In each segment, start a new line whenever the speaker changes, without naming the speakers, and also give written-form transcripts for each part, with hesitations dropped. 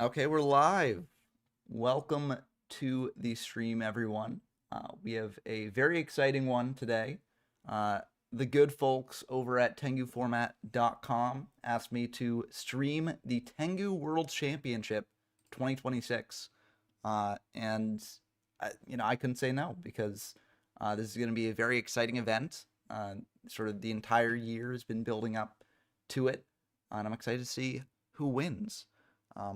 Okay, we're live. Welcome to the stream, everyone. We have a very exciting one today. Uh, the good folks over at tenguformat.com asked me to stream the Tengu Worlds Championship 2026. I couldn't say no because this is going to be a very exciting event. Sort of the entire year has been building up to it, and I'm excited to see who wins.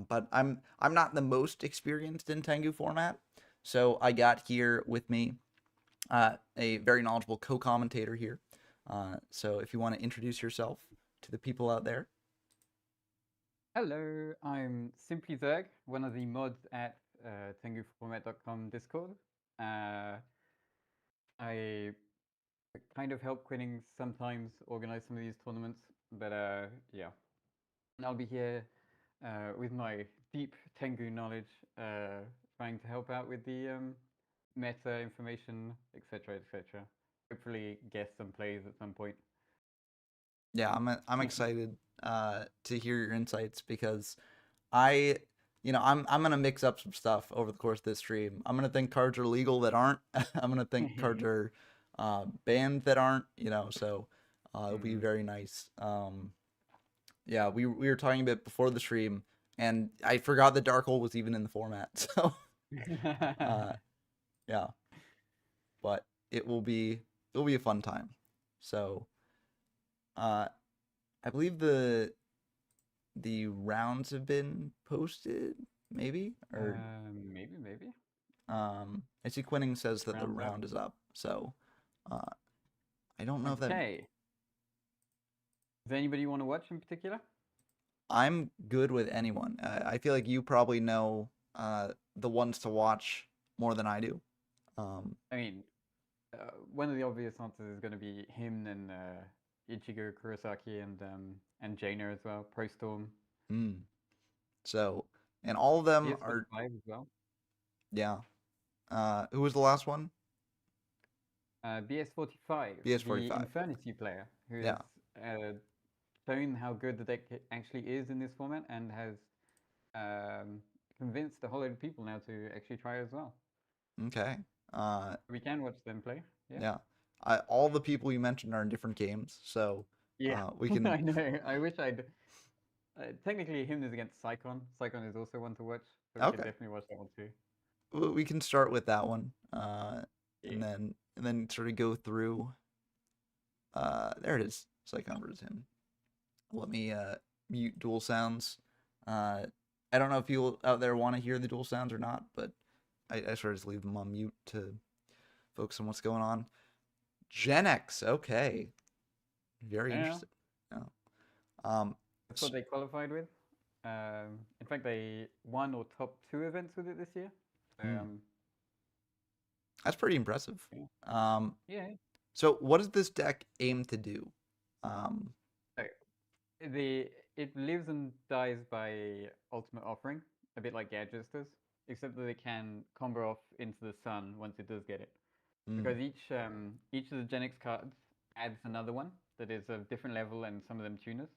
But I'm not the most experienced in Tengu format, so I got here with me a very knowledgeable co-commentator here. So if you want to introduce yourself to the people out there.
Hello, I'm Simply Zerg, one of the mods at tenguformat.com Discord. Uh, I kind of help Quinnings sometimes organize some of these tournaments, but yeah. And I'll be here with my deep Tengu knowledge, trying to help out with the meta information, etc., etc. Hopefully, guess some plays at some point.
Yeah, I'm excited to hear your insights because I I'm gonna mix up some stuff over the course of this stream. I'm gonna think cards are legal that aren't. I'm gonna think cards are banned that aren't. So it'll be
Mm.
very nice. Yeah, we were talking a bit before the stream, and I forgot that Dark Hole was even in the format. So uh, yeah, but it'll be a fun time. So uh, I believe the rounds have been posted, maybe or
Maybe.
I see Quinning says that the
Rounds up.
round is up. So uh, I don't know if that
Okay. Does anybody want to watch in particular?
I'm good with anyone. I feel like you probably know the ones to watch more than I do. Um,
I mean, one of the obvious answers is going to be him and Ichigo Kurosaki and Jaina as well. Pro Storm.
mm. So, and all of them are,
PS45 as well.
yeah. Who was the last one?
BS45, the
BS45.
Infernity player, who has
Yeah.
uh, shown how good the deck actually is in this format and has convinced a whole lot of people now to actually try as well.
Okay. Uh,
We can watch them play. Yeah.
yeah. All the people you mentioned are in different games, so
Yeah,
we can
I know. I wish I'd. Technically, him is against Psychon. Psychon is also one to watch, so we can
okay.
definitely watch that one too.
We can start with that one,
Yeah.
and then sort of go through. There it is. Psychon versus him. Let me mute dual sounds. I don't know if you out there want to hear the dual sounds or not, but I sort of just leave them on mute to focus on what's going on. Gen X, okay, very
Yeah,
interesting. Yeah. Um,
that's what they qualified with. In fact, they won or top two events with it this year. So,
that's pretty impressive.
yeah.
Um,
Yeah.
so what does this deck aim to do? Um,
So the it lives and dies by ultimate offering, a bit like Gadgets does, except that it can combo off into the sun once it does get it.
mm,
Because each of the Gen X cards adds another one that is of different level and some of them tuners.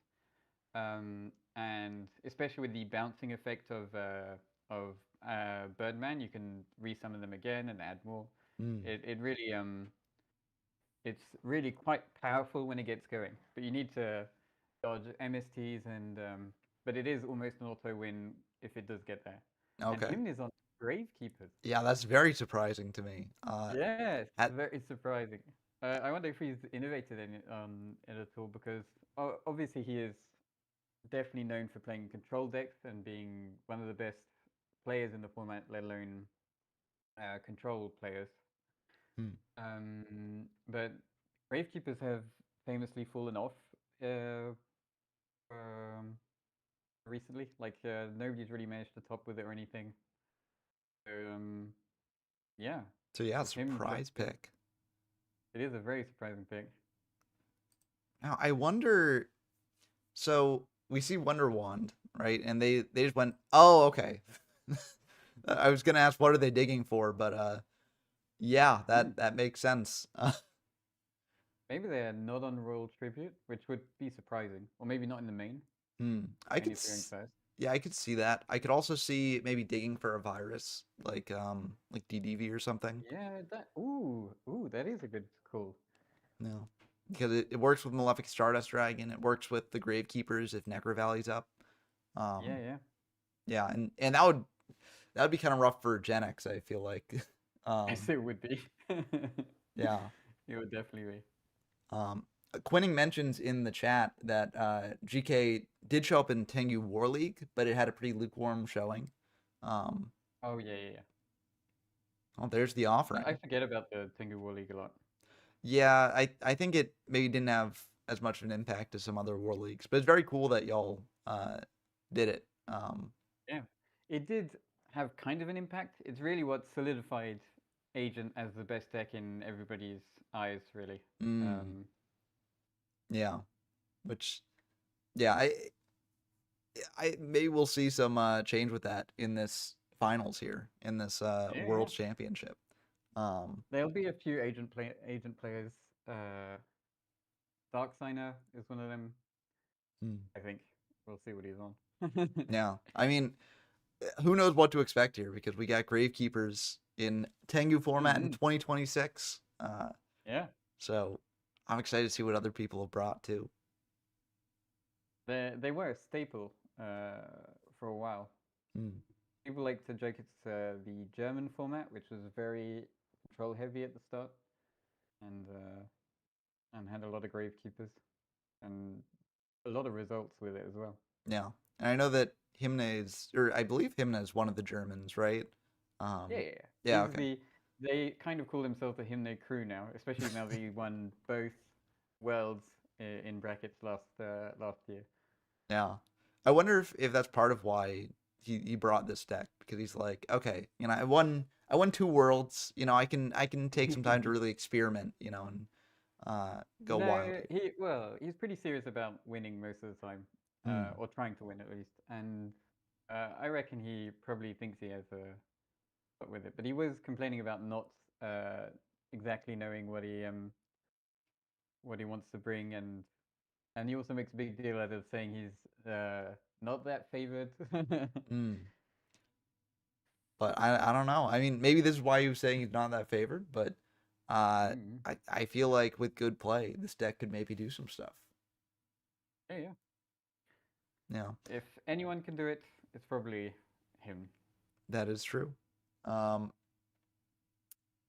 And especially with the bouncing effect of Birdman, you can resummon them again and add more.
mm,
It really it's really quite powerful when it gets going, but you need to dodge MSTs but it is almost an auto win if it does get there. And
okay.
him is on Gravekeepers.
Yeah, that's very surprising to me.
Yes,
At
very surprising. I wonder if he's innovated in it at all because obviously he is definitely known for playing control decks and being one of the best players in the format, let alone control players.
hmm.
But Gravekeepers have famously fallen off uh, um, recently. Like nobody's really managed to top with it or anything. So yeah,
So yeah,
with him,
surprise pick.
it is a very surprising pick.
Now I wonder. So we see Wonder Wand, right? And they just went, oh, okay. I was gonna ask what are they digging for, but yeah,
Hmm.
that makes sense.
Maybe they're not on Royal Tribute, which would be surprising, or maybe not in the main.
Hmm. I
Main
could
if you're going first.
Yeah, I could see that. I could also see maybe digging for a virus like DDV or something.
Yeah, that is a good call.
No. Because it works with Malefic Stardust Dragon. It works with the Gravekeepers if Necro Valley's up.
Yeah,
Um,
yeah.
yeah, and that would be kind of rough for Gen X, I feel like.
Yes,
um,
it would be.
yeah.
It would definitely be.
Um, Quinning mentions in the chat that GK did show up in Tengu War League, but it had a pretty lukewarm showing. Um,
Oh yeah, yeah, yeah.
oh, there's the
I
offering.
forget about the Tengu War League a lot.
Yeah, I think it maybe didn't have as much of an impact as some other War Leagues, but it's very cool that y'all did it.
Yeah, it did have kind of an impact. It's really what solidified Agent as the best deck in everybody's eyes, really.
Mm,
Um,
yeah, which yeah, I maybe we'll see some change with that in this finals here in this
yeah, yeah.
World Championship. Um,
There'll be a few agent players. Uh, Dark Signer is one of them.
hmm,
I think we'll see what he's on.
yeah, I mean, who knows what to expect here because we got Gravekeepers in Tengu format in
Mm-hmm.
2026.
Yeah,
So I'm excited to see what other people have brought too.
they were a staple for a while.
Hmm,
People like to joke it's the German format, which was very control heavy at the start, and had a lot of gravekeepers and a lot of results with it as well.
yeah, and I know that Himna is, or I believe Himna is one of the Germans, right?
Yeah,
Um,
yeah, yeah.
yeah,
He's
okay,
the. They kind of call themselves the Himne crew now, especially now that he won both worlds in brackets last year.
yeah. I wonder if that's part of why he brought this deck because he's like, okay, I won two worlds, I can take some time to really experiment, and go wild
No,
here.
he's pretty serious about winning most of the time,
Hmm.
or trying to win at least, and I reckon he probably thinks he has a lot with it. But he was complaining about not uh, exactly knowing what he wants to bring, and he also makes a big deal out of saying he's not that favored.
Hmm. But I don't know. I mean, maybe this is why he was saying he's not that favored, but
Mm.
I feel like with good play, this deck could maybe do some stuff.
Yeah, yeah.
Yeah,
If anyone can do it, it's probably him.
that is true. Um,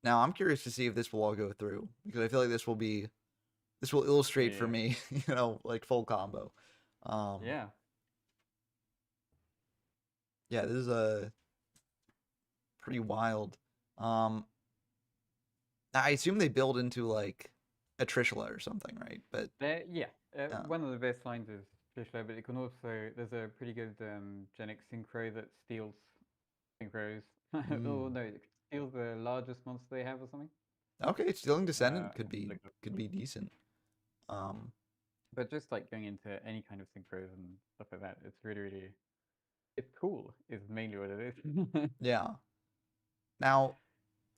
Now I'm curious to see if this will all go through because I feel like this will
Yeah,
illustrate for
yeah,
me, like full combo. Um,
yeah.
yeah, this is a pretty wild. Um, I assume they build into like a Trishula or something, right? But
Yeah.
uh,
One of the best lines is Fishlow, but it can also there's a pretty good Genic synchro that steals synchros. Oh
mm,
no, it steals the largest monster they have or something.
okay, Stealing Descendant
I
could
have to
be
look it up.
could be decent. Um,
But just like going into any kind of synchros and stuff like that, it's really it's cool. Is mainly what it is.
yeah. Now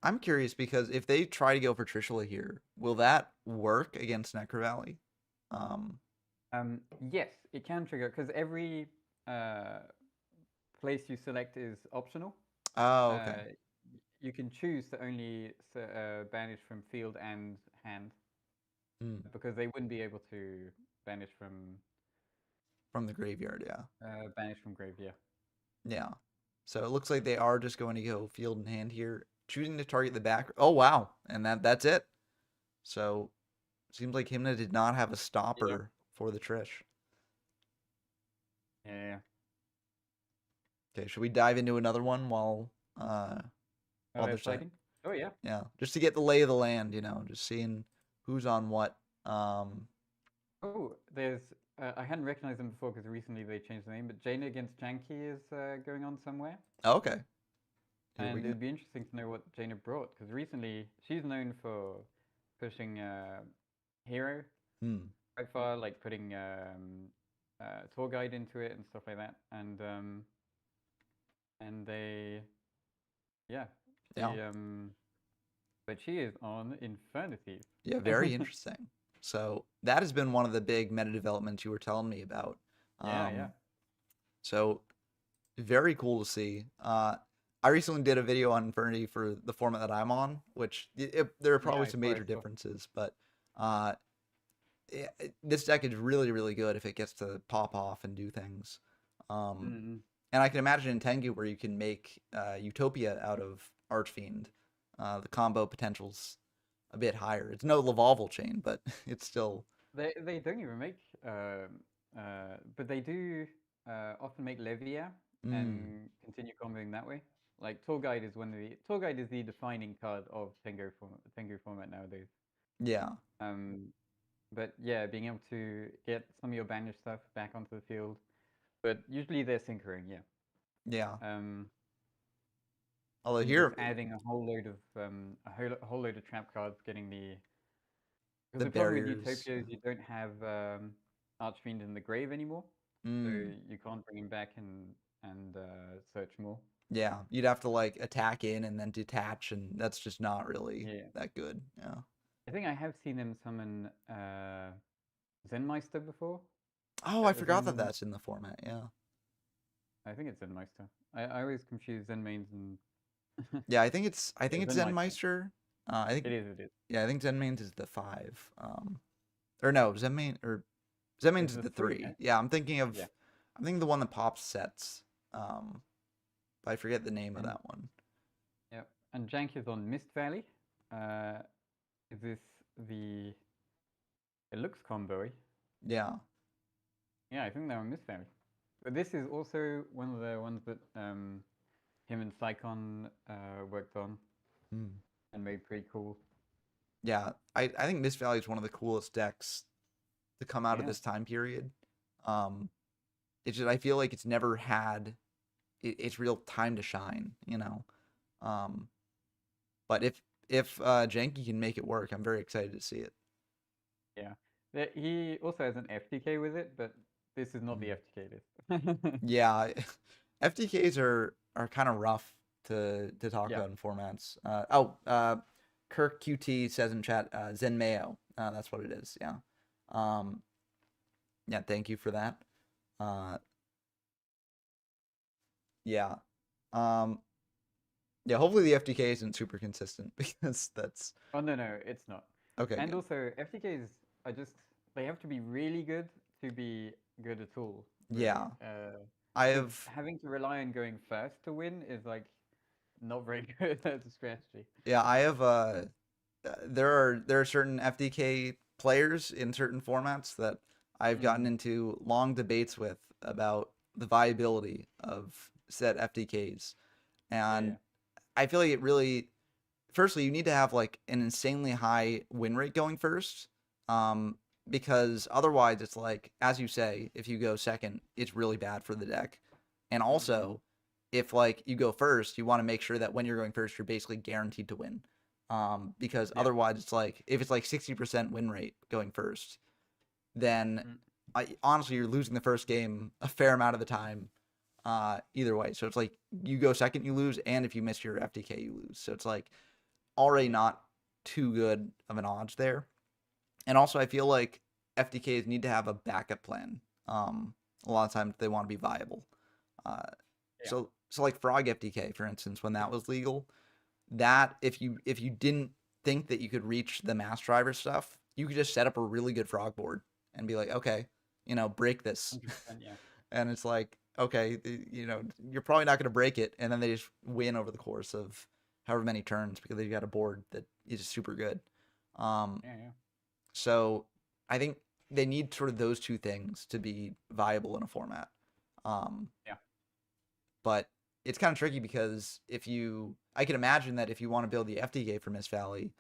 I'm curious because if they try to go for Trishula here, will that work against Necro Valley? Um,
Yes, it can trigger because every uh, place you select is optional.
oh, okay.
Uh, you can choose to only banish from field and hand
Mm,
because they wouldn't be able to banish
from the graveyard, yeah.
grave. Yeah.
Yeah. So it looks like they are just going to go field in hand here, choosing to target the back. Oh wow, and that's it. So seems like Himna did not have a
Yeah.
stopper for the Trish.
Yeah.
Okay, should we dive into another one
Oh,
while
they're
there's that?
fighting. Oh yeah.
Yeah, just to get the lay of the land, just seeing who's on what.
Oh, there's. I hadn't recognized them before because recently they changed the name. But Jaina against Janky is going on somewhere.
Okay, here we
And
go.
it'd be interesting to know what Jaina brought, because recently she's known for pushing Hero
Hmm.
quite far, like putting tour guide into it and stuff like that. And they, yeah,
Yeah.
but she is on Infernity.
Yeah, very interesting. So that has been one of the big meta developments you were telling me about.
Yeah, yeah.
So very cool to see. I recently did a video on Infinity for the format that I'm on, which there are
Yeah,
probably
I
some
saw, I
major
saw.
differences, but uh, this deck is really, really good if it gets to pop off and do things. Um,
Mm-hmm.
and I can imagine in Tengu where you can make Utopia out of Archfiend, the combo potential's a bit higher. It's no Lavalval chain, but it's still.
They don't even make, but they do often make Levia
Mm,
and continue comboing that way. Like Tour Guide is one of the Tour Guide is the defining card of Tengu format nowadays.
yeah,
Um, but yeah, being able to get some of your banished stuff back onto the field, but usually they're syncering, yeah.
yeah.
Um,
Although
and just
here,
adding a whole load of a whole load of trap cards, getting the because
the
the problem with
barriers.
Utopia is you don't have Archfiend in the grave anymore, so
Mm,
you can't bring him back and search more.
yeah, you'd have to like attack in and then detach, and that's just not really
Yeah,
that good. Yeah.
I think I have seen them summon Zenmeister before.
Oh, I
As
forgot that
in,
that's in the format. Yeah.
I think it's Zenmeister. I always confuse Zen mains and
Yeah, I think it's
Zenmeister.
Zenmeister. I think
It is. It is.
yeah, I think Zenmains is the 5. Or no, Zenmains
It's
is
the
the
three, no?
3. Yeah,
Yeah.
I'm thinking the one that pops sets. But I forget the name of
And
that one.
yeah, and Jank is on Mist Valley. Uh, is this the? It looks combo-y.
Yeah.
Yeah, I think they're on Mist Valley. But this is also one of the ones that him and Psychon worked on
Hmm.
and made pretty cool.
Yeah, I think Mist Valley is one of the coolest decks to come out of
Yeah,
this time period. Um, it's just I feel like it's never had its real time to shine, you know. Um, but if Janky can make it work, I'm very excited to see it.
yeah. He also has an FTK with it, but this is not the
Mm.
FTK list.
Yeah, FTKs are kind of rough to talk
Yeah.
about in formats. Kirk QT says in chat, Zen Mayo. That's what it is. Yeah. Um, yeah. Thank you for that. Uh, yeah. Um, yeah. Hopefully the FTK isn't super consistent because that's
Oh no, it's not.
okay.
And
Good.
also FTKs are just they have to be really good to be good at all, really.
Yeah. I
Because
have.
having to rely on going first to win is like not very good as a strategy.
Yeah. I have. There are certain FDK players in certain formats that I've gotten
Mm,
into long debates with about the viability of said FDKs.
yeah,
And
yeah,
I feel like it really firstly you need to have like an insanely high win rate going first. Um because otherwise it's like as you say, if you go second, it's really bad for the deck. And
mm-hmm.
also if like you go first, you want to make sure that when you're going first, you're basically guaranteed to win. Because
Yeah,
otherwise it's like if it's like 60% win rate going first, then
mm,
honestly you're losing the first game a fair amount of the time either way. So it's like you go second, you lose, and if you miss your FTK, you lose. So it's like already
yeah,
not too good of an odds there. And also, I feel like FTKs need to have a backup plan. A lot of times they want to be viable. Uh,
yeah.
so like Frog FTK, for instance, when that was legal, that if you didn't think that you could reach the mass driver stuff, you could just set up a really good frog board and be like, okay, break this.
100%, yeah.
And it's like, okay, you're probably not going to break it, and then they just win over the course of however many turns because they've got a board that is super good. Um,
Yeah, yeah.
so I think they need sort of those two things to be viable in a format. Um,
Yeah.
but it's kind of tricky because I can imagine that if you want to build the FTK for Miss Valley,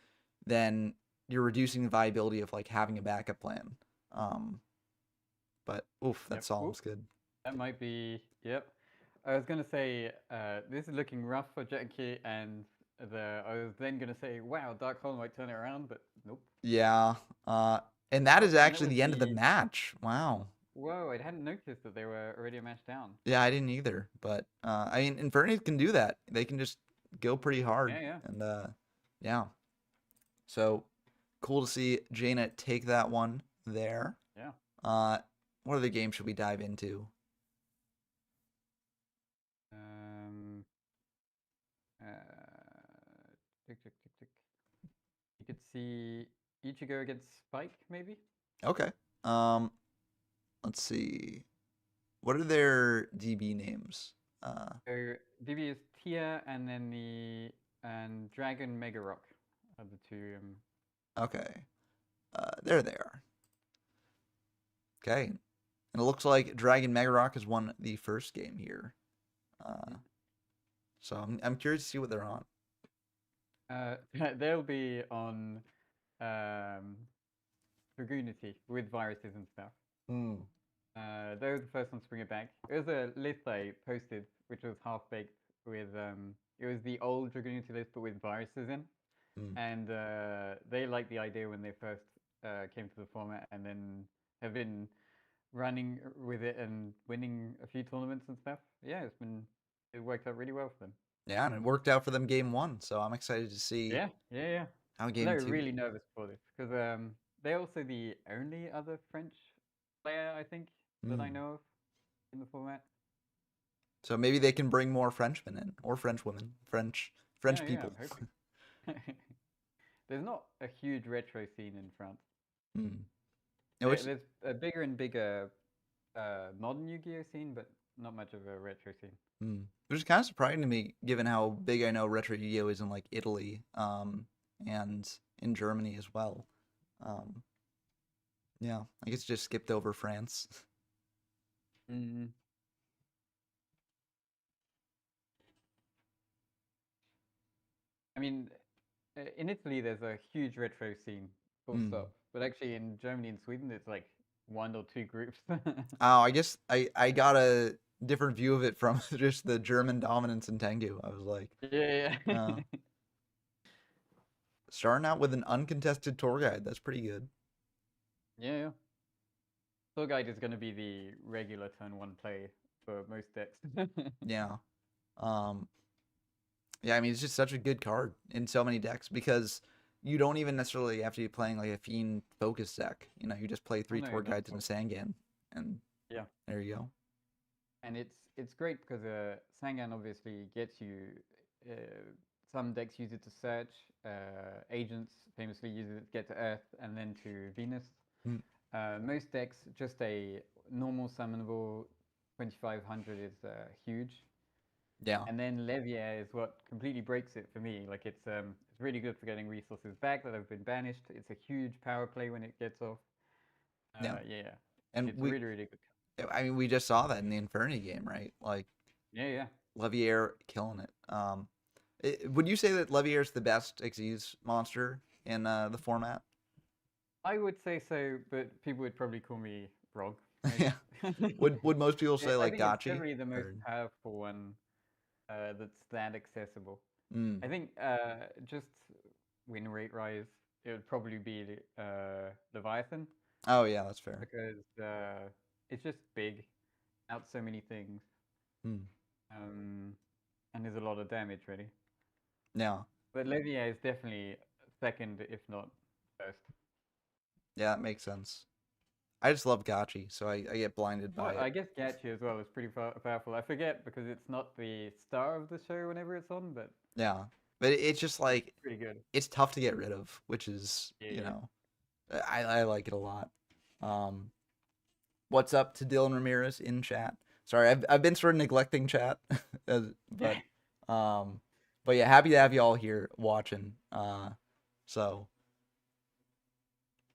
then you're reducing the viability of like having a backup plan. Um, but oof, that
Yep.
sounds
Ooh,
good.
that might be. Yep. I was gonna say this is looking rough for Jackie, and I was then gonna say, wow, Dark Hole might turn it around, but nope.
Yeah. And that
Oh,
is
and that
actually
was
the end of the
the.
match. Wow.
Whoa! I hadn't noticed that they were already a match down.
Yeah, I didn't either. But I mean, Infernape can do that. They can just go pretty hard,
Yeah, yeah,
and yeah. So cool to see Jaina take that one there.
yeah.
Uh, what other game should we dive into?
tick, tick, tick. You could see Ichigo against Spike, maybe.
Okay. Let's see. What are their DB names?
So DB is Tia, and then and Dragon Mega Rock are the two.
Okay. There they are. Okay. And it looks like Dragon Megarock has won the first game here. So I'm curious to see what they're on.
They'll be on Dragoonity with viruses and stuff. They were the first ones to bring it back. It was a list I posted, which was half baked with it was the old Dragoonity list but with viruses in, and they liked the idea when they first came to the format, and then have been running with it and winning a few tournaments and stuff. Yeah, it worked out really well for them.
Yeah, and it worked out for them game one, so I'm excited to see
Yeah.
how
And
game
they were
two.
really nervous for this because they're also the only other French player I think that I know of in the format.
So maybe they can bring more Frenchmen in, or French women, French people.
Yeah, I'm hoping. There's not a huge retro scene in France. There's a bigger and bigger modern Yu-Gi-Oh scene, but not much of a retro scene.
Which is kind of surprising to me, given how big I know retro Yu-Gi-Oh is in like Italy, and in Germany as well. Yeah, I guess just skipped over France.
I mean, in Italy, there's a huge retro scene, full stop. But actually, in Germany and Sweden, it's like one or two groups.
Oh, I guess I got a different view of it from just the German dominance in Tengu. I was like,
yeah.
Starting out with an uncontested tour guide. That's pretty good.
Yeah. Tour guide is going to be the regular turn one play for most decks.
Yeah. Yeah, I mean, it's just such a good card in so many decks because you don't even necessarily have to be playing like a Fiend focus deck. You know, you just play three tour guides and a Sangan, and there you go.
And it's great because Sangan obviously gets you. Some decks use it to search. Agents famously use it to get to Earth and then to Venus. Most decks, just a normal summonable 2500 is huge.
Yeah.
And then Levier is what completely breaks it for me. Like it's really good for getting resources back that have been banished. It's a huge power play when it gets off. Yeah.
And
it's really, really good.
I mean, we just saw that in the Inferni game, right? Like,
yeah.
Levier killing it. Would you say that Levier is the best Xyz monster in the format?
I would say so, but people would probably call me wrong.
Yeah. Would most people say like Gotchi?
It's generally the most powerful one that's that accessible. I think just win rate rise, it would probably be Leviathan.
Oh yeah, that's fair.
Because it's just big, out so many things, and there's a lot of damage really.
Yeah.
But Levier is definitely second, if not first.
Yeah, that makes sense. I just love Gotchi, so I get blinded by it.
I guess Gotchi as well is pretty powerful. I forget because it's not the star of the show whenever it's on, but
yeah, but it's just like
it's pretty good.
It's tough to get rid of, which is you know, I like it a lot. What's up to Dylan Ramirez in chat? Sorry, I've been sort of neglecting chat, but yeah, happy to have you all here watching.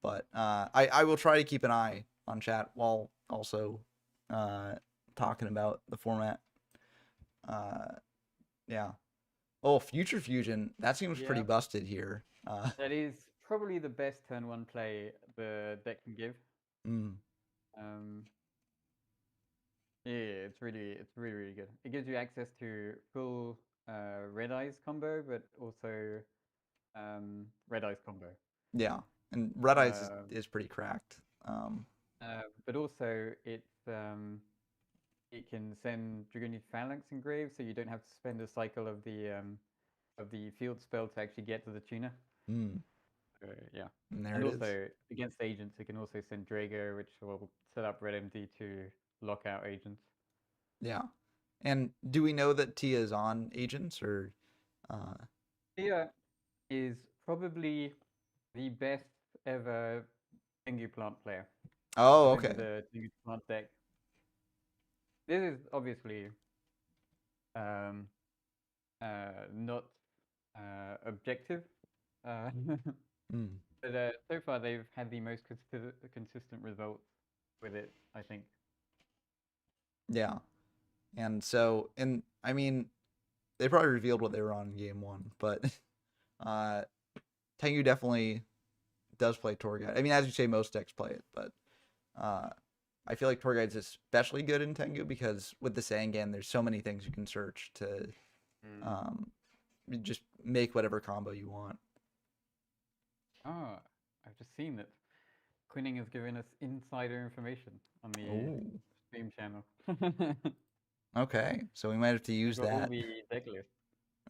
But I will try to keep an eye on chat while also talking about the format. Yeah. Oh, Future Fusion. That seems pretty busted here.
That is probably the best turn one play the deck can give. It's really really good. It gives you access to full Red Eyes combo, but also Red Eyes combo.
Yeah, and Red Eyes is pretty cracked.
But also it can send Dragonian Phalanx engraved, so you don't have to spend a cycle of the field spell to actually get to the tuner. Yeah. And also against agents, it can also send Drago, which will set up Red MD to lock out agents.
Yeah. And do we know that Tia is on agents or?
Tia is probably the best ever Tengu plant player
Oh,
within
okay.
the Tengu plant deck. This is obviously um, not objective,
Mm.
but so far they've had the most consistent results with it, I think.
Yeah. And so, and I mean, they probably revealed what they were on in game one, but uh, Tengu definitely does play tour guide. I mean, as you say, most decks play it, but uh, I feel like tour guide's especially good in Tengu because with the Sangan, there's so many things you can search to just make whatever combo you want.
Oh, I've just seen that Quinning has given us insider information on the
Oh,
stream channel.
okay. So we might have to
We've
use
got all
that.
the deck lists.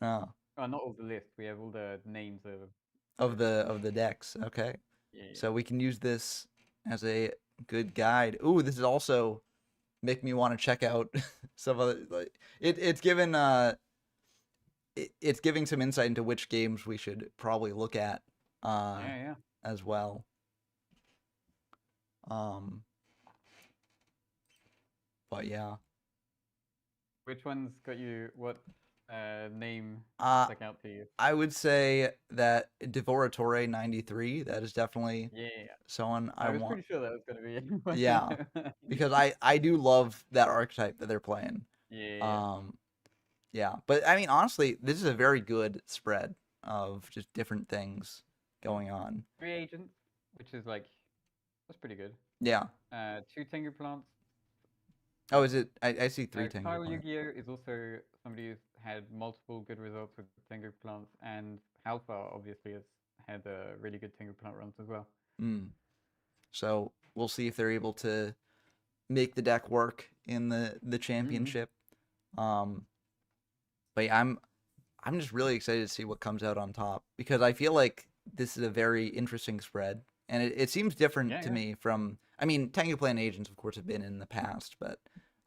Oh,
Oh, not all the lists. We have all the names of
of the decks. Okay.
yeah.
So we can use this as a good guide. Ooh, this is also make me want to check out some other like it's given it's giving some insight into which games we should probably look at
Yeah.
as well. Um but yeah.
Which one's got you? What name
Uh
stuck out to you?
I would say that Devoratore 93, that is definitely
Yeah.
someone I
I was
want.
pretty sure that was gonna be one
Yeah,
of them.
because I do love that archetype that they're playing.
Yeah.
Um yeah, but I mean honestly, this is a very good spread of just different things going on.
3 agents, which is like that's pretty good.
Yeah.
2 Tengu plants.
Oh, is it? I see three Tengu
Kyle
plants.
Yu-Gi-Oh is also somebody who's had multiple good results with Tengu plants, and Alpha obviously has had really good Tengu plant runs as well.
Mm. So we'll see if they're able to make the deck work in the championship. But yeah, I'm just really excited to see what comes out on top because I feel like this is a very interesting spread, and it seems different to me from. I mean, Tengu Plan agents, of course, have been in the past, but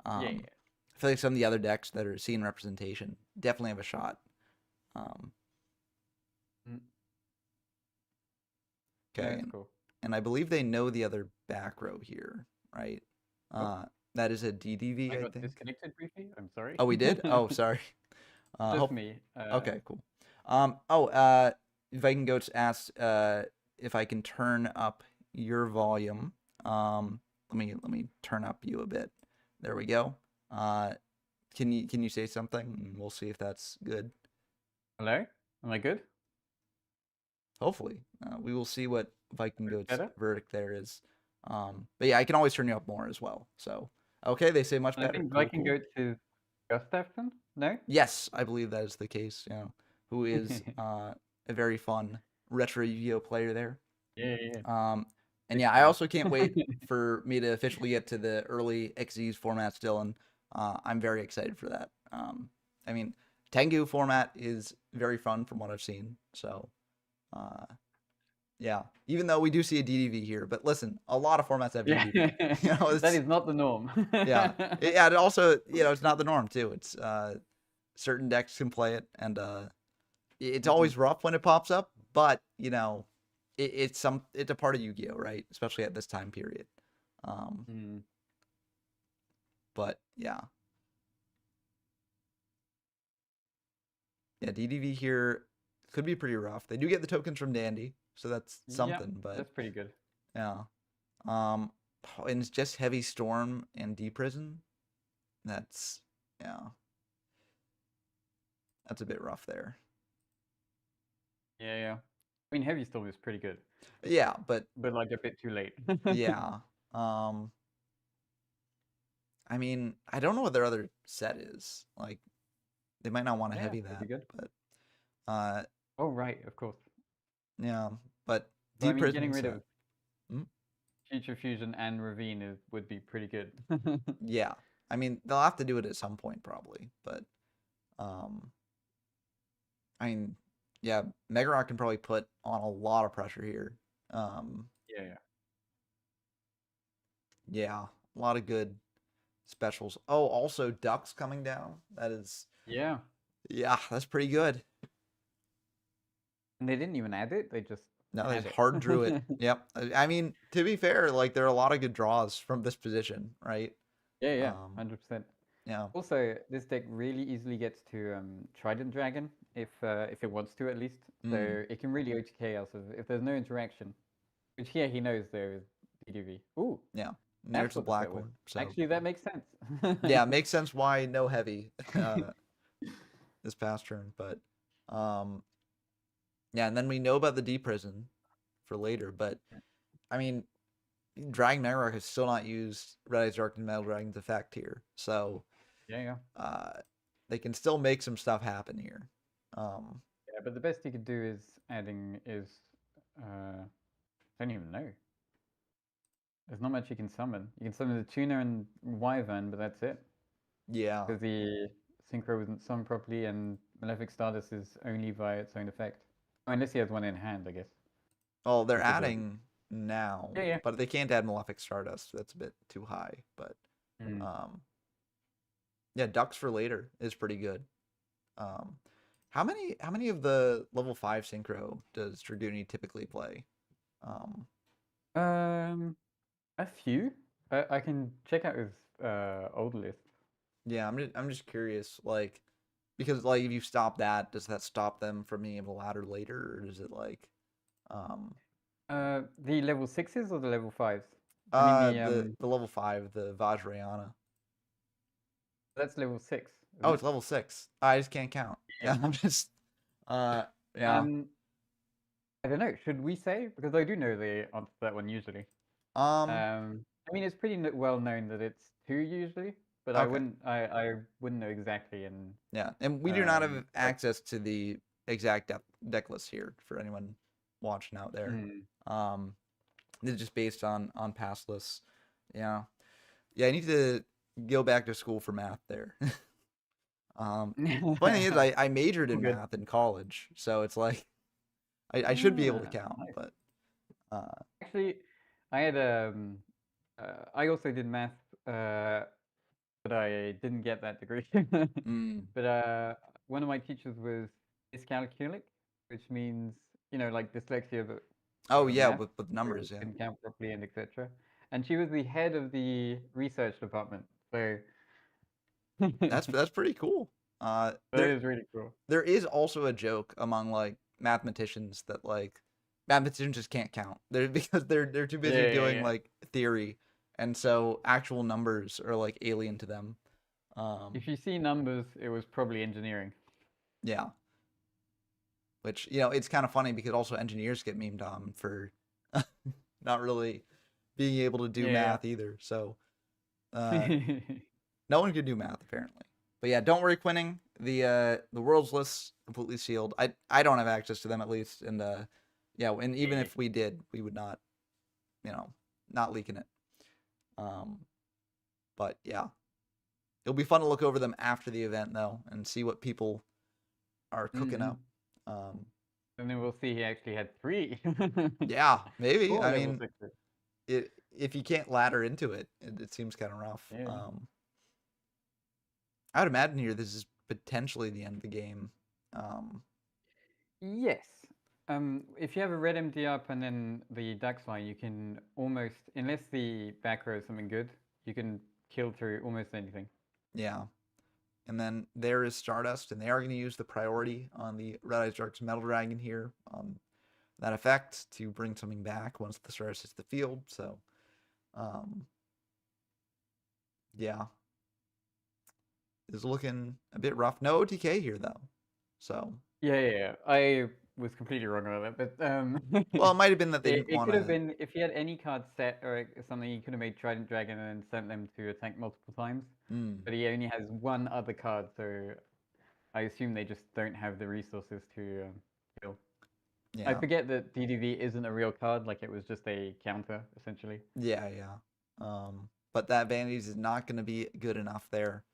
I feel like some of the other decks that are seeing representation definitely have a shot. Okay,
That's cool.
And I believe they know the other back row here, right? That is a DDV,
I
I
got
think.
disconnected briefly. I'm sorry.
Oh, we did? Oh, sorry.
Just me.
Okay, cool. Viking Goats asked if I can turn up your volume. Let me turn up you a bit. There we go. Can you say something? We'll see if that's good.
Hello? Am I good?
Hopefully, we will see what Viking Goats
Better?
verdict there is. But yeah, I can always turn you up more as well. So okay, they say much
I
better.
think
Cool,
Viking
cool.
Goats is Gustafsson? No?
Yes, I believe that is the case. Yeah, who is a very fun retro Yu-Gi-Oh player there.
Yeah.
And yeah, I also can't wait for me to officially get to the early XZ's format still, and I'm very excited for that. I mean, Tengu format is very fun from what I've seen. So, yeah, even though we do see a DDV here, but listen, a lot of formats have DDV. You know,
that is not the norm.
yeah, yeah. It also, it's not the norm too. It's certain decks can play it, and it's always rough when it pops up, but it's a part of Yu-Gi-Oh, right? Especially at this time period. But yeah, DDV here could be pretty rough. They do get the tokens from Dandy, so that's something. But
that's pretty good.
Yeah, and it's just Heavy Storm and Deep Prison. That's a bit rough there.
Yeah. I mean, Heavy Storm is pretty good.
Yeah, but
like a bit too late.
yeah. I mean, I don't know what their other set is. Like, they might not want to heavy that, but
oh right, of course.
Yeah, but
so,
Deep Prison
getting rid of
Hmm?
Future Fusion and Ravine would be pretty good.
Yeah, I mean they'll have to do it at some point probably, but I mean, yeah, Megarock can probably put on a lot of pressure here. Yeah, a lot of good specials. Oh, also Ducks coming down. That is
yeah,
that's pretty good.
And they didn't even add it, they just
No, they
had
just
it.
hard drew it. Yep. I mean, to be fair, like there are a lot of good draws from this position, right?
Yeah,
Um,
100%.
yeah.
Also, this deck really easily gets to Trident Dragon if it wants to at least.
Mm,
So it can really OTK us if there's no interaction. Which here he knows there is DDV. Ooh,
yeah. There's
that's
the
what the set
black
was.
one. So
Actually, that makes sense.
yeah, makes sense why no heavy this past turn. But yeah, and then we know about the D prison for later. But I mean, Dragon Ragnarok has still not used Red Eyes Dark and Metal Dragon's effect here. So
Yeah.
they can still make some stuff happen here. Um,
Yeah, but the best you could do is adding is I don't even know. There's not much you can summon. You can summon the Tuna and Wyvern, but that's it.
yeah.
Because the Synchro wasn't summoned properly, and Malefic Stardust is only via its own effect. Oh, unless he has one in hand, I guess.
Well, they're
Which is
adding now,
yeah.
but they can't add Malefic Stardust. That's a bit too high. But
Mm.
um, yeah, Ducks for later is pretty good. Um, how many of the level 5 synchro does Dragooni typically play? Um,
A few. I can check out his old list.
yeah, I'm just curious, like, because like if you stop that, does that stop them from being able to ladder later, or does it like, um,
The level sixes or the level fives? I mean
the level 5, the Vajrayana.
that's level six,
Oh,
isn't
it's
it?
level 6. I just can't count.
Yeah.
Yeah, I'm just, uh, yeah.
Um, I don't know. Should we say? Because I do know the answer to that one usually.
Um,
I mean, it's pretty well known that it's two usually, but I
okay.
wouldn't. I wouldn't know exactly. And
Yeah, and we do not have
like,
access to the exact deck list here for anyone watching out there.
mm.
Um, this is just based on past lists. Yeah, yeah. I need to go back to school for math there. Funny thing is, I majored
All
in
good.
math in college, so it's like I should be able to
Ah,
count,
nice.
but
Actually, I had I also did math, but I didn't get that degree.
mm,
But one of my teachers was dyscalculic, which means like dyslexia, but
oh
for
yeah,
math,
with
so
numbers, yeah.
couldn't count properly and etc. And she was the head of the research department, so
That's
that
that's pretty cool. There
is really cool.
there is also a joke among like mathematicians that like mathematicians just can't count. They're because they're too busy doing
Yeah.
like theory, and so actual numbers are like alien to them.
If you see numbers, it was probably engineering.
Yeah, which it's kind of funny because also engineers get memed on for not really being able to do
Yeah.
math either. So no one can do math apparently. But yeah, don't worry, Quinning. The world's list completely sealed. I don't have access to them at least, and yeah, and even
Yeah.
if we did, we would not, not leaking it. Um, but yeah, it'll be fun to look over them after the event though, and see what people are cooking
Hmm.
up. Um,
And then we'll see he actually had three.
yeah, maybe.
Four
I
level
mean,
sixes.
if you can't ladder into it, it seems kind of rough.
Yeah.
I would imagine here this is potentially the end of the game. Um,
Yes. If you have a red MD up and then the Dax line, you can almost, unless the back row is something good, you can kill through almost anything.
yeah. And then there is Stardust, and they are going to use the priority on the Red Eyes Dark's Metal Dragon here on that effect to bring something back once the Stardust hits the field. So, um, yeah, is looking a bit rough. No OTK here though. So,
Yeah. I was completely wrong about that, but
well, it might have been that they didn't
it
want
could have
to.
been if he had any card set or something, he could have made Trident Dragon and then sent them to attack multiple times.
Mm,
But he only has one other card, so I assume they just don't have the resources to kill. I
yeah,
forget that DDV isn't a real card, like it was just a counter, essentially.
yeah. But that Vanity is not going to be good enough there.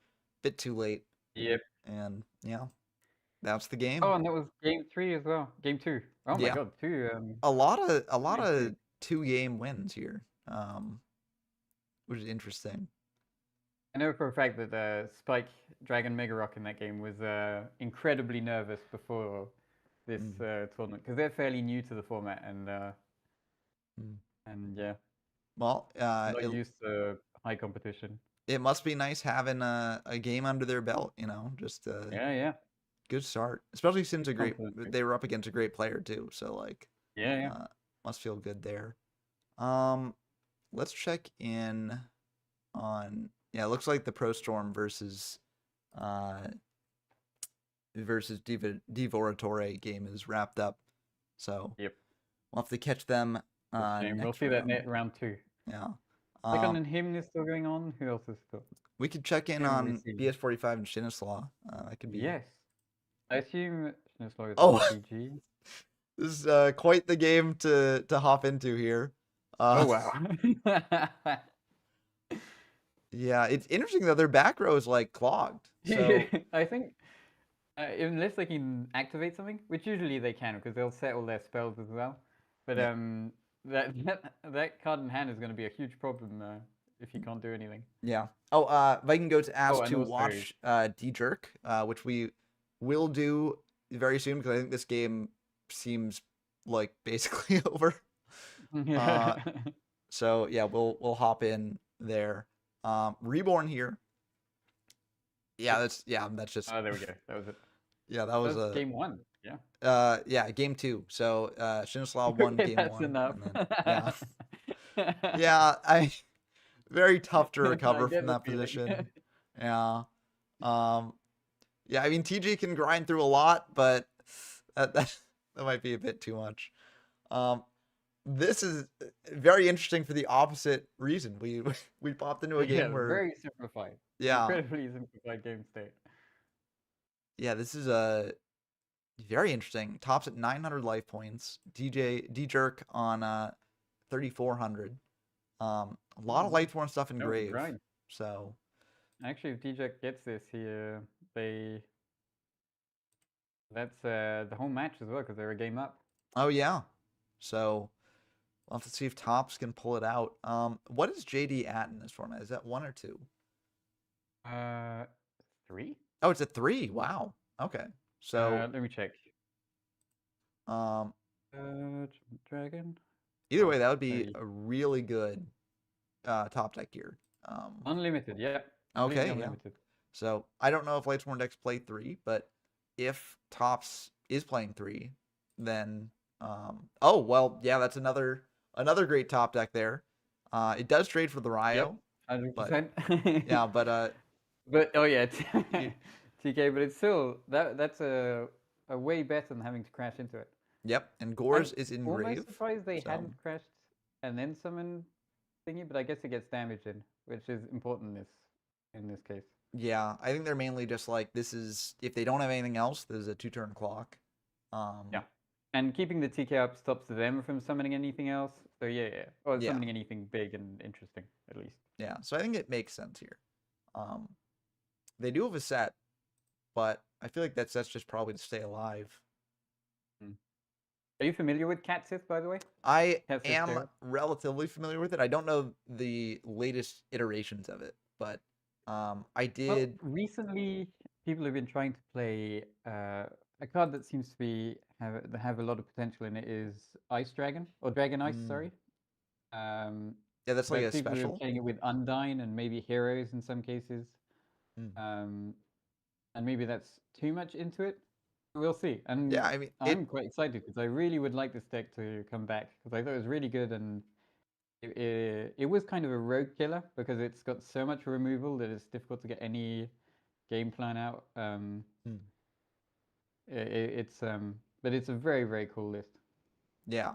Bit too late,
Yep.
and yeah, that's the game.
Oh, and that was game three as well. Game two. Oh my
Yeah,
god, two.
a lot
Game two.
of 2 game wins here, which is interesting.
I know for a fact that Spike Dragon Mega Rock in that game was incredibly nervous before this tournament because they're fairly new to the format and yeah,
Well,
not used to high competition.
it must be nice having a game under their belt, just
Yeah.
good start, especially since
Confidence.
they were up against a great player too. So like,
Yeah.
must feel good there. Let's check in on it looks like the Pro Storm versus Divoratore game is wrapped up. So
Yep.
we'll have to catch them
We'll
next
see that
round.
round 2.
Yeah.
Icon and him is still going on. Who else is still?
We could check in
Can't really
on
see.
BS45 and Shinislaw. That could be.
Yes. I assume Shinislaw is
Oh.
RPG.
This is quite the game to hop into here.
Oh wow.
Yeah, it's interesting though. Their back row is like clogged. So
I think unless they can activate something, which usually they can because they'll set all their spells as well. But
Yeah.
that card in hand is going to be a huge problem if you can't do anything.
Yeah. Oh, Viking Goats asked
and
to
also-
watch D-Jerk, which we will do very soon because I think this game seems like basically over. So yeah, we'll hop in there. Reborn here. Yeah, that's just.
Oh, there we go. That was it.
Yeah, that was
game 1. Yeah.
Yeah, game 2. So Shinislaw won
Okay,
game
that's
1.
enough.
And then, yeah, very tough to
I
recover
get
from
the
that
feeling.
position. Yeah. Yeah, I mean TG can grind through a lot, but that might be a bit too much. This is very interesting for the opposite reason. We popped into a game where
very simplified.
Yeah.
Incredibly simplified game state.
Yeah, this is very interesting. Tops at 900 life points. D-Jerk on 3,400. A lot of Lightborn stuff in Grave.
Right.
So
actually, if D-Jerk gets this here, that's the whole match as well because they're a game up.
Oh yeah. So we'll have to see if Tops can pull it out. What is JD at in this format? Is that 1 or 2?
3.
Oh, it's a 3. Wow. Okay. So
let me check. Dragon.
Either way, that would be a really good top deck here.
Unlimited, yeah.
Okay,
unlimited.
Yeah. So I don't know if Lightsworn decks play 3, but if Tops is playing 3, then oh well, yeah, that's another great top deck there. It does trade for the Ryo.
Yep, 100%.
But, yeah, but
oh yeah, TK, but it's still that's a way better than having to crash into it.
Yep, and Gores is in Grave.
I'm surprised they hadn't crashed and then summoned thingy, but I guess it gets damage in, which is important in this case.
Yeah, I think they're mainly just like, this is, if they don't have anything else, there's a 2-turn clock.
Yeah, and keeping the TK up stops them from summoning anything else. So yeah. Or summoning anything big and interesting, at least.
Yeah, so I think it makes sense here. They do have a set, but I feel like that set's just probably to stay alive.
Are you familiar with Cat Sith, by the way?
I am relatively familiar with it. I don't know the latest iterations of it, but I did.
Well, recently, people have been trying to play a card that seems to have a lot of potential in it is Ice Dragon, or Dragon Ice, sorry.
Yeah, that's like a
people
special.
Are playing it with Undyne and maybe Heroes in some cases. And maybe that's too much into it. We'll see. And
yeah, I mean,
I'm quite excited because I really would like this deck to come back because I thought it was really good and it was kind of a rogue killer because it's got so much removal that it's difficult to get any game plan out. But it's a very, very cool list.
Yeah.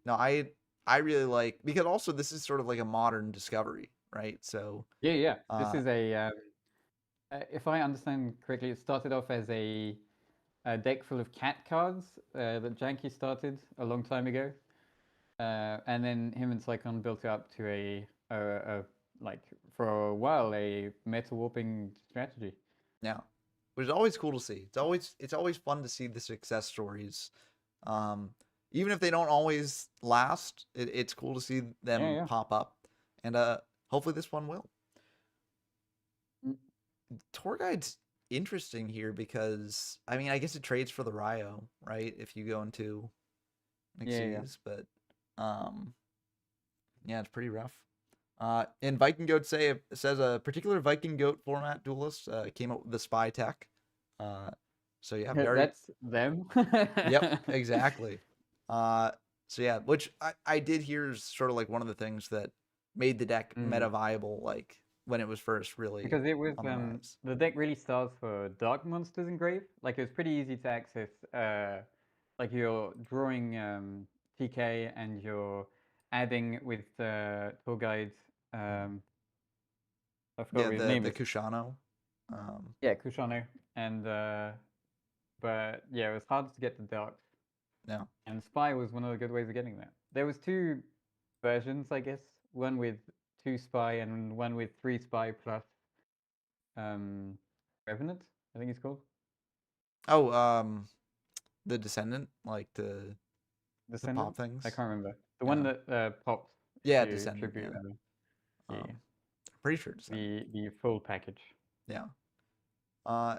No, I really like, because also this is sort of like a modern discovery, right? So
yeah. This is a if I understand correctly, it started off as a deck full of cat cards that Janky started a long time ago, and then him and Psychon built it up to a like for a while a meta warping strategy.
Yeah, which is always cool to see. It's always fun to see the success stories, even if they don't always last. It's cool to see them pop up, and hopefully this one will. Tour guides interesting here because I mean I guess it trades for the Ryo, right? If you go into
Yeah.
Nixies, but um yeah, it's pretty rough. And Viking Goat says a particular Viking Goat format duelist came up with the spy tech. Uh, so yeah, very
That's them.
yep, exactly. Uh, so yeah, which I did hear is sort of like one of the things that made the deck meta
Mm.
viable, like when it was first really
Because it was
on the rise.
the deck really starts for dark monsters in grave. Like it was pretty easy to access. Like you're drawing TK and you're adding with tour guide. I forgot
Yeah,
what his
the
name
the
is.
Kushano.
Yeah, Kushano. And but yeah, it was hard to get the darks.
Yeah,
And Spy was one of the good ways of getting that. There was two versions, I guess. One with 2 Spy and one with 3 Spy plus um, Revenant, I think it's called.
oh, the Descendant, like the
Descendant?
pop
I
things.
can't remember. The one
Yeah,
that popped
yeah,
to
Descendant.
tribute
Yeah,
Revenant. Yeah,
um, pretty sure Descendant.
the full package.
Yeah. Uh,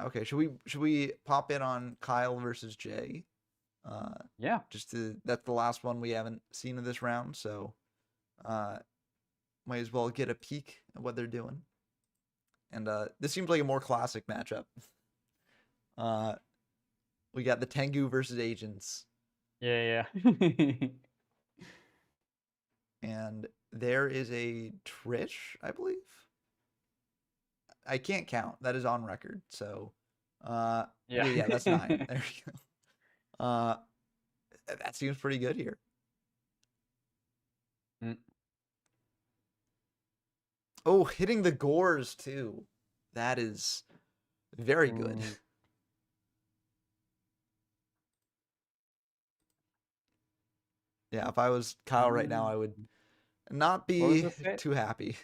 okay. Should we pop in on Kyle versus Jay? Uh,
Yeah.
just to that's the last one we haven't seen of this round, so uh, might as well get a peek at what they're doing. And this seems like a more classic matchup. Uh, we got the Tengu versus Agents,
Yeah, yeah.
and there is a Trish, I believe. I can't count. That is on record. So,
Yeah.
okay, yeah, that's 9. There you go. That seems pretty good here.
Mm.
Oh, hitting the gores too. That is very good.
Ooh.
Yeah, if I was Kyle right now, I would not
What was
be
the set?
too happy.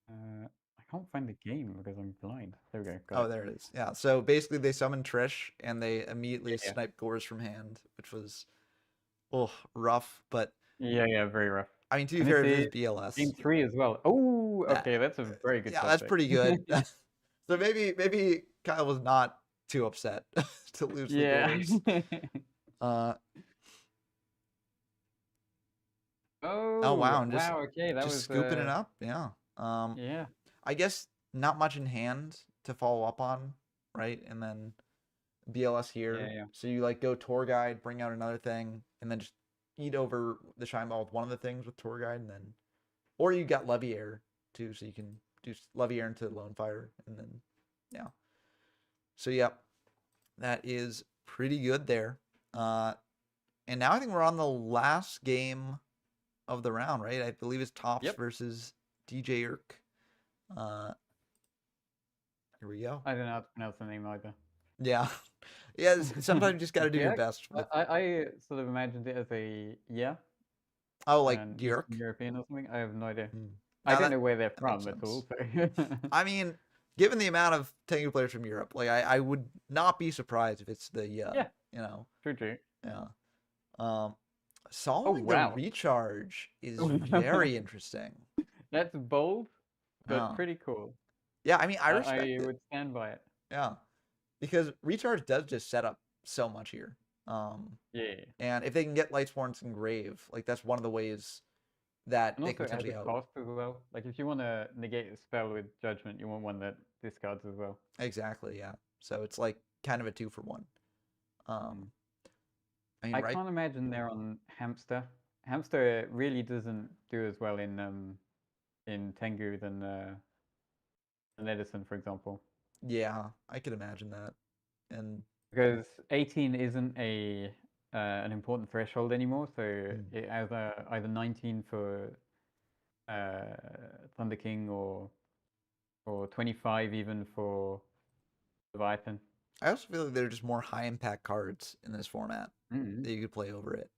I can't find the game because I'm blind. There we go. Got
Oh,
it.
there it is. Yeah. So basically, they summon Trish and they
Yeah,
immediately
yeah.
snipe Gores from hand, which was rough. But
Yeah, yeah, very rough.
I mean, to be
And
fair,
it's
if it
a
is BLS,
game 3 as well. Oh,
that
okay, that's a very good
yeah,
top
that's
deck.
pretty good. So maybe Kyle was not too upset to lose the
Yeah.
Gores. Uh oh
Oh,
wow, and just
wow, okay, that
just
was
scooping it up. Yeah.
yeah.
I guess not much in hand to follow up on, right? And then BLS
Yeah,
here.
yeah.
So you like go tour guide, bring out another thing, and then just eat over the shine ball with one of the things with tour guide, and then or you got Leviair too, so you can do Leviair into Lone Fire, and then yeah. So yep, that is pretty good there. And now I think we're on the last game of the round, right? I believe it's Tops
Yep.
versus DJ Irk. Uh, here we go.
I don't know how to pronounce the name either.
Yeah, yeah. Sometimes you just got to do your
Yeah,
best with.
I sort of imagined it as a yeah,
Oh, like
an Eastern
Yerk.
European or something. I have no idea.
Hmm.
I
Now
don't
that
know where they're
that makes
from at all.
sense.
So.
I mean, given the amount of Tengu players from Europe, like I would not be surprised if it's the
Yeah,
you know,
true, true.
yeah. Um,
Oh
solving the
wow,
recharge is very interesting.
that's bold, but
Yeah,
pretty cool.
yeah. I mean, I
I
respect it.
would stand by it.
Yeah, because recharge does just set up so much here.
Yeah.
And if they can get Lightsworn's Engrave, like that's one of the ways that
And
they can
also it has a
potentially out.
cost as well. Like if you want to negate a spell with judgment, you want one that discards as well.
Exactly, yeah. So it's like kind of a 2-for-1.
Mm.
Um, I mean,
I
right?
can't imagine they're on Hamster. Hamster really doesn't do as well in Tengu than Edison, for example.
Yeah, I could imagine that. And
Because 18 isn't a an important threshold anymore, so
mm,
it either 19 for Thunder King or 25 even for Leviathan.
I also feel like there are just more high impact cards in this format
Mm-hmm.
that you could play over it,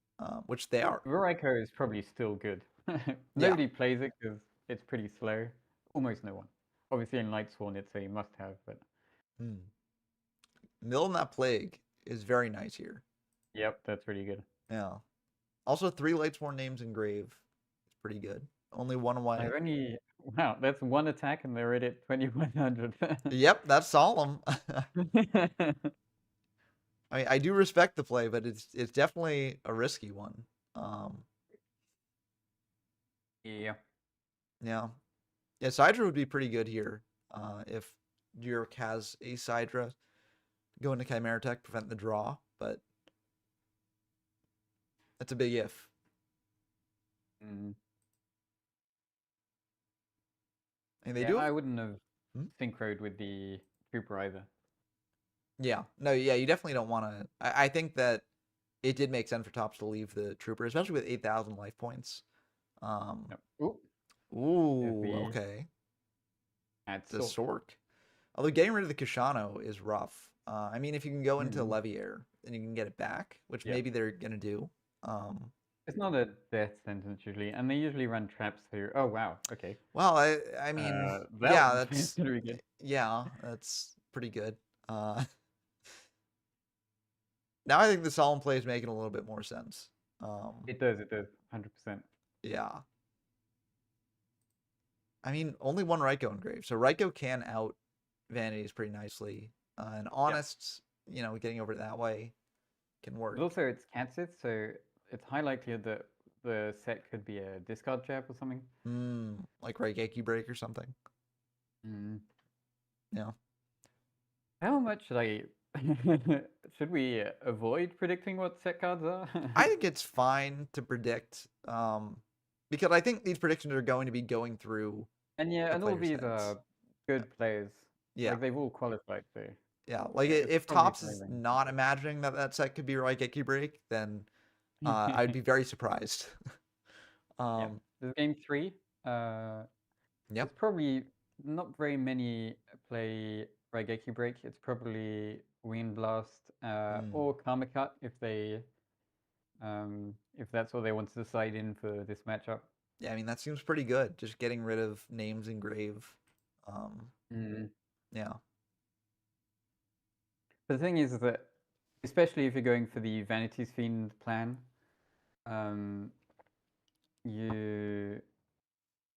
which they are.
Veroico is probably still good.
Yeah.
Nobody plays it because it's pretty slow. Almost no one. Obviously, in Lightsworn, it's a must-have. But
Mm. Mill in that plague is very nice here.
yep, that's really good.
Yeah. Also, 3 Lightsworn names engraved. It's pretty good. Only one away.
I've only wow, that's one attack and they're already at 2100.
Yep, that's solemn. I mean, I do respect the play, but it's definitely a risky one. Um,
Yeah.
yeah, yeah. Sidra would be pretty good here. If Jurek has a Sidra, go into Chimera Tech, prevent the draw, but that's a big if.
Mm.
And they
Yeah,
do have,
I wouldn't have
hmm?
synchroed with the Trooper either.
Yeah, no, yeah, you definitely don't want to. I think that it did make sense for Tops to leave the Trooper, especially with 8,000 life points. Um,
Nope. Ooh, there's
ooh,
the
okay.
add
The
Sork.
Sork. Although getting rid of the Kashano is rough. I mean, if you can go into
Mm.
Leviair, then you can get it back, which
Yep.
maybe they're gonna do. Um,
It's not a death sentence usually, and they usually run traps through. Oh wow, okay.
well, I mean,
That
yeah,
is gonna be good.
that's pretty good. Now I think the solemn play is making a little bit more sense.
It does, 100%.
Yeah. I mean, only one Raiko engraved, so Raiko can out Vanities pretty nicely. And
Yep.
Honest, getting over it that way can
But
work.
also it's Kansas, so it's high likelihood that the set could be a discard trap or something.
Like Raigeki Break or something.
Mm.
Yeah.
How much should I should we avoid predicting what set cards are?
I think it's fine to predict, because I think these predictions are going to be going through
And yeah,
the
and all
players'
these
heads.
are good players.
Yeah.
Like they've all qualified, so
Yeah. Like
it's
if
probably
Tops is
very
not imagining that set could be Raigeki Break, then I'd
random.
be very surprised.
Yeah. This is game 3.
Yep.
There's probably not very many play Raigeki Break. It's probably Wind Blast
Mm.
or Karma Cut if that's what they want to decide in for this matchup.
Yeah, I mean that seems pretty good. Just getting rid of names engrave. Um,
Mm.
yeah.
But the thing is that, especially if you're going for the Vanities Fiend plan, um, you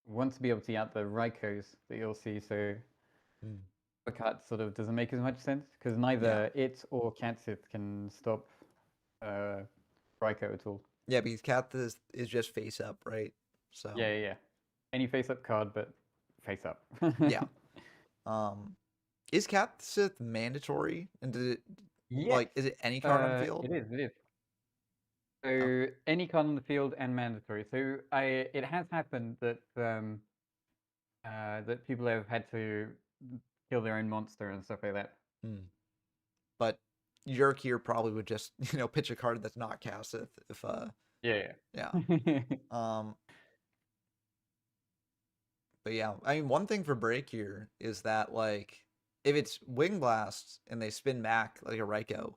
want to be able to out the Raikos that you'll see, so
Mm.
cut sort of doesn't make as much sense because
Yeah.
neither it or Kansith can stop Raiko at all.
Yeah, because Cat is just face up, right? So
Yeah. Any face up card, but face up.
yeah. Um, is Cat Sith mandatory? And did it
Yes,
is it any card on field?
it is.
Oh.
So any card on the field and mandatory. So it has happened that people have had to kill their own monster and stuff like that.
Hmm. But Yerk here probably would just pitch a card that's not Cassith if
Yeah.
yeah. Um, but yeah, I mean one thing for break here is that like if it's Wing Blast and they spin back like a Raikou,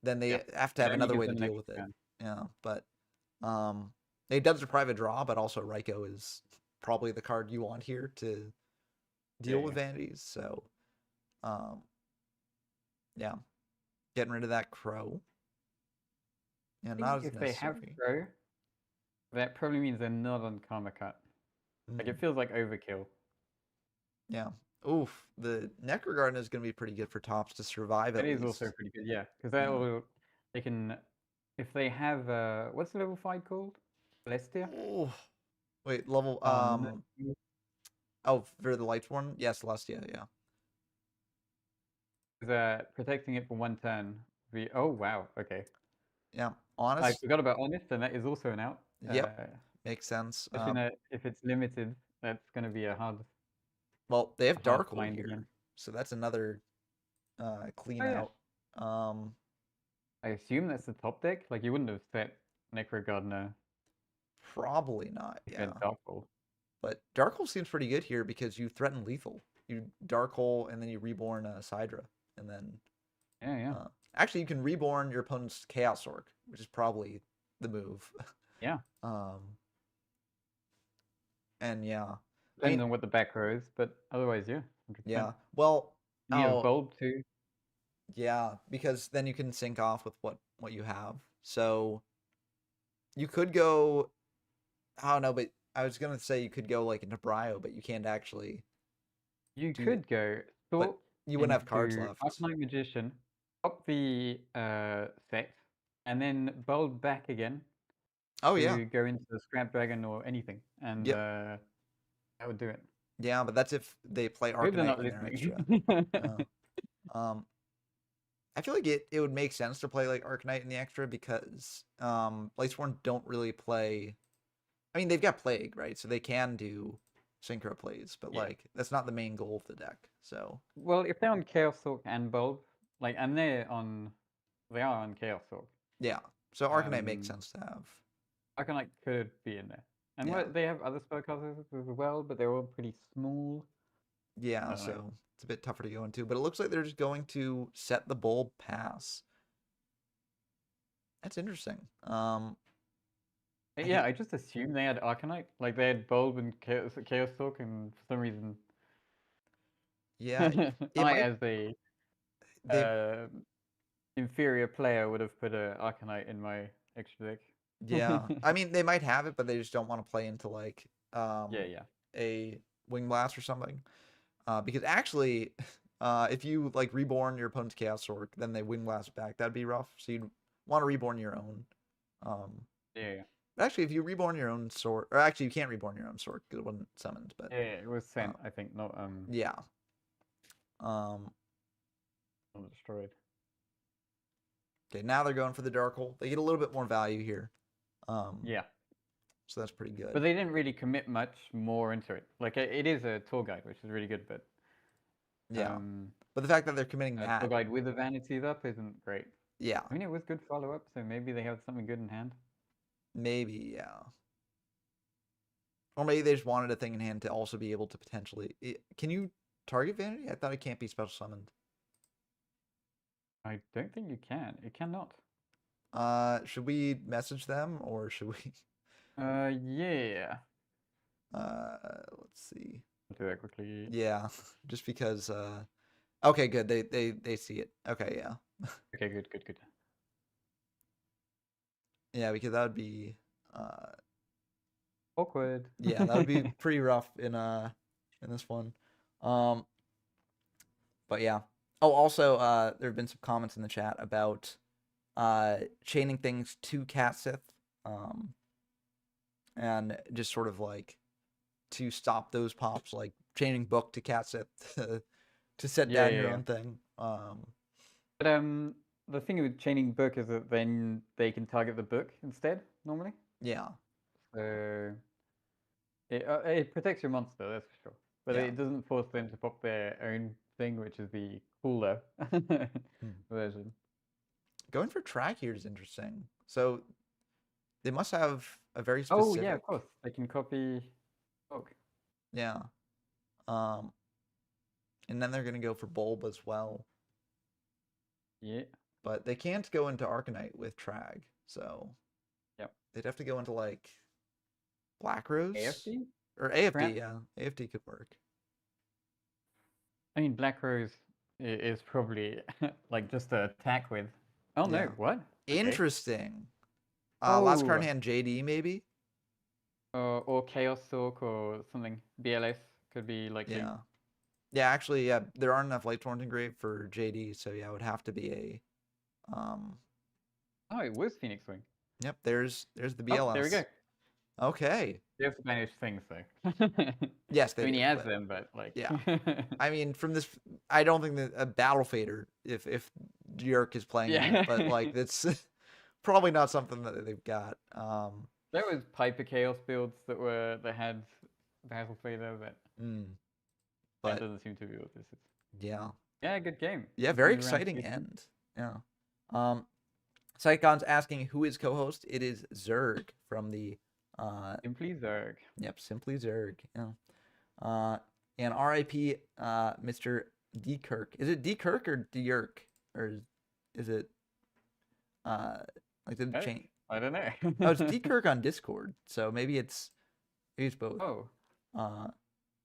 then they
Yeah.
have to
It
have
only
another
gives
way to
them an
deal
extra
with it.
turn.
Yeah, but it does a private draw, but also Raikou is probably the card you want here to deal with vanities. So, um, yeah, getting rid of that crow. Yeah,
I
not
think
as
if they have
necessary.
throw, that probably means they're not on Karma Cut. Like it feels like overkill.
Yeah. Oof. The Necro Garden is going to be pretty good for Tops to survive
That
at
is also
least.
pretty good, yeah. Because that
Yeah.
will they can if they have what's the level 5 called? Celestia?
Oh, wait, level
No,
oh, for the Lightsworn? Yes, Celestia, yeah.
protecting it for 1 turn. Oh wow, okay.
Yeah.
I
Honest.
forgot about Honest, and that is also an out.
Yep. Makes sense.
If it's limited, that's going to be
Well, they
a
have
hard
Darkhold
find
here.
again.
So that's another clean
Oh yeah.
out. Um
I assume that's the top deck. Like you wouldn't have set Necro Gardener
Probably not,
if you
yeah.
had Darkhold.
But Darkhold seems pretty good here because you threaten lethal. You Darkhold and then you reborn Sidra. And then
Yeah.
actually you can reborn your opponent's Chaos Orc, which is probably the move.
Yeah.
And yeah. I
Depends
mean,
on what the back row is, but otherwise, yeah, 100%.
yeah. Well,
You have Bulb too.
yeah, because then you can sync off with what you have. So you could go I don't know, but I was gonna say you could go like into Brio, but you can't actually
You
do.
could go
But
sort
you wouldn't have cards
into
left.
Arcanite Magician, pop the set, and then bulb back again
Oh yeah.
to go into the Scrap Dragon or anything, and
Yep.
that would do it.
Yeah, but that's if they play
I hope they're
Arcanite
not
in their
listening.
extra. Oh. I feel like it would make sense to play like Arcanite in the extra because Blightsworn don't really play. I mean, they've got Plague, right? So they can do synchro plays, but
Yeah.
like that's not the main goal of the deck. So
Well, if they're on Chaos Orc and Bulb, like, and they are on Chaos Orc.
yeah, so Arcanite makes
Um,
sense to have.
Arcanite could be in there, and
Yeah,
they have other spellcasters as well, but they're all pretty small. I
yeah.
don't know.
So it's a bit tougher to go into, but it looks like they're just going to set the bulb pass. That's interesting. I
Yeah,
hate.
I just assumed they had Arcanite. Like they had Bulb and Chaos Talk, and for some reason,
Yeah, it
I,
might.
as a
They.
uh, inferior player, would have put a Arcanite in my extra deck.
Yeah, I mean they might have it, but they just don't want to play into like
Yeah.
a Wing Blast or something. Because actually, if you like reborn your opponent's Chaos Orc, then they Wing Blast back. That'd be rough. So you'd want to reborn your own. Um,
Yeah.
but actually, if you reborn your own sword, or actually you can't reborn your own sword because it wasn't summoned. But
Yeah, it was
uh,
sent, I think, not
yeah. Um,
not destroyed.
okay, now they're going for the Dark Hole. They get a little bit more value here.
Yeah.
So that's pretty good.
But they didn't really commit much more into it. Like it is a tour guide, which is really good, but
Yeah. But the fact that they're committing
a tour
that,
guide with a vanities up isn't great.
yeah,
I mean, it was good follow up, so maybe they have something good in hand.
maybe, yeah. Or maybe they just wanted a thing in hand to also be able to potentially. Can you target Vanity? I thought it can't be special summoned.
I don't think you can. It cannot.
Should we message them or should we?
Yeah.
Let's see.
I'll do that quickly.
Yeah, just because. Okay, good. They see it. Okay, yeah.
Okay, good.
Yeah, because that would be.
Awkward.
Yeah, that would be pretty rough in this one. Um, but yeah. Oh, also, there have been some comments in the chat about chaining things to Cat Sith, and just sort of like to stop those pops, like chaining book to Cat Sith to set down your own thing.
But the thing with chaining book is that then they can target the book instead normally.
Yeah,
So it protects your monster, that's for sure. But
Yeah.
it doesn't force them to pop their own thing, which is the cooler version.
going for track here is interesting. So they must have a very
Oh
specific.
yeah, of course. They can copy book.
Yeah. And then they're gonna go for bulb as well.
Yeah.
But they can't go into Arcanite with Trag, so
Yep.
they'd have to go into like Black Rose
AFD?
or AFD.
Perhaps?
Yeah, AFD could work.
I mean, Black Rose is probably like just to attack with. Oh no,
Yeah.
what? Okay.
Interesting. Last card in
Oh.
hand JD maybe.
Or Chaos Sork or something. BLS could be like
Yeah. Yeah, actually, yeah, there aren't enough Light Torrent engraved for JD, so yeah, it would have to be a
Oh, it was Phoenix Wing.
Yep, there's the BLS.
Oh, there we go.
Okay.
They have Spanish things though.
Yes, they
I mean,
do,
he has
but
them, but like.
yeah. I mean, from this, I don't think that a Battle Fader, if Yerk is playing
Yeah.
that, but like that's probably not something that they've got.
There was Piper Chaos builds that had Battle Fader, but that
but
doesn't seem to be what this is.
yeah,
Yeah, good game.
yeah, very
Continue round
exciting
50.
end. Yeah. Psychon's asking who is co-host. It is Zerg from the
Simply Zerg.
Yep, simply Zerg. Yeah. And R.I.P. Mr. D. Kirk. Is it D. Kirk or D. Yerk? Or is it like the chain?
I don't know.
Oh, it's D. Kirk on Discord, so maybe it's both.
Oh.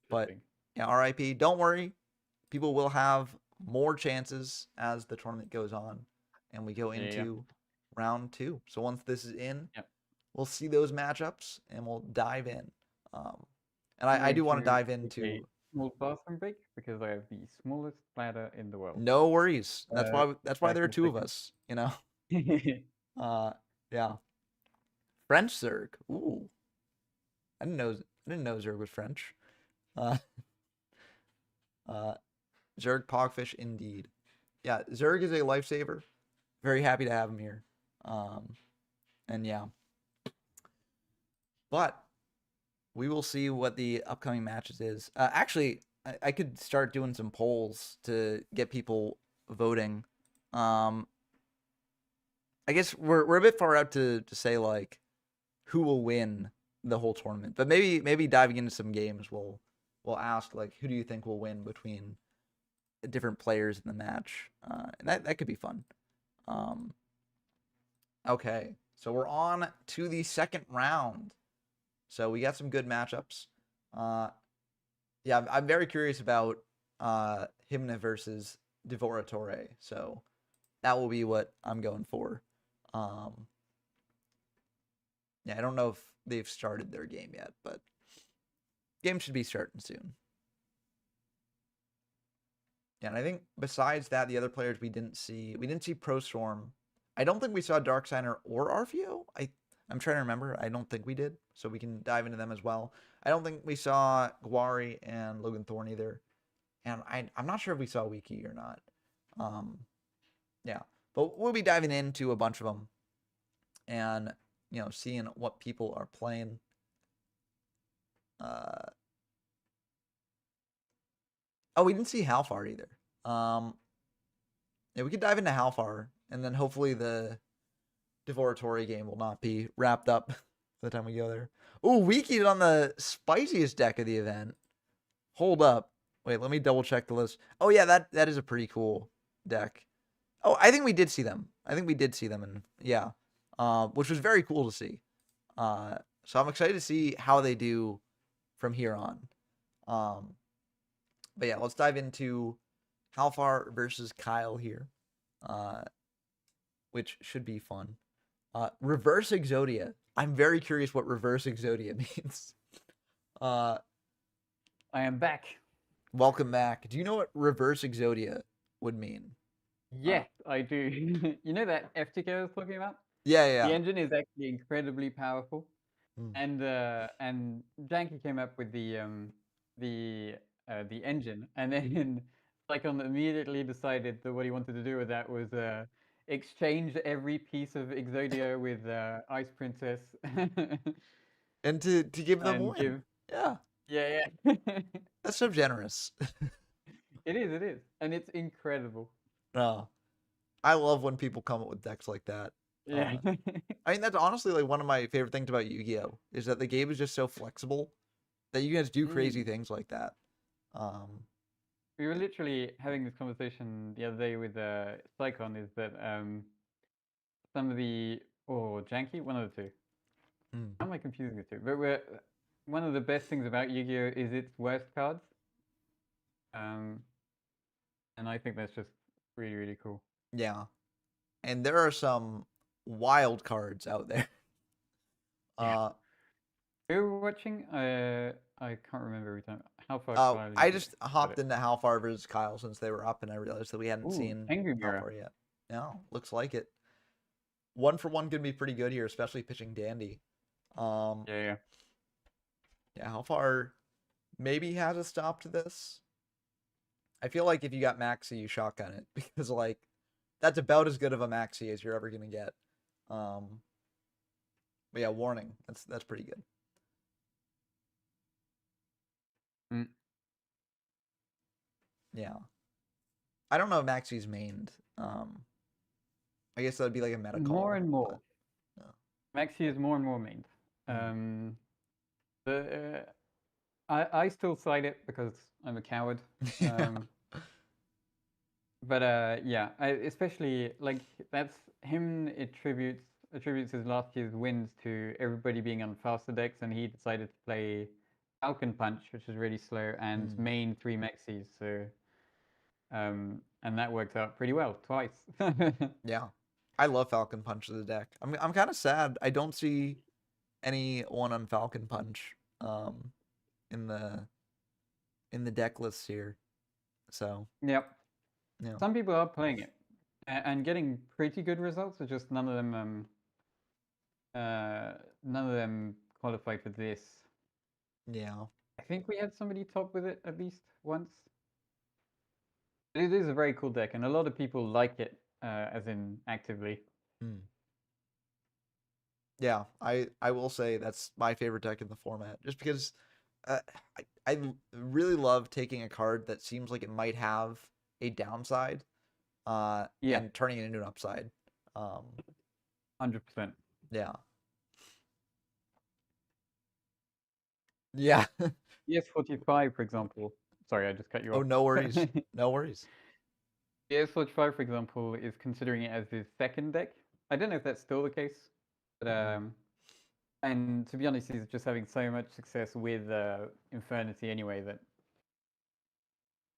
But yeah, R.I.P. Don't worry, people will have more chances as the tournament goes on, and we go into round 2. So once this is in, we'll see those matchups and we'll dive in. And
I'm
I
going
do want to
to
dive
take a
into.
small bathroom break because I have the smallest bladder in the world.
No worries. That's why
Back
there are
in a
two of
second.
us. You know. Uh, yeah. French Zerg. Ooh, I didn't know Zerg was French. Uh, Zerg Pogfish indeed. Yeah, Zerg is a lifesaver. Very happy to have him here. Um, and yeah, but we will see what the upcoming matches is. Actually, I could start doing some polls to get people voting. Um, I guess we're a bit far out to say like who will win the whole tournament, but maybe diving into some games, we'll ask like who do you think will win between different players in the match, and that could be fun. Um, okay, so we're on to the second round. So we got some good matchups. Uh, yeah, I'm very curious about Himna versus Devoratore. So that will be what I'm going for. Um, yeah, I don't know if they've started their game yet, but game should be starting soon. Yeah, and I think besides that, the other players we didn't see Pro Storm. I don't think we saw Dark Signer or Arfio. I'm trying to remember. I don't think we did, so we can dive into them as well. I don't think we saw Guari and Logan Thorne either, and I'm not sure if we saw Wiki or not. Um, yeah, but we'll be diving into a bunch of them, and seeing what people are playing. Uh, oh, we didn't see Halfar either. Yeah, we could dive into Halfar, and then hopefully the Devoratory game will not be wrapped up by the time we go there. Oh, Wiki'd on the spiciest deck of the event. Hold up. Wait, let me double check the list. Oh yeah, that is a pretty cool deck. Oh, I think we did see them. I think we did see them, and yeah, which was very cool to see. So I'm excited to see how they do from here on. But yeah, let's dive into Halfar versus Kyle here, uh, which should be fun. Reverse Exodia. I'm very curious what Reverse Exodia means. Uh,
I am back.
Welcome back. Do you know what Reverse Exodia would mean?
Yes, I do. You know that FTK I was talking about?
Yeah,
The
yeah.
engine is actually incredibly powerful,
Mm.
and Janky came up with the engine, and then Cyclone immediately decided that what he wanted to do with that was exchange every piece of Exodia with Ice Princess,
And to give them a
and
win.
give
Yeah,
yeah yeah.
that's so generous.
It is, and it's incredible.
No, I love when people come up with decks like that.
Yeah.
I mean, that's honestly like one of my favorite things about Yu-Gi-Oh! Is that the game is just so flexible that you guys do crazy
Mm.
things like that.
We were literally having this conversation the other day with Cyclone. Is that some of the or Janky, one of the two.
Mm.
How am I confusing the two? But we're one of the best things about Yu-Gi-Oh is its worst cards, um, and I think that's just really cool.
Yeah, and there are some wild cards out there.
Yeah.
Uh,
We were watching. I can't remember every time. How far Kyle
I
usually
just
got
hopped
it.
into How Far versus Kyle since they were up, and I realized that we hadn't
Ooh,
seen
Tengu
How
Mirror.
Far yet. No, looks like it. 1-for-1 could be pretty good here, especially pitching Dandy. Um,
Yeah.
yeah, How Far maybe has a stop to this. I feel like if you got Maxi, you shotgun it because like that's about as good of a Maxi as you're ever gonna get. Um, but yeah, warning. That's pretty good.
Mm.
Yeah, I don't know if Maxi's mained. I guess that'd be like a meta
More
call,
and
but
more.
no.
Maxi is more and more mained.
Mm.
The I still side it because I'm a coward.
Yeah.
But yeah, especially like that's him. Attributes his last year's wins to everybody being on faster decks, and he decided to play Falcon Punch, which is really slow, and
Mm.
main 3 Mexis. So and that worked out pretty well twice.
Yeah. I love Falcon Punch as a deck. I'm kind of sad I don't see anyone on Falcon Punch. um, in the deck lists here. So
Yep.
yeah,
Some people are playing it and getting pretty good results. It's just none of them qualified for this.
yeah.
I think we had somebody top with it at least once. It is a very cool deck, and a lot of people like it, as in actively.
Hmm. Yeah, I will say that's my favorite deck in the format, just because uh, I really love taking a card that seems like it might have a downside,
Yeah,
and turning it into an upside.
100%.
Yeah, yeah.
ES45, for example. Sorry, I just cut you
Oh,
off.
no worries, no worries.
ES45, for example, is considering it as his second deck. I don't know if that's still the case, but and to be honest, he's just having so much success with Infernity anyway that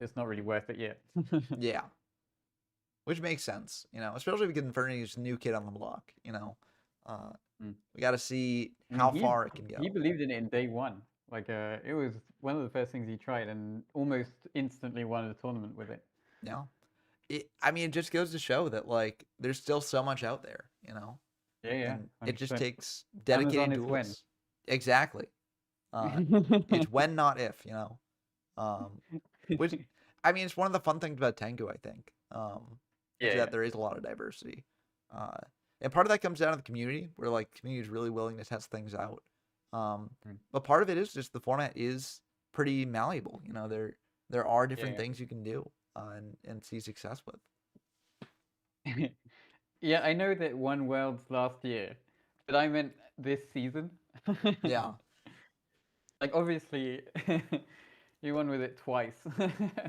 it's not really worth it yet.
Yeah, which makes sense, especially because Infernity's new kid on the block. Uh,
Mm.
we got to see
I
how
mean,
far it can
he
go.
believed in it in day one. Like, it was one of the first things he tried, and almost instantly won the tournament with it.
Yeah, I mean, it just goes to show that like there's still so much out there,
Yeah, yeah,
and it just
100%.
takes
Amazon
dedicated
is when.
duelists. Exactly. It's when, not if, which, I mean, it's one of the fun things about Tengu, I think, is
Yeah,
that
yeah.
there is a lot of diversity. Uh, and part of that comes down to the community, where like the community is really willing to test things out.
Mm.
But part of it is just the format is pretty malleable. There are different
Yeah,
things you can do, and see success with.
yeah. Yeah, I know that won Worlds last year, but I meant this season.
Yeah,
Like, obviously, you won with it twice.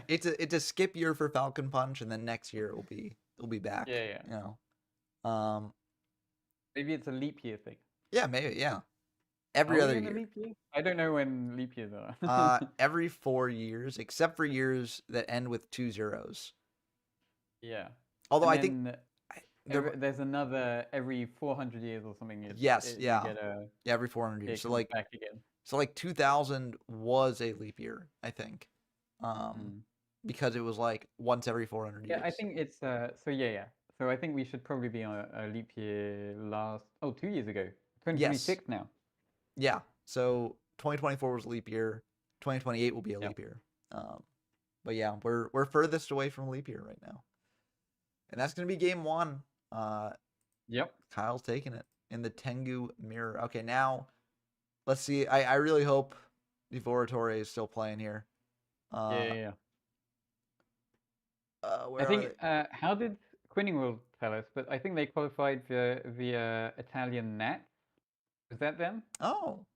it's a skip year for Falcon Punch, and then next year it'll be back.
Yeah, yeah. Maybe it's a leap year thing.
Yeah, maybe, yeah,
Are
every
we
other
in a
year.
leap year? I don't know when leap years are.
Every 4 years, except for years that end with two zeros.
Yeah.
Although
And
I think
then
there,
there's another every 400 years or something.
yes,
You
yeah,
get a
yeah, every 400 years.
it
So
comes
like,
back again.
2000 was a leap year, I think, um,
Mm.
because it was like once every 400
Yeah, I
years.
think it's so yeah, yeah. So I think we should probably be on a leap year 2 years ago.
Yes,
2026 now.
yeah. So 2024 was a leap year. 2028 will be a
Yeah.
leap year. Um, but yeah, we're furthest away from a leap year right now, and that's gonna be game one. Uh,
Yep.
Kyle's taking it in the Tengu mirror. Okay, now let's see. I really hope Divoratore is still playing here.
Yeah,
Uh,
yeah, yeah. I
where are
think
they?
how did Quinning will tell us, but I think they qualified via Italian Nat. Is that them?
Oh,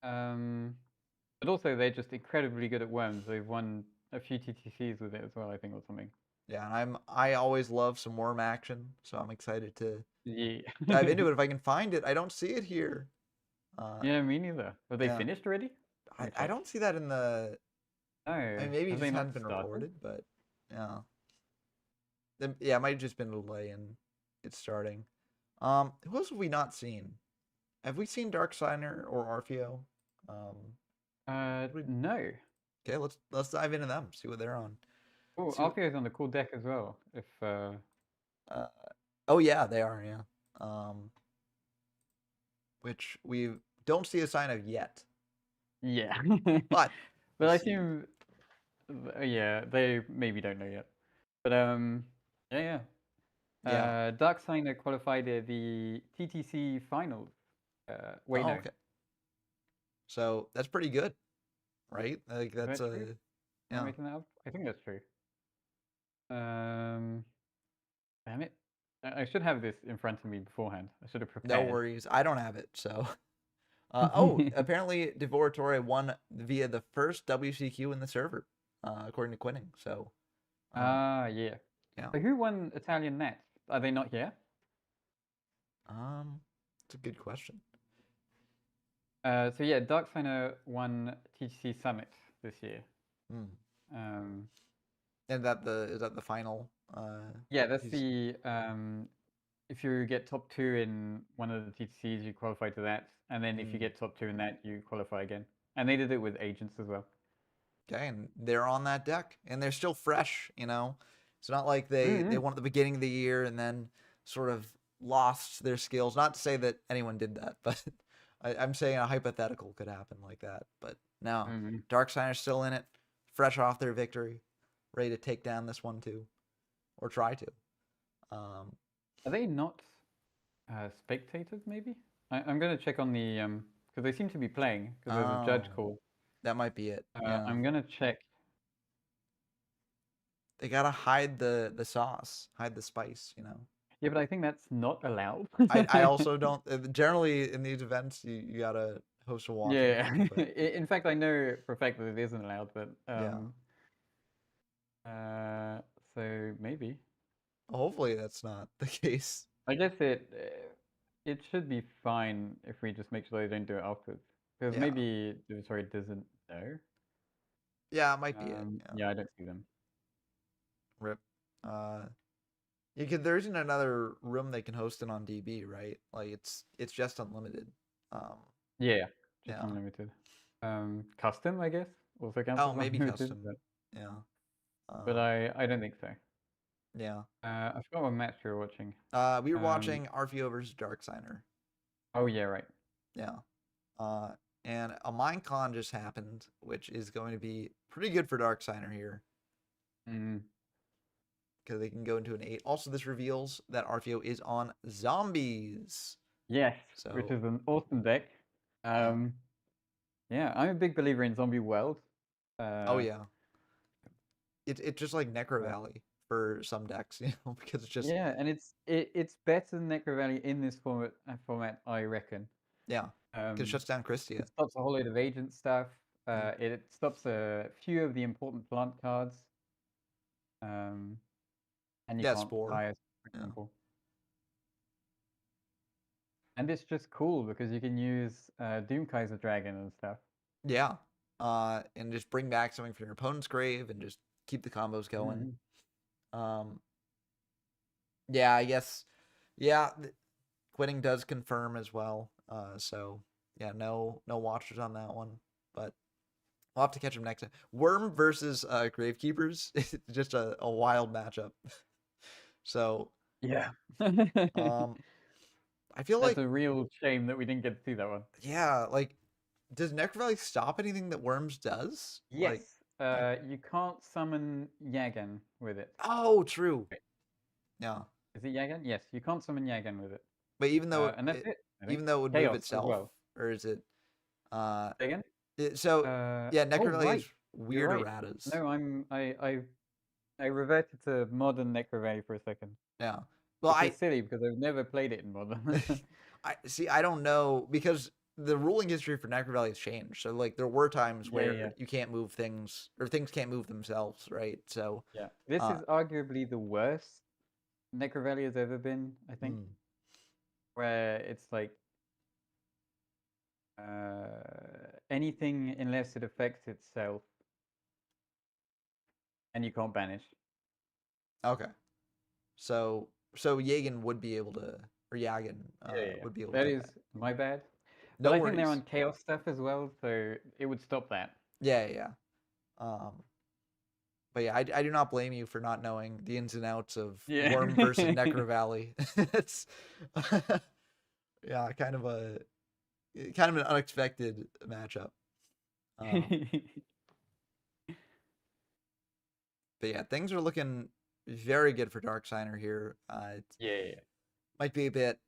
But also they're just incredibly good at worms. They've won a few TTCs with it as well, I think, or something.
yeah. And I always love some worm action, so I'm excited to
Yeah.
dive into it if I can find it. I don't see it here. Uh,
Yeah, me neither. Have they
yeah,
finished already? Let me
I
check.
don't see that in the. I
No,
mean, maybe it
have
just
they not
hadn't been
started?
reported, but yeah, yeah, it might have just been a delay in it starting. Who else have we not seen? Have we seen Darksigner or Orfeo? Um, we-
No.
okay, let's dive into them. See what they're on.
Oh,
See.
Alfio's on the cool deck as well. If
Uh, oh yeah, they are. Yeah. Um, which we don't see a sign of yet,
yeah.
but
But
we'll
I
see.
assume, yeah, they maybe don't know yet. But yeah, yeah.
Yeah.
Darksigner qualified at the TTC finals. Wait,
Oh,
no.
okay. So that's pretty good, right? Like
Is
that's
that true?
a
Am I
yeah.
making that up? I think that's true. Um, damn it. I should have this in front of me beforehand. I should have
No
prepared.
worries. I don't have it, so. Oh, apparently Devoratore won via the first WCQ in the server, according to Quinning. So,
Yeah.
yeah.
So who won Italian Nets? Are they not here?
It's a good question.
So yeah, Darksigner won TTC Summit this year.
Hmm.
Um,
And that the is that the final?
yeah, that's
He's
the if you get top 2 in one of the TTCs, you qualify to that, and then if you
Mm.
get top 2 in that, you qualify again. And they did it with agents as well.
Okay, and they're on that deck, and they're still fresh. It's not like they
Mm-hmm.
won at the beginning of the year and then sort of lost their skills. Not to say that anyone did that, but I'm saying a hypothetical could happen like that. But no,
Mm-hmm.
Darksider's still in it, fresh off their victory, ready to take down this one too, or try to.
Are they not spectators? Maybe I'm gonna check on the because they seem to be playing because there's a judge
Oh,
call.
that might be it. Yeah,
I'm gonna check.
they gotta hide the sauce, hide the spice.
Yeah, but I think that's not allowed.
I also don't. Generally in these events, you gotta host a
Yeah.
walkthrough, but
In fact, I know for a fact that it isn't allowed, but
yeah.
uh, so maybe.
Hopefully that's not the case.
I guess it should be fine if we just make sure they don't do it afterwards. Because
Yeah,
maybe the sorry doesn't know.
yeah, it might be it. Yeah,
Yeah, I don't see them.
rip. Uh, you could. There isn't another room they can host it on DB, right? Like it's just unlimited. Um,
Yeah, just
yeah.
unlimited. Custom, I guess, also counts
Oh,
as
maybe
unlimited,
custom. Yeah.
but
Um,
I don't think so.
yeah.
I forgot what match we were watching.
We were
Um,
watching RVO versus Darksigner.
oh yeah, right.
Yeah. Uh, and a Minecon just happened, which is going to be pretty good for Darksigner here.
Mm,
Because they can go into an 8. Also, this reveals that RVO is on zombies.
yes, which
So,
is an awesome deck.
yeah.
Yeah, I'm a big believer in Zombie World.
Oh,
Uh,
yeah. It's just like Necro
uh,
Valley for some decks, because it's just,
yeah, and it's better than Necro Valley in this format, I reckon.
yeah. Because it
Um,
shuts down Christia.
it stops a whole load of agent stuff.
Yep.
It stops a few of the important plant cards. Um, and you
Yeah,
can't
Spore.
bias, for
Yeah.
example. And it's just cool because you can use Doomkaiser Dragon and stuff.
Yeah. And just bring back something from your opponent's grave and just keep the combos going.
Mhm.
Um, yeah, I guess. Yeah, quitting does confirm as well. So yeah, no watchers on that one, but we'll have to catch them next time. Worm versus Gravekeepers, just a wild matchup. So
Yeah.
um, I feel
That's
like
a real shame that we didn't get to see that one.
yeah, like does Necrovalley stop anything that Worms does?
Yes.
Like I
You can't summon Yagan with it.
oh true
Wait,
yeah,
is it Yagan? Yes, you can't summon Yagan with it.
but even though
And that's it, I think.
even though it would move
Chaos as
itself,
well.
or is it uh
Say again?
so yeah,
Oh
Necrovalley
right.
is
You're
weird
right.
erratas.
No, I reverted to modern Necro Valley for a second,
Yeah. Well,
which is silly because I've never played it in modern.
I see. I don't know because the ruling history for Necro Valley has changed. So like there were times
Yeah, yeah,
where you can't move things or things can't move themselves, right? So
yeah. This
uh
is arguably the worst Necro Valley has ever been, I think,
mm,
where it's like anything unless it affects itself and you can't banish.
okay. So Yagan would be able to or Yagan
Yeah, yeah.
would be able to
That
come
is
back.
my bad. But
No
I think they're
worries.
on chaos stuff as well, so it would stop that.
Yeah, yeah. Um but yeah, I do not blame you for not knowing the ins and outs of
Yeah.
Worm versus Necro Valley. It's yeah, kind of an unexpected matchup. Um But yeah, things are looking very good for Darksigner here. It
Yeah, yeah.
might be a bit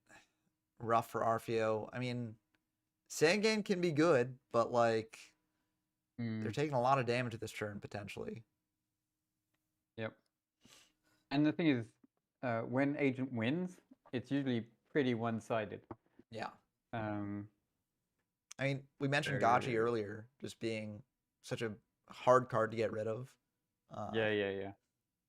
rough for Arfeo. I mean, Sandgame can be good, but like they're
Mm,
taking a lot of damage this turn potentially.
yep. And the thing is, when agent wins, it's usually pretty one-sided.
Yeah.
Um,
I mean, we mentioned Gachi
so
earlier, just being such a hard card to get rid of.
yeah, yeah, yeah.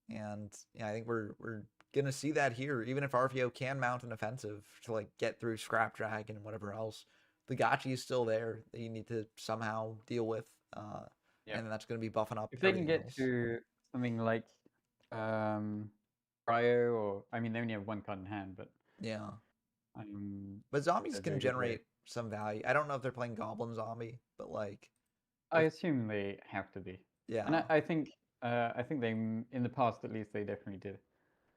And yeah, I think we're gonna see that here. Even if RVO can mount an offensive to like get through Scrap Dragon and whatever else, the Gachi is still there that you need to somehow deal with.
Yeah.
And that's gonna be buffing up
If they can
everything
get
else.
to something like um, Cryo, or I mean, they only have one card in hand, but
Yeah.
Um,
But zombies
a
can
very good way.
generate some value. I don't know if they're playing Goblin Zombie, but like
I
if
assume they have to be, and
yeah,
I think they in the past at least they definitely did.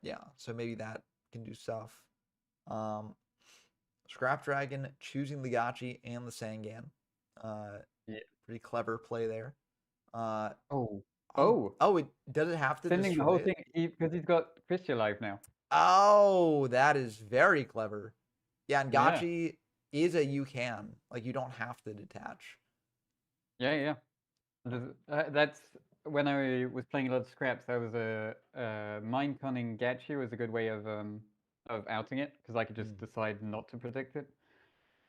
yeah. So maybe that can do stuff. Um, Scrap Dragon choosing the Gachi and the Sangan. Uh,
Yeah.
Pretty clever play there. Uh,
Oh,
oh,
oh,
oh, it does it have to
sending the
destroy
whole
it?
thing because he's got Christian alive now.
Oh, that is very clever. Yeah, and
Yeah,
Gachi is a you can. Like you don't have to detach.
yeah, yeah. That's when I was playing a lot of scraps. That was a mind conning Gachi was a good way of outing it because I could just
Mm,
decide not to predict it.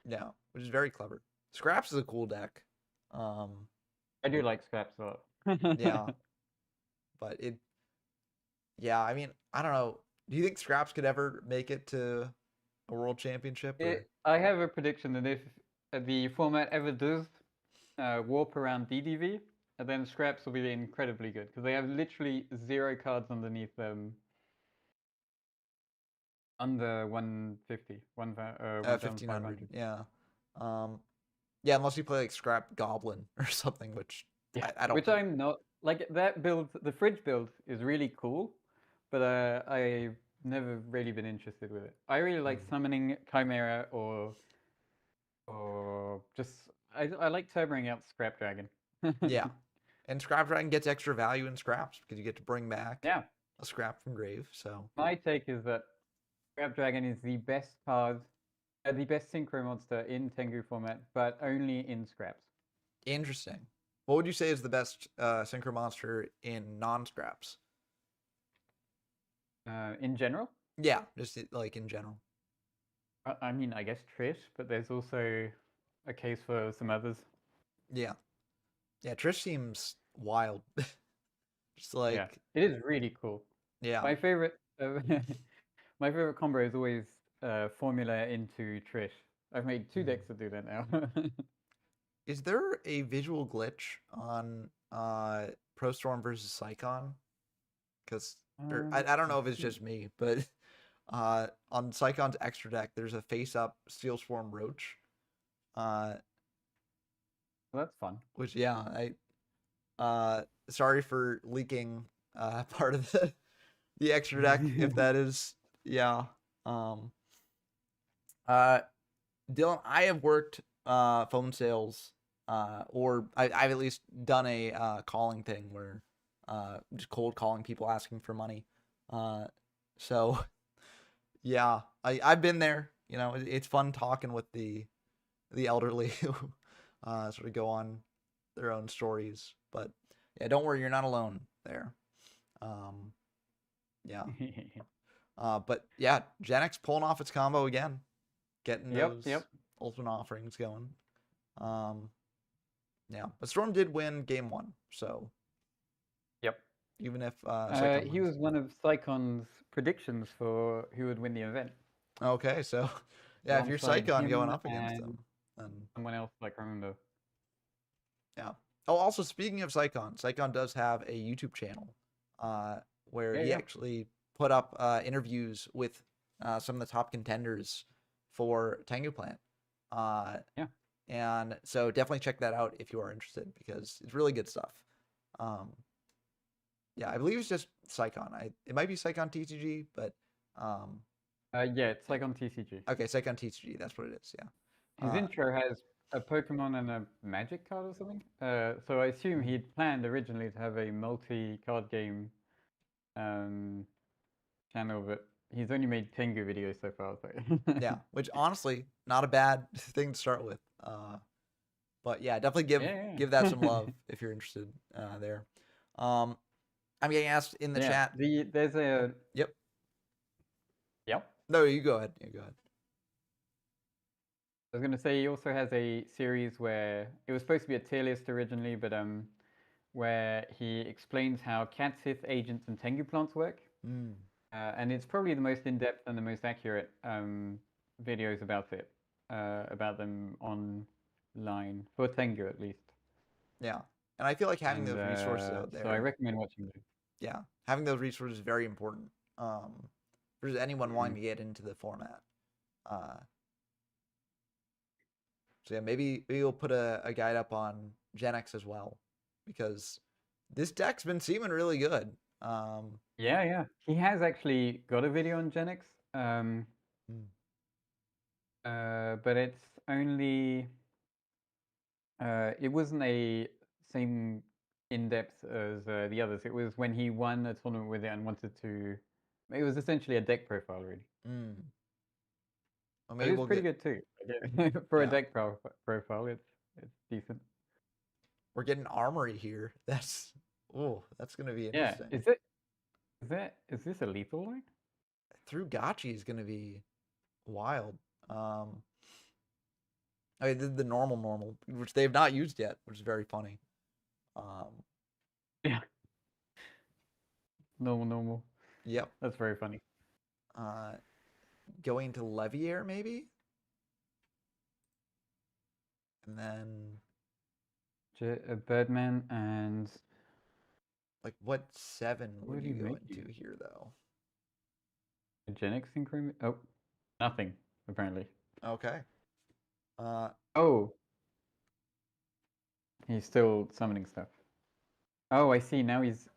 yeah, which is very clever. Scraps is a cool deck. Um,
I do like scraps a lot.
yeah, but yeah, I mean, I don't know. Do you think Scraps could ever make it to a world championship or
I have a prediction that if the format ever does warp around DDV, then scraps will be incredibly good because they have literally 0 cards underneath them under 150,
1500?
1,500.
Yeah. Um, yeah, unless you play like Scrap Goblin or something, which
Yeah,
I don't
which
think.
I'm not like that build. The fridge build is really cool, but I've never really been interested with it. I really like
Mm.
summoning Chimera or just I like turboing out Scrap Dragon.
Yeah. And Scrap Dragon gets extra value in scraps because you get to bring back
Yeah,
a scrap from grave. So
my take is that Scrap Dragon is the best card, the best synchro monster in Tengu format, but only in scraps.
interesting. What would you say is the best synchro monster in non-scraps?
In general,
Yeah, just like in general.
I mean, I guess Trish, but there's also a case for some others.
Yeah. Yeah, Trish seems wild. Just
Yeah,
like,
it is really cool.
yeah.
My favorite, my favorite combo is always Formula into Trish. I've made 2
Mm.
decks that do that now.
Is there a visual glitch on Pro Storm versus Psychon? Because I don't
I
know if it's
think
just me, but on Psychon's extra deck, there's a face-up Steel Swarm Roach. Uh,
that's fun.
which yeah, sorry for leaking part of the extra deck if that is yeah. Um, uh, Dylan, I have worked phone sales, or I've at least done a calling thing where just cold calling people asking for money. Uh, so yeah, I've been there. You know, it's fun talking with the elderly who sort of go on their own stories. But yeah, don't worry, you're not alone there. Um, yeah. But yeah, Gen X pulling off its combo again, getting
Yep,
those
yep,
ultimate offerings going. Um, yeah, but Storm did win game one, so
yep.
even if Psychon
He
wins,
was one of Sycon's predictions for who would win the event,
okay. So yeah, if you're
alongside
Psychon going
him
up against
and
them, then
someone else. Like I remember.
yeah. Oh, also speaking of Psychon, Psychon does have a YouTube channel, uh, where
Yeah,
he
yeah,
actually put up interviews with some of the top contenders for Tengu Plant. Uh,
yeah.
and so definitely check that out if you are interested because it's really good stuff. Um, yeah, I believe it's just Psychon. It might be Psychon TCG, but um,
Yeah, it's
yeah.
like on TCG.
Okay, Psychon TCG. That's what it is. Yeah.
His intro has a Pokemon and a Magic card or something. So I assume
Mhm.
he'd planned originally to have a multi-card game um, channel, but he's only made Tengu videos so far. So
Yeah, which honestly, not a bad thing to start with. But yeah, definitely
yeah,
give that
yeah.
some love if you're interested there. Um, I'm getting asked in the
Yeah,
chat.
there's a
Yep.
yep.
No, you go ahead. You go ahead.
I was gonna say he also has a series where it was supposed to be a tier list originally, but where he explains how cat Sith agents and Tengu plants work.
Mm,
And it's probably the most in-depth and the most accurate videos about them online, for Tengu at least.
yeah, and I feel like having
And
those resources out
so I
there,
recommend watching them.
yeah, having those resources is very important. Um, for anyone wanting to get into the format. So yeah, maybe we'll put a guide up on Gen X as well, because this deck's been seeming really good.
Yeah. He has actually got a video on Gen X, but it's only it wasn't a same in depth as the others. It was when he won a tournament with it and wanted to. It was essentially a deck profile, really.
Well,
But
maybe
it's
we'll
pretty
get
good too. For a
yeah.
deck profile, it's decent.
We're getting armory here. That's gonna be
Yeah,
interesting.
is this a lethal line?
Through Gotchi is gonna be wild. I mean the normal, which they have not used yet, which is very funny.
Yeah. Normal.
Yep.
That's very funny.
Going to Leviair maybe, and then
Birdman and
like what 7
what
would
would
you
he
go
make
into
you?
here though?
Eugenic synchro? Oh, nothing apparently.
Okay.
Oh, he's still summoning stuff. Oh, I see. Now he's.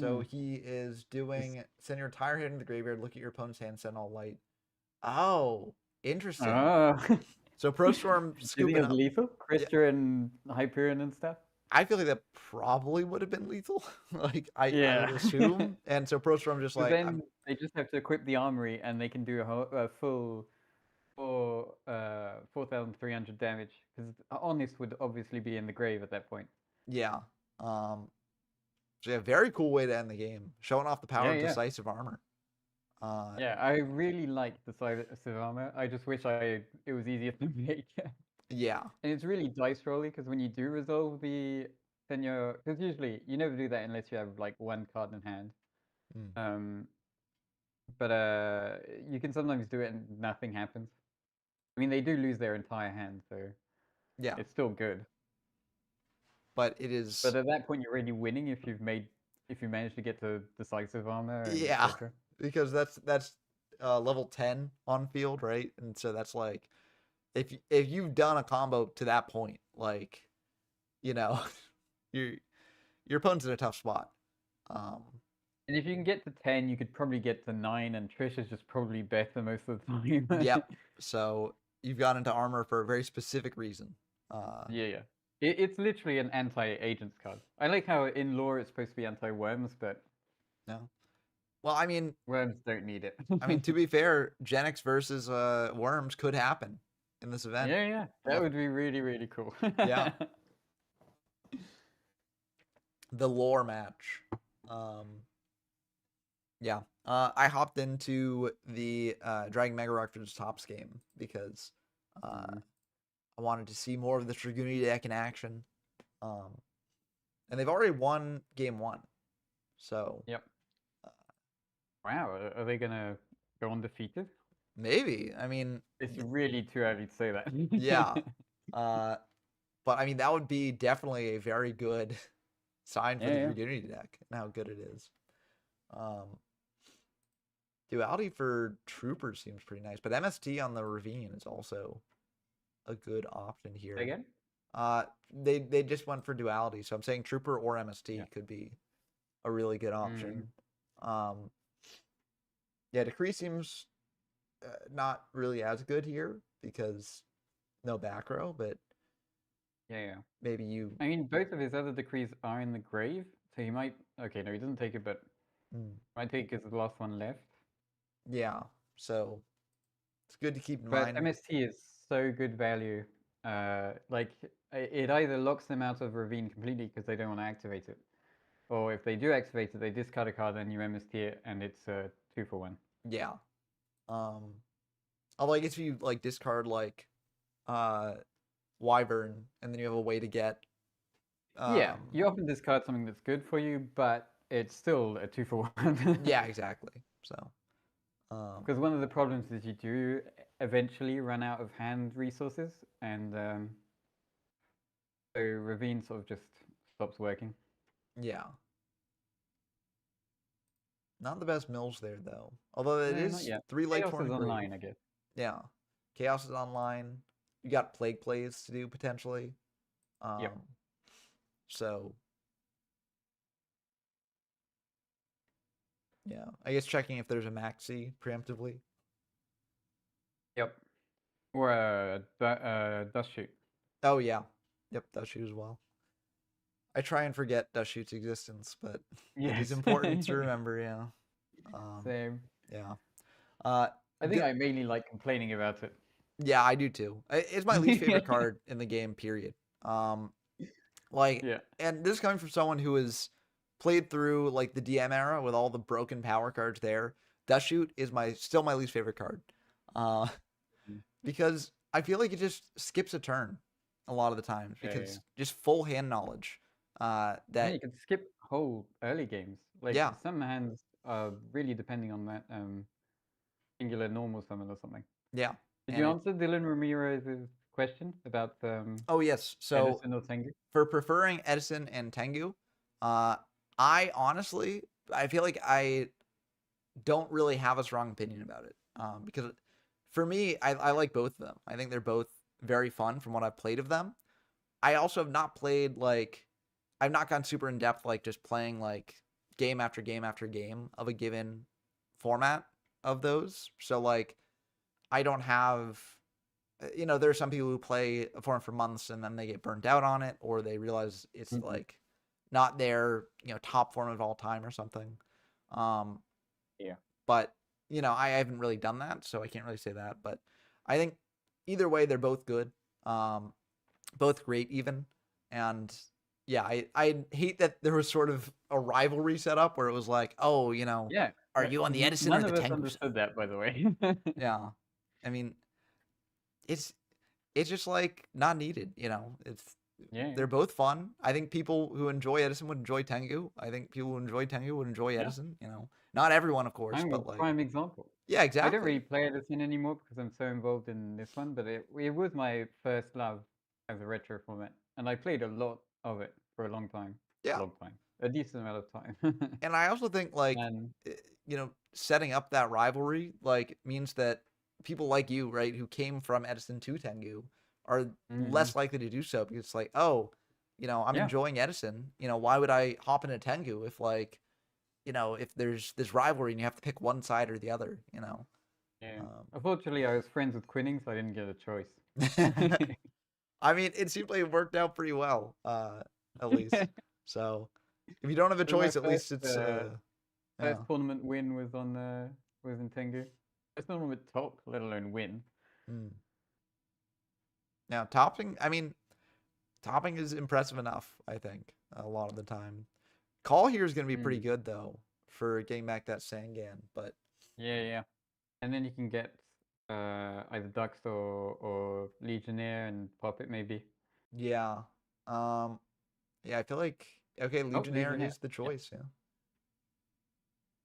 So he is doing send your entire hand in the graveyard, look at your opponent's hand, send all light. Oh, interesting.
Oh.
So Pro Storm
Do you think
scooping
it's
up.
lethal?
Yeah,
Crystal and Hyperion and stuff?
I feel like that probably would have been lethal. Like I would
Yeah.
assume. And so Pro Storm just
But
like I'm
then they just have to equip the armory and they can do a full 4,300 damage. Because Honest would obviously be in the grave at that point.
yeah. So yeah, very cool way to end the game. Showing off the power of
Yeah.
decisive armor.
Yeah, I really like the decisive armor. I just wish it was easier to make.
Yeah.
And it's really dice rolly because when you do resolve then because usually you never do that unless you have like one card in hand.
Mm.
But you can sometimes do it and nothing happens. I mean, they do lose their entire hand, so
Yeah.
it's still good.
But it is.
But at that point, you're already winning if you manage to get to decisive armor and
Yeah.
etc.
Because that's level 10 on field, right? And so that's like if you've done a combo to that point, like your your opponent's in a tough spot.
And if you can get to 10, you could probably get to 9, and Trish is just probably better most of the time.
Yep. So you've got into armor for a very specific reason.
Yeah. It's literally an anti-agents card. I like how in lore it's supposed to be anti-worms, but
No. Well, I mean,
worms don't need it.
to be fair, Gen X versus Worms could happen in this event.
Yeah. That would be really, really cool.
Yeah. The lore match. Yeah. I hopped into the Dragon Mega Raptors Tops game because I wanted to see more of the Dragoon deck in action. And they've already won game 1. So.
Yep. Wow, are they gonna go undefeated?
Maybe. I mean,
It's really too early to say that.
yeah. But I mean, that would be definitely a very good sign for the Dragoon deck and how good it is. Duality for Trooper seems pretty nice, but MST on the Ravine is also a good option here.
Again?
They just went for duality, so I'm saying Trooper or MST could be a really good option. Yeah, Decree seems not really as good here because no back row, but
Yeah.
maybe you.
I mean, both of his other decrees are in the grave, so he might. Okay, no, he doesn't take it, but might take his last one left.
Yeah, so it's good to keep in
But
mind.
MST is so good value. Like it either locks them out of Ravine completely because they don't want to activate it, or if they do activate it, they discard a card and you MST it, and it's 2 for 1.
Yeah. Although I guess if you like discard like Wyvern and then you have a way to get
yeah, you often discard something that's good for you, but it's still a 2 for 1.
Yeah, exactly. So
because one of the problems is you do eventually run out of hand resources, and so Ravine sort of just stops working.
yeah. Not the best mills there though. Although it
No, not
is
yet.
3 Light
Chaos
Torn
is
Grave.
online, I guess.
Yeah. Chaos is online. You got plague plays to do potentially.
Yep.
So yeah, I guess checking if there's a maxi preemptively.
Yep. Or dust shoot.
Oh yeah, yep, Dust Shoot as well. I try and forget Dust Shoot's existence, but it is
Yes.
important to remember. Yeah.
Same.
Yeah.
I think I mainly like complaining about it.
Yeah, I do too. It's my least favorite card in the game. Period. Like,
Yeah.
and this is coming from someone who has played through like the DM era with all the broken power cards there. Dust Shoot is still my least favorite card, because I feel like it just skips a turn a lot of the times because just full hand knowledge.
Yeah,
That
you can skip whole early games. Like
yeah,
some hands are really depending on that singular normal summon or something.
yeah.
Did you
And
answer Dylan Ramirez's question about
oh yes, so
Edison or Tengu?
for preferring Edison and Tengu, I honestly I feel like I don't really have a strong opinion about it, because for me I like both of them. I think they're both very fun from what I've played of them. I also have not played like I've not gone super in depth like just playing like game after game after game of a given format of those. So like I don't have there are some people who play a form for months and then they get burnt out on it, or they realize it's like not their top form of all time or something.
Yeah.
But I haven't really done that, so I can't really say that. But I think either way, they're both good, both great even. And yeah, I hate that there was sort of a rivalry set up where it was like, oh,
Yeah.
are you on the Edison
None
or the
of us
Tengu
understood
side?
that, by the way.
Yeah, I mean, it's just like not needed. It's
Yeah.
they're both fun. I think people who enjoy Edison would enjoy Tengu. I think people who enjoy Tengu would enjoy
Yeah.
Edison. Not everyone, of course,
I'm a
but like
prime example.
yeah,
I don't
exactly.
really play Edison anymore because I'm so involved in this one, but it was my first love as a retro format, and I played a lot of it for a long time.
Yeah,
A decent amount of time.
and I also think like
And
setting up that rivalry like means that people like you, right, who came from Edison to Tengu, are less likely to do so because it's like, oh, I'm
yeah,
enjoying Edison. Why would I hop into Tengu if like if there's this rivalry and you have to pick one side or the other.
yeah. Unfortunately, I was friends with Quinning, so I didn't get a choice.
I mean, it seems like it worked out pretty well, at least. So if you don't have a
My
choice, at least it's yeah.
first tournament win was was in Tengu. First tournament top, let alone win.
Now topping, I mean, topping is impressive enough, I think, a lot of the time. Call here is going to be pretty good though for getting back that Sangan, but
yeah, and then you can get either Dux or Legionnaire and Puppet maybe.
yeah, yeah, I feel like okay, Legionnaire is the choice. Yeah.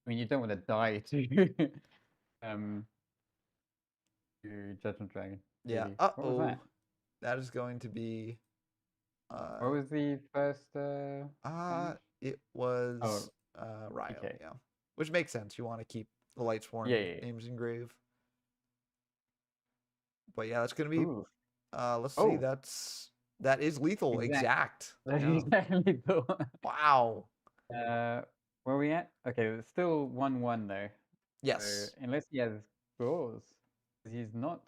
I mean, you don't want to die to um to Judgment Dragon.
Yeah.
Really. What was
Uh-oh.
that?
That is going to be
What was the first thing?
it was Ryo,
okay.
yeah. Which makes sense. You want to keep the Lightsworn names engraved. But yeah, that's gonna be let's see, that is lethal, exact.
That's
Yeah.
exactly lethal.
Wow.
Where are we at? Okay, it's still 1-1 though.
Yes.
So unless he has scores, he's not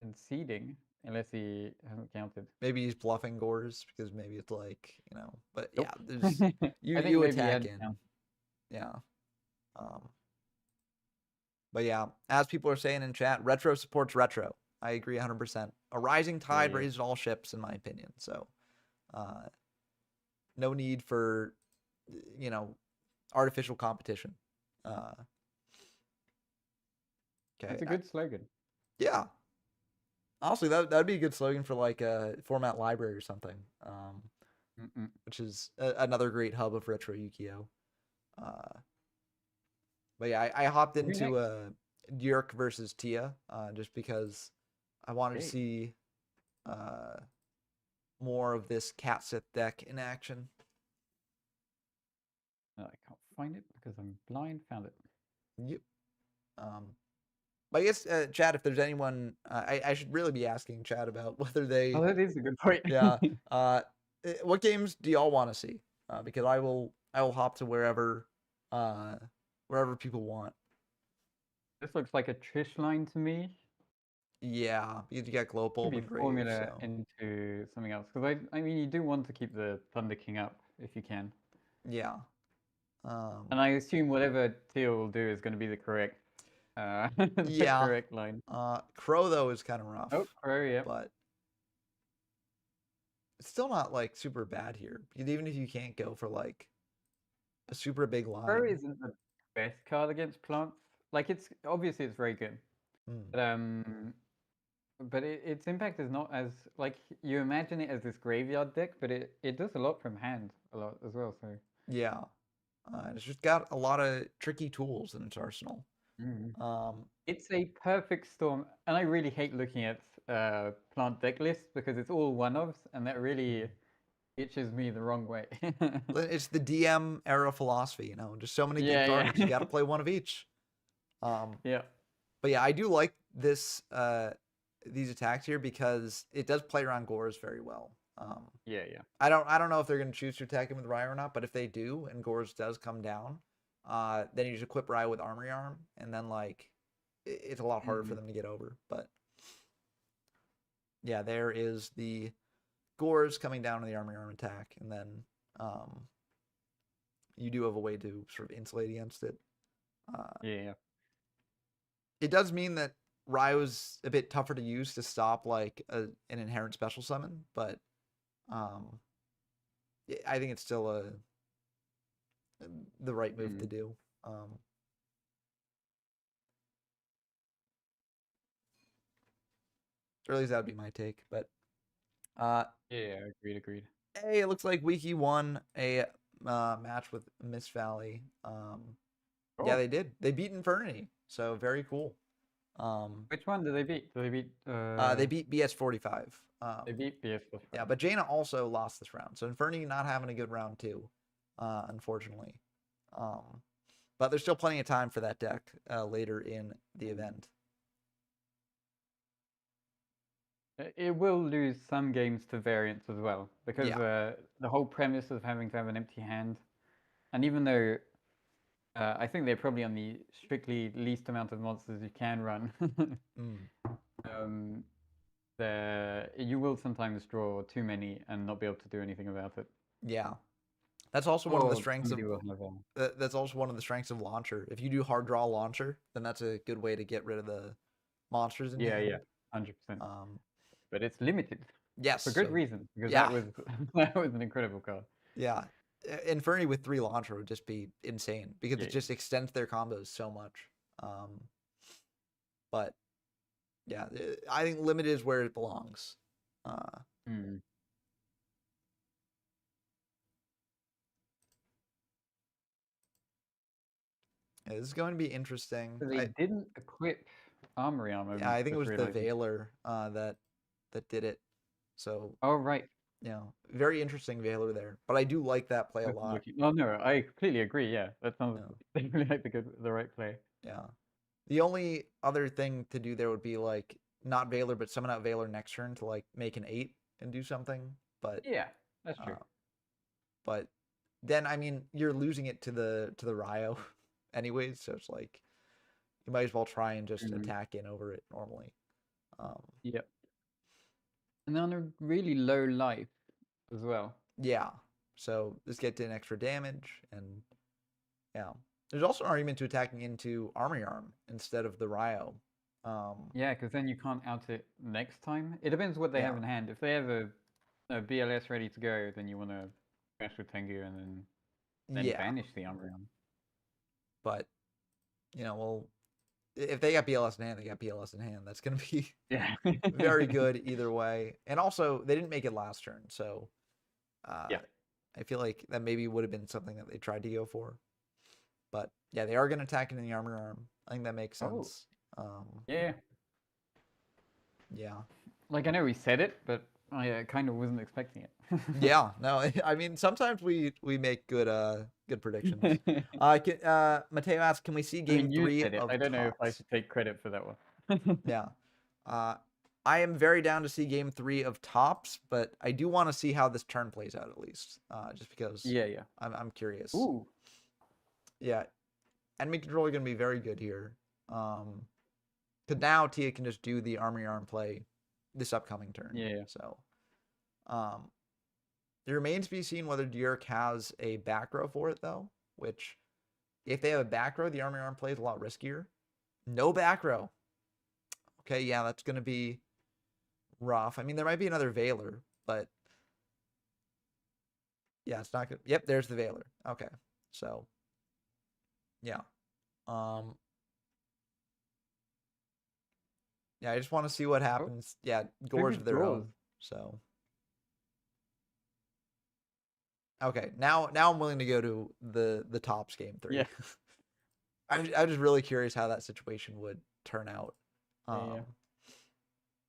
conceding unless he hasn't counted.
Maybe he's bluffing Gores because maybe it's like, but
Nope.
yeah, there's
I think
you
maybe he
attack
had
in.
counted.
Yeah. But yeah, as people are saying in chat, retro supports retro. I agree 100%. A rising tide raises all ships, in my opinion. So, no need for, artificial competition. Okay.
That's a good slogan.
Yeah. Honestly, that'd be a good slogan for like a format library or something. Which is another great hub of retro Yu-Gi-Oh. But yeah, I hopped into Yerk versus Tia just because I wanted to see more of this Cat Sith deck in action.
No, I can't find it because I'm blind. Found it.
Yep. But I guess, Chad, if there's anyone, I should really be asking Chad about whether they,
Oh, that is a good point.
yeah. What games do y'all want to see? Because I will hop to wherever people want.
This looks like a Trish line to me.
Yeah, because you got Global
Maybe
and Grave,
formula
so
into something else because I mean you do want to keep the Thunder King up if you can.
yeah.
And I assume whatever Teal will do is going to be the correct, the
Yeah.
correct line.
Crow though is kind of rough.
Oh, Crow, yeah.
But it's still not like super bad here. Because even if you can't go for like a super big line.
Crow isn't the best card against plants. Like it's obviously it's very good, but its impact is not as like you imagine it as this graveyard deck, but it does a lot from hand a lot as well. So
yeah, it's just got a lot of tricky tools in its arsenal.
it's a perfect storm, and I really hate looking at plant deck lists because it's all one-offs, and that really itches me the wrong way.
It's the DM era philosophy, you know, just so many good
Yeah,
cards.
yeah.
You got to play one of each.
Yeah.
But yeah, I do like this these attacks here because it does play around Gores very well.
Yeah, yeah.
I don't know if they're going to choose to attack him with Rye or not, but if they do and Gores does come down, then you just equip Rye with Armory Arm, and then like it's a lot harder for them to get over. But yeah, there is the Gores coming down to the Armory Arm attack, and then you do have a way to sort of insulate against it.
Yeah.
It does mean that Rye was a bit tougher to use to stop like an inherent special summon, but I think it's still the right move to do. Or at least that would be my take. But
Yeah, agreed.
hey, it looks like Wiki won a match with Miss Valley. Yeah, they did. They beat Infernity, so very cool.
Which one did they beat? Did they beat?
They beat BS45.
They beat BS45.
Yeah, but Jaina also lost this round, so Infernity not having a good round too, unfortunately. But there's still plenty of time for that deck later in the event.
It will lose some games to variants as well because the whole premise of having to have an empty hand, and even though I think they're probably on the strictly least amount of monsters you can run, you will sometimes draw too many and not be able to do anything about it.
Yeah, that's also one of the strengths of that's also one of the strengths of Launcher. If you do hard draw Launcher, then that's a good way to get rid of the monsters in hand.
100%. But it's limited.
Yes,
for good reason because that was an incredible card.
Yeah, Infernity with 3 Launcher would just be insane because it just extends their combos so much. But yeah, I think limited is where it belongs. Yeah, this is going to be interesting.
So they didn't equip Armory Armor.
Yeah, I think it was the Veiler that did it. So.
Oh right.
Yeah, very interesting Veiler there, but I do like that play a lot.
Well, no, I completely agree. Yeah, that sounds definitely like the right play.
Yeah, the only other thing to do there would be like not Veiler, but summon out Veiler next turn to like make an 8 and do something. But
yeah, that's true.
But then I mean you're losing it to the Ryo, anyways. So it's like you might as well try and just attack in over it normally.
Yep. And on a really low life as well.
Yeah. So this gets in extra damage, and yeah. There's also an argument to attacking into Armory Arm instead of the Ryo.
Yeah, because then you can't out it next time. It depends what they have in hand. If they have a BLS ready to go, then you want to crash with Tengu and then banish the Armory Arm.
But, you know, well, if they got BLS in hand, they got BLS in hand. That's going to be very good either way. And also, they didn't make it last turn, so I feel like that maybe would have been something that they tried to go for. But yeah, they are going to attack it in the Armor Arm. I think that makes sense.
Yeah.
Yeah.
Like I know we said it, but I kind of wasn't expecting it.
Yeah, no, I mean sometimes we make good predictions. Mateo asks, can we see
I
game
mean, you
three
said it. I
of
don't know if I
Tops?
should take credit for that one.
Yeah. Uh, I am very down to see game three of Tops, but I do want to see how this turn plays out at least, just because
Yeah, yeah.
I'm curious.
Ooh.
Yeah, enemy control are gonna be very good here. Because now Tia can just do the army arm play this upcoming turn.
Yeah.
So, um, it remains to be seen whether Dierk has a back row for it though. Which, if they have a back row, the army arm play is a lot riskier. No back row. Okay, yeah, that's gonna be rough. I mean, there might be another Veiler, but yeah, it's not gonna. Yep, there's the Veiler. Okay, so yeah, um, yeah, I just want to see what
Oh,
happens. Yeah, Gorge
Figures
of their
draws.
own. So okay, now I'm willing to go to the Tops game three.
Yeah.
I'm just really curious how that situation would turn out.
Yeah.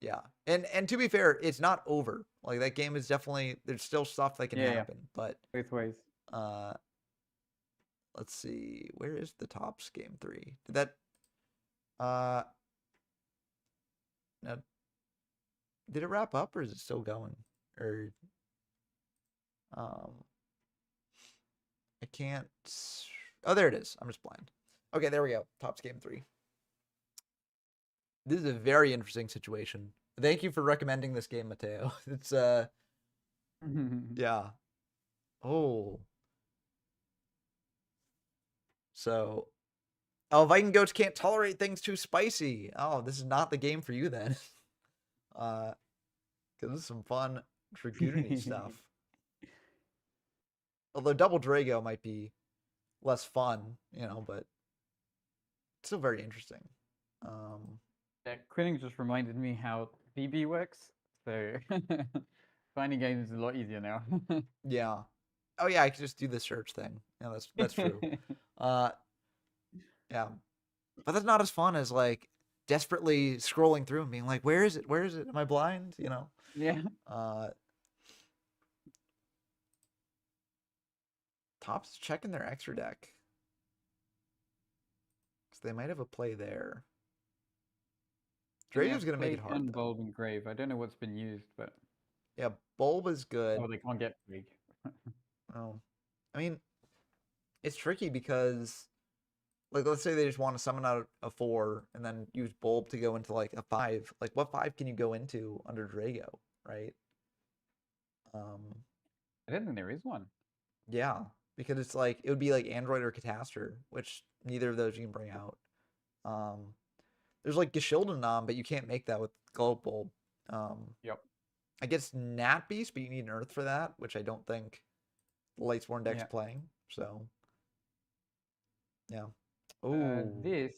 Yeah, and to be fair, it's not over. Like that game is definitely there's still stuff that can
Yeah.
happen, but
Both ways.
uh, let's see, where is the Tops game three? Did that uh, now, did it wrap up or is it still going? Or um, I can't. Oh, there it is. I'm just blind. Okay, there we go. Tops game three. This is a very interesting situation. Thank you for recommending this game, Mateo. It's yeah. Oh. So Viking goats can't tolerate things too spicy. Oh, this is not the game for you then. Cause this is some fun Dragoonity stuff. Although double Drago might be less fun, but still very interesting.
Yeah, quitting just reminded me how BB works. So finding games is a lot easier now.
Yeah. Oh yeah, I can just do the search thing. Yeah, that's true. Uh yeah. But that's not as fun as like desperately scrolling through and being like, where is it? Where is it? Am I blind?
Yeah.
Tops checking their extra deck. Because they might have a play there. Drago's going to make it hard,
and
though.
Bulb and Grave. I don't know what's been used, but
Yeah, Bulb is good.
oh, they can't get big.
Oh. I mean, it's tricky because, like, let's say they just want to summon out a 4 and then use Bulb to go into, like, a 5. Like, what 5 can you go into under Drago, right?
I don't think there is one.
Yeah, because it's like, it would be like Android or Catastor, which neither of those you can bring out. There's like Gashildanon, but you can't make that with Globe Bulb.
Yep.
I guess Nat Beast, but you need an Earth for that, which I don't think the Lightsworn deck's playing. So, yeah. Oh,
This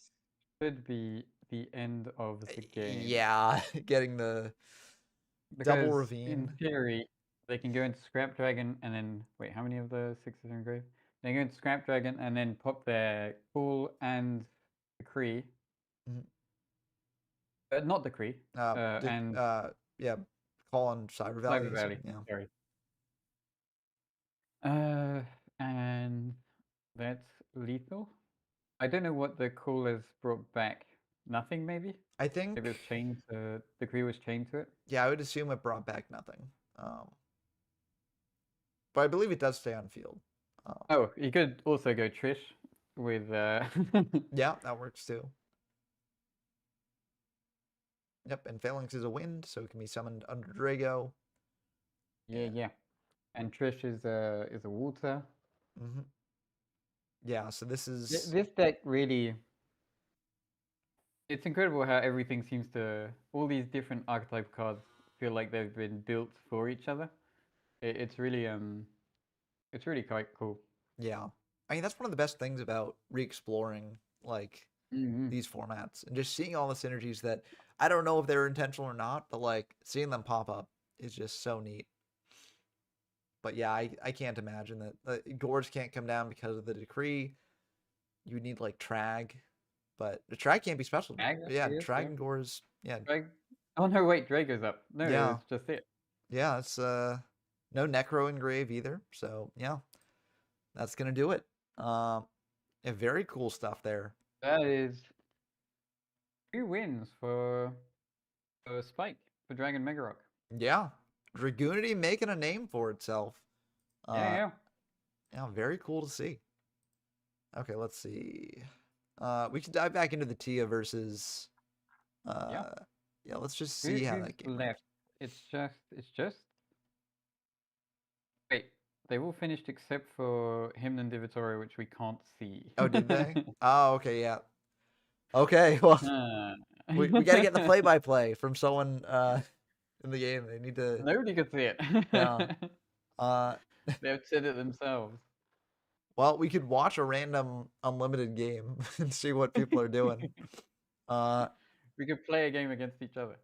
should be the end of the game.
yeah, getting the double
Because in
Ravine.
theory, they can go into Scrap Dragon and then wait, how many of the 6s are engraved? They go into Scrap Dragon and then pop their Cool and Decree.
Mhm.
Not Decree. And
Yeah, call on Cyber Valley.
Cyber Valley.
Yeah.
Sorry. And that's lethal. I don't know what the Cool has brought back. Nothing, maybe.
I think
If it's chained to Decree was chained to it.
Yeah, I would assume it brought back nothing. But I believe it does stay on field.
Oh, you could also go Trish with
Yeah, that works too. Yep, and Phalanx is a wind, so it can be summoned under Drago.
Yeah. And Trish is a water.
Mm-hmm. Yeah, so this is
This deck really, it's incredible how everything seems to, all these different archetype cards feel like they've been built for each other. It's really quite cool.
yeah. I mean, that's one of the best things about re-exploring like these formats and just seeing all the synergies that I don't know if they're intentional or not, but like seeing them pop up is just so neat. But yeah, I can't imagine that the Gorge can't come down because of the decree. You would need like Trag, but the Trag can't be special.
Trag,
Yeah,
yes,
Trag
yeah.
and Gorge, yeah.
Oh no, wait, Drago's up. No,
Yeah.
it's just it.
Yeah, it's no Necro engrave either. So yeah, that's gonna do it. Yeah, very cool stuff there.
That is 2 wins for Spike for Dragon Megarock.
Yeah, Dragoonity making a name for itself.
Yeah,
Uh,
yeah.
yeah, very cool to see. Okay, let's see. We can dive back into the Tia versus.
Yeah.
Yeah, let's just see how
Who's
that game went.
left? It's just. Wait, they all finished except for Hymn and Divatory, which we can't see.
Oh, did they? Oh, okay, yeah. Okay, well,
Ah.
we got to get the play-by-play from someone in the game. They need to.
Nobody could see it.
Yeah. Uh,
They've said it themselves.
well, we could watch a random unlimited game and see what people are doing.
We could play a game against each other.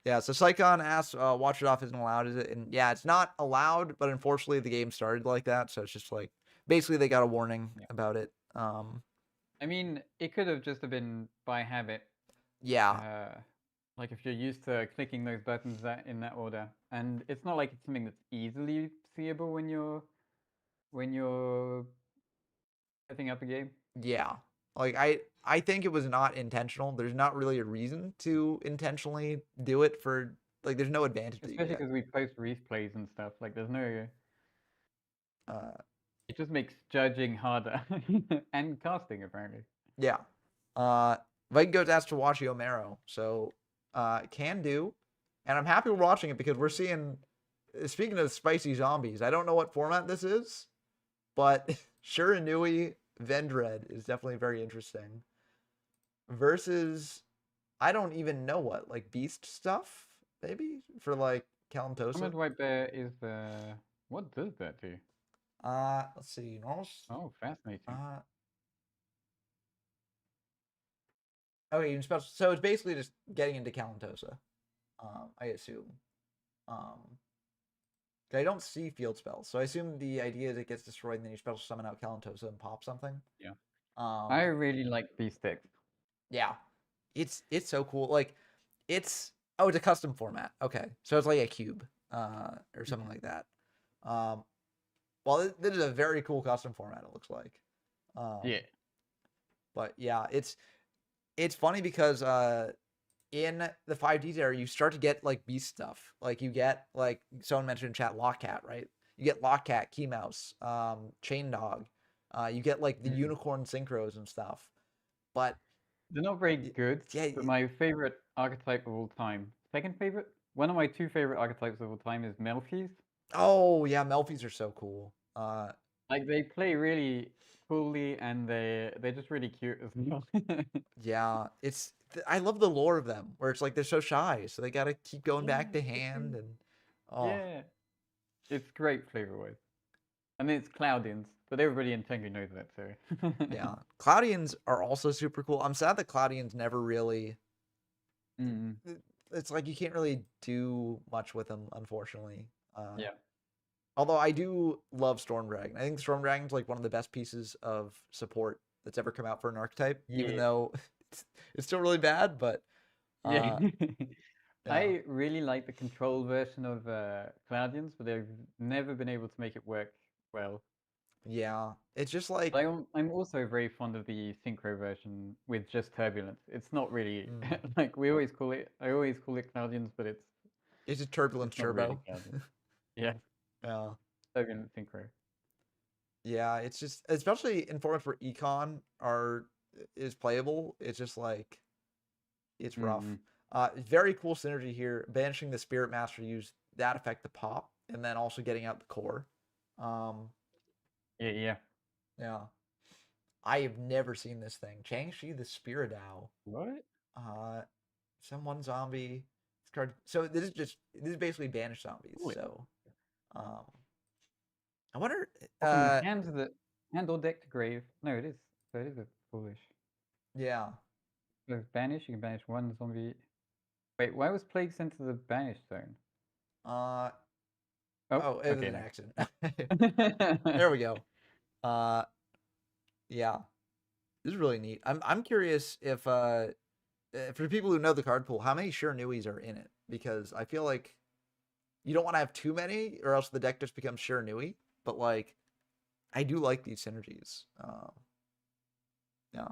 Yeah, so Psychon asks, watch it off isn't allowed, is it? And yeah, it's not allowed, but unfortunately the game started like that, so it's just like basically they got a warning
Yeah.
about it.
I mean, it could have just been by habit.
Yeah.
Like if you're used to clicking those buttons in that order, and it's not like it's something that's easily seeable when you're setting up a game.
Yeah. Like I think it was not intentional. There's not really a reason to intentionally do it for like there's no advantage that you
Especially
get.
because we post replays and stuff. Like there's no.
Uh
It just makes judging harder and casting apparently.
yeah. Viking Goats asked to watch Yomero. So can do. And I'm happy we're watching it because we're seeing speaking of spicy zombies, I don't know what format this is, but Shiranui Vendred is definitely very interesting. Versus I don't even know what, like beast stuff, maybe? For like Kalantosa.
Armored White Bear is what does that do?
Let's see. Normal.
Oh, fascinating.
Okay, even special. So it's basically just getting into Kalantosa. I assume. I don't see field spells, so I assume the idea is it gets destroyed and then you special summon out Kalantosa and pop something.
Yeah.
Um,
I really like Beast X.
yeah, it's so cool. Like, it's it's a custom format. Okay, so it's like a cube, or something like that. Well, this is a very cool custom format. It looks like.
Yeah.
But yeah, it's funny because in the 5D era, you start to get like beast stuff. Like you get like someone mentioned in chat, Lockcat, right? You get Lockcat, Key Mouse, Chain Dog. You get like the unicorn synchros and stuff. But
they're not very good.
yeah,
But my favorite archetype of all time, second favorite, one of my 2 favorite archetypes of all time is Melfi's.
oh yeah, Melfi's are so cool.
Like they play really coolly and they're just really cute as well.
Yeah, I love the lore of them, where it's like they're so shy, so they gotta keep going back to
Yeah,
hand and
yeah, it's great flavor-wise. And then it's Cloudians, but everybody in Tengu knows that, so.
yeah. Cloudians are also super cool. I'm sad that Cloudians never really.
Mm.
It's like you can't really do much with them, unfortunately.
Yeah.
Although I do love Storm Dragon. I think Storm Dragon's like one of the best pieces of support that's ever come out for an archetype, even
Yeah.
though it's still really bad, but
Yeah.
yeah.
I really like the control version of Cloudians, but they've never been able to make it work well.
Yeah, it's just like
I'm also very fond of the synchro version with just turbulence. It's not really like I always call it Cloudians, but
it's a turbulence
not really
turbo.
Cloudians. Yeah,
Yeah.
turbulent synchro.
Yeah, it's just especially in formats where econ is playable. It's just like it's rough. Very cool synergy here. Banishing the Spirit Master, use that effect to pop, and then also getting out the core.
Yeah.
Yeah. I have never seen this thing. Changshi the Spiridao.
What?
Some one zombie. Card. So this is basically banished zombies.
Cool.
So, I wonder.
Hand or deck to grave. No, it is. So it is a foolish.
Yeah.
So banish. You can banish one zombie. Wait, why was Plague sent to the banished zone?
Oh, it was
okay,
an accident. There we go. Yeah. This is really neat. I'm curious if for people who know the card pool, how many Shiranuis are in it? Because I feel like you don't want to have too many, or else the deck just becomes Shiranui. But like, I do like these synergies. Yeah.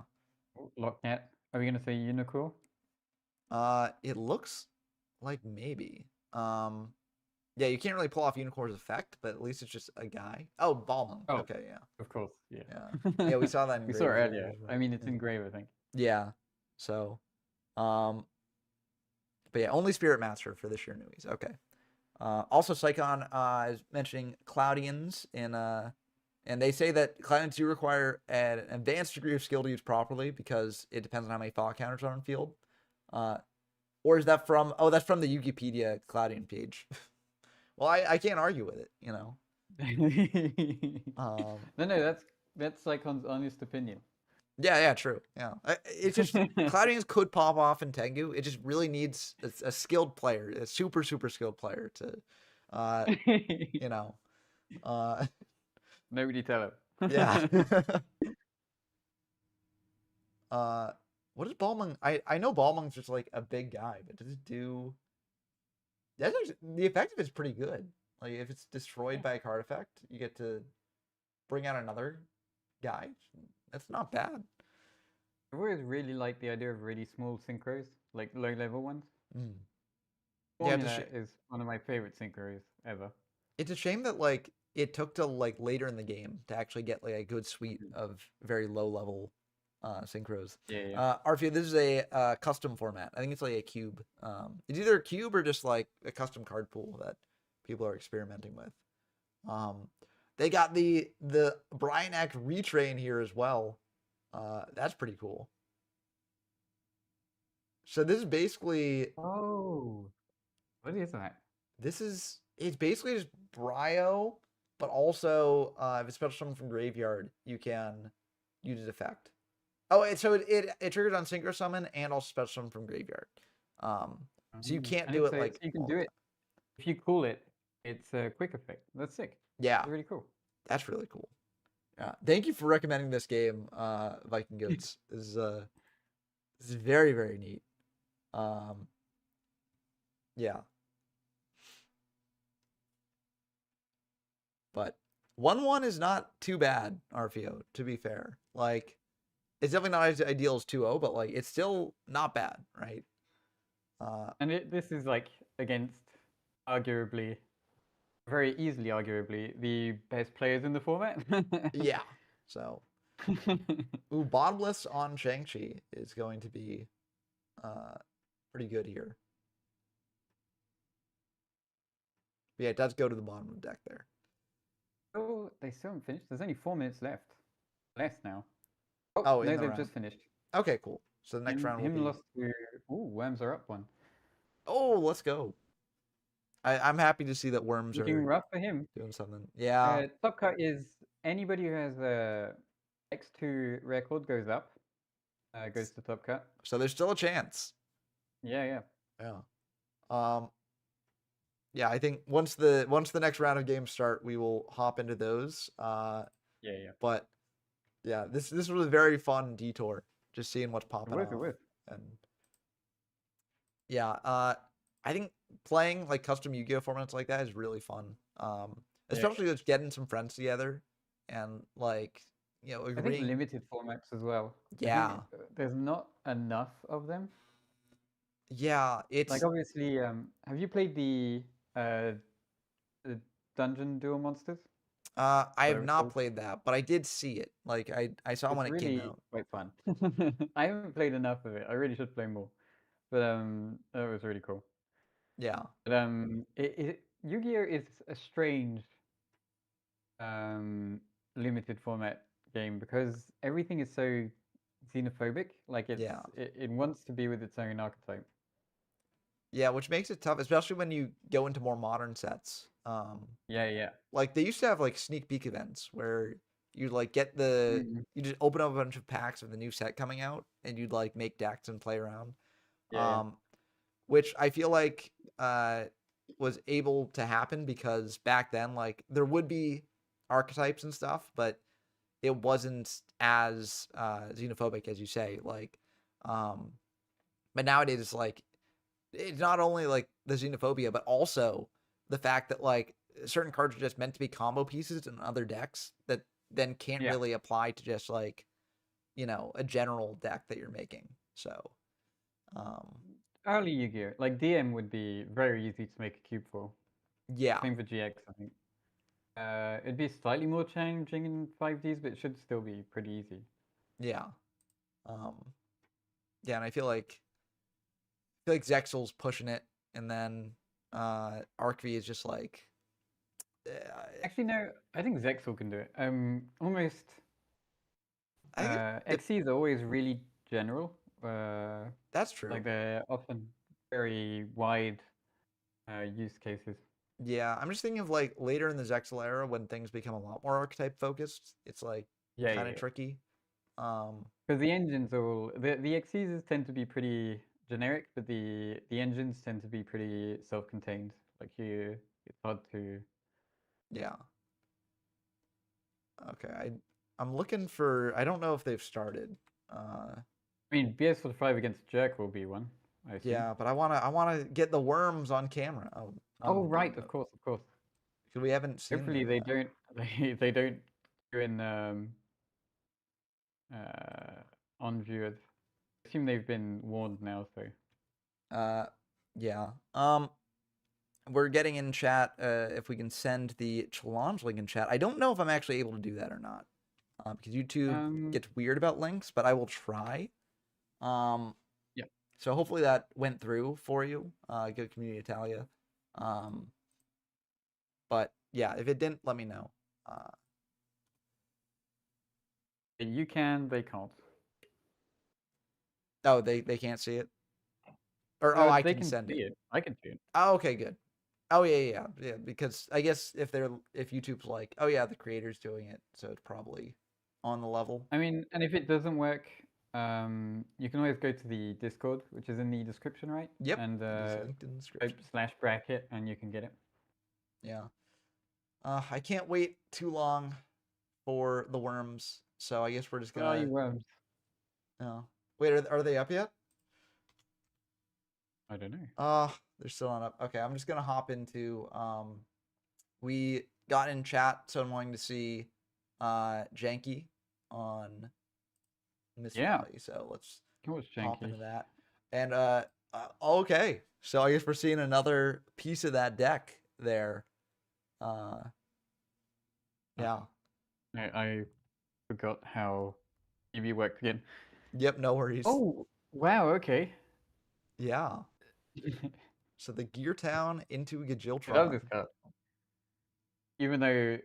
Locknet. Are we gonna say Unicorn?
It looks like maybe. Yeah, you can't really pull off Unicorn's effect, but at least it's just a guy. Oh, Ballman.
Oh,
Okay, yeah,
of course. Yeah.
yeah, yeah. We saw that in
We saw it
Grave
earlier.
as well.
I mean, it's in Grave, I think.
Yeah. So, um, but yeah, only Spirit Master for this year newies. Okay. Also, Psychon is mentioning Cloudians and they say that Cloudians do require an advanced degree of skill to use properly because it depends on how many fall counters are on field. Or is that from? Oh, that's from the Wikipedia Cloudian page. Well, I can't argue with it, you know.
No, that's Sycon's honest opinion.
Yeah, true. Yeah, it's just Cloudians could pop off in Tengu. It just really needs a skilled player, a super skilled player to, you know,
Nobody tell him.
yeah. What is Balmung? I know Balmung's just like a big guy, but does it do? That's actually, the effective is pretty good. Like if it's destroyed by a card effect, you get to bring out another guy. That's not bad.
I've always really liked the idea of really small synchros, like low level ones.
Mm. Yeah,
Formula is one of my favorite synchros ever.
It's a shame that like it took till like later in the game to actually get like a good suite of very low level synchros.
Yeah.
Arfia, this is a custom format. I think it's like a cube. It's either a cube or just like a custom card pool that people are experimenting with. They got the Brian Act retrain here as well. That's pretty cool. So this is basically
Oh, what is that?
It's basically just Bryo, but also if it's special summon from graveyard, you can use its effect. Oh, so it triggers on synchro summon and also special summon from graveyard. So you can't do it like
you can do it if you call it. It's a quick effect. That's sick.
Yeah,
That's really cool.
That's really cool. Yeah, thank you for recommending this game, Viking Goats. This is very neat. Yeah. But 1-1 is not too bad, RFO, to be fair. Like, it's definitely not as ideal as 2-0, but like it's still not bad, right?
And this is like against arguably, very easily arguably, the best players in the format.
Yeah. So, ooh, bottomless on Shang-Chi is going to be pretty good here. But yeah, it does go to the bottom of the deck there.
Oh, they still haven't finished. There's only 4 minutes left. Less now.
Oh,
no, they've just finished.
Okay, cool. So the next round will be...
lost to... Ooh, Worms are up one.
Oh, let's go. I'm happy to see that Worms
Looking rough for him.
Doing something. Yeah.
Top cut is anybody who has a X2 record goes up. Goes to top cut.
So there's still a chance.
Yeah.
Yeah, I think once the next round of games start, we will hop into those.
Yeah.
But yeah, this was a very fun detour, just seeing what's popping up.
It was.
And yeah, I think playing like custom Yu-Gi-Oh formats like that is really fun. Especially just getting some friends together and like, you know, agreeing.
I think limited formats as well.
Yeah.
There's not enough of them.
Yeah, it's
like obviously. Have you played the Dungeon Duel Monsters?
I have not played that, but I did see it. Like I saw when it came out.
Quite fun. I haven't played enough of it. I really should play more. But that was really cool.
Yeah.
But Yu-Gi-Oh is a strange limited format game because everything is so xenophobic. Like it wants to be with its own archetype.
Yeah, which makes it tough, especially when you go into more modern sets.
Yeah.
Like they used to have like sneak peek events where you'd like get you just open up a bunch of packs of the new set coming out and you'd like make decks and play around.
Yeah.
Which I feel like was able to happen because back then like there would be archetypes and stuff, but it wasn't as xenophobic as you say. Like but nowadays it's like it's not only like the xenophobia, but also the fact that like certain cards are just meant to be combo pieces in other decks that then can't
Yeah.
really apply to just like, a general deck that you're making. So,
Early Yu-Gi-Oh! Like DM would be very easy to make a cube for.
yeah,
Same for GX, I think. It'd be slightly more challenging in 5Ds, but it should still be pretty easy.
yeah, um, yeah, and I feel like Zexel's pushing it, and then ArcV is just like,
Actually, no, I think Zexal can do it. Almost.
I think
XCs are always really general.
that's true.
Like they're often very wide use cases.
Yeah, I'm just thinking of like later in the Zexal era when things become a lot more archetype focused. It's like
Yeah,
kind of
yeah.
tricky.
Because the engines are all the XCs tend to be pretty generic, but the engines tend to be pretty self-contained. Like it's hard to.
Yeah. Okay. I'm looking for. I don't know if they've started.
I mean, BS45 against Jerk will be one, I assume.
Yeah, but I wanna get the worms on camera. Oh,
Oh,
on
right,
the
of course, of course.
because we haven't seen
Hopefully
them
they
yet.
don't they don't do in uh on viewers. I assume they've been warned now, so.
Yeah. We're getting in chat if we can send the challenge link in chat. I don't know if I'm actually able to do that or not. Because YouTube gets weird about links, but I will try.
Yeah.
So hopefully that went through for you. Good Community Italia. But yeah, if it didn't, let me know.
You can, they can't.
Oh, they can't see it. Or I
They
can
can
send
see
it.
it. I can see it.
Oh, okay, good. Oh yeah. Because I guess if YouTube's like, oh yeah, the creator's doing it, so it's probably on the level.
I mean, and if it doesn't work, you can always go to the Discord, which is in the description, right?
Yep.
And
it is linked in the description.
/bracket, and you can get it.
Yeah. I can't wait too long for the worms, so I guess we're just
Where are you,
gonna.
worms?
Oh, wait, are they up yet?
I don't know.
They're still not up. Okay, I'm just gonna hop into. We got in chat, so I'm wanting to see, Janky on Miss
Yeah.
Valley. So let's
It was
hop
janky.
into that. And okay, so I guess we're seeing another piece of that deck there. Yeah.
I forgot how EV worked again.
Yep. No worries.
Oh, wow. Okay.
Yeah. So the Gear Town into
I love
Gajiltron.
this card. Even though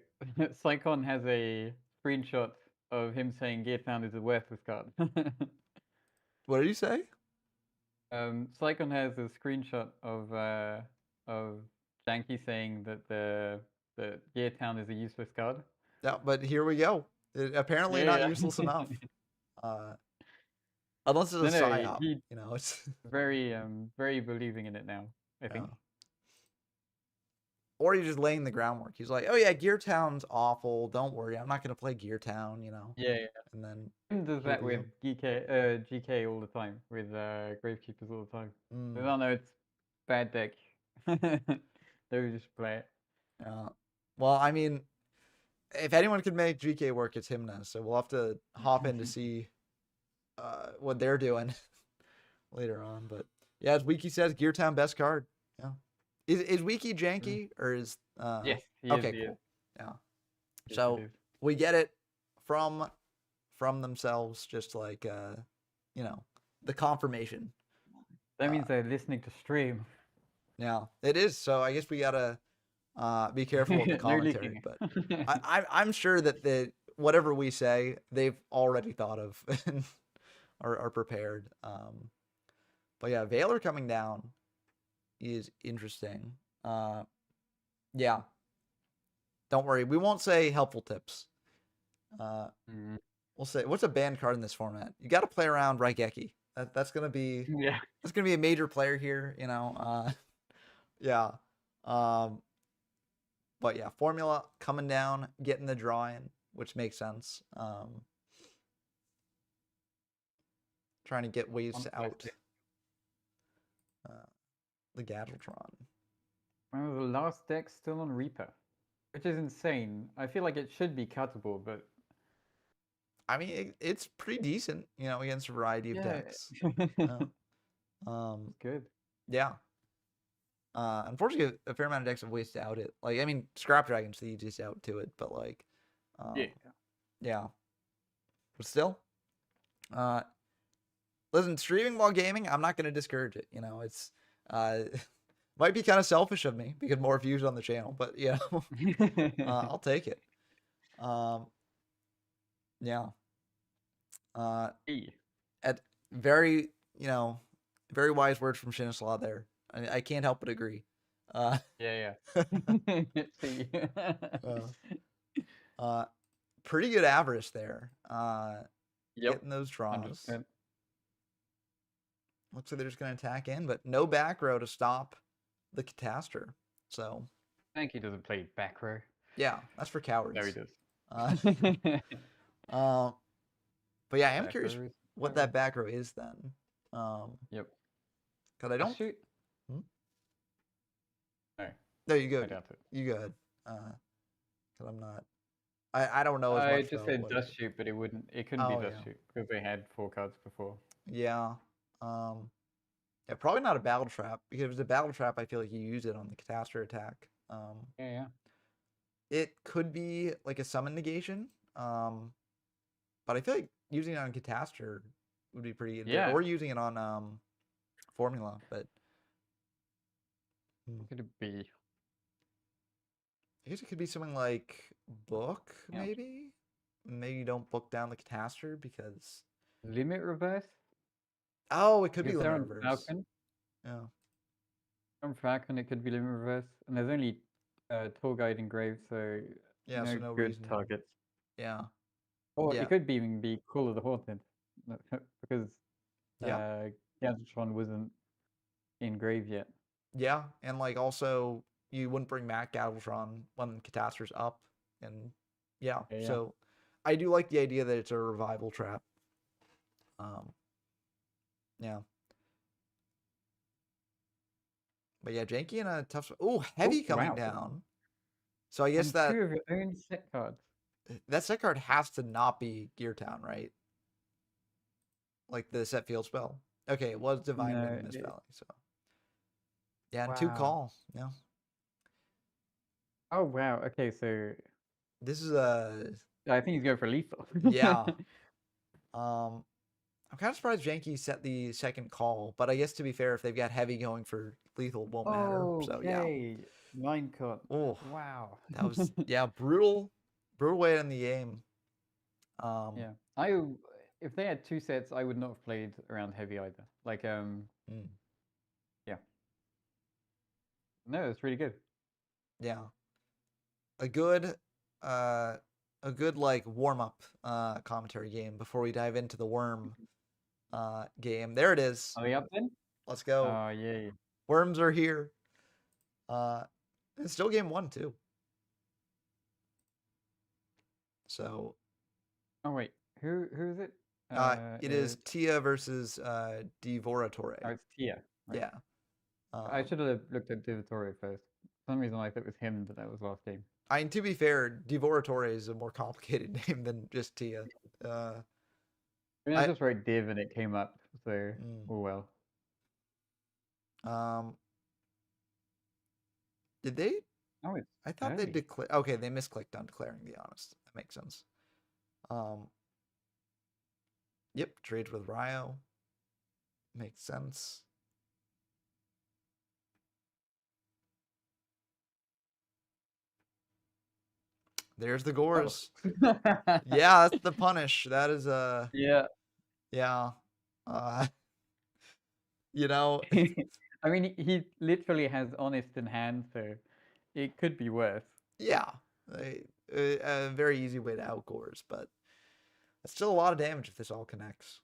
Psychon has a screenshot of him saying Gear Town is a worthless card.
What did you say?
Psychon has a screenshot of Janky saying that the Gear Town is a useless card.
Yeah, but here we go. Apparently not useless enough. Unless it's a
No,
psyop,
he
it's
very believing in it now, I think.
Or he's just laying the groundwork. He's like, "Oh yeah, Gear Town's awful. Don't worry, I'm not gonna play Gear Town."
Yeah.
And then
Tim does
here
that
we
with GK all the time, with Gravekeepers all the time.
go.
They don't know it's bad deck. They would just play it.
Yeah. Well, I mean, if anyone could make GK work, it's him now. So we'll have to hop in to see what they're doing later on. But yeah, as Wiki says, Gear Town best card. Yeah. Is Wiki janky or is
Yes,
okay,
he
cool.
is.
Yeah.
Yes,
So
it is.
we get it from themselves, just like the confirmation.
That means they're listening to stream.
Yeah, it is. So I guess we gotta be careful with the
No
commentary.
leaking.
But I'm sure that whatever we say, they've already thought of and are prepared. But yeah, Valor coming down is interesting. Yeah. Don't worry, we won't say helpful tips. We'll say, what's a banned card in this format? You got to play around Raigeki. That's gonna be
Yeah.
that's gonna be a major player here. Yeah. But yeah, formula coming down, getting the draw in, which makes sense. Trying to get ways out the Gadgetron.
Well, the last deck's still on Reaper, which is insane. I feel like it should be cuttable, but
I mean, it's pretty decent, against a variety of
yeah,
decks.
it's good.
Yeah. Unfortunately, a fair amount of decks have wasted out it. Like, I mean, Scrap Dragon's the easiest out to it, but like,
Yeah.
yeah. But still, listen, streaming while gaming, I'm not going to discourage it. It's might be kind of selfish of me because more views on the channel, but I'll take it. Yeah. At very, very wise words from Shinislaw there. I can't help but agree.
Yeah. See.
Pretty good avarice there.
Yep.
Getting those draws.
100%.
Looks like they're just going to attack in, but no back row to stop the Catastor. So.
I think he doesn't play back row.
Yeah, that's for cowards.
No, he does.
But yeah, I am curious what that back row is then.
Yep.
Because I don't.
Shoot.
No, you go.
I doubt it.
You go ahead. Because I'm not. I don't know as much.
I just said dust shoot, but it wouldn't. It couldn't be dust shoot because they had 4 cards before.
Yeah. Yeah, probably not a battle trap, because if it's a battle trap, I feel like you use it on the Catastor attack.
Yeah.
It could be like a summon negation. But I feel like using it on Catastor would be pretty good.
Yeah.
Or using it on Formula, but
what could it be?
I guess it could be something like book, maybe? Maybe you don't book down the Catastor because
Limit reverse?
Oh, it could be limit reverse.
Falcon.
Yeah.
From Falcon, it could be limit reverse. And there's only Tour Guide Engraved, so
yeah, so no
good
reason.
targets.
Yeah.
Or it could even be Call of the Haunted, because Gadgetron wasn't engraved yet.
Yeah, and like also you wouldn't bring back Gadgetron when Catastor's up, and so I do like the idea that it's a revival trap. Yeah. But yeah, Janky in a tough. Oh, heavy coming down. So I guess
and
that
2 of your own set cards.
That set card has to not be Gear Town, right? Like the set field spell. Okay, it was Divine Wind in this valley, so yeah, and 2 call. Yeah.
Oh wow. Okay, so
this is
I think he's going for lethal.
Yeah. I'm kind of surprised Janky set the second call, but I guess to be fair, if they've got heavy going for lethal, it won't matter. So yeah.
9 cut.
Oh
wow.
That was brutal way to end the game.
Yeah. If they had 2 sets, I would not have played around heavy either. Like yeah. No, it's really good.
Yeah. A good like warm-up commentary game before we dive into the worm game. There it is.
Are we up then?
Let's go.
Oh yay.
Worms are here. It's still game 1 too. So
oh wait, who is it?
It is Tia versus Divoratore.
Oh, it's Tia.
Right? Yeah.
I should have looked at Divoratore first. For some reason I thought it was him, but that was last game.
I mean, to be fair, Divoratore is a more complicated name than just Tia.
I mean, I just wrote Div and it came up, so oh well.
Did they?
Oh,
I thought they declared. Okay, they misclicked on declaring the honest. That makes sense. Yep, trades with Ryo. Makes sense. There's the Gores. Yeah, that's the punish. That is
yeah.
You know,
I mean, he literally has honest in hand, so it could be worse.
Yeah, a very easy way to out Gores, but it's still a lot of damage if this all connects.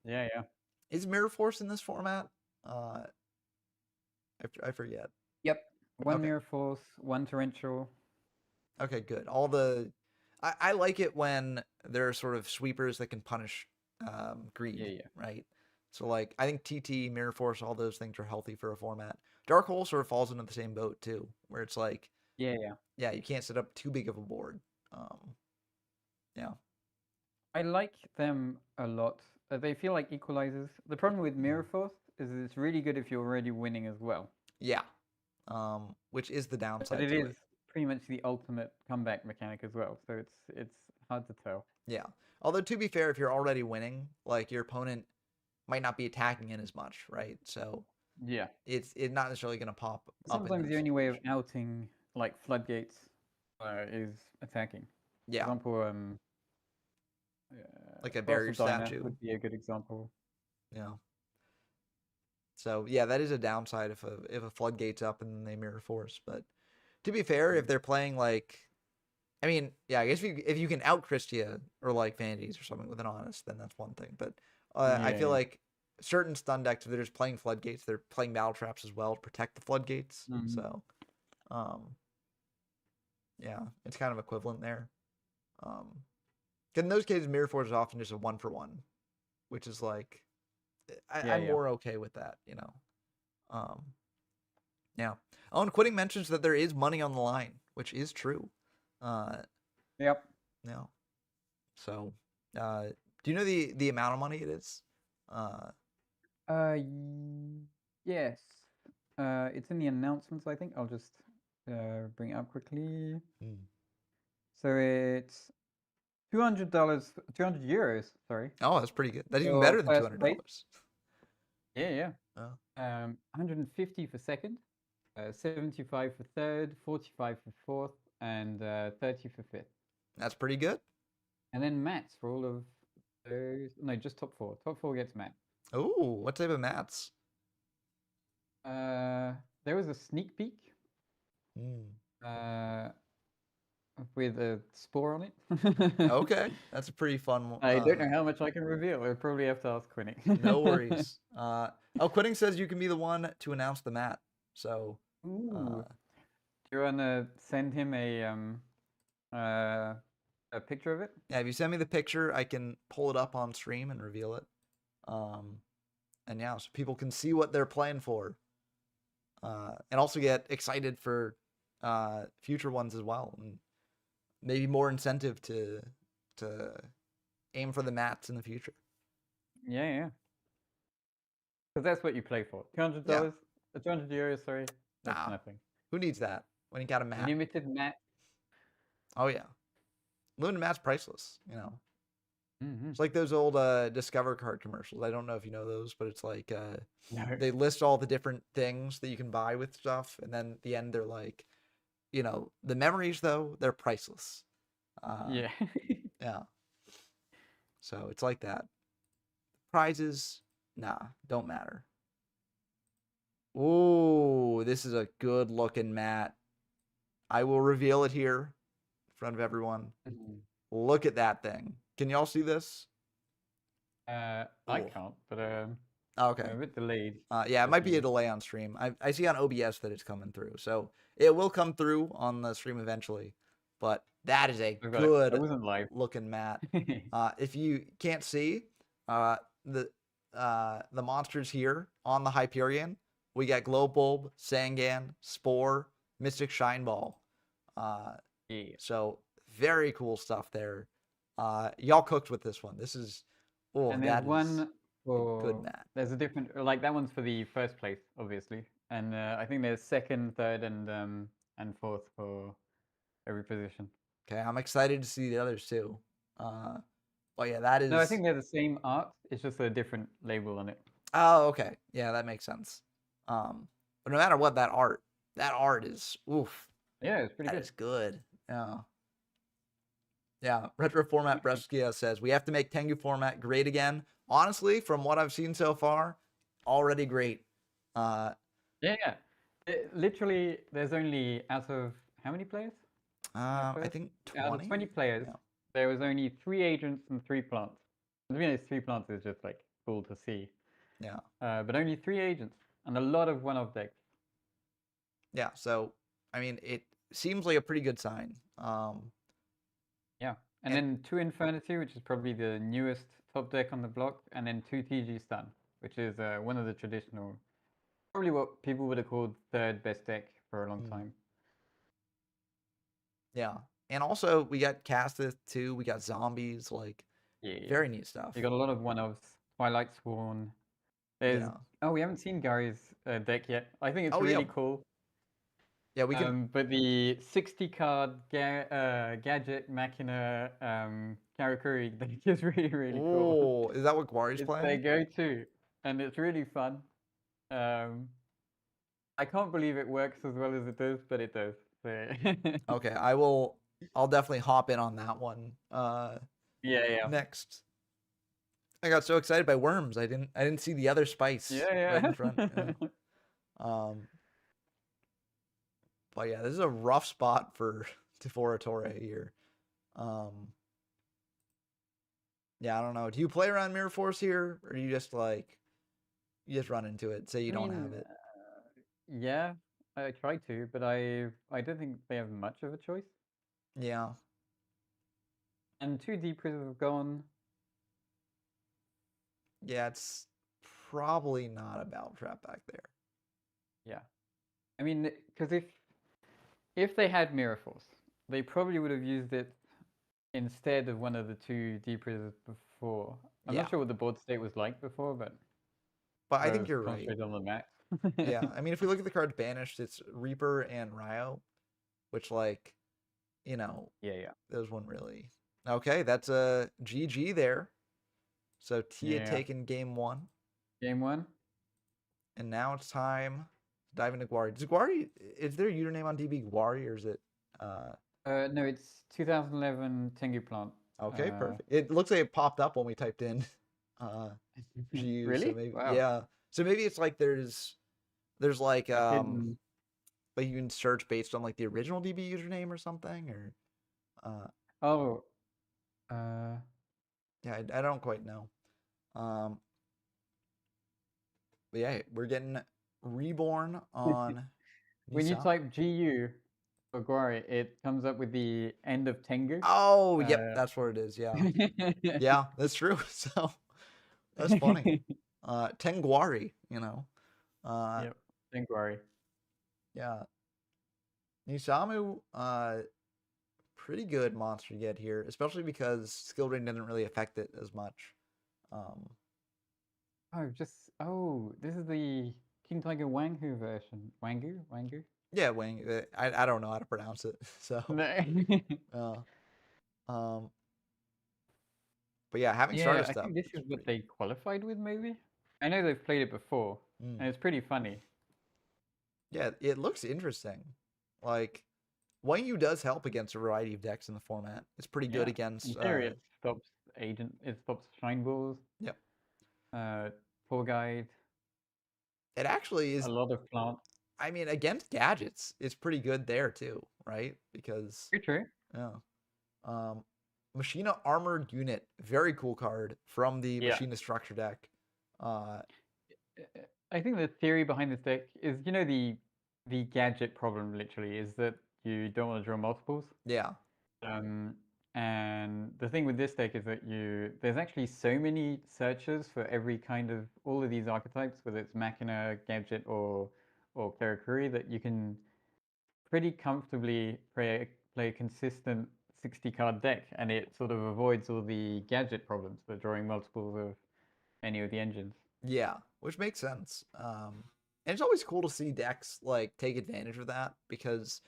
Yeah.
Is Mirror Force in this format? I forget.
Yep. 1 Mirror Force, 1 Torrential.
Okay, good. All the I like it when there are sort of sweepers that can punish greed, right? So like I think TT, Mirror Force, all those things are healthy for a format. Dark Hole sort of falls into the same boat too, where it's like,
Yeah.
you can't set up too big of a board. Yeah.
I like them a lot. They feel like equalizers. The problem with Mirror Force is it's really good if you're already winning as well.
Yeah. Which is the
But
downside
it
to
is
it.
pretty much the ultimate comeback mechanic as well. So it's hard to tell.
Yeah. Although to be fair, if you're already winning, like your opponent might not be attacking in as much, right? So
Yeah.
it's not necessarily going to pop up.
Sometimes the only way of outing like floodgates is attacking. For
Yeah.
example,
Like a barrier
Castle Diner
statue.
would be a good example.
Yeah. So yeah, that is a downside if a floodgate's up and they Mirror Force. But to be fair, if they're playing like, I mean, yeah, I guess if you can out Christia or like Vanities or something with an Honest, then that's one thing. But I feel
Yeah.
like certain stun decks, if they're just playing floodgates, they're playing battle traps as well to protect the floodgates.
Mhm.
So, yeah, it's kind of equivalent there. 'Cause in those cases, Mirror Force is often just a 1-for-1, which is like, I'm more okay with that, you know. Yeah. Oh, and Quitting mentions that there is money on the line, which is true.
Yep.
Yeah. So, do you know the amount of money it is?
Yes. It's in the announcements, I think. I'll just bring it up quickly. So it's $200, 200 euros. Sorry.
Oh, that's pretty good. That's even
For
better than
first place.
$200.
Yeah.
Oh.
150 for second, 75 for third, 45 for fourth, and 30 for fifth.
That's pretty good.
And then mats for all of those. No, just top four. Top four gets mat.
Oh, what type of mats?
There was a sneak peek with a spore on it.
Okay, that's a pretty fun one.
I don't know how much I can reveal. I'll probably have to ask Quinny.
No worries. Quitting says you can be the one to announce the mat. So,
Ooh. Do you want to send him a picture of it?
yeah, if you send me the picture, I can pull it up on stream and reveal it. And yeah, so people can see what they're playing for. And also get excited for future ones as well, and maybe more incentive to aim for the mats in the future.
Yeah. Because that's what you play for. $200, 200 euros. Sorry, that's nothing.
Who needs that when you got a mat?
Limited mat.
Oh yeah, limited mat's priceless. You know,
Mm-hmm.
it's like those old Discover card commercials. I don't know if you know those, but it's like
No.
they list all the different things that you can buy with stuff, and then at the end they're like, you know, the memories though, they're priceless.
Yeah.
Yeah. So it's like that. Prizes, don't matter. Ooh, this is a good looking mat. I will reveal it here in front of everyone. Look at that thing. Can y'all see this?
I can't, but
okay.
I'm a bit delayed.
Yeah, it might be a delay on stream. I see on OBS that it's coming through, so it will come through on the stream eventually. But that is a good looking mat. If you can't see, the monsters here on the Hyperion, we got Glowbulb, Sangan, Spore, Mystic Shine Ball. So very cool stuff there. Y'all cooked with this one. This is
and there's one
for good mat.
There's a different, like that one's for the first place, obviously, and I think there's second, third, and fourth for every position.
Okay, I'm excited to see the others too. Oh yeah, that is.
No, I think they're the same art. It's just a different label on it.
Oh, okay. Yeah, that makes sense. But no matter what, that art is oof.
Yeah, it's pretty good.
That is good. Yeah. Yeah. Retro Format Brescia says we have to make Tengu format great again. Honestly, from what I've seen so far, already great.
Yeah. Literally, there's only out of how many players?
I think 20.
Out of 20 players, there was only 3 agents and 3 plants. To be honest, 3 plants is just like cool to see.
Yeah.
But only 3 agents and a lot of one-off decks.
Yeah. So I mean, it seems like a pretty good sign.
Yeah, and then 2 Infernity, which is probably the newest top deck on the block, and then 2 TG Stun. which is one of the traditional, probably what people would have called third best deck for a long time.
Yeah. And also, we got Castus too. We got zombies. Like, very neat stuff.
You got a lot of one-offs. Twilight Sworn. There's we haven't seen Gary's deck yet. I think it's really cool.
Yeah, we can.
But the 60-card gadget Machina Karakuri deck is really cool.
Oh, is that what Gwari's
It's
playing?
their go-to, and it's really fun. I can't believe it works as well as it does, but it does. So
Okay, I'll definitely hop in on that one.
yeah.
Next. I got so excited by worms. I didn't see the other spice right in front. Yeah. But yeah, this is a rough spot for Tifora Torre here. Yeah, I don't know. Do you play around Mirror Force here, or do you just run into it, say you don't have it?
Yeah, I try to, but I don't think they have much of a choice.
Yeah.
And 2 deep prisms have gone.
Yeah, it's probably not a battle trap back there.
Yeah. I mean, because if they had Mirror Force, they probably would have used it instead of one of the 2 deep prisms before. I'm not sure what the board state was like before, but
I think you're right.
On the max.
Yeah, I mean, if we look at the cards banished, it's Reaper and Ryo, which
Yeah.
Those one really. Okay, that's a GG there. So T had taken game 1.
Game 1.
And now it's time to dive into Gwari. Is their username on DB Gwari, or is it
no, it's 2011 Tengu Plant.
Okay, perfect. It looks like it popped up when we typed in GU.
Really?
So maybe,
wow.
Yeah. So maybe it's like there's like but you can search based on like the original DB username or something, or yeah, I don't quite know. But yeah, we're getting reborn on
when you type GU for Gwari, it comes up with the end of Tengu.
Oh, yep, that's what it is. Yeah. Yeah, that's true. So that's funny. Tenguari,
Yep, Tenguari.
Yeah. Nisamu, pretty good monster to get here, especially because skill rating didn't really affect it as much.
This is the King Tiger Wangu version. Wangu?
Yeah, Wang. I don't know how to pronounce it, so. But yeah, having started stuff.
I think this is what they qualified with, maybe. I know they've played it before, and it's pretty funny.
Yeah, it looks interesting. Like, Wangu does help against a variety of decks in the format. It's pretty good against.
In theory, it stops It stops Shrine Balls.
Yep.
Poor Guide.
It actually is
a lot of plant.
I mean, against gadgets, it's pretty good there too, right? Because
true.
Yeah. Machina Armored Unit, very cool card from the Machina Structure deck.
I think the theory behind this deck is, the gadget problem literally is that you don't want to draw multiples.
Yeah.
And the thing with this deck is that there's actually so many searches for every kind of all of these archetypes, whether it's Machina, gadget, or Karakuri, that you can pretty comfortably play a consistent 60-card deck, and it sort of avoids all the gadget problems for drawing multiples of any of the engines.
Yeah, which makes sense. And it's always cool to see decks like take advantage of that, because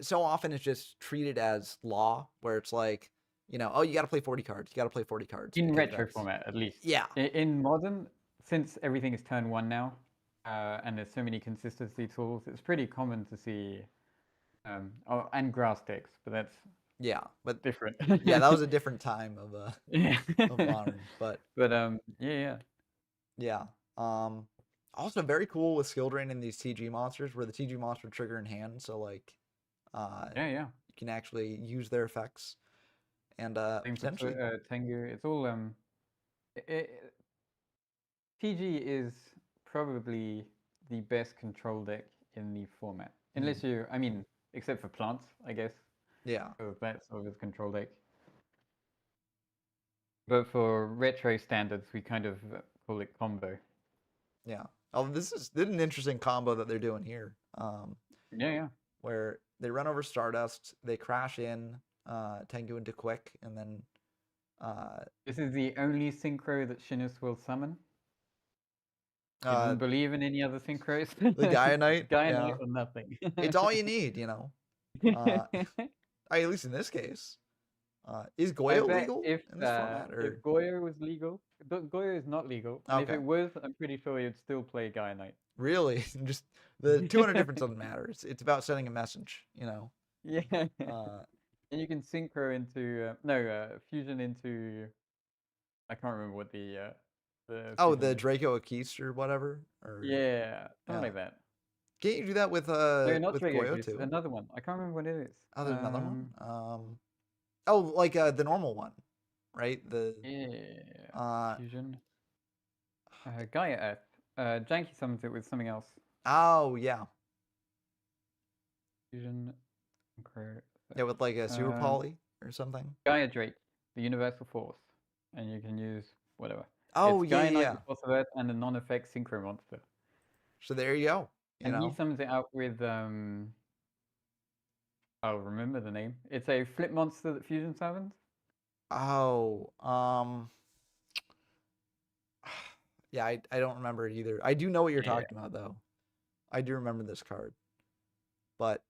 so often it's just treated as law, where it's like, oh, you got to play 40 cards. You got to play 40 cards.
In retro format, at least.
Yeah.
In modern, since everything is turn 1 now, and there's so many consistency tools, it's pretty common to see, and grass decks, but that's different.
Yeah, that was a different time of modern, but yeah. Also very cool with skill drain in these TG monsters, where the TG monster trigger in hand, so like you can actually use their effects, and potentially
Tengu. It's all TG is probably the best control deck in the format, unless except for plants, I guess.
Yeah.
That's sort of his control deck. But for retro standards, we kind of call it combo.
Yeah. Oh, this is an interesting combo that they're doing here.
Yeah.
Where they run over Stardust, they crash in Tengu into Quick, and then
This is the only synchro that Shinus will summon. He
uh
doesn't believe in any other synchros.
the Gaia Knight.
Gaia
Yeah.
Knight or nothing.
It's all you need, you know. At least in this case. Is
I
Goyo
bet
legal
if
in this format? Or
if Goyo was legal, Goyo is not legal. And if
okay,
it was, I'm pretty sure you'd still play Gaia Knight.
really? Just the 200 difference doesn't matter. It's about sending a message, you know.
Yeah.
Uh,
And you can synchro into fusion into. I can't remember what the
oh,
fusion
the
is.
Draco Akist or whatever. Or
Yeah, something
yeah.
like that.
Can't you do that with
No, not
with
Draco
Goyo
Goose,
too?
another one. I can't remember what it is.
Oh, there's another one. Oh, like the normal one, right? The
Yeah. Fusion. Gaia Earth. Janky summons it with something else.
oh yeah.
Fusion.
Yeah, with like a super poly or something.
Gaia Drake, the universal force, and you can use whatever.
Oh
It's
yeah,
Gaia Knight,
yeah.
the force of Earth, and a non-effect synchro monster.
So there you go. You
And
know.
he summons it out with I'll remember the name. It's a flip monster that fusion summons.
Oh, yeah, I don't remember it either. I do know what you're talking about though. I do remember this card, but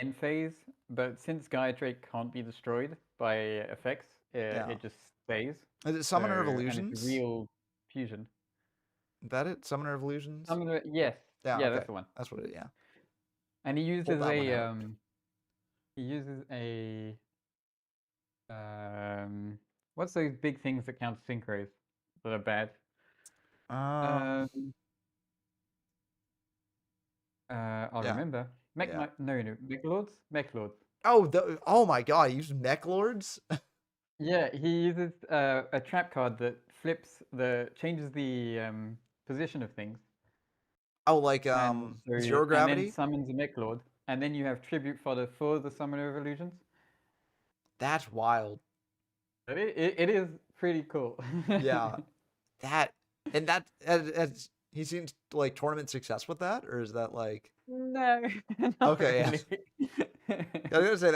End phase, but since Gaia Drake can't be destroyed by effects, it just stays.
Is it Summoner of
And
Illusions?
it's a real fusion.
Is that it? Summoner of Illusions?
Summoner, yes.
Yeah,
Yeah,
okay.
that's the one.
That's what it. Yeah.
And he uses
Pulled that one out.
he uses a what's those big things that count synchros that are bad? I'll
Yeah.
remember.
Yeah.
No, Mechlords.
Oh my god, he uses Mech Lords?
Yeah, he uses a trap card that changes the position of things.
Oh, like Zero Gravity?
And then summons a Mechlord, and then you have tribute fodder for the Summoner of Illusions.
That's wild.
It is pretty cool.
Yeah. He seems like tournament success with that, or is that like
No.
okay?
Really.
Yeah. I was gonna say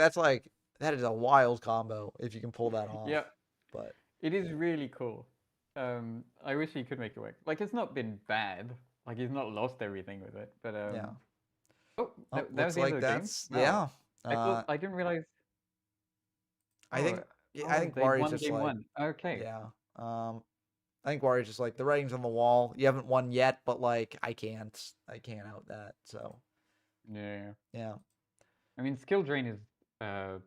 that is a wild combo if you can pull that off.
Yep.
But
it is really cool. I wish he could make it work. Like it's not been bad. Like he's not lost everything with it. But
yeah.
Oh, that was
looks
the
like
end of the
that's
game?
yeah.
Wow. I didn't realize.
I think
they
Wari's
won
just
game
like
one. Okay.
yeah. I think Wari's just like the writing's on the wall. You haven't won yet, but like I can't out that. So
yeah. I mean, skill drain is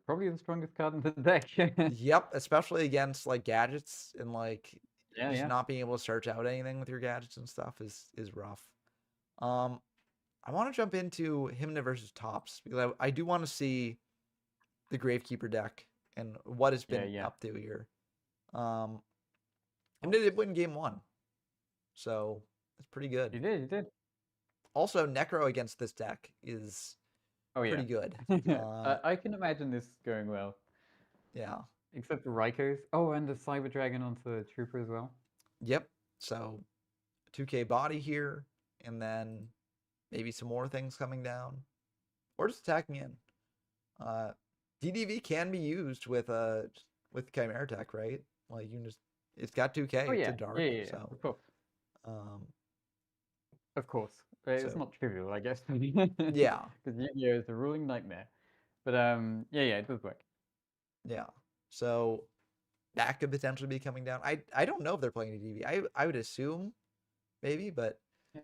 probably the strongest card in the deck.
Yep, especially against like gadgets and like just
yeah.
not being able to search out anything with your gadgets and stuff is rough. I want to jump into Hymna versus Tops because I do want to see the Gravekeeper deck and what it's been up to here. Hymna did win game one, so it's pretty good.
You did.
Also, Necro against this deck is pretty good.
I can imagine this going well.
Yeah.
Except the Raikou. Oh, and the Cyber Dragon onto the Trooper as well.
Yep. So 2k body here, and then maybe some more things coming down. Or just attacking in. DDV can be used with Chimera Tech, right? Like you can just it's got 2k, it's a dark. So
of course. Of course. It's not trivial, I guess.
Yeah.
Because Yu-Gi-Oh! Is a ruling nightmare. But it does work.
Yeah. So that could potentially be coming down. I don't know if they're playing DDV. I would assume maybe, but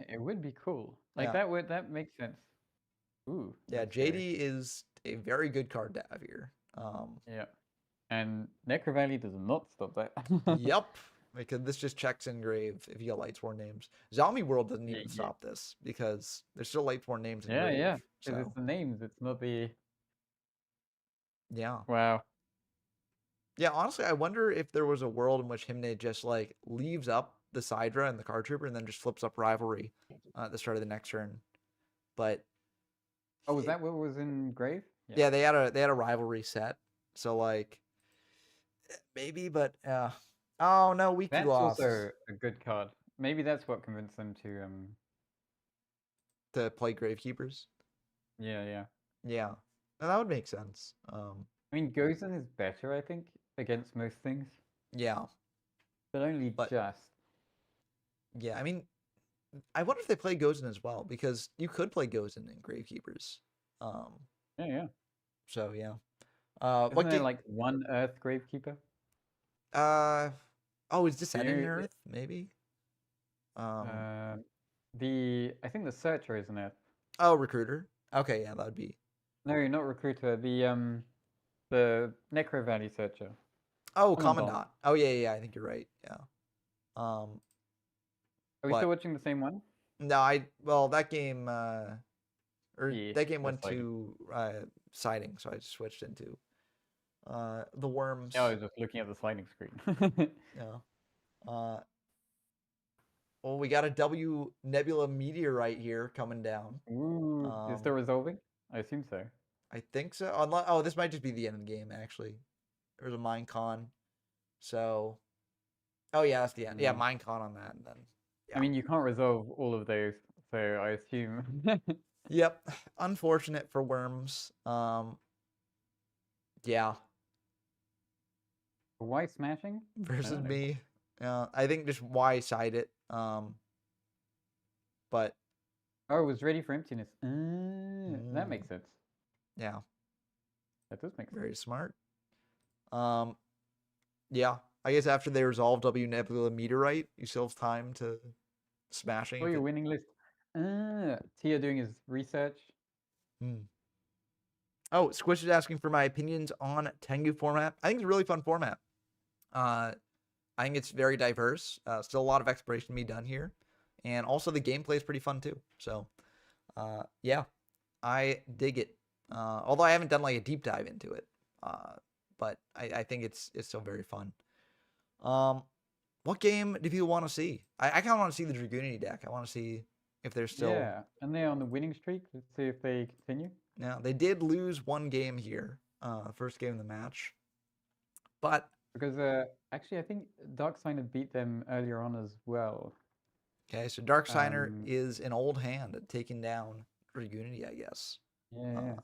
it would be cool. Like that makes sense. Ooh.
Yeah, JD is a very good card to have here.
Yeah. And Necro Valley does not stop that.
Yep. Because this just checks in grave if you get Lightsworn names. Zombie World doesn't even stop this because there's still Lightsworn names in grave.
Yeah. Because it's the names, it's not the.
Yeah.
Wow.
Yeah, honestly, I wonder if there was a world in which Hymne just like leaves up the Sidra and the Card Trooper and then just flips up Rivalry at the start of the next turn. But
was that what was in grave?
Yeah, they had a Rivalry set. So like maybe, but oh no, weekly loss.
That's also a good card. maybe that's what convinced them
to play Gravekeepers.
yeah.
Yeah, that would make sense.
I mean, Gozen is better, I think, against most things,
Yeah,
but only
but
just.
yeah, I mean, I wonder if they play Gozen as well because you could play Gozen in Gravekeepers. Um,
Yeah.
so yeah.
Isn't
What
there
game?
like one Earth Gravekeeper?
Uh, oh, is
You
Descending
know,
Earth maybe? Um,
uh, I think the Searcher is an Earth.
oh, Recruiter. Okay, yeah, that would be.
No, not Recruiter. The Necro Valley Searcher.
Oh,
Commandant.
Commandant. Oh yeah. I think you're right. Yeah. Um,
Are we still
but
watching the same one?
no, well that game or
Yeah,
that game
that's
went
like.
to siding, so I just switched into the
Yeah, I
worms.
was just looking at the sliding screen.
Yeah. Uh, well, we got a W Nebula meteorite here coming down.
Ooh, is it still resolving? I assume so.
I think so. Unless, oh, this might just be the end of the game actually. There's a mine con. So, oh yeah, that's the end. Yeah,
Mm.
mine con on that, and then
I
yeah.
mean, you can't resolve all of those, so I assume.
Yep. Unfortunate for worms. Yeah.
Why smashing? I
Versus
don't know.
me. I think just why side it. But
Oh, it was ready for emptiness. That
mm,
makes sense.
yeah,
That does make sense.
very smart. Um, yeah. I guess after they resolve W Nebula Meteorite, you still have time to smashing
Oh,
if
your
it.
winning list. Tia doing his research.
Hmm. Oh, Squish is asking for my opinions on Tengu format. I think it's a really fun format. I think it's very diverse. Still a lot of exploration to be done here, and also the gameplay is pretty fun too. So, yeah, I dig it. Although I haven't done like a deep dive into it, but I think it's still very fun. Um, what game do you want to see? I kind of want to see the Dragoonity deck. I want to see if they're still.
Yeah, and they're on the winning streak. Let's see if they continue.
Now they did lose one game here, first game of the match, but
Because actually, I think Dark Signer beat them earlier on as well.
okay. So Dark Signer
Um,
is an old hand at taking down Dragoonity, I guess.
yeah.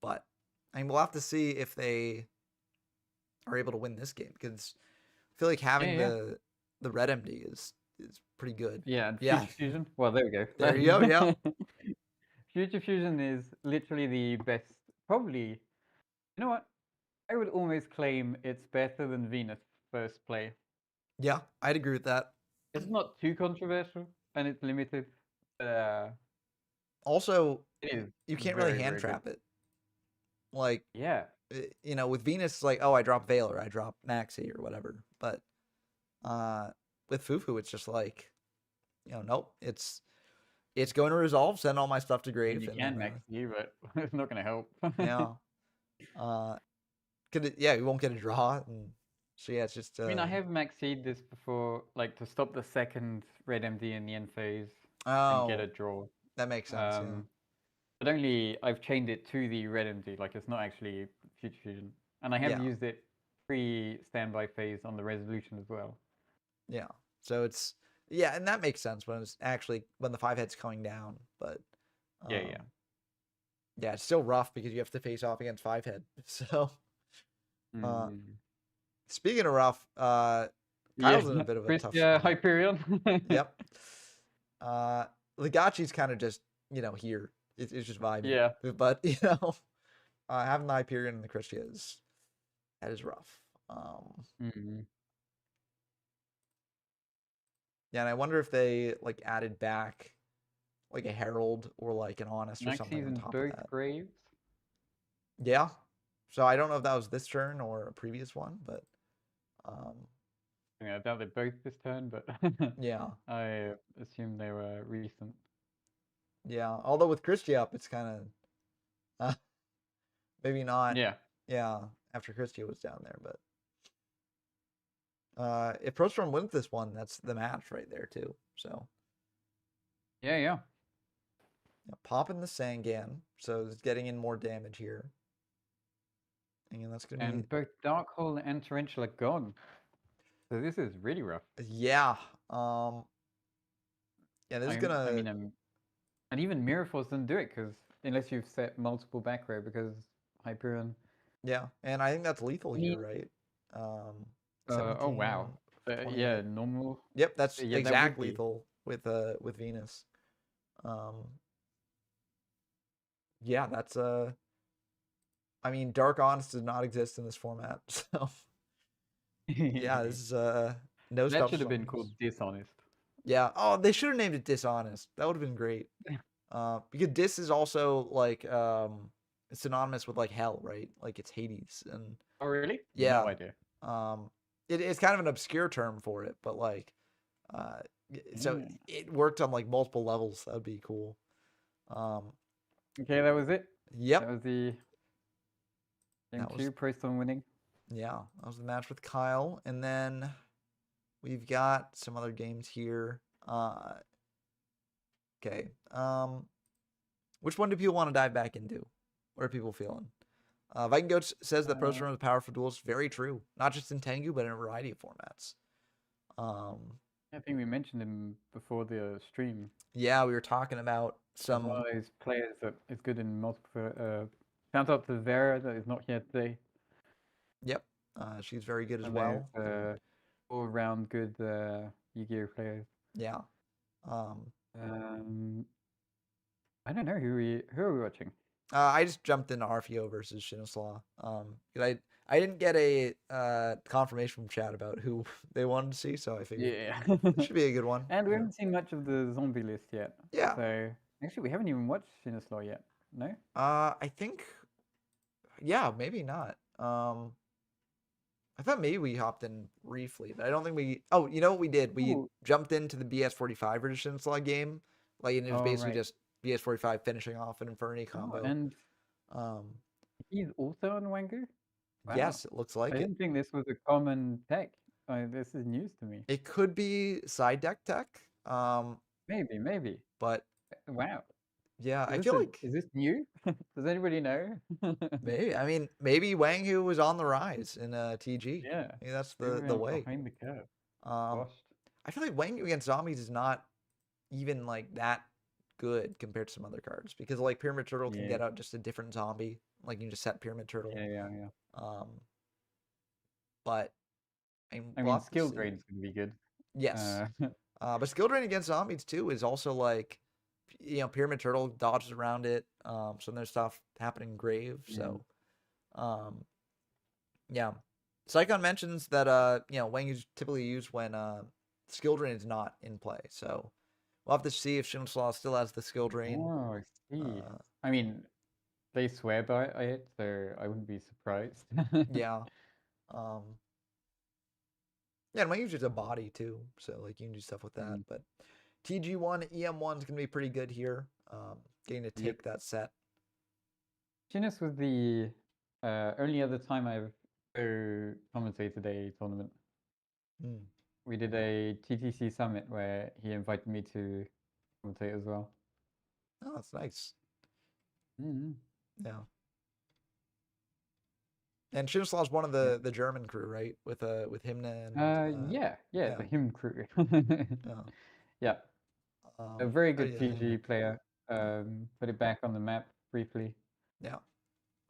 But I mean, we'll have to see if they are able to win this game because I feel like having
Yeah.
the red MD is pretty good.
Yeah, and
Yeah,
Future Fusion. Well, there we go.
there you go. Yeah,
Future Fusion is literally the best. Probably, you know what? I would almost claim it's better than Venus first play.
yeah, I'd agree with that.
It's not too controversial and it's limited. Uh,
Also,
it is
you can't really
very,
hand
very good.
trap it. Like,
Yeah.
with Venus, it's like, oh, I drop Veil or I drop Maxi or whatever. But with Fufu, it's just like, nope, it's going to resolve. Send all my stuff to
I mean,
grave,
you
and
can
then
max you, but it's not going to help.
yeah, uh, yeah, we won't get a draw, and so yeah, it's just
I mean, I have maxied this before, like to stop the second red MD in the end phase and get a
oh,
draw.
that makes sense. Yeah,
Um, but only I've chained it to the red MD, like it's not actually Future Fusion. And I have
yeah,
used it pre-standby phase on the resolution as well.
yeah. So yeah, and that makes sense when it's actually when the 5-head's coming down, but
Yeah.
yeah, it's still rough because you have to face off against 5-head. So uh,
Mm.
speaking of rough,
Yeah,
Kyle's in a bit of a tough
Christia
spot.
Hyperion.
Yep. Legachi's kind of just here. It's just vibing.
Yeah.
But having the Hyperion and the Christia that is rough.
Mm.
Yeah, and I wonder if they like added back like a Herald or like an Honest or something
Maxis
on
in
top of
both
that.
graves.
Yeah. So I don't know if that was this turn or a previous one, but
I doubt they're both this turn, but
yeah.
I assume they were recent.
Yeah. Although with Christia up, it's kind of maybe not.
Yeah.
Yeah, after Christia was down there, but if ProStorm wins this one, that's the match right there too. So
Yeah.
popping the Sangan, so it's getting in more damage here. And that's gonna be
And both Dark Hole and Tarantula gone. So this is really rough.
yeah. Yeah, this is
I
gonna.
mean, and even Mirror Force doesn't do it because unless you've set multiple back row because Hyperion.
Yeah, and I think that's lethal
I
here,
mean,
right?
oh wow,
17, 28.
yeah, normal.
Yep, that's
Yeah, that would
exact
be.
lethal with Venus. Um, yeah, that's I mean, Dark Honest does not exist in this format, so yeah, this is no
That
special
should have been
summons.
called Dishonest.
Yeah. Oh, they should have named it Dishonest. That would have been great. Because dis is also like it's synonymous with like hell, right? Like it's Hades, and
Oh really?
yeah,
No idea.
um, it's kind of an obscure term for it, but like, uh, so
Yeah.
it worked on like multiple levels. That would be cool. Um,
Okay, that was it. That
yep,
was the game
that was
2, Pro-Storm winning.
yeah, that was the match with Kyle, and then we've got some other games here. Okay. Which one do people want to dive back into? What are people feeling? Viking Goats says that Pro Storm is a powerful duelist. Very true. Not just in Tengu, but in a variety of formats.
I think we mentioned him before the stream.
Yeah, we were talking about
He's one
some.
of those players that is good in multiple. Shout out to Vera that is not here today.
Yep, she's very good as
And
well.
those all-round good Yu-Gi-Oh players.
Yeah.
I don't know who are we watching.
I just jumped into Arfeo versus Shinoslaw. I didn't get a confirmation from chat about who they wanted to see, so I figured
Yeah.
it should be a good one.
And we haven't seen much of the zombie list yet.
Yeah.
So actually, we haven't even watched Shinoslaw yet. No.
I think. Yeah, maybe not. I thought maybe we hopped in briefly, but I don't think we. Oh, you know what we did? We
Ooh.
jumped into the BS45 version slot game, like, and it was basically just BS45 finishing off an Inferni combo.
And
um,
he's also on Wangu. Wow.
yes, it looks like
I
it.
didn't think this was a common tech. This is news to me.
It could be side deck tech.
Maybe.
But
wow.
yeah, I feel like
is this new? Does anybody know?
maybe. I mean, maybe Wanghu was on the rise in TG.
Yeah.
Maybe that's the way.
Behind the curve.
I feel like Wanghu against zombies is not even like that good compared to some other cards, because like Pyramid Turtle can get out just a different zombie. Like you just set Pyramid Turtle.
Yeah.
But
I mean, skill drain's gonna be good.
Yes. But skill drain against zombies too is also like, you know, Pyramid Turtle dodges around it. So there's stuff happening in Grave. So, yeah. Psychon mentions that you know, Wang is typically used when skill drain is not in play. So we'll have to see if Shinoslaw still has the skill drain.
Oh, I see. I mean, they swear by it, so I wouldn't be surprised.
Yeah. Yeah, and Wang's just a body too, so like you can do stuff with that. But TG1, EM1 is gonna be pretty good here. Getting to take that set.
Shinis was the only other time I've commentated a tournament. We did a TTC summit where he invited me to commentate as well.
Oh, that's nice. Yeah. And Shinoslaw's one of the German crew, right? With Himna and
yeah, the Him crew. Yeah. A very good TG player. Put it back on the map briefly.
Yeah.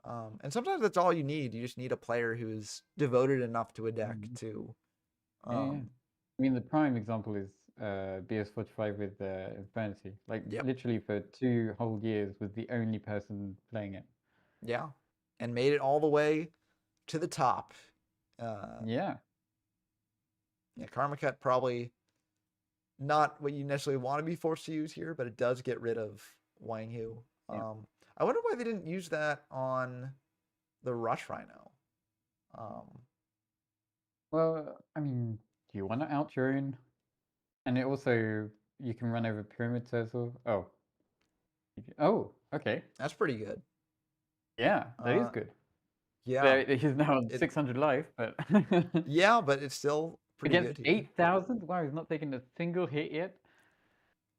And sometimes that's all you need. You just need a player who's devoted enough to a deck to.
I mean, the prime example is BS45 with Infinity. Like, literally for 2 whole years was the only person playing it.
Yeah. And made it all the way to the top.
Yeah,
Karma Cut probably not what you necessarily want to be forced to use here, but it does get rid of Wanghu. I wonder why they didn't use that on the Rush Rhino.
Well, I mean, do you want to out your own? And it also, you can run over Pyramid Turtle. Oh, okay.
That's pretty good.
Yeah, that is good.
Yeah.
He's now on 600 life, but...
yeah, but it's still pretty
against
good.
8,000? Wow, he's not taking a single hit yet?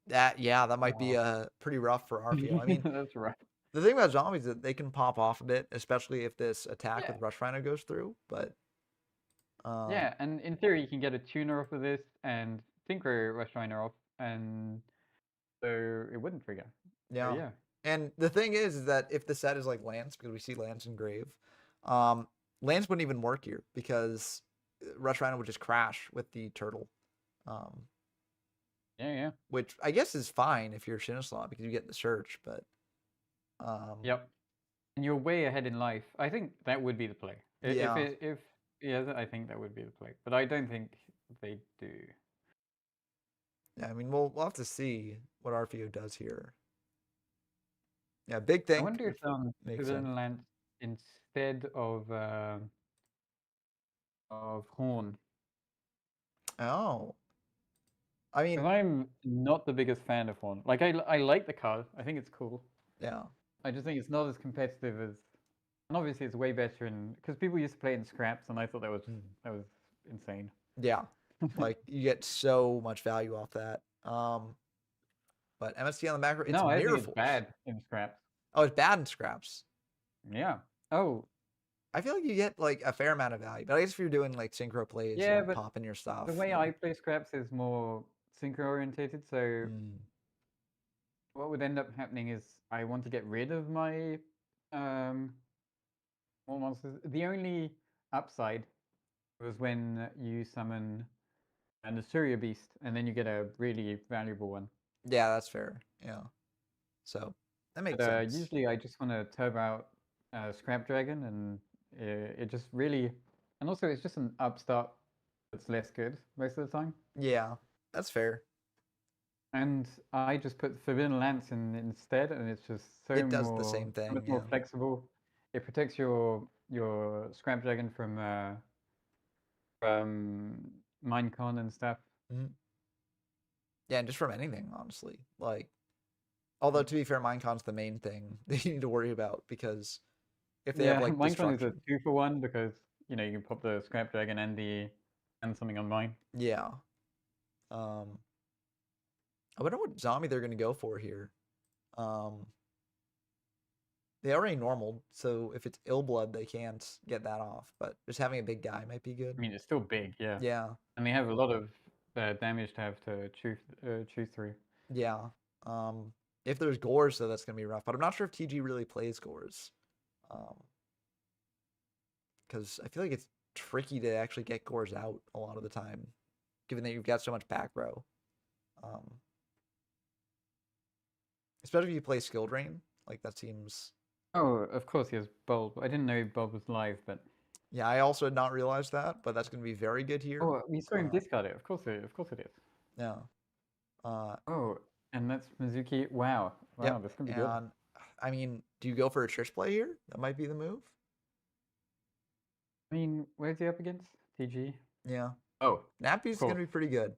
That might be pretty rough for Arfeo. I mean,
that's rough.
The thing about zombies is that they can pop off a bit, especially if this attack with Rush Rhino goes through. But
yeah, and in theory, you can get a tuner off of this and synchro Rush Rhino off, and so it wouldn't trigger. So
Yeah.
yeah.
And the thing is that if the set is like Lance, because we see Lance and Grave, Lance wouldn't even work here because Rush Rhino would just crash with the turtle. Um,
Yeah.
which I guess is fine if you're Shinoslaw because you get the search, but
Yep. And you're way ahead in life. I think that would be the play.
Yeah.
If yeah, I think that would be the play. But I don't think they do.
Yeah, I mean we'll have to see what RFO does here. Yeah, big
I
thing.
wonder if
Makes sense.
Pavilion Land instead of Horn.
Oh. I
Because
mean,
I'm not the biggest fan of Horn. Like I like the card. I think it's cool.
yeah.
I just think it's not as competitive as, and obviously it's way better in, because people used to play it in scraps, and I thought that was insane.
Yeah. Like you get so much value off that. But MST on the macro, it's
No, I
Mirror
think it's
Force.
bad in scraps.
Oh, it's bad in scraps.
Yeah. Oh,
I feel like you get like a fair amount of value, but I guess if you're doing like synchro plays
yeah,
and
but
popping your stuff.
the way I play scraps is more synchro orientated. So
Mm,
what would end up happening is I want to get rid of my more monsters. The only upside was when you summon an Asuria Beast, and then you get a really valuable one.
yeah, that's fair. Yeah. So that makes
But
sense.
usually I just want to turbo out Scrap Dragon, and it just really, and also it's just an upstart that's less good most of the time.
Yeah, that's fair.
And I just put Forbidden Lance in instead, and it's just
It does the same
so
thing.
much more
Yeah.
flexible. It protects your Scrap Dragon from Minecon and stuff.
Mhm. Yeah, and just from anything, honestly. Like, although to be fair, Minecon's the main thing that you need to worry about because if they have
Yeah,
like
Minecon is a
destruction.
2-for-1 because you can pop the Scrap Dragon and something on mine.
Yeah. I wonder what zombie they're gonna go for here. Um, they already normal, so if it's ill blood, they can't get that off. But just having a big guy might be good.
I mean, it's still big, yeah.
Yeah,
And they have a lot of damage to have to choose through.
yeah. If there's gores, though, that's gonna be rough. But I'm not sure if TG really plays gores. Because I feel like it's tricky to actually get gores out a lot of the time, given that you've got so much back row. Especially if you play skill drain, like that seems.
Oh, of course he has Bulb. I didn't know Bulb was live, but
Yeah, I also had not realized that, but that's going to be very good here.
oh, we saw him discard it. Of course it is.
Yeah.
Oh, and that's Mizuki. Wow,
Yep.
this can be good.
And I mean, do you go for a Trish play here? That might be the move.
I mean, where's he up against? TG.
Yeah.
Oh,
Nappy's going to be pretty good.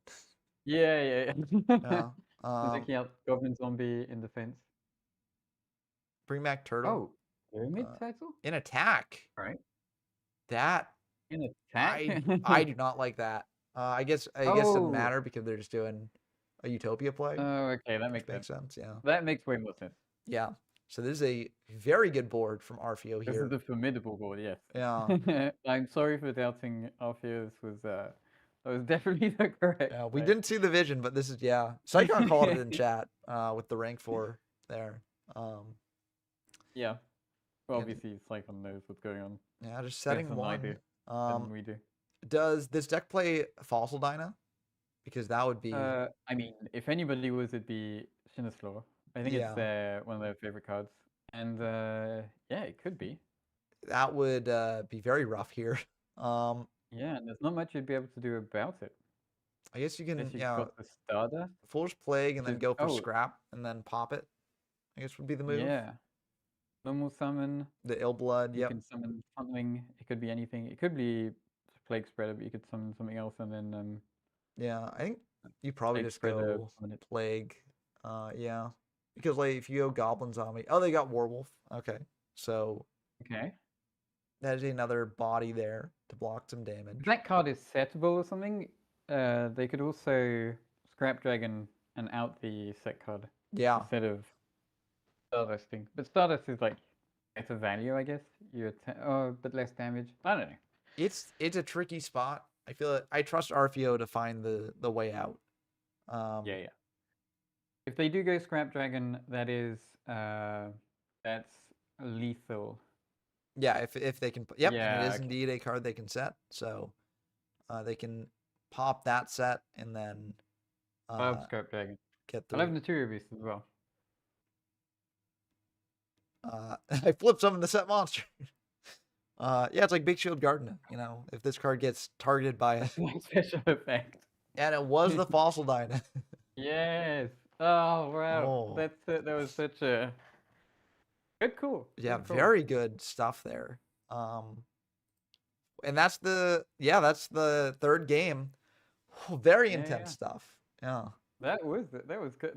yeah.
Yeah.
Mizuki out Goblin Zombie in defense.
Bring back Turtle.
Oh, Pyramid Turtle?
In attack.
Right.
That.
In attack?
I do not like that. I guess it doesn't matter because they're just doing a Utopia play.
Oh, okay, that makes
sense. Yeah.
That makes way more sense.
Yeah. So this is a very good board from Arfeo here.
This is a formidable board, yes.
Yeah.
I'm sorry for doubting Arfeo. That was definitely the correct.
Yeah, we didn't see the vision, but this is Psychon called it in chat with the rank 4 there.
Yeah. Well, obviously, Psychon knows what's going on.
Yeah, just setting one.
Than we do.
Does this deck play Fossil Dyna? Because that would be.
I mean, if anybody was, it'd be Shinoslaw. I think it's one of their favorite cards, and yeah, it could be.
That would be very rough here.
Yeah, and there's not much you'd be able to do about it.
I guess you can.
Got the Stardust,
Foolish Plague, and then go for Scrap, and then pop it. I guess would be the move.
Yeah. Normal summon.
The Ill Blood.
You can summon something. It could be anything. It could be Plague Spreader, but you could summon something else, and then
yeah, I think you probably just go Plague. Yeah, because like if you go Goblin Zombie, oh, they got Warwolf. Okay, so that is another body there to block some damage.
If that card is settable or something, they could also Scrap Dragon and out the set card.
Yeah.
Instead of Stardusting, but Stardust is like better value, I guess. But less damage. I don't know.
It's a tricky spot. I feel I trust Arfeo to find the way out.
Yeah. If they do go Scrap Dragon, that's lethal.
Yeah, if they can, yep, and it
Yeah.
is
Okay.
indeed a card they can set, so they can pop that set and then
I love
uh,
Scrap Dragon.
get
I love
the.
Naturia Beast as well.
I flipped some of the set monster. Yeah, it's like Big Shield Gardener. You know, if this card gets targeted by a,
Special effect.
and it was the Fossil Dyna.
Yes. Oh wow.
Oh,
That was such a good call.
yeah,
Good call.
very good stuff there. And that's the third game. Oh, very intense
Yeah.
stuff. Yeah,
That was good.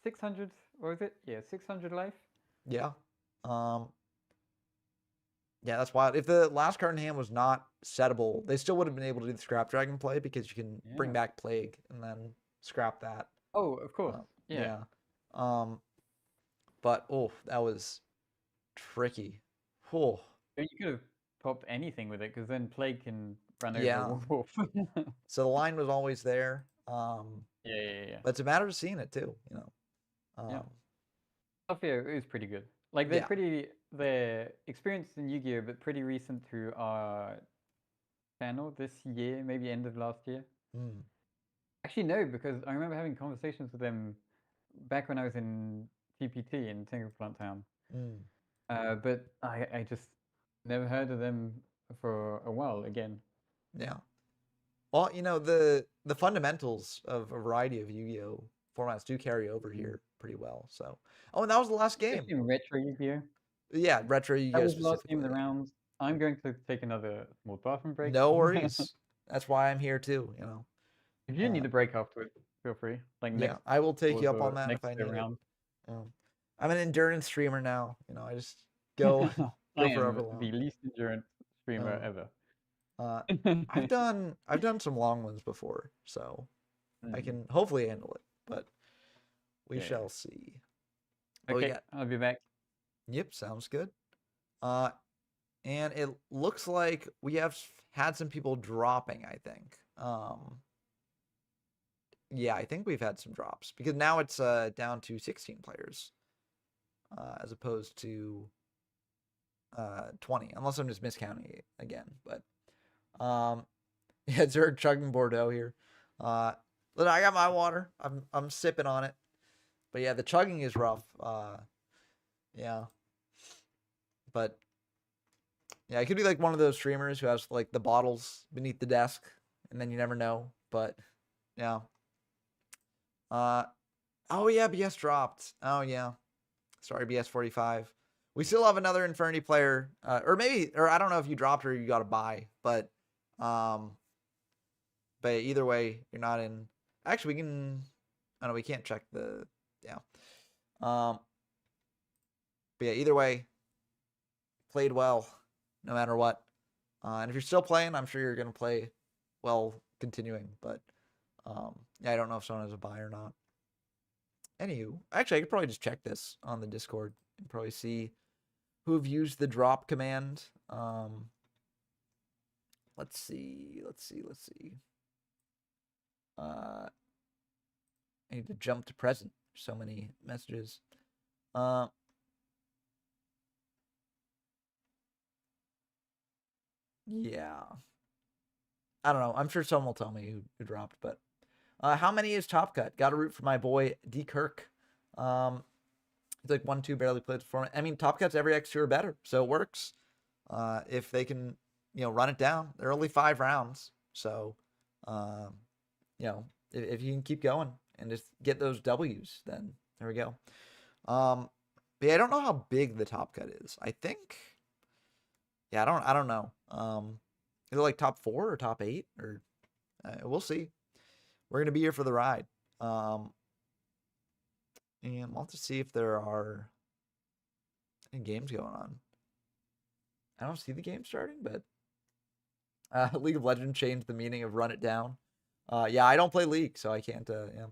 600. What was it? Yeah, 600 life.
yeah. Um, yeah, that's wild. If the last card in hand was not settable, they still would have been able to do the Scrap Dragon play because you can bring
Yeah.
back Plague and then scrap that.
Oh, of course. Yeah.
Yeah. Um, but oh, that was tricky. Oh,
You could have popped anything with it because then Plague can run over
yeah.
a wolf.
So the line was always there.
Yeah.
But it's a matter of seeing it too, you know.
Yeah. Sophia is pretty good. Like
Yeah.
they're experienced in Yu-Gi-Oh, but pretty recent to our channel this year, maybe end of last year.
Mm.
Actually, no, because I remember having conversations with them back when I was in TPT in Tengu Town.
Mm.
But I just never heard of them for a while again.
Yeah. Well, you know, the fundamentals of a variety of Yu-Gi-Oh formats do carry over here pretty well. So, oh, and that was the last game.
Especially in retro Yu-Gi-Oh.
Yeah, retro
That
Yu-Gi-Oh
was the last game
specifically.
of the round. I'm going to take another small bathroom break.
No worries. That's why I'm here too, you know.
If you need a break afterwards, feel free. Like
Yeah,
next
I will take you up
or
on that if
next
I need it.
round.
I'm an endurance streamer now. You know, I just go
I
forever
am
long.
the least endurance streamer ever.
I've done some long ones before, so I can hopefully handle it, but we shall see.
Okay, I'll be back.
Yep, sounds good. And it looks like we have had some people dropping, I think. Yeah, I think we've had some drops because now it's down to 16 players as opposed to 20, unless I'm just miscounting it again. But yeah, Zerg chugging Bordeaux here. Look, I got my water. I'm sipping on it. But yeah, the chugging is rough. Yeah. But yeah, I could be like one of those streamers who has like the bottles beneath the desk, and then you never know. But yeah. Oh yeah, BS dropped. Oh yeah. Sorry, BS 45. We still have another Infinity player, or I don't know if you dropped or you got to buy, but either way, you're not in. Actually, we can. I don't know, we can't check the. Yeah. But yeah, either way, played well, no matter what. And if you're still playing, I'm sure you're gonna play well continuing. But yeah, I don't know if someone has a buy or not. Anywho, actually, I could probably just check this on the Discord and probably see who have used the drop command. Let's see. I need to jump to present. So many messages. Yeah. I don't know. I'm sure someone will tell me who dropped, but how many is Top Cut? Got to root for my boy D Kirk. He's like 1-2, barely played before. I mean, Top Cut's every X2 or better, so it works. If they can, run it down, they're only 5 rounds. So, if you can keep going and just get those W's, then there we go. But yeah, I don't know how big the Top Cut is. I think, yeah, I don't know. Is it like top 4 or top 8 or we'll see. We're gonna be here for the ride. And we'll have to see if there are any games going on. I don't see the game starting, but League of Legends changed the meaning of run it down. Yeah, I don't play League, so I can't. Yeah.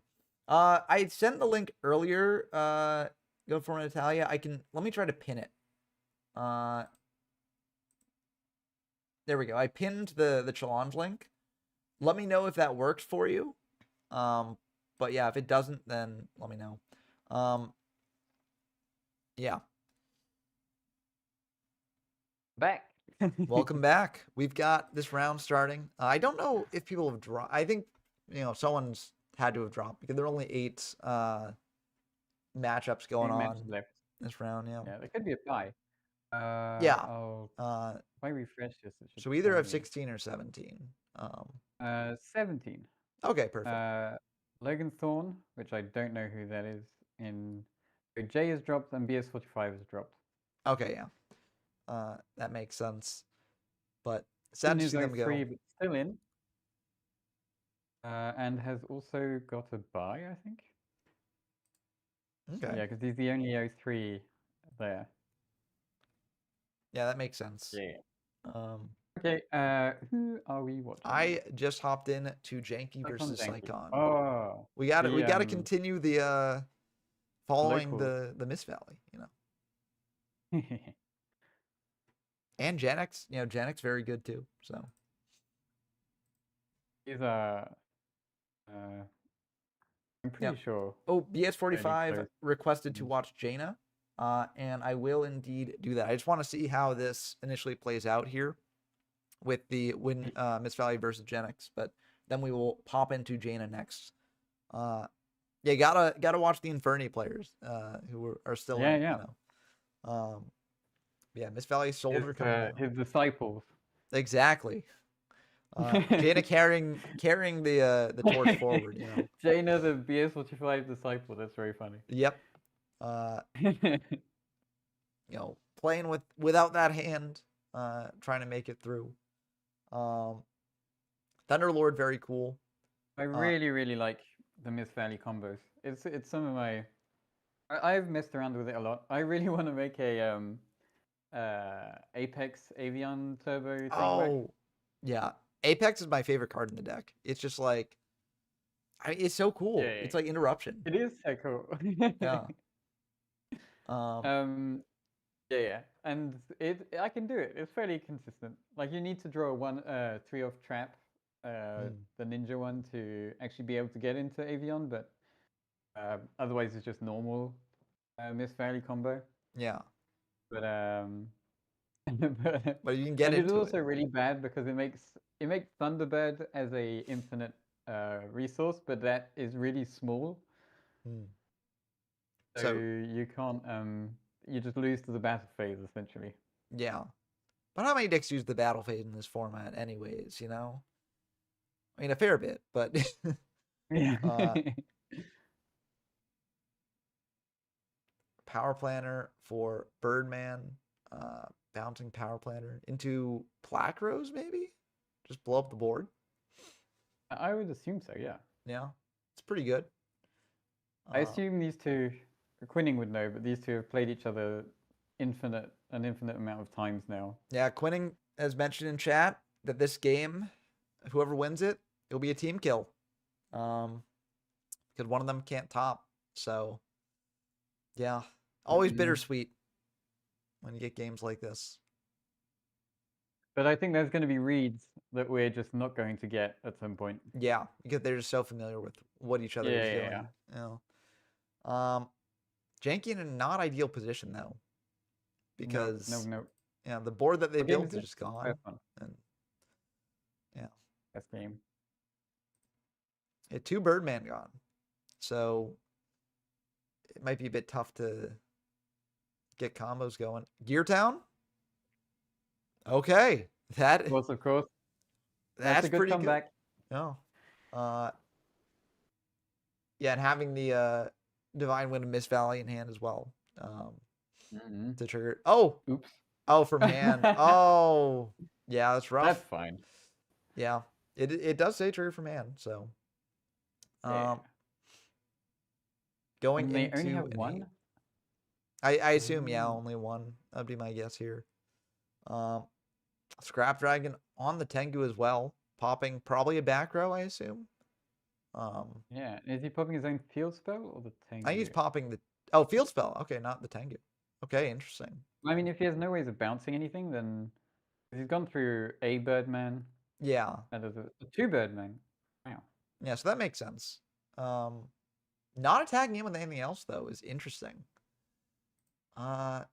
I sent the link earlier. Go for Natalia. Let me try to pin it. There we go. I pinned the challenge link. Let me know if that works for you. But yeah, if it doesn't, then let me know. Yeah.
Back.
Welcome back. We've got this round starting. I don't know if people have dropped. I think someone's had to have dropped because there are only 8 matchups going
8 matches
on
left.
this round. Yeah.
Yeah, there could be a tie.
Yeah.
I'll if I refresh this, it should
So we either
tell
have
me.
16 or 17.
17.
Okay, perfect.
Logan Thorne, which I don't know who that is. So J is dropped and BS45 is dropped.
Okay, yeah. That makes sense. But
In
sad to
his
see them go.
03, but still in. And has also got a bye, I think.
Okay.
Yeah, because he's the only 03 there.
Yeah, that makes sense.
Yeah. Okay, who are we watching?
I just hopped in to Janky versus
Janky.
Sycon.
Oh,
we got to continue the following
locals.
the Mist Valley, And Janix, Janix very good too. So
he's I'm pretty sure.
Oh, BS45
close.
requested to watch Jaina, and I will indeed do that. I just want to see how this initially plays out here with the Mist Valley versus Genix, but then we will pop into Jaina next. Yeah, gotta watch the Inferni players who are still in. Yeah, Mist Valley Soldier coming out.
His disciples.
Exactly. Jaina carrying the torch forward.
Jaina, the BS45 disciple. That's very funny.
Yep. Playing without that hand, trying to make it through. Thunderlord, very cool.
I really like the Mist Valley combos. It's some of my. I've messed around with it a lot. I really want to make a Apex Avion Turbo thing.
Oh, yeah. Apex is my favorite card in the deck. It's just like, it's so cool.
Yeah.
It's like interruption.
It is so cool.
Yeah.
Yeah, and I can do it. It's fairly consistent. Like you need to draw one 3-off trap, the ninja one, to actually be able to get into Avion, but otherwise it's just normal Mist Valley combo.
Yeah.
But
but you can get into it.
It's also really bad because it makes Thunderbird as a infinite resource, but that is really small. So you can't you just lose to the battle phase essentially.
Yeah. But how many decks use the battle phase in this format anyways, I mean, a fair bit, but Power Planner for Birdman, bouncing Power Planner into Plaque Rose, maybe? Just blow up the board?
I would assume so, yeah.
Yeah, it's pretty good.
I assume these two, Quinning would know, but these two have played each other an infinite amount of times now.
Yeah, Quinning has mentioned in chat that this game, whoever wins it, it'll be a team kill. Because one of them can't top. So, yeah. Always bittersweet when you get games like this.
But I think there's going to be reads that we're just not going to get at some point.
Yeah, because they're just so familiar with what each other is doing. Yeah. Janky in a not ideal position though, because
no.
Yeah, the board that they built is just gone. And yeah,
best game.
Yeah, 2 Birdman gone, so it might be a bit tough to get combos going. Gear Town. Okay,
of course.
That's
a good
pretty
comeback.
Good. No. Yeah, and having the Divine Wind of Mist Valley in hand as well. To trigger. Oh.
Oops.
Oh, from hand. Oh. Yeah, that's rough.
That's fine.
Yeah. It does say trigger from hand, so. Going
they
into
only have one?
I assume, yeah, only one. That'd be my guess here. Scrap Dragon on the Tengu as well. Popping probably a back row, I assume.
Yeah. Is he popping his own field spell or the Tengu?
I think he's popping the field spell. Okay, not the Tengu. Okay, interesting.
I mean, if he has no ways of bouncing anything, then he's gone through a Birdman.
Yeah.
And there's a 2 Birdman. Wow.
Yeah, so that makes sense. Not attacking him with anything else though is interesting. Uh,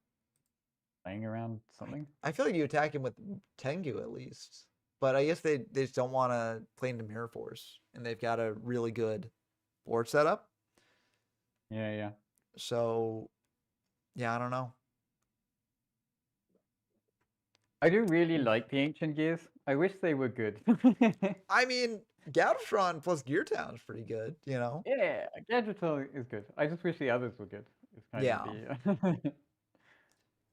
Playing around something.
I feel like you attack him with Tengu at least, but I guess they just don't want to play into Mirror Force, and they've got a really good board setup.
Yeah, yeah.
So, yeah, I don't know.
I do really like the ancient gears. I wish they were good.
I mean, Galvatron plus Gear Town is pretty good, you know?
Yeah, Gadgetal is good. I just wish the others were good. It's kind
Yeah.
of the.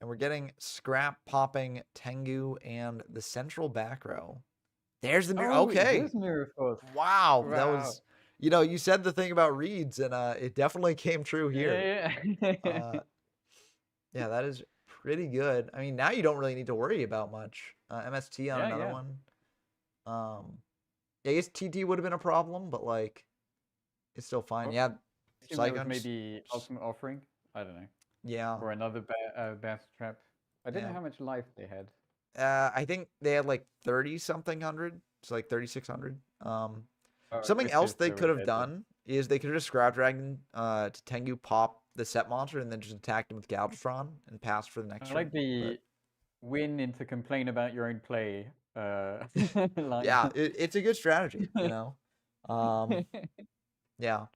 And we're getting Scrap popping Tengu and the central back row. There's the mirror.
Oh,
Okay.
it is Mirror Force.
Wow. That
Wow.
was, you said the thing about reads, and it definitely came true here.
Yeah.
Yeah, that is pretty good. I mean, now you don't really need to worry about much. MST on
Yeah,
another
yeah.
one. Yeah, I guess TT would have been a problem, but like, it's still fine.
Oh,
Yeah,
assume that was
Saigon's.
maybe Ultimate Offering. I don't know.
Yeah,
Or another Bass Trap. I didn't know
yeah.
how much life they had.
I think they had like 30 something hundred. It's like 3600. Something
Which
else
is
they
still
could have
deadly.
done is they could have just Scrap Dragon to Tengu pop the set monster and then just attacked him with Galvatron and passed for the next
I like
turn.
the win into complain about your own play line.
Yeah, it's a good strategy, Yeah.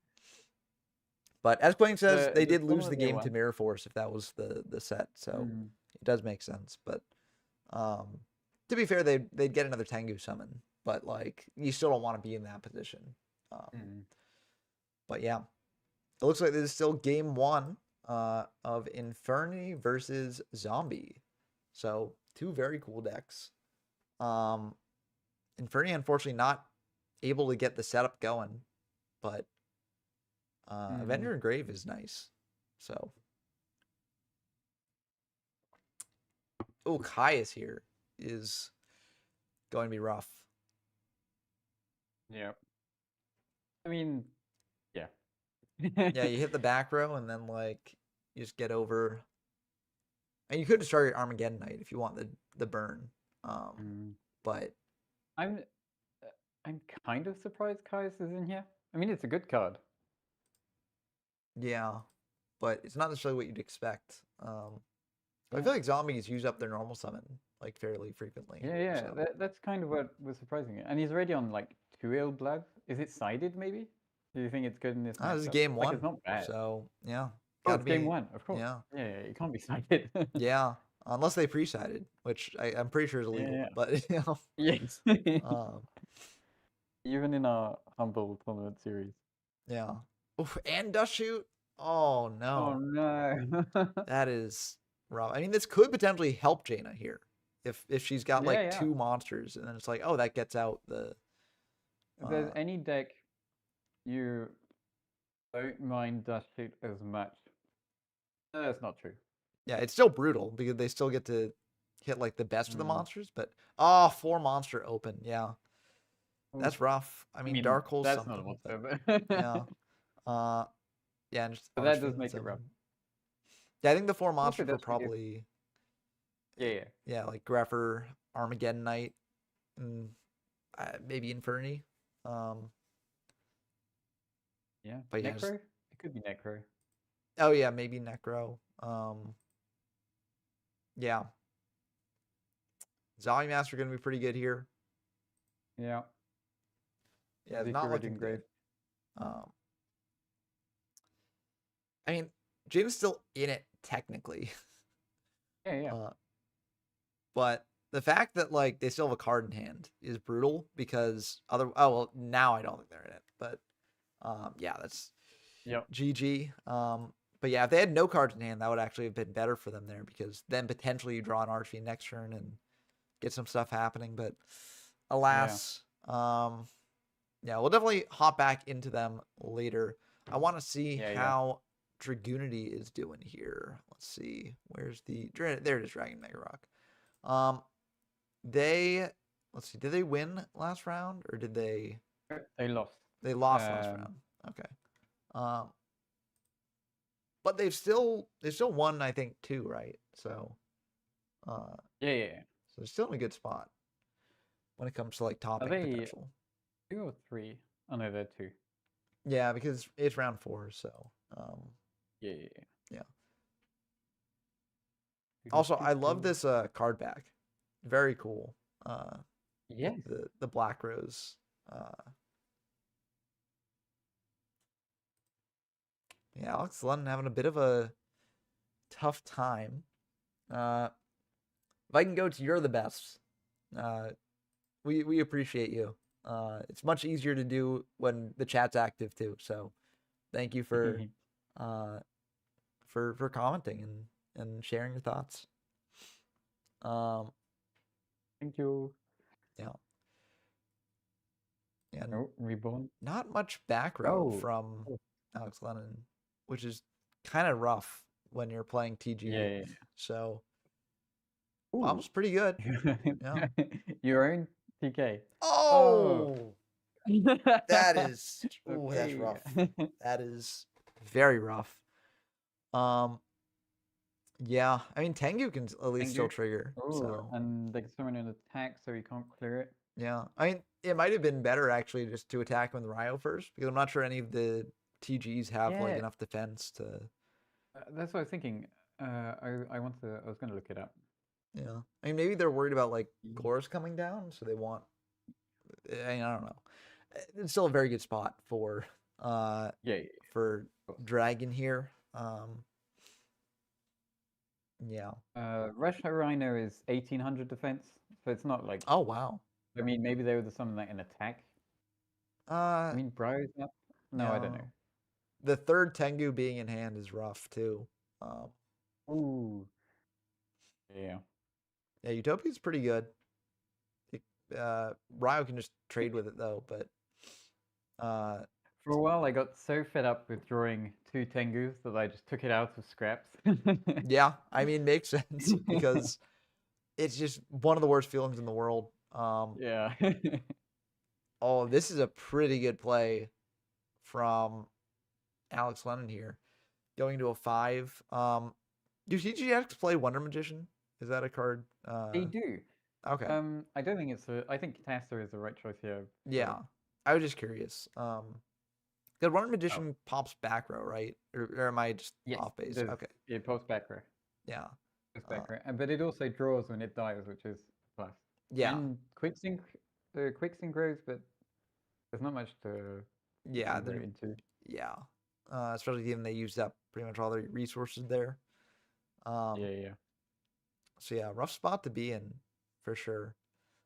But as Quang says, they
The
did lose
former
the
year
game to
one.
Mirror Force if that was the set, so
Mm.
it does make sense. But to be fair, they'd get another Tengu summon, but like you still don't want to be in that position. But yeah, it looks like this is still game one of Inferni versus Zombie. So two very cool decks. Inferni unfortunately not able to get the setup going, but Avenger and Grave is nice. So Kai is here is going to be rough.
Yeah. I mean, yeah.
Yeah, you hit the back row and then like you just get over. And you could start your Armageddon Knight if you want the burn. But
I'm kind of surprised Kai's is in here. I mean, it's a good card.
Yeah, but it's not necessarily what you'd expect. I feel like zombies use up their normal summon like fairly frequently.
Yeah.
So.
That's kind of what was surprising. And he's already on like 2 ill blood. Is it sided maybe? Do you think it's good in this matchup?
This is game one.
Like, it's not bad.
So yeah.
Oh, it's game one, of course.
Yeah.
Yeah, it can't be sided.
Yeah. Unless they pre-sided, which I'm pretty sure is illegal.
Yeah.
But
Yes. Even in our humble tournament series.
Yeah. Oof, and Dust Shoot. Oh no.
Oh no.
That is rough. I mean, this could potentially help Jaina here if she's got like two monsters, and then it's like, oh, that gets out the.
If there's any deck you don't mind Dust Shoot as much, that's not true.
Yeah, it's still brutal because they still get to hit like the best of the monsters, but 4 monster open, yeah. That's rough. I mean, Dark Hole's
that's
something.
Not a monster,
yeah. Yeah, and just
but that does make it rough.
Yeah, I think the 4 monsters were probably.
Yeah,
like Greffer, Armageddon Knight, and maybe Inferni.
Yeah,
but yeah,
Necro? It could be Necro.
Oh yeah, maybe Necro. Yeah. Zombie Master gonna be pretty good here.
Yeah.
Yeah, it's not looking great. I mean, James still in it technically.
Yeah.
But the fact that like they still have a card in hand is brutal because now I don't think they're in it. But yeah, that's GG. But yeah, if they had no cards in hand, that would actually have been better for them there because then potentially you draw an Archie next turn and get some stuff happening. But alas, we'll definitely hop back into them later. I want to see how Dragoonity is doing here. Let's see. Where's there it is, Dragon Mega Rock. Let's see, did they win last round or did they?
They lost.
They lost last round. Okay. But they've still won, I think, 2, right? So.
Yeah.
So they're still in a good spot when it comes to like topping potential.
2 or 3? Oh no, they're 2.
Yeah, because it's round 4, so
Yeah.
yeah. Also, I love
Do-do-do-do.
this card back. Very cool. With
Yes.
the Black Rose. Uh, yeah, Alex London having a bit of a tough time. If I can go to you're the best, uh, we appreciate you. It's much easier to do when the chat's active too. So thank you uh, for commenting and sharing your thoughts. Um,
Thank you.
yeah, and
Oh, reborn.
not much back row
Oh.
from
Oh.
Alex Lennon, which is kind of rough when you're playing TG.
Yeah.
So
Ooh.
Bob's pretty good. Yeah.
Your own TK. Oh.
Oh, that's
Okay.
rough. That is very rough. Yeah, I mean Tengu can at least still
Tengu.
trigger.
Oh,
So
and they can summon an attack, so you can't clear it.
yeah, I mean it might have been better actually just to attack with Ryo first because I'm not sure any of the TGs have like
Yeah,
enough defense to.
that's what I was thinking. I was gonna look it up.
Yeah, I mean maybe they're worried about like cores coming down, so they want. I mean, I don't know. It's still a very good spot for
Yeah.
for
Of course.
Dragon here. Yeah.
Rush Rhino is 1800 defense, so it's not like.
Oh wow.
I mean, maybe they would summon that in attack. I
Uh
mean, Bros up? No, I don't
yeah.
know.
The third Tengu being in hand is rough too. Um
Ooh. Yeah.
yeah, Utopia's pretty good. Ryo can just trade with it though, but
For a while, I got so fed up with drawing 2 Tengus that I just took it out of scraps.
yeah, I mean makes sense because it's just one of the worst feelings in the world.
Yeah.
Oh, this is a pretty good play from Alex Lennon here. Going to a 5. Do TGX play Wonder Magician? Is that a card?
They do.
Okay.
I don't think it's a. I think Catastrophe is the right choice here.
Yeah. I was just curious. Because Wonder
Oh,
Magician pops back row, right? Or am I just
yes.
off base?
There's,
Okay.
it pops back row.
Yeah.
Posts back row. But it also draws when it dies, which is plus.
Yeah.
And quick sync grows, but there's not much to
Yeah.
go into.
Yeah. Especially given they used up pretty much all their resources there.
Yeah.
So yeah, rough spot to be in for sure.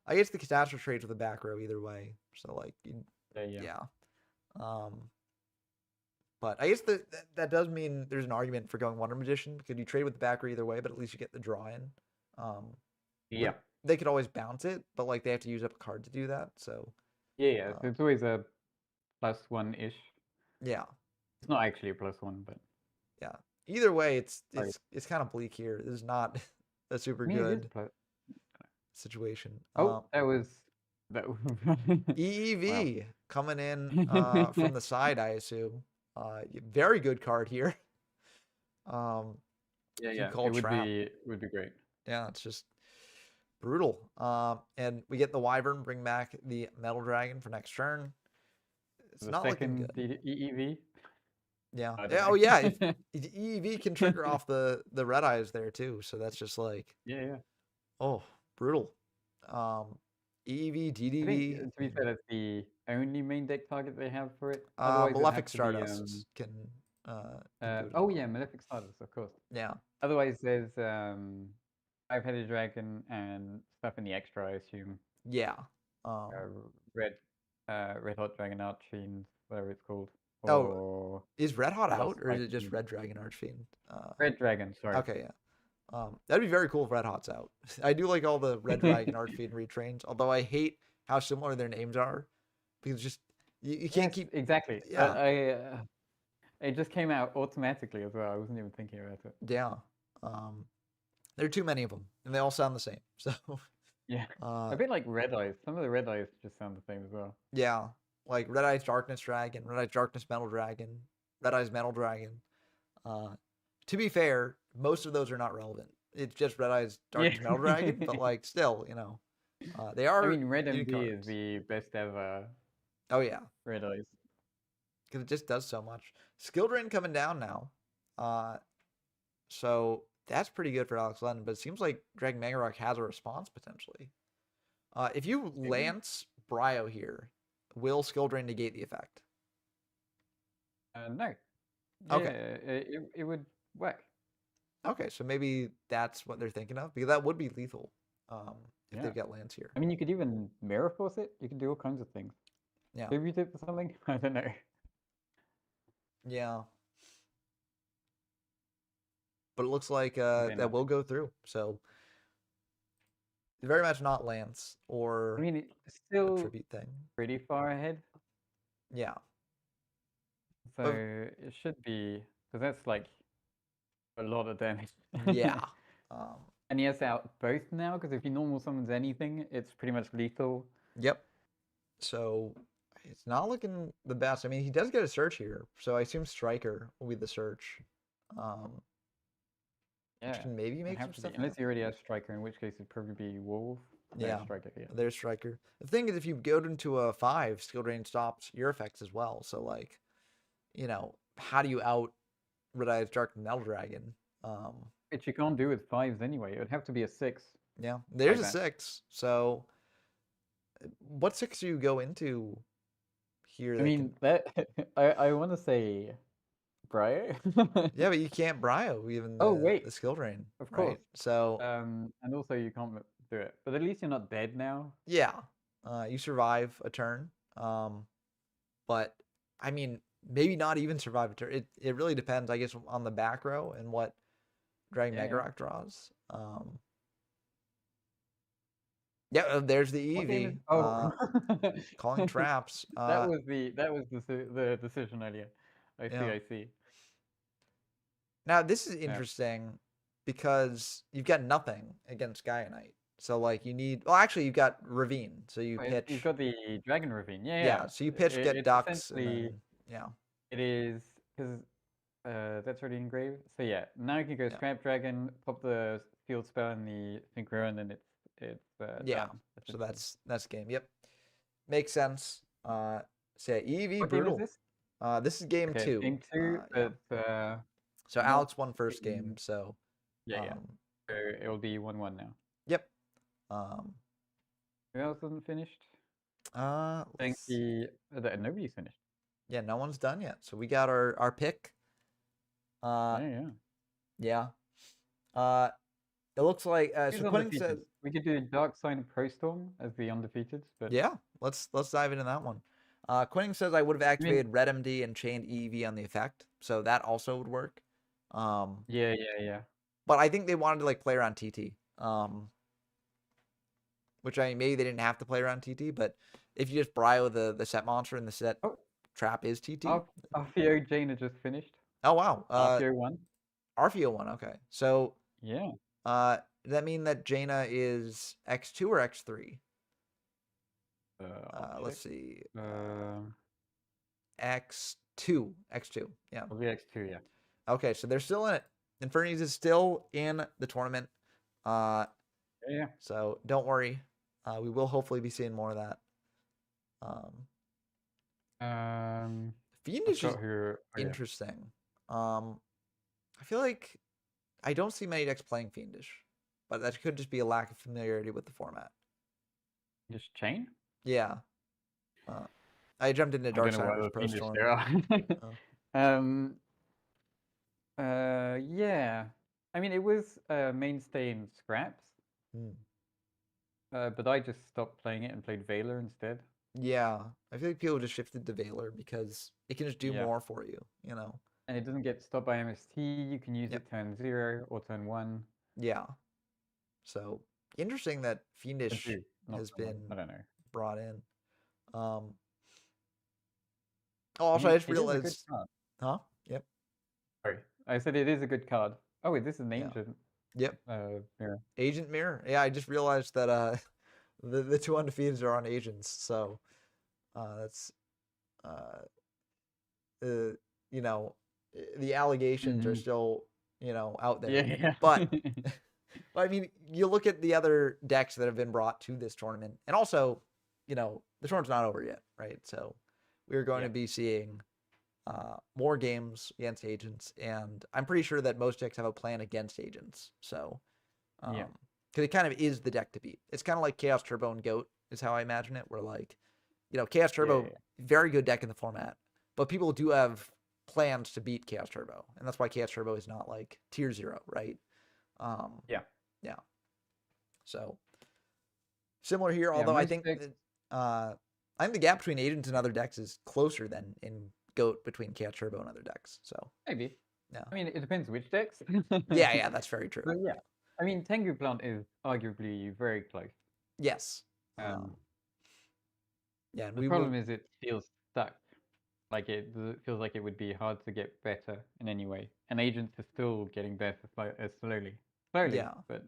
I guess the catastrophe trades with the back row either way. So like,
Yeah.
But I guess that does mean there's an argument for going Wonder Magician because you trade with the back row either way, but at least you get the draw in.
Yeah.
They could always bounce it, but like they have to use up a card to do that. So
Yeah. So it's always a +1 ish.
yeah.
It's not actually a +1, but
Yeah. Either way, it's kind of bleak here. This is not a super
I mean,
good situation.
Oh, that was
EEV
wow.
coming in from the side, I assume. Very good card here.
Yeah.
Call
It
trap.
would be great.
Yeah, it's just brutal. And we get the Wyvern, bring back the Metal Dragon for next turn. It's
The
not looking
second
good.
EEV.
Yeah.
I don't know.
Oh yeah. EEV can trigger off the red eyes there too. So that's just like
Yeah.
oh, brutal. EEV,
I
DDV.
think, to be fair, that's the only main deck target they have for it. Otherwise, it'd
Malefic
have to be,
Stardust can do it.
oh yeah, Malefic Stardust, of course.
Yeah.
Otherwise, there's Five-Headed Dragon and stuff in the extra, I assume.
Yeah.
Red Hot Dragon Archfiend, whatever it's called.
Oh, is Red Hot
Lost
out or is it just
Archfiend.
Red Dragon Archfiend?
Red Dragon, sorry.
Okay, yeah. That'd be very cool if Red Hot's out. I do like all the Red Dragon Archfiend retrains, although I hate how similar their names are because just you can't keep
exactly.
Yeah.
It just came out automatically as well. I wasn't even thinking about it.
Yeah. There are too many of them, and they all sound the same. So
yeah, a bit like Red Eyes. Some of the Red Eyes just sound the same as well.
Yeah, like Red Eyes Darkness Dragon, Red Eyes Darkness Metal Dragon, Red Eyes Metal Dragon. To be fair, most of those are not relevant. It's just Red Eyes Darkness Metal Dragon, but like still, they are.
I mean, Red MD
cards.
is the best ever.
Oh yeah.
Red Eyes.
because it just does so much. Skill drain coming down now. So that's pretty good for Alex Len, but it seems like Dragon Megarock has a response potentially. If you
Maybe.
lance Bryo here, will skill drain negate the effect?
No.
Okay.
Yeah, it would work.
Okay, so maybe that's what they're thinking of, because that would be lethal if
Yeah.
they've got lance here.
I mean, you could even mirror force it. You could do all kinds of things.
Yeah.
Tribute it for something. I don't know.
Yeah. But it looks like
Probably
that will
nothing.
go through. So very much not lance
I
or
mean, it's
a
still
tribute thing.
pretty far ahead,
Yeah.
so
But
it should be, because that's like a lot of damage.
yeah.
And he has out both now, because if you normal summons anything, it's pretty much lethal.
Yep. So it's not looking the best. I mean, he does get a search here, so I assume Striker will be the search. Which
Yeah,
can maybe
it
make some
have to be.
stuff
Unless
happen.
you already have Striker, in which case it'd probably be Wolf. No,
Yeah.
Striker, yeah.
There's Striker. The thing is, if you go into a 5, skill drain stops your effects as well. So like, how do you out Red Eyes Dark Metal Dragon?
Which you can't do with 5s anyway. It would have to be a 6.
Yeah, there's a
that.
6. So what 6 do you go into here?
I mean, that I want to say Briar.
Yeah, but you can't Bryo even
Oh,
the
wait.
skill drain,
Of
right?
course.
So
And also you can't do it. But at least you're not dead now.
yeah, you survive a turn. But I mean, maybe not even survive a turn. It really depends, I guess, on the back row and what Dragon
Yeah.
Megarock draws. Yeah, there's the
What game is?
EV.
Oh,
Calling traps.
that was the decision earlier. I see.
Yeah.
I see.
Now this is
Yeah.
interesting because you've got nothing against Gaia Knight. So like you need. Well, actually, you've got Ravine. So you pitch.
You've got the Dragon Ravine. Yeah.
Yeah. So you pitch, get
It's
ducks, and
essentially
then yeah.
it is because that's already engraved. So yeah, now you can go
Yeah.
Scrap Dragon, pop the field spell in the synchro, and then it's
Yeah.
done.
So that's game. Yep. Makes sense. So yeah, EV
What
brutal.
game is this?
This is game
Okay,
2.
game 2.
Yeah. So
not
Alex won first
in-
game. So
Yeah. So it will be 1-1 now.
Yep.
Who else isn't finished?
Let's-
Nobody's finished.
yeah, no one's done yet. So we got our pick.
Yeah.
It looks like
Who's
so Quinn
undefeated?
says
We could do Dark Sign and Pro Storm as the undefeated, but
yeah. Let's dive into that one. Quinning says I would have activated Red MD and chained EV on the effect, so that also would work.
Yeah.
But I think they wanted to like play around TT. Which I mean, maybe they didn't have to play around TT, but if you just Bryo the set monster and the set trap is TT.
Arfeo Jaina just finished.
Oh wow.
Arfeo 1.
Arfeo 1, okay. So
Yeah.
does that mean that Jaina is X2 or X3? Let's see. X2. Yeah.
It'll be X2, yeah.
Okay, so they're still in it. Infernes is still in the tournament.
Yeah.
So don't worry. We will hopefully be seeing more of that. Fiendish is interesting. I feel like I don't see many decks playing Fiendish, but that could just be a lack of familiarity with the format.
Just chain?
Yeah. I jumped into Dark Side Pro Storm.
Yeah. I mean, it was mainstay in scraps. But I just stopped playing it and played Veiler instead.
Yeah, I feel like people just shifted to Veiler because it can just do more for you,
And it doesn't get stopped by MST. You can use it turn 0 or turn 1.
Yeah. So interesting that Fiendish has been brought in. Also, I just realized. Huh? Yep.
Sorry, I said it is a good card. Oh wait, this is an agent.
Yep.
Mirror.
Agent Mirror. Yeah, I just realized that the 2 undefeateds are on agents, so that's the allegations are still out there.
Yeah.
But I mean, you look at the other decks that have been brought to this tournament, and also, the tournament's not over yet, right? So we're going to be seeing more games against agents, and I'm pretty sure that most decks have a plan against agents. So,
Yeah.
because it kind of is the deck to beat. It's kind of like Chaos Turbo and Goat is how I imagine it. Where like, Chaos Turbo, very good deck in the format, but people do have plans to beat Chaos Turbo, and that's why Chaos Turbo is not like tier 0, right?
Yeah.
Yeah. So similar here,
Yeah,
although
most decks.
I think the gap between agents and other decks is closer than in Goat between Chaos Turbo and other decks. So
Maybe.
yeah,
I mean, it depends which decks.
yeah, that's very true.
But yeah, I mean, Tengu Plant is arguably very close.
Yes.
Um,
Yeah, and
the
we
problem
will.
is it feels stuck. Like it feels like it would be hard to get better in any way. And agents are still getting better slowly. Slowly,
Yeah,
but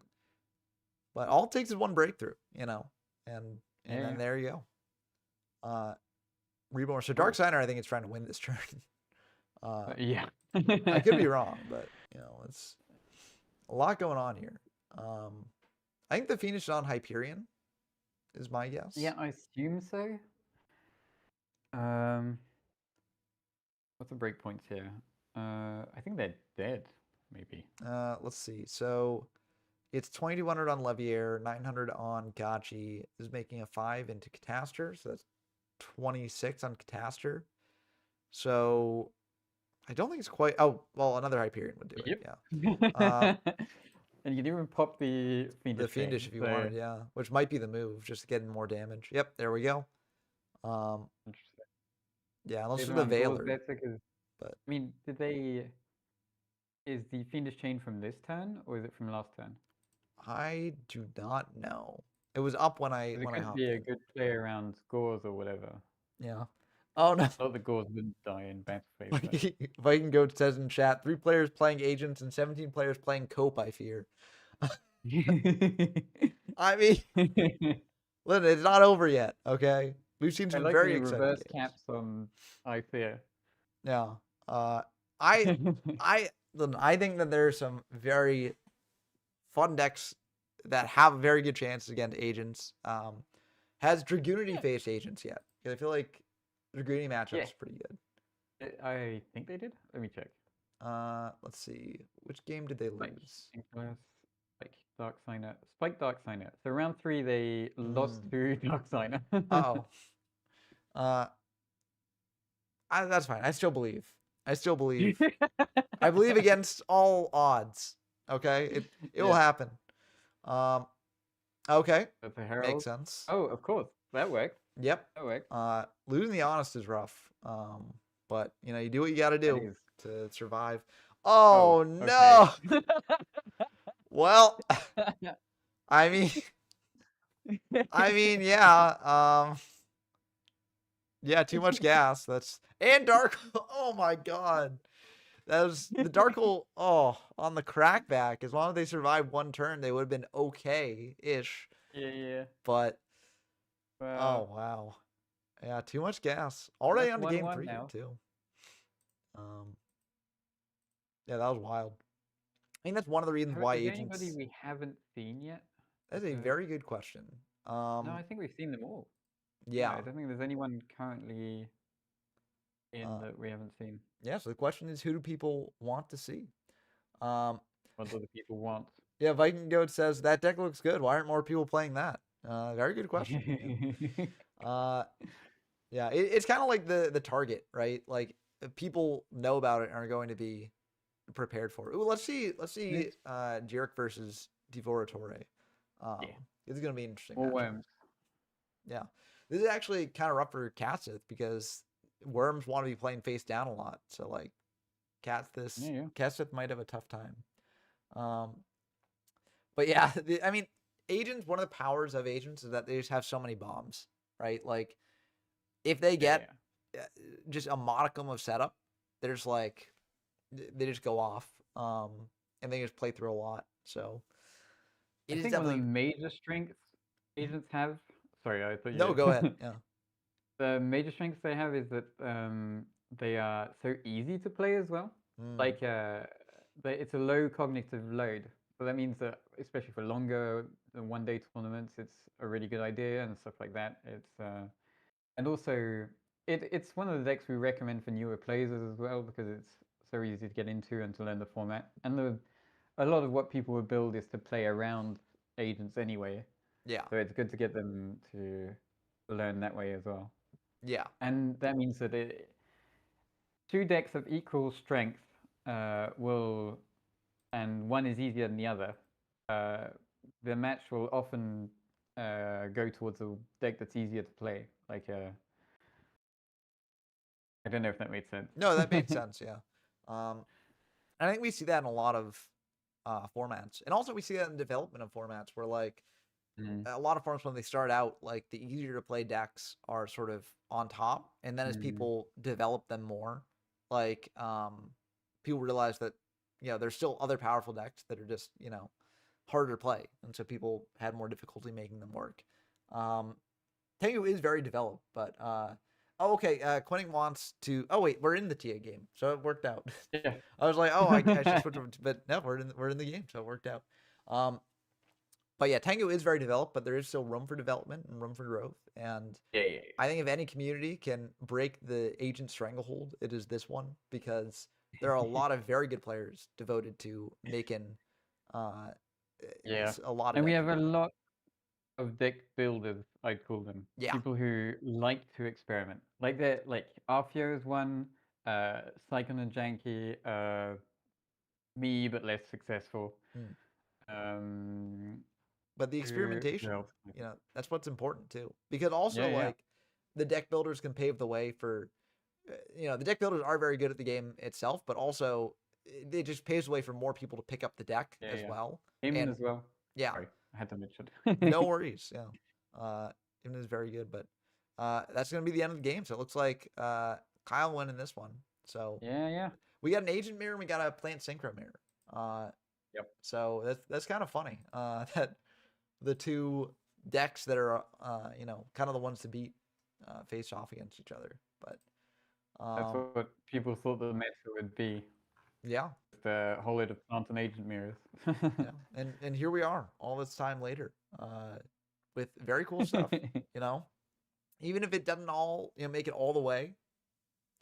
but all it takes is one breakthrough, and
yeah.
then there you go. Reborn. So
Cool.
Dark Signer, I think it's trying to win this turn.
Yeah.
I could be wrong, but it's a lot going on here. I think the Phoenix is on Hyperion, is my guess.
Yeah, I assume so. What's the breakpoints here? I think they're dead, maybe.
Let's see. So it's 2200 on Levier, 900 on Gachi. This is making a 5 into Cataster, so that's 26 on Cataster. So I don't think it's quite. Oh, well, another Hyperion would do it.
Yep.
Yeah.
And you can even pop the Fiendish
The Fiendish
chain,
if you
so
wanted, yeah. Which might be the move, just to get in more damage. Yep, there we go.
interesting.
Yeah, unless
Played
for the
around Gauls
Veiler.
better because
But
I mean, is the Fiendish chain from this turn or is it from last turn?
I do not know. It was up when I
Because it could
hopped
be a
in.
good play around Gauls or whatever.
Yeah. Oh no.
Not the Gauls wouldn't die in battle phase. But...
Viking Goat says in chat, 3 players playing agents and 17 players playing cope, I fear. I mean, listen, it's not over yet, okay? We've seen
I
some
like
very
the
exciting
reverse
games.
caps on I fear.
Yeah. I listen, I think that there's some very fun decks that have very good chances against agents. Has Dragoonity faced agents yet? Because I feel like Dragoonity matchup is pretty good.
I think they did. Let me check.
Let's see. Which game did they lose?
Spike Dark Signer. Spike Dark Signer. So round 3 they lost to Dark Signer.
Uh-oh. That's fine. I still believe. I believe against all odds. Okay? It will happen. Okay.
That's a Herald.
Makes sense.
Oh, of course. That worked.
Yep.
That worked.
Losing the honest is rough. But you do what you got to do to survive. Oh, no. Well, I mean, yeah. Yeah, too much gas. And Dark. Oh my God. That was the Dark Hole. Oh, on the crackback. As long as they survived one turn, they would have been okay-ish.
Yeah.
But
Well,
oh wow. Yeah, too much gas. Already on to game 3
now.
too. Yeah, that was wild. I think that's one of the reasons why
Is there
agents.
anybody we haven't seen yet?
That's a very good question.
No, I think we've seen them all.
Yeah.
I don't think there's anyone currently in that we haven't seen.
Yeah, so the question is, who do people want to see?
What do the people want?
Yeah, Viking Goat says that deck looks good. Why aren't more people playing that? Very good question. Yeah, it's kind of like the target, right? Like people know about it and are going to be prepared for it. Ooh, let's see Jerick versus Divoratore. It's gonna be interesting.
Worms.
Yeah, this is actually kind of rough for Catsith because Worms want to be playing face down a lot. So like, Catsith might have a tough time. But yeah, I mean, agents. One of the powers of agents is that they just have so many bombs, right? Like, if they get just a modicum of setup, they're just like, they just go off, and they just play through a lot. So
I think one of the major strengths agents have. Sorry, I thought you.
No, go ahead. Yeah.
The major strengths they have is that they are so easy to play as well. Like it's a low cognitive load. So that means that, especially for longer one-day tournaments, it's a really good idea and stuff like that. It's and also it's one of the decks we recommend for newer players as well because it's so easy to get into and to learn the format. And a lot of what people would build is to play around agents anyway,
Yeah,
so it's good to get them to learn that way as well.
yeah,
And that means that two decks of equal strength will, and one is easier than the other. Uh, the match will often go towards a deck that's easier to play. Like I don't know if that made sense.
no, that made sense. Yeah, I think we see that in a lot of formats, and also we see that in development of formats where like a lot of formats when they start out, like the easier to play decks are sort of on top, and then as people develop them more, like people realize that there's still other powerful decks that are just harder to play, and so people had more difficulty making them work. Tengu is very developed, but oh, okay. Quinning wants to. Oh wait, we're in the TA game, so it worked out.
Yeah.
I was like, oh, I should switch over, but no, we're in the game, so it worked out. But yeah, Tengu is very developed, but there is still room for development and room for growth. And
Yeah.
I think if any community can break the agent stranglehold, it is this one because there are a lot of very good players devoted to making
Yeah.
a lot of.
And we have a lot of deck builders, I'd call them.
Yeah.
People who like to experiment. Like Arfio is one, Cyclone and Janky, me but less successful.
But the experimentation, that's what's important too. Because also like the deck builders can pave the way for the deck builders are very good at the game itself, but also it just paves the way for more people to pick up the deck as well.
Him as well.
Yeah.
Sorry, I had to mention.
No worries. Yeah. Him is very good, but that's gonna be the end of the game. So it looks like Kyle won in this one. So
yeah.
We got an agent mirror and we got a plant synchro mirror.
Yep.
So that's kind of funny. That the two decks that are kind of the ones to beat face off against each other. But
that's what people thought the meta would be.
Yeah.
The whole lot of plant and agent mirrors.
Yeah. And here we are all this time later with very cool stuff. Even if it doesn't all make it all the way,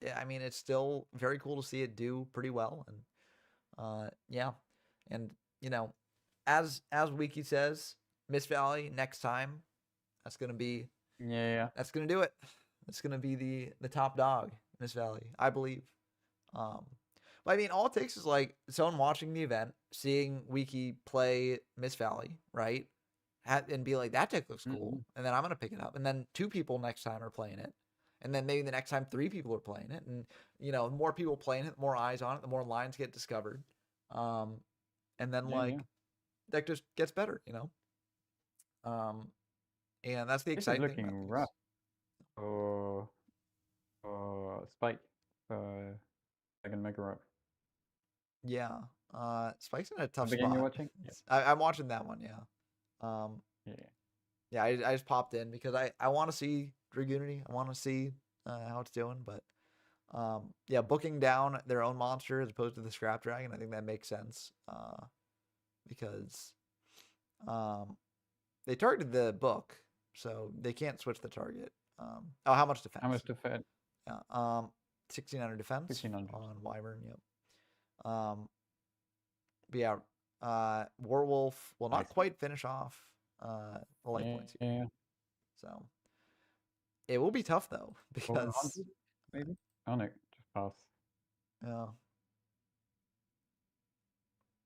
yeah, I mean it's still very cool to see it do pretty well. And yeah. And as Wiki says, Miss Valley next time, that's gonna be that's gonna do it. It's gonna be the top dog, Miss Valley, I believe. But I mean, all it takes is like someone watching the event, seeing Wiki play Miss Valley, right, and be like, that deck looks cool, and then I'm gonna pick it up, and then 2 people next time are playing it, and then maybe the next time 3 people are playing it, and the more people playing it, the more eyes on it, the more lines get discovered, and then deck just gets better, and that's the exciting thing.
Looking rough. Or Spike. Second Mega Rock.
Yeah. Spike's in a tough
the
spot.
Game you're watching?
I'm watching that one, yeah. Yeah, I just popped in because I want to see Dragoonity. I want to see how it's doing, but yeah, booking down their own monster as opposed to the Scrap Dragon, I think that makes sense. Because they targeted the book, so they can't switch the target. How much defense?
How much defense?
Yeah. 1600 defense
1600
on Wyvern. Yep. But yeah, Warwolf will not quite finish off the life points here.
Yeah.
So it will be tough though because
maybe. Oh no, just pass.
Yeah.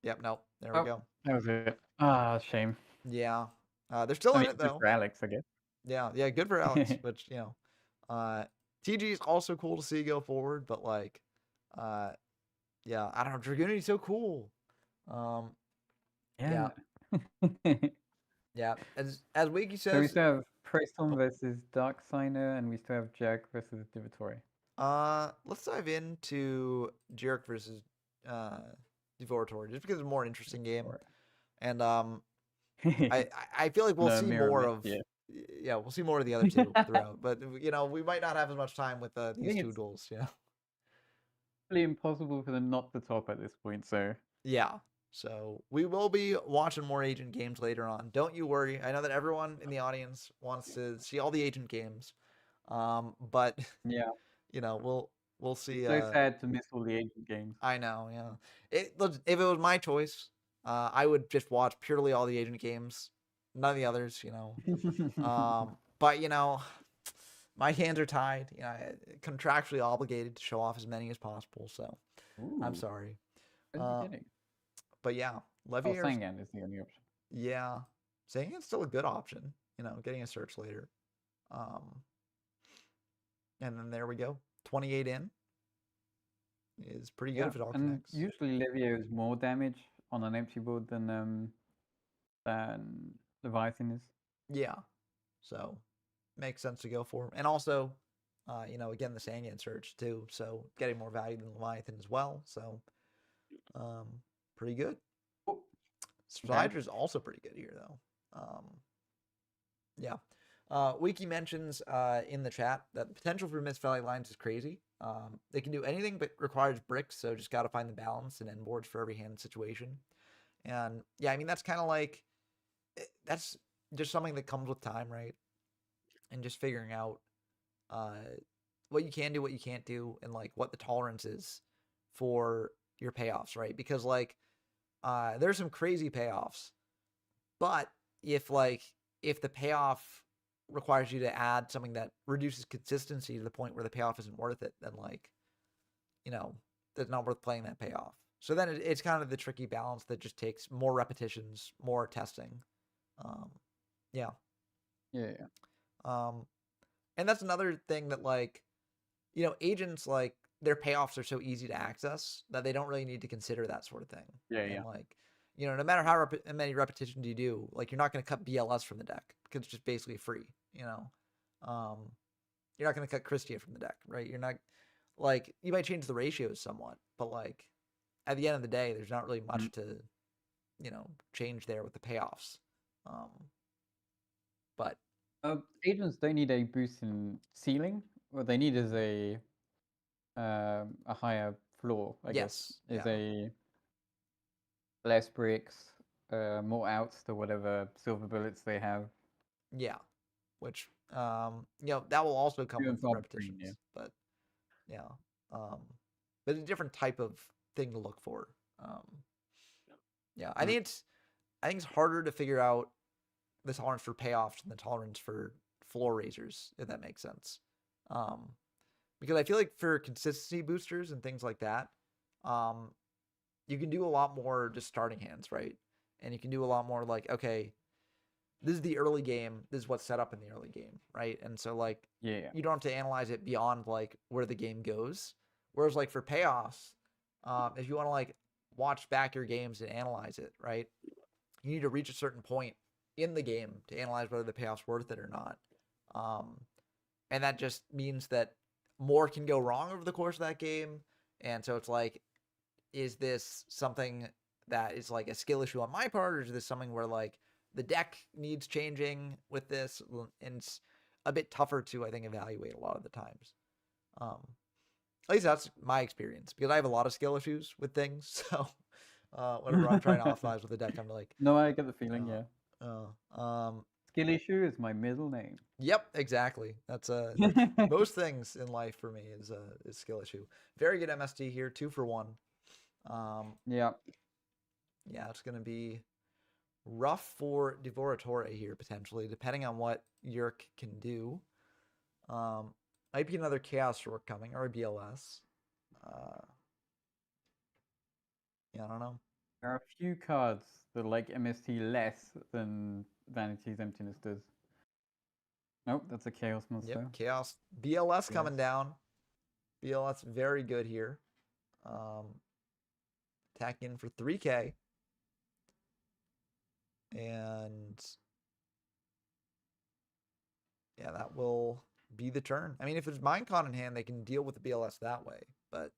Yep. No. There we go.
That was it. Ah, shame.
Yeah. They're still in it though.
Good for Alex, I guess.
Yeah. Yeah. Good for Alex. Which TG is also cool to see go forward, but like, yeah, I don't know. Dragoonity's so cool.
Yeah.
Yeah. As Wiki says,
so we still have Praestorm versus Dark Signer, and we still have Jack versus Divatory.
Let's dive into Jerk versus Devoratory, just because it's a more interesting game, and I feel like we'll see more of. Yeah, we'll see more of the other two throughout, but we might not have as much time with these 2 duels. Yeah,
really impossible for them not to top at this point. So
yeah, so we will be watching more agent games later on. Don't you worry. I know that everyone in the audience wants to see all the agent games. But
Yeah.
we'll see.
So sad to miss all the agent games.
I know, yeah. If it was my choice, I would just watch purely all the agent games, none of the others. But my hands are tied. Contractually obligated to show off as many as possible. So I'm
Ooh,
sorry.
at the
Uh,
beginning.
but yeah,
Oh,
Levier's,
Sangan is the only option.
yeah, saying it's still a good option. Getting a search later. And then there we go. 28 in is pretty good
Yeah,
if it all
and
connects.
usually Levio is more damage on an empty board than Leviathan is.
Yeah. So makes sense to go for. And also, again, the Sangan search too. So getting more value than Leviathan as well. So pretty good.
Oh,
Strider is also pretty good here though. Yeah. Wiki mentions in the chat that the potential for Mist Valley lines is crazy. They can do anything but requires bricks, so just got to find the balance and end boards for every hand situation. And yeah, I mean that's kind of like that's just something that comes with time, right? And just figuring out what you can do, what you can't do, and like what the tolerance is for your payoffs, right? Because like there's some crazy payoffs, but if the payoff requires you to add something that reduces consistency to the point where the payoff isn't worth it, then it's not worth playing that payoff. So then it's kind of the tricky balance that just takes more repetitions, more testing. Yeah.
Yeah.
And that's another thing that agents their payoffs are so easy to access that they don't really need to consider that sort of thing.
Yeah.
And no matter how many repetitions you do, you're not going to cut BLS from the deck because it's just basically free. You're not going to cut Christia from the deck, right? You're not you might change the ratios somewhat, but at the end of the day, there's not really much to change there with the payoffs. But
agents don't need a boost in ceiling. What they need is a higher floor, I guess.
Yes,
Is
yeah.
a less bricks, more outs to whatever silver bullets they have.
Yeah, which that will also come
Few
with
and far
repetitions,
between, yeah.
but yeah, but a different type of thing to look for. Yeah, I think it's harder to figure out the tolerance for payoffs than the tolerance for floor raisers, if that makes sense. Because I feel like for consistency boosters and things like that, you can do a lot more just starting hands, right? And you can do a lot more okay, this is the early game. This is what's set up in the early game, right? And so you don't have to analyze it beyond where the game goes. Whereas for payoffs, if you want to watch back your games and analyze it, right? You need to reach a certain point in the game to analyze whether the payoff's worth it or not. And that just means that more can go wrong over the course of that game. And so it's is this something that is a skill issue on my part, or is this something where the deck needs changing with this? And it's a bit tougher to, I think, evaluate a lot of the times. At least that's my experience, because I have a lot of skill issues with things. So whenever I'm trying to optimize with the deck, I'm
no, I get the feeling, yeah.
Skill
issue is my middle name.
Yep, exactly. That's most things in life for me is skill issue. Very good MST here, 2 for 1.
Yeah.
Yeah, it's gonna be rough for Devoratore here potentially, depending on what Yerk can do. Might be another Chaos Rourke coming, or a BLS. Yeah, I don't know.
There are a few cards that like MST less than Vanity's Emptiness does. Nope, that's a Chaos monster.
Yep, Chaos. BLS coming down. BLS very good here. Attack in for 3K. And yeah, that will be the turn. I mean, if there's Minecon in hand, they can deal with the BLS that way, but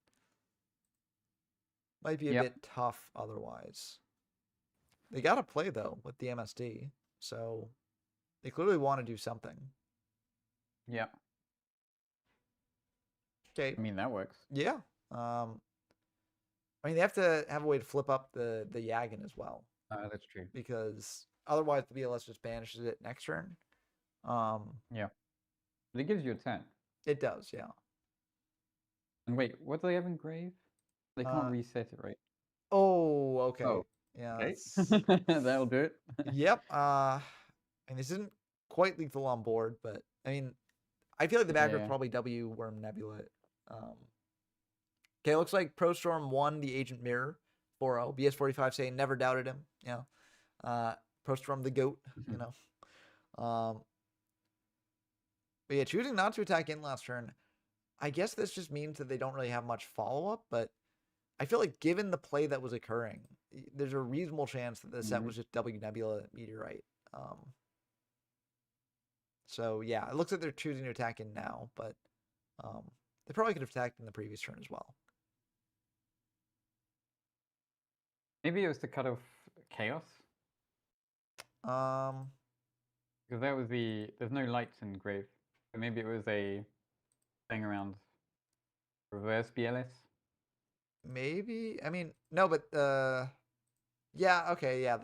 might be a bit tough otherwise. They got to play, though, with the MSD, so they clearly want to do something.
Yeah.
Okay.
I mean, that works.
Yeah. I mean, they have to have a way to flip up the Yagan as well.
That's true.
Because otherwise the BLS just banishes it next turn.
Yeah. It gives you a 10.
It does, yeah.
And wait, what do they have in grave? They can't
Uh,
reset it, right?
oh, okay.
Oh,
Yeah,
okay.
that's...
That'll do it.
Yep. And this isn't quite lethal on board, but I mean, I feel like the backer is
Yeah.
probably W Worm Nebula. Okay, looks like ProStorm won the Agent Mirror 4-0. BS45 saying never doubted him. You know, ProStorm the GOAT. You know, but yeah, choosing not to attack in last turn. I guess this just means that they don't really have much follow up, but I feel like given the play that was occurring, there's a reasonable chance that the set was just W Nebula Meteorite. So yeah, it looks like they're choosing to attack in now, but they probably could have attacked in the previous turn as well.
Maybe it was to cut off chaos. Because that was there's no lights in grave. So maybe it was a thing around reverse BLS.
Maybe. I mean, no, but yeah, okay, yeah,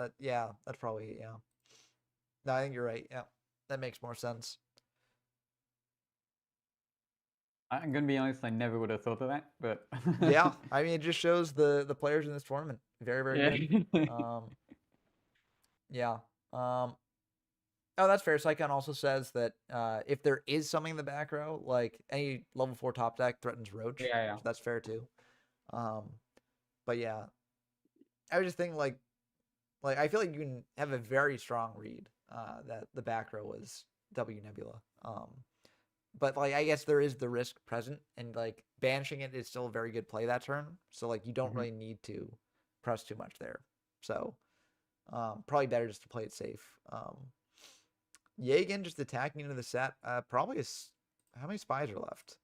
that's probably, yeah. No, I think you're right. Yeah. That makes more sense.
I'm gonna be honest, I never would have thought of that, but
Yeah, I mean, it just shows the players in this tournament. Very, very good. Yeah. Oh, that's fair. Psychon also says that if there is something in the back row, like any level 4 top deck threatens Roach.
Yeah.
So that's fair too. But yeah, I was just thinking like I feel like you can have a very strong read that the back row was W Nebula. But like I guess there is the risk present, and like banishing it is still a very good play that turn. So like you don't really need to press too much there. So probably better just to play it safe. Yagan just attacking into the set. Probably is how many spies are left?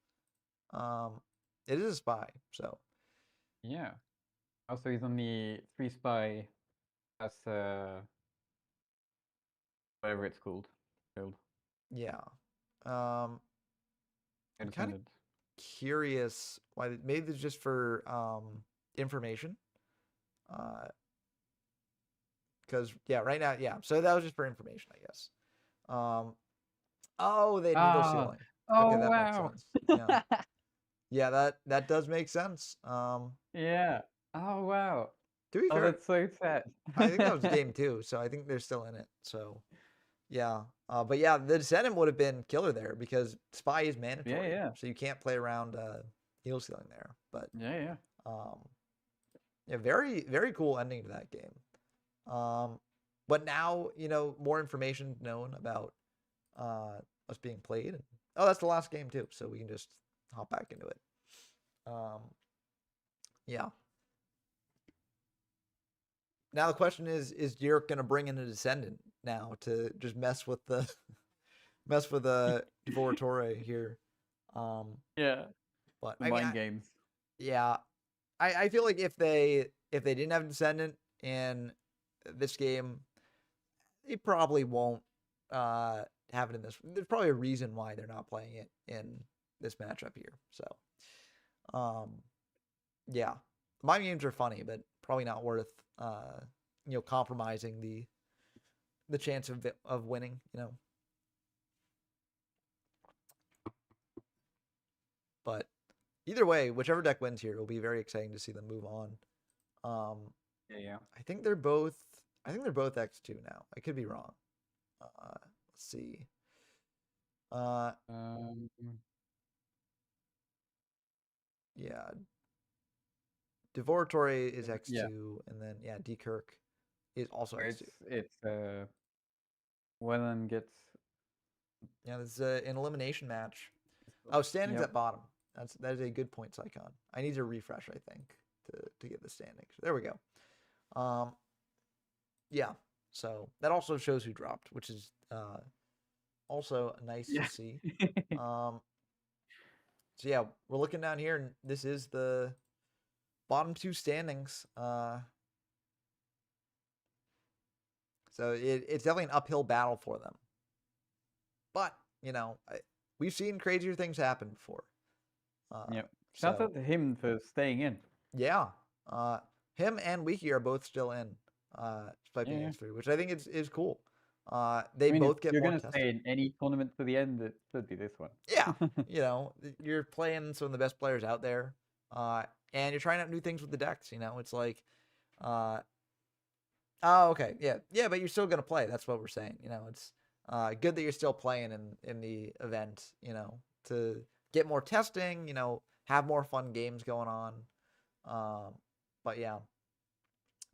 It is a spy, so
yeah. Also, he's on the 3 spy. That's whatever it's called.
yeah. I'm kind of curious why maybe it's just for information. Because yeah, right now, yeah. So that was just for information, I guess. Oh, they had needle sealing.
Oh,
okay, that
wow.
makes sense. Yeah. Yeah, that does make sense.
Yeah. Oh, wow.
To be
Oh,
fair,
that's so sad.
I think that was game 2, so I think they're still in it. So yeah. But yeah, the Descendant would have been killer there because spy is mandatory.
Yeah.
So you can't play around needle sealing there. But
Yeah.
yeah, very, very cool ending to that game. But now, more information known about what's being played. Oh, that's the last game too, so we can just hop back into it. Yeah. Now the question is Dirk gonna bring in a Descendant now to just mess with the Devoratore here?
Yeah.
But
The mind games.
Yeah. I feel like if they didn't have a Descendant in this game, they probably won't have it in this. There's probably a reason why they're not playing it in this matchup here. So, yeah, mind games are funny, but probably not worth compromising the chance of winning. But either way, whichever deck wins here, it'll be very exciting to see them move on.
Yeah.
I think they're both X2 now. I could be wrong. Let's see. Yeah. Devoratore is X2, and then D Kirk is also X2.
It's Wellen gets.
Yeah, this is an elimination match. Oh, standings at bottom. That is a good points icon. I need to refresh, I think, to get the standings. There we go. Yeah. So that also shows who dropped, which is also nice to see. So yeah, we're looking down here, and this is the bottom 2 standings. So it's definitely an uphill battle for them. But we've seen crazier things happen before.
Shout out to him for staying in.
Yeah. Him and Wiki are both still in. Despite being X3, which I think is cool. They
I mean, if
both get
you're
more
gonna say
testing.
in any tournament to the end, it should be this one.
Yeah, you're playing some of the best players out there, and you're trying out new things with the decks. It's like, uh, oh, okay, yeah, but you're still gonna play. That's what we're saying. It's good that you're still playing in the event. To get more testing. Have more fun games going on. But yeah,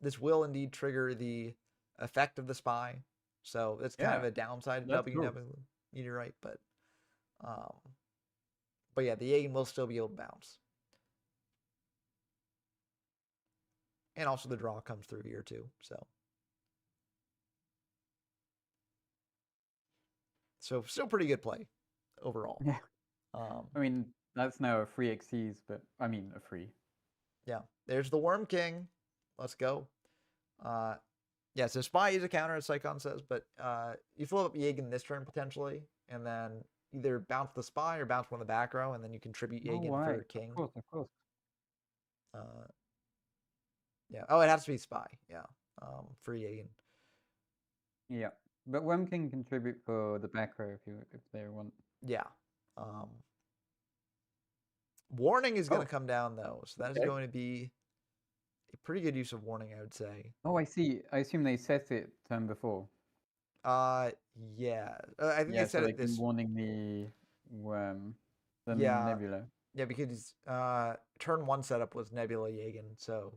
this will indeed trigger the effect of the spy. So it's kind of
Yeah,
a downside of
that's cool.
WW Meteorite, um, but yeah, the Jagen will still be able to bounce. And also the draw comes through here too. So still pretty good play overall.
Yeah.
Um,
I mean, that's now a free XCs, but I mean a free.
yeah, there's the Worm King. Let's go. Yeah, so Spy is a counter, as Psychon says, but you flip up Jagen this turn potentially, and then either bounce the Spy or bounce one in the back row, and then you contribute
Oh,
Jagen
right.
for King.
Of course.
Yeah. Oh, it has to be Spy. Yeah. For Jagen.
Yeah, but Worm can contribute for the back row if they want.
Yeah. Warning is going
Oh,
to come down though, so that is
okay.
going to be a pretty good use of warning, I would say.
Oh, I see. I assume they set it turn before.
Uh, yeah. I think they
Yeah, so
said
they
it
can
this.
warning the worm, the
Yeah,
nebula.
yeah, because turn one setup was Nebula Jagen, so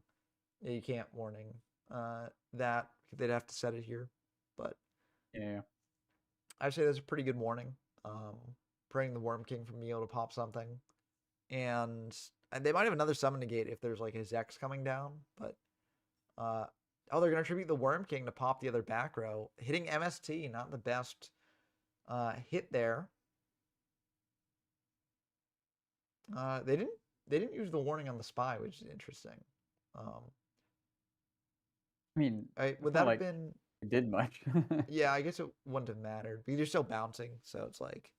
yeah, you can't warning that. They'd have to set it here, but
Yeah.
I'd say that's a pretty good warning. Um, Praying the Worm King from being able to pop something, and they might have another summon negate if there's like his X coming down, but oh, they're gonna tribute the Worm King to pop the other back row, hitting MST. Not the best hit there. They didn't use the warning on the spy, which is interesting. Um,
I mean,
would
it's
that
not
have
like
been?
it did much.
Yeah, I guess it wouldn't have mattered because you're still bouncing, so it's like,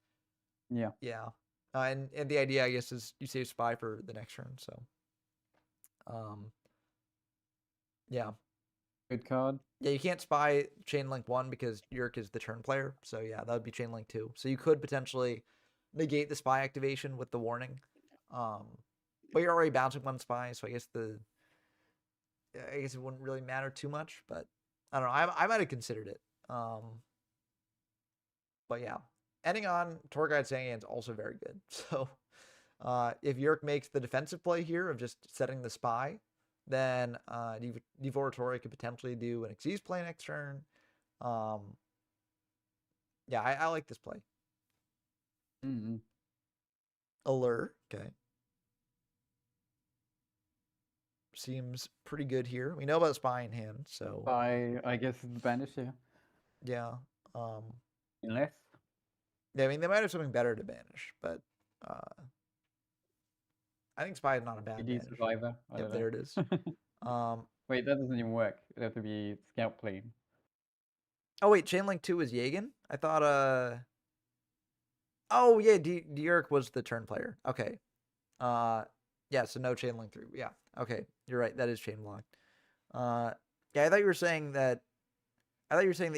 Yeah.
yeah. And the idea, I guess, is you save spy for the next turn. So, um, yeah,
Good card.
yeah. You can't spy chain link 1 because Yurk is the turn player. So yeah, that would be chain link 2. So you could potentially negate the spy activation with the warning. Um, but you're already bouncing 1 spy, so I guess it wouldn't really matter too much, but I don't know. I might have considered it. But yeah, ending on Tour Guide Sangyan's also very good. So if Yurk makes the defensive play here of just setting the spy, then Devoratore could potentially do an Xyz play next turn. Yeah, I like this play.
Mm-hmm.
Allure, okay. Seems pretty good here. We know about spy in hand, so
I guess it's the banish, yeah.
yeah. Um,
Unless
yeah, I mean they might have something better to banish, but I think spy is not a bad
PD
banish.
survivor. I
Yep,
don't
there it is.
know. Wait, that doesn't even work. It'd have to be scout plane.
Oh wait, Chainlink 2 is Jagen? I thought oh yeah, Dierk was the turn player. Okay. Yeah, so no Chainlink 3. Yeah. Okay. You're right. That is chain locked. Yeah, I thought you were saying that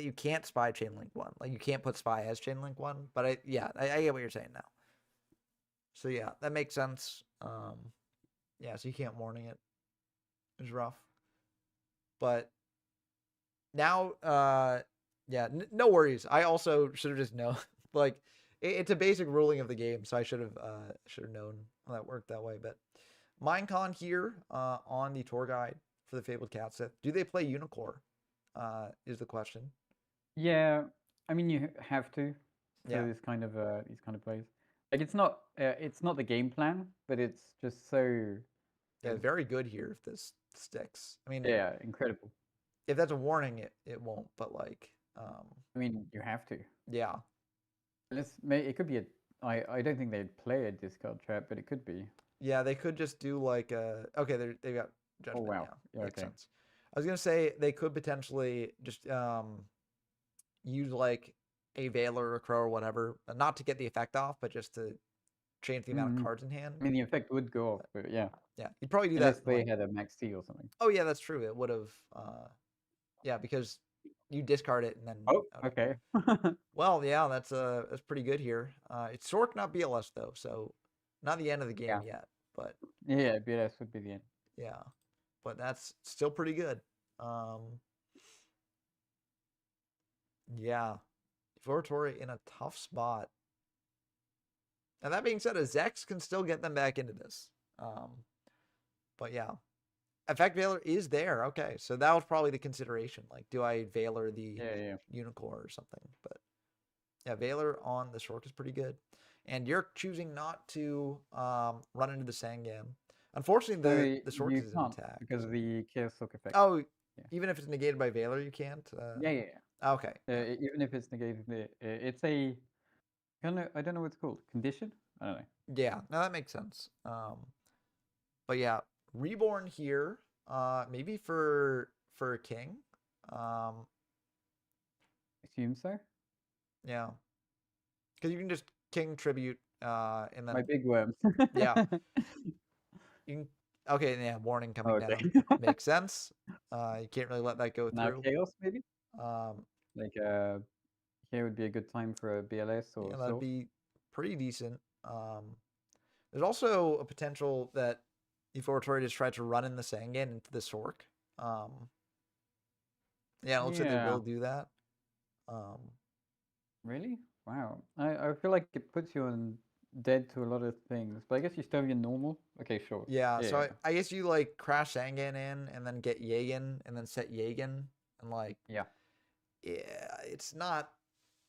you can't spy Chainlink 1. Like you can't put spy as Chainlink 1, but I get what you're saying now. So yeah, that makes sense. Yeah, so you can't warning it. It's rough. But now yeah, no worries. I also should have just known. Like it's a basic ruling of the game, so I should have known how that worked that way. But Minecon here on the tour guide for the Fabled Cat Sith. Do they play Unicore? Is the question.
Yeah, I mean you have to for
Yeah,
these kind of plays. Like it's not the game plan, but it's just so
yeah,
good.
very good here if this sticks. I mean,
Yeah, incredible.
if that's a warning, it won't. But like,
I mean you have to.
yeah,
It could be a. I don't think they'd play a discard trap, but it could be.
yeah, they could just do like a. Okay, they got
Oh
judgment.
wow.
Yeah,
Yeah.
makes
Okay.
sense. I was gonna say they could potentially just use like a Veiler or a Crow or whatever, not to get the effect off, but just to change the amount of
Mm-hmm.
cards in hand.
I mean the effect would go off, but yeah,
Yeah, you'd probably do
unless
that
they
like,
had a max T or something.
oh yeah, that's true. It would have, yeah, because you discard it and then.
Oh, okay.
Well, yeah, that's pretty good here. It's Sork, not BLS though, so not the end of the game
Yeah.
yet. But
Yeah, BLS would be the end.
yeah, but that's still pretty good. Yeah, Vortori in a tough spot. Now that being said, a Zex can still get them back into this. But yeah, Effect Veiler is there. Okay, so that was probably the consideration. Like, do I Veiler the
Yeah.
Unicorn or something? But yeah, Veiler on the Sork is pretty good. And you're choosing not to run into the Sangan. Unfortunately, the Sork
You
is an
can't
attack.
because of the Chaos Soak effect.
Oh,
Yeah.
even if it's negated by Veiler, you can't?
Yeah.
Okay.
Even if it's negated, it's a kind of, I don't know what it's called. Condition? I don't know.
Yeah, no, that makes sense. But yeah, Reborn here, maybe for a king.
Assume so.
Yeah, because you can just king tribute, and then
My big worms.
yeah, you can. Okay, yeah, warning coming
Okay.
down makes sense. You can't really let that go
Now
through.
Chaos, maybe?
Um,
Like, here would be a good time for a BLS or
yeah, that'd
so.
be pretty decent. There's also a potential that if Oratory just tried to run in the Sangan into the Sork. Yeah, it looks like they will do that.
Really? Wow. I feel like it puts you on dead to a lot of things, but I guess you still have your normal. Okay, sure.
Yeah, so I guess you like crash Sangan in and then get Jagen and then set Jagen and like
Yeah.
Yeah, it's not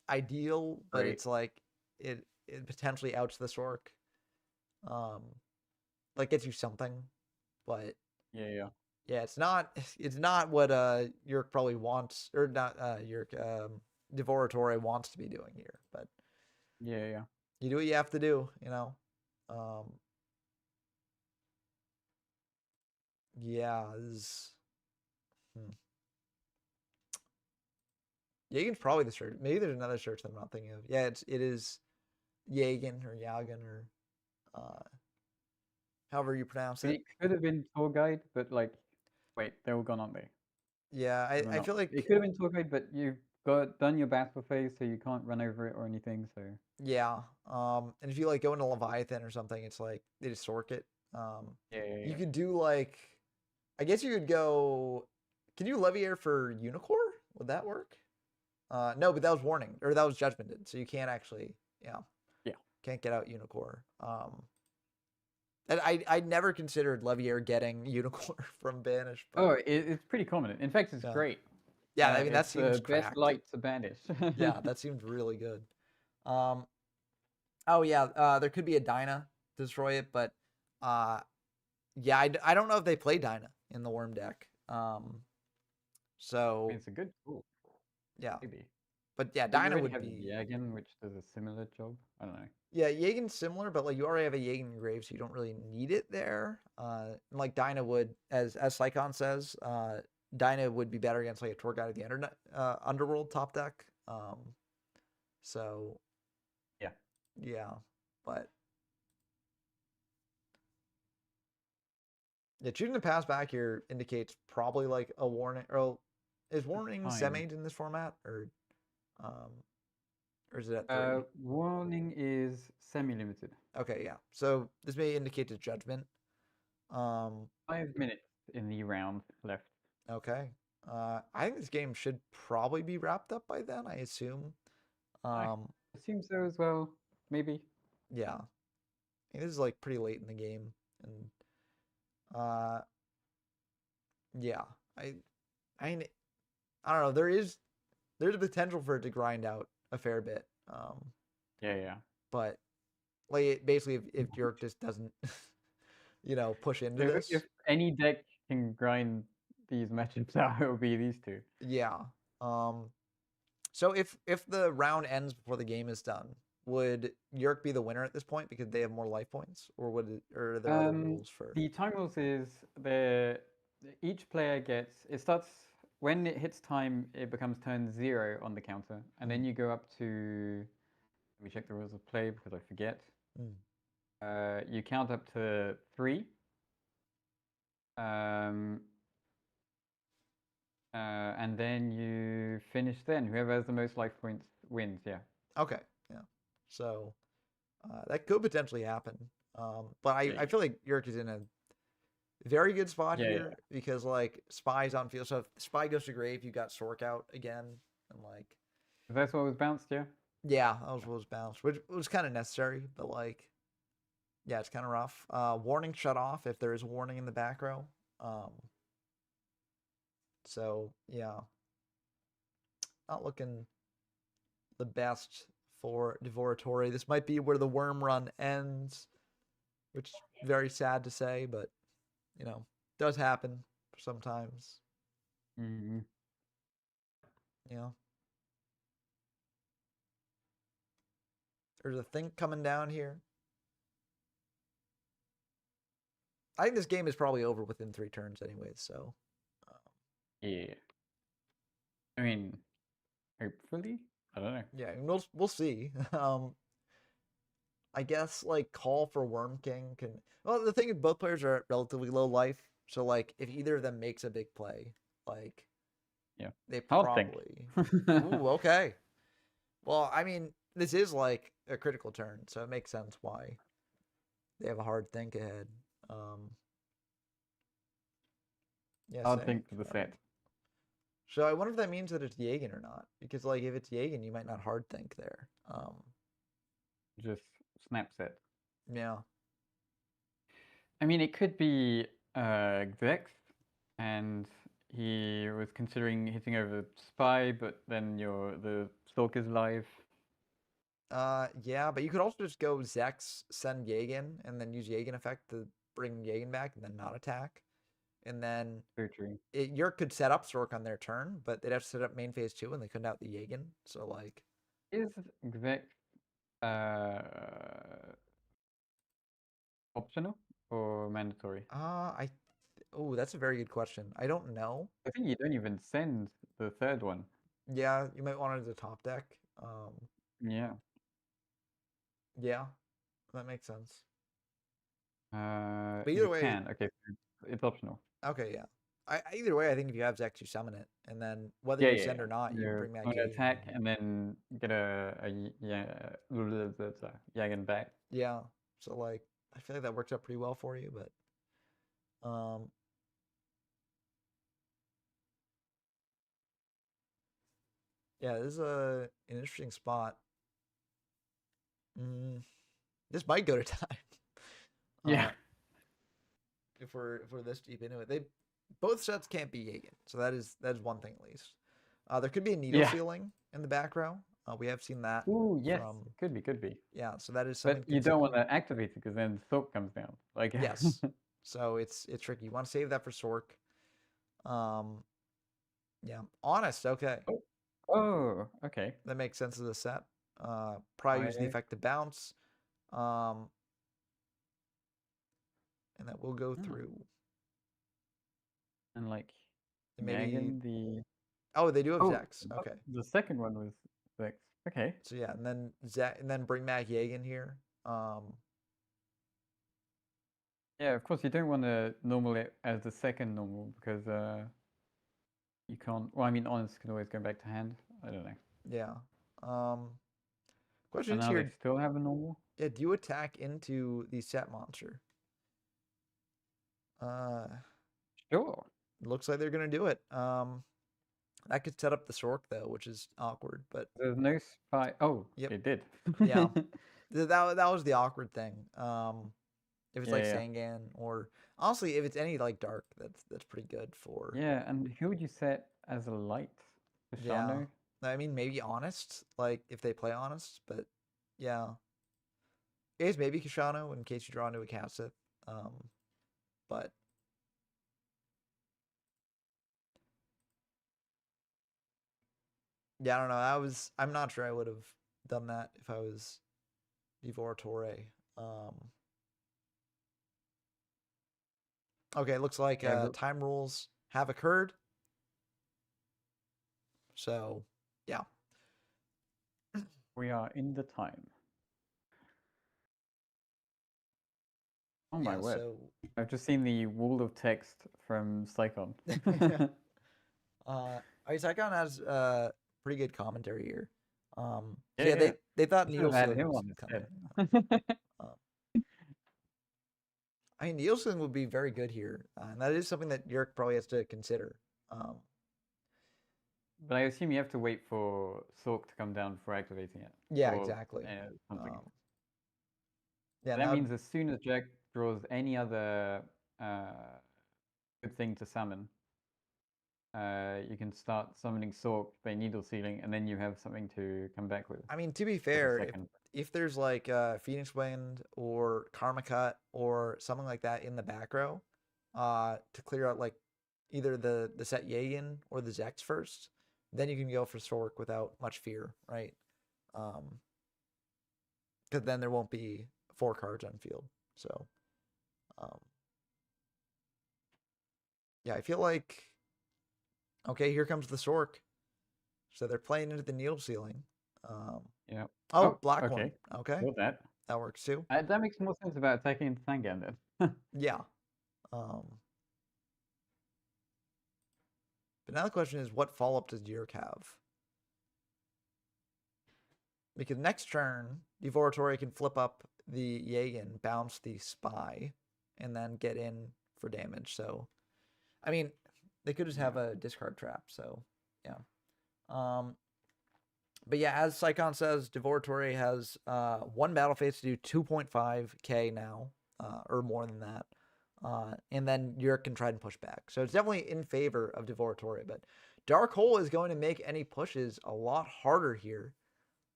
ideal, but
Great.
it's like it potentially outs the Sork. Like gets you something, but
Yeah.
yeah, it's not what Yurk probably wants, or not Yurk, Devoratore wants to be doing here, but
Yeah.
you do what you have to do, you know. Um yeah, Jagen's probably the search. Maybe there's another search that I'm not thinking of. Yeah, it is Jagen or Yagen or however you pronounce it.
It could have been tour guide, but like, wait, they're all gone, aren't they?
Yeah, I feel like
It could have been tour guide, but you've done your battle phase, so you can't run over it or anything. So
yeah. And if you like go into Leviathan or something, it's like they just sork it. You could do like, I guess you could go. Can you Leviair for Unicorn? Would that work? No, but that was warning, or that was judgmented, so you can't actually,
Yeah.
can't get out Unicorn. And I never considered Leviair getting Unicorn from Banish. But
Oh, it's pretty common. In fact, it's great.
yeah, I mean that
It's
seems
the best
cracked.
light to banish.
Yeah, that seems really good. Oh yeah, there could be a Dyna to destroy it, but yeah, I don't know if they play Dyna in the Worm deck. So
It's a good tool.
yeah,
Maybe.
but yeah,
But you
Dyna
already
would
have
be.
Yagen, which does a similar job. I don't know.
Yeah, Jagen's similar, but like you already have a Jagen in your grave, so you don't really need it there. And like Dyna would, as Sycon says, Dyna would be better against like a Tour Guide of the Underworld top deck. So yeah, but yeah, choosing to pass back here indicates probably like a warning. Or is warning semi in this format, or is it at 3?
Warning is semi-limited.
Okay, yeah. So this may indicate a judgment.
5 minutes in the round left.
Okay. I think this game should probably be wrapped up by then, I assume.
I assume so as well. Maybe.
Yeah. I think this is like pretty late in the game. And yeah. I mean, I don't know. There's a potential for it to grind out a fair bit.
Yeah.
But like basically if York just doesn't push into this.
If any deck can grind these matchups out, it will be these two.
Yeah. So if the round ends before the game is done, would York be the winner at this point because they have more life points, or are there other rules for?
The time rules is each player gets, it starts when it hits time, it becomes turn 0 on the counter, and then you go up to, let me check the rules of play because I forget. You count up to 3. And then you finish then. Whoever has the most life points wins, yeah.
Okay, yeah. So that could potentially happen. But
Yeah.
I feel like Yurk is in a very good spot
Yeah,
here because like Spy's on field. So if Spy goes to grave, you got Sork out again, and like
that's what was bounced, yeah?
yeah, that was what was bounced, which was kind of necessary, but like yeah, it's kind of rough. Warning shut off if there is a warning in the back row. Um, so yeah, not looking the best for Devoratore. This might be where the worm run ends, which is very sad to say, but you know, does happen sometimes.
Mm-hmm.
You know, there's a think coming down here. I think this game is probably over within 3 turns, anyways. So,
Yeah. I mean, hopefully? I don't know.
yeah, we'll see. I guess like call for Worm King can. Well, the thing is, both players are at relatively low life, so like if either of them makes a big play, like
Yeah.
they
Hard think.
probably. Ooh, okay. Well, I mean, this is like a critical turn, so it makes sense why they have a hard think ahead. Um, yeah,
Hard
same.
think for the
All right.
set.
So I wonder if that means that it's Jagen or not, because like if it's Jagen, you might not hard think there.
Just snap set.
Yeah.
I mean, it could be Vex, and he was considering hitting over Spy, but then the Stalker's live.
Yeah, but you could also just go Zex, send Jagen, and then use Jagen effect to bring Jagen back and then not attack. And then
Very true.
Yurk could set up Stork on their turn, but they'd have to set up main phase 2 and they couldn't out the Jagen. So like
Is Vex optional or mandatory?
I oh, that's a very good question. I don't know.
I think you don't even send the third one.
Yeah, you might want it as a top deck.
Yeah.
Yeah, that makes sense. But either
You
way,
can. Okay, so it's optional.
okay, yeah. Either way, I think if you have Zex, you summon it, and then whether
Yeah,
you
yeah,
send or
yeah.
not, you
You're
bring back
going to
Jagen.
attack and then get yeah, Yagan back.
Yeah. So like, I feel like that works out pretty well for you, but yeah, this is an interesting spot. Mm, this might go to time.
Yeah.
If we're this deep into it, they both sets can't be Jagen, so that is one thing at least. There could be a needle
Yeah.
ceiling in the back row. We have seen that.
Ooh, yes.
From
Could be.
yeah, so that is something.
But you don't want to activate it because then Thorpe comes down. Like
Yes, so it's tricky. You want to save that for Sork. Yeah, honest. Okay,
Oh, okay.
that makes sense of the set. Probably use the effect to bounce. Um, and that will go through.
And like
And maybe
Yagan the
oh, they do have
oh
Zex. Okay,
the second one was Vex. Okay.
so yeah, and then and then bring back Jagen here.
Yeah, of course you don't want to normal it as the second normal because you can't. Well, I mean, honest can always go back to hand. I don't know.
Yeah.
And
Questions
now they
here.
still have a normal.
Yeah, do you attack into the set monster?
Sure.
Looks like they're gonna do it. That could set up the Sork though, which is awkward. But
There's no spy. Oh,
yep,
they did.
yeah, that was the awkward thing. If it's like
Yeah.
Sangan or honestly, if it's any like dark, that's pretty good for.
Yeah, and who would you set as a light?
Yeah,
Bashano?
I mean maybe honest, like if they play honest, but yeah, it is maybe Kishano in case you draw into a Cassith. But yeah, I don't know. I'm not sure I would have done that if I was Divoratore. Okay, looks like
Yeah,
time rules have occurred. So, yeah.
we are in the time. Oh my
Yeah,
word.
so
I've just seen the wall of text from Psychon.
Icon has pretty good commentary here. So
Yeah,
yeah,
yeah.
they thought
I should
needle
have had
sealing
him
was
on
coming.
instead.
Uh, I mean, needle sealing would be very good here, and that is something that Yerk probably has to consider. Um,
But I assume you have to wait for Sork to come down for activating it,
yeah,
or
exactly.
something.
Yeah, and
That
that would,
means as soon as Jack draws any other uh, good thing to summon, you can start summoning Sork by needle sealing, and then you have something to come back with
I mean, to be
for the
fair,
second.
if there's like Phoenix Wind or Karma Cut or something like that in the back row, to clear out like either the set Yagan or the Zex first, then you can go for Sork without much fear, right? Because then there won't be 4 cards on field. So, um, yeah, I feel like okay, here comes the Sork. So they're playing into the needle ceiling. Um,
Yeah.
oh,
Oh,
black one.
okay.
Okay,
Got that.
that works too.
That makes more sense about attacking into Tangan then.
Yeah. Um, but now the question is, what follow up does Yerk have? Because next turn, Devoratore can flip up the Yagan, bounce the Spy, and then get in for damage. So, I mean, they could just have a discard trap. So, yeah. But yeah, as Psychon says, Devoratore has 1 battle phase to do 2.5k now, or more than that. And then Yerk can try and push back. So it's definitely in favor of Devoratore. But Dark Hole is going to make any pushes a lot harder here.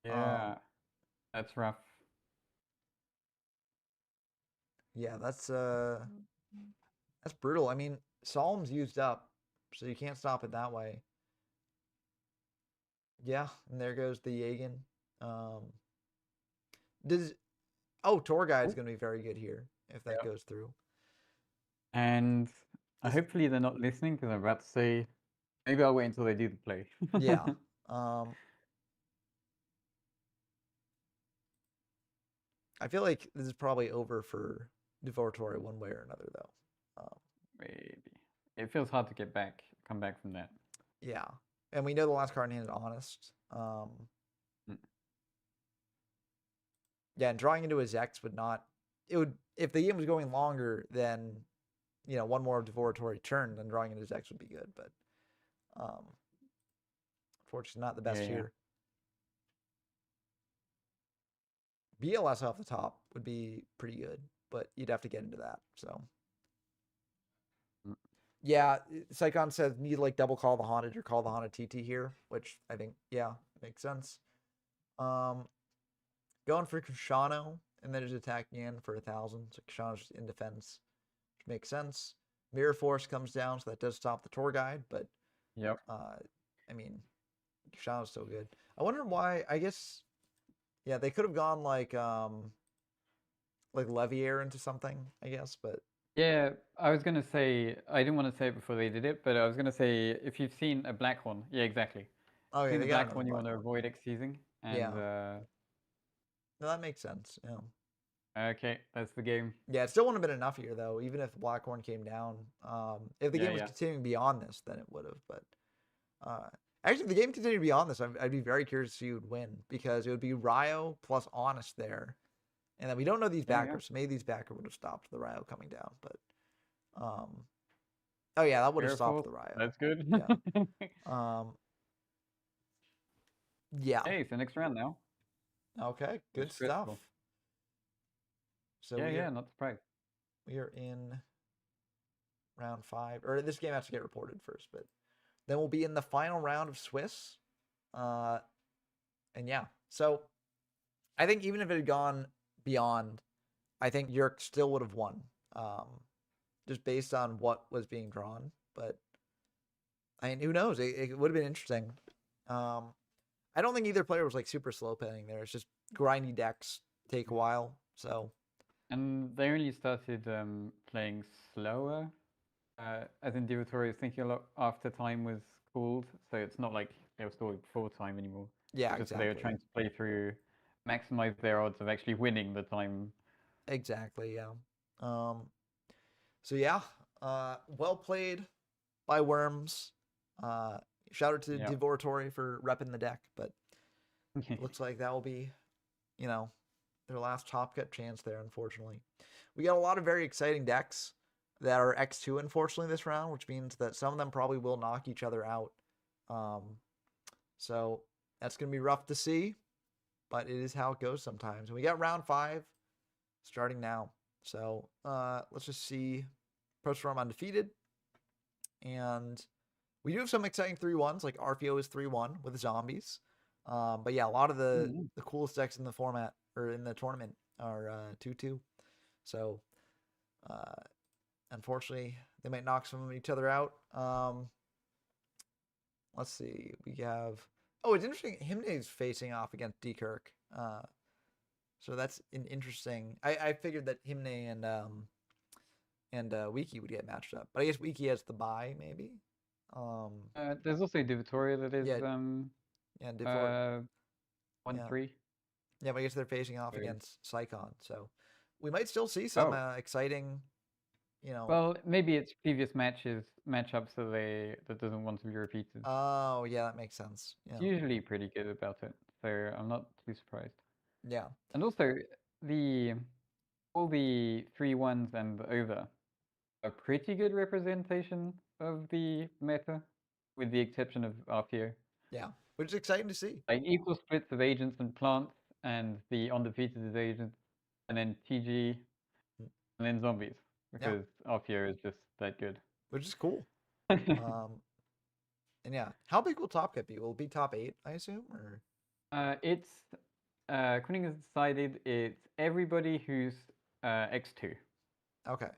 Yeah, that's rough.
Yeah, that's brutal. I mean, Solemn's used up, so you can't stop it that way. Yeah, and there goes the Yagan. Does Tour Guide's
Oh,
gonna be very good here if that
yeah.
goes through.
And
This,
hopefully they're not listening because I'm about to say maybe I'll wait until they do the play.
yeah. Um, I feel like this is probably over for Devoratore one way or another, though.
Maybe. It feels hard to come back from that.
Yeah, and we know the last card in hand is Honest.
Mm.
Yeah, and drawing into his X would not. It would if the game was going longer than, one more Devoratore turn, then drawing into his X would be good. But unfortunately, not the best
Yeah, yeah.
here. BLS off the top would be pretty good, but you'd have to get into that. So
Mm.
yeah, Psychon says need like double call the haunted or call the haunted TT here, which I think makes sense. Going for Kashano and then just attacking in for 1,000. So Kashano's just in defense, which makes sense. Mirror Force comes down, so that does stop the tour guide, but
Yep.
I mean, Kashano's still good. I wonder why. I guess they could have gone like Levier into something, I guess, but
Yeah, I was gonna say I didn't want to say it before they did it, but I was gonna say if you've seen a black one, yeah, exactly.
oh yeah,
Seen
they
the
got
black
another
one, you
black
want to
one.
avoid X-seizing,
Yeah,
and
no, that makes sense. Yeah.
okay, that's the game.
Yeah, it still wouldn't have been enough here though, even if Blackhorn came down. If the
Yeah,
game was
yeah.
continuing beyond this, then it would have. But actually, if the game continued beyond this, I'd be very curious to see who would win because it would be Ryo plus Honest there, and then we don't know these
Yeah, yeah.
backers. So maybe these backers would have stopped the Ryo coming down, but oh yeah, that would have stopped
Careful.
the Ryo.
That's good.
Yeah. Yeah.
Hey, so next round now.
Okay. Good
That's
stuff.
critical.
So
Yeah, yeah, not surprised.
we are in round 5, or this game has to get reported first, but then we'll be in the final round of Swiss. And yeah, so I think even if it had gone beyond, I think Yerk still would have won, just based on what was being drawn. But I mean, who knows? It would have been interesting. I don't think either player was like super slow playing there. It's just grindy decks take a while. So
And they only started playing slower, as in Divotori is thinking a lot after time was called, so it's not like they were still before time anymore.
yeah,
It's just they were
exactly.
trying to play through, maximize their odds of actually winning the time.
Exactly, yeah. So yeah, well played by Worms. Shout out to
Yeah.
Devoratory for repping the deck, but it looks like that will be, their last Top Cut chance there, unfortunately. We got a lot of very exciting decks that are X2, unfortunately, this round, which means that some of them probably will knock each other out. So that's going to be rough to see, but it is how it goes sometimes. And we got round 5 starting now. So let's just see. Approach from undefeated. And we do have some exciting 3-1s, like Arfeo is 3-1 with zombies. But yeah, a lot of the coolest decks in the format or in the tournament are 2-2. So unfortunately, they might knock some of each other out. Let's see. We have. Oh, it's interesting. Himne's facing off against D-Kirk. So that's an interesting. I figured that Himne and Wiki would get matched up, but I guess Wiki has the bye maybe.
There's also Divatoria that is
Yeah,
1-3.
Yeah, but I guess they're facing off
So-
against Psychon, so we might still see some exciting.
Well, maybe it's previous matchups that doesn't want to be repeated.
Oh yeah, that makes sense. Yeah.
It's usually pretty good about it, so I'm not too surprised.
Yeah.
And also all the 3-1s and over a pretty good representation of the meta, with the exception of Arfeo.
Yeah, which is exciting to see.
Like equal splits of agents and plants, and the undefeated is agents, and then TG, and then zombies, because Arfeo is just that good.
Which is cool. And yeah, how big will Top Cut be? Will it be top 8, I assume, or?
It's Quinning has decided it's everybody who's X2.
Okay,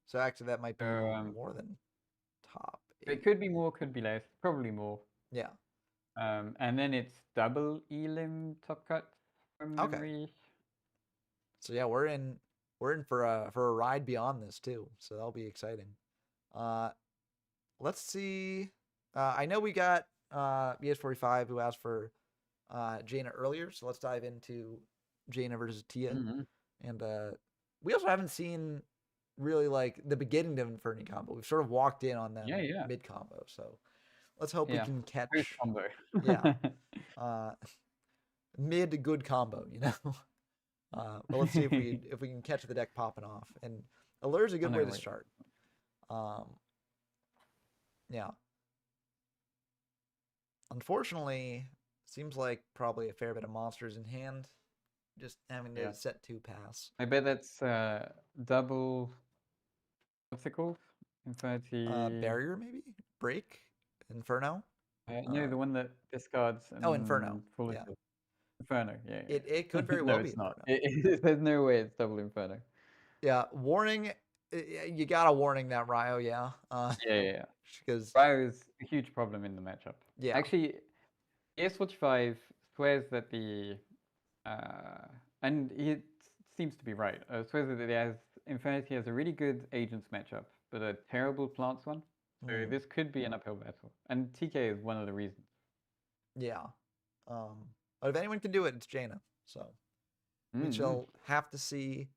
so actually that might be
So,
more than top 8.
it could be more, could be less, probably more.
Yeah.
And then it's double elim top cut from
Okay.
memory.
So yeah, we're in for a ride beyond this too. So that'll be exciting. Let's see. I know we got BS45 who asked for Jaina earlier, so let's dive into Jaina versus Tia. And we also haven't seen really like the beginning of Inferni combo. We've sort of walked in on them mid combo, so let's hope we can catch
combo.
Mid good combo, but let's see if we can catch the deck popping off. And Allure's a good way to start. Yeah. Unfortunately, seems like probably a fair bit of monsters in hand. Just having to set 2 pass.
I bet that's double. What's it called? Infinity.
Barrier maybe? Break? Inferno?
No, the one that discards.
Inferno. Yeah.
Inferno. Yeah.
It could very well be.
It's not. There's no way it's double Inferno.
Yeah. Warning. You got a warning that Ryo. Yeah.
Yeah.
Because
Ryo is a huge problem in the matchup.
Yeah.
Actually, S45 swears that and he seems to be right. Swears that Infinity has a really good agents matchup, but a terrible plants one. So this could be an uphill battle, and TK is one of the reasons.
Yeah. But if anyone can do it, it's Jaina. So we shall have to see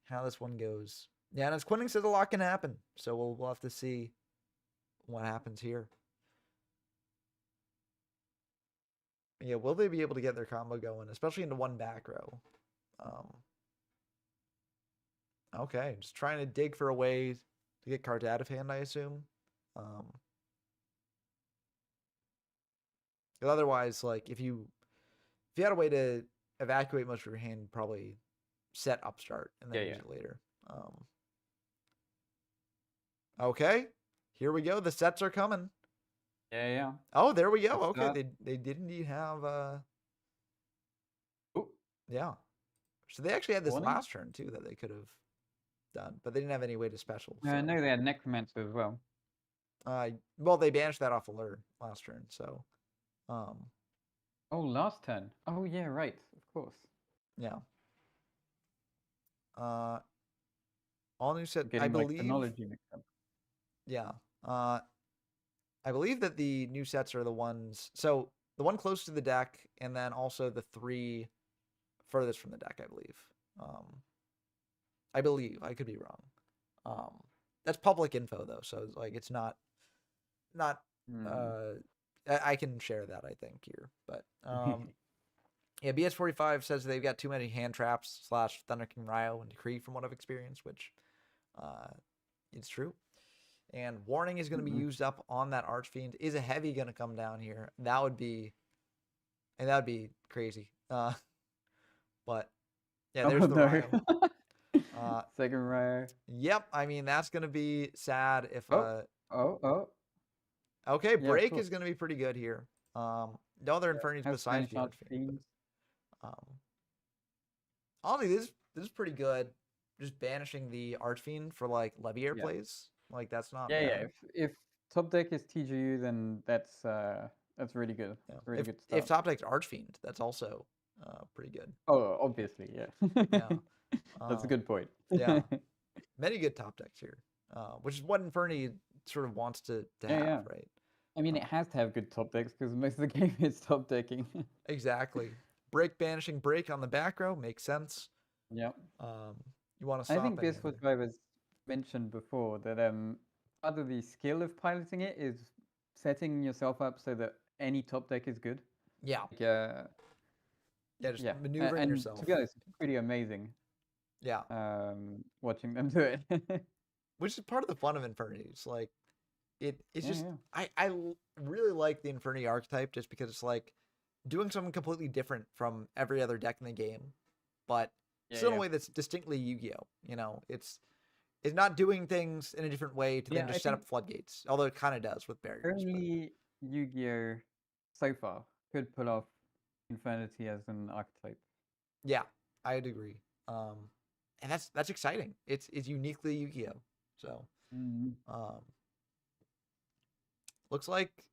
how this one goes. Yeah, and as Quinning says, a lot can happen. So we'll have to see what happens here. Yeah, will they be able to get their combo going, especially into one back row? Okay, just trying to dig for a way to get cards out of hand, I assume. Otherwise, like if you had a way to evacuate most of your hand, you'd probably set upstart and then use it later. Okay, here we go. The sets are coming.
Yeah.
Oh, there we go. Okay, they did indeed have. Yeah, so they actually had this last turn too that they could have done, but they didn't have any way to special. So.
No, they had Necromancer as well.
Well, they banished that off Allure last turn, so.
Oh, last turn. Oh yeah, right. Of course.
Yeah. All new set.
Getting,
I believe.
technology mixed up.
Yeah. I believe that the new sets are the ones. So the one close to the deck, and then also the 3 furthest from the deck. I believe. I could be wrong. That's public info though, so it's like it's not
Mm.
I can share that, I think, here. But yeah, BS45 says they've got too many hand traps / Thunder King Ryo and Decree from what I've experienced, which is true. And Warning is going to be used up on that Archfiend. Is a heavy going to come down here? That would be crazy. But yeah, there's
Oh
the
no.
Ryo.
Second rare.
Yep, I mean that's going to be sad if
Oh.
okay,
Yeah, of
break
course.
is going to be pretty good here. No other Infernities
Has
besides
Spanish
the Archfiend.
Archfiends.
Honestly, this is pretty good. Just banishing the Archfiend for like Leviair
Yeah.
plays, like that's not
Yeah.
bad.
If top deck is TGU, then that's really good.
Yeah.
It's really
If
good
if
stuff.
top deck's Archfiend, that's also pretty good.
Oh, obviously, yeah.
Yeah.
That's a good point.
Yeah. Many good top decks here, which is what Inferni sort of wants to
Yeah.
have, right?
I mean, it has to have good top decks because most of the game is top decking.
Exactly. Break banishing break on the back row makes sense.
Yeah.
You want to
I
stop
think
any
this was
other.
what I was mentioned before that part of the skill of piloting it is setting yourself up so that any top deck is good.
Yeah.
Like,
Yeah, just
yeah,
maneuvering
and
yourself.
to be honest, it's pretty amazing.
Yeah.
Watching them do it.
Which is part of the fun of Infernities. Like it's just
Yeah.
I really like the Infinity archetype just because it's like doing something completely different from every other deck in the game, but still in a way that's distinctly Yu-Gi-Oh. You know, it's not doing things in a different way to then
I
just set
think
up floodgates, although it kind of does with barriers. But
only Yu-Gi-Oh so far could pull off Infinity as an archetype.
yeah, I'd agree. And that's exciting. It's uniquely Yu-Gi-Oh. So, looks like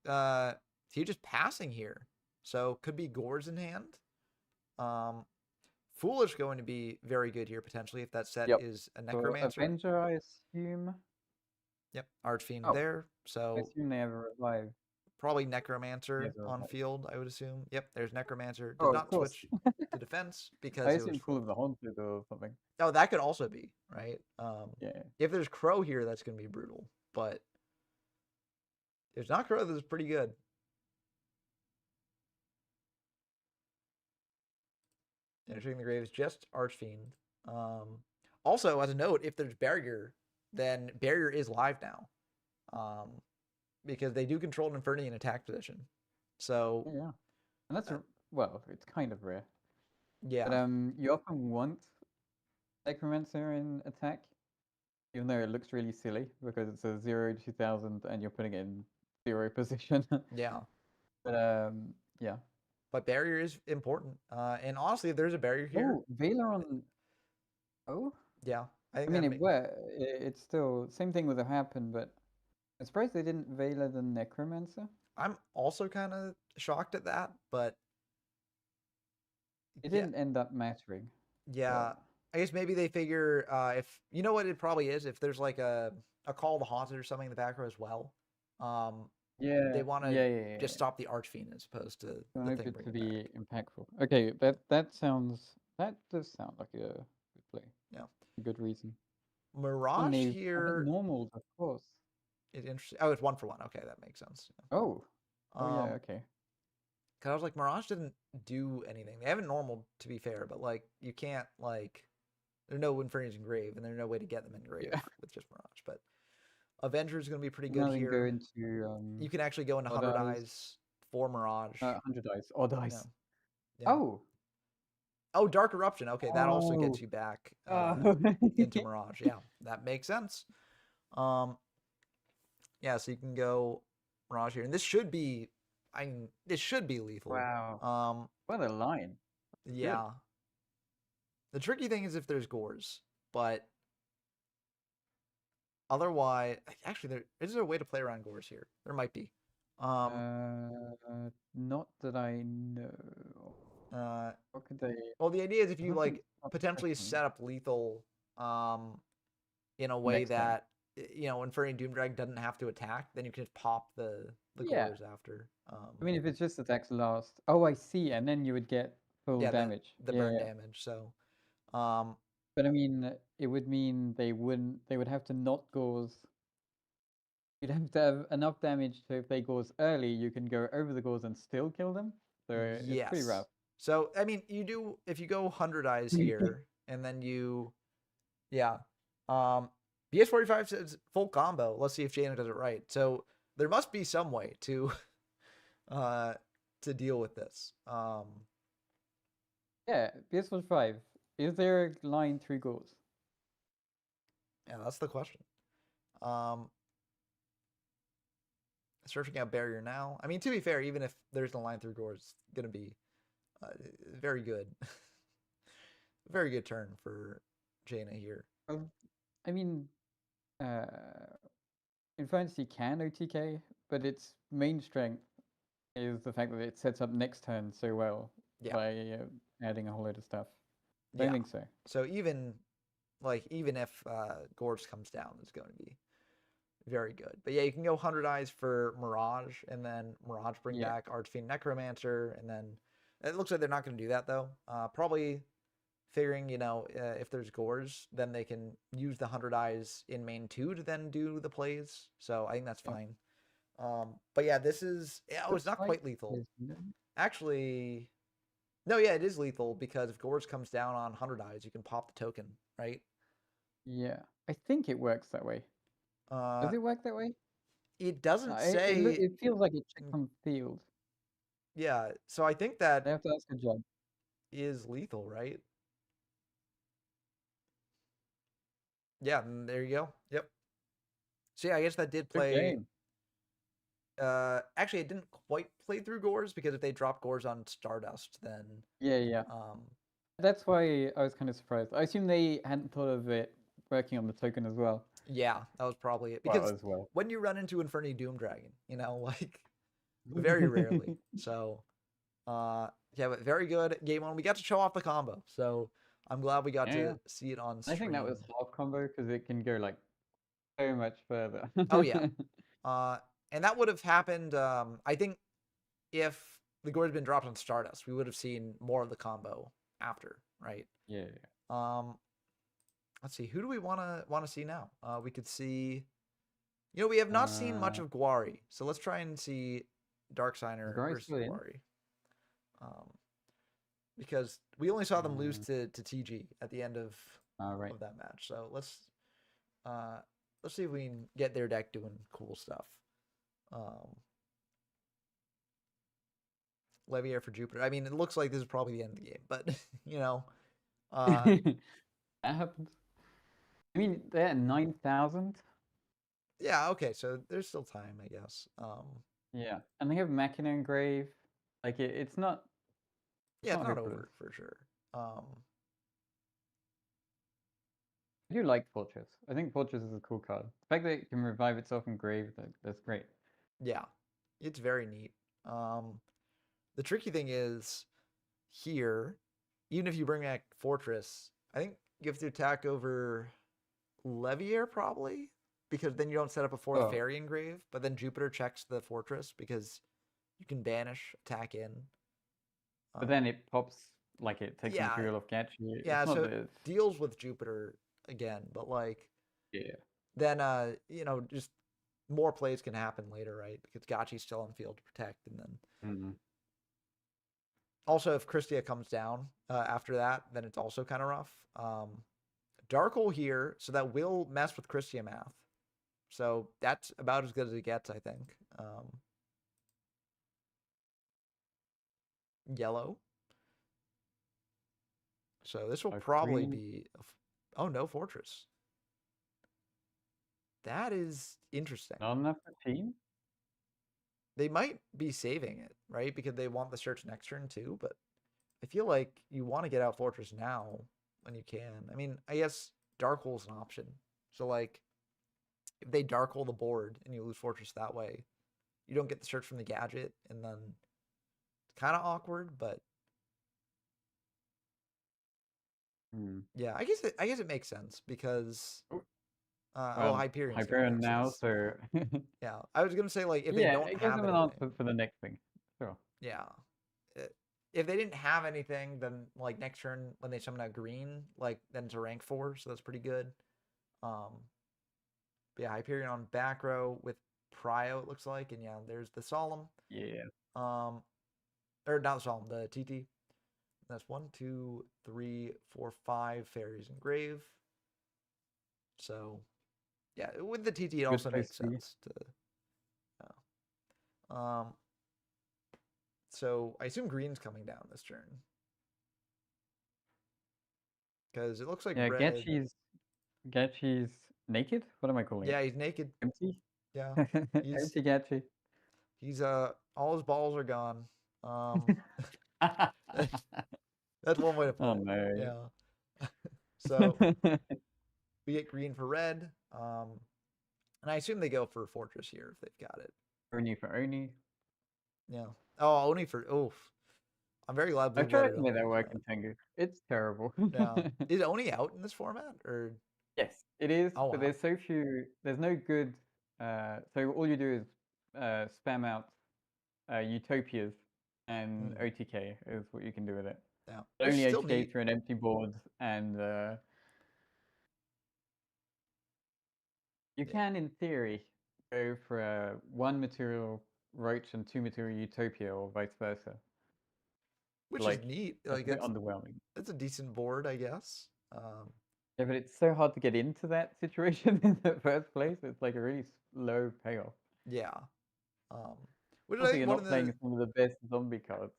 he's just passing here. So could be Gores in hand. Foolish going to be very good here potentially if that set is a Necromancer.
Avenger, I assume.
Yep, Archfiend there.
I
So
assume they have a revive.
probably Necromancer
a
on
revive.
field, I would assume. Yep, there's Necromancer. Did
Oh, of
not
course.
switch to defense because
I
it was
assume Full of the Haunted or something.
Oh, that could also be, right?
Yeah.
If there's Crow here, that's going to be brutal. But if there's not Crow, this is pretty good. Entering the grave is just Archfiend. Also, as a note, if there's Barrier, then Barrier is live now. Because they do control an Inferni in attack position. So
yeah. And that's well, it's kind of rare.
Yeah.
But you often want Necromancer in attack, even though it looks really silly because it's a 0-2000 and you're putting it in 0 position.
Yeah.
But yeah.
But barrier is important. And honestly, if there's a barrier here.
Oh, Veiler on. Oh.
Yeah.
I mean, it's still same thing would have happened, but I'm surprised they didn't Veiler the Necromancer.
I'm also kind of shocked at that, but
it didn't end up mattering.
Yeah, I guess maybe they figure if you know what it probably is, if there's like a Call of the Haunted or something in the back row as well. They want to just stop the Archfiend as opposed to the thing
to be impactful. Okay, that does sound like a good play.
Yeah,
a good reason.
Mirage here.
Normal, of course.
It's interesting. Oh, it's 1 for 1. Okay, that makes sense.
Yeah. Oh, yeah. Okay.
Cause I was like, Mirage didn't do anything. They haven't normal, to be fair, but like you can't like there's no Infernities in grave, and there's no way to get them in grave with just Mirage. But Avenger is going to be pretty good here.
Go into,
you can actually go into 100 eyes for Mirage.
100 eyes, odd eyes.
Yeah. Oh, Dark Eruption. Okay, that also gets you back into Mirage. Yeah, that makes sense. Yeah, so you can go Mirage here, and this should be. This should be lethal.
Wow. What a line.
Yeah. Good. The tricky thing is if there's Gores, but otherwise, actually, is there a way to play around Gores here? There might be.
Not that I know. What could they?
Well, the idea is if you like potentially set up lethal, in a way that Inferni Doom Drag doesn't have to attack, then you can just pop the Gores after.
I mean, if it's just attacks last. Oh, I see, and then you would get full damage.
The burn damage. So,
but I mean, it would mean they would have to not Gores You'd have to have enough damage so if they gauze early, you can go over the gauze and still kill them. So it's pretty
Yes.
rough.
So I mean, you do if you go 100 eyes here, and then you, yeah, BS45 says full combo. Let's see if Jaina does it right. So there must be some way to, to deal with this.
Yeah, PS5. Is there a line through gauze?
Yeah, that's the question. Um, Searching out barrier now. I mean, to be fair, even if there's a line through doors, it's gonna be very good. Very good turn for Jaina here.
I mean, uh, Infernacy can OTK, but its main strength is the fact that it sets up next turn so well
Yeah,
by adding a whole load of stuff. I
yeah.
think so.
So even if Gorge comes down, it's going to be very good. But yeah, you can go 100 eyes for Mirage, and then Mirage bring back Archfiend Necromancer, and then it looks like they're not going to do that though. Probably figuring, if there's Gorge, then they can use the 100 eyes in main 2 to then do the plays. So I think that's fine. But yeah, this is, it's not quite lethal. Actually, no, yeah, it is lethal because if Gorge comes down on 100 eyes, you can pop the token, right?
Yeah, I think it works that way. Does it work that way?
It doesn't say.
It feels like it checks on field.
Yeah, so I think
I
that
have to ask a judge.
is lethal, right? Yeah, there you go. Yep. So yeah, I guess that did play. Actually, it didn't quite play through Gores because if they drop Gores on Stardust, then
Yeah. That's why I was kind of surprised. I assume they hadn't thought of it working on the token as well.
Yeah, that was probably it.
Well,
Because
as well.
when you run into Inferni Doom Dragon, like very rarely. So yeah, but very good game one. We got to show off the combo, so I'm glad we got to see it on stream.
I think that was half combo because it can go like so much further.
Oh yeah. And that would have happened. I think if the Gore had been dropped on Stardust, we would have seen more of the combo after, right?
Yeah.
Let's see. Who do we want to see now? We could see. We have not seen much of Guari, so let's try and see Darksigner versus Guari. Because we only saw them lose to TG at the end of that match. So let's see if we can get their deck doing cool stuff. Levier for Jupiter. I mean, it looks like this is probably the end of the game, but
that happens. I mean, they're at 9,000.
Yeah. Okay. So there's still time, I guess.
Yeah, and they have Machina Engrave. Like it's not.
Yeah, it's not over for sure.
I do like Fortress. I think Fortress is a cool card. The fact that it can revive itself in grave, that's great.
Yeah, it's very neat. The tricky thing is here, even if you bring back Fortress, I think you have to attack over Levier probably, because then you don't set up a fourth Fairy Engrave, but then Jupiter checks the Fortress because you can banish, attack in.
But then it pops, like it takes material off Gachi.
Yeah, so it deals with Jupiter again, but then just more plays can happen later, right? Because Gachi's still on field to protect, and then also if Christia comes down after that, then it's also kind of rough. Dark Hole here, so that will mess with Christia math. So that's about as good as it gets, I think. Yellow. So this will probably be. Oh no, Fortress. That is interesting.
Not enough for team.
They might be saving it, right? Because they want the search next turn too. But I feel like you want to get out Fortress now when you can. I mean, I guess Dark Hole's an option. So like, if they Dark Hole the board and you lose Fortress that way, you don't get the search from the gadget, and then it's kind of awkward. But yeah, I guess it makes sense because Hyperion
now, so
yeah, I was gonna say like if they don't
it
have
gives them an answer for the next thing. Sure.
Yeah, if they didn't have anything, then like next turn when they summon out green, like then it's a rank 4, so that's pretty good. But yeah, Hyperion on back row with Prio, it looks like, and yeah, there's the Solemn.
Yeah.
Or not the Solemn, the TT. That's 1, 2, 3, 4, 5 fairies and grave. So, yeah, with the TT, it
Good
also
place
makes
to be.
sense to. So I assume green's coming down this turn. Because it looks like
Yeah,
red.
Gachi's naked? What am I calling
Yeah,
it?
he's naked.
Empty?
Yeah. He's
Empty Gachi.
he's all his balls are gone. That's one way to put
Oh
it.
no.
Yeah. So we get green for red. And I assume they go for fortress here if they've got it.
Oni for Oni.
Yeah. Oh, only for I'm very glad blue
I've tried
got it
to make that
only.
work in Tengu. It's terrible.
Yeah. Is Oni out in this format or?
Yes, it is,
Oh
but
wow.
there's so few. There's no good. So all you do is spam out utopias, and OTK is what you can do with it.
Yeah.
Only
Still
OTK
neat.
through an empty board, and you can, in theory, go for a 1 material Roach and 2 material Utopia, or vice versa.
Which
Like,
is neat.
that's
Like
a bit underwhelming.
that's a decent board, I guess.
Yeah, but it's so hard to get into that situation in the first place. It's like a really slow payoff.
Yeah. Which I
Also,
think
you're
one of
not playing
the
some of the best zombie cards.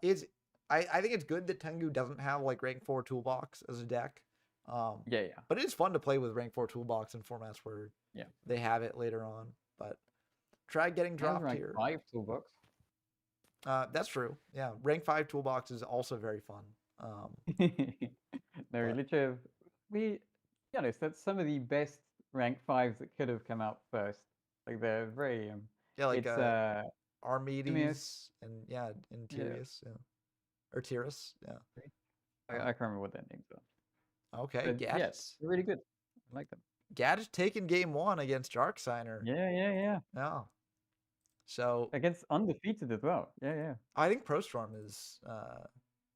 is I think it's good that Tengu doesn't have like rank 4 toolbox as a deck.
Yeah.
But it is fun to play with rank 4 toolbox in formats where
Yeah.
they have it later on. But try getting
It has
dropped
rank
here.
5 toolbox.
That's true. Yeah, rank 5 toolbox is also very fun.
No, literally, be honest, that's some of the best rank 5s that could have come out first. Like they're very
yeah, like
it's
Armides and Tyrus, yeah. Or Tyrus, yeah.
I can't remember what their names are.
Okay,
But yes, they're really good. I like them.
Gadget's taking game 1 against Darksigner.
Yeah.
Yeah. So
Against undefeated as well. Yeah.
I think ProStorm is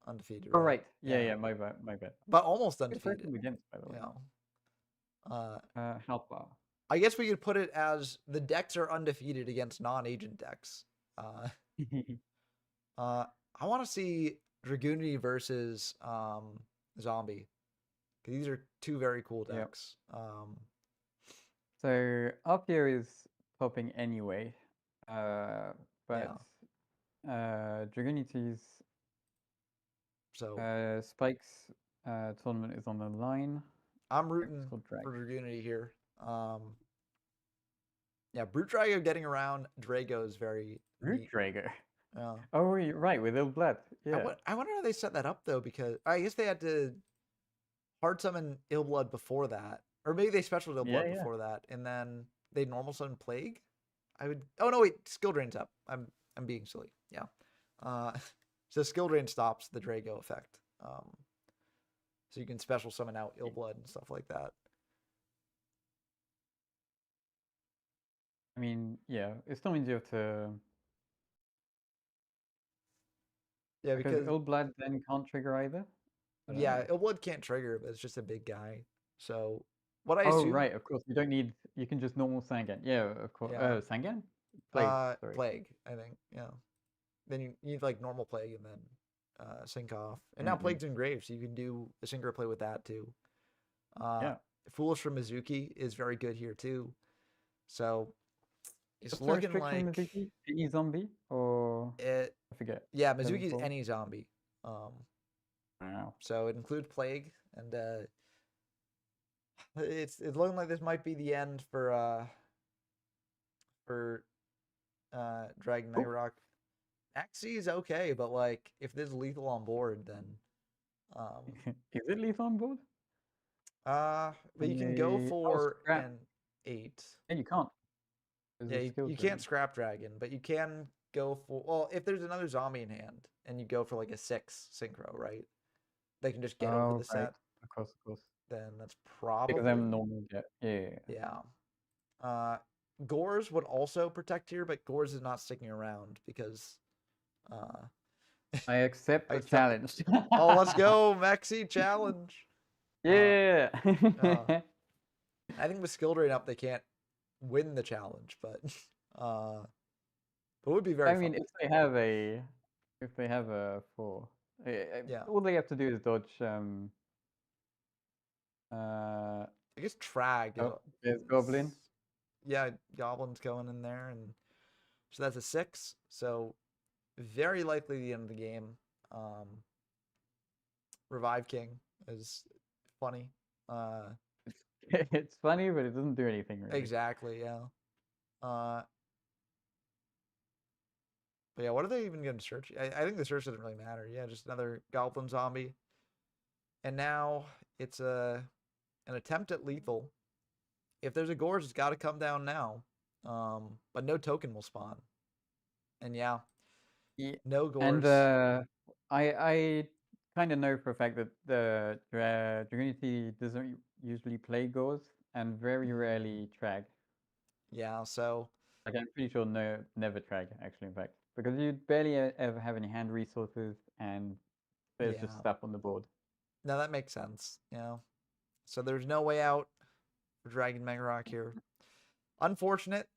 undefeated.
Oh
right?
right. Yeah. My bad.
But almost
Good person
undefeated.
against, by the way. How far?
I guess we could put it as the decks are undefeated against non-agent decks. I want to see Dragoonity versus Zombie. These are two very cool decks.
So Arpio is popping anyway, but Dragoonity's Spike's tournament is on the line.
I'm rooting for Dragoonity here. Yeah, Brute Drago getting around Drago is very
Brute Drago.
Yeah.
Oh, you're right, with Ill Blood. Yeah.
I wonder how they set that up though, because I guess they had to hard summon Ill Blood before that, or maybe they special Ill Blood before that, and then they normal summon Plague. I would. Oh no, wait, skill drain's up. I'm being silly. Yeah. So skill drain stops the Drago effect. So you can special summon out Ill Blood and stuff like that.
I mean, yeah, it still means you have to.
Yeah, because
Ill Blood then can't trigger either.
Yeah, Ill Blood can't trigger, but it's just a big guy. So what I assume.
Oh right, of course you don't need. You can just normal Sangan. Yeah, of course. Sangan.
Plague, I think. Yeah. Then you need like normal Plague and then sync off. And now Plague's engraved, so you can do a synchro play with that too. Foolish from Mizuki is very good here too. So it's looking like
Mizuki? Any zombie or I forget.
Yeah, Mizuki's any zombie.
Wow.
So it includes Plague, and it's looking like this might be the end for Dragon Knight Rock. Axie is okay, but like if there's lethal on board, then
is it lethal on board?
But you can go for an 8.
And you can't.
Yeah, you can't scrap dragon, but you can go for, well, if there's another zombie in hand and you go for like a 6 synchro, right? They can just get over the set.
Of course.
Then that's probably
because I'm normal get.
Yeah. Gores would also protect here, but Gores is not sticking around because
I accept the challenge.
Oh, let's go, Maxi challenge.
Yeah.
I think with skill drain up, they can't win the challenge, but it would be very
I
fun.
mean, if they have a 4,
Yeah.
all they have to do is dodge.
I guess Trag
Oh, there's
is
Goblin.
yeah, Goblin's going in there, and so that's a 6. So very likely the end of the game. Revive King is funny.
It's funny, but it doesn't do anything really.
Exactly, yeah. But yeah, what are they even going to search? I think the search doesn't really matter. Yeah, just another Goblin zombie. And now it's an attempt at lethal. If there's a gorge, it's got to come down now. But no token will spawn. And yeah,
Yeah.
no
And
gorge.
I kind of know for a fact that the Dragonity doesn't usually play Gauze and very rarely Trag.
Yeah, so
Like I'm pretty sure never Trag actually, in fact, because you barely ever have any hand resources and there's just
yeah.
stuff on the board.
No, that makes sense. Yeah. So there's no way out for Dragon Mega Rock here. Unfortunate,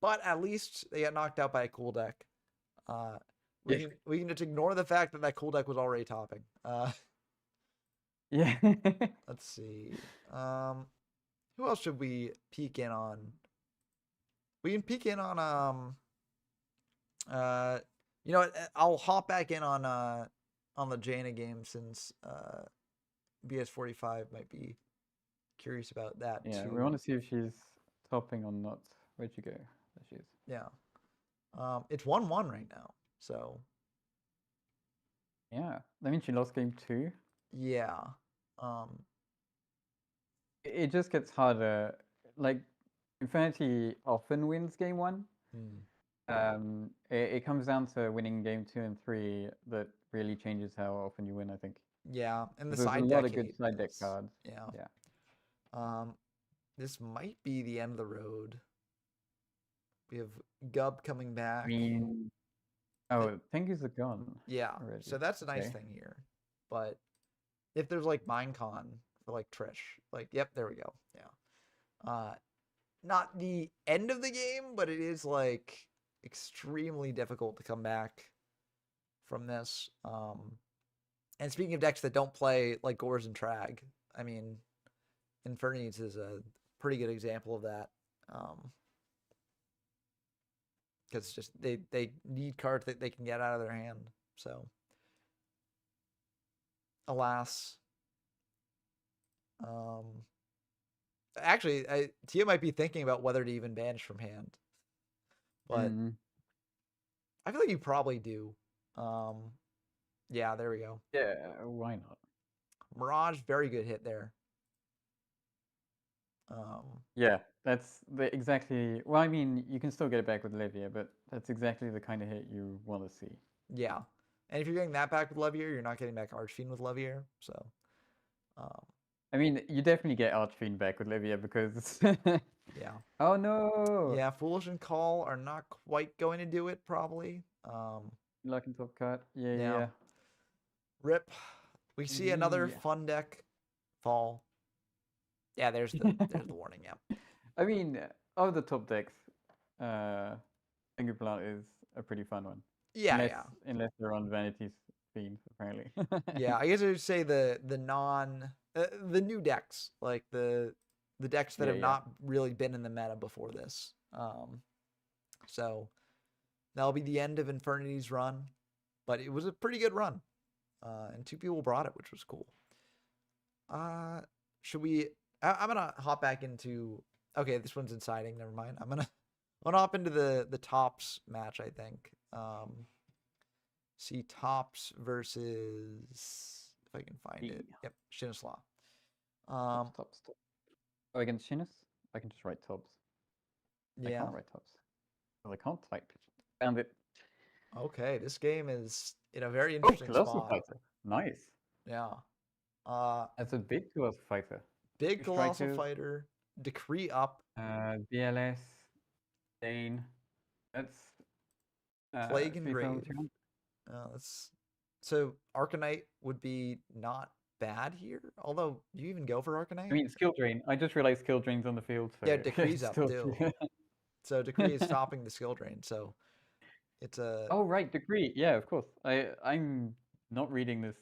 but at least they got knocked out by a cool deck. We
Yeah.
can just ignore the fact that cool deck was already topping.
Yeah.
Let's see. Who else should we peek in on? We can peek in on you know what? I'll hop back in on the Jaina game since BS45 might be curious about that
Yeah, we
too.
want to see if she's topping or not. Where'd you go? There she is.
Yeah. It's 1-1 right now. So
Yeah, that means she lost game 2.
yeah. Um
It just gets harder. Like, Infinity often wins game 1.
hmm.
It comes down to winning game 2 and 3 that really changes how often you win, I think.
Yeah, and the
There's a
side
lot
deck
of good
hate
side deck
is
cards.
yeah.
Yeah.
This might be the end of the road. We have Gub coming
I
back.
mean, oh, Tengu's are gone.
Yeah,
Already.
so that's a nice
Okay.
thing here. But if there's like Minecon for like Trish, like yep, there we go. Yeah. Not the end of the game, but it is like extremely difficult to come back from this. And speaking of decks that don't play like Gores and Trag, I mean, Infernities is a pretty good example of that. Because just they need cards that they can get out of their hand. So, alas, actually, Tia might be thinking about whether to even banish from hand, but I feel like you probably do. Yeah, there we go.
Yeah, why not?
Mirage, very good hit there.
Yeah, that's exactly. Well, I mean, you can still get it back with Levia, but that's exactly the kind of hit you want to see.
Yeah, and if you're getting that back with Levier, you're not getting back Archfiend with Levier. So,
I mean, you definitely get Archfiend back with Levia because.
yeah.
Oh no!
Yeah, Foolish and Call are not quite going to do it, probably.
Luck and top card. Yeah,
Yeah.
yeah.
Rip. We see another
Yeah.
fun deck fall. Yeah, there's the warning. Yeah.
I mean, of the top decks, Tengu Plant is a pretty fun one.
Yeah,
Unless they're on Vanity's Fiend, apparently.
yeah. I guess I would say the the new decks, like the decks that
Yeah,
have
yeah.
not really been in the meta before this. So that'll be the end of Infernity's run, but it was a pretty good run, and 2 people brought it, which was cool. Should we? I'm gonna hop back into. Okay, this one's inciting. Never mind. I'm gonna hop into the tops match. I think. See tops versus if I can find it. Yep, Shinislaw.
Tops. Oh, against Shinus, I can just write tops. I
Yeah.
can't write tops. Well, I can't type. Found it.
Okay, this game is in a very
Oh,
interesting
Colossal
spot.
Fighter. Nice.
Yeah.
That's a big Colossal Fighter.
Big
2
Colossal
strikers,
Fighter. Decree up.
BLS, Dane. That's
Plague and
3,200.
Grave. That's so Arcanite would be not bad here. Although, do you even go for
I
Arcanite?
mean, skill drain. I just realized skill drain's on the field, so
Yeah, Decree's
it's
up
still
too.
true.
So Decree is stopping the skill drain. So it's a
Oh right, degree. Yeah, of course. I'm not reading this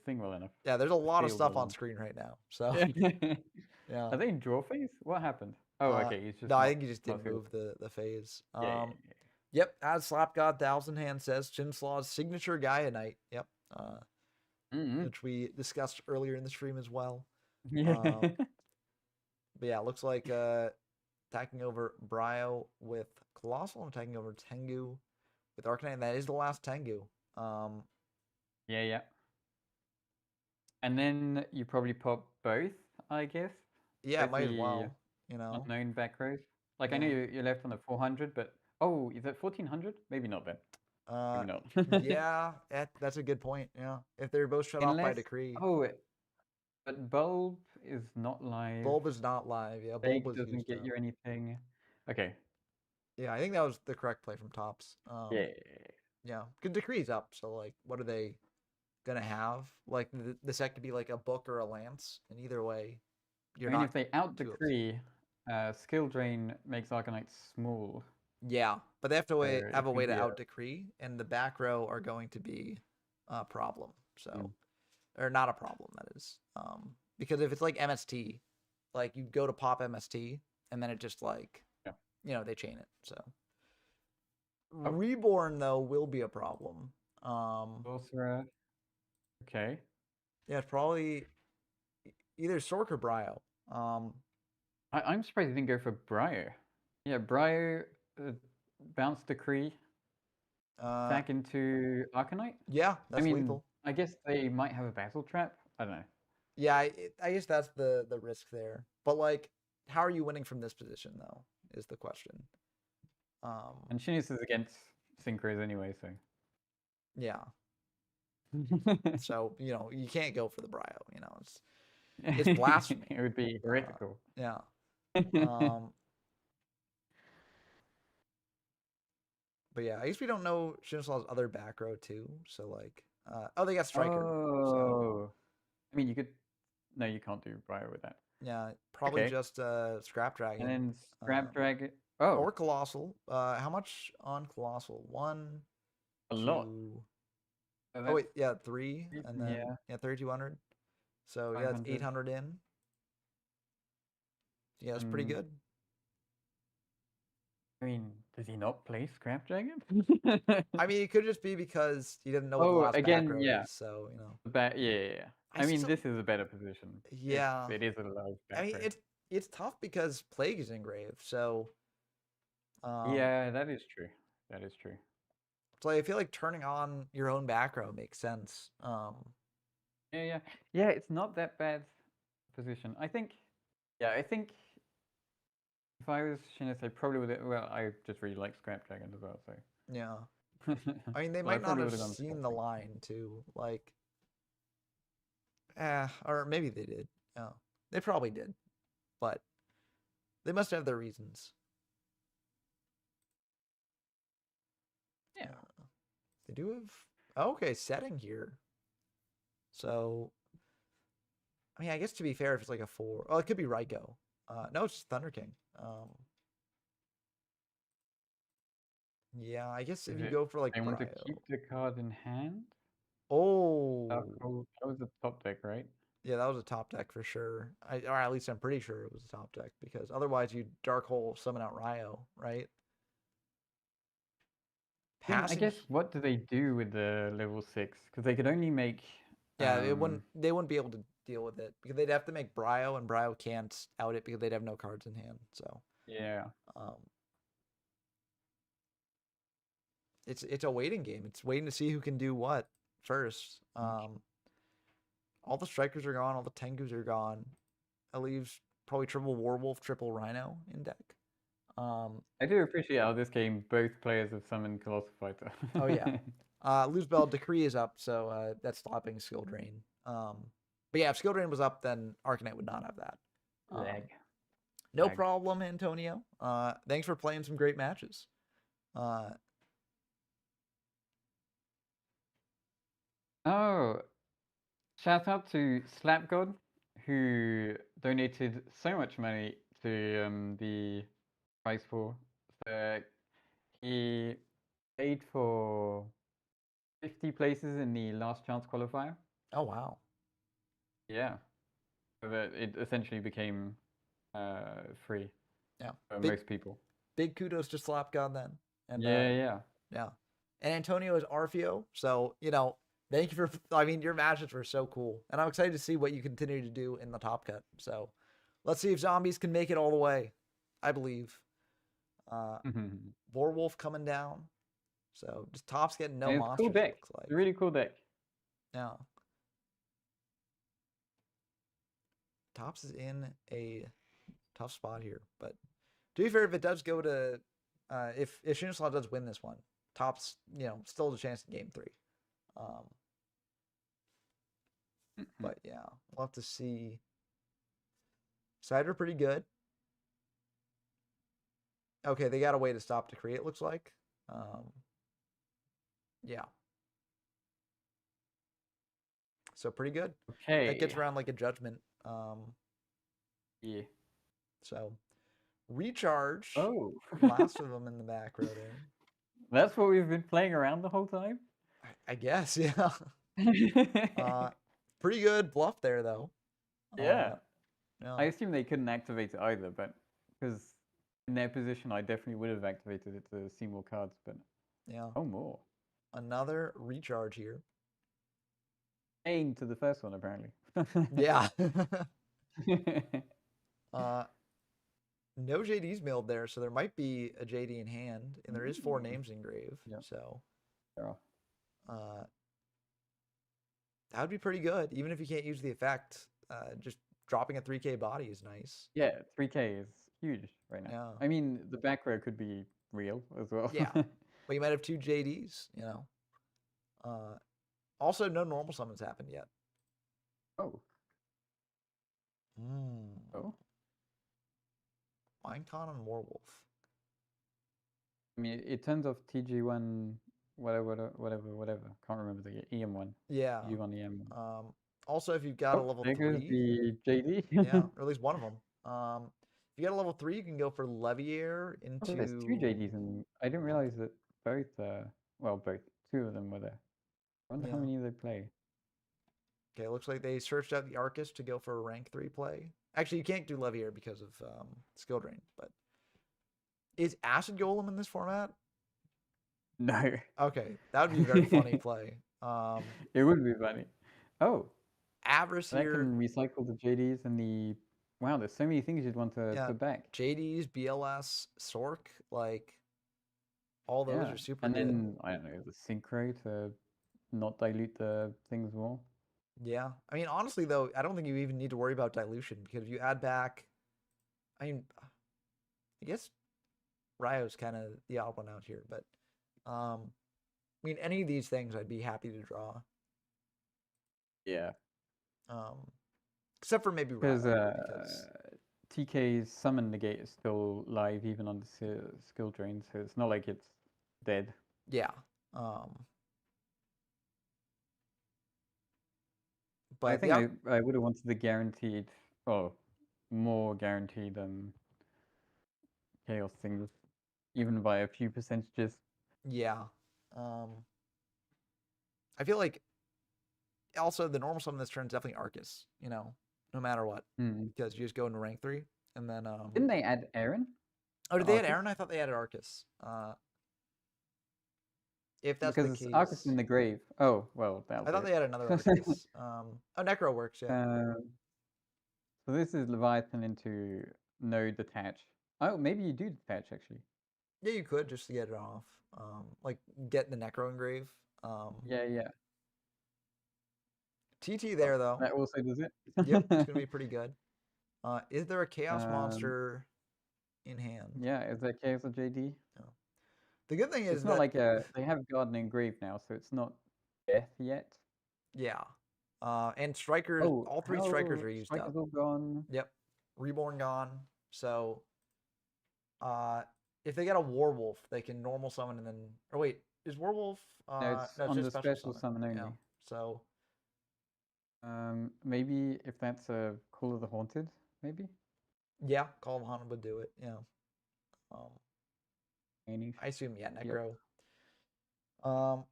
thing well enough.
yeah. There's a
The
lot of
field well
stuff on
enough.
screen right now. So
Yeah.
yeah.
Are they in draw phase? What happened? Oh, okay. He's
No,
just
I
not
think you just
not
didn't
field.
move the phase.
Yeah.
Yep. As Slap God Thousand Hand says, Chinslaw's signature Gaia Knight. Yep.
Mm-hmm.
Which we discussed earlier in the stream as well.
Yeah.
But yeah, looks like attacking over Brio with Colossal and attacking over Tengu with Arcanine. And that is the last Tengu.
Yeah. And then you probably pop both, I guess.
Yeah,
Both
might as
the
well. You know.
unknown back rows. Like I know
Yeah.
you're left on the 400, but oh, is that 1400? Maybe not then.
Uh,
Maybe not.
yeah, that's a good point. Yeah, if they're both shut off by
Unless
Decree,
but Bulb is not live.
Bulb is not live. Yeah, Bulb
Egg
was
doesn't
used
get
up.
you anything. Okay.
Yeah, I think that was the correct play from Tops.
Yeah.
Yeah, because Decree's up. So like, what are they gonna have? Like the set could be like a Book or a Lance, and either way, you're
I mean,
not
if they out
too upset.
decree, skill drain makes Arcanite small.
Yeah, but they have
So
to have
it
a way
could
to
be a
out Decree, and the back row are going to be a problem. So, or not a problem, that is. Because if it's like MST, like you go to pop MST, and then it just like, they chain it. So, Reborn though will be a problem.
Sorcerer. Okay.
Yeah, it's probably either Sork or Brio.
I'm surprised they didn't go for Brio. Yeah, Brio bounce decree back into Arcanite.
Yeah, that's
I mean,
lethal.
I guess they might have a battle trap. I don't know.
Yeah, I guess that's the risk there. But like, how are you winning from this position though? Is the question.
And Shinis is against synchros anyway, so
Yeah. So you can't go for the Brio. It's blasphemy.
It would be heretical.
Yeah. But yeah, I guess we don't know Shinislaw's other back row too. So like, they got Striker.
Oh,
So
I mean, you could. No, you can't do Brio with that.
yeah, probably
Okay.
just Scrap Dragon.
And then Scrap Dragon. Oh,
or Colossal. How much on Colossal? 1,
a
2.
lot.
Oh wait, yeah, 3, and then
yeah
3,200. So yeah, it's 800 in. Yeah, that's pretty good.
I mean, does he not play Scrap Dragon?
I mean, it could just be because he didn't know what the last back row is. So
Yeah. I mean, this is a better position.
Yeah,
it is a live back
I mean,
row.
it's tough because Plague is engraved. So
yeah, that is true. That is true.
So I feel like turning on your own back row makes sense.
Yeah. It's not that bad position. I think if I was Shinis, I probably would. Well, I just really like Scrap Dragon as well. So
yeah, I mean, they might not have seen the line too. Like, or maybe they did. Yeah, they probably did, but they must have their reasons.
Yeah,
they do have. Okay, setting here. So, I mean, I guess to be fair, if it's like a 4, it could be Raikou. No, it's just Thunder King. Yeah, I guess if you go for like
I want to
Brio.
keep the card in hand.
Oh,
that was the top deck, right?
Yeah, that was a top deck for sure. Or at least I'm pretty sure it was a top deck because otherwise you Dark Hole summon out Ryo, right?
I guess what do they do with the level 6? Because they could only make.
Yeah, they wouldn't be able to deal with it because they'd have to make Brio, and Brio can't out it because they'd have no cards in hand. So
yeah,
it's a waiting game. It's waiting to see who can do what first. All the strikers are gone. All the Tengus are gone. That leaves probably triple Warwolf, triple Rhino in deck.
I do appreciate how this game both players have summoned Colossal Fighter.
Oh yeah. Lose Bell Decree is up, so that's stopping Skill Drain. But yeah, if Skill Drain was up, then Arcanite would not have that. No problem, Antonio. Thanks for playing some great matches.
Oh, Shout out to Slapgod, who donated so much money to the prize pool. So he paid for 50 places in the last chance qualifier.
Oh wow.
Yeah. So that it essentially became free
Yeah.
for
Big
most people.
big kudos to Slap God then. And
Yeah.
yeah. And Antonio is Arfio, so thank you for. I mean, your matches were so cool, and I'm excited to see what you continue to do in the top cut. So, let's see if zombies can make it all the way. I believe. Warwolf coming down, so just Top's getting no
And it's a cool
monsters. It
deck.
looks
It's a
like.
really cool deck.
Yeah. Tops is in a tough spot here, but to be fair, if it does go to, if Shinislaw does win this one, Tops still has a chance in game 3. But yeah, we'll have to see. Cider pretty good. Okay, they got a way to stop to create. Looks like. Yeah. So pretty good.
Okay.
That gets around like a judgment.
Yeah.
So recharge.
Oh.
Last of them in the back row there.
That's what we've been playing around the whole time?
I guess, yeah. Pretty good bluff there though.
Yeah.
Yeah.
I assume they couldn't activate it either, but because in their position, I definitely would have activated it to see more cards, but
yeah.
Oh, more.
Another recharge here.
Paying to the first one, apparently.
Yeah. No JDs milled there, so there might be a JD in hand, and there is 4 names engraved.
Yep.
So,
Yeah.
that would be pretty good, even if you can't use the effect. Just dropping a 3K body is nice.
Yeah, 3K is huge right now.
Yeah.
I mean, the back row could be real as well.
Yeah, but you might have 2 JDs. Also, no normal summons happened yet.
Oh. Oh.
Minecon and Warwolf.
I mean, it turns off TG1, whatever. Can't remember the EM1.
Yeah.
TG1 EM1.
Also, if you've got a level 3,
the JD.
yeah, or at least one of them. If you got a level 3, you can go for Levier into.
Oh, there's 2 JDs, and I didn't realize that both. Both 2 of them were there. I wonder how many they play.
Okay, it looks like they searched out the Arcus to go for a rank 3 play. Actually, you can't do Levier because of skill drain, but is Acid Golem in this format?
No.
Okay, that would be a very funny play.
It would be funny. Oh.
Avarice here.
That can recycle the JDs and the... Wow, there's so many things you'd want to put back.
JDs, BLS, Sork, like all those are super good.
And then, I don't know, the Synchro to not dilute the things more.
Yeah. I mean, honestly, though, I don't think you even need to worry about dilution because if you add back, I mean, I guess Ryo's kind of the odd one out here, but I mean, any of these things I'd be happy to draw.
Yeah.
Except for maybe
Ryo. Because TK's summon negate is still live even on the skill drain, so it's not like it's dead.
Yeah. But
I think I would have wanted the guaranteed, more guaranteed chaos things, even by a few percentages.
Yeah. I feel like also the normal summon this turn is definitely Arcus, no matter what. Because you just go into rank 3 and then
didn't they add Aaron?
Oh, did they add Aaron? I thought they added Arcus. If that's
because
the case.
Arcus in the grave. Oh, well,
I thought they had another Arcus. Necro works, yeah.
So this is Leviathan into no detach. Oh, maybe you do detach actually.
Yeah, you could just to get it off. Like get the Necro engrave.
Yeah.
TT there though.
That also does it.
Yep, it's gonna be pretty good. Is there a chaos monster in hand?
Yeah, is there chaos or JD?
No. The good thing is
it's not like they have Garden engraved now, so it's not death yet.
Yeah. And strikers, all 3 strikers are used
strikers
up.
All gone.
Yep. Reborn gone. So if they get a Warwolf, they can normal summon and then or wait, is Warwolf
no, it's on the special summon only.
Yeah. So
Maybe if that's a Call of the Haunted, maybe.
Yeah, Call of Haunted would do it. Yeah. Um,
Any.
I assume yeah,
Yep.
Necro.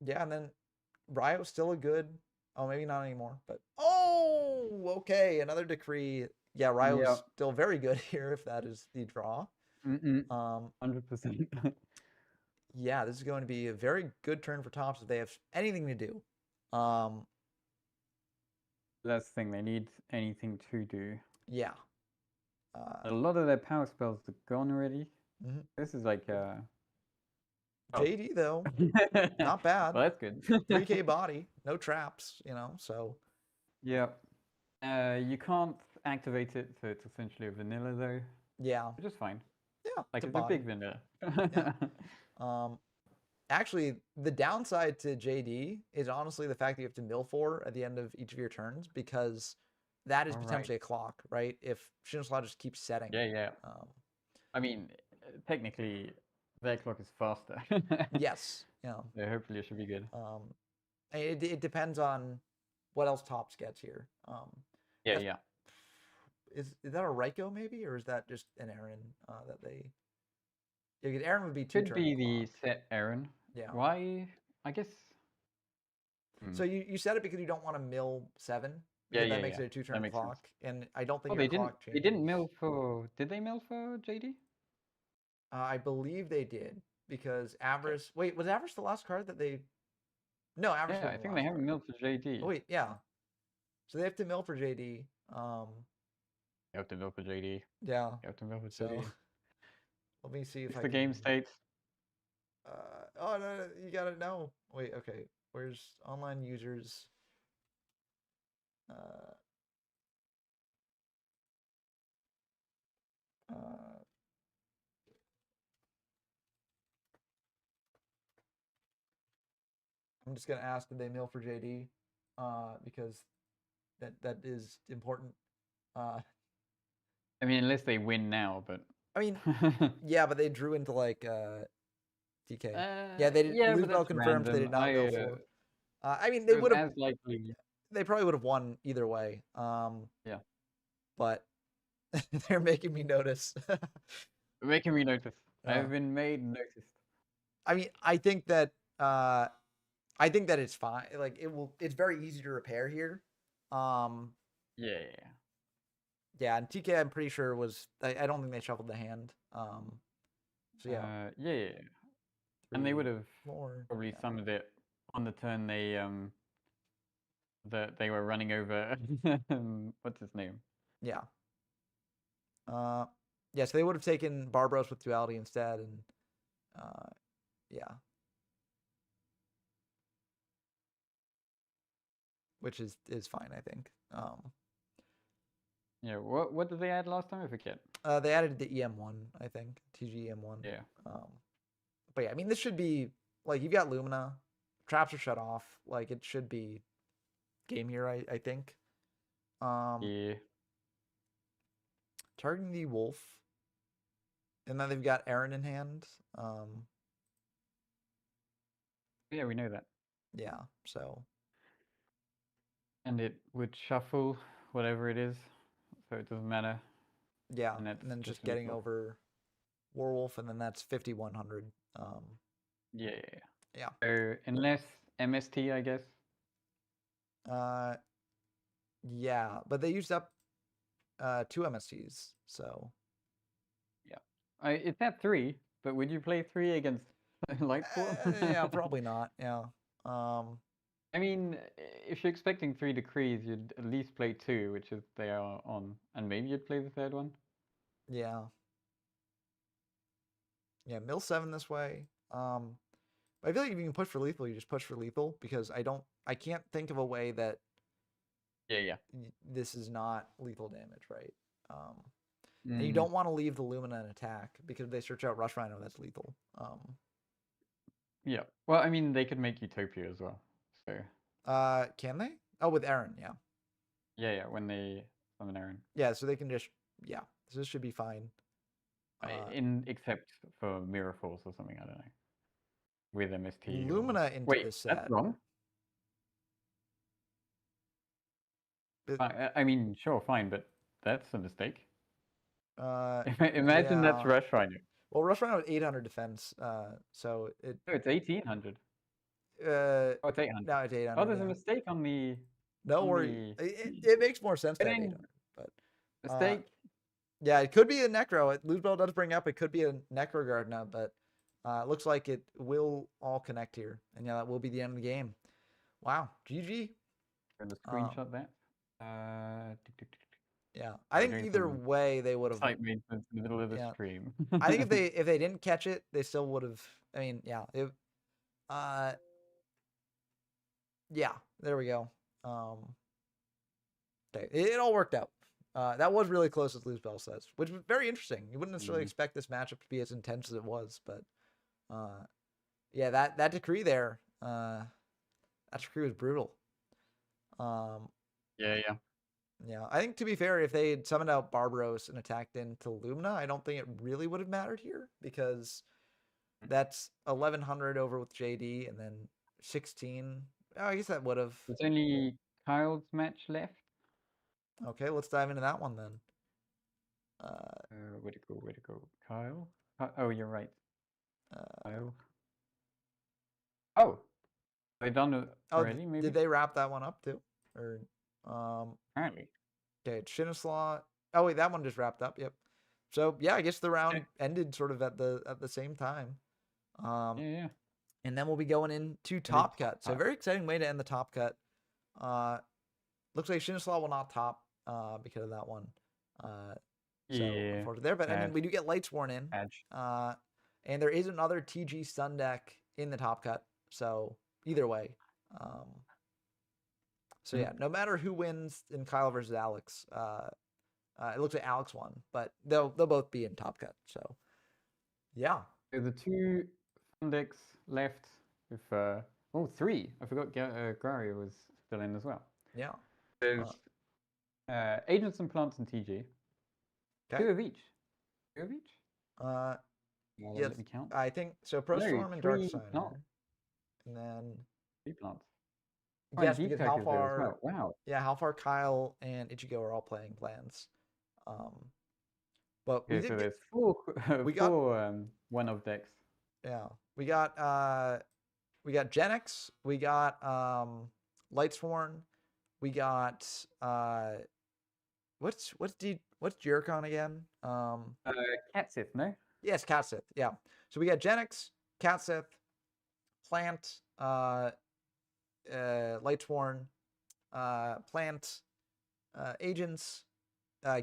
Yeah, and then Ryo's still a good. Oh, maybe not anymore, but okay, another decree. Yeah, Ryo's
Yep.
still very good here if that is the draw.
Mm-mm.
Um,
100%.
yeah, this is going to be a very good turn for Tops if they have anything to do. Um,
That's the thing. They need anything to do.
yeah.
A lot of their power spells are gone already.
Mhm.
This is like Oh.
JD though, not bad.
Well, that's good.
3K body, no traps, so
Yeah. You can't activate it, so it's essentially a vanilla though,
yeah,
which is fine.
yeah,
Like
it's a
it's a
body.
big vanilla.
Yeah. Actually, the downside to JD is honestly the fact that you have to mill 4 at the end of each of your turns because that is
All right.
potentially a clock, right? If Shinoslaw just keeps setting.
Yeah, yeah. I mean, technically, their clock is faster.
Yes.
So hopefully it should be good.
It depends on what else Tops gets here.
Yeah,
that's-
yeah.
Is that a Raiko maybe, or is that just an Aaron that they? Yeah, 'cause Aaron would be 2
Could
turn
be the
clock.
set Aaron.
Yeah.
Why? I guess.
So you said it because you don't want to mill 7
Yeah,
because that
yeah,
makes
yeah.
it a 2
That
turn
makes sense.
clock, and I don't think
Oh,
your clock
they didn't
changes.
mill for. Did they mill for JD?
I believe they did because
Okay.
Avarice. Wait, was Avarice the last card that they? No, Avarice
Yeah, I
wasn't the
think they
last
haven't
card.
milled for JD.
Oh wait, yeah. So they have to mill for JD.
You have to mill for JD.
Yeah.
You have to mill for
So
JD.
let me see if
It's
I
the
can.
game states.
Oh no, you gotta know. Wait, okay. Where's online users? Uh, uh, I'm just gonna ask, did they mill for JD? Because that is important. Uh,
I mean, unless they win now, but.
I mean, yeah, but they drew into like TK. Yeah, they did.
Yeah, but
Losebell
that's
confirmed they
random.
did not mill for. I mean,
It
they
was
would have.
as likely.
They probably would have won either way.
Yeah.
But they're making me notice.
Making me notice. I have been made noticed.
I mean, I think that it's fine. Like it will. It's very easy to repair here.
Yeah.
Yeah, and TK, I'm pretty sure was. I don't think they shuffled the hand. So yeah.
Yeah. And they would have
4.
probably
Yeah.
summoned it on the turn that they were running over. What's his name?
Yeah. Yeah. So they would have taken Barbaros with duality instead, and yeah. Which is fine, I think.
Yeah. What did they add last time? I forget.
They added the EM1, I think. TG EM1.
Yeah.
But yeah, I mean, this should be like you've got Lumina, traps are shut off. Like it should be game here, I think.
Yeah.
Targeting the wolf, and then they've got Aaron in hand.
Yeah, we know that.
Yeah, so.
And it would shuffle whatever it is, so it doesn't matter.
Yeah,
and
then
just
just getting
lethal.
over Werewolf, and then that's 5,100.
Yeah.
Yeah.
So unless MST, I guess.
Yeah, but they used up 2 MSTs, so.
Yeah. It's at 3, but would you play 3 against Lightsworn?
Yeah, probably not. Yeah.
I mean, if you're expecting 3 decrees, you'd at least play 2, which is they are on, and maybe you'd play the third one.
Yeah. Yeah, mill 7 this way. I feel like if you can push for lethal, you just push for lethal because I can't think of a way that
Yeah.
this is not lethal damage, right? And you
Mm.
don't want to leave the Lumina in attack because if they search out Rush Rhino, that's lethal.
Yeah. Well, I mean, they could make Utopia as well. So.
Can they? Oh, with Aaron, yeah.
Yeah. When they summon Aaron.
Yeah, so they can just So this should be fine.
Except for Mirror Force or something, I don't know. With MST.
Lumina into
Wait,
this set.
that's wrong. I mean, sure, fine, but that's a mistake.
Uh,
Imagine that's
yeah.
Rush Rhino.
Well, Rush Rhino with 800 defense. So it.
No, it's 1800.
Uh,
Oh, it's 800.
no, it's
Oh,
800.
there's a
Yeah.
mistake on the
No
on
worry.
the
It makes more sense to have
Kidding.
800, but
Mistake.
yeah, it could be a Necro. Losebell does bring up it could be a Necro Guard now, but it looks like it will all connect here, and yeah, that will be the end of the game. Wow, GG.
Gonna screenshot that.
Yeah, I
We're
think
doing
either
some
way they would have.
site maintenance in the middle of the
Yeah,
stream.
I think if they didn't catch it, they still would have. I mean, yeah, yeah, there we go. Okay, it all worked out. That was really close, as Losebell says, which was very interesting. You wouldn't necessarily expect this matchup to be as intense as it was, but yeah, that decree there, that decree was brutal.
Yeah.
Yeah, I think to be fair, if they had summoned out Barbaros and attacked into Lumina, I don't think it really would have mattered here because that's 1100 over with JD and then 16. Oh, I guess that would have.
There's only Kyle's match left.
Okay, let's dive into that one then.
Where'd it go? Kyle? Oh, you're right. Kyle. Oh, they done it already? Maybe.
Did they wrap that one up too? Or
apparently.
Okay, Shinislaw. Oh wait, that one just wrapped up. Yep. So yeah, I guess the round ended sort of at the same time.
Yeah.
And then we'll be going into top cut. So very exciting way to end the top cut. Looks like Shinislaw will not top because of that one. So unfortunately there, but I mean we do get Lightsworn in. And there is another TG stun deck in the top cut. So either way. So yeah, no matter who wins in Kyle versus Alex, it looks like Alex won, but they'll both be in top cut. So yeah.
There's the two fun decks left with three. I forgot Graria was still in as well.
Yeah.
There's Agents and Plants and TG.
Okay.
Two of each.
Yes, count. I think so. Prostorm and Dark Sign. And then
3 plants.
Yes, because how far?
Well. Wow.
Yeah, how far Kyle and Ichigo are all playing plans. But
so there's four. We got one of decks.
Yeah, we got Genix. We got Lightsworn. We got what's Jurkon again?
Catsith, no?
Yes, Catsith. Yeah. So we got Genix, Catsith, Plant, Lightsworn, Plant, Agents,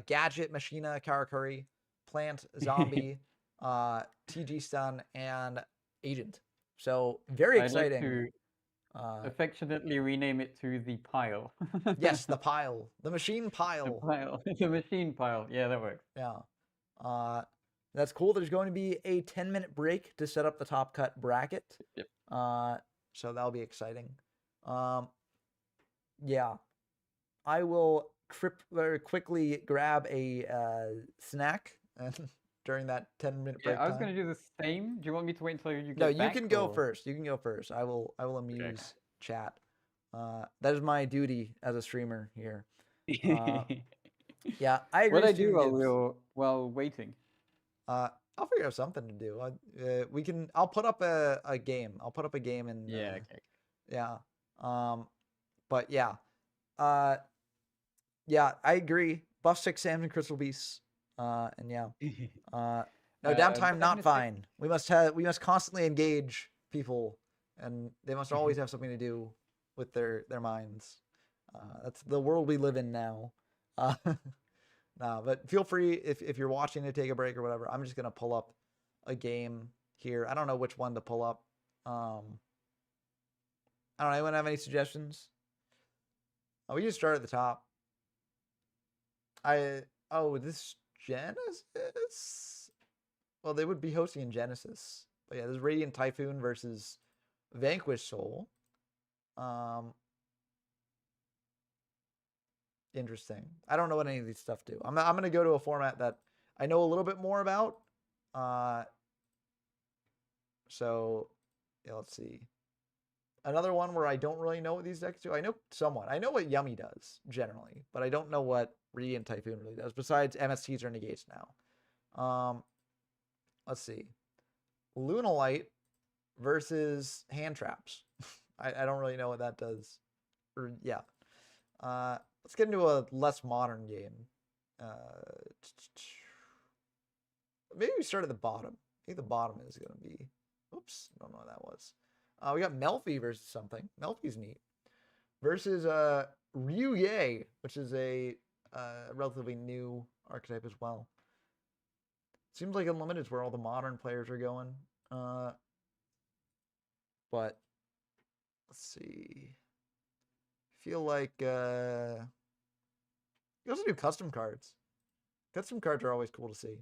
Gadget, Machina, Karakuri, Plant, Zombie, TG Stun, and Agent. So very exciting.
I'd like to affectionately rename it to the pile.
Yes, the pile. The machine pile.
The machine pile. Yeah, that works.
Yeah. That's cool. There's going to be a 10-minute break to set up the top cut bracket.
Yep.
So that'll be exciting. Yeah. I will very quickly grab a snack during that 10-minute break.
Yeah, I was going to do the same. Do you want me to wait until you get
No,
back?
No, you can go first. You can go first. I will amuse chat. That is my duty as a streamer here. Yeah, I agree.
What do I do while waiting?
I'll figure out something to do. I'll put up a game. I'll put up a game and
yeah. Okay.
Yeah. But yeah. Yeah, I agree. Buff 6 Salmon and Crystal Beasts. And yeah. No downtime, not fine. We must constantly engage people, and they must always have something to do with their minds. That's the world we live in now. Nah, but feel free if you're watching to take a break or whatever. I'm just gonna pull up a game here. I don't know which one to pull up. I don't know. Anyone have any suggestions? We just start at the top. This Genesis? Well, they would be hosting in Genesis. But yeah, there's Radiant Typhoon versus Vanquish Soul. Interesting. I don't know what any of these stuff do. I'm gonna go to a format that I know a little bit more about. So yeah, let's see.
Another one where I don't really know what these decks do. I know somewhat. I know what Yummy does generally, but I don't know what Radiant Typhoon really does. Besides MSTs or negates now. Let's see. Lunalite versus hand traps. I don't really know what that does. Or yeah. Let's get into a less modern game. Maybe we start at the bottom. I think the bottom is going to be. Oops, don't know what that was. We got Melfi versus something. Melfi's neat. Versus Ryuye, which is a relatively new archetype as well. Seems like Unlimited is where all the modern players are going. But let's see. Feel like you also do custom cards. Custom cards are always cool to see.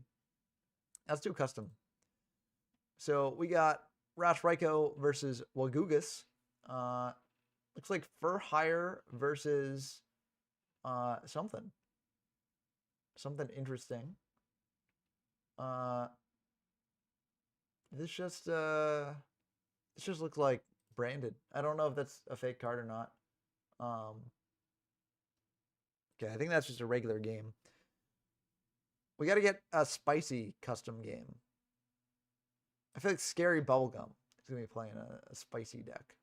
Let's do custom. So we got Rash Raiko versus Wagugas. Looks like Fur Hire versus something. Something interesting. This just looks like branded. I don't know if that's a fake card or not. Okay, I think that's just a regular game. We got to get a spicy custom game. I feel like Scary Bubblegum is going to be playing a spicy deck.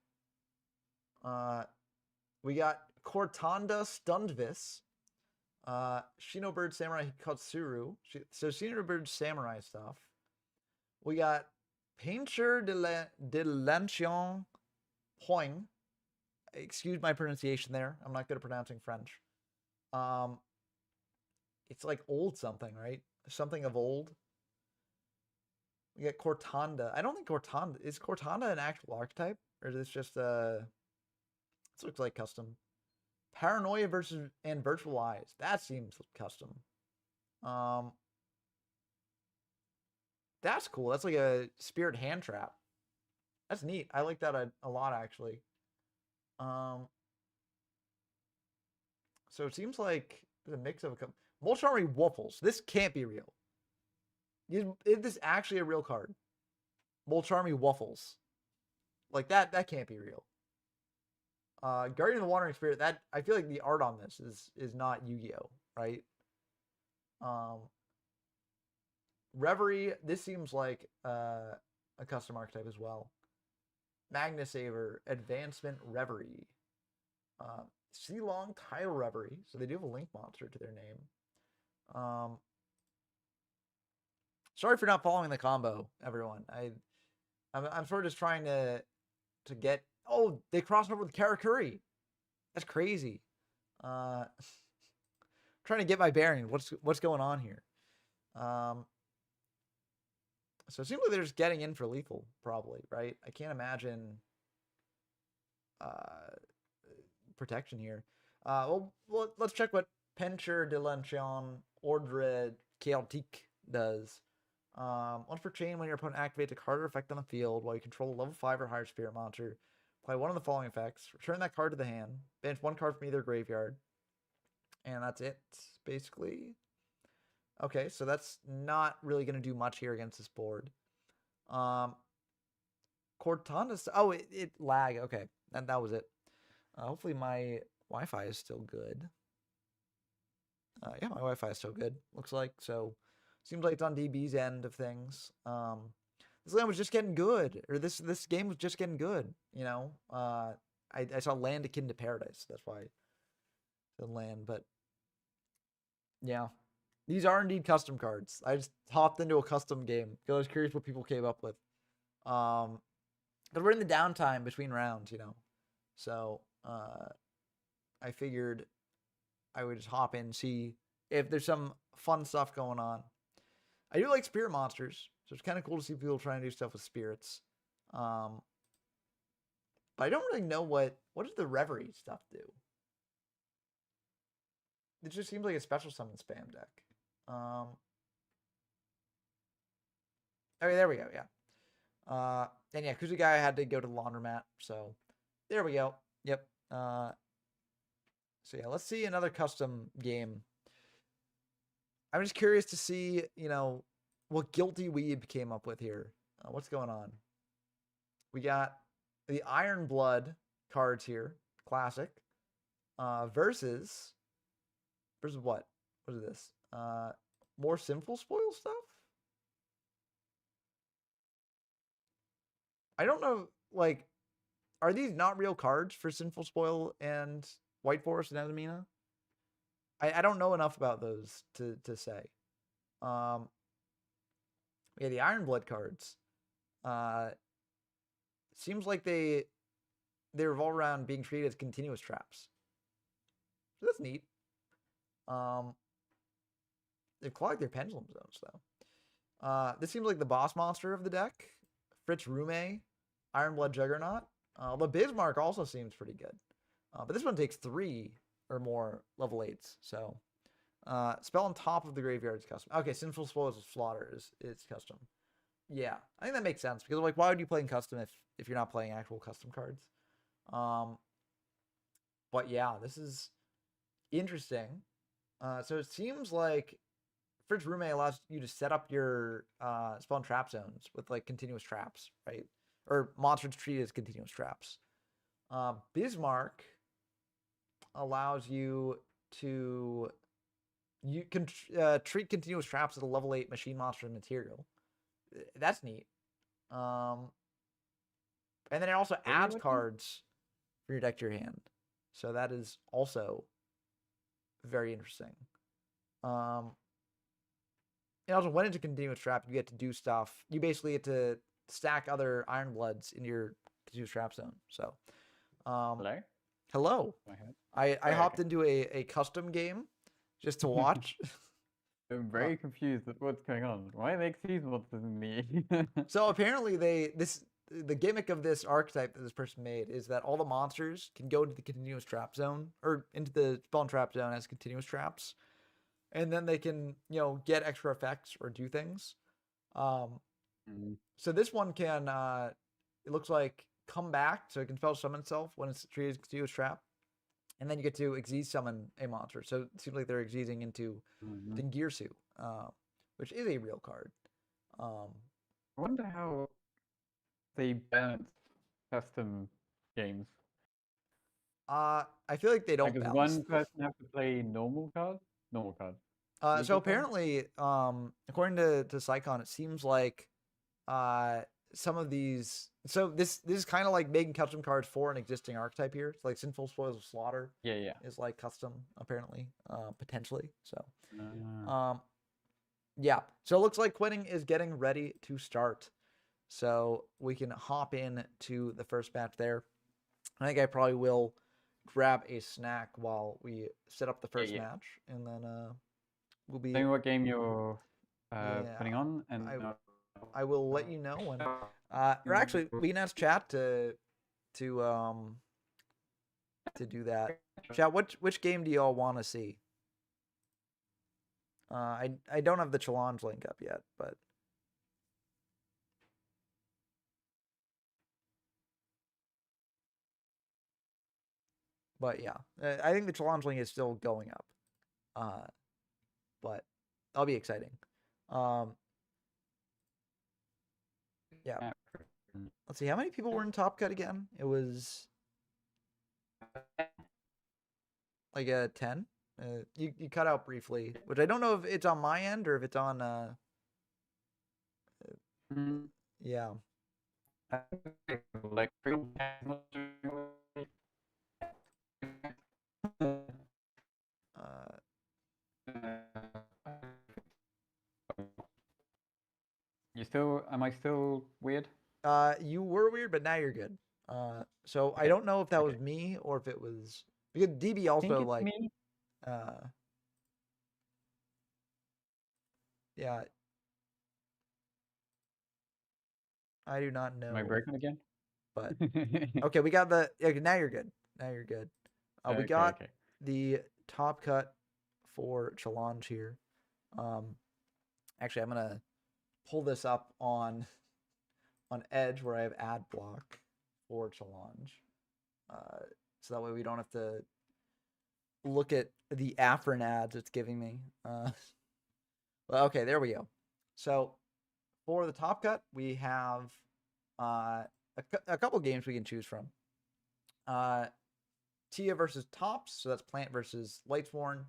We got Cortanda Stundvis. Shinobird Samurai Hikatsuru. So Shinobird Samurai stuff. We got Painter de l'Ancien Poing. Excuse my pronunciation there. I'm not good at pronouncing French. It's like old something, right? Something of old. We get Cortanda. I don't think Cortanda... Is Cortanda an actual archetype? Or is this just this looks like custom. Paranoia versus and Virtual Eyes. That seems custom. That's cool. That's like a Spirit Hand Trap. That's neat. I like that a lot, actually. So it seems like there's a mix of a couple. Molcharmy Waffles. This can't be real. Is this actually a real card? Molcharmy Waffles. Like that can't be real. Guardian of the Wandering Spirit, that I feel like the art on this is not Yu-Gi-Oh, right? Reverie, this seems like a custom archetype as well. Magnasaver, Advancement Reverie. Long Tidal Reverie, so they do have a link monster to their name. Sorry for not following the combo, everyone. I'm sort of just trying to get. Oh, they crossed over with Karakuri. That's crazy. Trying to get my bearing. What's going on here? So it seems like they're just getting in for lethal, probably, right? I can't imagine protection here. Well, let's check what Pencher de l'Ancien Ordre Chaotique does. Once per chain, when your opponent activates a card or effect on the field while you control a level 5 or higher spirit monster, play one of the following effects. Return that card to the hand. Bench one card from either graveyard. And that's it, basically. Okay, so that's not really going to do much here against this board. Cortana... Oh, it lag. Okay, that was it. Hopefully my Wi-Fi is still good. Yeah, my Wi-Fi is still good, looks like. So, seems like it's on DB's end of things. This land was just getting good. Or this game was just getting good, you know? I saw Land Akin to Paradise. That's why the land, but... Yeah. These are indeed custom cards. I just hopped into a custom game because I was curious what people came up with. But we're in the downtime between rounds, you know. So, I figured I would just hop in and see if there's some fun stuff going on. I do like spirit monsters, so it's kind of cool to see people trying to do stuff with spirits. But I don't really know what does the Reverie stuff do? It just seems like a special summon spam deck. Okay, there we go, yeah. And yeah, Kuzugai had to go to the laundromat, so there we go. Yep. So yeah, let's see another custom game. I'm just curious to see, you know, what Guilty Weeb came up with here. What's going on? We got the Iron Blood cards here, classic, versus what? What is this? More Sinful Spoil stuff? I don't know, like, are these not real cards for Sinful Spoil and White Forest and Azamina? I don't know enough about those to say. Yeah, the Iron Blood cards. Seems like they revolve around being treated as continuous traps. So that's neat. They collect their pendulum zones though. This seems like the boss monster of the deck. Fritz Rume, Iron Blood Juggernaut. The Bismarck also seems pretty good. But this one takes 3 or more level 8s. So spell on top of the graveyard is custom. Okay, Sinful Spoils of Slaughter is custom. Yeah, I think that makes sense because like why would you play in custom if you're not playing actual custom cards? But yeah, this is interesting. So it seems like Fritz Rume allows you to set up your spawn trap zones with like continuous traps, right? Or monsters treated as continuous traps. Bismarck allows you to treat continuous traps as a level 8 machine monster material. That's neat. And then it also adds cards for your deck to your hand. So that is also very interesting. And also, when it's a continuous trap, you get to do stuff. You basically get to stack other Iron Bloods in your continuous trap zone. So,
Hello?
hello. I hopped
okay.
into a custom game just to watch.
I'm very confused at what's going on. Why are they these monsters in me?
So apparently the gimmick of this archetype that this person made is that all the monsters can go into the continuous trap zone or into the spawn trap zone as continuous traps, and then they can get extra effects or do things. So this one can it looks like come back, so it can spell summon itself when it's treated as a continuous trap, and then you get to Xyz summon a monster. So it seems like they're Xyzing into Dingirsu, which is a real card.
I wonder how they balance custom games.
I feel like they don't
Like, does
balance.
one person have to play normal cards? Normal cards.
So
Legal cards?
apparently, according to Psychon, it seems like some of these. So this is kind of like making custom cards for an existing archetype here. It's like Sinful Spoils of Slaughter.
Yeah.
Is like custom apparently, potentially. So,
Ah.
yeah. So it looks like Quinning is getting ready to start. So we can hop in to the first match there. I think I probably will grab a snack while we set up the first match, and then we'll be.
Tell me what game you're putting on, and
I will let you know when. Or actually, we can ask chat to do that. Chat, which game do y'all want to see? I don't have the challenge link up yet, but. But yeah, I think the challenge link is still going up. But that'll be exciting. Yeah. Let's see, how many people were in Top Cut again? It was like a 10. You cut out briefly, which I don't know if it's on my end or if it's on yeah.
Am I still weird?
You were weird, but now you're good. So
Okay.
I don't know if that was me or if it was because DB also like
me.
Yeah. I do not know.
Am I broken again?
But okay, we got the now you're good. Now you're good. We got the Top Cut for challenge here. Actually, I'm gonna pull this up on Edge where I have ad block for challenge, so that way we don't have to look at the Afrin ads it's giving me. Well, okay, there we go. So for the Top Cut, we have a couple games we can choose from. Tia versus Tops, so that's Plant versus Lightsworn.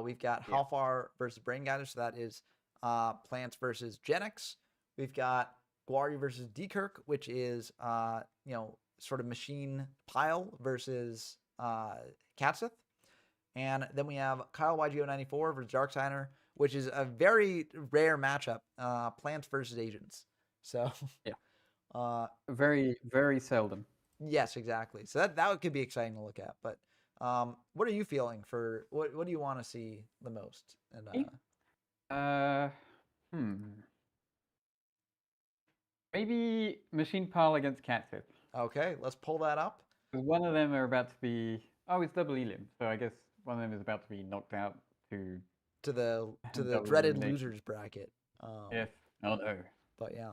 We've got
Yeah.
How Far versus Brain Guider, so that is Plants versus Genix. We've got Guari versus Dekirk, which is sort of Machine Pile versus Katsith. And then we have Kyle YGO94 versus Darksigner, which is a very rare matchup. Plants versus Agents. So
Yeah. Very, very seldom.
yes, exactly. So that could be exciting to look at. But what are you feeling for what do you want to see the most? And
Maybe Machine Pile against Catfit.
okay, let's pull that up.
One of them are about to be. Oh, it's double elim, so I guess one of them is about to be knocked out to
the
double
dreaded
elimination.
losers bracket.
Yes. Oh no.
But yeah.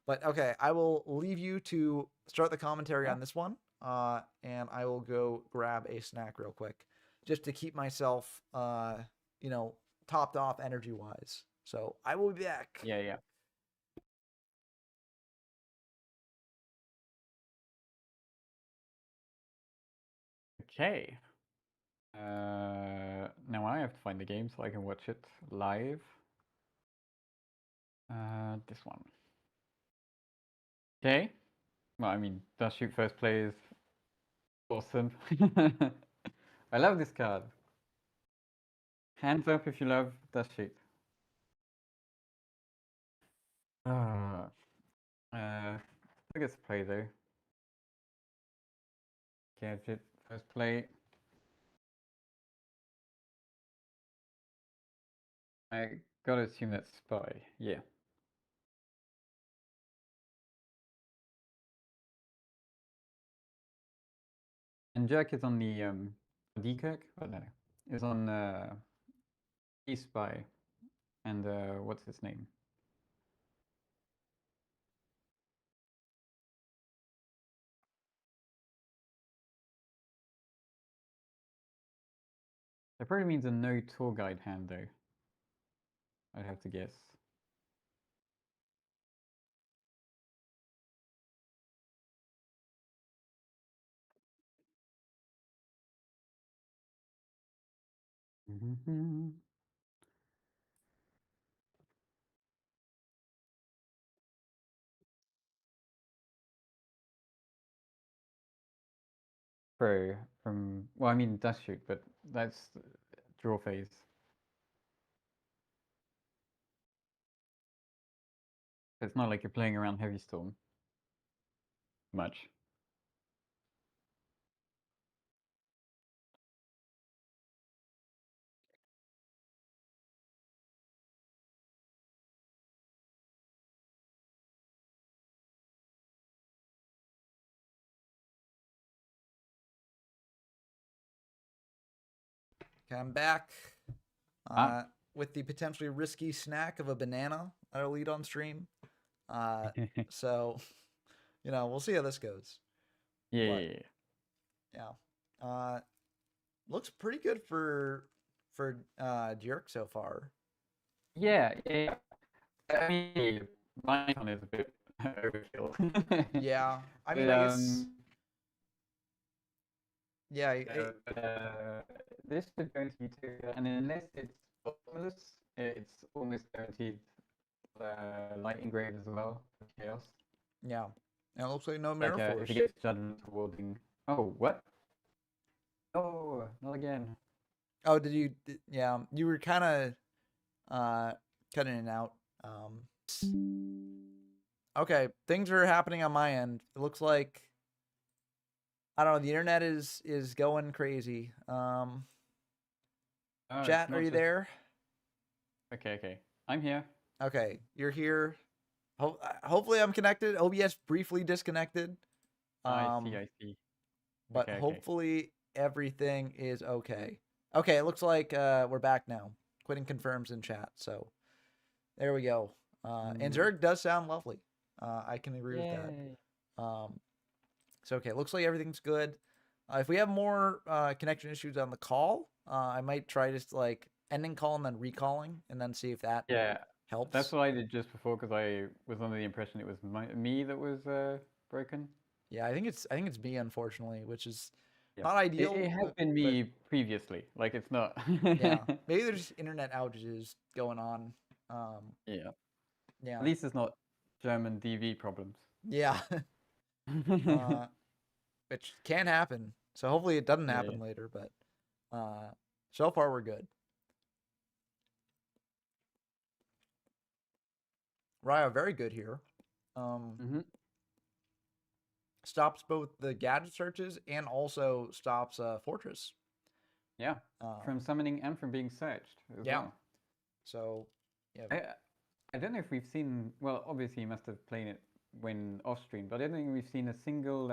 But okay, I will leave you to start the commentary on this one. And I will go grab a snack real quick just to keep myself topped off energy wise. So I will be back.
Yeah. Okay. Now I have to find the game so I can watch it live. This one. Okay. Well, I mean, Dust Shoot first play is awesome. I love this card. Hands up if you love Dust Shoot. I guess play though. Gadget first play. I gotta assume that's Spy. Yeah. And Jack is on the Dekirk? Oh no. Is on E-Spy. And what's his name? That probably means a no tour guide hand though. I'd have to guess. Pro from, well, I mean Dust Shoot, but that's draw phase. It's not like you're playing around Heavy Storm much.
Okay, I'm back. With the potentially risky snack of a banana that I'll eat on stream. So, we'll see how this goes.
Yeah.
Yeah. Looks pretty good for Jerk so far.
Yeah. I mean, my one is a bit overkill.
Yeah. I mean,
But,
I guess. Yeah.
This is going to be too, and unless it's bottomless, it's almost guaranteed light engraved as well for chaos.
Yeah. And it looks like no mirror
Like,
force.
if he gets judgment warding. Oh, what? Oh, not again.
Oh, did you? Yeah, you were kind of cutting it out. Okay, things are happening on my end. It looks like I don't know. The internet is going crazy.
Oh,
Chat, are you there?
Okay. I'm here.
Okay, you're here. Hopefully, I'm connected. OBS briefly disconnected.
I see.
But
Okay.
hopefully everything is okay. Okay, it looks like we're back now. Quitting confirms in chat, so there we go. And Zerg does sound lovely. I can agree with that. So okay, looks like everything's good. If we have more connection issues on the call, I might try just like ending call and then recalling, and then see if that helps.
That's what I did just before because I was under the impression it was me that was broken.
Yeah, I think it's me, unfortunately, which is
Yeah.
not ideal.
It has been
but
me previously. Like it's not.
yeah, maybe there's internet outages going on.
Yeah.
Yeah,
At least it's not German DV problems.
yeah, uh, which can happen. So hopefully it doesn't
Yeah,
happen
yeah.
later. But so far we're good. Raya, very good here.
Mhm.
Stops both the gadget searches and also stops Fortress.
Yeah.
Um,
From summoning and from being searched as
yeah.
well.
So, yeah.
I don't know if we've seen. Well, obviously you must have played it when off stream, but I don't think we've seen a single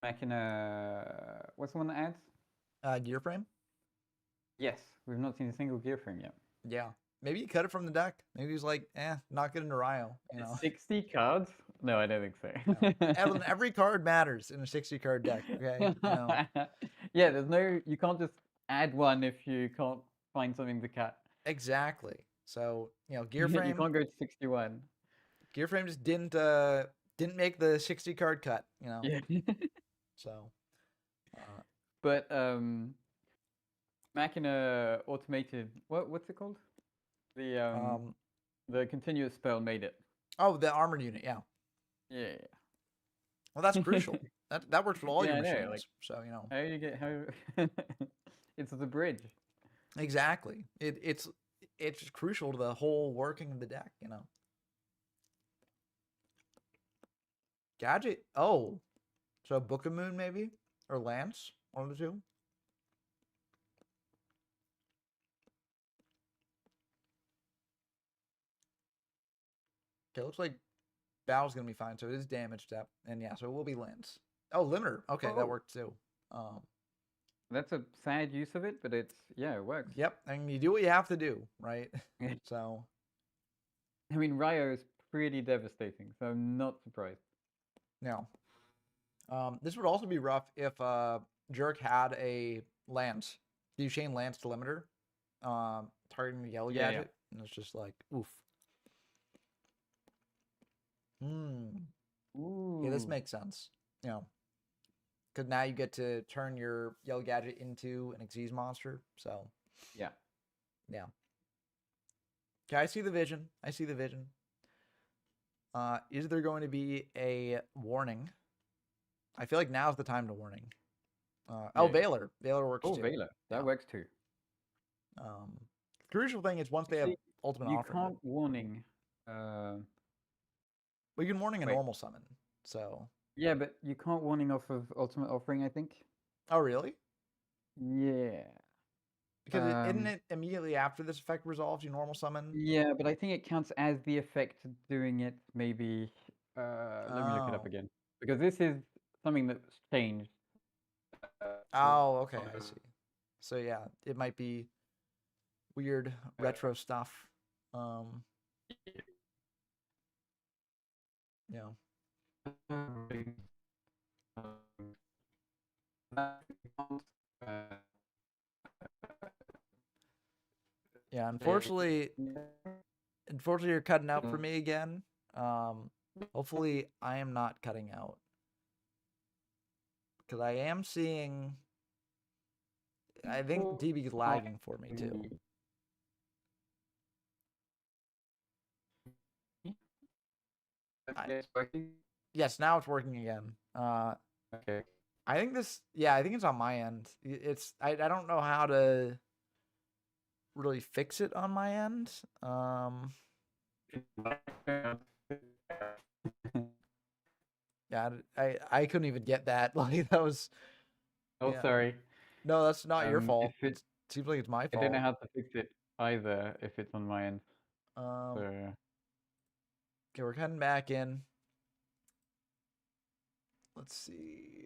Machina. What's the one that adds?
Gear frame.
Yes, we've not seen a single gear frame yet.
Yeah. Maybe he cut it from the deck. Maybe he's like, not good into Ryo.
60 cards? No, I don't think
No.
so.
Evan, every card matters in a 60-card deck. Okay.
Yeah, there's no. You can't just add one if you can't find something to cut.
Exactly. So gear
You
frame.
can't go to 61.
Gear frame just didn't make the 60-card cut.
Yeah.
So.
But Machina automated. What's it called? The continuous spell made it.
Oh, the armored unit. Yeah.
Yeah.
Well, that's crucial. that works with all
Yeah,
your
I know,
machines.
like,
So
how you get how? It's the bridge.
exactly. It's crucial to the whole working of the deck. Gadget. Oh, so Book of Moon maybe or Lance, one of the two. Okay, looks like Battle's gonna be fine. So it is damage step, and yeah, so it will be Lance. Oh, limiter. Okay, that
Oh.
worked too.
That's a sad use of it, but it works.
Yep, and you do what you have to do, right? So.
I mean, Ryo is pretty devastating, so I'm not surprised.
No. This would also be rough if Jerk had a Lance. You chain Lance to limiter, targeting the yellow gadget, and it's just like oof. Yeah, this makes sense. Because now you get to turn your yellow gadget into an Xyz monster. So.
Yeah.
Yeah. Okay, I see the vision. Is there going to be a warning? I feel like now's the time to warning. Veiler. Veiler works too.
Veiler. That works too.
Crucial thing is once they have ultimate
you
offering.
can't warning.
Well, you can warning a normal summon. So.
Yeah, but you can't warning off of ultimate offering, I think.
Oh, really?
Yeah.
Because isn't it immediately after this effect resolves, you normal summon?
Yeah, but I think it counts as the effect doing it, maybe. Let me look it up again. Because this is something that's changed.
Oh, okay, I see. So yeah, it might be weird retro stuff. Yeah. Yeah, unfortunately you're cutting out for me again. Hopefully I am not cutting out. Because I am seeing I think DB is lagging for me too. Yes, now it's working again.
Okay.
I think it's on my end. I don't know how to really fix it on my end. Yeah, I couldn't even get that. Like that was.
Oh, yeah. Sorry.
No, that's not your fault. It seems like it's my fault.
I don't know how to fix it either if it's on my end.
Okay, we're heading back in. Let's see.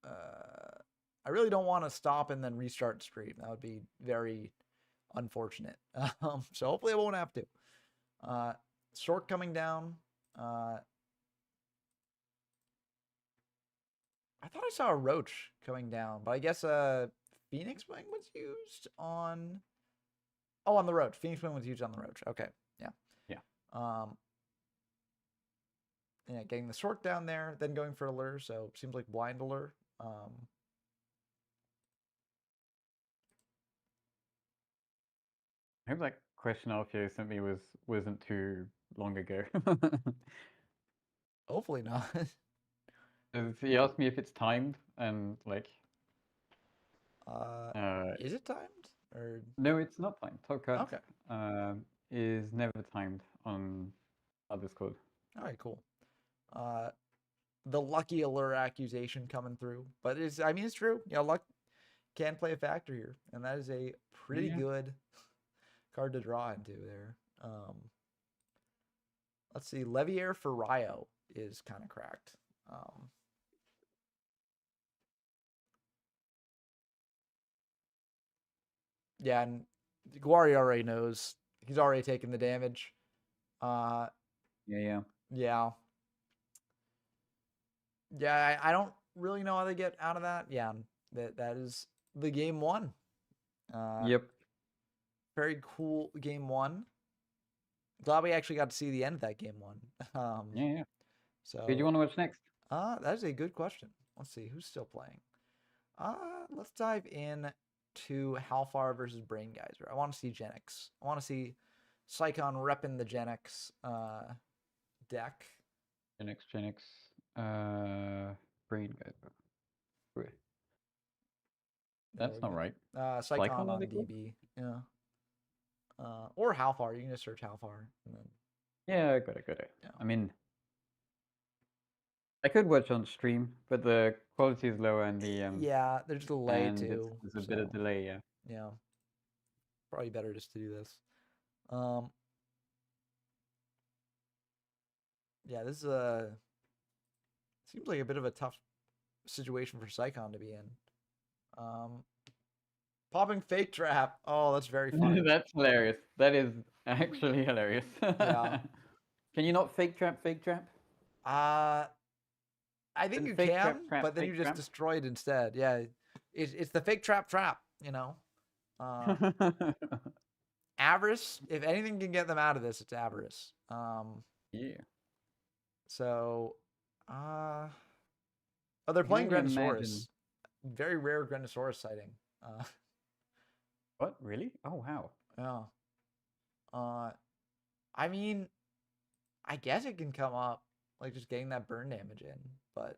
I really don't want to stop and then restart stream. That would be very unfortunate. So hopefully I won't have to. Short coming down. I thought I saw a Roach coming down, but I guess Phoenix Wing was used on. Oh, on the Roach. Phoenix Wing was used on the Roach. Okay, yeah.
Yeah.
yeah, getting the Sork down there, then going for a lure. So seems like blind lure.
I hope that question Alfio sent me wasn't too long ago.
Hopefully not.
'Cause he asked me if it's timed, and like,
Is it timed or
no, it's not timed. Top cut
okay?
is never timed on our Discord.
All right, cool. The lucky allure accusation coming through, but I mean, it's true. You know, luck can play a factor here, and that is a pretty
Yeah.
good card to draw into there. Let's see, Levier for Ryo is kind of cracked. Yeah, and Guari already knows. He's already taken the damage.
Yeah.
Yeah. Yeah, I don't really know how they get out of that. Yeah, that is the game one.
Yep.
Very cool game one. Glad we actually got to see the end of that game one.
Yeah.
So
Who do you want to watch next?
that is a good question. Let's see who's still playing. Let's dive in to How Far versus Brain Geyser. I want to see Genix. I want to see Psychon repping the Genix deck.
Genix. Brain Geyser. Wait. That's not right.
Psychon
Lycon, are
on
they called?
DB. Yeah. Or How Far. You can just search How Far. And then,
Yeah, got it.
Yeah.
I mean, I could watch on stream, but the quality is lower and the
yeah, there's a delay
and
too.
there's a bit of delay. Yeah.
Yeah. Probably better just to do this. Yeah, this seems like a bit of a tough situation for Psychon to be in. Popping fake trap. Oh, that's very funny.
That's hilarious. That is actually hilarious.
Yeah.
Can you not fake trap?
I think
Then
you
fake
can,
trap,
but then
fake
you just
trap?
destroy it instead. Yeah, it's the fake trap. You know, avarice. If anything can get them out of this, it's avarice.
Yeah.
So, oh, they're
I can
playing
only imagine.
Granosaurus. Very rare Granosaurus sighting.
What? Really? Oh wow.
Yeah. I mean, I guess it can come up like just getting that burn damage in, but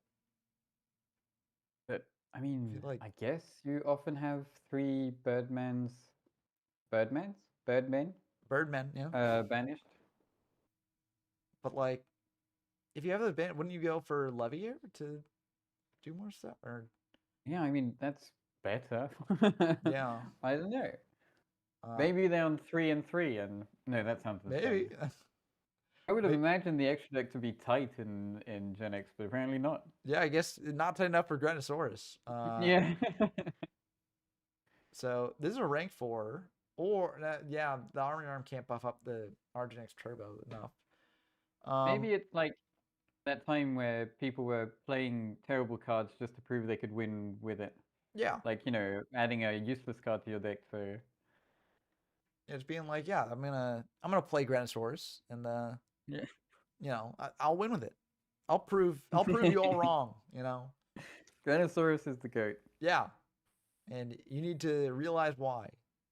I mean,
like
I guess you often have 3 Birdmen,
Birdmen, yeah.
banished.
But like, if you have the ban, wouldn't you go for Levier to do more stuff? Or
Yeah, I mean that's better.
yeah,
I don't know. Maybe they're on 3 and 3, and no, that sounds
maybe.
insane. I would have imagined the extra deck to be tight in Gen X, but apparently not.
Yeah, I guess not tight enough for Granosaurus.
Yeah.
So this is a rank 4, or yeah, the Army Arm can't buff up the Arginx Turbo enough.
Maybe it's like that time where people were playing terrible cards just to prove they could win with it.
Yeah,
Like, adding a useless card to your deck for.
it's being like, yeah, I'm gonna play Granosaurus, and
Yeah.
I'll win with it. I'll prove you all wrong.
Granosaurus is the goat.
Yeah, and you need to realize why.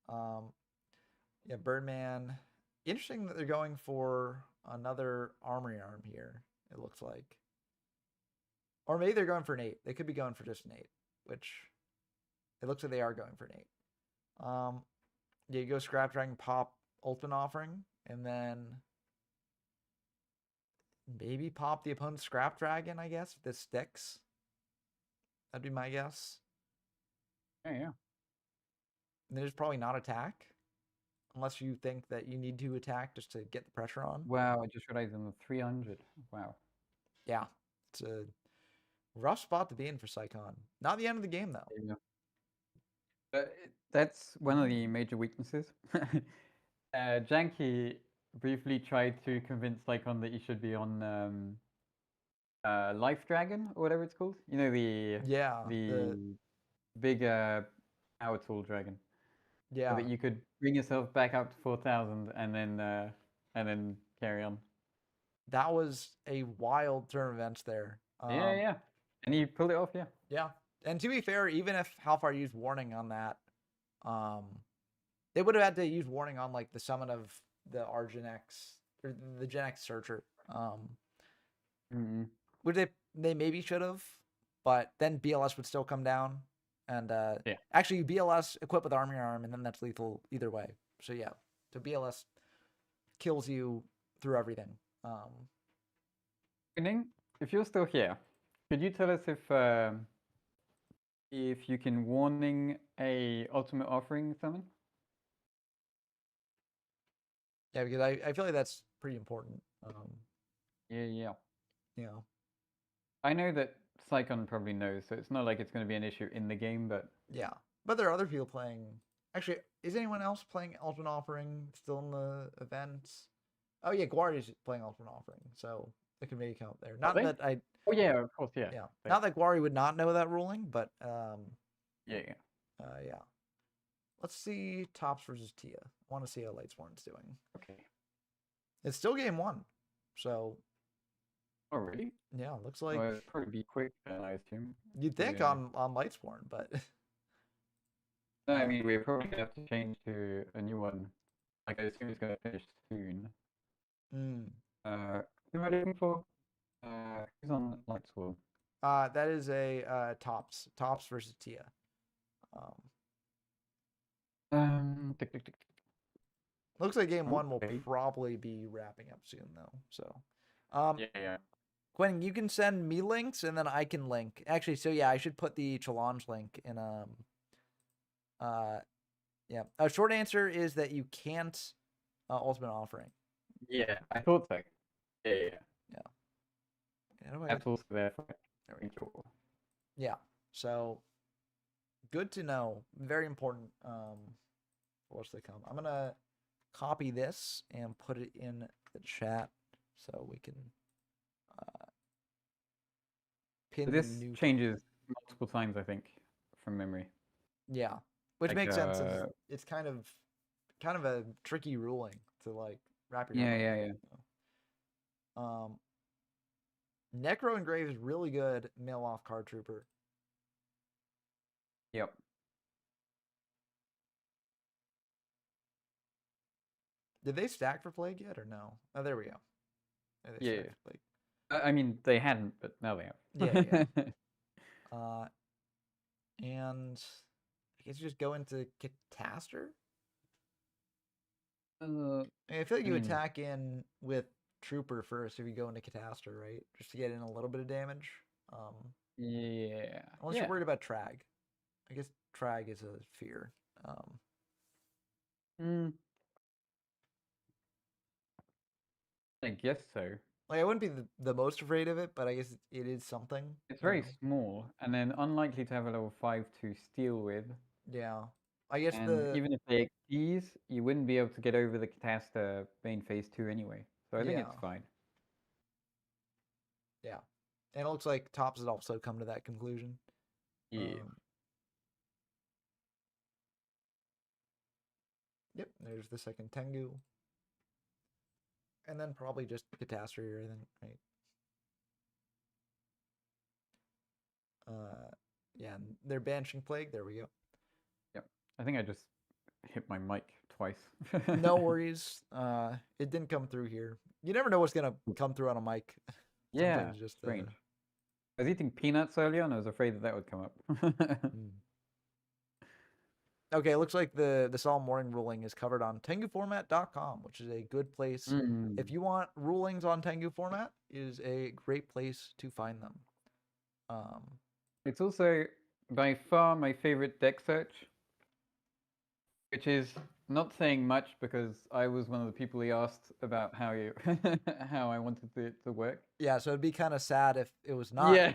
Yeah, Birdman. Interesting that they're going for another Armory Arm here. It looks like, or maybe they're going for an 8. They could be going for just an 8, which it looks like they are going for an 8. Yeah, you go Scrap Dragon, pop Ultimate Offering, and then maybe pop the opponent's Scrap Dragon, I guess, if this sticks. That'd be my guess.
Yeah.
And there's probably not attack, unless you think that you need to attack just to get the pressure on.
Wow, I just realized I'm at 300. Wow.
Yeah, it's a rough spot to be in for Psychon. Not the end of the game, though.
Yeah. That's one of the major weaknesses. Janky briefly tried to convince Lycon that you should be on Life Dragon or whatever it's called. The big power tool dragon.
Yeah.
So that you could bring yourself back up to 4,000 and then carry on.
that was a wild turn of events there.
Yeah. And you pulled it off, yeah.
Yeah. And to be fair, even if Halfar used warning on that, they would have had to use warning on like the summon of the Argent X or the Gen X Searcher. Which they maybe should have, but then BLS would still come down. And actually BLS equipped with Army Arm, and then that's lethal either way. So yeah. So BLS kills you through everything.
If you're still here, could you tell us if you can warning a ultimate offering summon?
Yeah, because I feel like that's pretty important.
Yeah.
Yeah.
I know that Psychon probably knows, so it's not like it's going to be an issue in the game, but
yeah. But there are other people playing. Actually, is anyone else playing Ultimate Offering still in the events? Oh yeah, Guari's playing Ultimate Offering, so it can maybe count there. Not that I.
Oh yeah, of course, yeah.
Yeah. Not that Guari would not know that ruling, but
Yeah.
Yeah. Let's see Tops versus Tia. I want to see how Lightsworn's doing.
Okay.
It's still game 1, so.
Oh really?
Yeah, looks like.
Well, it'd probably be quick, I assume.
You'd think on Lightsworn, but.
No, I mean we're probably gonna have to change to a new one. Like I assume it's gonna finish soon. Who am I looking for? Who's on Lightsworn?
That is a Tops versus Tia. Looks like game 1 will probably be wrapping up soon though. So,
yeah.
Quinn, you can send me links and then I can link. Actually, so yeah, I should put the challenge link in yeah. A short answer is that you can't ultimate offering.
Yeah, I thought so. Yeah.
That's
also there for it. Very cool.
Yeah. So good to know. Very important. What's to come? I'm gonna copy this and put it in the chat so we can pin
this
new
changes multiple times, I think, from memory.
Yeah, which makes sense. It's kind of a tricky ruling to like wrap your head around. Necro Engrave is really good. Mail off card trooper.
Yep.
Did they stack for Plague yet or no? Oh, there we go.
Yeah. I mean, they hadn't, but now they have.
Yeah. And I guess you just go into Catastor. I feel like you attack in with Trooper first if you go into Catastor, right? Just to get in a little bit of damage.
Yeah.
Unless you're worried about Trag. I guess Trag is a fear.
I guess so.
Like I wouldn't be the most afraid of it, but I guess it is something.
It's very small, and then unlikely to have a level 5 to steal with.
Yeah. I guess
even if they keys, you wouldn't be able to get over the Catastor main phase 2 anyway. So I think it's fine.
Yeah. And it looks like Tops has also come to that conclusion.
Yeah.
Yep, there's the second Tengu. And then probably just Catastrophe or anything, right? Yeah, and they're banishing Plague. There we go.
Yep. I think I just hit my mic twice.
No worries. It didn't come through here. You never know what's gonna come through on a mic.
Yeah, just strange. I was eating peanuts earlier, and I was afraid that would come up.
Okay, it looks like the Solemn Warning ruling is covered on tenguformat.com, which is a good place. If you want rulings on Tengu format, it is a great place to find them.
It's also by far my favorite deck search, which is not saying much because I was one of the people he asked about how I wanted it to work.
Yeah, so it'd be kind of sad if it was not.
Yeah.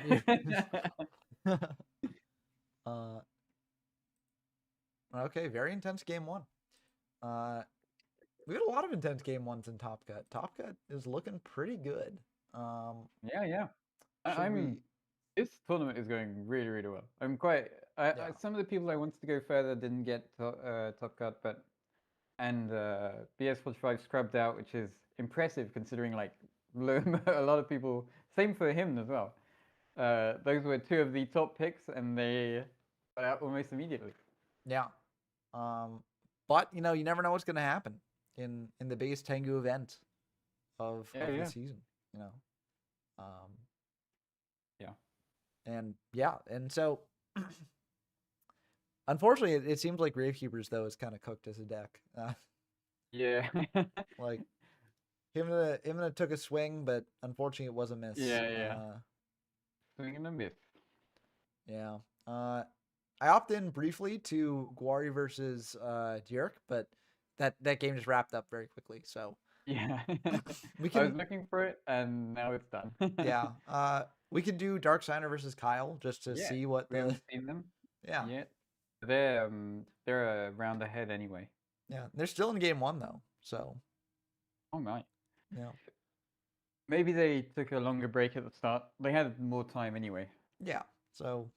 Okay, very intense game 1. We had a lot of intense game 1s in Top Cut. Top Cut is looking pretty good.
Yeah. This tournament is going really, really well. I'm quite. Some of the people I wanted to go further didn't get Top Cut, and BS45 scrubbed out, which is impressive considering like a lot of people. Same for him as well. Those were two of the top picks, and they got out almost immediately.
Yeah. But you know, you never know what's going to happen in the biggest Tengu event of the season. You know. And so unfortunately, it seems like Gravekeepers though is kind of cooked as a deck.
Yeah.
Like Himna took a swing, but unfortunately it was a miss.
Yeah. Swing and a miss.
Yeah. I opted in briefly to Guari versus Dierk, but that game just wrapped up very quickly. So
yeah,
we
I was looking for it, and now it's done.
yeah. We could do Dark Signer versus Kyle just to see what
we haven't seen them.
Yeah.
Yet. They're a round ahead anyway.
Yeah, they're still in game 1 though. So.
Oh my.
Yeah.
Maybe they took a longer break at the start. They had more time anyway.
Yeah. So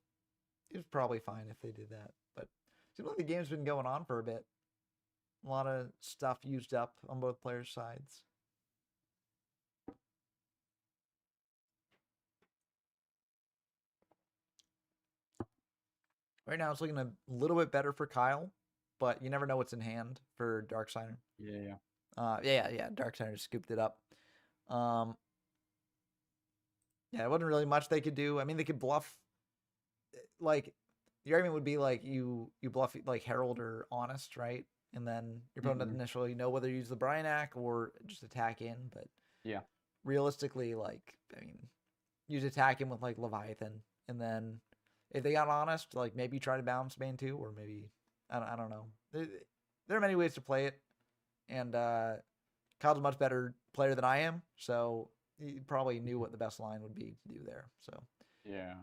it was probably fine if they did that. But it seems like the game's been going on for a bit. A lot of stuff used up on both players' sides. Right now, it's looking a little bit better for Kyle, but you never know what's in hand for Dark Signer.
Yeah.
Yeah. Dark Signer scooped it up. Yeah, it wasn't really much they could do. I mean, they could bluff. Like, the argument would be like you bluff like Herald or Honest, right? And then your opponent doesn't initially know whether to use the Bryanak or just attack in. But
yeah,
realistically, like, I mean, use attack in with like Leviathan, and then if they got Honest, like maybe try to balance main 2, or maybe I don't know. There are many ways to play it, and Kyle's a much better player than I am, so he probably knew what the best line would be to do there. So
yeah.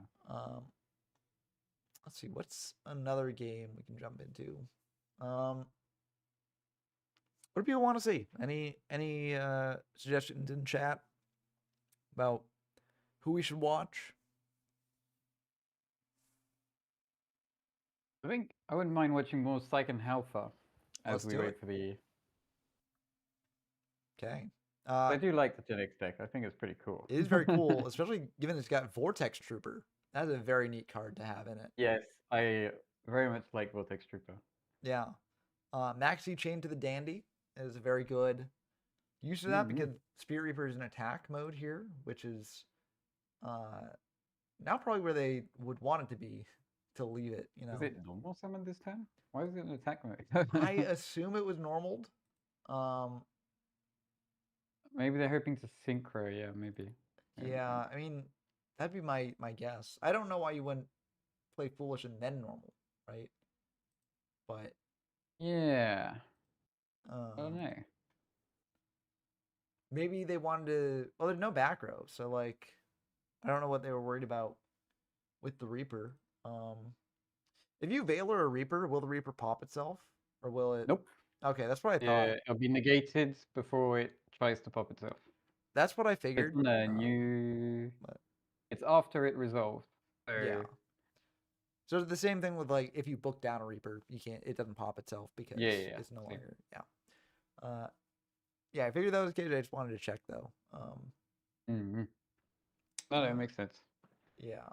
Let's see, what's another game we can jump into? What do people want to see? Any suggestions in chat about who we should watch?
I think I wouldn't mind watching more Psych and Alpha as we wait for the.
Okay.
I do like the Genix deck. I think it's pretty cool.
It is very cool, especially given it's got Vortex Trooper. That's a very neat card to have in it.
Yes, I very much like Vortex Trooper.
Yeah. Maxi Chain to the Dandy is a very good use of that because Spirit Reaper is in attack mode here, which is now probably where they would want it to be to leave it. You know,
is it normal summon this time? Why is it in attack mode?
I assume it was normaled.
Maybe they're hoping to synchro. Yeah, maybe.
Yeah, I mean, that'd be my guess. I don't know why you wouldn't play Foolish and then normal, right? But
yeah, I don't know.
Maybe they wanted to. Well, there's no back row, so like, I don't know what they were worried about with the Reaper. If you Veiler a Reaper, will the Reaper pop itself, or will it?
Nope.
Okay, that's what I thought.
Yeah, it'll be negated before it tries to pop itself.
That's what I figured.
It's on a new. It's after it resolves. So...
Yeah. So it's the same thing with like if you book down a Reaper, you can't. It doesn't pop itself because it's no longer. Yeah. Yeah, I figured that was the case. I just wanted to check though.
No, that makes sense.
Yeah.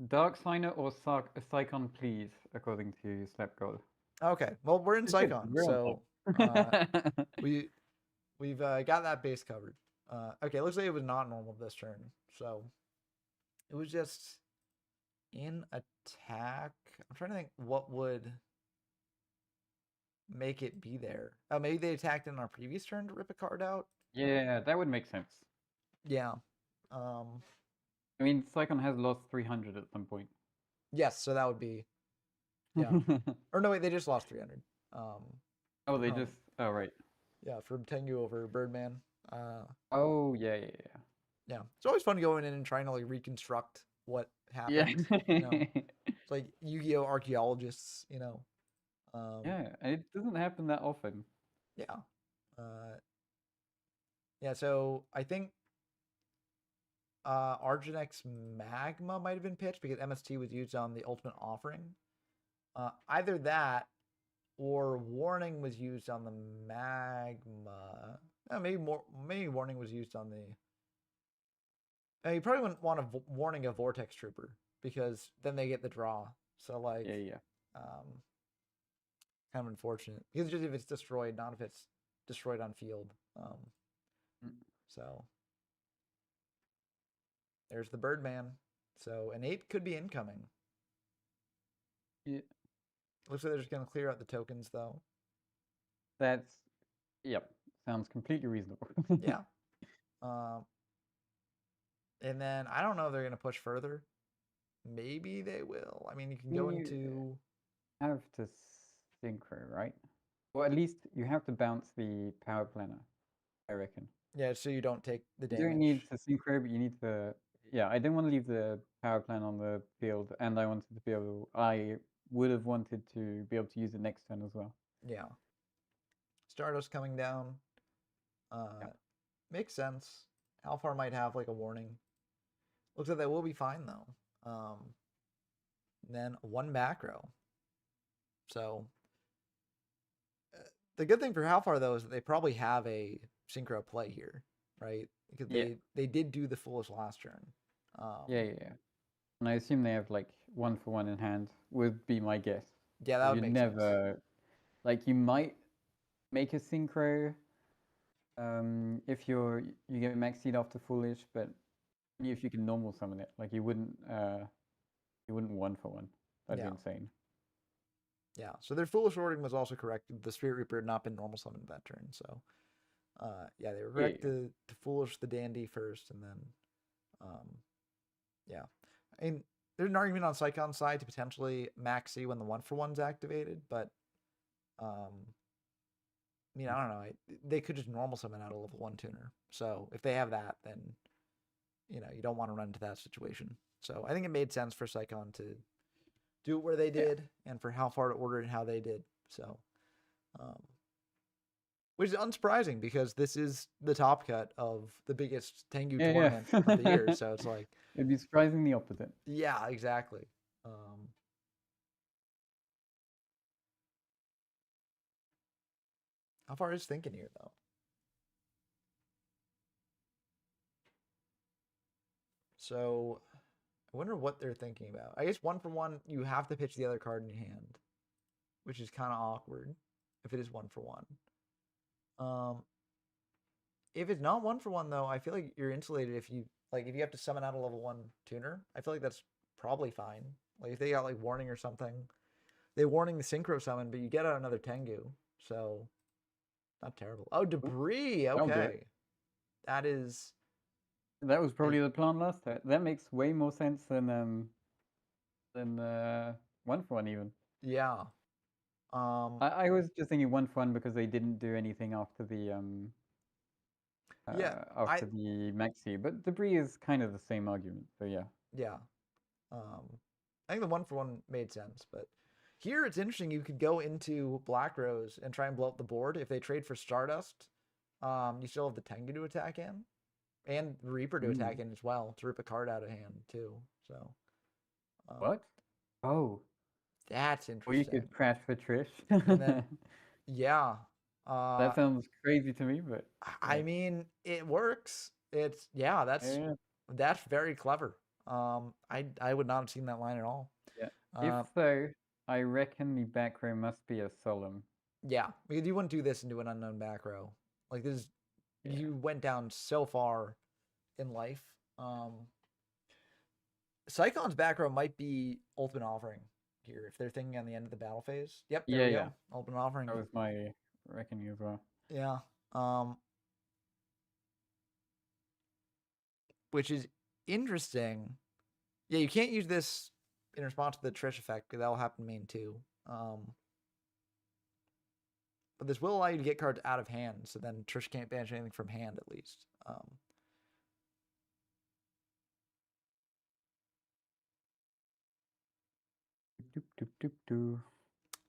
Dark Signer or Psychon, please, according to Slapgold.
Okay, well we're in Psychon, so we've got that base covered. Okay, looks like it was not normal this turn, so it was just in attack. I'm trying to think what would make it be there. Oh, maybe they attacked in our previous turn to rip a card out.
Yeah, that would make sense.
Yeah.
I mean, Psychon has lost 300 at some point.
Yes, so that would be. Yeah. Or no, wait, they just lost 300.
Oh, they just. Oh, right.
Yeah, from Tengu over Birdman.
Oh, yeah.
Yeah, it's always fun going in and trying to like reconstruct what happened.
Yeah.
You know? It's like Yu-Gi-Oh! Archaeologists, you know.
Yeah, and it doesn't happen that often.
Yeah. Yeah, so I think Arginex Magma might have been pitched because MST was used on the Ultimate Offering. Either that or Warning was used on the Magma. Maybe warning was used on the. You probably wouldn't want a warning a vortex trooper because then they get the draw. So like,
Yeah.
kind of unfortunate because just if it's destroyed, not if it's destroyed on field. So there's the Birdman. So an 8 could be incoming.
Yeah.
Looks like they're just gonna clear out the tokens though.
Yep. Sounds completely reasonable.
Yeah. And then I don't know if they're gonna push further. Maybe they will. I mean, you can go into.
Have to synchro, right? Or at least you have to bounce the power planner, I reckon.
Yeah, so you don't take the
You
damage.
don't need to synchro, but you need to. Yeah, I didn't want to leave the power plant on the field, and I wanted to be able. I would have wanted to be able to use it next turn as well.
Yeah. Stardust coming down. Makes sense. Alfar might have like a warning. Looks like they will be fine though. Then one back row. So the good thing for Halfar though is that they probably have a synchro play here, right? Because they did do the foolish last turn.
Yeah. And I assume they have like 1-for-1 in hand. Would be my guess.
Yeah, that would make sense.
Like you might make a synchro if you get maxied after foolish, but if you can normal summon it, like you wouldn't 1-for-1. That'd be insane.
Yeah, so their foolish ordering was also correct. The Spirit Reaper had not been normal summoned that turn, so yeah, they were correct to foolish the Dandy first, and then yeah. I mean, there's an argument on Psychon's side to potentially maxi when the 1-for-1's activated, but I mean, I don't know. They could just normal summon out a level 1 tuner. So if they have that, then you don't want to run into that situation. So I think it made sense for Psychon to do it where they did, and for how far to order it and how they did. So, which is unsurprising because this is the top cut of the biggest Tengu tournament of the year. So it's like
it'd be surprising the opposite.
Yeah, exactly. How far is thinking here though? So I wonder what they're thinking about. I guess 1-for-1, you have to pitch the other card in your hand, which is kind of awkward if it is 1-for-1. If it's not 1-for-1 though, I feel like you're insulated if you have to summon out a level 1 tuner. I feel like that's probably fine. Like if they got like warning or something, they warning the synchro summon, but you get out another Tengu, so not terrible. Oh, debris. Okay, that
was probably the plan last time. That makes way more sense than 1-for-1 even.
Yeah.
I was just thinking 1-for-1 because they didn't do anything after the after the maxi, but debris is kind of the same argument. So yeah.
Yeah. I think the 1-for-1 made sense, but here it's interesting. You could go into Black Rose and try and blow up the board. If they trade for Stardust, you still have the Tengu to attack in, and Reaper to attack in as well to rip a card out of hand too. So.
What? Oh.
That's interesting.
Or you could crash for Trish.
Then, yeah.
That sounds crazy to me, but
I mean, it works. That's very clever. I would not have seen that line at all.
Yeah. If so, I reckon the back row must be a solemn.
Yeah, because you wouldn't do this into an unknown back row. Like this, you went down so far in life. Psychon's back row might be Ultimate Offering here if they're thinking on the end of the battle phase. Yep. There we go. Ultimate Offering.
That was my reckoning as well.
Yeah. Which is interesting. Yeah, you can't use this in response to the Trish effect because that'll happen main too. But this will allow you to get cards out of hand, so then Trish can't banish anything from hand at least.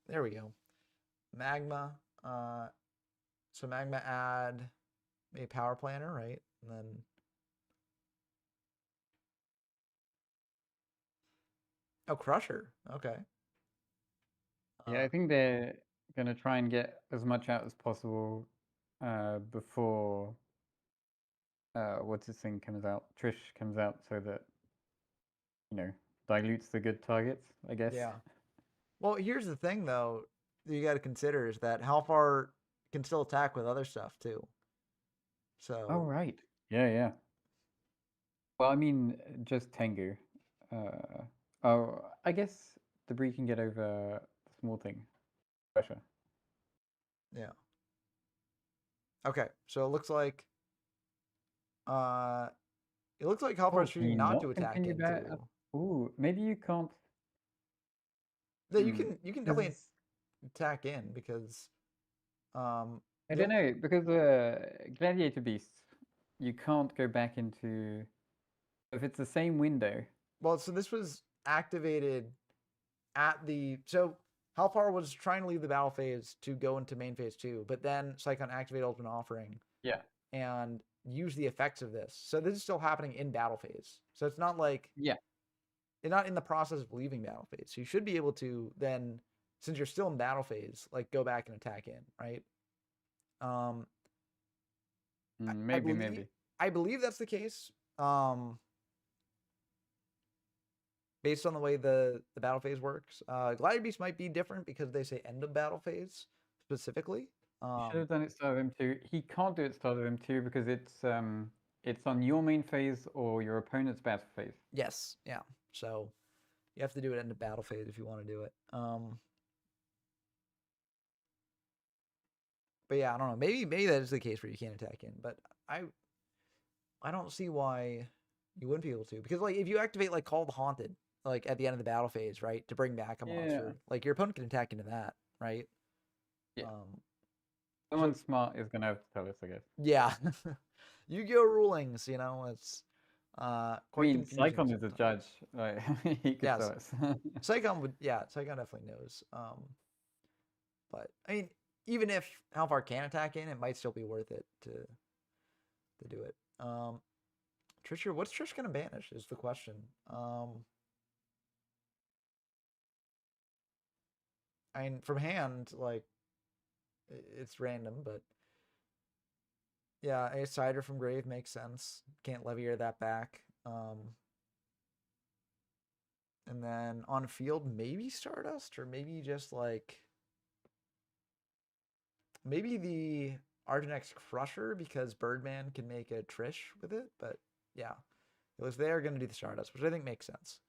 There we go. Magma. So Magma add a power planner, right? And then Crusher. Okay.
Yeah, I think they're gonna try and get as much out as possible before what's his thing comes out, Trish comes out, so that dilutes the good targets, I guess.
Yeah. Well, here's the thing though that you got to consider is that how far can still attack with other stuff too. So.
Oh right. Yeah. Well, I mean, just Tengu. Oh, I guess the Bree can get over the small thing. Pressure.
Yeah. Okay, so it looks like Hellfire's
Can
choosing
you
not
not
to attack
continue that?
into.
Ooh, maybe you can't.
That you can definitely
Because
attack in because
I
you'll
don't know, because Gladiator Beasts, you can't go back into. If it's the same window.
well, so this was activated so Hellfire was trying to leave the battle phase to go into main phase 2, but then Psychon activated Ultimate Offering.
Yeah.
And use the effects of this. So this is still happening in battle phase. So it's not like
Yeah.
You're not in the process of leaving battle phase. So you should be able to then, since you're still in battle phase, like go back and attack in, right?
Maybe.
I believe that's the case. Based on the way the battle phase works. Gladiator Beast might be different because they say end of battle phase specifically.
You should have done it start of M2. He can't do it start of M2 because it's on your main phase or your opponent's battle phase.
Yes, yeah. So you have to do it end of battle phase if you want to do it. But yeah, I don't know. Maybe that is the case where you can't attack in, but I don't see why you wouldn't be able to, because like if you activate like Call of the Haunted like at the end of the battle phase, right, to bring back a monster, like your opponent can attack into that, right?
Yeah. Someone smart is gonna have to tell us, I guess.
Yeah. Yu-Gi-Oh rulings, it's quite confusing.
Psychon is a judge, right? He could tell us.
Psychon definitely knows. But I mean, even if Hellfire can attack in, it might still be worth it to do it. Trish, what's Trish gonna banish is the question. I mean, from hand, like it's random, but yeah, a Cider from Grave makes sense. Can't Levier that back. And then on field, maybe Stardust, or maybe just like maybe the Arginex Crusher, because Birdman can make a Trish with it. But yeah, it was they're going to do the Stardust, which I think makes sense.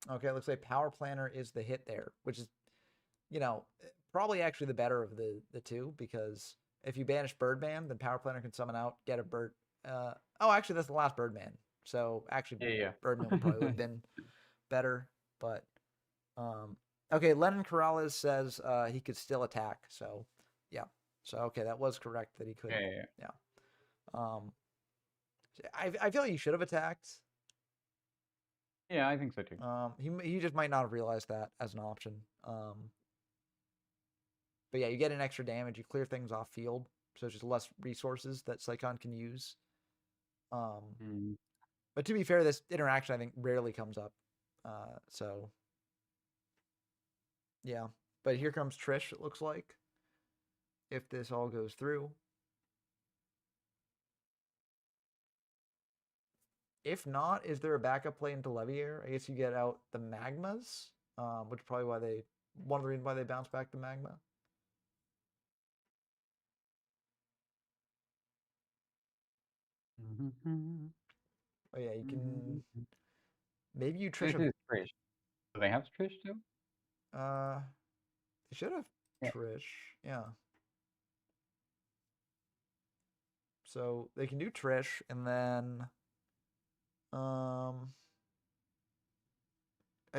Okay, it looks like Power Planner is the hit there, which is, probably actually the better of the two, because if you banish Birdman, then Power Planner can summon out, get a bird. Actually, that's the last Birdman. So actually,
Yeah.
Birdman probably would have been better. But okay, Lennon Corrales says he could still attack. So yeah. So okay, that was correct that he could. Yeah. I feel like he should have attacked.
Yeah, I think so too.
He just might not have realized that as an option. But yeah, you get an extra damage. You clear things off field, so it's just less resources that Psychon can use. But to be fair, this interaction I think rarely comes up. So yeah, but here comes Trish. It looks like, if this all goes through. If not, is there a backup play into Levier? I guess you get out the Magmas, which is probably one of the reasons why they bounce back the Magma. Oh yeah, you can. Maybe you Trish.
Trish. Do they have Trish too?
They should have Trish. Yeah. So they can do Trish, and then I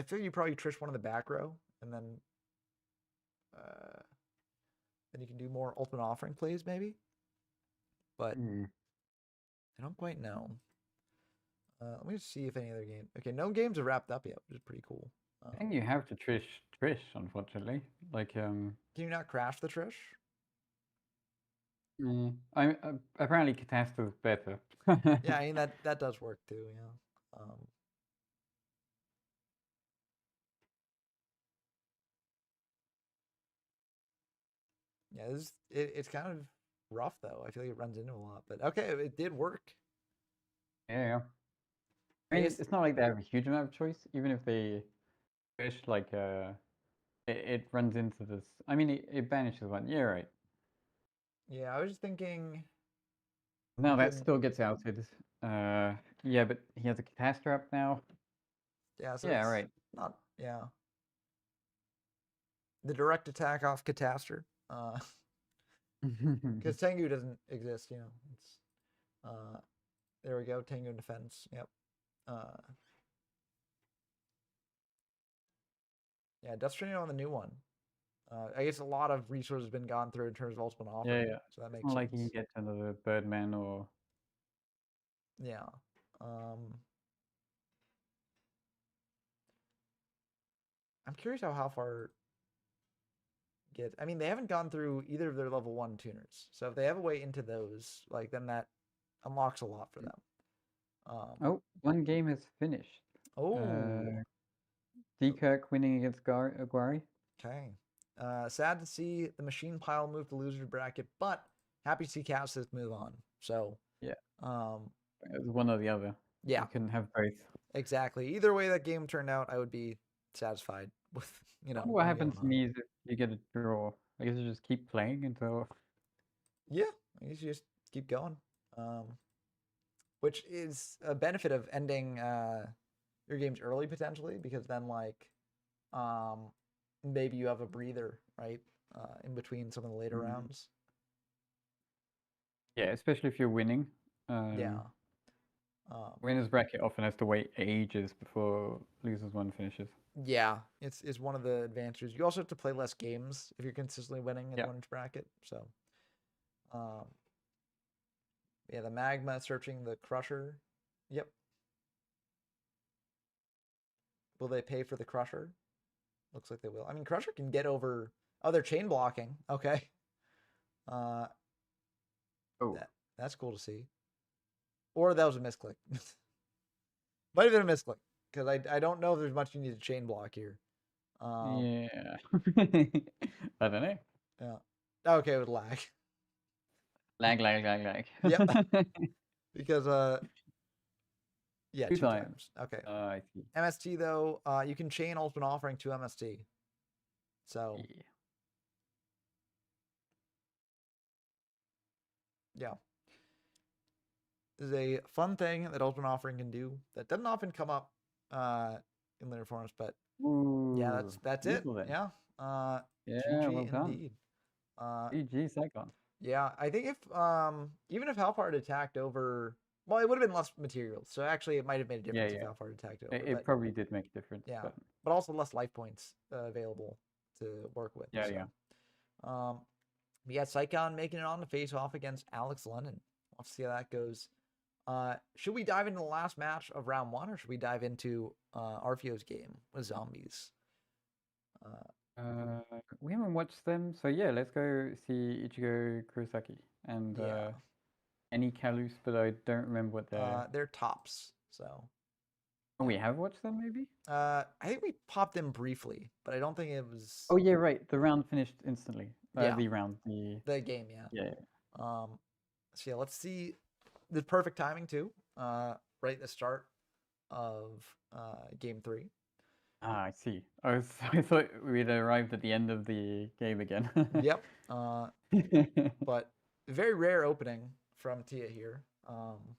think you probably Trish one of the back row, and then you can do more Ultimate Offering plays maybe. But I don't quite know. Let me see if any other game. Okay, no games are wrapped up yet, which is pretty cool.
I think you have to Trish, unfortunately. Like,
can you not crash the Trish?
Apparently Catastrophe is better.
Yeah, I mean that does work too. Yeah. Yeah, it's kind of rough though. I feel like it runs into a lot, but okay, it did work.
Yeah.
I
I mean,
guess
it's not like they have a huge amount of choice. Even if they wish, like, it runs into this. I mean, it banishes one. Yeah, right.
yeah, I was just thinking
No,
you
that
could
still gets outed. Yeah, but he has a catastrope up now.
yeah, so
Yeah,
it's
right.
not yeah. The direct attack off Catastor. Because Tengu doesn't exist, you know. It's there we go, Tengu defense. Yep. Yeah, Death Stranding on the new one. I guess a lot of resources have been gone through in terms of ultimate
Yeah,
offering,
yeah.
so that
It's
makes
not like you can
sense.
get another Birdman or
Yeah. I'm curious how far get. I mean, they haven't gone through either of their level 1 tuners, so if they have a way into those, like then that unlocks a lot for them.
Oh, one game is finished.
Oh,
D-Kirk winning against Aguari.
okay. Sad to see the machine pile move to loser bracket, but happy to see Capsis move on. So,
Yeah,
um,
it was one or the other.
yeah,
You couldn't have both.
exactly. Either way that game turned out, I would be satisfied with
What
one
happens
going
to
on.
me is if you get a draw. I guess you just keep playing until.
Yeah, I guess you just keep going. Which is a benefit of ending your games early potentially, because then like maybe you have a breather, right? In between some of the later rounds.
Yeah, especially if you're winning.
Yeah.
Winners bracket often has to wait ages before losers one finishes.
Yeah, it's one of the advantages. You also have to play less games if you're consistently winning in
Yeah.
one bracket. So, yeah, the magma searching the crusher. Yep. Will they pay for the crusher? Looks like they will. I mean, crusher can get over. Oh, they're chain blocking. Okay.
Oh,
That's cool to see. Or that was a misclick. Might have been a misclick because I don't know if there's much you need to chain block here.
yeah. I don't know.
Yeah. Okay, it would lag.
Lag.
Yep. Because yeah,
Two
two times. Okay.
I see.
MST though, you can chain ultimate offering to MST. So yeah. This is a fun thing that ultimate offering can do that doesn't often come up in later forms, but yeah, that's it.
Beautiful then.
Yeah.
Yeah,
GG
well done.
indeed.
GG Cyclone.
Yeah, I think if even if Halfhard attacked over, well, it would have been less materials. So actually, it might have made a difference if Halfhard attacked over.
It probably did make a difference.
Yeah,
But
also less life points available to work with.
yeah,
so.
yeah.
We got Psychon making it on to face off against Alex London. We'll see how that goes. Should we dive into the last match of round 1, or should we dive into Arfio's game with zombies?
We haven't watched them, so yeah, let's go see Ichigo Kurosaki and any Kalus, but I don't remember what
they're tops. So.
Oh, we have watched them, maybe.
I think we popped them briefly, but I don't think it was.
Oh yeah, right. The round finished instantly.
Yeah.
The
game. Yeah.
Yeah.
So yeah, let's see the perfect timing too. Right at the start of game 3.
Ah, I see. I thought we'd arrived at the end of the game again.
Yep. But very rare opening from Tia here.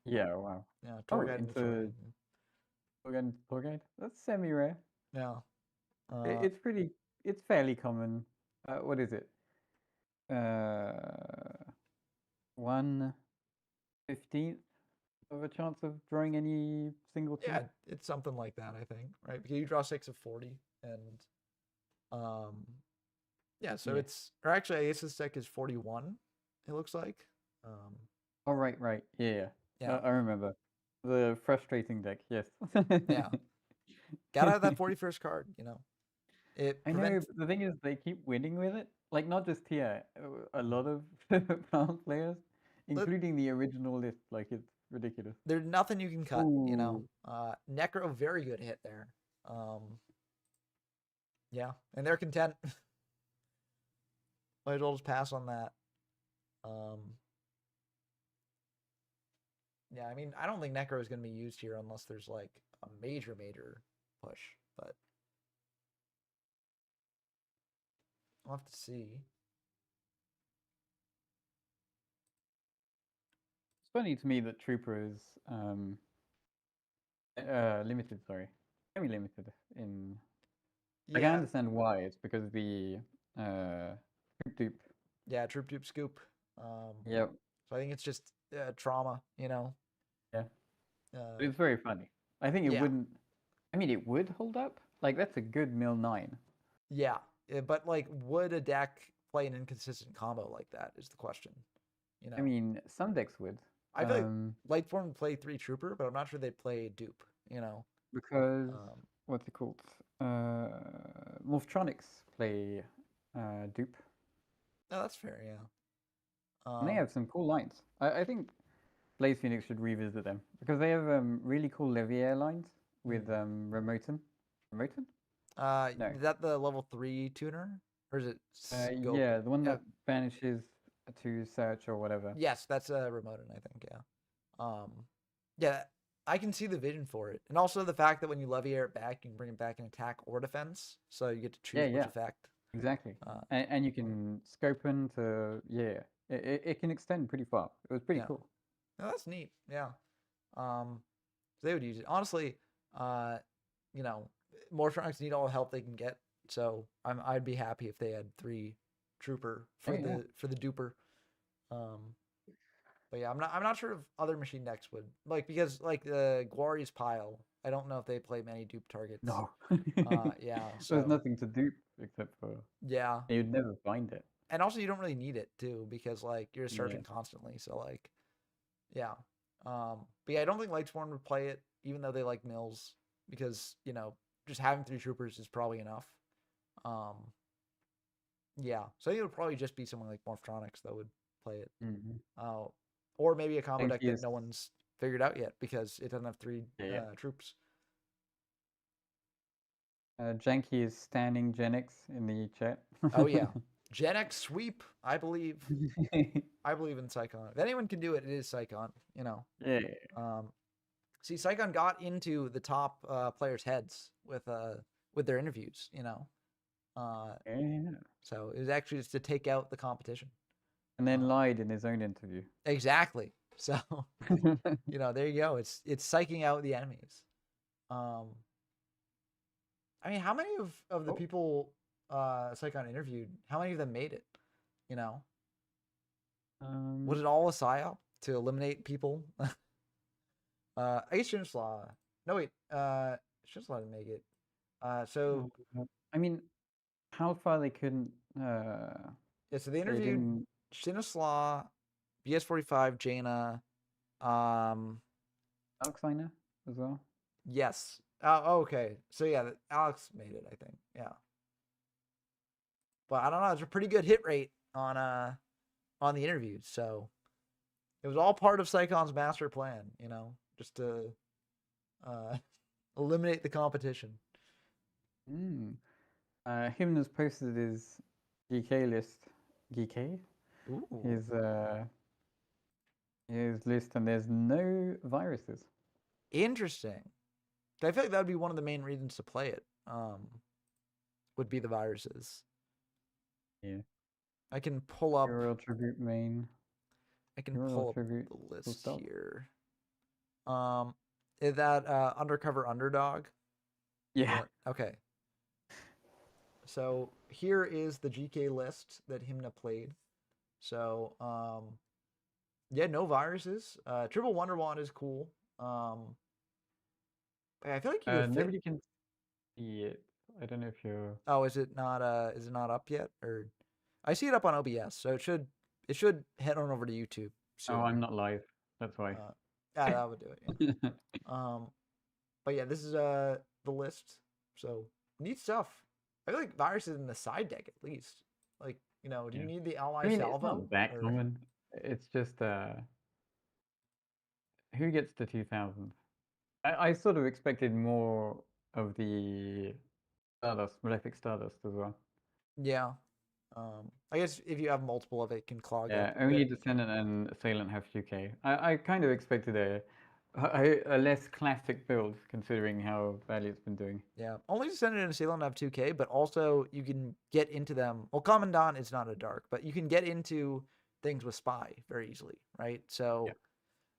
Yeah. Wow.
Yeah. Tour guide
into tour guide. That's semi-rare.
Yeah.
It's pretty. It's fairly common. What is it? 1/15 of a chance of drawing any single two.
Yeah, it's something like that, I think. Right? Because you draw 6 of 40, and yeah. So it's, or actually, I guess this deck is 41. It looks like.
Oh right. Yeah. I remember the frustrating deck. Yes.
Yeah. Gotta have that 41st card.
I know. But the thing is, they keep winning with it. Like not just Tia, a lot of Brown players, including the original list. Like it's ridiculous.
There's nothing you can cut.
Ooh.
Necro, very good hit there. Yeah, and they're content. might as well just pass on that. Yeah, I mean, I don't think Necro is going to be used here unless there's like a major push, but we'll have to see.
It's funny to me that Trooper is limited. Sorry, semi-limited in. Like, I
Yeah,
understand why. It's because of the Troop Dupe.
yeah, Troop Dupe Scoop.
Yep.
So I think it's just trauma, you know.
Yeah.
Uh,
It's very funny. I think it
yeah.
wouldn't. I mean, it would hold up. Like, that's a good mill 9.
Yeah, but like, would a deck play an inconsistent combo like that? Is the question. You know,
I mean, some decks would.
I feel like Lightform would play 3 Trooper, but I'm not sure they'd play Dupe. You know,
Because what's it called? Morphtronics play Dupe.
no, that's fair. Yeah.
And they have some cool lines. I think Blaze Phoenix should revisit them because they have really cool Levier lines with Remoten. Remoten? No.
Is that the level 3 tuner, or is it? Scope?
Yeah, the one that banishes to search or whatever.
Yes, that's Remoten, I think. Yeah. Yeah, I can see the vision for it, and also the fact that when you Levier it back, you can bring it back in attack or defense, so you get to choose which effect.
Exactly. And you can scope into it can extend pretty far. It was pretty cool.
No, that's neat. Yeah. They would use it. Honestly, you know, Morphtronics need all the help they can get. So I'd be happy if they had 3 Trooper for the duper. But yeah, I'm not sure if other machine decks would because the Glorious Pile. I don't know if they play many dupe targets.
No.
Yeah. So
there's nothing to dupe except for you'd never find it.
And also you don't really need it too because you're searching constantly. So yeah. But yeah, I don't think Lightsworn would play it, even though they like mills, because just having 3 Troopers is probably enough. Yeah, so I think it would probably just be someone like Morphtronics that would play it. Or maybe a combo deck that no one's figured out yet because it doesn't have 3 troops.
Janky is standing Genix in the chat.
Oh yeah, Genix sweep. I believe. I believe in Psychon. If anyone can do it, it is Psychon.
Yeah.
See, Psychon got into the top players' heads with their interviews. So it was actually just to take out the competition.
And then lied in his own interview.
Exactly. So there you go. It's psyching out the enemies. I mean, how many of the people Psychon interviewed, how many of them made it? Was it all a psyop to eliminate people? I guess Shinislaw. No wait, Shinislaw didn't make it. So
I mean, how far they couldn't.
Yeah, so they interviewed Shinislaw, BS45, Jaina,
Alexina as well.
Yes. Okay. So yeah, Alex made it, I think. Yeah. But I don't know. It's a pretty good hit rate on the interviews. So it was all part of Psychon's master plan, just to eliminate the competition.
Hymna's posted his GK list. GK? His list, and there's no viruses.
Interesting. I feel like that would be one of the main reasons to play it. Would be the viruses.
Yeah.
I can pull up.
Royal Tribute main.
I can pull up the list here. Is that Undercover Underdog?
Yeah.
Okay. So here is the GK list that Hymna played. So yeah, no viruses. Triple Wonder Wand is cool. I feel like
nobody can see it. I don't know if you're.
Oh, is it not up yet? Or I see it up on OBS, so it should head on over to YouTube soon.
Oh, I'm not live. That's why.
Yeah, that would do it. Yeah. But yeah, this is the list. So neat stuff. I feel like viruses in the side deck at least. Do you need the ally salvo?
It's not that common. It's just who gets the 2000? I sort of expected more of the Stardust, Malefic Stardust as well.
Yeah. I guess if you have multiple of it, can clog
Yeah,
up a
only
bit.
Descendant and Assailant have 2k. I kind of expected a less classic build considering how badly it's been doing.
Yeah, only Descendant and Assailant have 2K, but also you can get into them. Well, Commandant is not a dark, but you can get into things with Spy very easily, right? So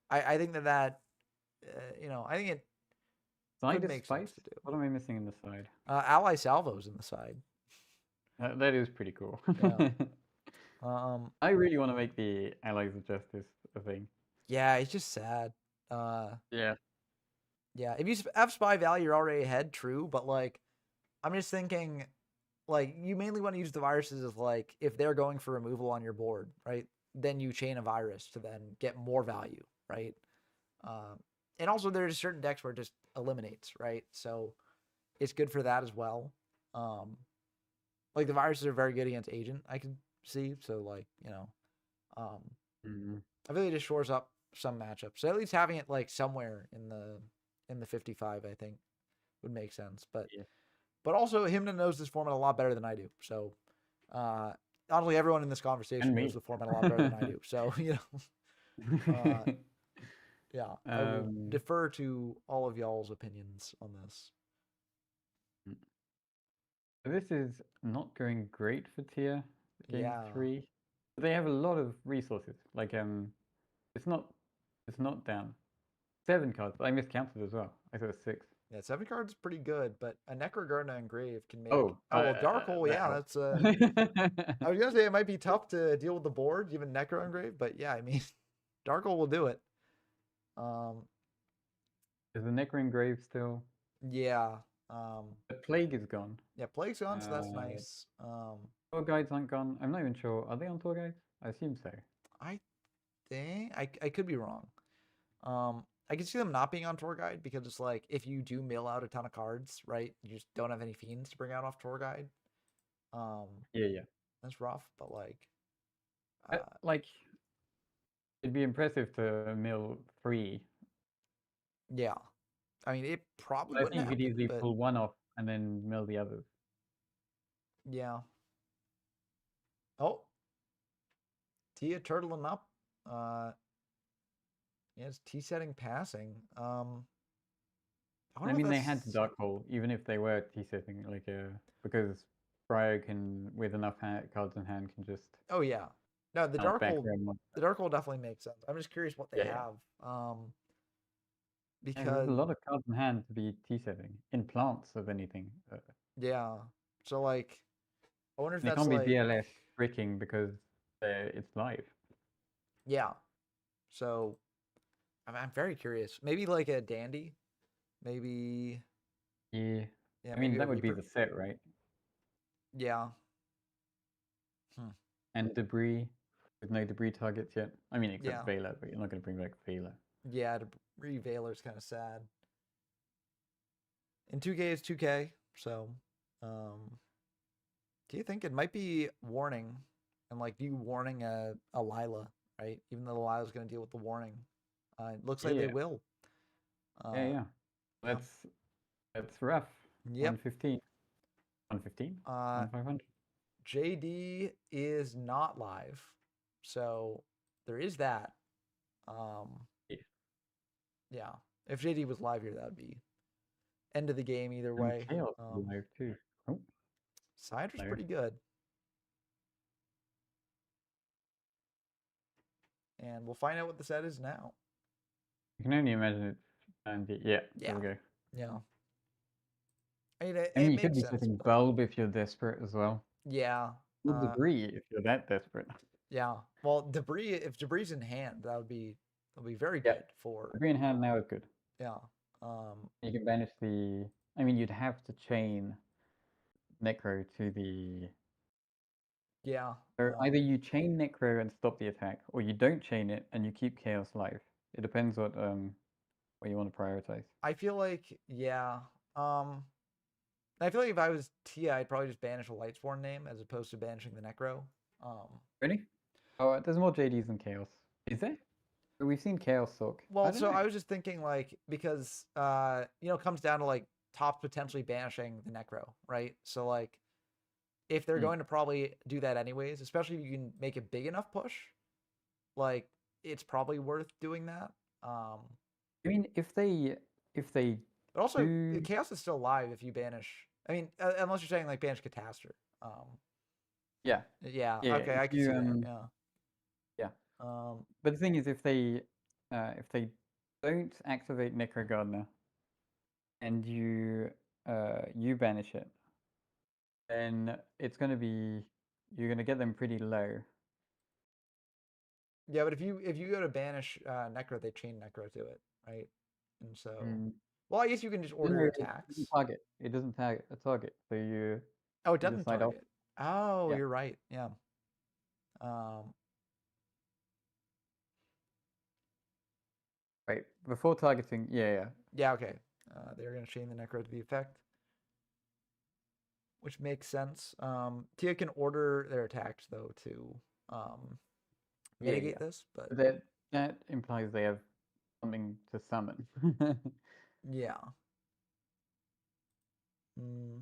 I think that I think it
Side
could
is
make
spice?
sense to do.
What am I missing in the side?
Ally Salvos in the side.
That is pretty cool.
Yeah.
I really want to make the Allies of Justice a thing.
Yeah, it's just sad.
Yeah.
Yeah, if you have Spy value, you're already ahead, true, but like, I'm just thinking, like, you mainly want to use the viruses as like if they're going for removal on your board, right? Then you chain a virus to then get more value, right? And also there's certain decks where it just eliminates, right? So it's good for that as well. Like the viruses are very good against agent, I can see. So like, I feel like it just shores up some matchups. So at least having it like somewhere in the 55, I think would make sense. But also Himna knows this format a lot better than I do. So honestly, everyone in this conversation knows the format a lot better than I do. So yeah, I will defer to all of y'all's opinions on this.
This is not going great for tier game
Yeah.
3. They have a lot of resources. Like it's not down. 7 cards. I miscounted as well. I thought it was 6.
Yeah, 7 cards is pretty good, but a Necrogardna Engrave can make.
Oh,
well, Dark Hole,
that
yeah,
helps.
that's. I was gonna say it might be tough to deal with the board, even Necro Engrave, but yeah, I mean, Dark Hole will do it.
Is the Necro Engrave still?
Yeah.
The Plague is gone.
Yeah, Plague's gone, so that's nice.
Tour guides aren't gone. I'm not even sure. Are they on tour guides? I assume so.
I think I could be wrong. I can see them not being on tour guide because it's like if you do mill out a ton of cards, right? You just don't have any fiends to bring out off tour guide.
Yeah.
That's rough, but
like it'd be impressive to mill 3.
Yeah. I mean, it probably
I
wouldn't
think you could
happen,
easily
but
pull one off and then mill the others.
yeah. Oh, Tia turtling up. Yeah, it's T setting passing.
I mean, they had to Dark Hole, even if they were T setting, like because Cryo can, with enough cards in hand, can just.
Oh yeah, no, the
Dark
Hole definitely makes sense. I'm just curious what they have. Because
there's a lot of cards in hand to be T setting in plants of anything.
Yeah, so like, I wonder if
it
that's
can't be
like
DLS tricking because it's live.
Yeah, so I'm very curious. Maybe like a Dandy, maybe.
Yeah.
Yeah,
I mean, that would be the set, right?
Yeah.
And Debris, with no Debris targets yet. I mean, except Veiler, but you're not going to bring back Veiler.
Yeah, Debris Veiler's kind of sad. And 2K is 2K, so do you think it might be warning and like you warning a Lila, right? Even though the Lila's going to deal with the warning, it looks like they will.
Yeah. That's rough.
Yep.
115. 115? 500.
JD is not live, so there is that. Yeah. If JD was live here, that would be end of the game either way.
Live too. Oh.
Cider's pretty good. And we'll find out what the set is now.
You can only imagine it. And yeah, there we go.
Yeah.
I mean, you could be setting Bulb if you're desperate as well.
Yeah.
Or Debris if you're that desperate.
Yeah. Well, Debris, if Debris in hand, that'll be very good for.
Debris in hand now is good.
Yeah.
You can banish the. I mean, you'd have to chain Necro to the.
Yeah.
Or either you chain Necro and stop the attack, or you don't chain it and you keep Chaos live. It depends what you want to prioritize.
I feel like I feel like if I was Tia, I'd probably just banish a Lightsworn name as opposed to banishing the Necro.
Really? Oh, there's more JDs than Chaos. Is there? We've seen Chaos Sock.
Well, so I was just thinking like because it comes down to like top potentially banishing the Necro, right? So like if they're
Mm.
going to probably do that anyways, especially if you can make a big enough push, like it's probably worth doing that.
I mean, if they
But also,
do,
Chaos is still alive if you banish. I mean, unless you're saying like banish Catastor.
yeah,
Yeah.
yeah,
Okay,
if
I can
you
see that. Yeah.
yeah.
Um.
But the thing is, if they don't activate Necro Gardener and you banish it, then it's going to be you're going to get them pretty low.
Yeah, but if you go to banish Necro, they chain Necro to it, right? And so, well, I guess you can just
No,
order
no,
your
it doesn't
attacks.
target. It doesn't target a target. So you
Oh, it
you
doesn't
decide off.
target. Oh,
Yeah.
you're right. Yeah. Um.
Right before targeting. Yeah.
Yeah. Okay. They're gonna chain the Necro to the effect, which makes sense. Tia can order their attacks though to mitigate this, but
But that implies they have something to summon.
yeah. Mm.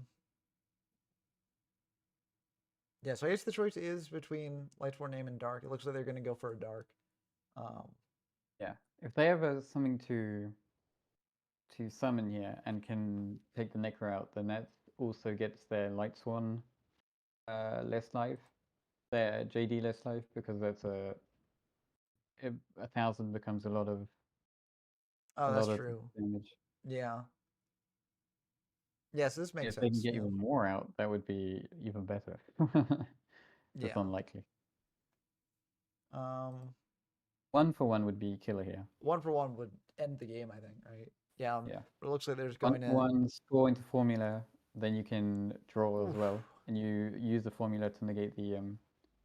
Yeah, so I guess the choice is between Lightsworn Name and Dark. It looks like they're going to go for a Dark.
Yeah, if they have something to summon here and can take the Necro out, then that also gets their Lightsworn less life, their JD less life, because that's a 1,000 becomes a lot of
Oh, that's true.
damage.
Yeah. Yeah, so this makes
If they can
sense.
get
Yeah.
even more out, that would be even better. Just
Yeah.
unlikely.
Um,
1-for-1 would be killer here.
1-for-1 would end the game, I think, right? Yeah.
Yeah.
But it looks like there's going to
1-for-1, score into formula, then you can draw as
Oof.
well, and you use the formula to negate the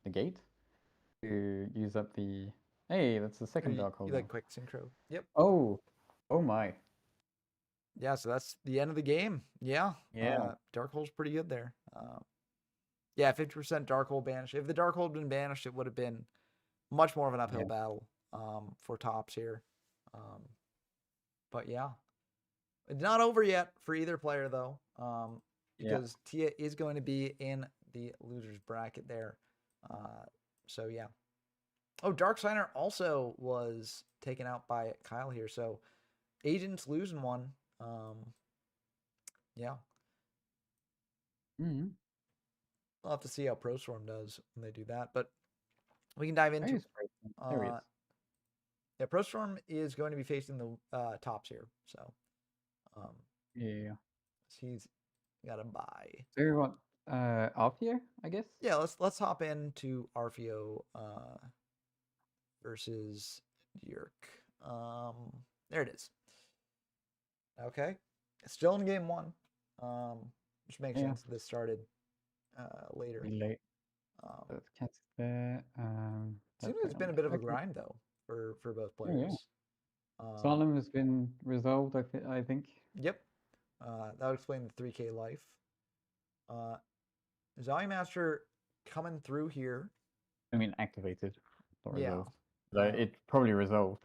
negate to use up the. Hey, that's the second dark hole.
You like quick synchro. Yep.
Oh my.
Yeah, so that's the end of the game. Yeah.
Yeah.
Dark Hole's pretty good there. Yeah, 50% Dark Hole banished. If the Dark Hole had been banished, it would have been much more of an uphill battle for tops here. But yeah. It's not over yet for either player, though, because Tia is going to be in the loser's bracket there. So, yeah. Oh, Dark Signer also was taken out by Kyle here. So, Agents losing one. Yeah.
Mm-hmm.
We'll have to see how ProStorm does when they do that. But we can dive into
There he is.
Yeah, ProStorm is going to be facing the tops here. So,
Yeah.
he's got a bye.
So you want Arthur, I guess?
Yeah, let's hop into Arfio versus Yerk. There it is. Okay. Still in game one. Which makes sense. This started later.
Pretty late. That's cats there.
Seems like it's been a bit of a grind though for both players.
Solemn has been resolved, I think.
Yep. That would explain the 3K life. Zombie Master coming through here.
I mean, activated, not resolved.
Yeah.
It probably resolved.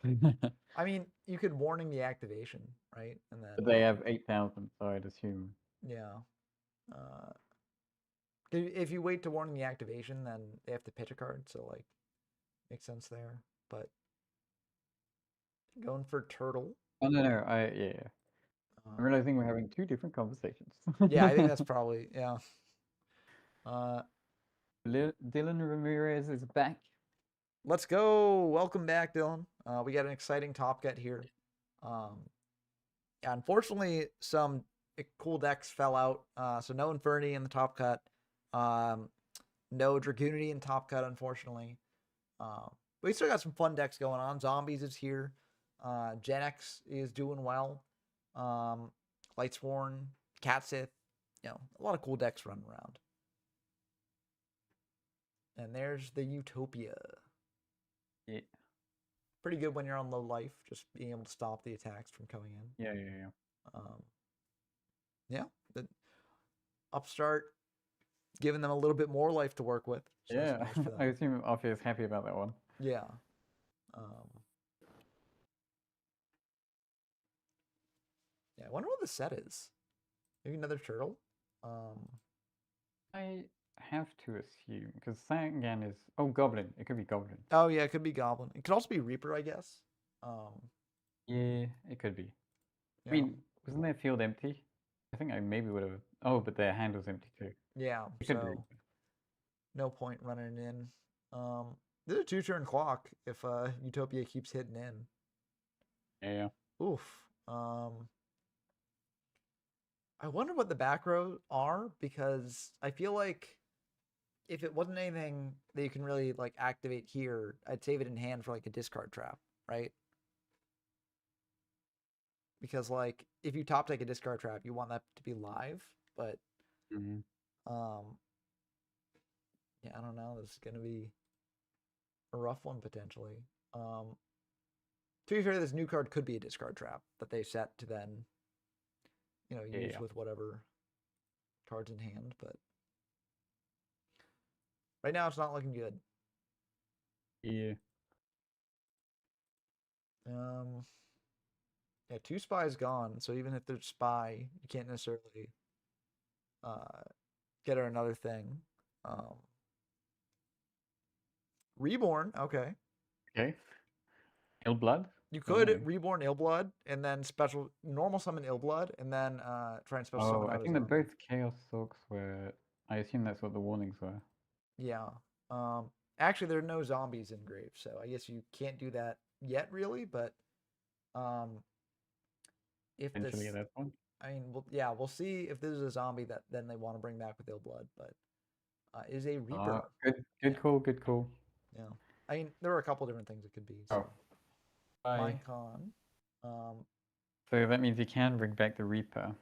I mean, you could warning the activation, right? And then.
But they have 8,000, so I'd assume.
Yeah. If you wait to warning the activation, then they have to pitch a card, so like, makes sense there. But going for Turtle.
Oh no, I'm realizing we're having two different conversations.
Yeah, I think that's probably
Dylan Ramirez is back.
Let's go. Welcome back, Dylan. We got an exciting top cut here. Yeah, unfortunately, some cool decks fell out. So no Inferni in the top cut. No Dragoonity in top cut, unfortunately. But we still got some fun decks going on. Zombies is here. Gen X is doing well. Lightsworn, Catsith. A lot of cool decks running around. And there's the Utopia.
Yeah.
Pretty good when you're on low life, just being able to stop the attacks from coming in.
Yeah.
The Upstart giving them a little bit more life to work with.
So yeah, nice I assume Arthur is happy about that one.
Yeah. I wonder what the set is. Maybe another turtle.
have to assume because Sangan is Goblin. It could be Goblin.
Oh yeah, it could be Goblin. It could also be Reaper, I guess.
Yeah, it could be.
Yeah.
I mean, wasn't their field empty? I think I maybe would have. Oh, but their hand was empty too.
Yeah,
It could be.
so no point running in. There's a 2-turn clock if Utopia keeps hitting in.
Yeah.
Oof. I wonder what the back row are, because I feel like if it wasn't anything that you can really like activate here, I'd save it in hand for like a discard trap, right? Because like if you top deck a discard trap, you want that to be live, but
Mhm.
yeah, I don't know. This is gonna be a rough one potentially. To be fair, this new card could be a discard trap that they set to then, use
Yeah.
with whatever cards in hand, but right now it's not looking good.
Yeah.
Yeah, 2 spies gone, so even if there's spy, you can't necessarily get her another thing. Reborn, okay.
Okay. Illblood.
You could
Okay.
reborn Illblood and then special normal summon Illblood and then try and special summon
I
out a
think they're
zombie.
both Chaos Orcs were. I assume that's what the warnings were.
Yeah. Actually, there are no zombies in Grave, so I guess you can't do that yet, really. But if this,
Eventually, that's one.
I mean, we'll see if this is a zombie that then they want to bring back with Illblood. But it is a Reaper.
Good call. Good call.
Yeah. I mean, there are a couple different things it could be. So.
Bye.
Minecon.
So that means you can bring back the Reaper.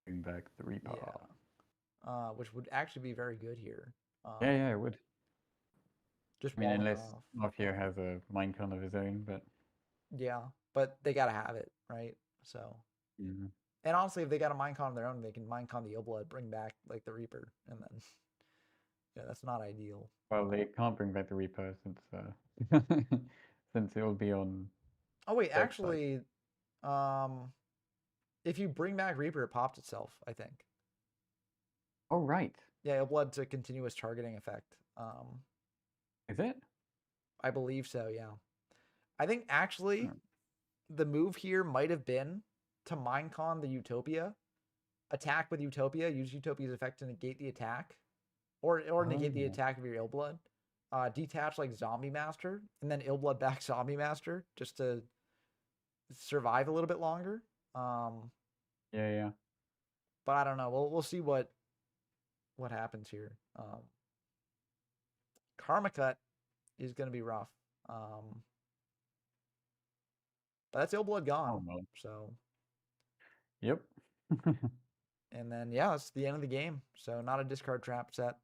Bring back the Reaper.
Yeah. Which would actually be very good here.
Yeah, it would.
Just
I mean, unless
off.
Mafia has a Minecon of his own, but
yeah, but they gotta have it, right? So.
Mhm.
And honestly, if they got a Minecon of their own, they can Minecon the Illblood, bring back like the Reaper, and then yeah, that's not ideal.
Well, they can't bring back the Reaper since since it will be on.
Oh wait,
Dark
actually, if you bring back Reaper, it pops itself, I think.
Oh right.
Yeah, Illblood's a continuous targeting effect.
Is it?
I believe so. Yeah, I think actually, the move here might have been to Minecon the Utopia, attack with Utopia, use Utopia's effect to negate the attack, or negate the attack of your Illblood. Detach like Zombie Master, and then Illblood back Zombie Master just to survive a little bit longer.
Yeah.
But I don't know. We'll see what happens here. Karma Cut is gonna be rough. But that's Illblood gone.
no.
So.
Yep.
And then yeah, it's the end of the game. So not a discard trap set.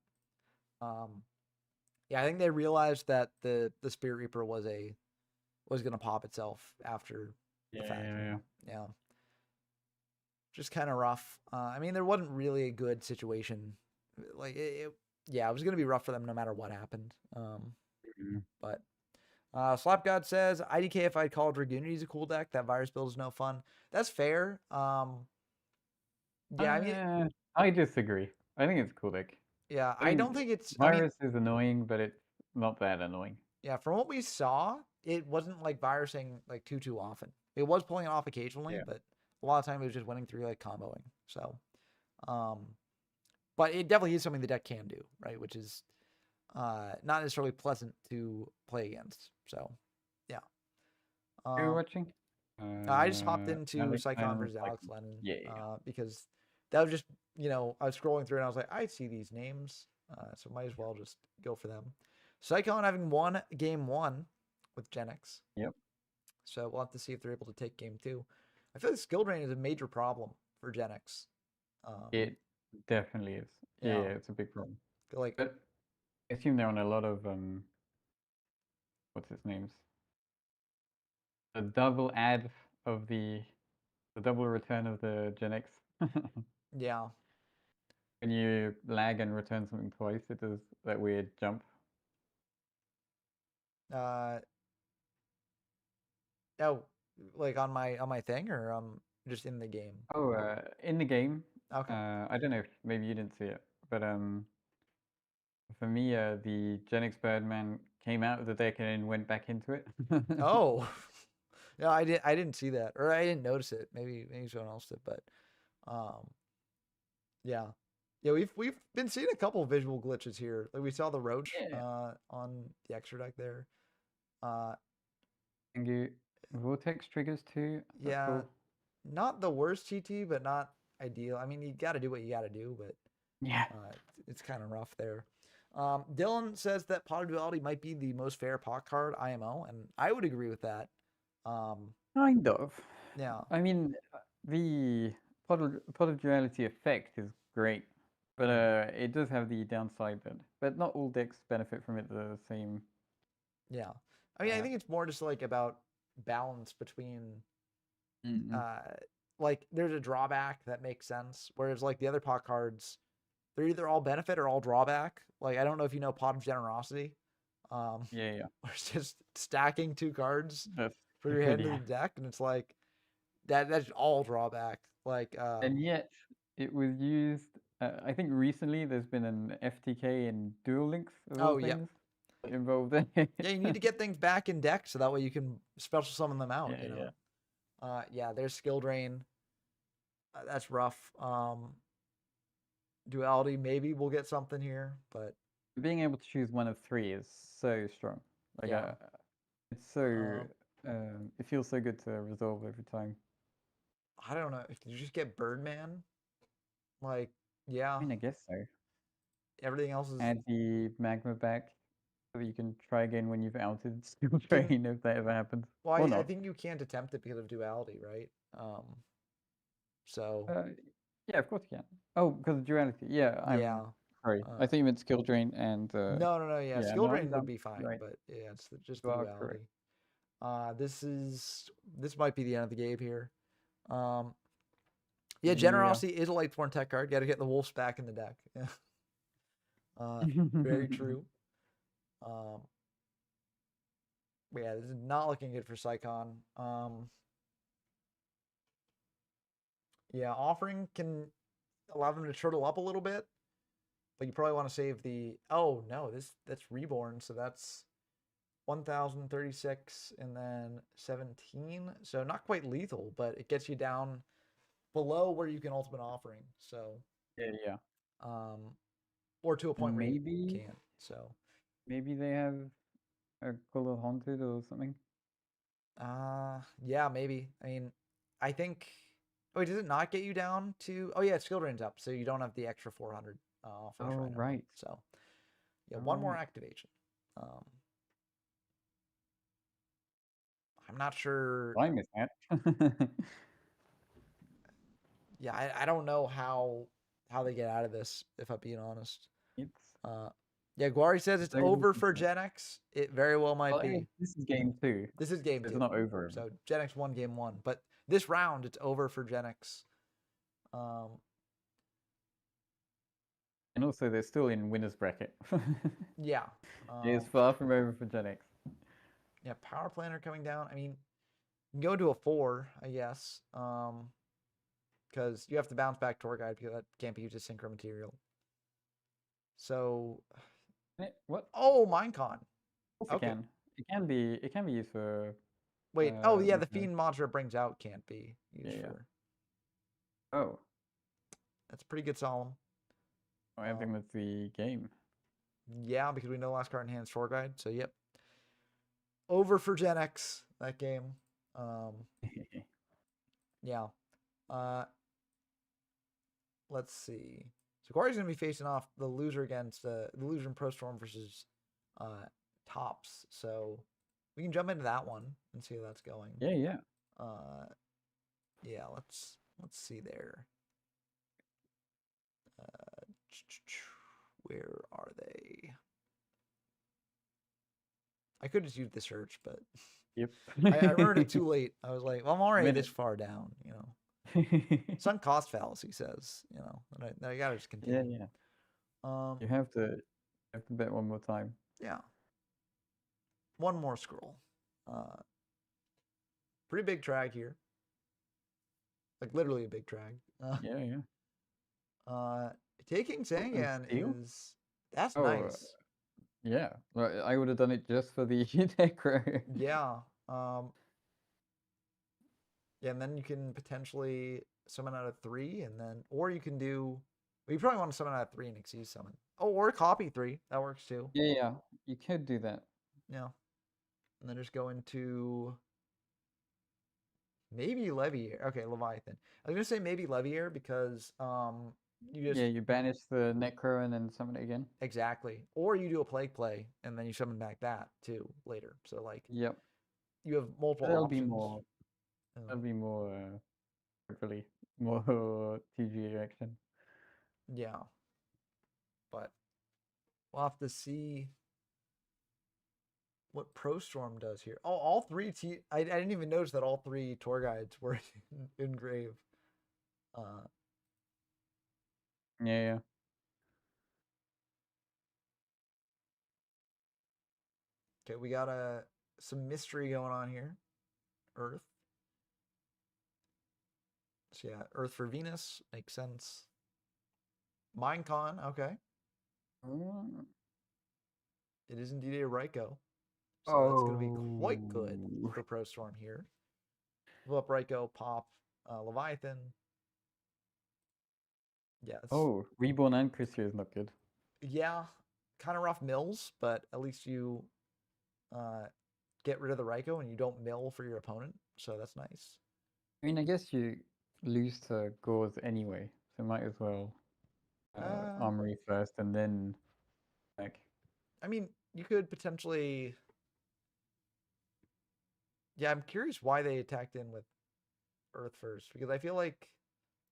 Yeah, I think they realized that the Spirit Reaper was gonna pop itself after the fact. Yeah. Just kind of rough. I mean, there wasn't really a good situation. Like it was gonna be rough for them no matter what happened. But Slap God says IDK if I'd call Dragoonity is a cool deck. That virus build is no fun. That's fair. Yeah, I mean,
I disagree. I think it's a cool deck.
Yeah,
I mean,
don't think it's
virus is annoying, but it's not that annoying.
Yeah, from what we saw, it wasn't like virusing like too often. It was pulling it off occasionally, but a lot of time it was just winning through like comboing. So, but it definitely is something the deck can do, right? Which is not necessarily pleasant to play against. So, yeah.
Are you watching?
I just hopped into Psychon versus Alex Lennon. Because that was just, I was scrolling through and I was like, I see these names. So might as well just go for them. Psychon having won game 1 with Genix.
Yep.
So we'll have to see if they're able to take game 2. I feel like skill drain is a major problem for Genix.
It definitely is. Yeah, it's a big problem. But I assume they're on a lot of what's its names? The double add of the double return of the Genix.
Yeah.
When you lag and return something twice, it does that weird jump.
Oh, like on my thing or just in the game?
Oh, in the game.
Okay.
I don't know if maybe you didn't see it. but for me, the Genix Birdman came out of the deck and then went back into it.
Oh, no, I didn't see that, or I didn't notice it. Maybe someone else did, but um, yeah, we've been seeing a couple visual glitches here. Like we saw the roach
Yeah.
on the extra deck there. Uh,
Tengu Vortex triggers too. That's
yeah,
cool.
not the worst TT, but not ideal. I mean, you got to do what you got to do, but
Yeah.
it's kind of rough there. Dylan says that Pot of Duality might be the most fair pot card IMO, and I would agree with that.
Kind of.
Yeah.
I mean, the pot of duality effect is great, but it does have the downside but not all decks benefit from it the same.
Yeah. I mean, I
Uh,
think it's more just like about balance between
mm-mm.
like there's a drawback that makes sense, whereas like the other pot cards, they're either all benefit or all drawback. Like I don't know if you know Pot of Generosity.
Yeah.
Where it's just stacking 2 cards
That's
for your
stupid,
hand in the deck, and it's like that's all drawback. Like
And yet, it was used. I think recently there's been an FTK in Duel Links of all
oh yeah.
things involved in
Yeah, you need to get things back in deck so that way you can special summon them out, you know.
Yeah.
Yeah, there's skill drain. That's rough. Duality, maybe we'll get something here, but
Being able to choose one of 3 is so strong. Like,
yeah.
it's so. It feels so good to resolve every time.
I don't know. If you just get Birdman, like, yeah,
I mean, I guess so.
everything else is.
Add the magma back so that you can try again when you've outed skill drain if that ever happens.
Well,
Or
I
not.
think you can't attempt it because of duality, right? So
Yeah, of course you can. Oh, because of duality. Yeah,
yeah.
I'm sorry. I think you meant skill drain and
No. Yeah,
yeah,
skill
no, I'm
drain would
dumb.
be fine,
Right.
but yeah, it's just
You
the
are correct.
duality. This might be the end of the game here. Yeah,
Yeah.
Generosity is a Lightborn tech card. Got to get the wolves back in the deck. Very true. Yeah, this is not looking good for Psychon. Yeah, offering can allow them to turtle up a little bit, but you probably want to save the. Oh no, that's reborn, so that's 1,036 and then 17. So not quite lethal, but it gets you down below where you can ultimate offering. So
Yeah.
or to a point where you
Maybe
can't. So
they have a color haunted or something.
yeah, maybe. I mean, I think. Wait, does it not get you down to? Oh yeah, skill drain's up, so you don't have the extra 400 force
Oh,
rhino.
right.
So yeah, one more
Right.
activation. I'm not sure.
I miss that.
Yeah, I don't know how they get out of this. If I'm being honest.
It's
Yeah, Guari says it's
very
over for
difficult.
Gen X. It very well might
Well, I guess
be.
this is game 2.
This is game
It's
2.
not over.
So Gen X won game 1, but this round it's over for Gen X.
And also, they're still in winner's bracket.
Yeah.
It's far from over for Gen X.
Yeah, Power Planner coming down. I mean, you can go to a 4, I guess. Because you have to bounce back Tour Guide because that can't be used as synchro material. So,
What?
oh, Minecon.
Okay. It can be. It can be used for.
Wait. Oh yeah, the Fiend monster it brings out can't be used for.
Oh.
That's pretty good, Solemn.
I think that's the game.
Yeah, because we know last card in hand Tour Guide. So yep. Over for Gen X that game. Yeah. Let's see. So Corey's gonna be facing off the loser against the loser in Pro Storm versus Tops. So we can jump into that one and see how that's going.
Yeah.
Yeah. Let's see there. Where are they? I could just use the search, but
yep.
I remembered it too late. I was like, well, I'm already this far down, you know. Sunk cost fallacy says, you know, that I gotta just continue.
Yeah. You have to bet one more time.
Yeah. One more scroll. Pretty big drag here. Like literally a big drag.
Yeah.
Taking
and
Sangan
steal?
that's
Oh,
nice.
yeah. Like, I would have done it just for the necro.
Yeah. Yeah, and then you can potentially summon out of 3, and then or you can do. Well, you probably want to summon out of 3 and Xyz summon. Oh, or copy 3. That works too.
Yeah, you could do that.
Yeah. And then just go into maybe Leviair. Okay, Leviathan. I was gonna say maybe Leviair because you just
Yeah, you banish the necro and then summon it again.
exactly. Or you do a plague play and then you summon back that too later. So like
Yep.
you have multiple
That'll be
options.
more.
Oh,
That'll be more. Hopefully, more TG action.
yeah. But we'll have to see what Pro Storm does here. Oh, all 3 I didn't even notice that all 3 tour guides were engraved.
Yeah.
Okay, we got some mystery going on here. Earth. So yeah, Earth for Venus makes sense. Minecon, okay.
Mm.
It is indeed a Raikou. So that's going to be quite good
Oh.
for Pro Storm here. Pull up Raikou, pop Leviathan. Yeah.
Oh, Reborn and Crucio is not good.
Yeah, kind of rough mills, but at least you get rid of the Raikou and you don't mill for your opponent. So that's nice.
I mean, I guess you lose to Gauze anyway, so might as well Armory first and then like.
I mean, you could potentially. Yeah, I'm curious why they attacked in with Earth first because I feel like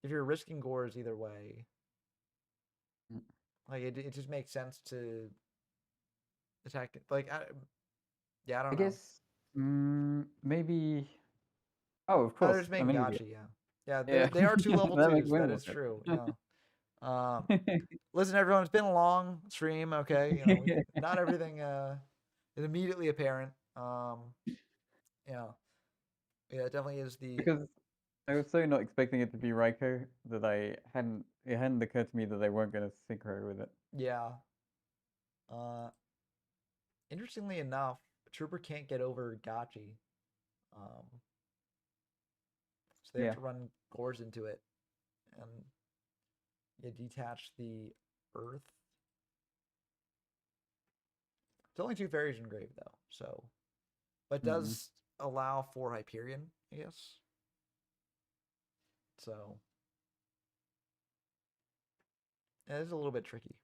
if you're risking Gores either way, like it just makes sense to attack it. Like, yeah, I don't
I
know.
guess maybe. Oh, of
Oh,
course,
there's main
Amelia.
Gachi, yeah.
Yeah,
They are 2 level
that makes
2s.
way
That
more
is
sense.
true. Yeah. Listen, everyone. It's been a long stream. Okay, you know, not everything is immediately apparent. Yeah, yeah. It definitely is the.
Because I was so not expecting it to be Raikou that it hadn't occurred to me that they weren't going to synchro with it.
Yeah. Interestingly enough, Trooper can't get over Gachi. So they have to run cores into it, and detach the Earth. It's only 2 fairies engraved though, so but does allow for Hyperion, I guess. So it is a little bit tricky.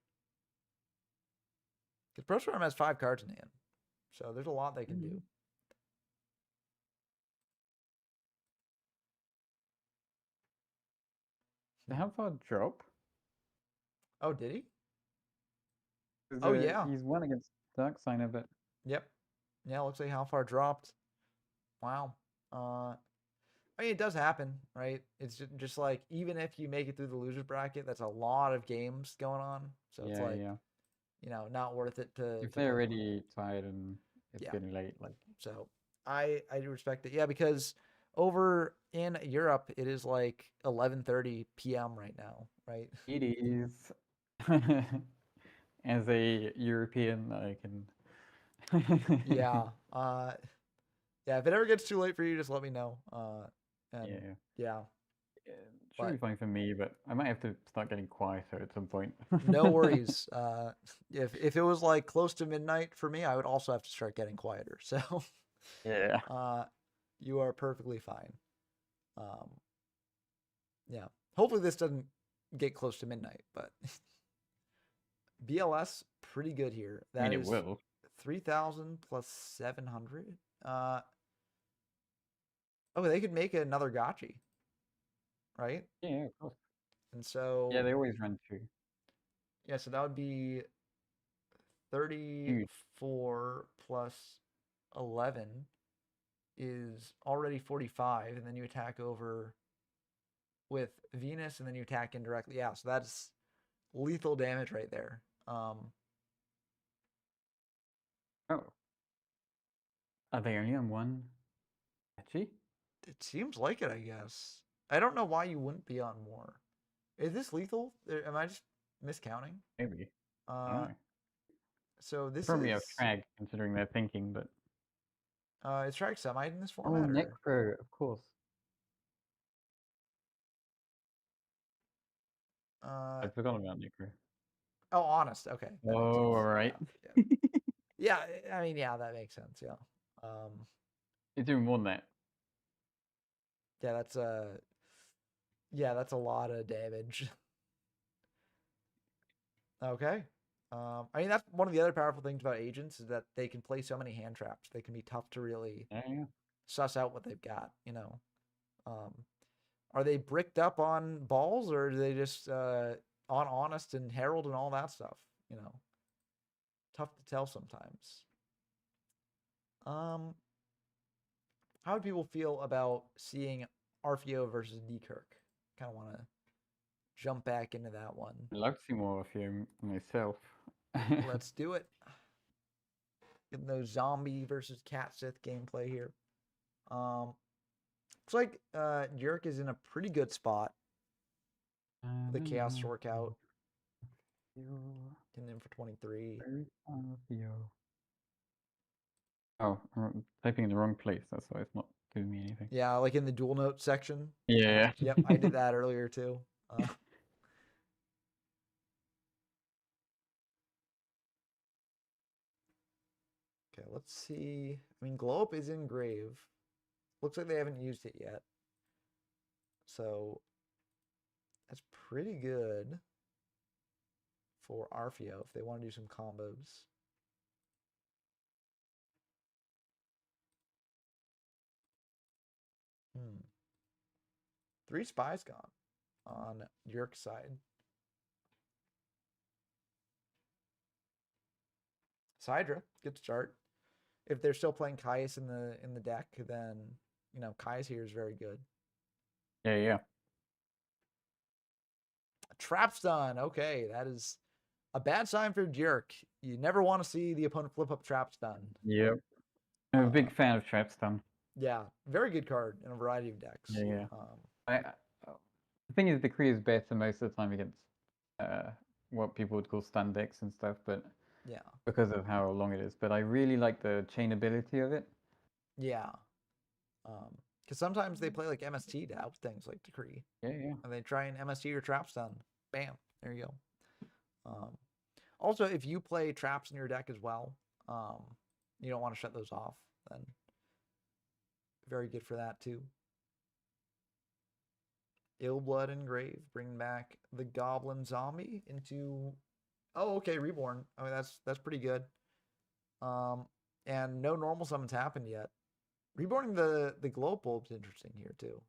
Because Pro Storm has 5 cards in hand. So there's a lot they can do.
How far drop?
Oh, did he?
Oh
yeah.
He's won against Dark Signer, but
Yep. Yeah, looks like how far dropped. Wow. I mean, it does happen, right? It's just like even if you make it through the losers bracket, that's a lot of games going on. So it's like, you know, not worth it to.
If they're already tired and it's
Yeah.
getting late, like.
So I do respect it. Yeah, because over in Europe it is like 11:30 p.m. right now, right?
It is. As a European, I can.
Yeah. Yeah. If it ever gets too late for you, just let me know. And yeah.
It should be fine for me, but I might have to start getting quieter at some point.
No worries. If it was like close to midnight for me, I would also have to start getting quieter. So
yeah.
You are perfectly fine. Yeah. Hopefully this doesn't get close to midnight, but BLS pretty good here. That
I mean,
is
it will.
3,000 plus 700. Oh, they could make another Gachi, right?
Yeah, of course.
And so
Yeah, they always run 2.
Yeah, so that would be 34 plus 11 is already 45, and then you attack over with Venus, and then you attack indirectly. Yeah, so that's lethal damage right there.
Oh. Are they only on 1 Gachi?
It seems like it, I guess. I don't know why you wouldn't be on more. Is this lethal? Am I just miscounting.
Maybe.
Uh, so this
Probably have
is
Trag, considering their thinking, but...
is Shrek semi in this
Oh,
format? Or?
Necro, of course. I'd forgotten about Necro.
Oh, honest. Okay. That makes
Oh,
sense.
alright.
Yeah, yeah. I mean, yeah, that makes sense. Yeah.
It's doing more than that.
Yeah, that's a lot of damage. Okay. I mean, that's one of the other powerful things about agents is that they can play so many hand traps. They can be tough to really
Yeah.
suss out what they've got. Are they bricked up on balls or are they just on honest and herald and all that stuff? Tough to tell sometimes. How would people feel about seeing Arfio versus Dekirk? Kind of want to jump back into that one.
I'd love to see more of you myself.
Let's do it. Getting those zombie versus cat Sith gameplay here. Looks like Jurk is in a pretty good spot. The Chaos Sork out. Getting in for 23.
Oh, I'm typing in the wrong place. That's why it's not giving me anything.
Yeah, like in the dual note section.
Yeah.
Yep, I did that earlier too. Okay, let's see. I mean, Glow Up is in Grave. Looks like they haven't used it yet. So that's pretty good for Arfio if they want to do some combos. Hmm. 3 spies gone on Jurk's side. Sidra, good start. If they're still playing Caius in the deck, then Caius here is very good.
Yeah.
Trap's done. Okay, that is a bad sign for Jurk. You never want to see the opponent flip up Trap's done.
Yep. I'm a big fan of Trapstun.
Yeah, very good card in a variety of decks.
Yeah. The thing is, Decree is better most of the time against what people would call stun decks and stuff, but
yeah,
because of how long it is. But I really like the chainability of it.
Yeah. Because sometimes they play like MST to out things like Decree.
Yeah.
And they try and MST your traps done. Bam. There you go. Also, if you play traps in your deck as well, you don't want to shut those off, then very good for that too. Illblood and Grave, bringing back the Goblin Zombie into... Oh, okay, Reborn. I mean, that's pretty good. And no normal summons happened yet. Reborning the glow bulb's interesting here too.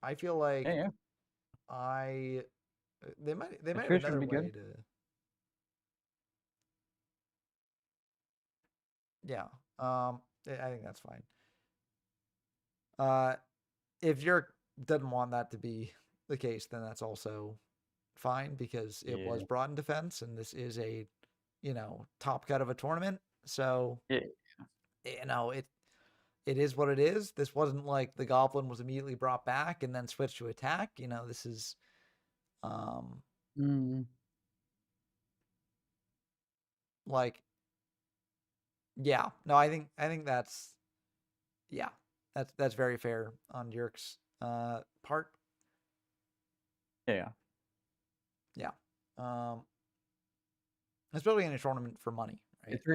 I feel like they might have another way to. Yeah. I think that's fine. If Jurk doesn't want that to be the case, then that's also fine because it was brought in defense and this is a top cut of a tournament. So it is what it is. This wasn't like the Goblin was immediately brought back and then switched to attack. This is like, yeah. No, I think that's that's very fair on Jurk's part.
Yeah.
Especially in a tournament for money, right?
It's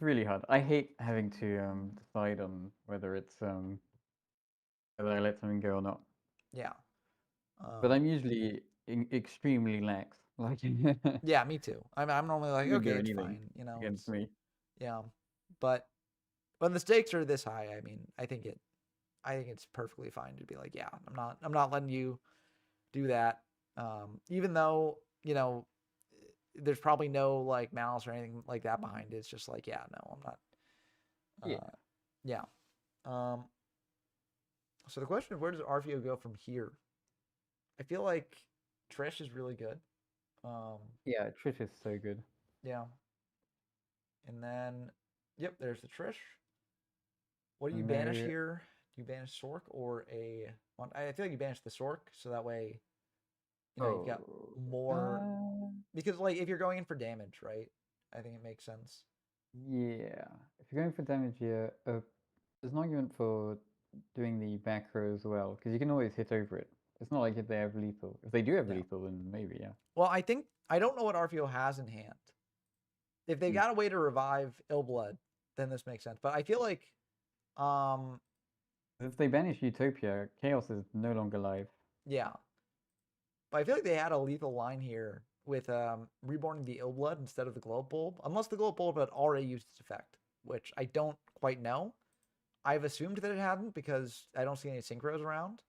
really hard. I hate having to decide on whether it's whether I let something go or not.
Yeah.
But I'm usually extremely lax. Like
yeah, me too. I'm normally like, okay, it's fine.
Against me.
Yeah, but when the stakes are this high, I mean, I think it's perfectly fine to be like, yeah, I'm not letting you do that. Even though there's probably no like malice or anything like that behind it. It's just like, yeah, no, I'm not. Yeah. So the question is, where does Arfio go from here? I feel like Trish is really good.
Yeah, Trish is so good.
Yeah. And then, yep, there's the Trish. What do you banish here? Do you banish Sork or a... I feel like you banish the Sork, so that way, You know, you've got
Oh,
more because like if you're going in for damage, right? I think it makes sense.
yeah. If you're going for damage, yeah, there's an argument for doing the back row as well, because you can always hit over it. It's not like if they have lethal. If they do have
Yeah.
lethal, then maybe, yeah.
Well, I don't know what RPO has in hand. If they
Mm.
got a way to revive Illblood, then this makes sense. But I feel like, um,
If they banish Utopia, Chaos is no longer live.
yeah. But I feel like they had a lethal line here with reborning the Illblood instead of the Glow Bulb, unless the Glow Bulb had already used its effect, which I don't quite know. I've assumed that it hadn't because I don't see any synchros around.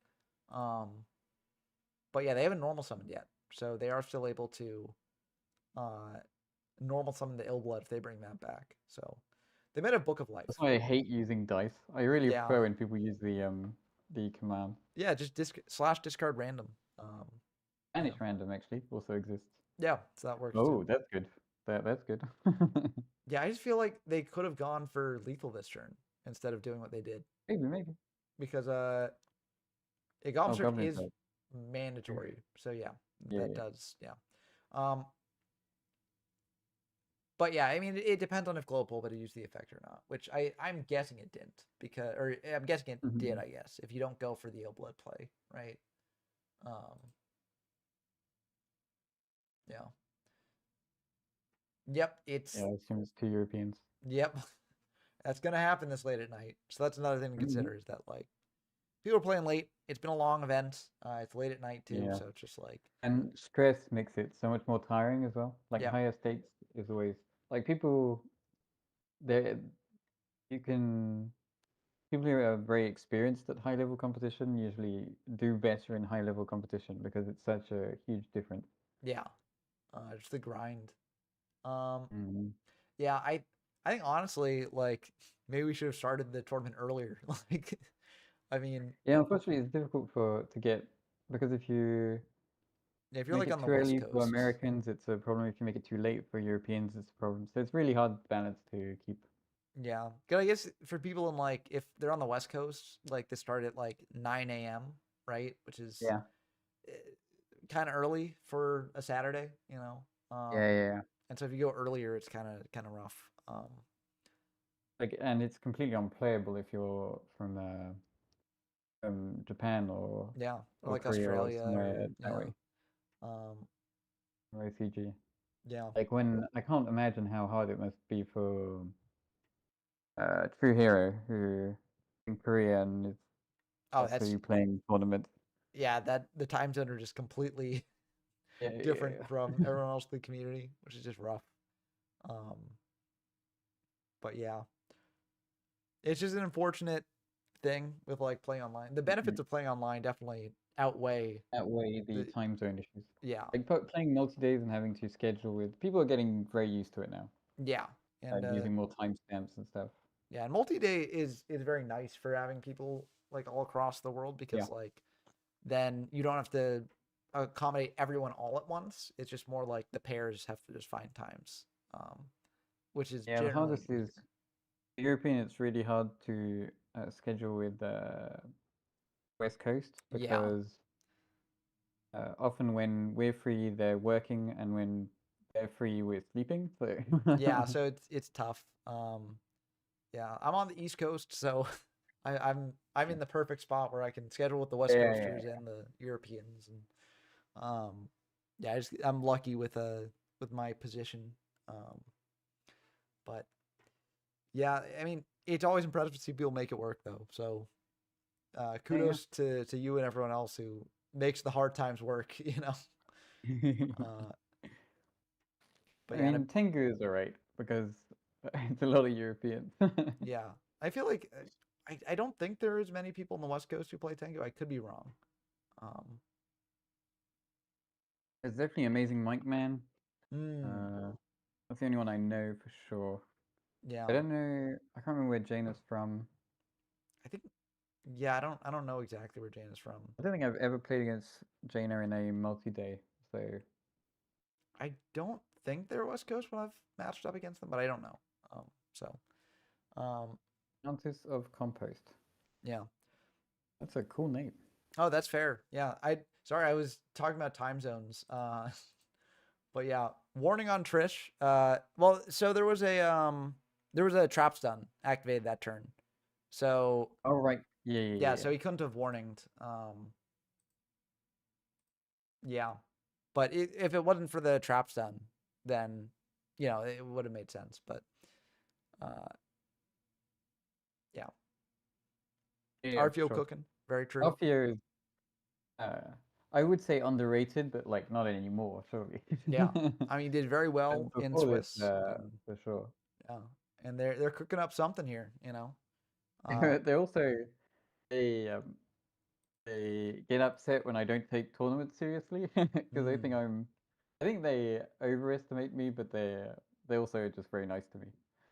But yeah, they haven't normal summoned yet, so they are still able to normal summon the Illblood if they bring that back. So they made a Book of Life.
That's why I hate using dice. I really
Yeah.
prefer when people use the command.
Yeah, just /discard random.
Banish random actually also exists.
Yeah, so that works
Oh,
too.
that's good. That's good.
Yeah, I just feel like they could have gone for lethal this turn instead of doing what they did
maybe.
because a Goblin Search
Goblin
is
Search.
mandatory. So yeah,
Yeah,
that
yeah.
does But yeah, I mean, it depends on if Glow Bulb had used the effect or not, which I'm guessing it didn't because, or I'm guessing it did.
Mhm.
I guess if you don't go for the Illblood play, right? Yeah. Yep. It's
Yeah, I assume it's 2 Europeans.
yep. That's gonna happen this late at night. So that's another thing to
Mhm.
consider is that like people are playing late. It's been a long event. It's late at night too,
Yeah.
so it's just like
And stress makes it so much more tiring as well. Like
yeah,
higher stakes is always like people they you can people who are very experienced at high level competition usually do better in high level competition because it's such a huge difference.
yeah. Just the grind. Um,
Mhm.
yeah, I think honestly, like maybe we should have started the tournament earlier. Like, I mean,
Yeah, unfortunately it's difficult to get because if you
if you're
make
like
it
on the
too
West
early for
Coast,
Americans, it's a problem. If you make it too late for Europeans, it's a problem. So it's really hard balance to keep.
yeah. 'Cause I guess for people in like if they're on the West Coast, like they start at like 9 a.m., right? Which is
Yeah.
kind of early for a Saturday, you know.
Yeah.
And so if you go earlier, it's kind of rough.
Like, and it's completely unplayable if you're from Japan
Yeah, or
or
like
Korea or
Australia or
somewhere that
yeah,
way,
um,
or OCG.
yeah.
Like when I can't imagine how hard it must be for True Hero who in Korea and is
Oh,
also playing tournaments.
yeah. That the time zone are just completely different
Yeah.
from everyone else in the community, which is just rough. Um, but yeah, it's just an unfortunate thing with like playing online. The benefits of playing online definitely outweigh
Outweigh the
the
time zone issues.
yeah,
Like playing multi-days and having to schedule with people are getting very used to it now.
yeah, and
Using more timestamps and stuff.
yeah, and multi-day is very nice for having people like all across the world
Yeah.
because like then you don't have to accommodate everyone all at once. It's just more like the pairs have to just find times, which is
Yeah, the
generally
hardest is European. It's really hard to schedule with West Coast
yeah,
because often when we're free, they're working, and when they're free, we're sleeping. So
yeah. So it's tough. Yeah, I'm on the East Coast, so I'm in the perfect spot where I can schedule with the West Coasters and the Europeans, and yeah, I'm lucky with my position, but yeah, I mean it's always impressive to see people make it work though. So kudos to you and everyone else who makes the hard times work. You know, but
I
yeah,
mean, Tengu is alright because it's a lot of Europeans.
yeah, I feel like I don't think there is many people on the West Coast who play Tengu. I could be wrong.
There's definitely Amazing Mike Man.
Hmm.
That's the only one I know for sure.
Yeah,
I don't know. I can't remember where Jane is from.
I think. Yeah, I don't know exactly where Jane is from.
I don't think I've ever played against Jaina in a multi-day. So
I don't think they're West Coast when I've matched up against them, but I don't know. So, um,
Countess of Compost.
yeah.
That's a cool name.
Oh, that's fair. Yeah, Sorry, I was talking about time zones. But yeah, warning on Trish. Well, so there was a trap stun activated that turn. So
Oh right,
yeah, so he couldn't have warninged. Yeah, but if it wasn't for the trap stun, then it would have made sense. But yeah,
Yeah,
RFO
sure.
cooking, very true.
Alfio is, I would say underrated, but like not anymore, surely.
Yeah, I mean, he did very well in
Before this,
Swiss, and
for sure.
yeah, and they're cooking up something here. Uh,
They also they um, they get upset when I don't take tournaments seriously because they think
mm,
I think they overestimate me, but they also are just very nice to me.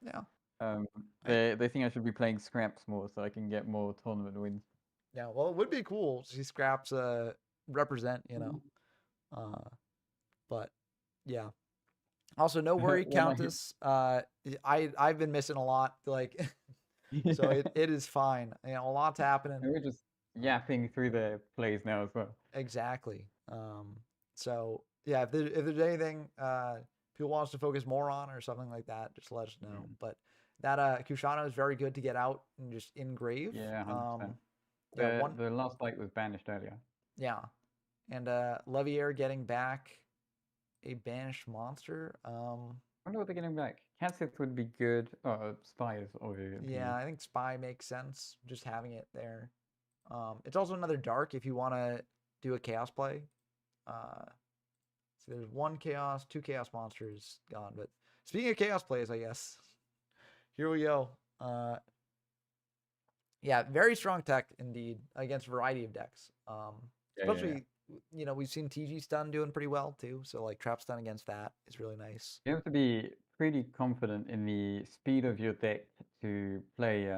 yeah,
Um,
I,
they think I should be playing scraps more so I can get more tournament wins.
yeah. Well, it would be cool to see Scraps represent. But yeah. Also, no worry,
When I
Countess. I've been missing a lot. Like, so
yeah,
it is fine. A lot's happening.
and we're just yapping through the plays now as well.
Exactly. So yeah, if there's anything people want us to focus more on or something like that, just let us know. But that Kushano is very good to get out and just engrave.
Yeah, 100%.
Yeah,
The last light was banished earlier.
yeah, and Levier getting back a banished monster.
I wonder what they're getting back. Catsith would be good. Oh, Spires, obviously.
Yeah, I think Spy makes sense. Just having it there. It's also another dark if you want to do a chaos play. So there's one chaos, two chaos monsters gone. But speaking of chaos plays, I guess here we go. Yeah, very strong tech indeed against a variety of decks. Especially, we've seen TG stun doing pretty well too. So like trap stun against that is really nice.
You have to be pretty confident in the speed of your deck to play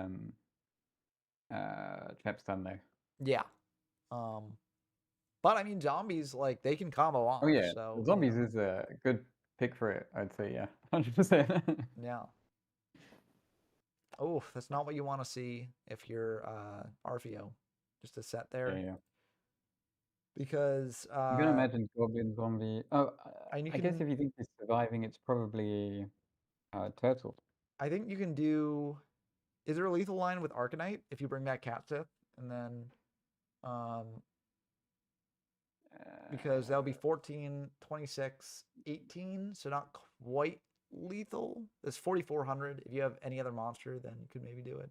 trap stun though.
Yeah. But I mean, zombies like they can combo off.
Oh yeah,
So
zombies is a good pick for it. I'd say yeah, 100%.
yeah. Oh, that's not what you want to see if you're RFO. Just to set there.
Yeah.
Because
I'm gonna imagine goblin zombie. Oh,
and you
I guess
can
if you think he's surviving, it's probably turtle.
I think you can do is there a lethal line with Arcanite if you bring back Catsith and then because that'll be 14, 26, 18, so not quite lethal. It's 4,400. If you have any other monster, then you could maybe do it.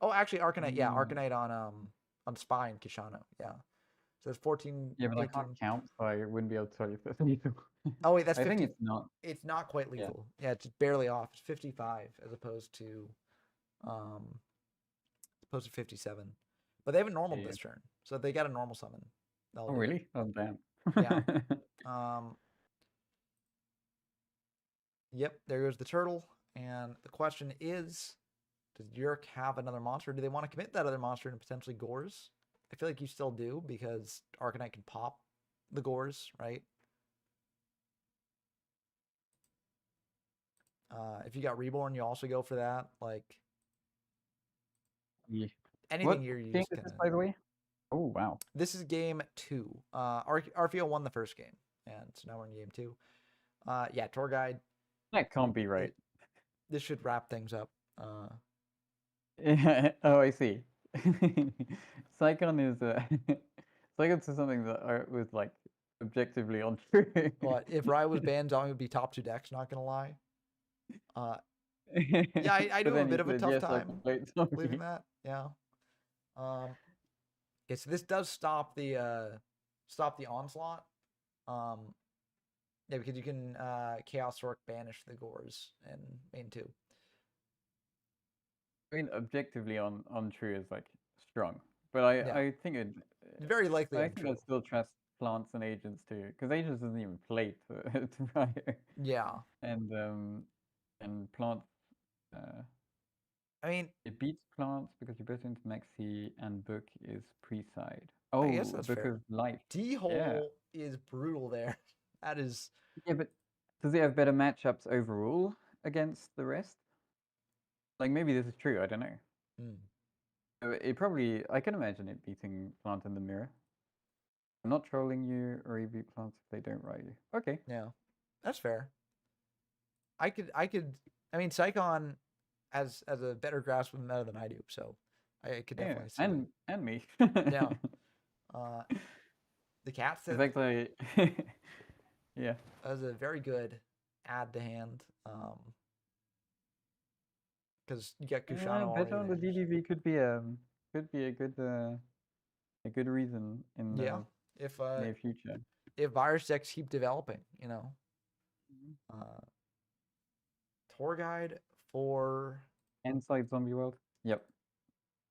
Oh, actually, Arcanite. Yeah, Arcanite on Spy and Kishano. Yeah. So it's 14.
Yeah, but
18.
I can't count, so I wouldn't be able to tell you if that's lethal.
Oh wait, that's 50.
I think it's not.
It's not quite
Yeah.
lethal. Yeah, it's barely off. It's 55 as opposed to 57. But they have a normal
Yeah.
this turn, so they got a normal summon.
Oh really? Oh damn.
Yeah. Yep, there goes the turtle. And the question is, does Yurk have another monster? Do they want to commit that other monster and potentially Gores? I feel like you still do because Arcanite can pop the Gores, right? If you got Reborn, you also go for that. Like
Yeah.
anything
What
you're
game
used
is this, by the way? Oh wow.
This is game 2. RFO won the first game, and so now we're in game 2. Yeah, tour guide.
That can't be right.
This should wrap things up.
Oh, I see. Psychon is Psychon's is something that was like objectively untrue.
But if Rye was banned, Zombie would be top 2 decks. Not gonna lie. Yeah, I
But
do have a
then
bit
he
of a
said,
tough
yes, I
time
can play zombie.
believing that. Yeah. Okay, so this does stop the onslaught. Yeah, because you can Chaos Orc banish the Gores in main 2.
I mean, objectively untrue is like strong, but I think it
Very likely
I think
untrue.
I'd still trust plants and agents too, because agents doesn't even play to Riot.
Yeah.
And plants.
I mean,
It beats plants because you both into Maxi and book is pre-side.
I
Oh,
guess that's
book
fair.
of life.
D-hole
Yeah.
is brutal there. That is.
Yeah, but does it have better matchups overall against the rest? Like maybe this is true. I don't know.
Mm.
It probably. I can imagine it beating plant in the mirror. I'm not trolling you or EV plants if they don't write you. Okay.
Yeah, that's fair. I could. I mean, Psychon has a better grasp of the meta than I do, so I could
Yeah,
definitely see.
and me.
Yeah. Uh, the cat
In
sit
fact, yeah.
is a very good add to hand. Because you got Kushano
Bet
already
on the
there.
DDV could be a good reason in
Yeah.
the
If
near future.
if virus decks keep developing, you know. Tour guide for
Inside Zombie World. Yep.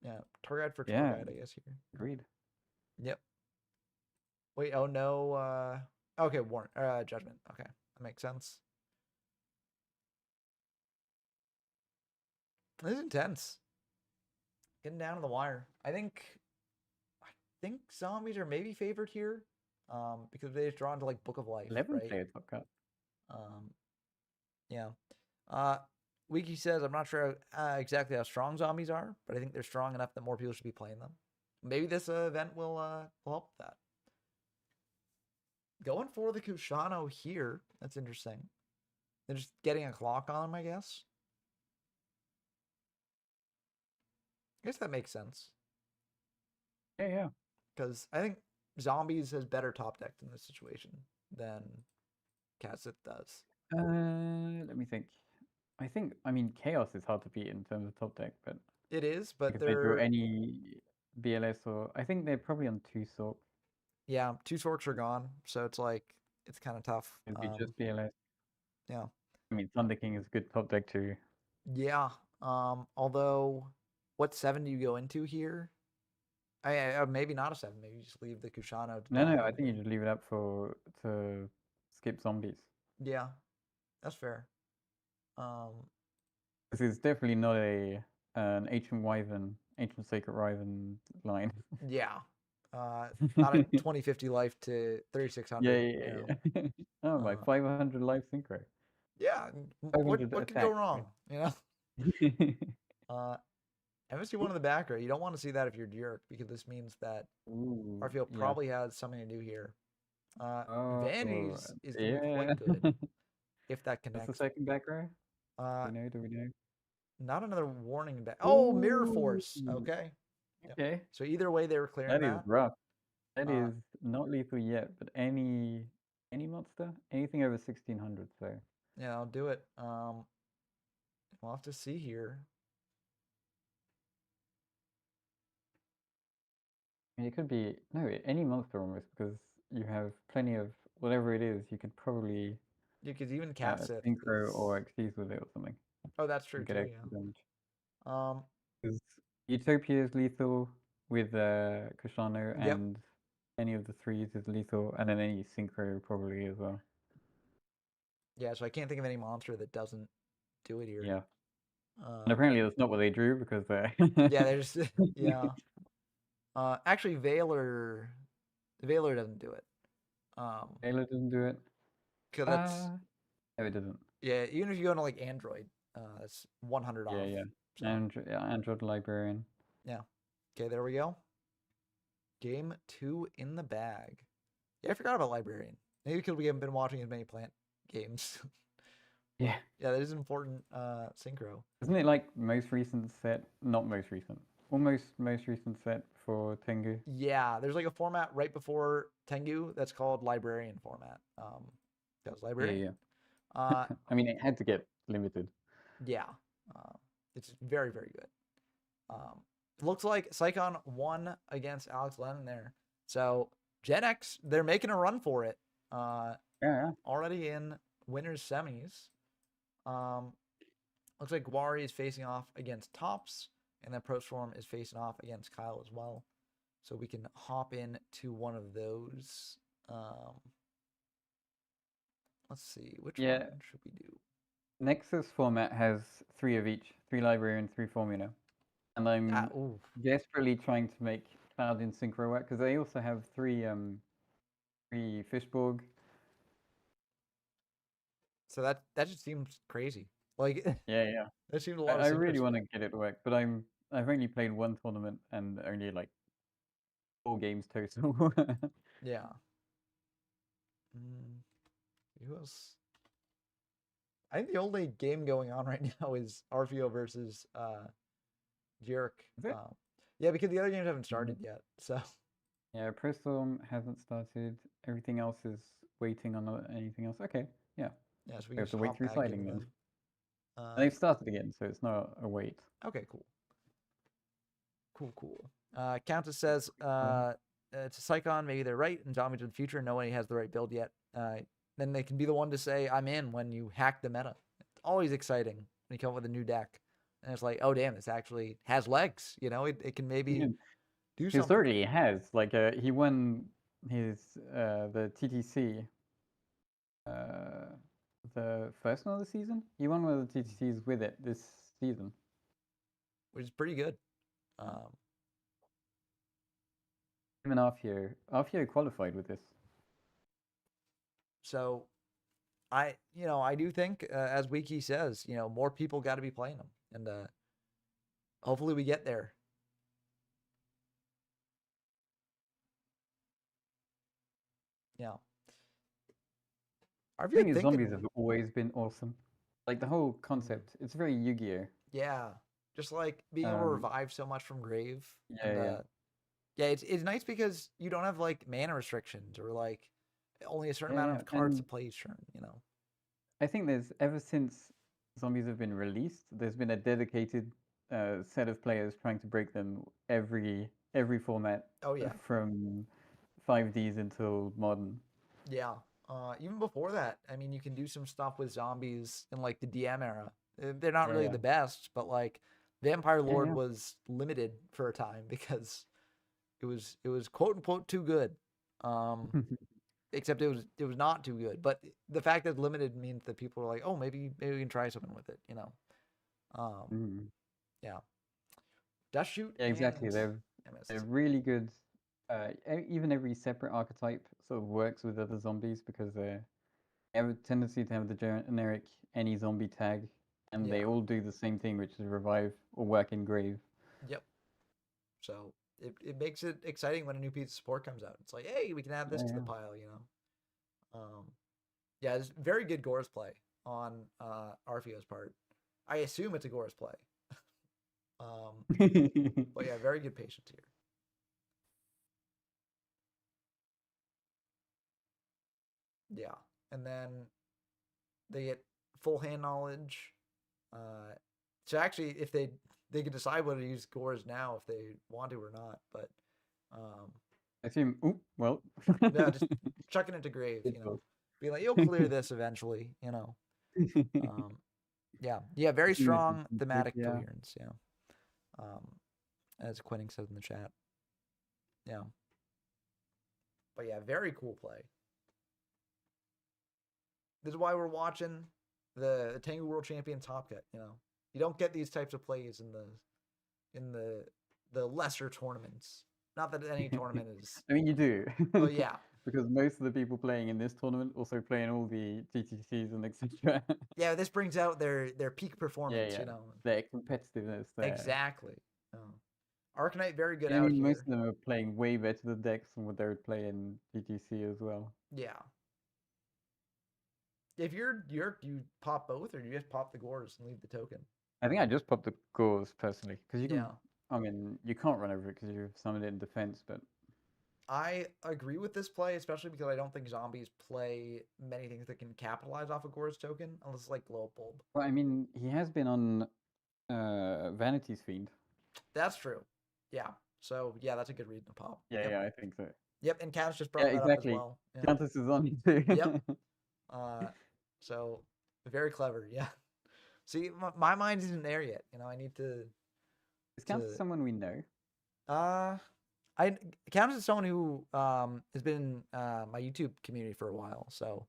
yeah, tour guide for tour
Yeah.
guide, I guess here.
Agreed.
Yep. Wait, oh no, okay, warrant judgment. Okay. That makes sense. This is intense. Getting down to the wire. I think zombies are maybe favored here. Because they just draw into like Book of Life,
11
right?
player top cut.
Yeah. Wiki says, I'm not sure exactly how strong zombies are, but I think they're strong enough that more people should be playing them. Maybe this event will help with that. Going for the Kushano here. That's interesting. They're just getting a clock on them, I guess. I guess that makes sense.
Yeah.
Because I think zombies has better top deck in this situation than Katsith does.
Let me think. I mean, Chaos is hard to beat in terms of top deck, but
It is, but
if they draw
they're
any BLS or I think they're probably on 2 Sork.
yeah, 2 Sorks are gone, so it's like it's kind of tough.
It'd be just BLS.
Yeah.
I mean, Thunder King is a good top deck too.
Yeah. Although, what 7 do you go into here? Maybe not a 7. Maybe you just leave the Kushano.
No, I think you just leave it up to skip zombies.
Yeah, that's fair.
This is definitely not an ancient sacred wyvern line.
Yeah. Not a 2050 life to 3600.
Yeah. Oh my, 500 life synchro.
Yeah. What could go wrong? Right? You know. MSC1 in the back row. You don't want to see that if you're Jurk, because this means that RFO probably has something to do here. Vanities is going to be quite good if that connects.
What's the second back row? Do we know?
Not another warning back. Oh, Mirror Force. Okay.
Okay.
Yep. So either way, they were clearing that.
That is rough. That is not lethal yet, but any monster, anything over 1600. So
yeah, I'll do it. We'll have to see here.
It could be any monster almost, because you have plenty of whatever it is. You could probably
even Katsith
synchro or Xyz with it or something.
Oh, that's true too. Yeah.
Because Utopia is lethal with Kushano, and any of the 3s is lethal, and then any synchro probably as well.
Yeah, so I can't think of any monster that doesn't do it here.
Yeah. And apparently that's not what they drew, because
yeah, they're just yeah. Actually, Valor doesn't do it.
Valor doesn't do it.
Cause that's
no, it doesn't.
Yeah, even if you go into like Android, that's 100 off.
Yeah. So. Android Librarian.
Yeah. Okay, there we go. Game 2 in the bag. Yeah, I forgot about Librarian. Maybe because we haven't been watching as many plant games.
Yeah.
Yeah, that is important synchro.
Isn't it like most recent set? Not most recent. Almost most recent set for Tengu.
Yeah, there's like a format right before Tengu that's called Librarian format. That was Librarian.
Yeah. I mean, it had to get limited.
Yeah. It's very, very good. Looks like Psychon won against Alex Lennon there. So Gen X, they're making a run for it. Already in winners semis. Looks like Gwari is facing off against Tops, and then Prostorm is facing off against Kyle as well. So we can hop in to one of those. Let's see, which one should we do?
Nexus format has 3 of each, 3 Librarian, 3 Formula. And I'm desperately trying to make Cloud in Synchro work, because they also have 3 Fishborg.
So that just seems crazy. Like
yeah.
That seems a lot.
I really want to get it to work, but I've only played 1 tournament and only like 4 games total.
Yeah. Who else? I think the only game going on right now is Arfio versus Jerk.
Is it?
Yeah, because the other games haven't started yet. So
Yeah, Pro Storm hasn't started. Everything else is waiting on anything else. Okay, yeah.
yeah, so we
We
can
have
just
to wait
hop
through
back
sliding
into
then.
them.
And they've started again, so it's not a wait.
Okay, cool. Cool. Countess says it's a Psychon. Maybe they're right. And Zombies of the Future, nobody has the right build yet. Then they can be the one to say, I'm in when you hack the meta. It's always exciting when you come up with a new deck. And it's like, oh, damn, this actually has legs. You know, it can maybe do something.
Historically, he has. Like, he won his the TTC the first one of the season. He won one of the TTCs with it this season.
Which is pretty good.
Even Arfio qualified with this.
So I do think, as Wiki says, more people got to be playing them, and hopefully we get there. Yeah.
I think zombies have always been awesome. Like the whole concept, it's very Yu-Gi-Oh.
Yeah, just like being able to revive so much from grave.
Yeah.
It's nice because you don't have like mana restrictions or like only a certain amount of cards to play each turn.
I think ever since zombies have been released, there's been a dedicated set of players trying to break them every format.
Oh yeah.
From 5Ds until modern.
Yeah. Even before that, I mean, you can do some stuff with zombies in like the DM era. They're not really the best, but like Vampire Lord was limited for a time because it was quote unquote too good. Except it was not too good. But the fact that it's limited means that people are like, oh, maybe we can try something with it. Yeah. Dust Shoot.
Yeah, exactly. They're really good. Even every separate archetype sort of works with other zombies because they have a tendency to have the generic any zombie tag, and they all do the same thing, which is revive or work in grave.
Yep. So it makes it exciting when a new piece of support comes out. It's like, hey, we can add this to the pile, Yeah, it's very good Gore's play on Arfio's part. I assume it's a Gore's play. But yeah, very good patience here. Yeah, and then they get full hand knowledge. So actually, if they can decide whether to use Gores now if they want to or not. But
I assume. Well.
Yeah, just chucking it to grave. Be like, you'll clear this eventually. Yeah, very strong thematic coherence. Yeah. As Quinning says in the chat. Yeah. But yeah, very cool play. This is why we're watching the Tengu World Champion Top Cut. You don't get these types of plays in the lesser tournaments. Not that any tournament is.
I mean, you do.
Oh yeah.
Because most of the people playing in this tournament also play in all the GTCs and etc.
Yeah, this brings out their peak performance.
Their competitiveness. There.
Exactly. Arcanite very good
I
out
mean,
here.
most of them are playing way better the decks than what they would play in GTC as well.
Yeah. If you pop both, or you just pop the Gores and leave the token?
I think I just popped the Gores personally because you can. I mean, you can't run over it because you've summoned it in defense, but.
I agree with this play, especially because I don't think zombies play many things that can capitalize off a Gore's token, unless it's like Glow Bulb.
Well, I mean, he has been on Vanity's Fiend.
That's true. Yeah. So, yeah, that's a good reason to pop.
Yeah, I think so.
Yep, and Countess just brought that up as well.
Yeah. Countess is on too.
Yep. So, very clever, yeah. See, my mind isn't there yet. I need to...
Is Countess someone we know?
Countess is someone who has been in my YouTube community for a while, so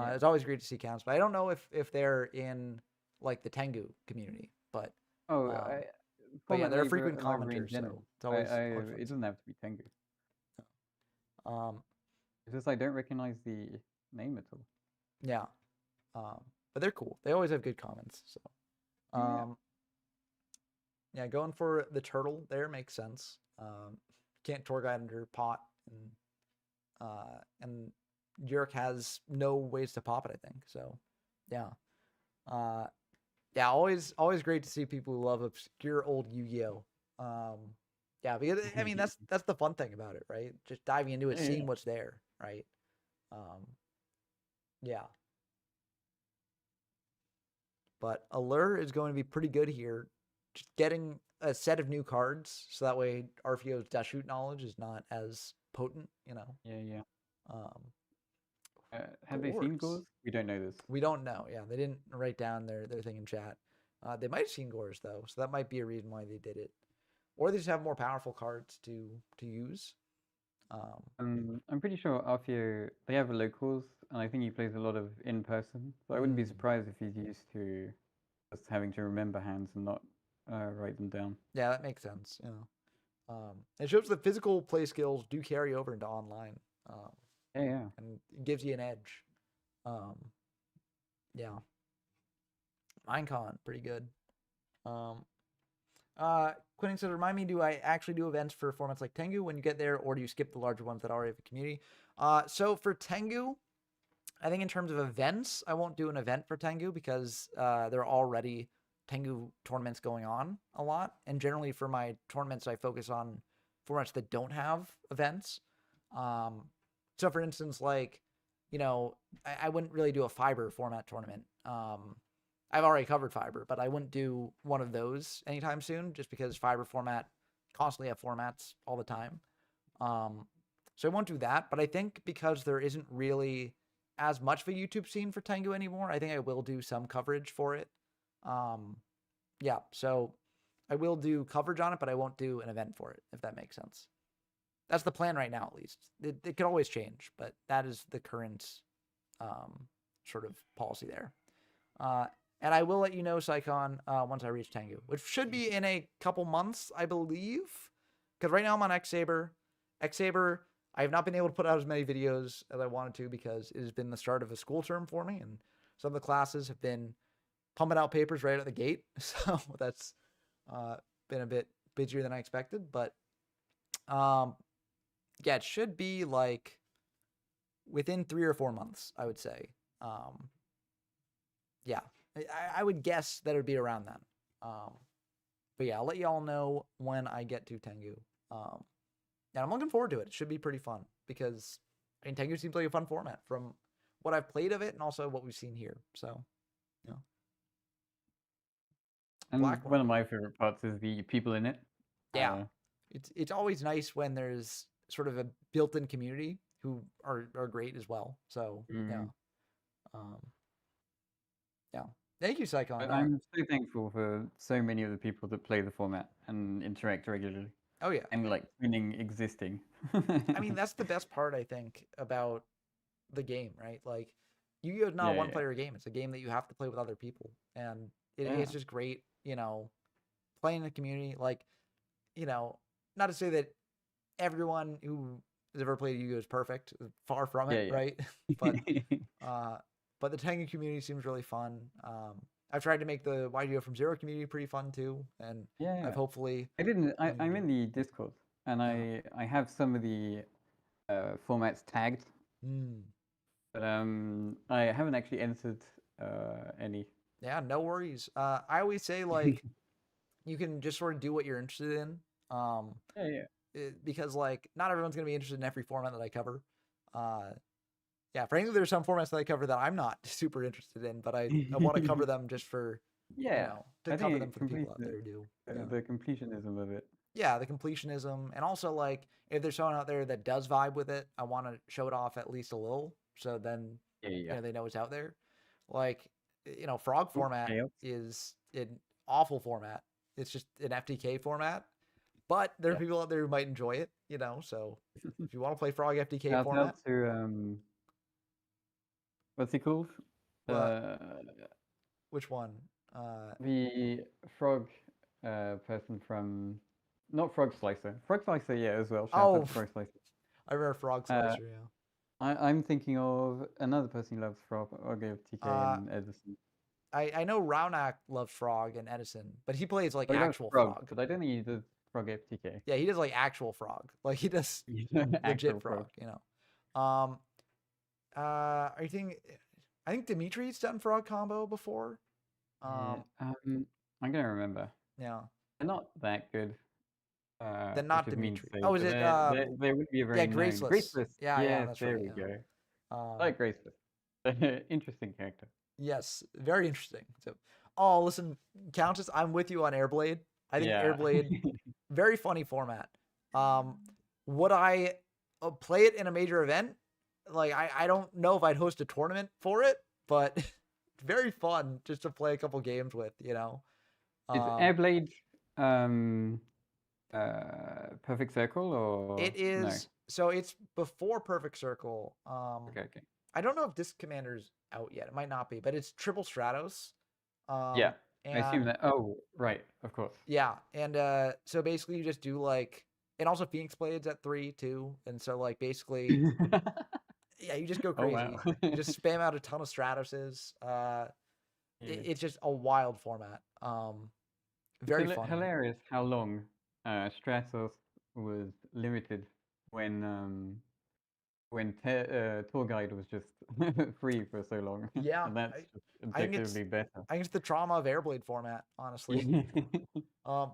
it's always great to see Countess. But I don't know if they're in like the Tengu community, but but yeah, they're a frequent commenter, so it's always
it doesn't have to be Tengu. It's just I don't recognize the name at all.
Yeah, but they're cool. They always have good comments. So yeah, going for the turtle there makes sense. Can't tour guide under pot, and and Yurk has no ways to pop it, I think. So, yeah. Yeah, always great to see people who love obscure old Yu-Gi-Oh. Yeah, because I mean that's the fun thing about it, right? Just diving into it,
Yeah,
seeing
yeah.
what's there, right? Yeah. But Allure is going to be pretty good here. Just getting a set of new cards, so that way Arfio's Dashut knowledge is not as potent, you know.
Yeah, yeah.
Um,
Have they seen
Gores.
Gores? We don't know this.
We don't know. Yeah, they didn't write down their thing in chat. They might have seen Gores though, so that might be a reason why they did it, or they just have more powerful cards to use.
I'm pretty sure Alfio, they have locals, and I think he plays a lot of in person. So I wouldn't be surprised if he's used to just having to remember hands and not write them down.
Yeah, that makes sense. You know, it shows that physical play skills do carry over into online.
Yeah, yeah.
And it gives you an edge. Yeah. Minecon, pretty good. Quinning said, remind me, do I actually do events for formats like Tengu when you get there, or do you skip the larger ones that already have a community? So for Tengu, I think in terms of events, I won't do an event for Tengu because there are already Tengu tournaments going on a lot. And generally for my tournaments, I focus on formats that don't have events. So for instance, like, you know, I wouldn't really do a fiber format tournament. I've already covered fiber, but I wouldn't do one of those anytime soon just because fiber format constantly have formats all the time. So I won't do that, but I think because there isn't really as much of a YouTube scene for Tengu anymore, I think I will do some coverage for it. Yeah, so I will do coverage on it, but I won't do an event for it, if that makes sense. That's the plan right now, at least. It could always change, but that is the current sort of policy there. And I will let you know, Saikon, once I reach Tengu, which should be in a couple months, I believe. Because right now I'm on X-Saber. X-Saber, I have not been able to put out as many videos as I wanted to because it has been the start of a school term for me, and some of the classes have been pumping out papers right at the gate. So that's been a bit busier than I expected. But yeah, it should be like within 3 or 4 months, I would say. Yeah, I would guess that it would be around then. But yeah, I'll let you all know when I get to Tengu. And I'm looking forward to it. It should be pretty fun because I mean, Tengu seems like a fun format from what I've played of it and also what we've seen here. So, you know.
And
Blackmore.
one of my favorite parts is the people in it.
Yeah, it's always nice when there's sort of a built-in community who are great as well. So yeah, yeah. Thank you, Saikon.
But I'm so thankful for so many of the people that play the format and interact regularly.
Oh yeah,
and like winning existing.
I mean, that's the best part, I think, about the game, right? Like, Yu-Gi-Oh! Is not a one-player game. It's a game that you have to play with other people. And it's just great, you know, playing in a community. Like, you know, not to say that everyone who has ever played Yu-Gi-Oh! Is perfect. Far from it, right? But the Tengu community seems really fun. I've tried to make the YGO from Zero community pretty fun too, and I've hopefully.
I'm in the Discord, and I have some of the formats tagged, but I haven't actually entered any.
Yeah, no worries. I always say like, you can just sort of do what you're interested in. Because like not everyone's gonna be interested in every format that I cover. Yeah, frankly, there's some formats that I cover that I'm not super interested in, but I want to cover them just for you know, to cover them for the people out there who do.
The completionism of it.
Yeah, the completionism, and also like if there's someone out there that does vibe with it, I want to show it off at least a little, so then you know, they know it's out there. Like, you know, Frog format is an awful format. It's just an FTK format. But there are people out there who might enjoy it, you know. So if you want to play Frog FTK format,
to what's he called?
Which one?
The Frog person from not Frog Slicer. Frog Slicer, yeah, as well. Shout out to Frog Slicer.
I remember Frog Slicer. Yeah.
I'm thinking of another person who loves Frog FTK and Edison.
I know Raunak loves Frog and Edison, but he plays like actual
Frog. But I don't think he does Frog FTK.
Yeah, he does like actual Frog. Like he does legit frog, you know. Are you thinking? I think Dimitri's done frog combo before.
Yeah, I'm gonna remember.
Yeah.
They're not that good.
Then not
Which is mean to
Dimitri.
say,
Oh, is
but
it?
they wouldn't be very
Yeah,
known.
Graceless.
Graceless.
Yeah,
Yes,
that's
there
right.
we
Yeah.
go. I like Graceless. Interesting character.
Yes, very interesting. So, oh, listen, Countess, I'm with you on Airblade. I think
Yeah.
Airblade, very funny format. Would I play it in a major event? Like, I don't know if I'd host a tournament for it, but very fun just to play a couple games with, you know.
Is Airblade Perfect Circle or
It
no?
is so it's before Perfect Circle.
Okay.
I don't know if this commander's out yet. It might not be, but it's triple Stratos.
Yeah, I assume
And
that. Oh, right, of course.
yeah, and so basically you just do like, and also Phoenix Blades at 3 too, and so like basically, yeah, you just go
Oh
crazy.
wow.
You just spam out a ton of Stratoses.
Yeah.
It's just a wild format. Very funny.
Hilarious how long Stratos was limited when Tour Guide was just free for so long.
Yeah,
And that's just
I think it's
objectively better.
I think it's the trauma of Airblade format, honestly.
Yeah.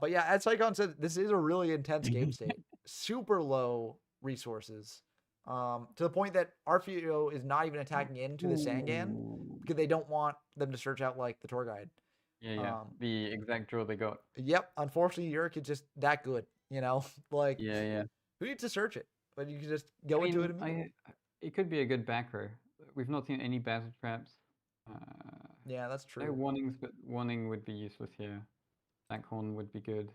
But yeah, as Sycon said, this is a really intense game state. Super low resources. To the point that Arfio is not even attacking into the Sangan
Ooh.
because they don't want them to search out like the tour guide.
Yeah. The exact draw they got.
Yep. Unfortunately, Yurik is just that good, you know? Like,
Yeah.
who needs to search it? But you can just go into it immediately.
It could be a good back row. We've not seen any battle traps.
Yeah, that's
No
true.
warnings, but warning would be useless here. Backhorn would be good.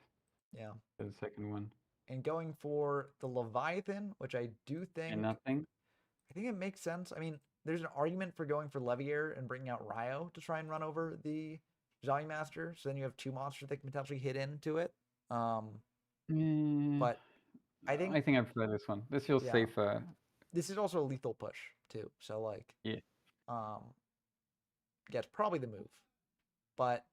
Yeah.
For the second one.
And going for the Leviathan, which I do think.
And nothing.
I think it makes sense. I mean, there's an argument for going for Levier and bringing out Ryo to try and run over the Zombie Master. So then you have two monsters that can potentially hit into it. But I think
I prefer this one. This feels safer.
This is also a lethal push too. So like,
yeah,
it's probably the move. But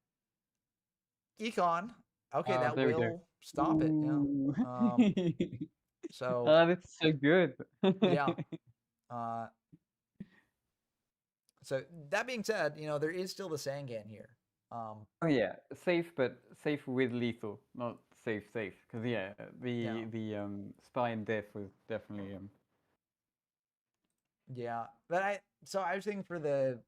Econ, okay, that will stop it. Yeah. So
that's so good.
yeah. So that being said, you know, there is still the Sangan here.
Oh yeah, safe, but safe with lethal, not safe. Because the spy and death was definitely
Yeah, but I was thinking for the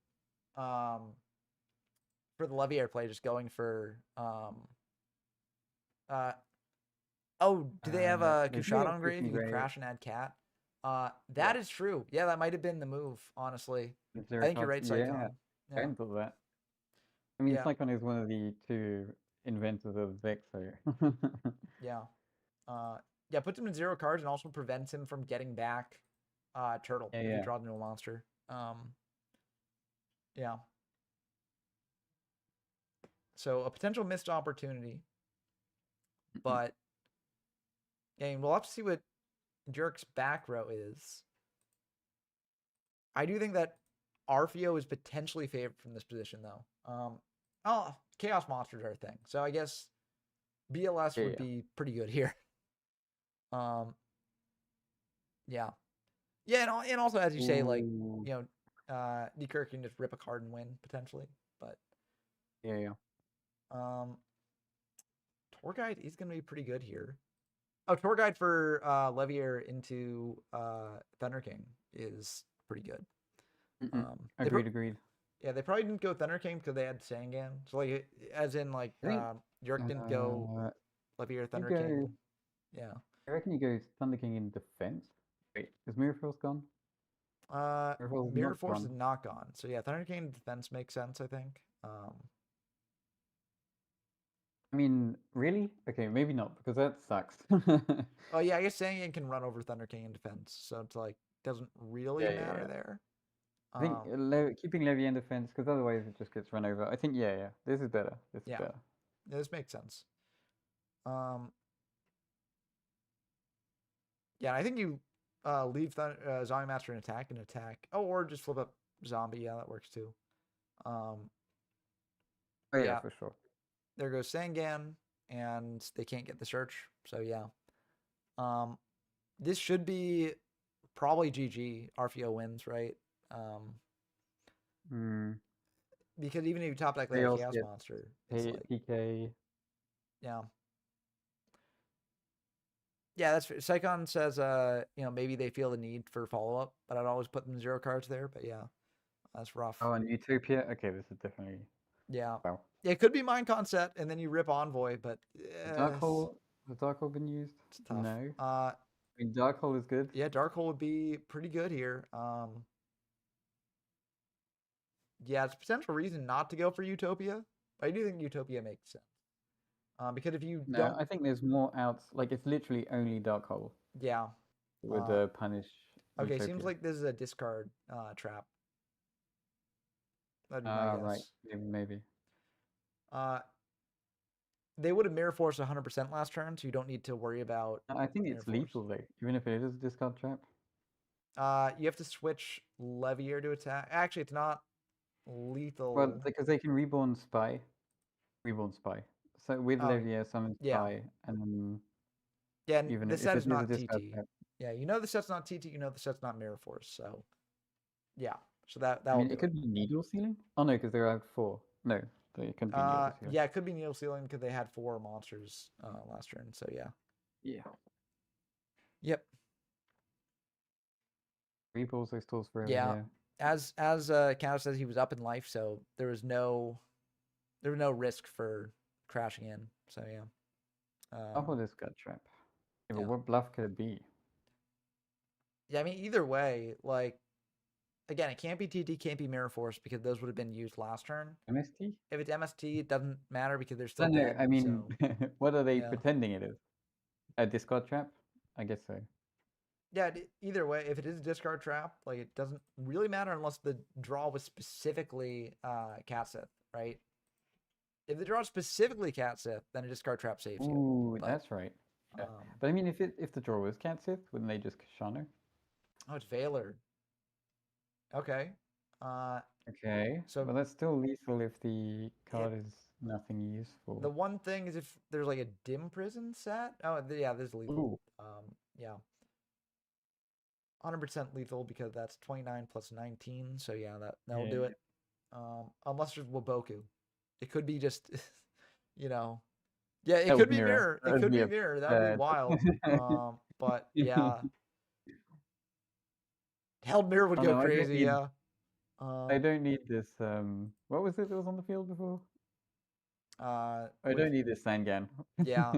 Levier play, just going for oh, do they have a Kushan on grave? You can crash and add cat. That is true. Yeah, that might have been the move, honestly. I think you're right, Sycon.
I hadn't thought of that. I mean, Sycon is one of the two inventors of Vex, so
yeah. Yeah, puts him in 0 cards and also prevents him from getting back Turtle if he draws into a monster. Yeah. So a potential missed opportunity. But yeah, we'll have to see what Jurk's back row is. I do think that Arfio is potentially favored from this position, though. Chaos Monsters are a thing. So I guess BLS would be pretty good here. Yeah. Yeah, and also, as you say, like, you know, Dekirk can just rip a card and win, potentially. But
yeah.
Tour Guide is going to be pretty good here. Oh, Tour Guide for Levier into Thunder King is pretty good.
Agreed.
Yeah, they probably didn't go Thunder King because they had Sangan. So, like, as in, like, York didn't go Levier Thunder King. Yeah.
I reckon he goes Thunder King in defense. Wait, is Mirror Force gone?
Mirror Force is not gone. So, yeah, Thunder King in defense makes sense, I think.
I mean, really? Okay, maybe not, because that sucks.
Oh, yeah, I guess Sangan can run over Thunder King in defense. So, it's like, doesn't really matter there.
I think keeping Levy in defense, because otherwise it just gets run over. I think, this is better. This is better.
Yeah, this makes sense. Yeah, I think you leave Zombie Master in attack and attack. Oh, or just flip up Zombie. Yeah, that works too.
Oh, yeah, for sure.
There goes Sangan, and they can't get the search. So, yeah. This should be probably GG. Arfio wins, right? Because even if you top deck like
They
a
also
Chaos
get
Monster, it's like
PK.
yeah. Yeah, that's fair. Psychon says, maybe they feel the need for follow up, but I'd always put them 0 cards there. But yeah, that's rough.
Oh, and Utopia. Okay, this is definitely
Yeah,
wow.
it could be Minecon set, and then you rip Envoy, but
Dark Hole. Has Dark Hole been used?
it's tough.
No. I mean, Dark Hole is good.
Yeah, Dark Hole would be pretty good here. Yeah, it's a potential reason not to go for Utopia. But I do think Utopia makes sense. Because if you
No,
don't,
I think there's more outs. Like it's literally only Dark Hole
yeah.
that would punish.
Okay,
Utopia.
seems like this is a discard trap. That'd be my guess.
Right, maybe.
They would have Mirror Force 100% last turn, so you don't need to worry about.
I think it's lethal though, even if it is a discard trap.
You have to switch Levier to attack. Actually, it's not lethal.
Well, because they can reborn Spy. So with Levier, summon Spy, and then
yeah, and
even
the
if
set
it
is not
a discard
TT.
trap.
Yeah, you know the set's not TT. You know the set's not Mirror Force. So yeah, so that
I
will
mean, it could be Needle Ceiling. Oh no, because they're out 4. No, it could be Needle Ceiling.
Yeah, it could be Needle Ceiling because they had 4 monsters last turn. So yeah.
Yeah.
Yep.
Reballs those tools forever.
Yeah. As Counter says, he was up in life, so there was no risk for crashing in. So yeah.
How this gut trap? Yeah, but what bluff could it be?
Yeah, I mean either way, like again, it can't be TT, can't be Mirror Force because those would have been used last turn.
MST?
If it's MST, it doesn't matter because they're still
No,
dead.
I mean,
so,
what are they pretending it is? A discard trap? I guess so.
Yeah, either way, if it is a discard trap, like it doesn't really matter unless the draw was specifically Cat Sith, right? If the draw is specifically Cat Sith, then a discard trap saves you.
Ooh, that's right. Yeah. But I mean, if the draw was Cat Sith, wouldn't they just Kashano?
Oh, it's Valor. Okay.
Okay. So, well, that's still lethal if the card is nothing useful.
The one thing is if there's like a Dim Prison set. Oh, yeah, this is lethal. Yeah. 100% lethal because that's 29 plus 19. So yeah, that'll do it. Unless there's Waboku. It could be just, Yeah, it could be Mirror. It could be Mirror. That would be wild. But yeah. Held Mirror would go crazy, yeah.
I don't need this. What was it that was on the field before? I don't need this Sangan.
Yeah.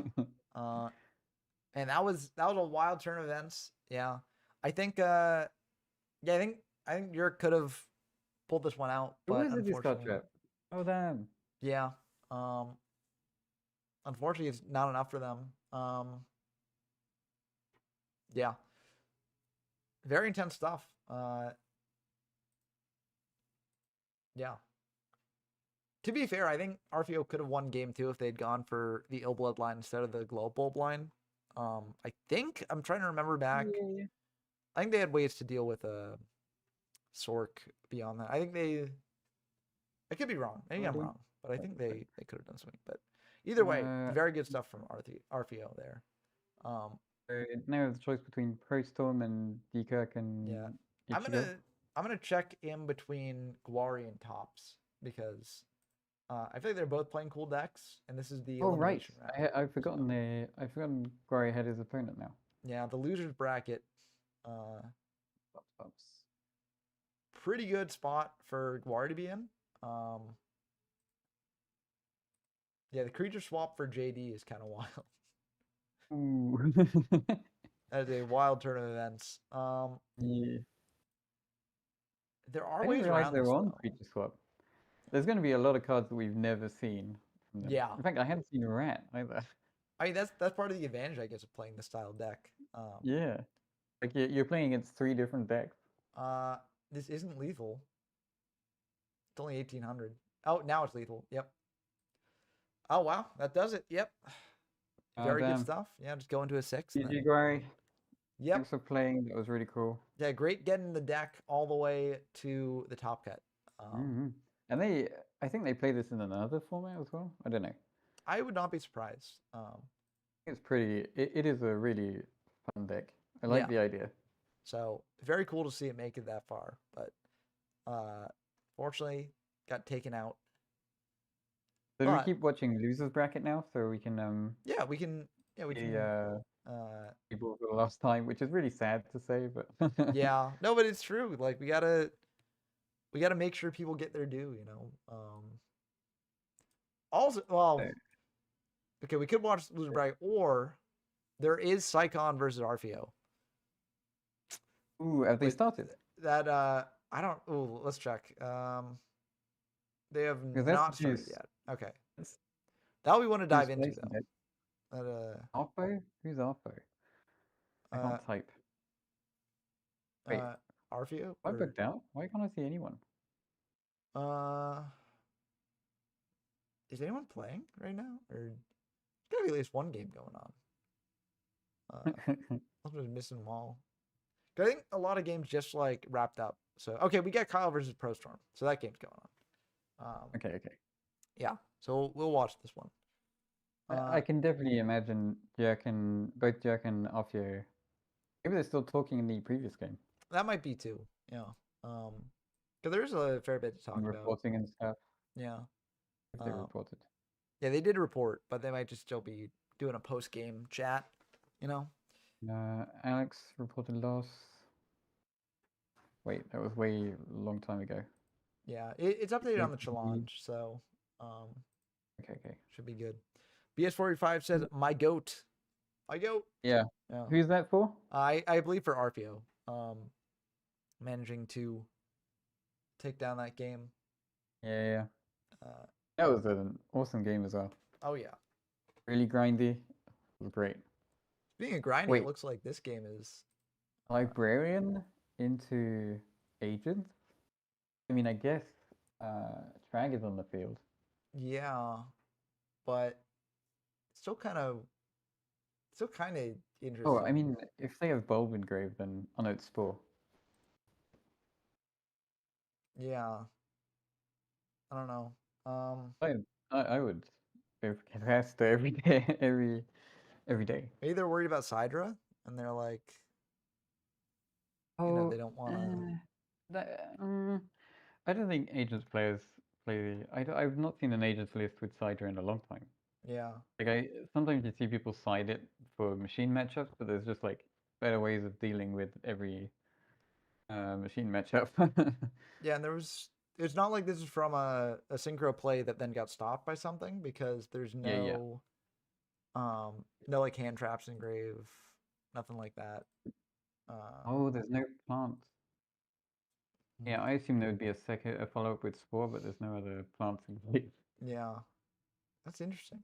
And that was a wild turn of events. Yeah. I think I think Yurk could have pulled this one out, but unfortunately.
Oh damn.
Yeah. Unfortunately it's not enough for them. Yeah. Very intense stuff. Yeah. To be fair, I think Arfio could have won game 2 if they'd gone for the Ill Blood line instead of the Global line. I think I'm trying to remember back. Yeah. I think they had ways to deal with a Sork beyond that. I think I could be wrong. Maybe I'm wrong, but I think they could have done something. But either way, very good stuff from Arfio there.
Now have the choice between Prostorm and Dekirk and
I'm gonna check in between Gwari and Tops because I feel like they're both playing cool decks, and this is the elimination round.
I've forgotten Gwari had his opponent now.
Yeah, the losers bracket. Pretty good spot for Gwari to be in. Yeah, the creature swap for JD is kind of wild.
Ooh.
That is a wild turn of events.
Yeah.
There are ways around this,
on creature swap. There's going to be a lot of cards that we've never seen from them. Yeah. In fact, I hadn't seen a rat either.
I mean, that's part of the advantage, I guess, of playing this style deck.
Yeah. Like you're playing against 3 different decks.
This isn't lethal. It's only 1800. Oh, now it's lethal. Yep. Oh wow, that does it. Yep. Very good stuff. Yeah, just go into a 6.
GG Gwari.
Yep.
Thanks for playing. That was really cool.
Yeah, great getting the deck all the way to the top cut.
And I think they play this in another format as well. I don't know.
I would not be surprised.
It's pretty. It is a really fun deck. I like the idea.
So very cool to see it make it that far. But fortunately, got taken out.
So do we
But
keep watching losers bracket now, so we can
yeah, we can. Yeah, we
see
can.
people for the last time, which is really sad to say, but
Yeah, no, but it's true. Like we gotta make sure people get their due. You know. Also, well,
So-
okay, we could watch loser bracket, or there is Psychon versus Arfeo.
Ooh, have they
Wait,
started?
That I don't. Oh, let's check. They have
Because that's
not started
juice.
yet. Okay,
That's
that'll be one to dive
juice
into
racing,
though.
right?
That
Arpo? Who's Arpo? I
uh
can't type. Wait,
Arfeo
I
or
booked out? Why can't I see anyone?
uh is anyone playing right now? Or there's gotta be at least one game going on. I'm just missing them all. 'Cause I think a lot of games just like wrapped up. So okay, we got Kyle versus Pro Storm, so that game's going on.
Okay.
Yeah, so we'll watch this one.
I can definitely imagine both Jack and Afio. Maybe they're still talking in the previous game.
That might be too. Yeah. Because there's a fair bit to talk
And
about.
reporting and stuff.
Yeah.
If they reported.
Yeah, they did report, but they might just still be doing a post game chat. You know.
Alex reported loss. Wait, that was way long time ago.
Yeah, it's updated on the
GPD.
challenge, so
Okay.
should be good. BS45 says my goat. My goat.
Yeah.
Yeah.
Who's that for?
I believe for Arfeo. Managing to take down that game.
Yeah.
Uh,
That was an awesome game as well.
oh yeah.
Really grindy. It was great.
Being a grindy,
Wait.
it looks like this game is
Librarian into agent? I mean, I guess Trag is on the field.
yeah, but still kind of interesting.
Oh, I mean, if they have Bulb engraved, then oh no, it's Spore.
Yeah. I don't know.
I would go for Capacitor every day, every day.
Maybe they're worried about Sidra, and they're like,
Oh,
they don't want to.
I don't think Agents players play. I've not seen an Agents list with Cider in a long time.
Yeah.
Like sometimes you see people side it for machine matchups, but there's just like better ways of dealing with every machine matchup.
Yeah, and it's not like this is from a synchro play that then got stopped by something, because there's no no like hand traps engrave, nothing like that.
Oh, there's no plants. Yeah, I assume there would be a follow-up with Spore, but there's no other plants in place.
Yeah. That's interesting.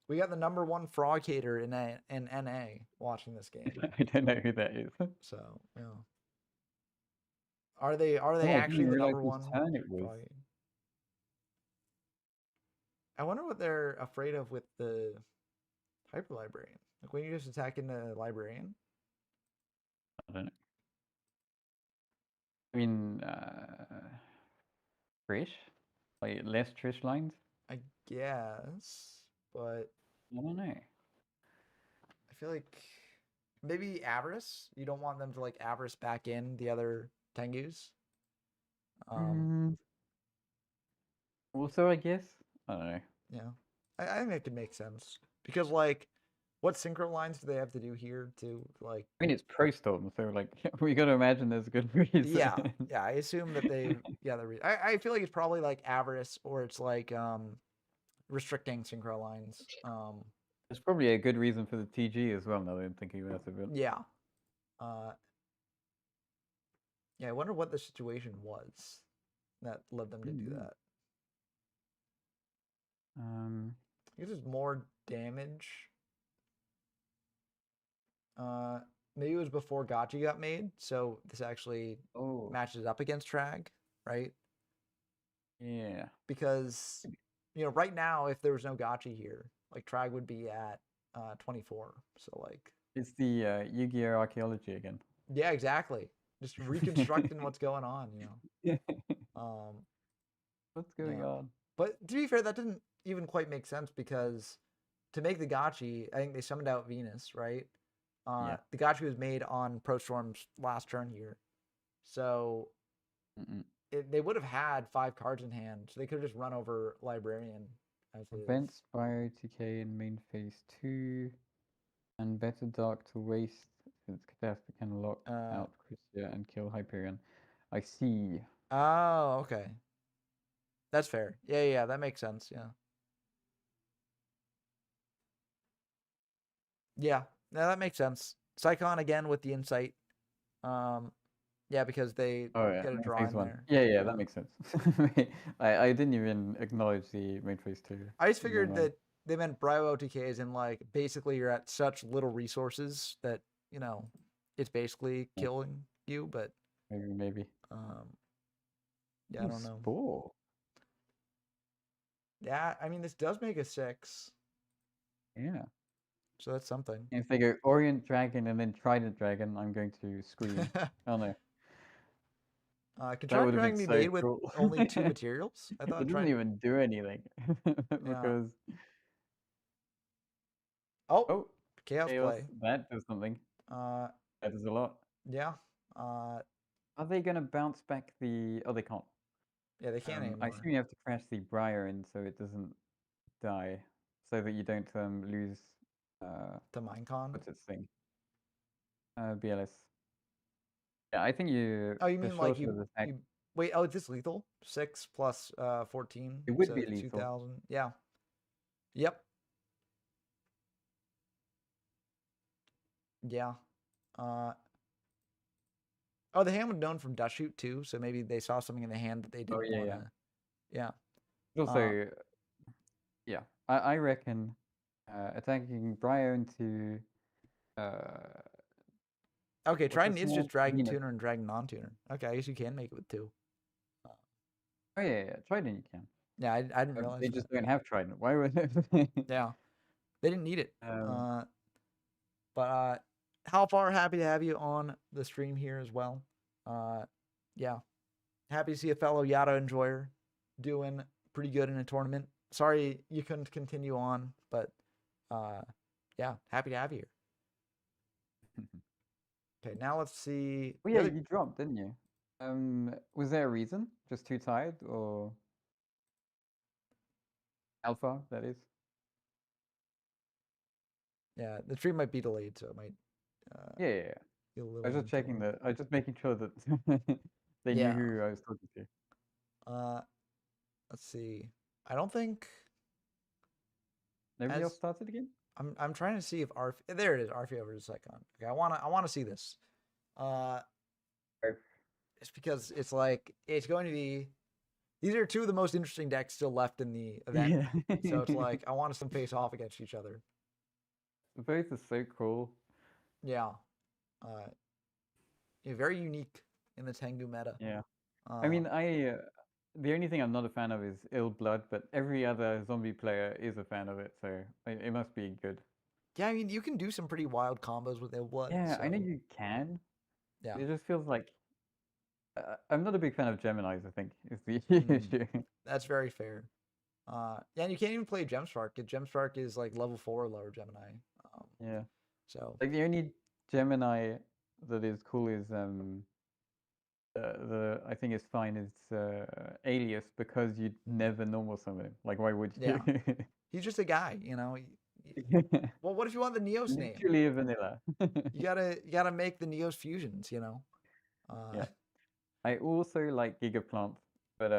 We got the number one frog hater in NA watching this game.
I don't know who that is.
So yeah. Are they
I
actually
didn't
the
realize
number
whose
one?
turn it was.
frog hater? I wonder what they're afraid of with the hyper librarian. Like when you just attack into librarian.
I don't know. I mean, Trish? Like less Trish lines?
I guess, but
I don't know.
I feel like maybe Avarice. You don't want them to like Avarice back in the other Tengus.
Also, I guess I don't know.
Yeah, I think that could make sense, because like, what synchro lines do they have to do here to like?
I mean, it's Pro Storm, so like we got to imagine there's a good reason.
Yeah, I assume that they I feel like it's probably like Avarice, or it's like restricting synchro lines.
There's probably a good reason for the TG as well. Now that I'm thinking about it, but
Yeah. Yeah, I wonder what the situation was that led them to do that. I guess it's more damage. Maybe it was before Gotchi got made, so this actually matches up against Trag, right?
Yeah.
Because right now, if there was no Gotchi here, like Trag would be at 24. So like,
it's the Yu-Gi-Oh archaeology again.
Yeah, exactly. Just reconstructing what's going on,
What's going on?
But to be fair, that didn't even quite make sense, because to make the Gotchi, I think they summoned out Venus, right?
Yeah.
The gotcha was made on Pro Storm's last turn here, so they would have had 5 cards in hand, so they could have just run over Librarian as
Prevent
is.
Spyro TK in main phase 2, and better Dark to waste since Catastrophe can lock out Christia and kill Hyperion. I see.
Oh, okay. That's fair. Yeah, that makes sense. Yeah, that makes sense. Psychon again with the insight. Yeah, because they
Oh yeah,
get a
main
draw
phase
in
1.
there.
Yeah, that makes sense. I didn't even acknowledge the main phase 2.
I just figured that they meant Bryo OTKs in like basically you're at such little resources that it's basically killing you. But
maybe.
Yeah, I don't know.
Spore.
Yeah, I mean this does make a 6,
Yeah.
so that's something.
If they go Orient Dragon and then Trident Dragon, I'm going to scream. Oh no.
Can
That
Trident
would have
Dragon
been
be
so
made with
cool.
only 2 materials? I
It
thought
doesn't
Trident.
even do anything because
Oh, chaos
Chaos,
play.
that does something. That does a lot.
Yeah.
Are they gonna bounce back the? Oh, they can't.
Yeah, they can't
I
anymore.
assume you have to crash the Briar in so it doesn't die, so that you don't lose.
The Minecon.
What's its thing? BLS. Yeah, I think you.
Oh, you
the
mean like
shorter the attack,
you wait? Oh, is this lethal? 6 plus 14.
It would
so
be lethal.
2,000. Yeah. Yep. Yeah. Oh, the hand was known from Dust Shoot too, so maybe they saw something in the hand that they didn't want to. Yeah.
Also, yeah, I reckon attacking Briar into.
Okay, Trident is
small
just Dragon
unit?
Tuner and Dragon Non-Tuner. Okay, I guess you can make it with 2.
Oh yeah, Trident you can.
Yeah, I didn't realize
They
that.
just don't have Trident. Why would they?
Yeah, they didn't need it.
Um,
But how far happy to have you on the stream here as well. Yeah, happy to see a fellow Yada enjoyer doing pretty good in a tournament. Sorry you couldn't continue on, but yeah, happy to have you here. Okay, now let's see.
Oh yeah, you dropped, didn't you? Was there a reason? Just too tired, or alpha? That is.
Yeah, the stream might be delayed, so it might.
Yeah.
Be a little
I was just checking
inconvenient.
that. I was just making sure that they knew who I was talking to.
Let's see. I don't think.
Nobody else started again.
I'm trying to see if Arf. There it is. Arfie over to Psychon. Okay, I wanna see this. It's because it's like it's going to be. These are 2 of the most interesting decks still left in the event.
Yeah.
So it's like I want us to face off against each other.
Both are so cool.
Yeah. Very unique in the Tengu meta.
Yeah. I mean, the only thing I'm not a fan of is Ill Blood, but every other zombie player is a fan of it, so it must be good.
Yeah, I mean, you can do some pretty wild combos with Ill Blood.
Yeah,
so.
I know you can.
Yeah.
It just feels like I'm not a big fan of Geminis. I think is the issue.
That's very fair. Yeah, and you can't even play Gemspark. Gemspark is like level 4 or lower Gemini.
Yeah.
So
like the only Gemini that is cool is I think it's fine is Alias, because you'd never normal summon him. Like, why would you?
Yeah. He's just a guy, Well, what if you want the Neos name?
Literally a vanilla.
you gotta make the Neos fusions,
Yeah. I also like Gigaplant, but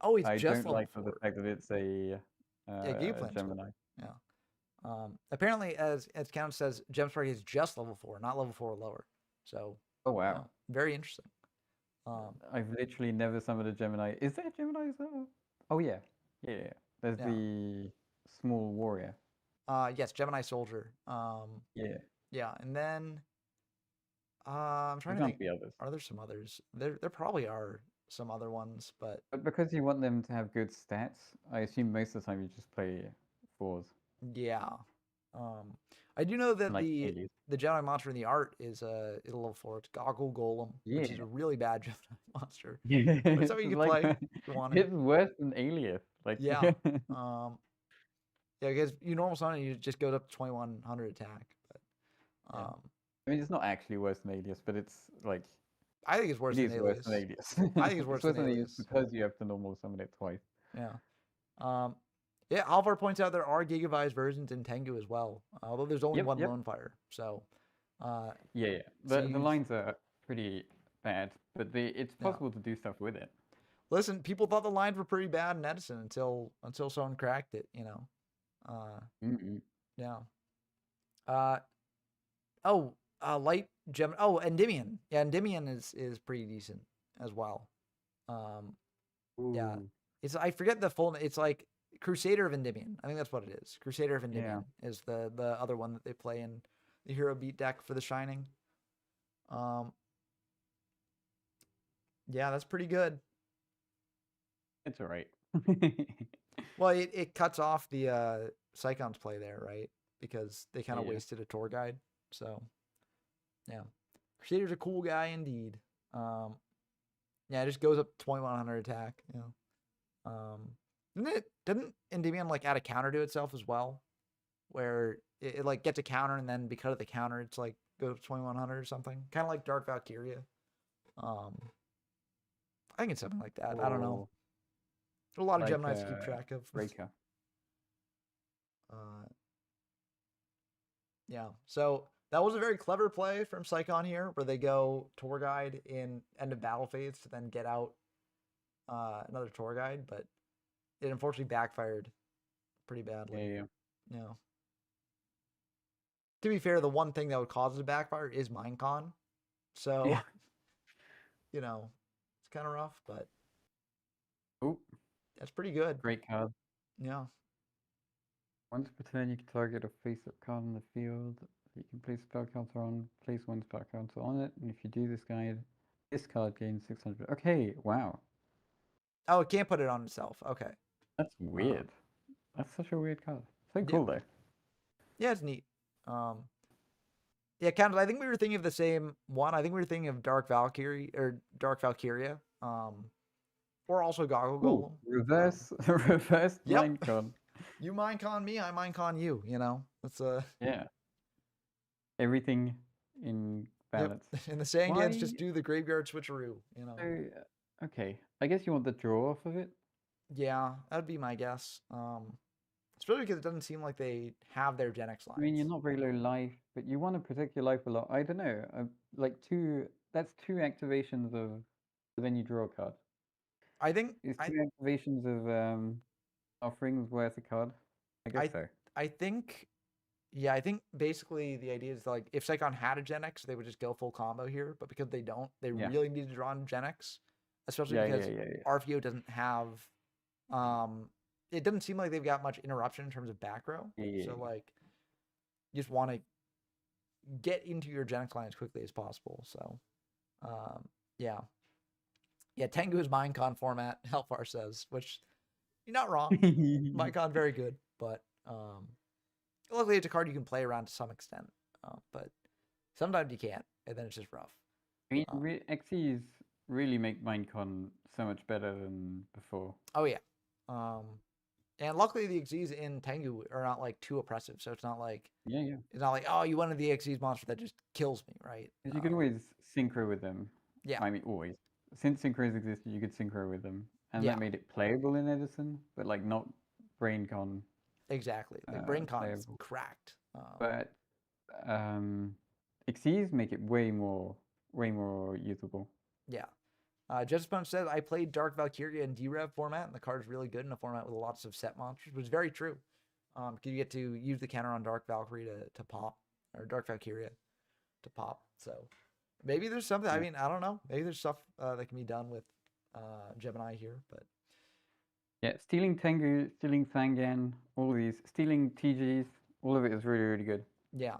it's
I
just
don't like
level
the fact that it's a
Gigaplant's
Gemini.
cool. Yeah. Apparently, as Count says, Gemspark is just level 4, not level 4 or lower. So.
Oh wow.
Very interesting.
I've literally never summoned a Gemini. Is there a Gemini as well? Oh yeah. Yeah. There's the small warrior.
Yes, Gemini Soldier.
Yeah.
Yeah, and then I'm trying to think.
Be others.
Are there some others? There probably are some other ones, but
because you want them to have good stats, I assume most of the time you just play 4s.
Yeah. I do know that
like
the Gemini monster in the art is a level 4. It's Goggle Golem, which is a really bad Gemini monster.
Yeah.
But something you can play if you want.
It's worse than Alias. Like
yeah. Yeah, because you normal summon, you just go up to 2100 attack. But
I mean, it's not actually worse than Alias, but it's like
I think it's worse
it
than
is worse than
Alias.
Alias.
I think it's
It's
worse
worse
than
than Alias
Alias.
because you have to normal summon it twice.
Yeah. Yeah, Alvar points out there are gigavised versions in Tengu as well, although there's only
Yep,
one
yep.
lone fire. So,
Yeah. The lines are pretty bad, but it's
Yeah.
possible to do stuff with it.
listen, people thought the lines were pretty bad in Edison until someone cracked it.
Mm-mm.
Yeah. Light Gem. Oh, Endymion. Yeah, Endymion is pretty decent as well. Yeah.
Ooh.
I forget the full. It's like Crusader of Endymion. I think that's what it is. Crusader of Endymion is the other one that they play in the Hero Beat deck for the Shining. Yeah, that's pretty good.
It's alright.
Well, it cuts off the Psychon's play there, right? Because they kind of
Yeah.
wasted a tour guide. So, yeah. Crusader's a cool guy indeed. Yeah, it just goes up 2100 attack. Didn't Endymion like add a counter to itself as well, where it like gets a counter and then because of the counter, it's like goes up 2100 or something, kind of like Dark Valkyria. I think it's something like that. I don't know. There's a lot of
Like,
Geminis to keep track of.
Breaker.
Yeah. So that was a very clever play from Psychon here, where they go tour guide in end of battle phase to then get out another tour guide, but it unfortunately backfired pretty badly.
Yeah.
To be fair, the one thing that would cause it to backfire is Minecon. So,
Yeah.
it's kind of rough, but
Ooh,
that's pretty good.
great card.
Yeah.
Once per turn, you can target a face-up card in the field. You can place spell counter on, place one spell counter on it, and if you do this card gains 600. Okay, wow.
Oh, it can't put it on itself. Okay.
That's weird. That's such a weird card. So cool though.
Yeah, it's neat. Yeah, kind of. I think we were thinking of the same one. I think we were thinking of Dark Valkyrie or Dark Valkyria. Or also Goggle Golem.
Reverse Minecon.
You Minecon me, I Minecon you. That's
Yeah. Everything in balance.
Yep. In the saying games, just do the graveyard switcheroo.
So, okay, I guess you want the draw off of it.
Yeah, that'd be my guess. Especially because it doesn't seem like they have their Gen X lines.
I mean, you're not very low life, but you want to protect your life a lot. I don't know. Like that's two activations of. Then you draw a card.
I think
it's two activations of offerings worth a card. I guess so.
I think basically the idea is like if Psychon had a Gen X, they would just go full combo here. But because they don't, they really need to draw on Gen X, especially because RVO doesn't have. It doesn't seem like they've got much interruption in terms of back row. So like, you just want to get into your Gen X line as quickly as possible. So, yeah. Tengu is Minecon format. Hellfar says, which you're not wrong. Minecon very good, but luckily it's a card you can play around to some extent. But sometimes you can't, and then it's just rough.
I mean, XEs really make Minecon so much better than before.
Oh yeah. And luckily the XEs in Tengu are not like too oppressive, so it's not like it's not like, oh, you wanted the XEs monster that just kills me, right?
You can always synchro with them.
Yeah.
I mean, always. Since synchros existed, you could synchro with them, and that made it playable in Edison, but like not BrainCon.
Exactly. Like BrainCon is cracked.
But XEs make it way more usable.
Yeah. Justice Punch says, I played Dark Valkyria in D-Rev format, and the card is really good in a format with lots of set monsters, which is very true. Because you get to use the counter on Dark Valkyrie to pop, or Dark Valkyria to pop. So maybe there's something, I mean, I don't know. Maybe there's stuff that can be done with Gemini here, but...
Yeah, stealing Tengu, stealing Fangan, all of these, stealing TGs, all of it is really, really good.
Yeah.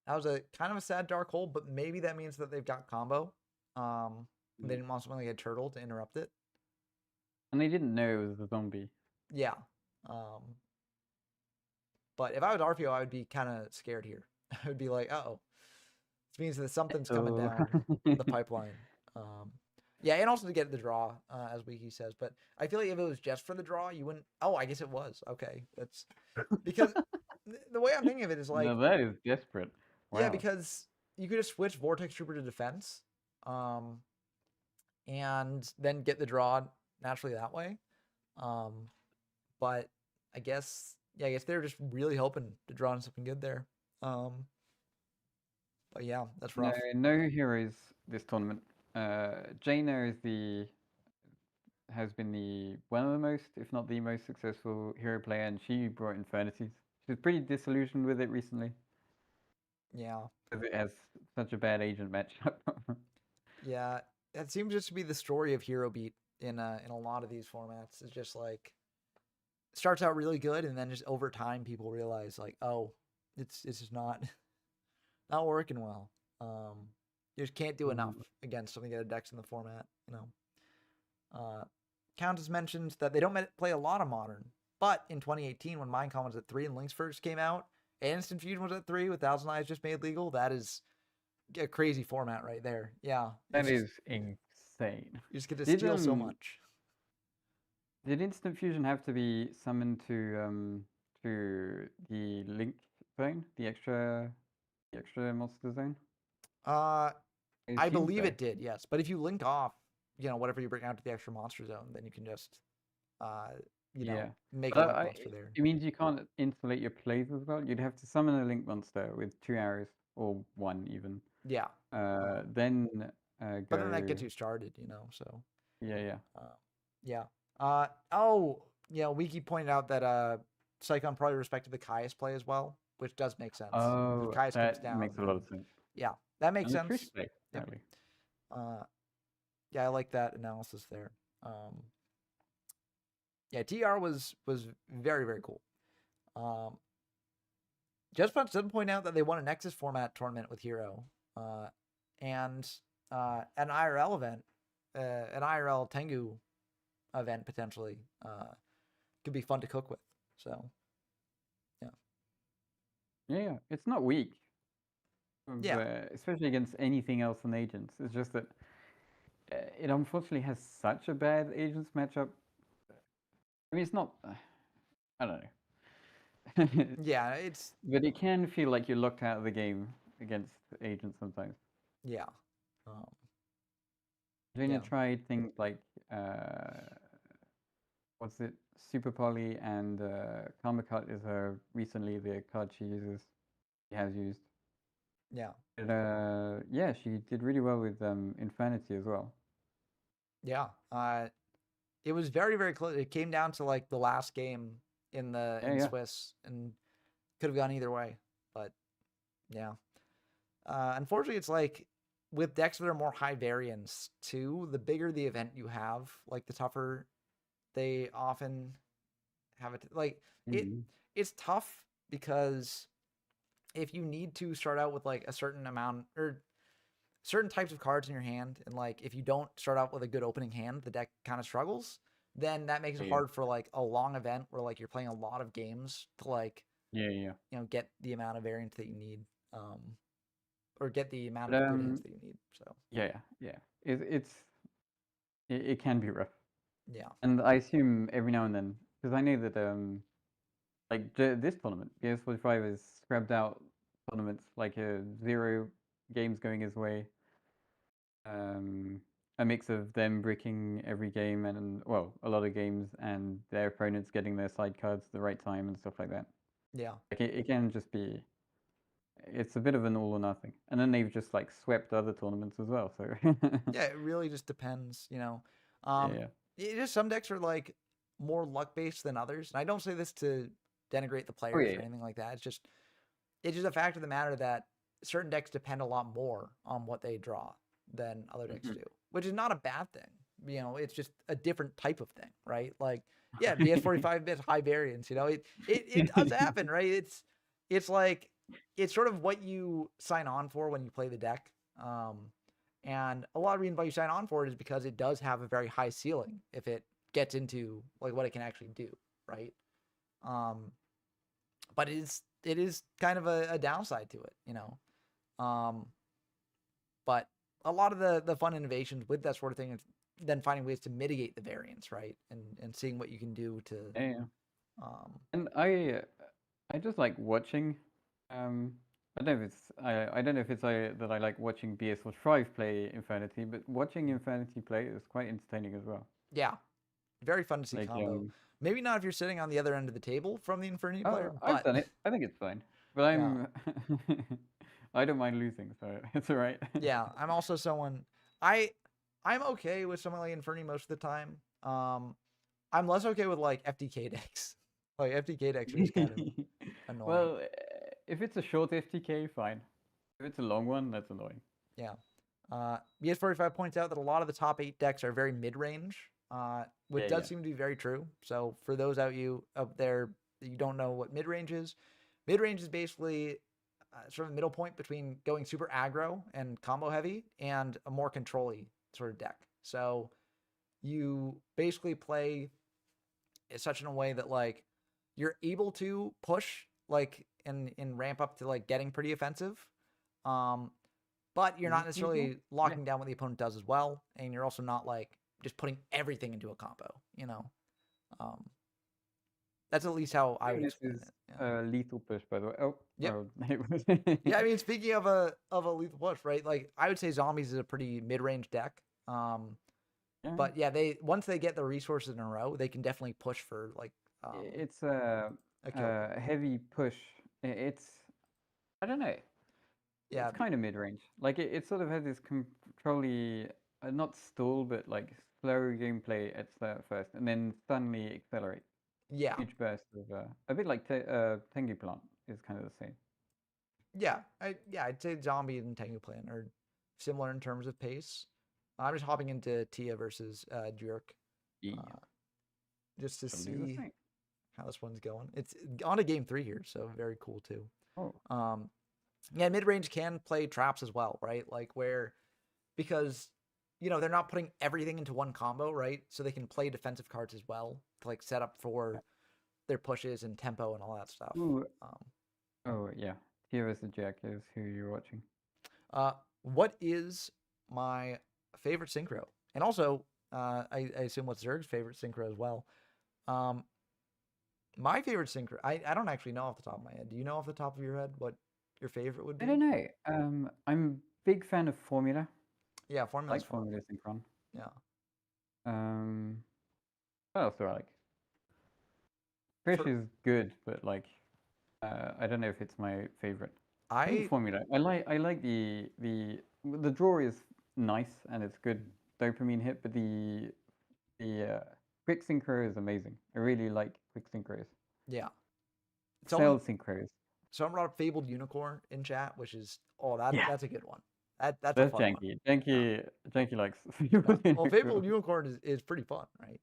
That was a kind of a sad dark hole, but maybe that means that they've got combo. They didn't want something like a turtle to interrupt it.
And they didn't know it was the zombie.
Yeah. But if I was RPO, I would be kind of scared here. I would be like, uh-oh. This means that something's coming down the pipeline. Yeah, and also to get the draw, as Wiki says. But I feel like if it was just for the draw, you wouldn't... Oh, I guess it was. Okay. That's... Because the way I'm thinking of it is like...
No, that is desperate.
Yeah,
Wow.
because you could just switch Vortex Trooper to defense, and then get the draw naturally that way. But I guess they're just really hoping to draw on something good there. But yeah, that's
No,
rough.
no heroes this tournament. Jaina has been the one of the most, if not the most successful hero player, and she brought Infernities. She was pretty disillusioned with it recently
Yeah,
because it has such a bad agent matchup.
yeah. It seems just to be the story of Hero Beat in a lot of these formats. It's just like starts out really good, and then just over time, people realize like, oh, it's just not working well. You just can't do enough against some of the other decks in the format. Countess mentioned that they don't play a lot of Modern, but in 2018, when Minecon was at 3 and Lynx first came out, and Instant Fusion was at 3 with Thousand Eyes just made legal, that is a crazy format right there. Yeah.
That is insane.
You just get to
Did,
steal so much.
Did Instant Fusion have to be summoned to the Link zone, the extra monster zone?
I believe it did, yes. But if you link off, whatever you bring out to the extra monster zone, then you can just, make a link monster there.
It means you can't insulate your plays as well. You'd have to summon a link monster with 2 arrows or 1 even.
Yeah.
Then
But then that gets you started, so.
Yeah.
Wiki pointed out that Psychon probably respected the Caius play as well, which does make sense.
Oh,
Caius comes
that
down,
makes a lot of sense.
Yeah, that makes
And the
sense.
Trish play, apparently.
Yeah, I like that analysis there. Yeah, TR was very, very cool. Just Punch doesn't point out that they won a Nexus format tournament with Hero, and an IRL event, an IRL Tengu event potentially could be fun to cook with. So,
Yeah, it's not weak.
Yeah.
Especially against anything else than agents. It's just that it unfortunately has such a bad agents matchup. I mean, it's not. I don't know.
Yeah, it's.
But it can feel like you're locked out of the game against agents sometimes.
Yeah.
Jaina tried things like what's it? Super Poly and Karma Cut is recently the card she has used.
Yeah.
But, yeah, she did really well with Infinity as well.
Yeah. It was very, very close. It came down to like the last game in Swiss, and could have gone either way. But yeah. Unfortunately, it's like with decks that are more high variance too, the bigger the event you have, like the tougher they often have it. Like it's tough because if you need to start out with like a certain amount or certain types of cards in your hand, and like if you don't start out with a good opening hand, the deck kind of struggles. Then that makes it hard for like a long event where like you're playing a lot of games to like get the amount of variance that you need, or get the amount of good hands that you need. So
it can be rough.
Yeah,
and I assume every now and then, because I know that like this tournament, BS45 has scrubbed out tournaments like 0 games going his way. A mix of them bricking every game and a lot of games, and their opponents getting their side cards at the right time and stuff like that.
Yeah,
like it can just be. It's a bit of an all or nothing, and then they've just like swept other tournaments as well. So
yeah, it really just depends,
Yeah.
It just some decks are like more luck based than others, and I don't say this to denigrate the players or anything like that. It's just a fact of the matter that certain decks depend a lot more on what they draw than other decks do, which is not a bad thing. It's just a different type of thing, right? Like, yeah, BS45 bits high variance. It does happen, right? It's like it's sort of what you sign on for when you play the deck. And a lot of reason why you sign on for it is because it does have a very high ceiling if it gets into like what it can actually do, right? But it is kind of a downside to it, But a lot of the fun innovations with that sort of thing is then finding ways to mitigate the variance, right? And seeing what you can do to
And I just like watching I don't know if it's I don't know if it's that I like watching BS or Shrive play Infernity, but watching Infernity play is quite entertaining as well.
Yeah, very fun to see
Like
combo. Maybe not if you're sitting on the other end of the table from the Infernity player,
I've
but
done it. I think it's fine. But
yeah,
I don't mind losing, so it's alright.
yeah. I'm also someone I'm okay with something like Infernity most of the time. I'm less okay with like FTK decks. Like FTK decks are just kind of annoying.
Well, if it's a short FTK, fine. If it's a long one, that's annoying.
Yeah. BS45 points out that a lot of the top 8 decks are very mid-range, which does seem to be very true. So for those out there that you don't know what mid-range is basically sort of a middle point between going super aggro and combo heavy and a more control-y sort of deck. So you basically play such in a way that like you're able to push like and ramp up to like getting pretty offensive. But you're not necessarily locking down what the opponent does as well, and you're also not like just putting everything into a combo, you know. That's at least how I would explain it. Yeah.
Lethal push, by the way. Oh,
Yep.
oh,
Yeah, I mean, speaking of a lethal push, right? Like I would say zombies is a pretty mid-range deck. But yeah, once they get the resources in a row, they can definitely push for like
it's a heavy push. It's I don't know.
Yeah,
it's kind of mid-range. Like it sort of has this controlly, not stall, but like slow gameplay at first, and then suddenly accelerate.
Yeah.
Huge burst of a bit like Tengu Plant is kind of the same.
Yeah, I'd say Zombie and Tengu Plant are similar in terms of pace. I'm just hopping into Tia versus Jurk, just to see how this one's going. It's on to game 3 here, so very cool too.
Oh.
Yeah, mid range can play traps as well, right? Like because they're not putting everything into one combo, right? So they can play defensive cards as well to like set up for their pushes and tempo and all that stuff.
Ooh. Oh yeah, Tia versus Jack is who you're watching.
What is my favorite synchro? And also, I assume what's Zerg's favorite synchro as well. My favorite synchro, I don't actually know off the top of my head. Do you know off the top of your head what your favorite would be?
I don't know. I'm a big fan of Formula.
Yeah, Formula's
like Formula Synchron.
Yeah.
What else do I like? Fish is good, but like, I don't know if it's my favorite. I think Formula. I like the draw is nice and it's good dopamine hit, but the quick synchro is amazing. I really like quick synchros.
Yeah.
Cell synchros.
Someone brought up Fabled Unicorn in chat, which is that's a good one. That's a fun
janky.
one.
Janky likes.
Well, Fabled Unicorn is pretty fun, right?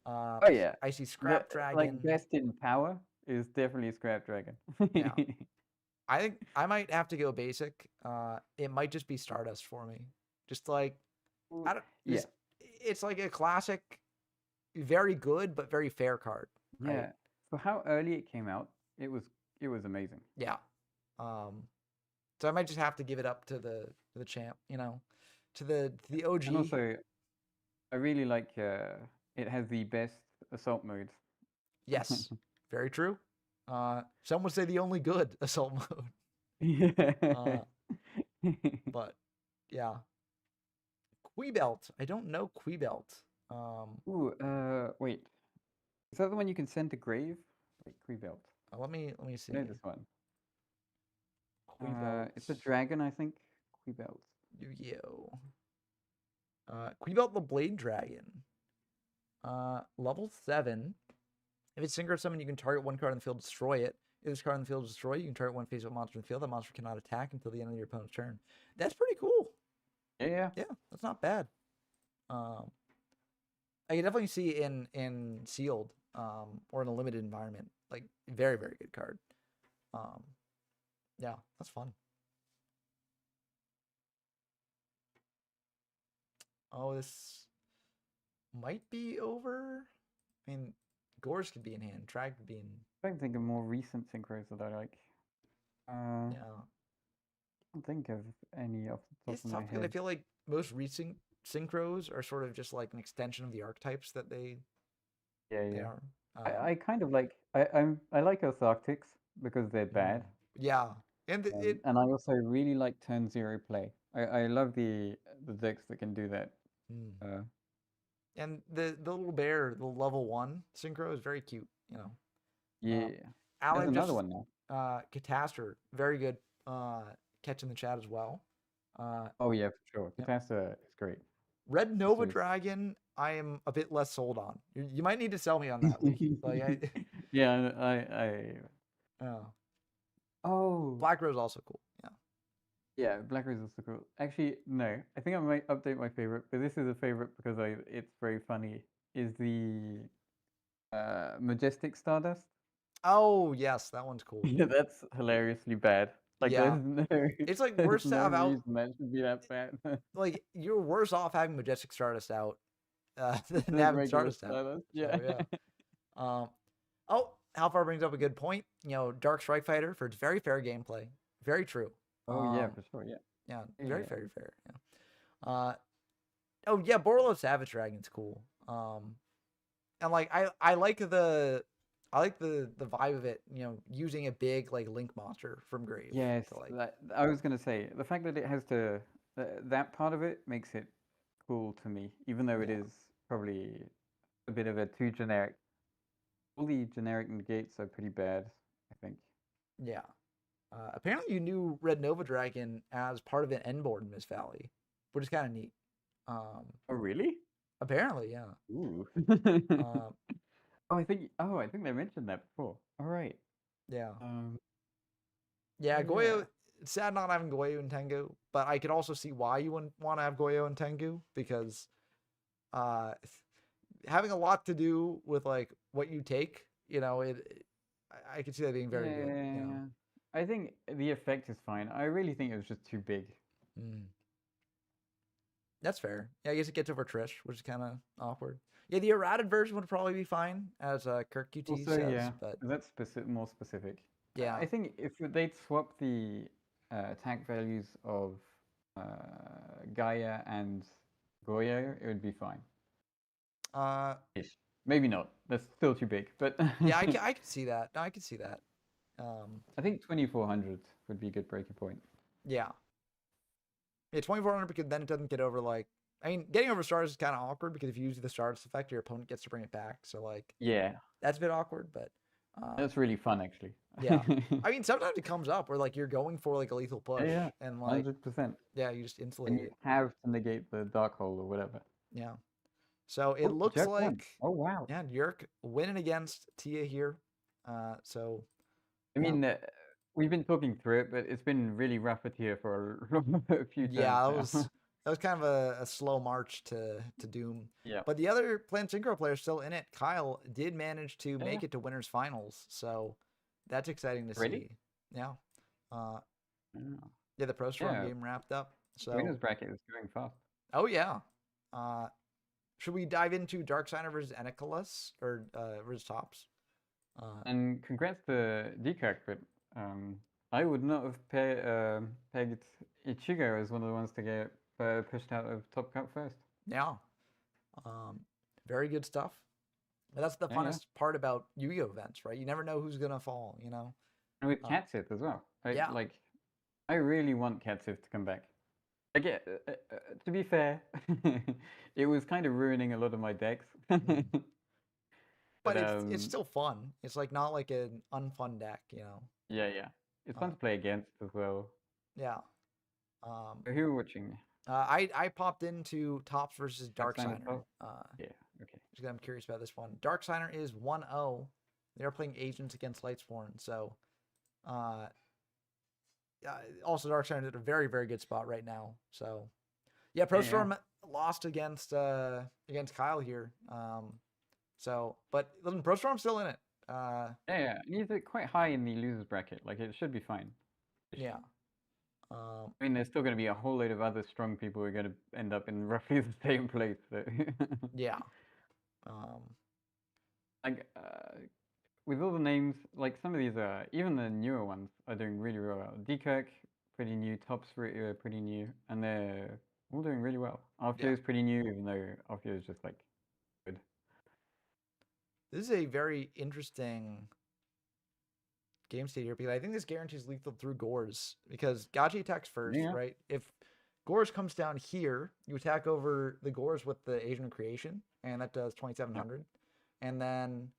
Oh yeah.
I see Scrap Dragon.
Like best in power is definitely Scrap Dragon.
Yeah. I think I might have to go basic. It might just be Stardust for me. Just like it's like a classic, very good but very fair card. Right?
Yeah. For how early it came out, it was amazing.
Yeah. So I might just have to give it up to the champ, to the OG.
And also, I really like it has the best assault modes.
Yes, very true. Some would say the only good assault mode.
Yeah.
But yeah, Quibelt. I don't know Quibelt.
Wait. Is that the one you can send to grave? Wait, Quibelt.
Let me see.
I know this one. It's a dragon, I think. Quibelt.
Yu-Gi-Oh. Quibelt the Blade Dragon. Level 7. If it's synchro summon, you can target one card on the field, destroy it. If this card on the field is destroyed, you can target one face-up monster in the field. That monster cannot attack until the end of your opponent's turn. That's pretty cool.
Yeah.
Yeah, that's not bad. I can definitely see in sealed or in a limited environment. Like very, very good card. Yeah, that's fun. Oh, this might be over. I mean, Gores could be in hand. Drag could be in.
I don't think of more recent synchros that I like.
Yeah.
I don't think of any off the top of my head.
Because I feel like most recent synchros are sort of just like an extension of the archetypes that they are.
I kind of like I like Earth Arctics because they're bad.
Yeah. And it
And I also really like turn 0 play. I love the decks that can do that.
mm.
Uh,
and the little bear, the level 1 synchro is very cute, you know.
yeah. There's
Alec
another
just
one now.
Catastor, very good catch in the chat as well.
Oh yeah, for sure.
Yep.
Catasta is great.
Red Nova
So-
Dragon, I am a bit less sold on. You might need to sell me on that, Lee. Like
yeah, I
oh.
Oh
Black Rose also cool. Yeah.
yeah, Black Rose is also cool. Actually, no, I think I might update my favorite, but this is a favorite because it's very funny. Is the Majestic Stardust?
Oh yes, that one's cool.
Yeah, that's hilariously bad. Like
Yeah.
there's no
It's like
there's
worse to
no
have out.
reason that should be that bad.
Like you're worse off having Majestic Stardust out than
Than
having
regular
Stardust out.
Stardust.
So,
Yeah.
yeah. Oh, Halfar brings up a good point. You know, Dark Strike Fighter for its very fair gameplay. Very true.
Oh yeah, for sure. Yeah.
Yeah,
Yeah,
very
yeah.
very fair. Yeah. Oh yeah, Borlo Savage Dragon's cool. And like I like the vibe of it. You know, using a big like Link monster from Grave.
Yes,
to, like,
I was gonna say the fact that it has to that part of it makes it cool to me, even though it
Yeah.
is probably a bit of a too generic. All the generic negates are pretty bad, I think.
yeah. Apparently, you knew Red Nova Dragon as part of an end board in Miss Valley, which is kind of neat.
Oh really?
Apparently, yeah.
Ooh.
Um,
I think they mentioned that before. All right.
yeah.
Yeah.
Goyo. It's sad not having Goyo and Tengu, but I could also see why you wouldn't want to have Goyo and Tengu because, having a lot to do with like what you take. You know, I could see that being very good. You know.
I think the effect is fine. I really think it was just too big.
That's fair. Yeah, I guess it gets over Trish, which is kind of awkward. Yeah, the errated version would probably be fine, as Kirk QT
Also,
says.
yeah,
But
that's more specific.
yeah,
I think if they'd swap the attack values of Gaia and Goyo, it would be fine. Ish. Maybe not. That's still too big, but
yeah, I can see that. No, I can see that.
I think 2400 would be a good breaking point.
Yeah. Yeah, 2400 because then it doesn't get over like. I mean, getting over stars is kind of awkward because if you use the stars effect, your opponent gets to bring it back. So like,
yeah,
that's a bit awkward, but
that's really fun actually.
Yeah, I mean, sometimes it comes up where like you're going for like a lethal push,
yeah,
and like
100%.
Yeah, you just insulate
And you
it.
have to negate the dark hole or whatever.
Yeah. So it looks
Jerk
like
won. Oh wow.
Yeah, Yerk winning against Tia here. So
I mean, we've been talking through it, but it's been really rough at here for a few times.
yeah, that was kind of a slow march to Doom.
Yeah.
But the other Plan Synchro player still in it, Kyle, did manage to make it to winners finals. So that's exciting to see. Yeah. Yeah, the Pro Storm game wrapped up. So
winners bracket is going fast.
Oh yeah. Should we dive into Darksigner versus Enicolas or versus Tops?
And congrats to Decak, but I would not have pegged Ichigo as one of the ones to get pushed out of Top Cup first.
Yeah. Very good stuff. But that's the funnest part about Yu-Gi-Oh events, right? You never know who's gonna fall, you know.
And with Katsif as well.
Yeah.
Like, I really want Katsif to come back. Like, to be fair, it was kind of ruining a lot of my decks.
But it's still fun. It's like not like an unfun deck, you know.
Yeah. It's fun to play against as well.
Yeah.
Who are you watching?
I popped into Tops versus Darksigner.
Yeah, okay.
Because I'm curious about this one. Darksigner is 1-0. They're playing Agents against Lightsworn, so also Darksigner is at a very, very good spot right now. So yeah, ProStorm lost against Kyle here. So but listen, ProStorm's still in it.
Yeah. He's quite high in the losers bracket. Like it should be fine.
Yeah.
I mean, there's still going to be a whole load of other strong people who are going to end up in roughly the same place. So.
Yeah.
Like, with all the names, like some of these even the newer ones are doing really, really well. Dekirk, pretty new. Tops, pretty new. And they're all doing really well. Arfio is pretty new, even though Arfio is just like good.
This is a very interesting game state here because I think this guarantees lethal through Gores because Gachi attacks first,
Yeah.
right? If Gores comes down here, you attack over the Gores with the Asian Creation, and that does 2,700. And then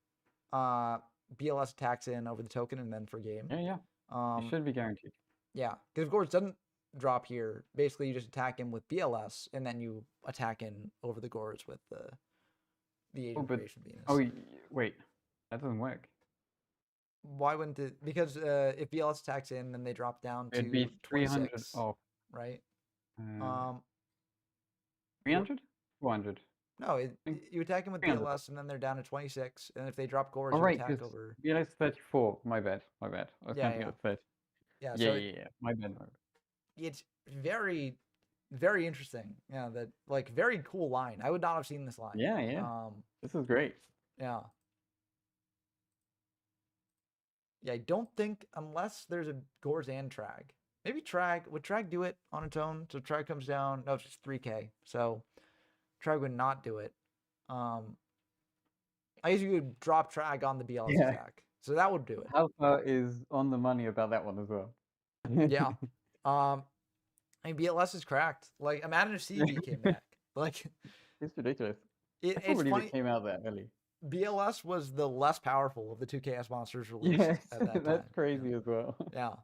BLS attacks in over the token and then for game.
Yeah. It should be guaranteed.
Yeah, because if Gores doesn't drop here, basically you just attack him with BLS, and then you attack in over the Gores with the Asian
but-
Creation Venus.
Oh, wait. That doesn't work.
Why wouldn't it? Because if BLS attacks in, then they drop down to
It'd be 300
26,
off.
right?
300? 400.
No,
think
you attack him with
300.
BLS, and then they're down to 26, and if they drop Gores,
Oh,
you
right,
attack
'cause
over.
BLS 34. My bad. I was
Yeah,
counting
yeah.
at 30.
Yeah,
Yeah,
so
yeah. My bad.
it's very, very interesting. Yeah, that like very cool line. I would not have seen this line.
Yeah. This is great.
Yeah. Yeah, I don't think unless there's a Gores and Trag. Maybe Trag would Trag do it on its own? So Trag comes down. No, it's just 3K. So Trag would not do it. I guess you could drop Trag on the BLS
Yeah.
attack. So that would do it.
Alpha is on the money about that one as well.
Yeah. I mean BLS is cracked. Like imagine if CED came back. Like
It's ridiculous. I
it's
can't believe
funny.
it came out that early.
BLS was the less powerful of the 2KS monsters released
Yes,
at that time.
that's crazy as well.
Yeah.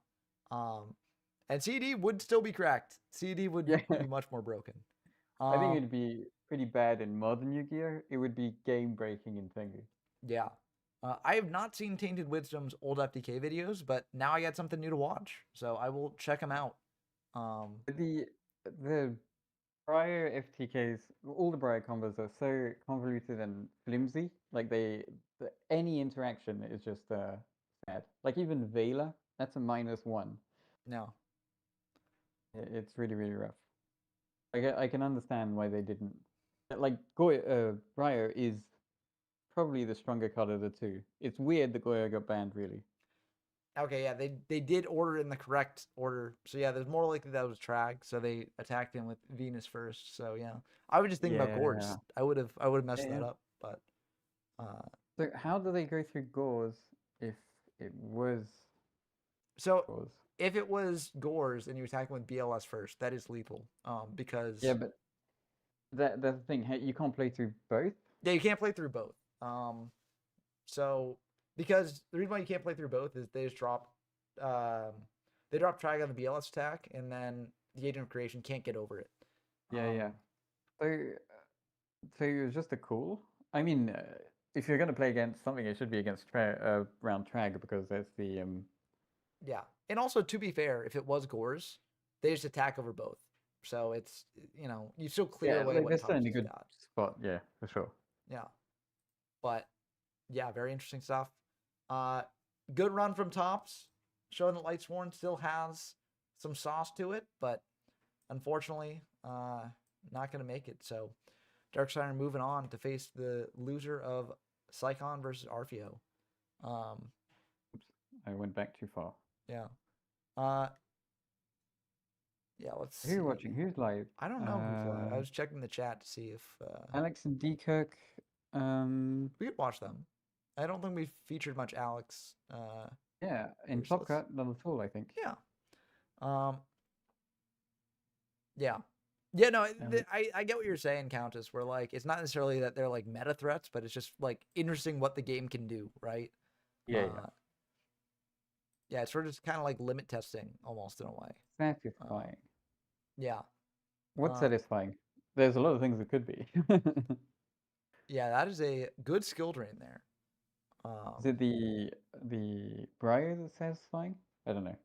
And CD would still be cracked. CD would
Yeah.
be much more broken.
I think it'd be pretty bad in modern Yu-Gi-Oh! It would be game-breaking in Tengu.
Yeah. I have not seen Tainted Wisdom's old FDK videos, but now I got something new to watch, so I will check them out.
The prior FTKs, all the prior combos are so convoluted and flimsy. Like any interaction is just sad. Like even Vela, that's a -1.
No.
It's really, really rough. I can understand why they didn't. Like Briar is probably the stronger card of the two. It's weird that Goya got banned, really.
Okay, yeah, they did order in the correct order. So yeah, there's more likely that was Trag, so they attacked him with Venus first. So yeah. I would just think about Gores.
Yeah.
I would have messed
Yeah,
that
yeah.
up, but
So how do they go through Gauze if it was
so
Gauze?
if it was Gores and you attack him with BLS first, that is lethal. Because
Yeah, but that's the thing. You can't play through both.
yeah, you can't play through both. So because the reason why you can't play through both is they just drop Trag on the BLS attack, and then the Agent of Creation can't get over it.
Yeah. So it's just a cool. I mean, if you're gonna play against something, it should be against round Trag because that's the
Yeah, and also to be fair, if it was Gores, they just attack over both. So it's you still clear away what
that's
Thompson's
certainly a good
got.
spot. Yeah, for sure.
Yeah, but yeah, very interesting stuff. Good run from Tops, showing that Lightsworn still has some sauce to it, but unfortunately, not going to make it. So Darksider moving on to face the loser of Psychon versus Arfeo.
I went back too far.
Yeah. Yeah, let's see.
Who's watching? Who's live?
I don't know who's live. I was checking the chat to see if
Alex and D Kirk.
we could watch them. I don't think we've featured much Alex.
Yeah, in
so
Top Cut, not at all, I think.
Yeah. Yeah. Yeah, no, I get what you're saying, Countess, where like it's not necessarily that they're like meta threats, but it's just like interesting what the game can do, right?
Yeah.
Yeah, it's sort of just kind of like limit testing almost in a way.
Satisfying.
Yeah.
What's satisfying? There's a lot of things it could be.
Yeah, that is a good skill drain there.
Is it the Briar that's satisfying? I don't know.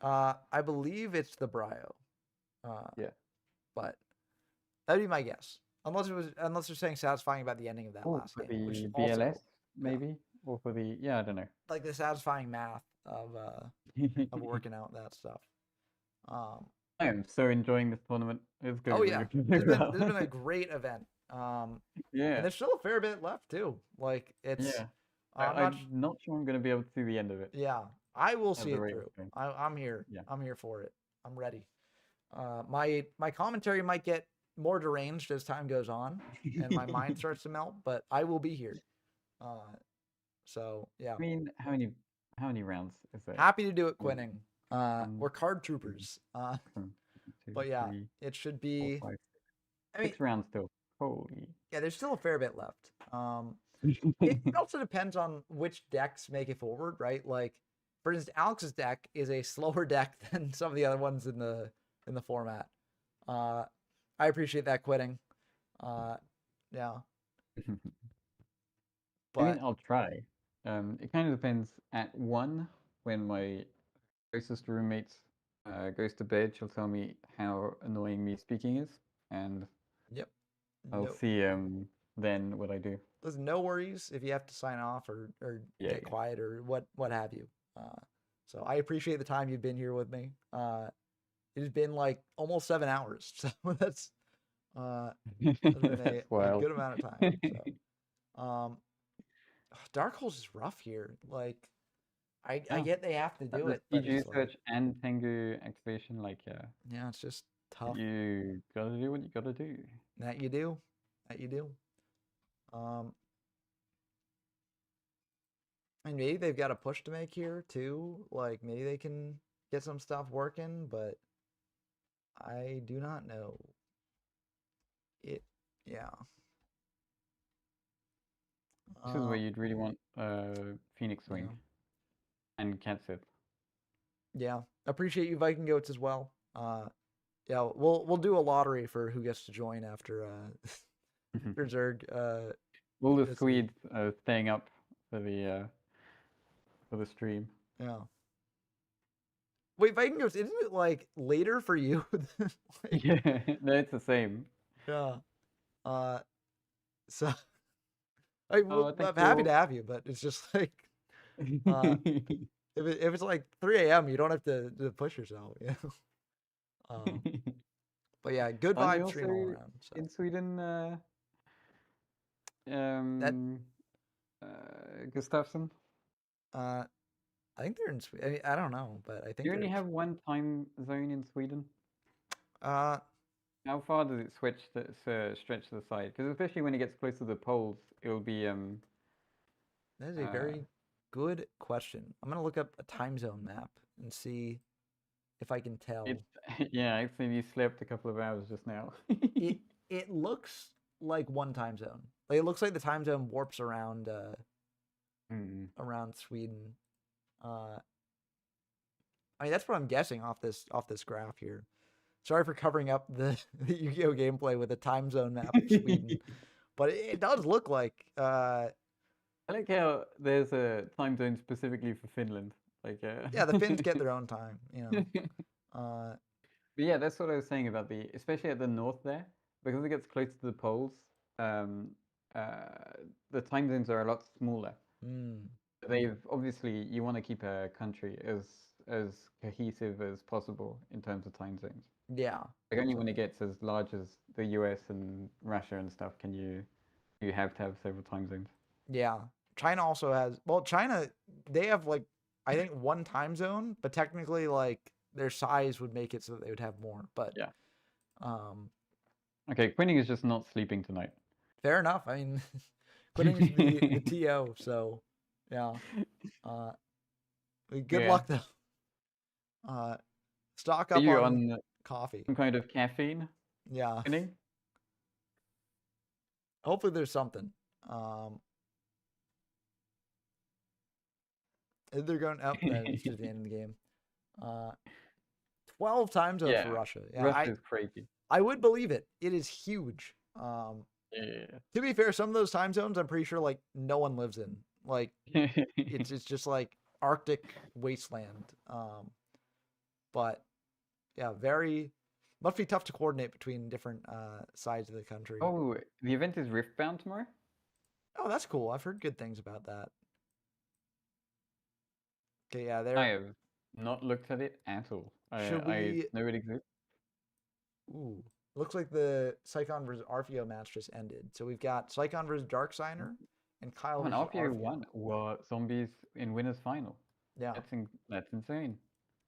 I believe it's the Brio.
Yeah.
But that'd be my guess. Unless they're saying satisfying about the ending of that
Or
last
for
game, which
the
also,
BLS, maybe? Or for the I don't know.
like the satisfying math of working out that stuff.
I am so enjoying this tournament. It's good.
Oh yeah, this has been a great event. And
Yeah.
there's still a fair bit left too. Like it's
Yeah.
I'm
I'm not sure I'm going to be able to see the end of it.
yeah, I will
at
see
the
it
rate
through.
it's going.
I'm here.
Yeah.
I'm here for it. I'm ready. My commentary might get more deranged as time goes on and my mind starts to melt, but I will be here. So yeah.
I mean, how many How many rounds is that?
Happy to do it,
One,
Quinning.
one,
We're card troopers.
one, two,
But yeah,
three,
it should
four,
be.
five,
I mean,
6 rounds still. Holy.
yeah, there's still a fair bit left. It also depends on which decks make it forward, right? Like, for instance, Alex's deck is a slower deck than some of the other ones in the format. I appreciate that, Quitting. Yeah,
I mean,
but
I'll try. It kind of depends. At 1, when my closest roommate goes to bed, she'll tell me how annoying me speaking is, and
yep.
I'll
No,
see then what I do.
listen, no worries if you have to sign off or
Yeah,
get
yeah.
quiet or what have you. So I appreciate the time you've been here with me. It has been like almost 7 hours, so that's been
That's
a
wild.
good amount of time. So, Dark Holes is rough here. Like, I
Yeah.
get they have to do
The
it, but
siege
it's like,
search and Tengu activation, like,
yeah, it's just tough.
you gotta do what you gotta do.
That you do, that you do. And maybe they've got a push to make here too. Like, maybe they can get some stuff working, but I do not know. Yeah.
This is where you'd really want Phoenix Wing
Yeah.
and Catsit.
Yeah. Appreciate you, Viking Goats, as well. Yeah, we'll do a lottery for who gets to join after after Zerg.
All the
this week.
Swedes staying up for the stream.
Yeah. Wait, Viking Goats, isn't it like later for you? Like,
Yeah, no, it's the same.
yeah. So
Oh,
I'm
thank
happy
you.
to have you, but it's just like if it's like 3 a.m., you don't have to push yourself, you know. But yeah, good
Aren't they
vibe stream all
also
around. So
in Sweden?
that
Gustafsson?
I think they're in Sweden. I mean, I don't know, but I think
You only
they're
have one time zone in Sweden.
uh
How far does it stretch to the side? Because especially when it gets close to the poles, it will be
that is a very good question. I'm gonna look up a time zone map and see if I can tell.
It's yeah. I think you slept a couple of hours just now.
It looks like one time zone. Like, it looks like the time zone warps around around Sweden. I mean, that's what I'm guessing off this graph here. Sorry for covering up the Yu-Gi-Oh gameplay with a time zone map of Sweden, but it does look like
I like how there's a time zone specifically for Finland. Like
yeah, the Finns get their own time, you know.
But yeah, that's what I was saying about especially at the north there, because it gets close to the poles. The time zones are a lot smaller. They've obviously you want to keep a country as cohesive as possible in terms of time zones.
Yeah.
Like only when it gets as large as the US and Russia and stuff can you have to have several time zones.
Yeah. China also has, well, China, they have like, I think one time zone, but technically like their size would make it so that they would have more. But
yeah.
Okay,
Quinning is just not sleeping tonight.
Fair enough. I mean, Quinning is the TO, so yeah. Good luck though. Stock up on coffee.
Some kind of caffeine?
Yeah.
Quinning?
Hopefully there's something. They're going up. It's just the end of the game. 12 time zones for Russia. Yeah,
Russia is crazy.
I would believe it. It is huge.
Yeah.
To be fair, some of those time zones I'm pretty sure like no one lives in. Like it's just like Arctic wasteland. But yeah, must be tough to coordinate between different sides of the country.
Oh, the event is Riftbound tomorrow?
Oh, that's cool. I've heard good things about that. Okay, yeah,
I have not looked at it at all. I know it exists.
Ooh. Looks like the Psychon versus Arpheo match just ended. So we've got Psychon versus Darksigner and Kyle versus
Arpheo won. What, zombies in winners final?
Yeah.
That's insane.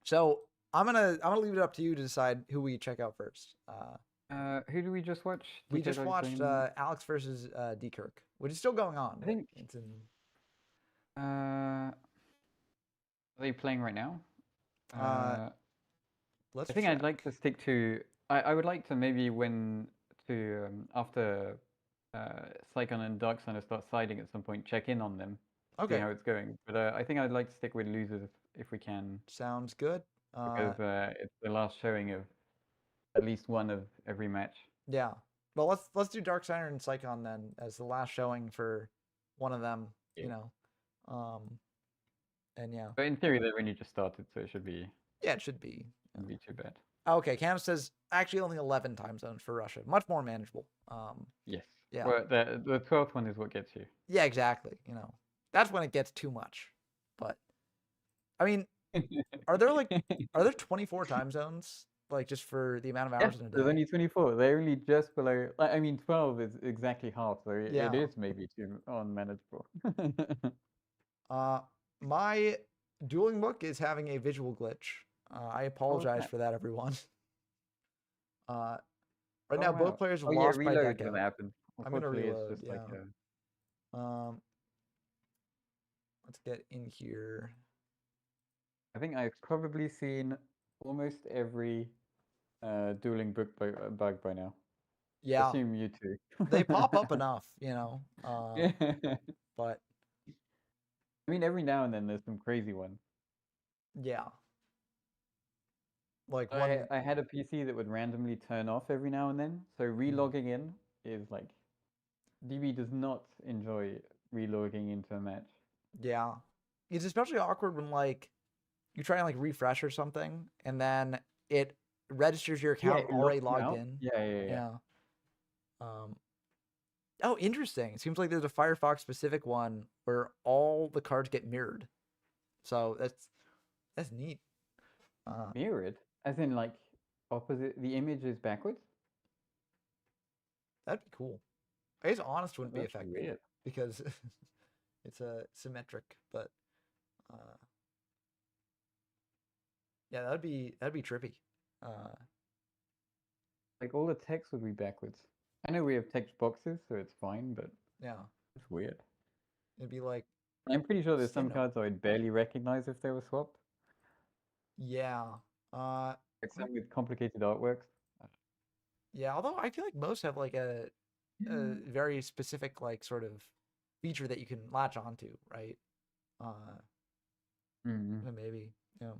So I'm gonna leave it up to you to decide who we check out first.
Who do we just watch?
We just watched Alex versus D Kirk, which is still going on.
I think
it's in
Are they playing right now?
Let's
I think
check.
I'd like to stick to. I would like to maybe when to after Cyclone and Darksunder start siding at some point, check in on them, see
Okay,
how it's going. But I think I'd like to stick with losers if we can,
sounds good.
because it's the last showing of at least one of every match.
Yeah. Well, let's do Dark Sider and Psychon then as the last showing for one of them. You
Yeah.
know, and yeah,
But in theory, they've only just started, so it should be
yeah, it should be.
shouldn't be too bad.
Okay, Cam says actually only 11 time zones for Russia, much more manageable.
Yes.
Yeah.
Well, the 12th one is what gets you.
Yeah, exactly. You know, that's when it gets too much. But I mean, are there 24 time zones like just for the amount of hours
Yes,
in a
there's
day?
only 24. They're only just below. I mean, 12 is exactly half, so
Yeah.
it is maybe too unmanageable.
My dueling book is having a visual glitch. I apologize
crap.
for that, everyone. Right
Oh,
now, both
wow.
players have
Oh yeah,
lost by
reload
deck
when
out.
that happens.
I'm gonna
Unfortunately, it's
reload.
just
Yeah.
like a.
Let's get in here.
I think I've probably seen almost every dueling book bug by now.
Yeah,
Assume you too.
they pop up enough, you know. But
I mean, every now and then there's some crazy ones.
yeah, like one.
I had a PC that would randomly turn off every now and then, so relogging in is like DB does not enjoy relogging into a match.
Yeah, it's especially awkward when like you try and like refresh or something, and then it registers your account
it
already
locks you
logged
out.
in.
Yeah.
Yeah. Oh, interesting. It seems like there's a Firefox specific one where all the cards get mirrored. So that's neat.
Mirrored, as in like opposite. The image is backwards.
That'd be cool. I guess honest wouldn't be
That's
effective
weird.
because it's a symmetric, but uh, yeah, that'd be trippy.
Like all the text would be backwards. I know we have text boxes, so it's fine, but
Yeah,
it's weird.
it'd be like
I'm pretty sure there's some
Steno.
cards I would barely recognize if they were swapped.
Yeah.
Like some with complicated artworks.
Yeah, although I feel like most have like a very specific like sort of feature that you can latch onto, right? Maybe. Yeah.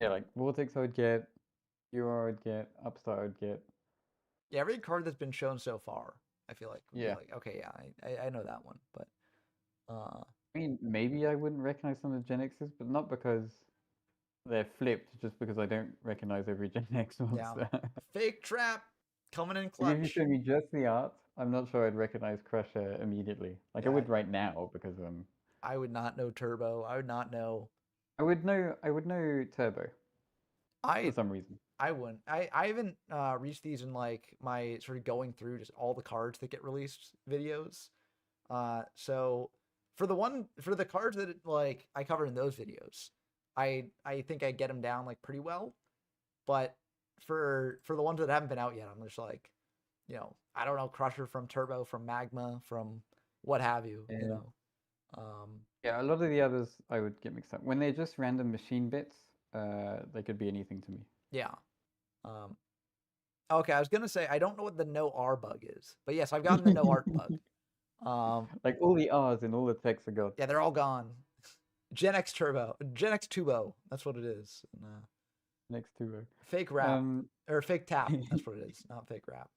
Yeah, like Vortex I would get, Euro I would get, Upstart I would get.
Yeah, every card that's been shown so far, I feel like would be
Yeah.
like, okay, yeah, I know that one, but
I mean, maybe I wouldn't recognize some of the Gen X's, but not because they're flipped, just because I don't recognize every Gen X monster.
yeah, a fake trap coming in
Like, if you
clutch.
show me just the art, I'm not sure I'd recognize Crusher immediately. Like I
Yeah,
would right now because
I would not know Turbo. I would not know.
I would know Turbo for some reason.
I wouldn't. I haven't reached these in like my sort of going through just all the cards that get released videos. So for the cards that like I cover in those videos, I think I get them down like pretty well. But for the ones that haven't been out yet, I'm just like, you know, I don't know Crusher from Turbo, from Magma, from what have you, you
Yeah.
know.
Yeah, a lot of the others I would get mixed up. When they're just random machine bits, they could be anything to me.
Yeah. Okay, I was gonna say I don't know what the no R bug is, but yes, I've gotten the no art bug.
Like all the R's and all the texts are gone.
Yeah, they're all gone. Gen X Turbo, Gen X Tubo. That's what it is.
Next to
Fake rap or fake tap. That's what it is, not fake rap.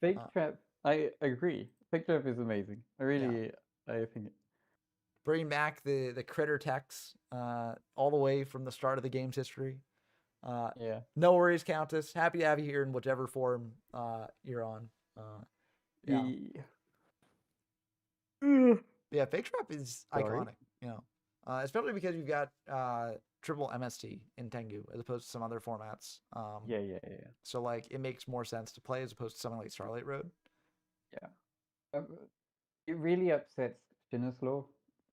Fake Trap. I agree. Fake Trap is amazing. I think.
Bringing back the critter techs all the way from the start of the game's history.
Yeah.
No worries, Countess. Happy to have you here in whatever form you're on. Yeah. Yeah, fake trap is iconic. You know, especially because you've got triple MST in Tengu as opposed to some other formats.
Yeah.
So like it makes more sense to play as opposed to something like Starlight Road.
Yeah. It really upsets Law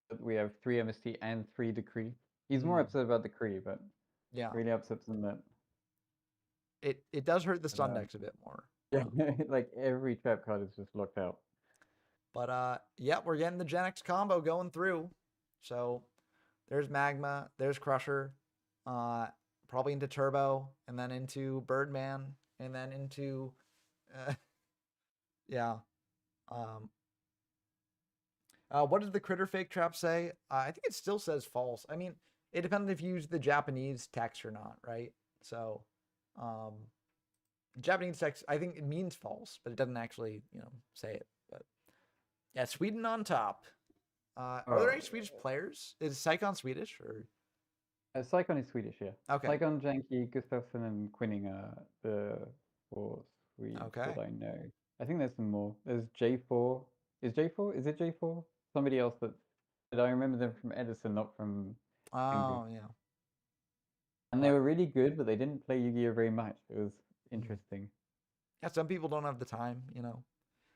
that we have 3 MST and 3 Decree. He's more upset about Decree, but
yeah,
really upsets him that
it does hurt the stun decks a bit more.
Yeah, like every trap card is just locked out.
But yeah, we're getting the Gen X combo going through. So there's Magma, there's Crusher, probably into Turbo, and then into Birdman, and then into, yeah. What did the critter fake trap say? I think it still says false. I mean, it depends if you use the Japanese text or not, right? So, Japanese text, I think it means false, but it doesn't actually, say it. But yeah, Sweden on top. Are there any Swedish players? Is Saikon Swedish or?
Saikon is Swedish, yeah.
Okay.
Saikon, Janky, Gustafsson, and Quinning are the 4 Swedes that I know. I think there's some more. There's J4. Is J4? Is it J4? Somebody else that I remember them from Edison, not from
Oh, yeah.
And they were really good, but they didn't play Yu-Gi-Oh very much. It was interesting.
Yeah, some people don't have the time,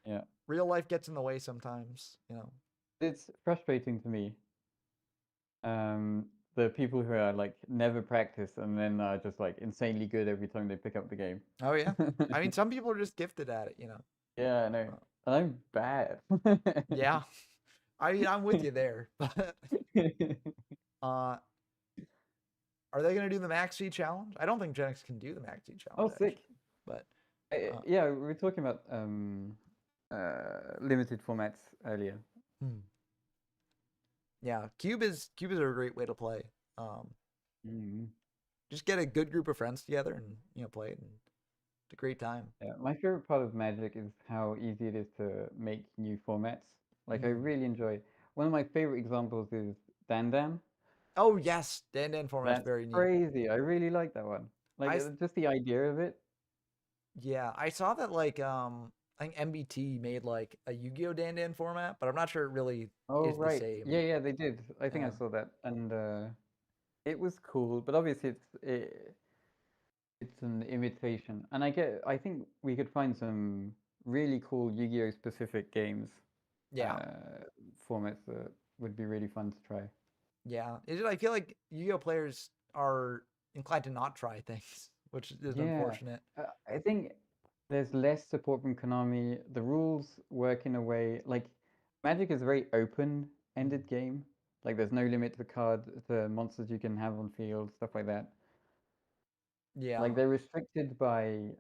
Yeah.
Real life gets in the way sometimes,
It's frustrating to me. The people who are like never practice and then are just like insanely good every time they pick up the game.
Oh yeah. I mean, some people are just gifted at it,
Yeah, I know. And I'm bad.
Yeah. I mean, I'm with you there. But are they gonna do the Max C challenge? I don't think Genix can do the Max C challenge.
Oh, sick.
But
yeah, we were talking about limited formats earlier.
Yeah, cubes are a great way to play. Just get a good group of friends together and play it, and it's a great time.
Yeah, my favorite part of Magic is how easy it is to make new formats. Like I really enjoy. One of my favorite examples is Dan Dan.
Oh yes, Dan Dan format's very neat.
Crazy. I really like that one. Like just the idea of it.
Yeah, I saw that like I think MBT made like a Yu-Gi-Oh Dan Dan format, but I'm not sure it really is the same.
Yeah, they did. I think I saw that, and it was cool. But obviously, it's an imitation, and I think we could find some really cool Yu-Gi-Oh specific games.
Yeah.
Formats that would be really fun to try.
Yeah, I feel like Yu-Gi-Oh players are inclined to not try things, which is unfortunate.
I think there's less support from Konami. The rules work in a way like Magic is a very open-ended game. Like there's no limit to the monsters you can have on field, stuff like that.
Yeah.
Like they're restricted by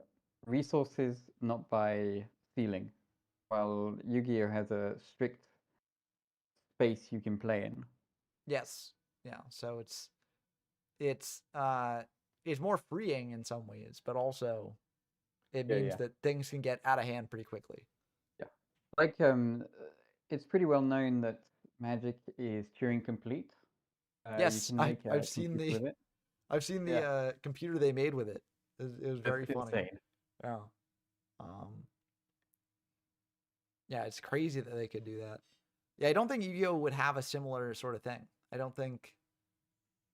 resources, not by ceiling. While Yu-Gi-Oh has a strict space you can play in.
Yes. Yeah. So it's more freeing in some ways, but also it means that things can get out of hand pretty quickly.
Yeah. Like it's pretty well known that Magic is Turing complete.
Yes, I've seen the computer they made with it. It was very funny.
Insane.
Yeah. Yeah, it's crazy that they could do that. Yeah, I don't think Yu-Gi-Oh would have a similar sort of thing. I don't think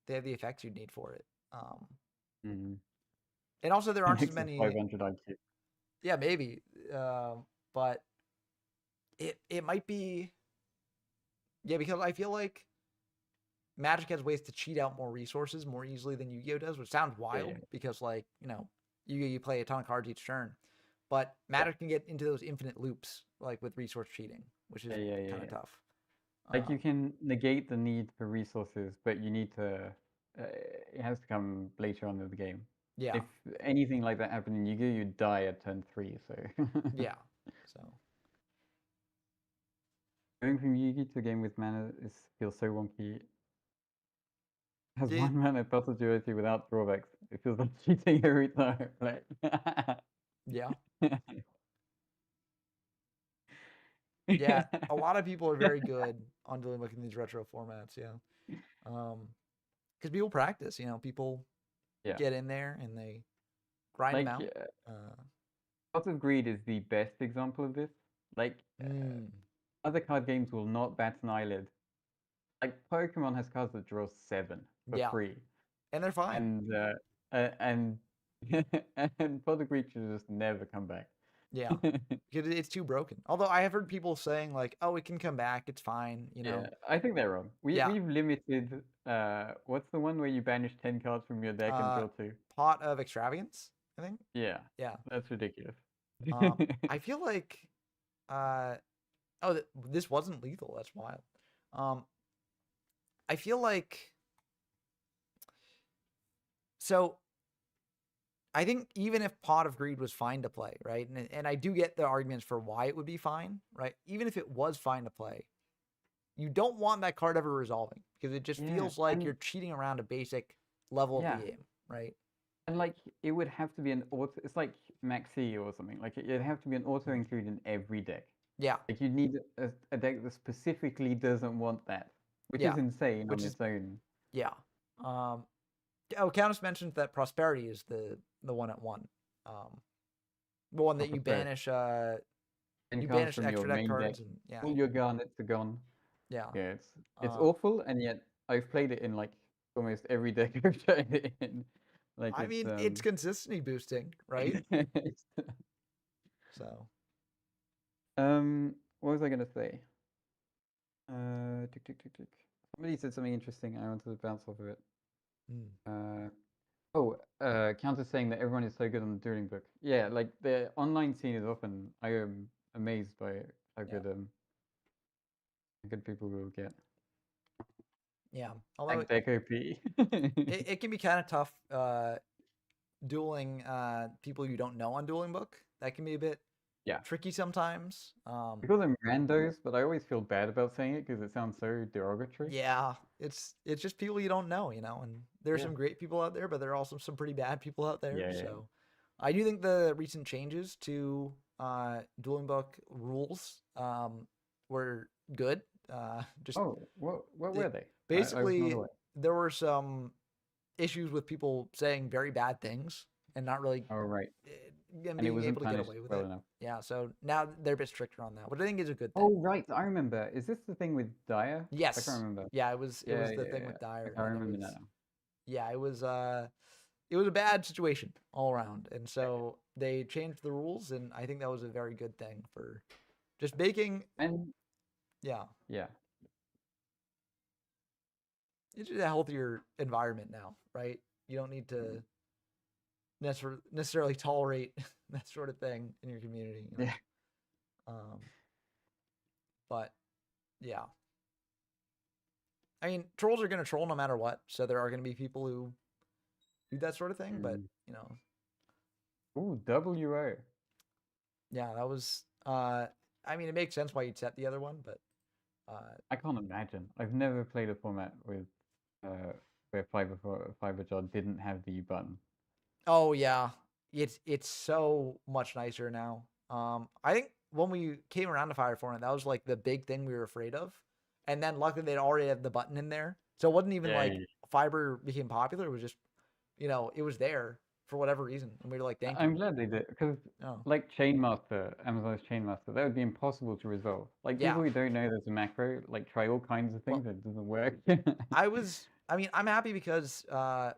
they have the effects you'd need for it. And also there aren't as many
500 IQ.
Yeah, maybe. But it might be because I feel like Magic has ways to cheat out more resources more easily than Yu-Gi-Oh does, which sounds wild because like, Yu-Gi-Oh you play a ton of cards each turn. But Magic can get into those infinite loops like with resource cheating, which is kind of tough.
Like you can negate the need for resources, but you need to it has to come later on in the game.
Yeah.
If anything like that happened in Yu-Gi-Oh, you'd die at turn 3, so
yeah. So
going from Yu-Gi to a game with mana feels so wonky. Has one mana puzzle duality without drawbacks. It feels like cheating every time. Like
yeah. Yeah, a lot of people are very good on dealing with these retro formats. Yeah, because people practice. People get in there and they grind them out.
Lots of Greed is the best example of this. Like other card games will not bat an eyelid. Like Pokemon has cards that draw 7 for free,
and they're fine.
And Pot of Greed should just never come back.
Yeah, because it's too broken. Although I have heard people saying like, "Oh, it can come back. It's fine."
Yeah, I think they're wrong. We've limited. What's the one where you banish 10 cards from your deck and draw 2?
Pot of Extravagance, I think.
Yeah.
Yeah.
That's ridiculous.
I feel like, this wasn't lethal. That's wild. I feel like So I think even if Pot of Greed was fine to play, right? And I do get the arguments for why it would be fine, right? Even if it was fine to play, you don't want that card ever resolving because it just feels like you're cheating around a basic level of the game, right?
And like it would have to be an auto. It's like Maxi or something. Like it'd have to be an auto include in every deck.
Yeah.
Like you need a deck that specifically doesn't want that, which is insane on its own.
Yeah. Countess mentioned that Prosperity is the one at one. The one that you banish. You banish extra deck cards and
all your garnets are gone.
Yeah.
Yeah, it's awful, and yet I've played it in like almost every deck I've tried it in. Like
I mean, it's consistency boosting, right? So.
What was I gonna say? Tick, tick, tick, tick. Somebody said something interesting. I wanted to bounce off of it. Counter saying that everyone is so good on the dueling book. Yeah, like the online scene is often. I am amazed by how good people will get.
Yeah, although
deck OP.
it can be kind of tough dueling people you don't know on dueling book. That can be a bit tricky sometimes.
Because I'm randos, but I always feel bad about saying it because it sounds so derogatory.
Yeah, it's just people you don't know, and there's some great people out there, but there are also some pretty bad people out there. So I do think the recent changes to dueling book rules were good.
What were they?
Basically, there were some issues with people saying very bad things and not really being able to get away with it. Enough. Yeah, so now they're a bit stricter on that, which I think is a good thing.
Oh, right, I remember. Is this the thing with Dyer?
Yes.
I can't remember.
Yeah, it was the thing with Dyer.
I remember that now.
Yeah, it was a bad situation all around, and so they changed the rules, and I think that was a very good thing for just making.
And
yeah. It's just a healthier environment now, right? You don't need to necessarily tolerate that sort of thing in your community. You know? Yeah. But yeah. I mean, trolls are going to troll no matter what, so there are going to be people who do that sort of thing, but you know.
Ooh, WO.
Yeah, that was. I mean, it makes sense why you'd set the other one, but.
I can't imagine. I've never played a format with where Fiber Jar didn't have the button.
Oh yeah, it's so much nicer now. I think when we came around to Fire format, that was like the big thing we were afraid of, and then luckily they'd already had the button in there, so it wasn't even like Fiber became popular. It was just, it was there for whatever reason, and we were like, thank you.
I'm glad they did, because like Chainmaster, Amazon's Chainmaster, that would be impossible to resolve. Like people who don't know there's a macro, like try all kinds of things, it doesn't work.
I'm happy because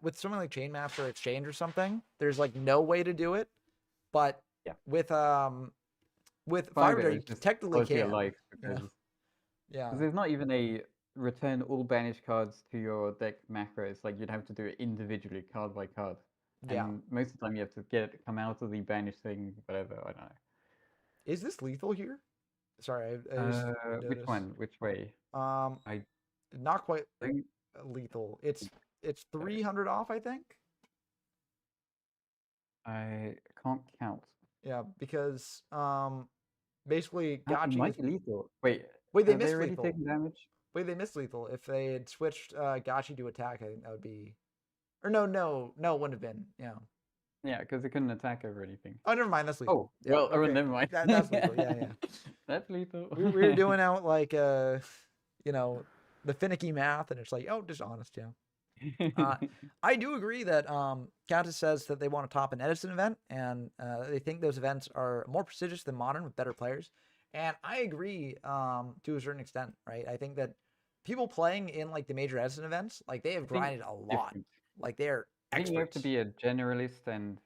with something like Chainmaster Exchange or something, there's like no way to do it, but with Fiber, you technically can.
Because there's not even a return all banished cards to your deck macros. Like you'd have to do it individually, card by card. And most of the time you have to get it to come out of the banish thing, whatever, I don't know.
Is this lethal here? Sorry,
which one? Which way?
Not quite lethal. It's 300 off, I think.
I can't count.
Yeah, because basically
Gachi might be lethal. Wait,
they missed lethal.
Taking damage?
Wait, they missed lethal. If they had switched Gachi to attack, I think that would be. Or no, it wouldn't have been. Yeah.
Yeah, because it couldn't attack over anything.
Oh, never mind. That's lethal.
Oh, well, okay. Never mind.
That's lethal. Yeah.
That's lethal.
We were doing out like the finicky math, and it's like, oh, dishonest. Yeah. I do agree that Countess says that they want to top an Edison event, and they think those events are more prestigious than Modern with better players. And I agree to a certain extent, right? I think that people playing in like the major Edison events, like they have grinded a lot. Like they're experts.
I think you have to be a generalist and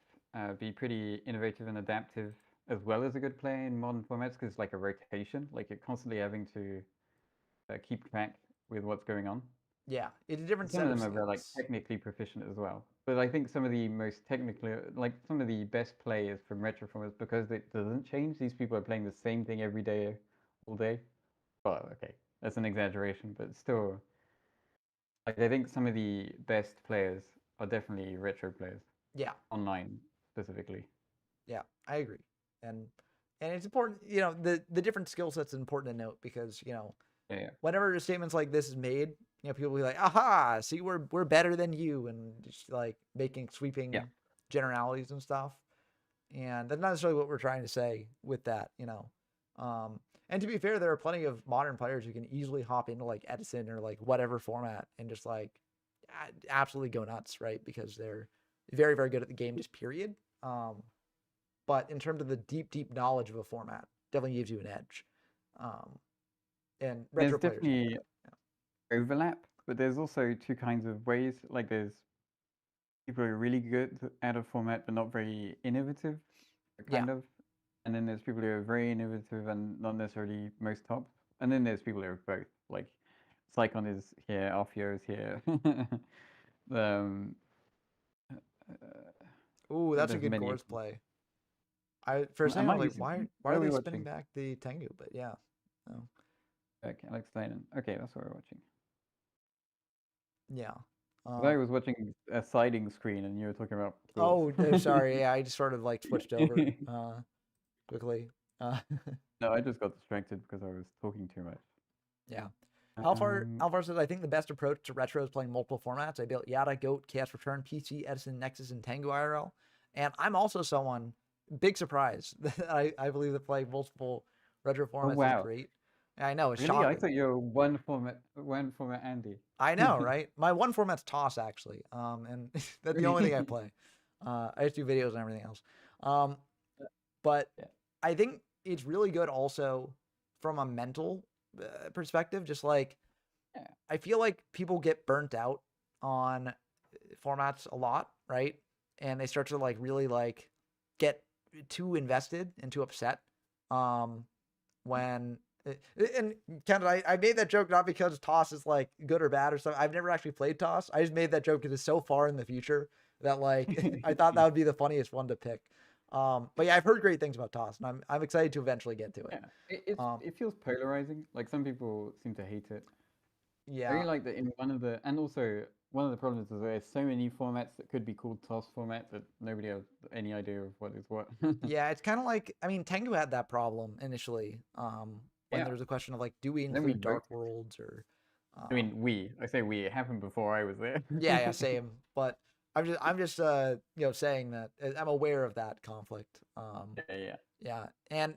be pretty innovative and adaptive, as well as a good player in modern formats, because it's like a rotation. Like you're constantly having to keep track with what's going on.
Yeah, it's a different set
of them are like technically proficient as well. But I think some of the most technically, like some of the best players from retro formats, because it doesn't change, these people are playing the same thing every day, all day. Well, okay, that's an exaggeration, but still, like I think some of the best players are definitely retro players
Yeah,
online specifically.
yeah, I agree. And it's important, you know, the different skill sets is important to note because, you know,
Yeah,
whenever statements like this is made, you know, people will be like, aha, see, we're better than you, and just like making sweeping
yeah.
generalities and stuff. And that's not necessarily what we're trying to say with that, you know. And to be fair, there are plenty of modern players who can easily hop into like Edison or like whatever format and just like absolutely go nuts, right? Because they're very, very good at the game, just period. But in terms of the deep knowledge of a format, definitely gives you an edge. And
There's
retro players have
definitely
that.
overlap, but there's also two kinds of ways. Like there's people who are really good at a format but not very innovative,
Yeah.
kind of. And then there's people who are very innovative and not necessarily most top. And then there's people who are both. Like Psychon is here, Alfio is here. um,
Ooh, that's a
there's
good
many of
chorus
them.
play. For a
I
second, I
might
was
use
like,
it.
why
What
are
are we
they spinning
watching?
back the Tengu? But yeah. Oh.
Okay, Alex Linen. Okay, that's what we're watching.
Yeah.
'Cause I was watching a siding screen and you were talking about
Oh,
tools.
sorry. Yeah, I just sort of like switched over quickly.
No, I just got distracted because I was talking too much.
Yeah.
Um,
Alvar says, I think the best approach to retro is playing multiple formats. I built Yada, Goat, Chaos Return, PC, Edison, Nexus, and Tengu IRL. And I'm also someone, big surprise, that I believe that playing multiple retro
oh
formats is
wow.
great. I know, it's
Really? I
shocking.
thought you were one format Andy.
I know, right? My one format's Toss, actually. And that's the only thing I play. I just do videos and everything else. But
Yeah.
I think it's really good also from a mental perspective. Just like,
Yeah.
I feel like people get burnt out on formats a lot, right? And they start to like really like get too invested and too upset when and Kendra, I made that joke not because Toss is like good or bad or something. I've never actually played Toss. I just made that joke because it's so far in the future that like I thought that would be the funniest one to pick. But yeah, I've heard great things about Toss, and I'm excited to eventually get to it.
Yeah. It feels polarizing. Like some people seem to hate it. I
Yeah,
really like that in and also one of the problems is there's so many formats that could be called TOS format that nobody has any idea of what is what.
yeah, it's kind of like, I mean, Tengu had that problem initially. When
Yeah.
there was a question of like, do we
Then we
include Dark
broke it.
Worlds or?
I mean, I say we. It happened before I was there.
Yeah, same. But I'm just saying that I'm aware of that conflict.
Yeah.
And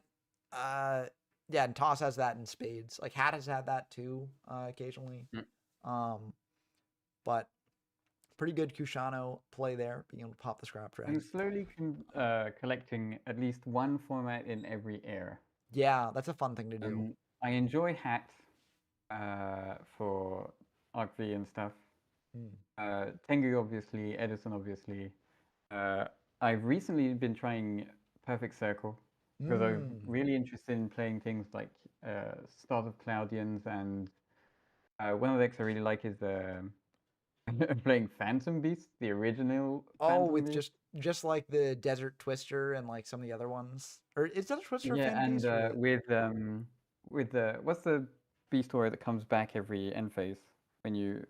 yeah, and Toss has that in spades. Like Hat has had that too, occasionally.
Mm.
But pretty good Kushano play there, being able to pop the scrap
I'm
drag.
slowly collecting at least one format in every era.
Yeah, that's a fun thing to do.
I enjoy Hat for Arc V and stuff. Tengu obviously, Edison obviously. I've recently been trying Perfect Circle because I'm really interested in playing things like Start of Cloudians, and one of the decks I really like is the playing Phantom Beast, the original.
Oh,
Phantom
with
Beast.
just like the Desert Twister and like some of the other ones. Or is Desert Twister a
Yeah,
Phantom
and
Beast? Or...
with the what's the beast aura that comes back every end phase when you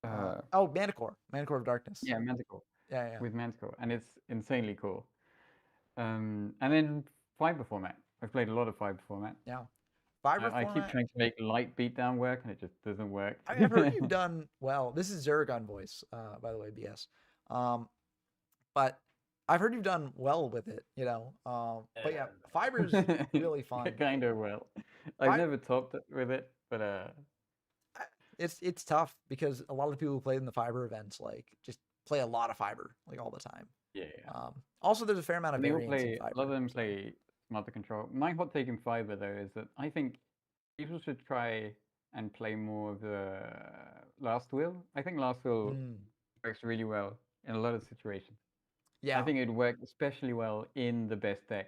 oh, Manticore. Manticore of Darkness.
yeah, Manticore.
Yeah.
With Manticore, and it's insanely cool. And then fiber format. I've played a lot of fiber format.
Yeah. Fiber
I keep
format.
trying to make light beatdown work, and it just doesn't work.
I've heard you've done well. This is Zeragon voice, by the way, BS. But I've heard you've done well with it, you know. But yeah, fiber's really fun.
Kind of well. I've never topped it with it, but
it's tough because a lot of the people who play in the fiber events like just play a lot of fiber like all the time.
Yeah.
Also, there's a fair amount of variance in fiber.
A lot of them play smarter control. My hot take in fiber though is that I think people should try and play more of the Last Will. I think Last Will works really well in a lot of situations.
Yeah.
I think it'd work especially well in the best deck.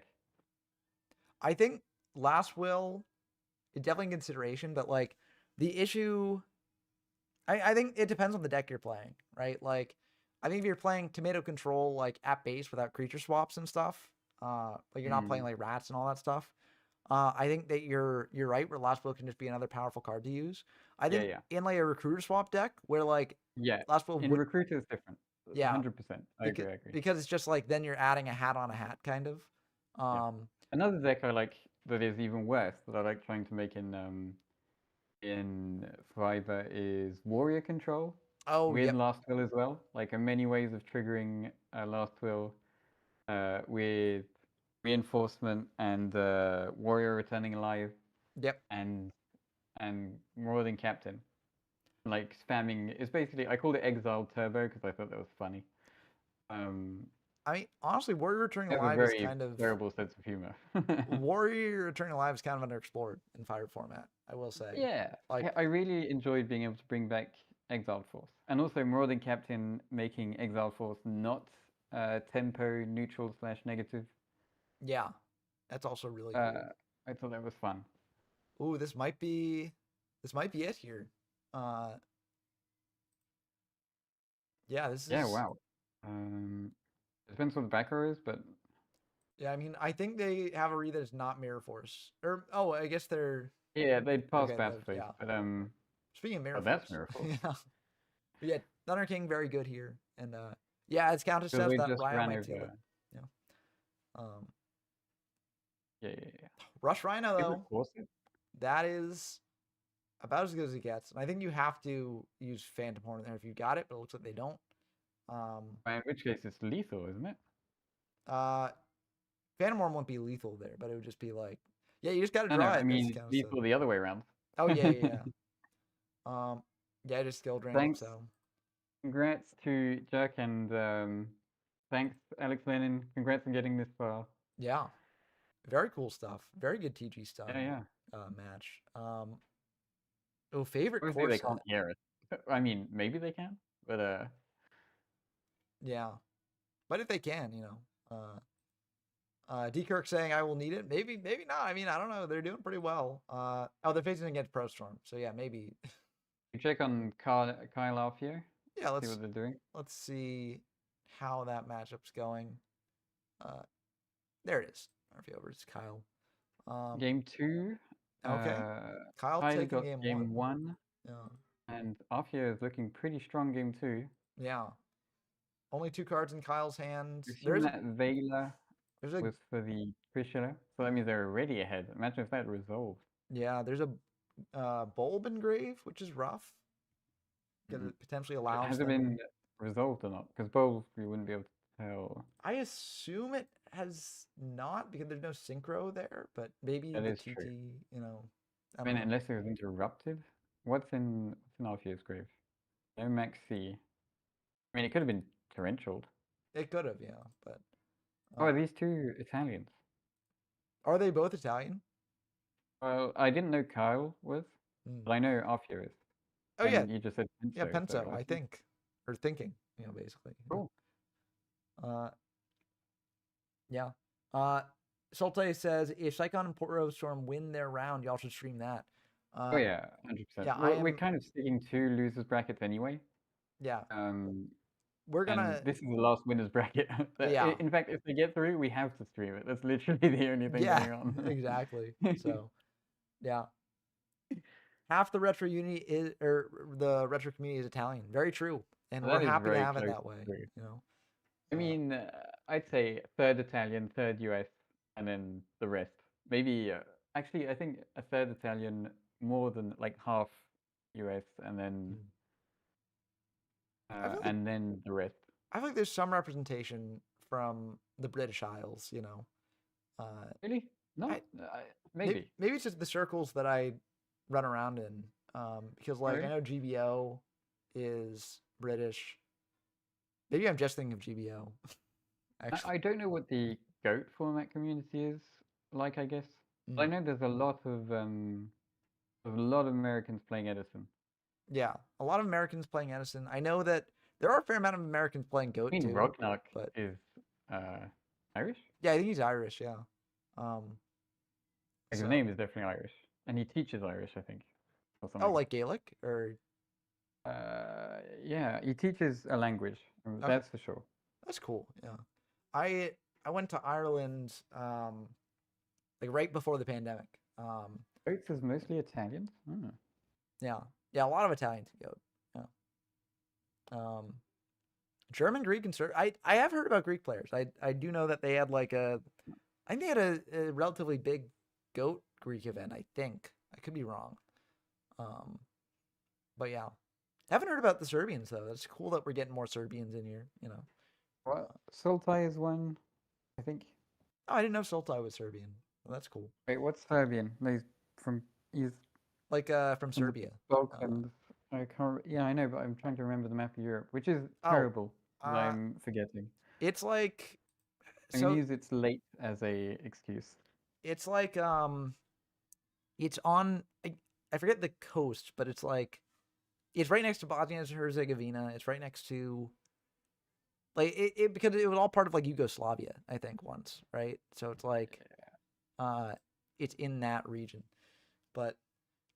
I think Last Will is definitely in consideration, but like the issue, I think it depends on the deck you're playing, right? Like, I think if you're playing tomato control like at base without creature swaps and stuff, like you're not playing like rats and all that stuff. I think that you're right. Where Last Will can just be another powerful card to use. I think in like a recruiter swap deck where like
Yeah,
Last Will
in recruiter is different.
Yeah,
100%. I agree. I agree.
because it's just like then you're adding a hat on a hat kind of.
Yeah. Another deck I like that is even worse that I like trying to make in Fiverr is Warrior Control
Oh,
with
yep.
Last Will as well. Like many ways of triggering Last Will with reinforcement and Warrior returning alive
Yep.
and Marauding Captain. Like spamming, it's basically, I called it Exile Turbo because I thought that was funny.
I mean, honestly, Warrior Returning
I have a
Alive is
very
kind of
terrible sense of humor.
Warrior Returning Alive is kind of underexplored in Fire format, I will say.
Yeah,
Like,
I really enjoyed being able to bring back Exiled Force, and also Marauding Captain making Exiled Force not tempo neutral / negative.
yeah, that's also really cool.
I thought that was fun.
Ooh, this might be it here. Yeah, this is.
Yeah, wow. Depends what the back row is, but
Yeah, I mean, I think they have a read that is not Mirror Force, or oh, I guess they're.
yeah, they'd pass
Okay,
Bat Phase.
yeah.
But
Speaking of Mirror
oh, that's
Force,
Mirror Force.
yeah, but yeah, Thunder King very good here, and yeah, it's counter
So
stuff
they
that
just
Rhino
ran
might
over.
see. Yeah.
Yeah.
Rush Rhino
Is it
though,
Corset?
that is about as good as it gets, and I think you have to use Phantom Horn there if you got it, but it looks like they don't.
In which case, it's lethal, isn't it?
Phantom Horn won't be lethal there, but it would just be like, yeah, you just got to
No,
draw it.
I mean
kind of
lethal
stuff.
the other way around.
Oh yeah. Yeah, just skill drain.
Thanks.
So
Congrats to Jack and thanks Alex Lennon. Congrats on getting this far.
yeah, very cool stuff. Very good TG stuff.
Yeah.
Match. Oh, favorite
Obviously
core
they
set.
can't hear it. I mean, maybe they can, but
Yeah, but if they can, D Kirk saying I will need it. Maybe not. I mean, I don't know. They're doing pretty well. Oh, they're facing against Pro Storm, so yeah, maybe.
you check on Kyle off here.
Yeah,
See what they're doing.
Let's see how that matchup's going. There it is. RV over. It's Kyle.
Game 2.
Okay. Kyle
Kylie
taking
got game 1.
Yeah.
And Afia is looking pretty strong game 2.
Yeah. Only 2 cards in Kyle's hands.
There's that Vela
was
for the Trishula, so that means they're already ahead. Imagine if that resolved.
Yeah, there's a Bulb Engrave, which is rough. Because it potentially allows.
Has it been resolved or not? Because Bulb, we wouldn't be able to tell.
I assume it has not because there's no synchro there, but maybe
that
the
is
TT,
true.
I
mean,
know.
unless it was interrupted. What's in Alfia's grave? No Max C. I mean, it could have been torrential.
It could have, yeah, but.
Oh, are these 2 Italians?
Are they both Italian?
Well, I didn't know Kyle was, but I know Afia is.
Oh yeah,
you just said Penso.
Yeah, Penso,
so
I think, or thinking, basically.
Cool.
Yeah. Solte says if Psychon and Port Storm win their round, y'all should stream that.
Oh yeah, 100%.
Yeah,
we're kind of sticking to losers brackets anyway.
Yeah.
We're gonna. This is the last winners bracket.
Yeah.
In fact, if they get through, we have to stream it. That's literally the only thing going on.
Exactly. So, yeah. Half the retro unity is, or the retro community is Italian. Very true, and we're happy to have it that way.
I mean, I'd say 3rd Italian, 3rd US, and then the rest. Maybe actually, I think a 3rd Italian, more than like half US, and then then the rest.
I feel like there's some representation from the British Isles.
Really? No, maybe.
Maybe it's just the circles that I run around in. Because I know GBO is British. Maybe I'm just thinking of GBO.
Actually, I don't know what the GOAT format community is like. I guess I know there's a lot of Americans playing Edison.
Yeah, a lot of Americans playing Edison. I know that there are a fair amount of Americans playing GOAT too.
Rognark is Irish.
Yeah, I think he's Irish. Yeah.
His name is definitely Irish, and he teaches Irish, I think.
Oh, like Gaelic or?
Yeah, he teaches a language. That's for sure.
That's cool. Yeah, I went to Ireland like right before the pandemic.
Goats is mostly Italian.
Yeah, a lot of Italians go. Yeah. German, Greek, and I have heard about Greek players. I do know that they had like I think they had a relatively big goat Greek event. I think I could be wrong. But yeah, haven't heard about the Serbians though. That's cool that we're getting more Serbians in here.
What? Sultai is one, I think.
Oh, I didn't know Sultai was Serbian. Well, that's cool.
Wait, what's Serbian? No, he's
Like from
from the
Serbia.
Balkans. I can't. Yeah, I know, but I'm trying to remember the map of Europe, which is
Oh,
terrible that
uh,
I'm forgetting.
it's like
I'm gonna
so.
use it's late as a excuse.
It's like it's on. I forget the coast, but it's like it's right next to Bosnia and Herzegovina. It's right next to like it because it was all part of like Yugoslavia, I think once, right? So it's like it's in that region. But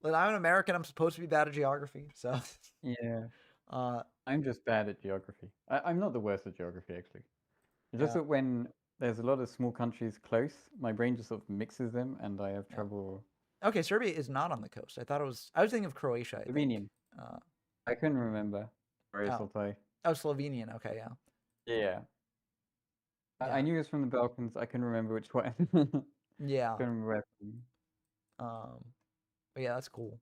I'm an American. I'm supposed to be bad at geography, so
Yeah,
uh
I'm just bad at geography. I'm not the worst at geography actually. It's just
yeah.
that when there's a lot of small countries close, my brain just sort of mixes them, and I have
Yeah.
trouble.
Okay, Serbia is not on the coast. I thought it was. I was thinking of Croatia. I think.
Slovenian.
Uh,
I couldn't remember. Sorry,
oh,
Sultai.
Slovenian. Okay, yeah,
Yeah. I
yeah,
knew it was from the Balkans. I couldn't remember which one.
yeah.
Couldn't remember where from.
But yeah, that's cool.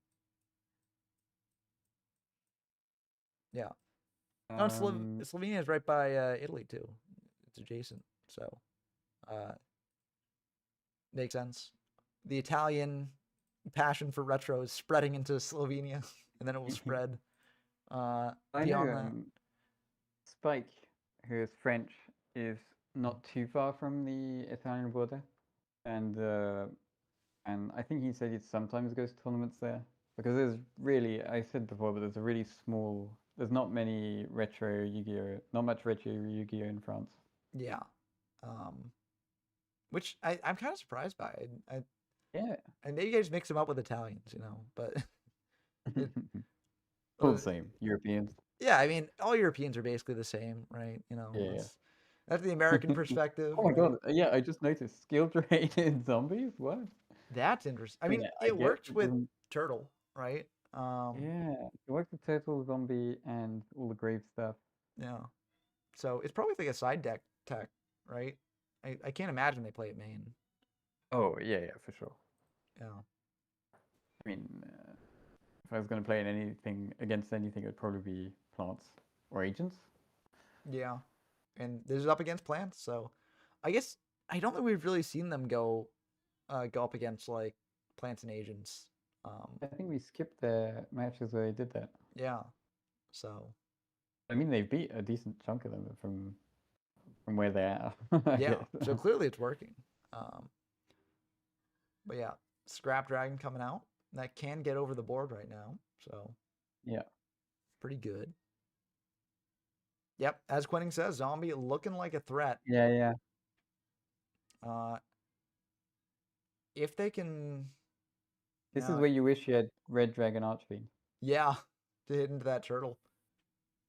Yeah. No, Slovenia is right by Italy too. It's adjacent, so makes sense. The Italian passion for retro is spreading into Slovenia, and then it will spread
I
beyond
know
that.
Spike, who is French, is not too far from the Italian border, and I think he said he sometimes goes to tournaments there because there's really, I said before, but there's a really small. There's not many retro Yu-Gi-Oh, not much retro Yu-Gi-Oh in France.
Yeah. Which I'm kind of surprised by.
Yeah.
And maybe you guys mix them up with Italians, but it,
All the same, Europeans.
yeah, I mean, all Europeans are basically the same, right?
Yeah.
That's the American perspective.
Oh my
right?
god, yeah, I just noticed skill drain in zombies. What?
That's interesting. I mean,
I
it
get
worked with Turtle, right?
Yeah, it works with Turtle, Zombie, and all the grave stuff.
Yeah. So it's probably like a side deck tech, right? I can't imagine they play it main.
Oh yeah, for sure.
Yeah.
I mean, if I was going to play in anything against anything, it would probably be plants or agents.
Yeah. And this is up against plants, so I guess I don't think we've really seen them go up against like plants and agents.
I think we skipped the matches where they did that.
Yeah. So
I mean, they beat a decent chunk of them from where they are.
yeah. So clearly it's working. But yeah, Scrap Dragon coming out. That can get over the board right now. So
yeah,
pretty good. Yep, as Quinning says, Zombie looking like a threat.
Yeah.
If they can.
This is where you wish you had Red Dragon Archfiend.
Yeah, to hit into that turtle.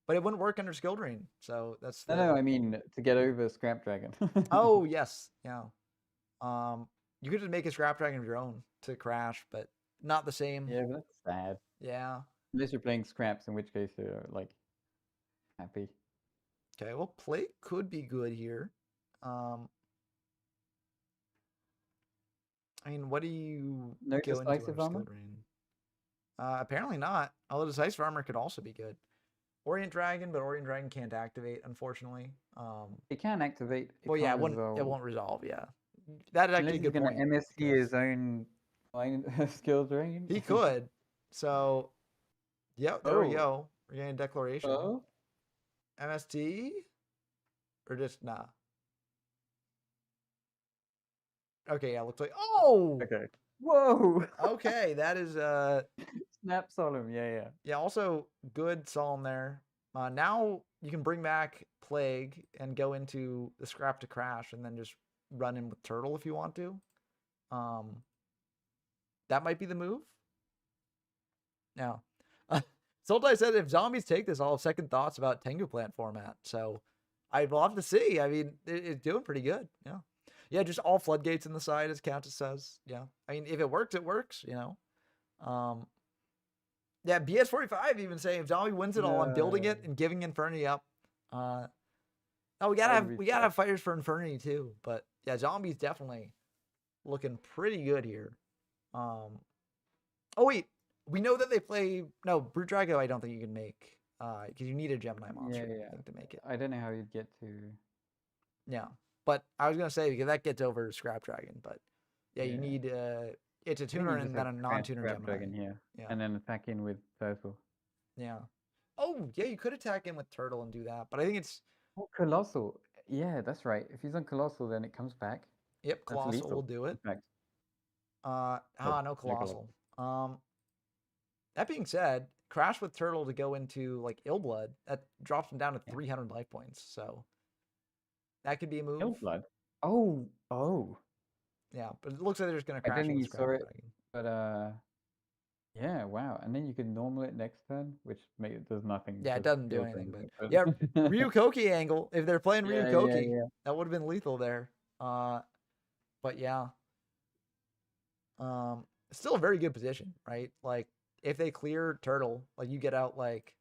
But it wouldn't work under Skill Drain, so that's
No, I mean to get over Scrap Dragon.
Oh yes, yeah. You could just make a Scrap Dragon of your own to crash, but not the same.
Yeah, but that's sad.
Yeah.
Unless you're playing scraps, in which case you're like happy.
Okay, well, play could be good here. I mean, what do you
No
go into
decisive
under
armor?
Skill Drain? Apparently not. Although Decisive Armor could also be good. Orient Dragon, but Orient Dragon can't activate, unfortunately.
It can activate.
Well, yeah, it
resolve.
won't resolve. Yeah, that is actually a good point.
Unless he's going to MSC his own skill drain.
He could. So, yep, there we go. We're getting a declaration.
Oh.
MST? Or just nah? Okay, yeah, looks like. Oh!
Okay. Whoa!
Okay, that is
Snap Solemn, yeah.
Yeah, also good Solemn there. Now you can bring back Plague and go into the Scrap to Crash and then just run in with Turtle if you want to. That might be the move. Now, Sultai said if zombies take this, I'll have second thoughts about Tengu Plant format. So I'd love to see. I mean, it's doing pretty good. Yeah. Yeah, just all floodgates in the side, as Countess says. Yeah. I mean, if it works, it works, Yeah, BS45 even saying if Zombie wins it all, I'm building it and giving Infernity up. Oh, we
That would be
gotta
sad.
have fighters for Infernity too. But yeah, zombies definitely looking pretty good here. Oh wait, we know that they play no Brute Drago. I don't think you can make because you need a Gemini monster
Yeah,
I think, to make it.
I don't know how you'd get to.
Yeah, but I was gonna say because that gets over Scrap Dragon, but yeah, you
Yeah.
need it's a
I think
tuner
you just
and then a
have
non-tuner
Scrap
Gemini.
Dragon here,
Yeah,
and then attack in with Turtle.
yeah. Oh yeah, you could attack in with Turtle and do that, but I think it's
Oh, Colossal. Yeah, that's right. If he's on Colossal, then it comes back.
yep.
That's
Colossal will
lethal.
do it.
In fact,
No
no
Colossal.
Colossal.
That being said, Crash with Turtle to go into like Illblood that drops him down to
Yeah.
300 life points. So that could be a move.
Blood. Oh.
Yeah, but it looks like they're just gonna
I
crash
don't
it
think
with
you
Scrap
saw it,
Dragon.
but yeah, wow. And then you can normal it next turn, which does nothing.
Yeah, it
because
doesn't do
Field
anything,
Dragon's
but
next
yeah,
turn.
Ryukoki angle. If they're playing
Yeah,
Ryukoki,
yeah.
that would have been lethal there. But yeah. Still a very good position, right? Like if they clear Turtle, like you get out like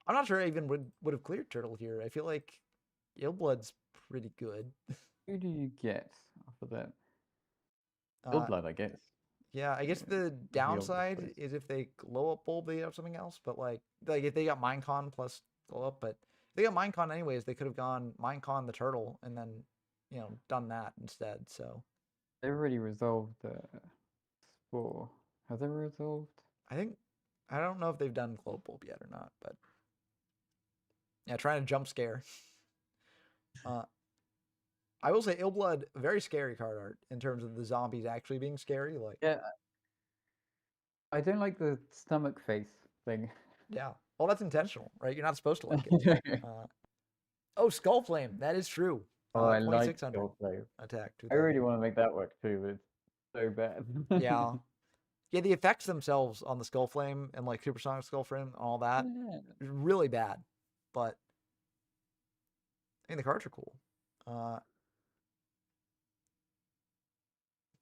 I'm not sure I even would have cleared Turtle here. I feel like Illblood's pretty good.
Who do you get after that?
Uh,
Blood, I guess.
yeah, I guess
Yeah,
the
the
downside
obvious
is if they glow up bulb, they have something else. But like if they got Minecon plus glow up, but if they got Minecon anyways, they could have gone Minecon the Turtle and then done that instead. So
They've already resolved the Spore. Have they resolved?
I don't know if they've done glow bulb yet or not, but yeah, trying to jump scare. I will say Illblood, very scary card art in terms of the zombies actually being scary. Like,
Yeah. I don't like the stomach face thing.
yeah. Well, that's intentional, right? You're not supposed to like it. Skull Flame. That is true.
Oh, I like
2600
Skullflame.
attack.
I really want to make that work too, but it's so bad.
Yeah. Yeah, the effects themselves on the Skull Flame and like Supersonic Skull Flame and all that is really bad. But I mean, the cards are cool.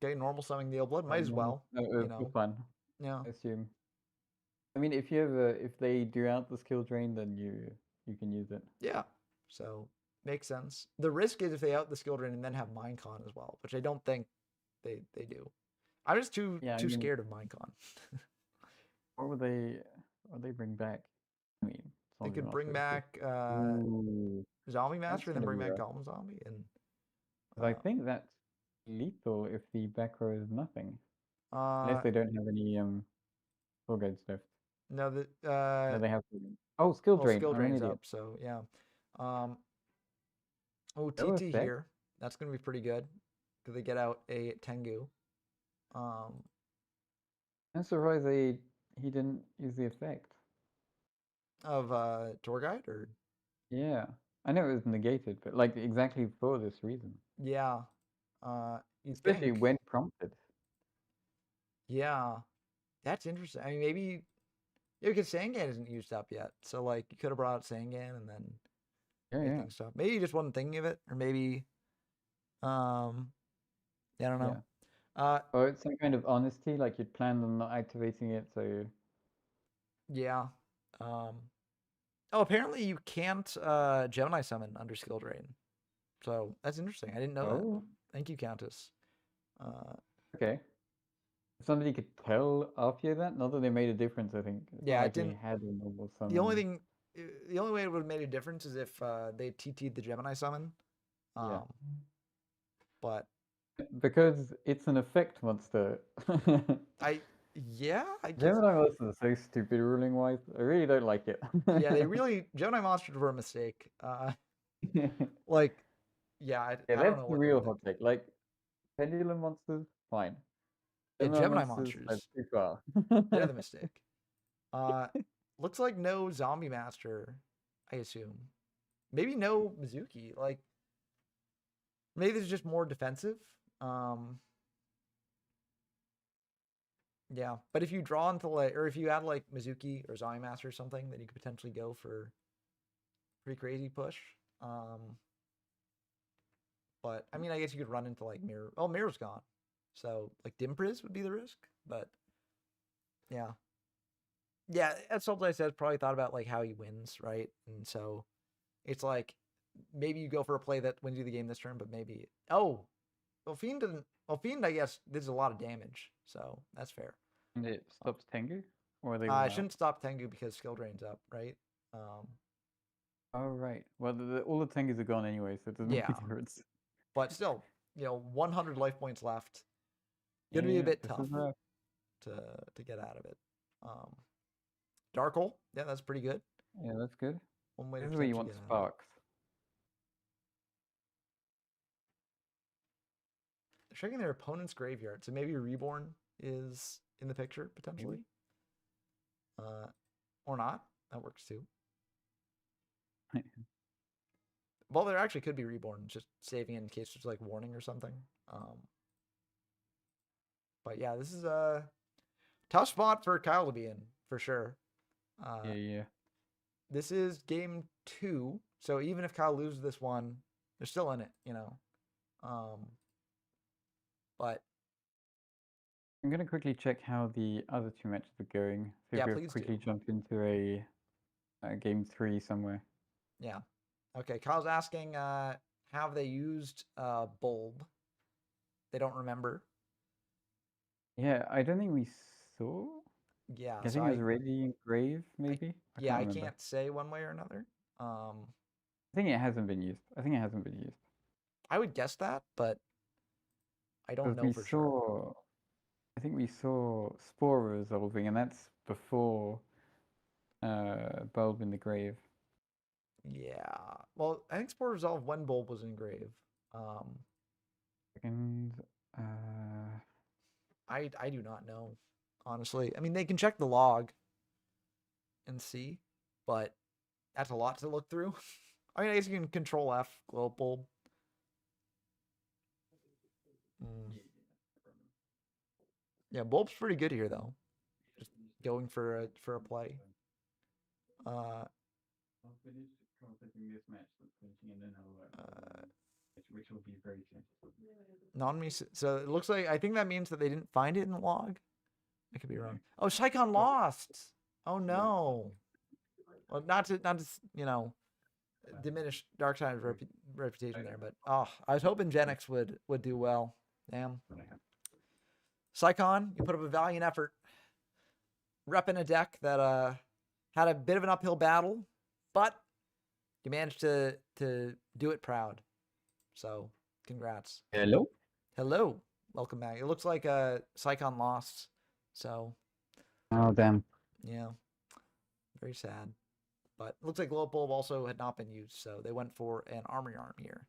Okay, normal summoning the Illblood. Might as well.
For fun.
Yeah.
I assume. I mean, if they do out the skill drain, then you can use it.
Yeah. So makes sense. The risk is if they out the skill drain and then have Minecon as well, which I don't think they do. I'm just too scared of Minecon.
What would they bring back? I mean,
they could bring back Zombie Master and then bring back Goblin Zombie and
I think that's lethal if the back row is nothing. Unless they don't have any full guides left.
No,
no, they have skill drain.
Skill drain's up, so yeah. TT here. That's gonna be pretty good because they get out a Tengu.
I'm surprised he didn't use the effect
of tour guide or
yeah. I know it was negated, but like exactly for this reason.
Yeah.
Especially when prompted.
Yeah. That's interesting. I mean, maybe because Sangan isn't used up yet. So like you could have brought out Sangan and then stuff. Maybe you just wasn't thinking of it, or maybe I don't know.
Or it's some kind of honesty, like you'd planned on not activating it, so
yeah. Apparently you can't Gemini summon under skill drain. So that's interesting. I didn't know that. Thank you, Countess.
Okay. Somebody could tell Alfio that? Not that they made a difference, I think.
Yeah,
it didn't. Had a normal summon.
The only way it would have made a difference is if they TT'd the Gemini summon. But
because it's an effect monster.
I guess
Gemini monsters are so stupid ruling wise. I really don't like it.
Yeah, Gemini monsters were a mistake. Like, I don't know
the real hot take. Like, pendulum monsters, fine.
Gemini monsters.
That's too far.
They're the mistake. Looks like no Zombie Master, I assume. Maybe no Mizuki. Like, maybe there's just more defensive. Yeah, but if you draw into or if you add like Mizuki or Zombie Master or something, then you could potentially go for pretty crazy push. But I mean, I guess you could run into like Mirror. Oh, Mirror's gone. So, like, Dimpriz would be the risk, but yeah. Yeah, as Sultai says, probably thought about, like, how he wins, right? And so, it's like maybe you go for a play that wins you the game this turn, but maybe well Fiend doesn't. Well, Fiend I guess does a lot of damage, so that's fair.
And it stops Tengu, or are they
I
all
shouldn't stop Tengu because skill drain's up, right?
Oh right. Well, all the Tengus are gone anyway, so it doesn't make
Yeah.
a difference.
But still, 100 life points left. Gonna be a bit
this
tough
is rough.
to get out of it. Dark Hole, yeah, that's pretty good.
Yeah, that's good.
One way to
This is where you
potentially
want
get out of it.
sparks.
They're checking their opponent's graveyard, so maybe Reborn is in the picture potentially. Or not. That works too. Well, there actually could be Reborn, just saving it in case there's like warning or something. But yeah, this is a tough spot for Kyle to be in for sure.
Yeah.
This is game 2, so even if Kyle loses this one, they're still in it, But
I'm gonna quickly check how the other 2 matches are going. See
Yeah,
if we
please
quickly
do.
jump into a game 3 somewhere.
yeah. Okay, Kyle's asking, have they used Bulb? They don't remember.
Yeah, I don't think we saw.
Yeah,
I
so
think it was already engraved, maybe.
I
can't remember.
can't say one way or another.
I think it hasn't been used.
I would guess that, but I don't know for sure.
I think we saw Spore resolving, and that's before Bulb in the Grave.
Yeah. Well, I think Spore Resolve when Bulb was in grave.
And
I do not know, honestly. I mean, they can check the log and see, but that's a lot to look through. I mean, I guess you can Control F, Glow Bulb. Yeah, Bulb's pretty good here though. Just going for a play.
Which will be very soon.
Non-me. So it looks like, I think that means that they didn't find it in the log. I could be wrong. Oh, Psychon lost. Oh no. Well, not to diminish Darkside's reputation there, but I was hoping Genix would do well. Damn. Psychon, you put up a valiant effort, repping a deck that had a bit of an uphill battle, but you managed to do it proud. So, congrats. Hello. Welcome back. It looks like Psychon lost. So.
Oh, damn.
Yeah. Very sad. But it looks like Glow Bulb also had not been used, so they went for an Armory Arm here.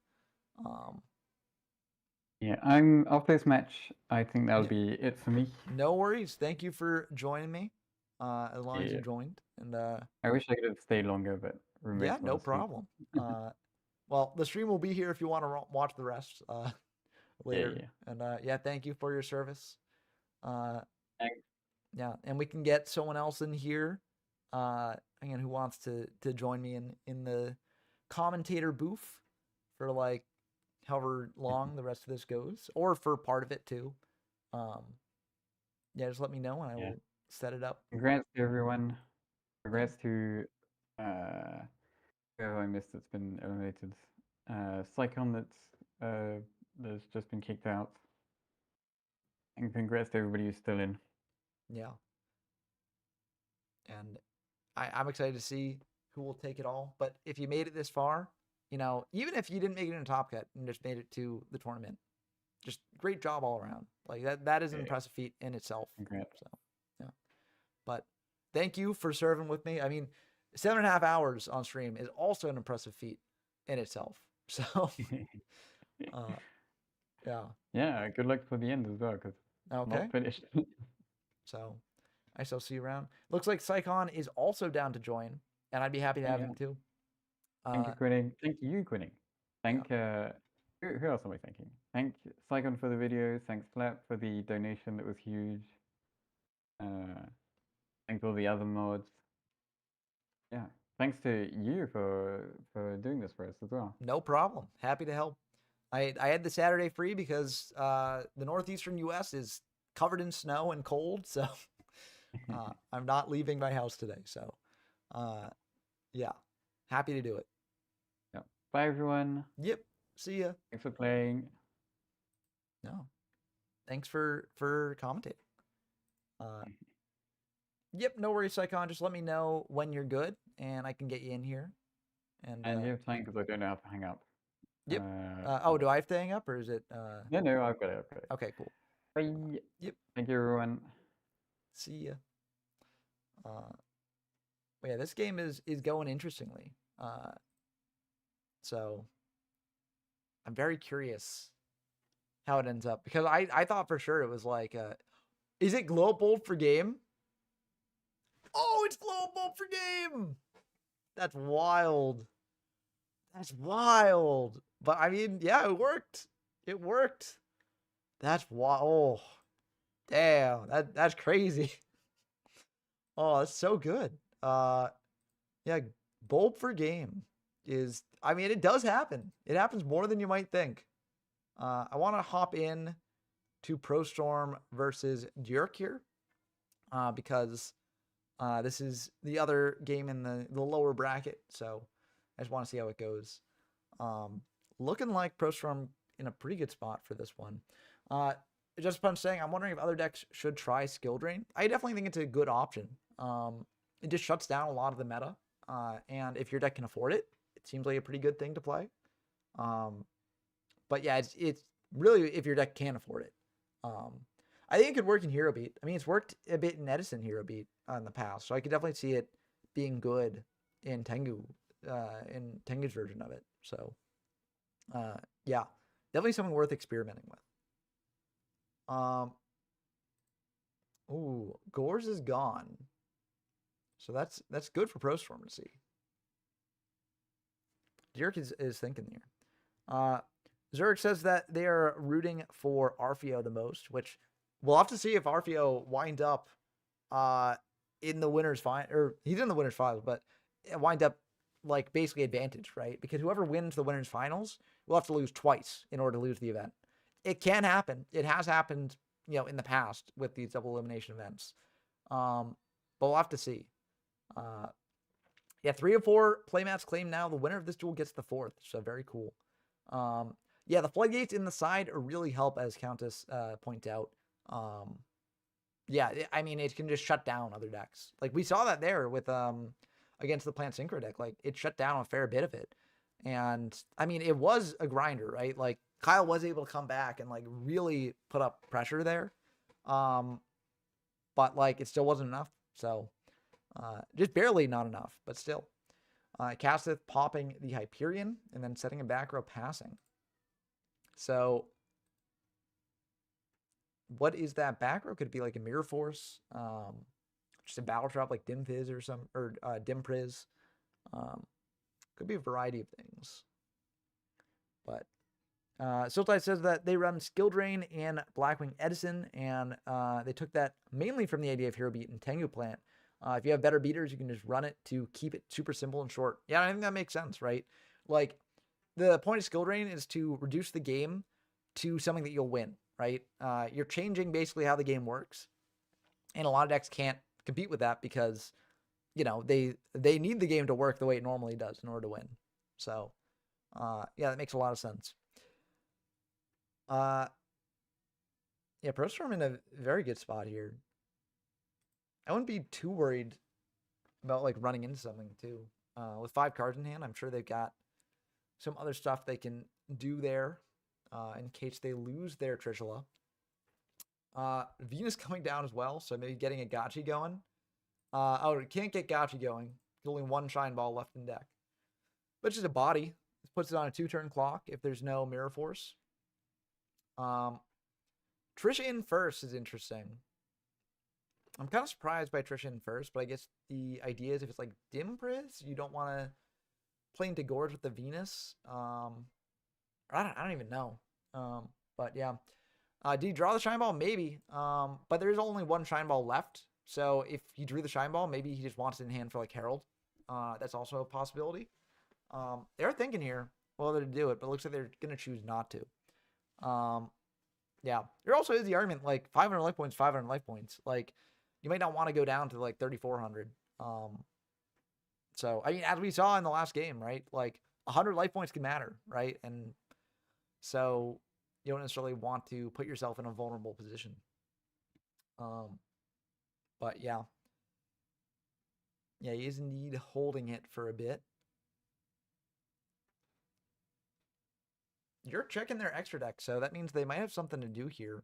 Yeah, after this match, I think that'll be it for me.
No worries. Thank you for joining me. As long as you joined. And
I wish I could have stayed longer, but
yeah, no problem. Well, the stream will be here if you want to watch the rest later.
Yeah.
And yeah, thank you for your service.
Thanks.
Yeah, and we can get someone else in here. Again, who wants to join me in the commentator booth for like however long the rest of this goes, or for part of it too. Yeah, just let me know and I will set it up.
Congrats to everyone. Congrats to whoever I missed that's been eliminated. Psychon that's just been kicked out. And congrats to everybody who's still in.
Yeah. And I'm excited to see who will take it all. But if you made it this far, even if you didn't make it in a top cut and just made it to the tournament, just great job all around. Like that is an impressive feat in itself.
Congrats.
So, yeah. But thank you for serving with me. I mean, 7.5 hours on stream is also an impressive feat in itself. So, yeah.
Yeah, good luck for the end as well, because not finished.
So, I shall see you around. Looks like Psychon is also down to join, and I'd be happy to have him too.
Thank you, Quinning. Thank you, Quinning. Who else am I thanking? Thank Psychon for the video. Thanks, Flap, for the donation. That was huge. Thanks all the other mods. Yeah. Thanks to you for doing this for us as well.
No problem. Happy to help. I had the Saturday free because the northeastern U.S. is covered in snow and cold, so I'm not leaving my house today. So, yeah, happy to do it.
Bye, everyone.
Yep. See ya.
Thanks for playing.
No. Thanks for commentating. Yep, no worries, Psychon. Just let me know when you're good, and I can get you in here. And
you have time because I don't know how to hang up.
Yep. Oh, do I have to hang up, or is it?
No, I've got it.
Okay, cool.
Bye.
Yep.
Thank you, everyone.
See ya. Yeah, this game is going interestingly. So I'm very curious how it ends up, because I thought for sure it was like, is it glow up bolt for game? Oh, it's glow up bolt for game. That's wild. That's wild. But I mean, yeah, it worked. It worked. That's wild. Oh, damn. That's crazy. Oh, that's so good. Yeah, bolt for game is, I mean, it does happen. It happens more than you might think. I want to hop in to Pro Storm versus Dyrk here, because this is the other game in the lower bracket. So I just want to see how it goes. Looking like Pro Storm in a pretty good spot for this one. Just Punch saying, I'm wondering if other decks should try Skill Drain. I definitely think it's a good option. It just shuts down a lot of the meta. And if your deck can afford it, it seems like a pretty good thing to play. But yeah, it's really if your deck can afford it. I think it could work in Hero Beat. I mean, it's worked a bit in Edison Hero Beat in the past, so I could definitely see it being good in Tengu, in Tengu's version of it. So, yeah, definitely something worth experimenting with. Ooh, Gores is gone, so that's good for Pro Storm to see. Dyrk is thinking here. Zurich says that they are rooting for Arfeo the most, which we'll have to see if Arfeo wind up in the winner's final, or he's in the winner's finals, but wind up like basically advantage, right? Because whoever wins the winner's finals will have to lose twice in order to lose the event. It can happen. It has happened, in the past with these double elimination events. But we'll have to see. Yeah, 3 of 4 playmats claim now. The winner of this duel gets the 4th, so very cool. Yeah, the floodgates in the side really help, as Countess pointed out. Yeah, I mean, it can just shut down other decks. Like, we saw that there with against the Plant Synchro deck. Like, it shut down a fair bit of it. And, I mean, it was a grinder, right? Like, Kyle was able to come back and, like, really put up pressure there. But, like, it still wasn't enough. So, just barely not enough, but still. Casteth popping the Hyperion and then setting a back row passing. So, what is that back row? Could it be like a Mirror Force? Just a Battle Trap like Dim Fizz or Dim Priz. Could be a variety of things. But Siltide says that they run Skill Drain and Blackwing Edison, and they took that mainly from the idea of Hero Beat and Tengu Plant. If you have better beaters, you can just run it to keep it super simple and short. Yeah, I think that makes sense, right? Like, the point of Skill Drain is to reduce the game to something that you'll win, right? You're changing basically how the game works. And a lot of decks can't compete with that because, they need the game to work the way it normally does in order to win. So, yeah, that makes a lot of sense. Yeah, Pro Storm in a very good spot here. I wouldn't be too worried about like running into something too. With 5 cards in hand, I'm sure they've got some other stuff they can do there in case they lose their Trishula. Venus coming down as well, so maybe getting a Gotchi going. Oh, it can't get Gotchi going. There's only 1 Shine Ball left in deck. But just a body. This puts it on a 2-turn clock if there's no Mirror Force. Trisha in first is interesting. I'm kind of surprised by Trisha in first, but I guess the idea is if it's like Dim Priz, you don't want to play into Gorge with the Venus. I don't even know. But yeah. Do you draw the Shine Ball? Maybe. But there's only 1 Shine Ball left. So if he drew the Shine Ball, maybe he just wants it in hand for like Herald. That's also a possibility. They're thinking here whether to do it, but it looks like they're going to choose not to. Yeah. There also is the argument, like, 500 life points, 500 life points. Like, you might not want to go down to, like, 3,400. So, I mean, as we saw in the last game, right? Like, 100 life points can matter, right? And so you don't necessarily want to put yourself in a vulnerable position. But yeah. Yeah, he is indeed holding it for a bit. You're checking their extra deck, so that means they might have something to do here.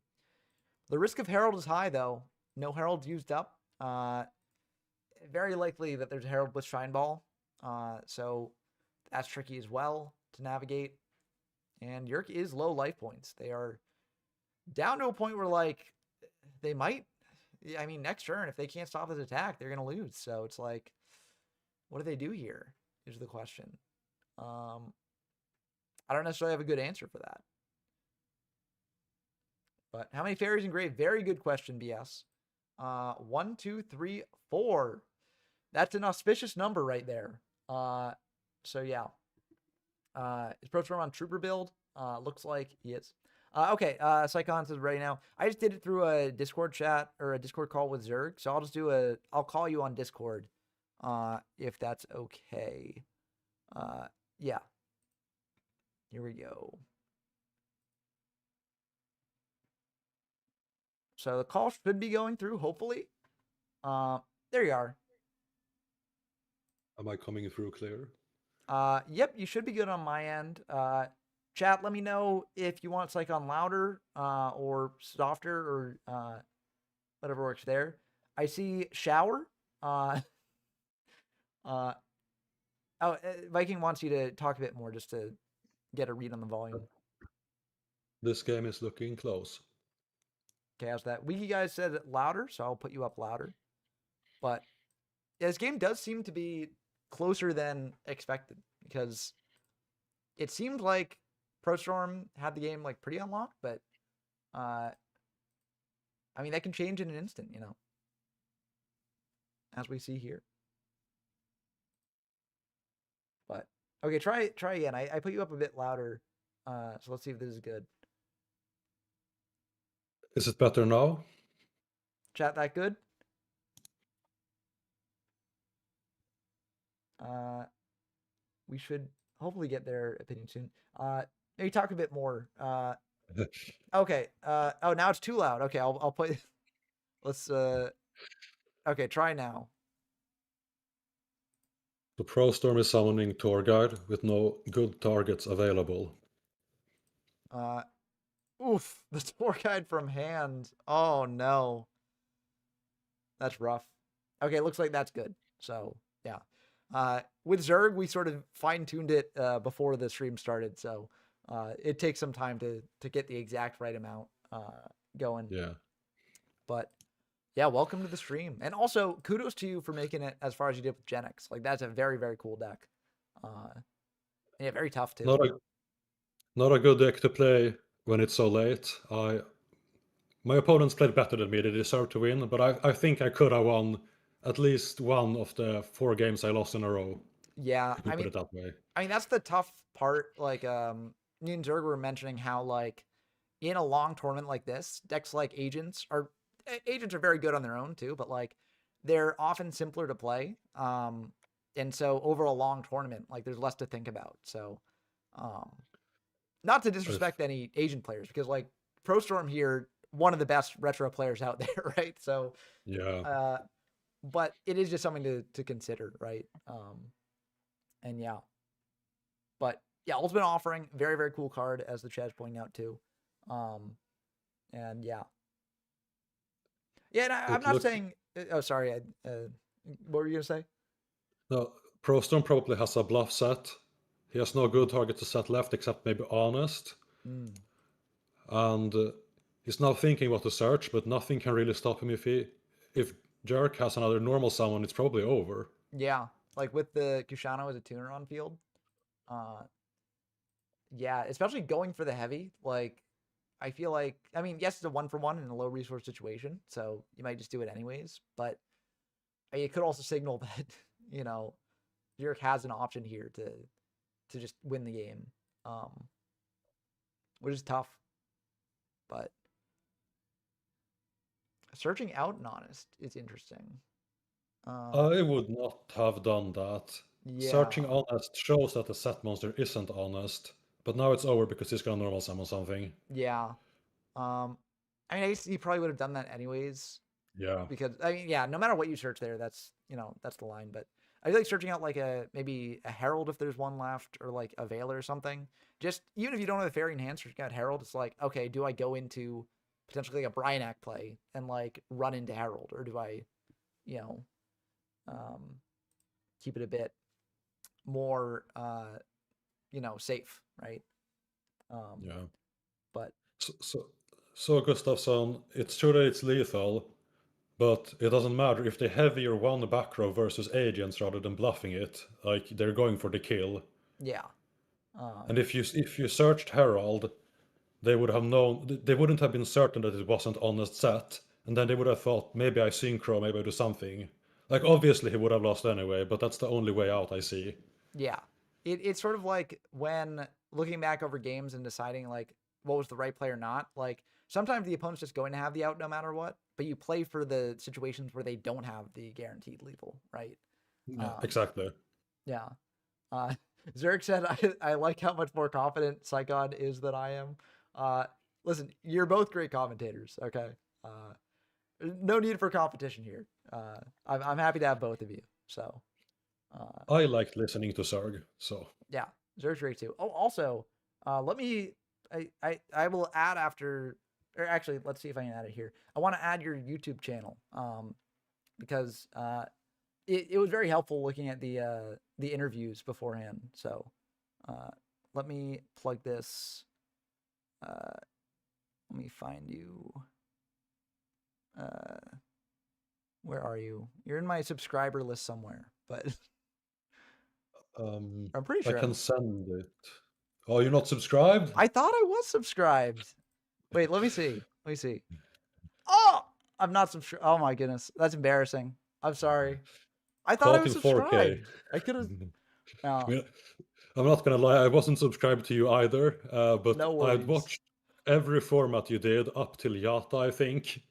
The risk of Herald is high, though. No Herald used up. Very likely that there's a Herald with Shine Ball. So that's tricky as well to navigate. And Yerk is low life points. They are down to a point where, like, they might... I mean, next turn, if they can't stop this attack, they're going to lose. So it's like, what do they do here is the question. I don't necessarily have a good answer for that. But how many fairies engraved? Very good question, BS. 1, 2, 3, 4. That's an auspicious number right there. So yeah. Is Prostorm on Trooper build? Looks like he is. Okay, Psychon says right now, I just did it through a Discord chat or a Discord call with Zerg, so I'll call you on Discord, if that's okay. Yeah. Here we go. So the call should be going through, hopefully. There you are.
Am I coming through clear?
Yep, you should be good on my end. Chat, let me know if you want Psychon louder, or softer, or whatever works there. I see shower. Viking wants you to talk a bit more just to get a read on the volume.
This game is looking close.
Okay, how's that? Wiki guys said it louder, so I'll put you up louder. But yeah, this game does seem to be closer than expected because it seemed like ProStorm had the game like pretty unlocked, but I mean that can change in an instant, you know, as we see here. But okay, try again. I put you up a bit louder, so let's see if this is good.
Is it better now?
Chat, that good? We should hopefully get their opinion soon. Maybe talk a bit more. Okay. Oh, now it's too loud. Okay, I'll put. Let's. Okay, try now.
The ProStorm is summoning Tour Guide with no good targets available.
Oof, the tour guide from hand. Oh no, that's rough. Okay, looks like that's good. So yeah. With Zerg, we sort of fine-tuned it before the stream started, so it takes some time to get the exact right amount going.
Yeah.
But yeah, welcome to the stream. And also, kudos to you for making it as far as you did with Genix. Like, that's a very, very cool deck. Yeah, very tough, too.
Not a good deck to play when it's so late. My opponents played better than me. They deserved to win, but I think I could have won at least one of the 4 games I lost in a row.
Yeah,
If we put it that way.
I mean, that's the tough part. Like, me and Zerg were mentioning how, like, in a long tournament like this, decks like Agents are very good on their own, too, but, like, they're often simpler to play. And so over a long tournament, like, there's less to think about. So, not to disrespect any Agent players, because, like, ProStorm here, one of the best retro players out there, right? So,
yeah.
But it is just something to consider, right? And yeah. But yeah, Ultimate Offering, very, very cool card, as the chat's pointing out too. And yeah. Yeah, and I'm not saying... Oh, sorry. What were you going to say?
No, ProStorm probably has a bluff set. He has no good target to set left except maybe Honest. And he's now thinking what to search, but nothing can really stop him if Jerk has another normal summon, it's probably over.
Yeah, like with the Kushano as a tuner on field. Yeah, especially going for the heavy. Like, I feel like, I mean, yes, it's a 1-for-1 in a low resource situation, so you might just do it anyways. But it could also signal that, you know, Jerk has an option here to just win the game, which is tough. But searching out an Honest is interesting.
I would not have done that. Searching
Yeah.
honest shows that the set monster isn't honest, but now it's over because he's gonna normal summon something.
Yeah. I mean, I guess he probably would have done that anyways.
Yeah.
Because I mean, yeah, no matter what you search there, that's that's the line. But I feel like searching out like maybe a Herald if there's one left, or like a Veil or something. Just even if you don't have a Fairy in hand, searching out Herald, it's like, okay, do I go into potentially like a Bryanak play and like run into Herald, or do I, you know, keep it a bit more safe, right?
Yeah.
But
So Gustafsson, it's true that it's lethal, but it doesn't matter if they heavier one back row versus agents rather than bluffing it. Like they're going for the kill.
yeah,
And if you searched Herald, they would have known. They wouldn't have been certain that it wasn't honest set, and then they would have thought maybe I synchro, maybe I do something. Like obviously he would have lost anyway, but that's the only way out I see.
yeah. It's sort of like when looking back over games and deciding like what was the right play or not. Like sometimes the opponent's just going to have the out no matter what, but you play for the situations where they don't have the guaranteed lethal, right?
Yeah, exactly.
Yeah. Uh, Zurich said, I like how much more confident Psychon is than I am. Listen, you're both great commentators, okay? No need for competition here. I'm happy to have both of you. So,
I liked listening to Zerg, so
yeah, Zurich great too. Oh, also, let me, I will add after, or actually, let's see if I can add it here. I want to add your YouTube channel, because it was very helpful looking at the interviews beforehand. So let me plug this. Let me find you. Where are you? You're in my subscriber list somewhere, but I'm pretty
I
sure
can send it. Oh, you're not subscribed?
I thought I was subscribed. Wait, let me see. Let me see. Oh, I'm not subscribed. Oh my goodness, that's embarrassing. I'm sorry. I thought I
Caught
was
in 4K.
subscribed. I could have.
I
Oh,
mean, I'm not gonna lie, I wasn't subscribed to you either, but
no
I'd
worries.
watched every format you did up till Yata, I think.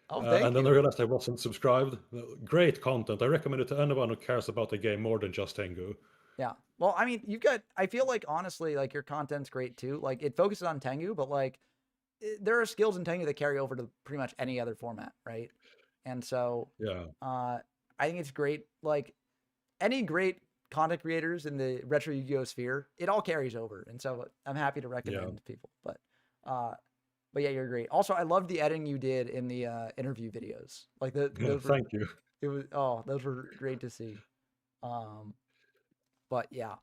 Oh, thank
And then I
you.
realized I wasn't subscribed. Great content. I recommend it to anyone who cares about the game more than just Tengu.
Yeah. Well, I mean, you've got, I feel like honestly, like your content's great too. Like it focuses on Tengu, but like there are skills in Tengu that carry over to pretty much any other format, right? And so
Yeah.
I think it's great. Like any great content creators in the retro Yu-Gi-Oh sphere, it all carries over. And so I'm happy to recommend people. But yeah, you're great. Also, I loved the editing you did in the interview videos. Like those were,
Thank you.
those were great to see. But yeah,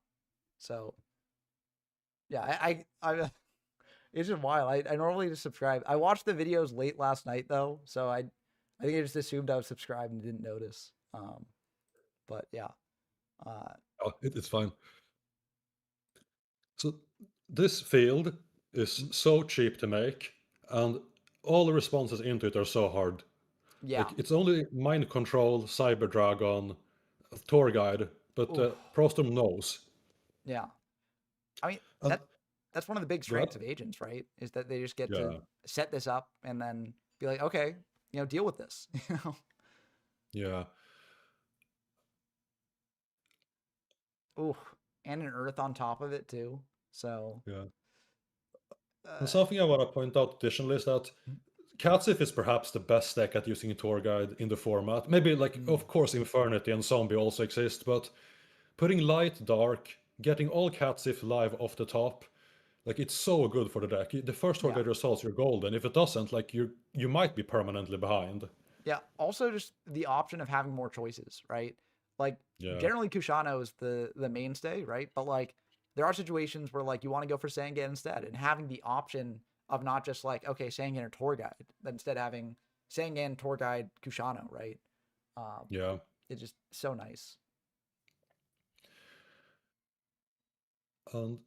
so yeah, I it's just wild. I normally just subscribe. I watched the videos late last night though, so I think I just assumed I was subscribed and didn't notice. But yeah,
Oh, it's fine. So this field is so cheap to make, and all the responses into it are so hard.
yeah,
Like it's only mind control, cyber dragon, tour guide, but
oof,
Prostorm knows.
yeah. I mean
And
that's one of the big
go
strengths
ahead.
of agents, right? Is that they just get to
Yeah,
set this up and then be like, okay, deal with this.
yeah.
Ooh, and an earth on top of it too. So,
Yeah. And
uh,
something I want to point out additionally is that Katsif is perhaps the best deck at using a tour guide in the format. Maybe like, of course, Infernity and Zombie also exist, but putting light, dark, getting all Katsif live off the top, like it's so good for the deck. The first tour
yeah.
guide results, you're golden. If it doesn't, like you might be permanently behind.
Yeah. Also, just the option of having more choices, right? Like
Yeah,
generally, Kushano is the mainstay, right? But like there are situations where like you want to go for Sangan instead, and having the option of not just like okay Sangan or tour guide, but instead having Sangan, tour guide, Kushano, right? Um,
yeah.
it's just so nice.
And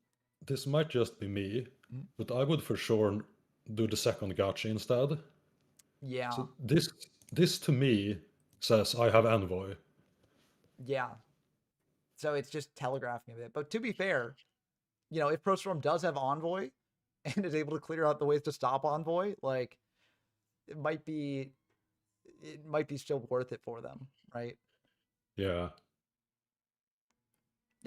this might just be me,
Mm.
but I would for sure do the second gacha instead.
Yeah,
So this to me says I have envoy.
yeah. So it's just telegraphing a bit. But to be fair, if ProStorm does have Envoy and is able to clear out the ways to stop Envoy, like it might be still worth it for them, right?
Yeah.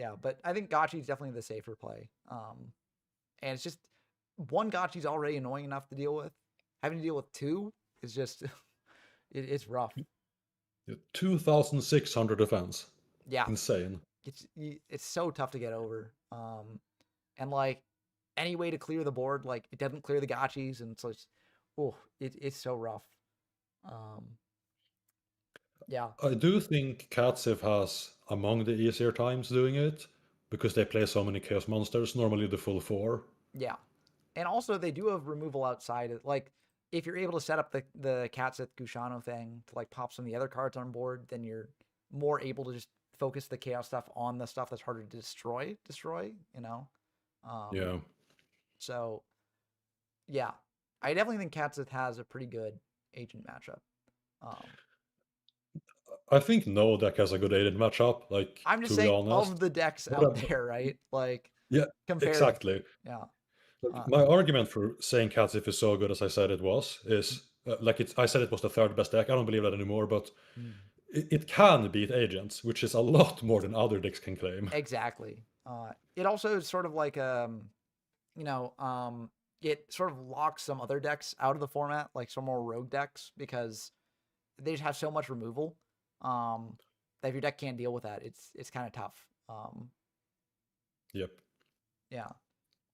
Yeah, but I think Gotchi's definitely the safer play. And it's just one Gotchi's already annoying enough to deal with. Having to deal with two is just it's rough.
2,600 defense.
Yeah,
Insane.
it's so tough to get over. And like any way to clear the board, like it doesn't clear the Gotchis, and so it's so rough. Yeah,
I do think Katsiv has among the easier times doing it because they play so many Chaos Monsters, normally the full 4.
yeah. And also they do have removal outside. Like if you're able to set up the Katsith Gushano thing to like pop some of the other cards on board, then you're more able to just focus the chaos stuff on the stuff that's harder to destroy, you know?
Yeah.
So yeah, I definitely think Katsith has a pretty good agent matchup.
I think no deck has a good aided matchup, like,
I'm just
to be
saying
honest.
of the decks
But
out there, right? Like
Yeah,
compared,
exactly.
yeah.
Like, my argument for saying Katsif is so good as I said it was is I said it was the third best deck. I don't believe that anymore, but it can beat agents, which is a lot more than other decks can claim.
Exactly. It also is sort of like it sort of locks some other decks out of the format, like some more rogue decks, because they just have so much removal. That if your deck can't deal with that, it's kind of tough.
Yep.
Yeah.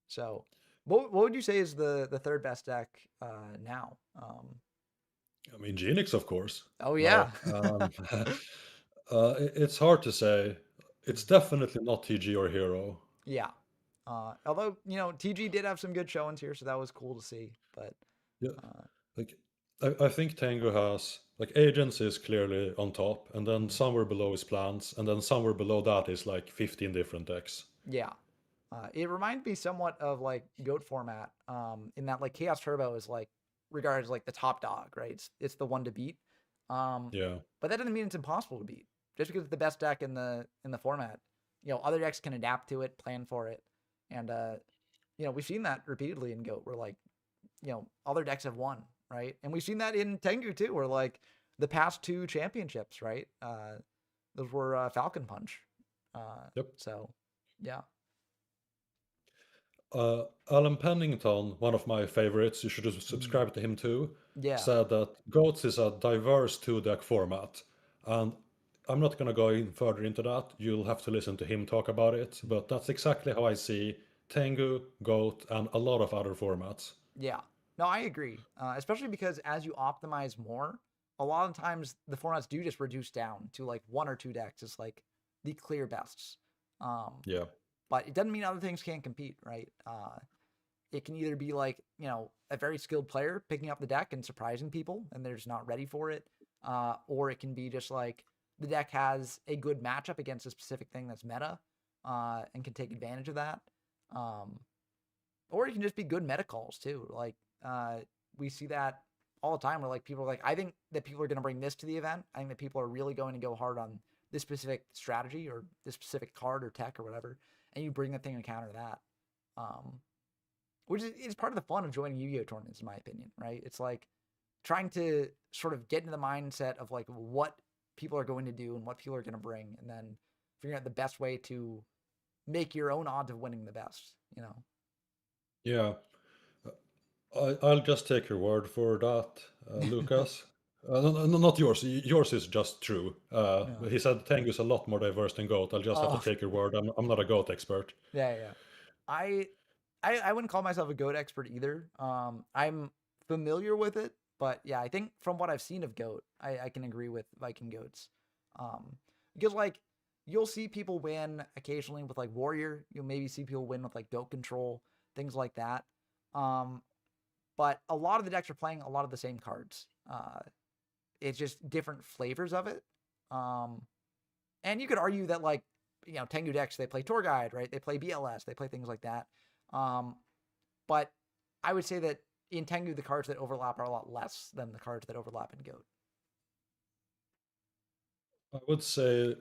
So, what would you say is the third best deck now?
I mean, Genix, of course.
Oh
No,
yeah.
it's hard to say. It's definitely not TG or Hero.
Yeah. Although TG did have some good showings here, so that was cool to see. But
Yeah, like I think Tengu has like agents is clearly on top, and then somewhere below is plants, and then somewhere below that is like 15 different decks.
yeah, it reminds me somewhat of like Goat format, in that like Chaos Turbo is like regarded as like the top dog, right? It's the one to beat.
Yeah.
But that doesn't mean it's impossible to beat. Just because it's the best deck in the format, other decks can adapt to it, plan for it, and we've seen that repeatedly in Goat, where like other decks have won, right? And we've seen that in Tengu too, where like the past two championships, right? Those were Falcon Punch.
Yep.
So, yeah.
Alan Pennington, one of my favorites, you should subscribe to him too,
Yeah.
said that Goats is a diverse two-deck format. And I'm not going to go in further into that. You'll have to listen to him talk about it. But that's exactly how I see Tengu, Goat, and a lot of other formats.
Yeah. No, I agree. Especially because as you optimize more, a lot of times the formats do just reduce down to like one or two decks as like the clear bests.
Yeah.
But it doesn't mean other things can't compete, right? It can either be like, a very skilled player picking up the deck and surprising people and they're just not ready for it. Or it can be just like the deck has a good matchup against a specific thing that's meta, and can take advantage of that. Or it can just be good meta calls too. Like, we see that all the time where like people are like, I think that people are going to bring this to the event. I think that people are really going to go hard on this specific strategy or this specific card or tech or whatever. And you bring the thing and counter that. Which is part of the fun of joining Yu-Gi-Oh tournaments, in my opinion, right? It's like trying to sort of get into the mindset of like what people are going to do and what people are going to bring, and then figuring out the best way to make your own odds of winning the best,
Yeah. I'll just take your word for that, Lucas. Not yours. Yours is just true. He said Tengu is a lot more diverse than Goat. I'll just have to take your word. I'm not a Goat expert.
Yeah. I wouldn't call myself a Goat expert either. I'm familiar with it, but yeah, I think from what I've seen of Goat, I can agree with Viking Goats. Because like you'll see people win occasionally with like Warrior. You'll maybe see people win with like Goat Control, things like that. But a lot of the decks are playing a lot of the same cards. It's just different flavors of it. And you could argue that like, Tengu decks, they play Tour Guide, right? They play BLS, they play things like that. But I would say that in Tengu, the cards that overlap are a lot less than the cards that overlap in Goat.
I would say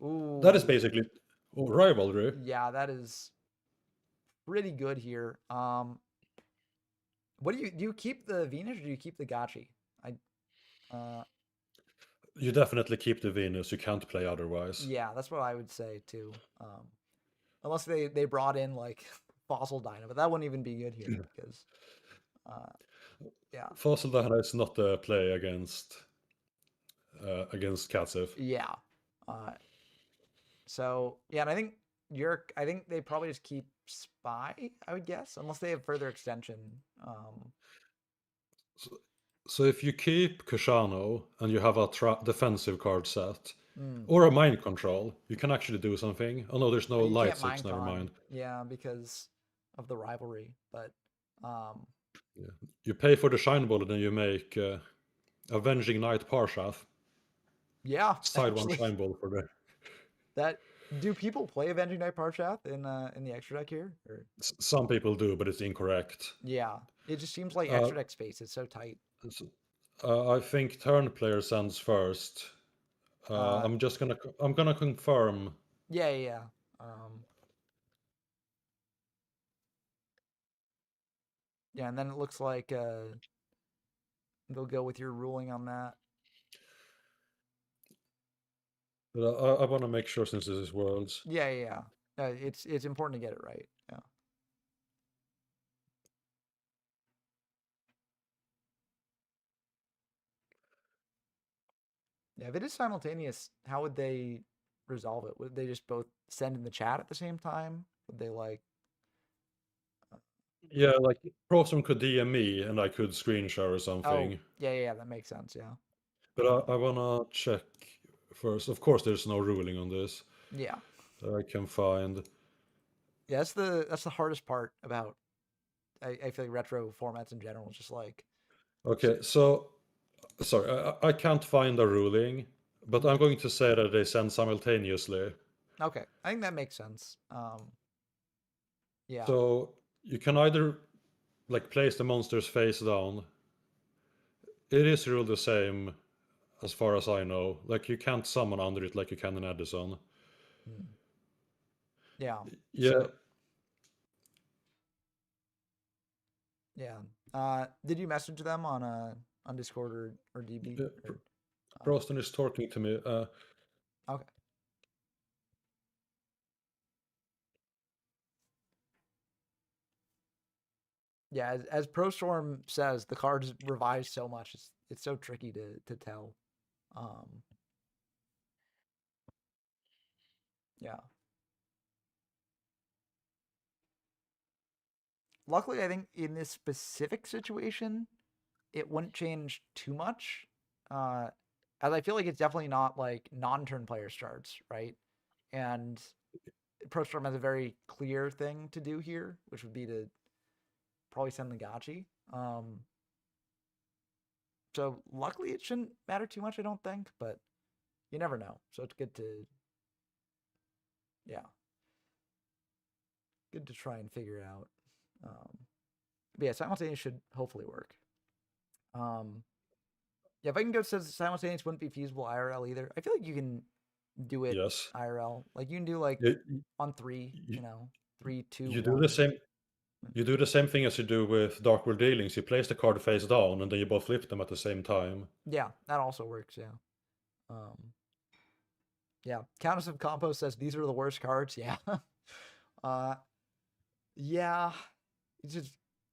Ooh.
that is basically rivalry.
Yeah, that is pretty good here. What do you keep the Venus or do you keep the Gachi?
You definitely keep the Venus. You can't play otherwise.
Yeah, that's what I would say too. Unless they brought in like Fossil Dyna, but that wouldn't even be good here because, yeah,
Fossil Dana is not a play against Katsif.
yeah. Uh, so yeah, and I think I think they probably just keep Spy, I would guess, unless they have further extension.
So if you keep Kushano and you have a defensive card set
Mm.
or a mind control, you can actually do something. Oh no, there's no
But you
light
can't
6. Never
Minecon,
mind.
yeah, because of the rivalry. But
Yeah. You pay for the Shine Ball and then you make Avenging Knight Parshath.
yeah,
Side one
actually,
Shine Ball for the.
that do people play Avenging Knight Parshath in the extra deck here? Or
Some people do, but it's incorrect.
yeah, it just seems like
Uh,
extra deck space is so tight.
I think turn player sends first. I'm gonna confirm.
Yeah, yeah, yeah. Yeah, and then it looks like they'll go with your ruling on that.
But I want to make sure since this is Worlds.
Yeah, yeah, yeah. It's important to get it right. Yeah. Yeah, if it is simultaneous, how would they resolve it? Would they just both send in the chat at the same time? Would they like?
Yeah, like Prostrom could DM me and I could screen share or
Oh,
something.
yeah, yeah, that makes sense. Yeah.
But I wanna check first. Of course, there's no ruling on this
Yeah.
that I can find.
Yeah, that's the hardest part about I feel like retro formats in general. Just like
Okay, so sorry, I can't find a ruling, but I'm going to say that they send simultaneously.
okay, I think that makes sense. Yeah.
So you can either like place the monsters face down. It is ruled the same as far as I know. Like you can't summon under it like you can in Edison.
Hmm. Yeah.
Yeah,
So yeah. Did you message them on Discord or DB?
yeah,
Or,
Proston is talking to me.
okay. Yeah, as ProStorm says, the cards revise so much. It's so tricky to tell. Yeah. Luckily, I think in this specific situation, it wouldn't change too much. As I feel like it's definitely not like non-turn player starts, right? And ProStorm has a very clear thing to do here, which would be to probably send the Gachi. So luckily it shouldn't matter too much, I don't think, but you never know. So it's good to, yeah, good to try and figure out. But yeah, simultaneous should hopefully work. Yeah, if I can go says simultaneous wouldn't be feasible IRL either. I feel like you can do it
Yes.
IRL. Like you can do like
You,
on three,
you,
3, 2,
you do
1.
the same. You do the same thing as you do with Dark World Dealings. You place the card face down, and then you both flip them at the same time.
Yeah, that also works. Yeah. Yeah. Countess of Compost says these are the worst cards. Yeah. Yeah. It's just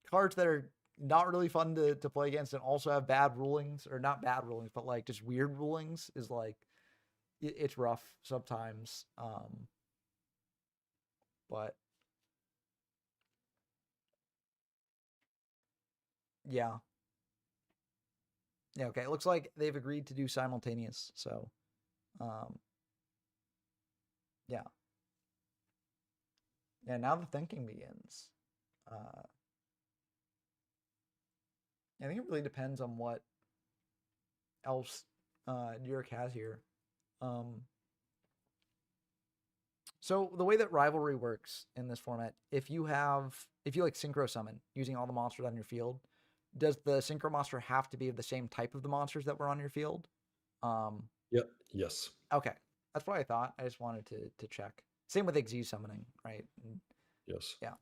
cards that are not really fun to play against and also have bad rulings, or not bad rulings, but like just weird rulings is like it's rough sometimes. But yeah. Yeah, okay. It looks like they've agreed to do simultaneous. So yeah. Yeah, now the thinking begins. I think it really depends on what else New York has here. So the way that rivalry works in this format, if you like synchro summon using all the monsters on your field, does the synchro monster have to be of the same type of the monsters that were on your field?
Yeah. Yes.
Okay, that's what I thought. I just wanted to check. Same with Xyz summoning, right?
Yes.
Yeah.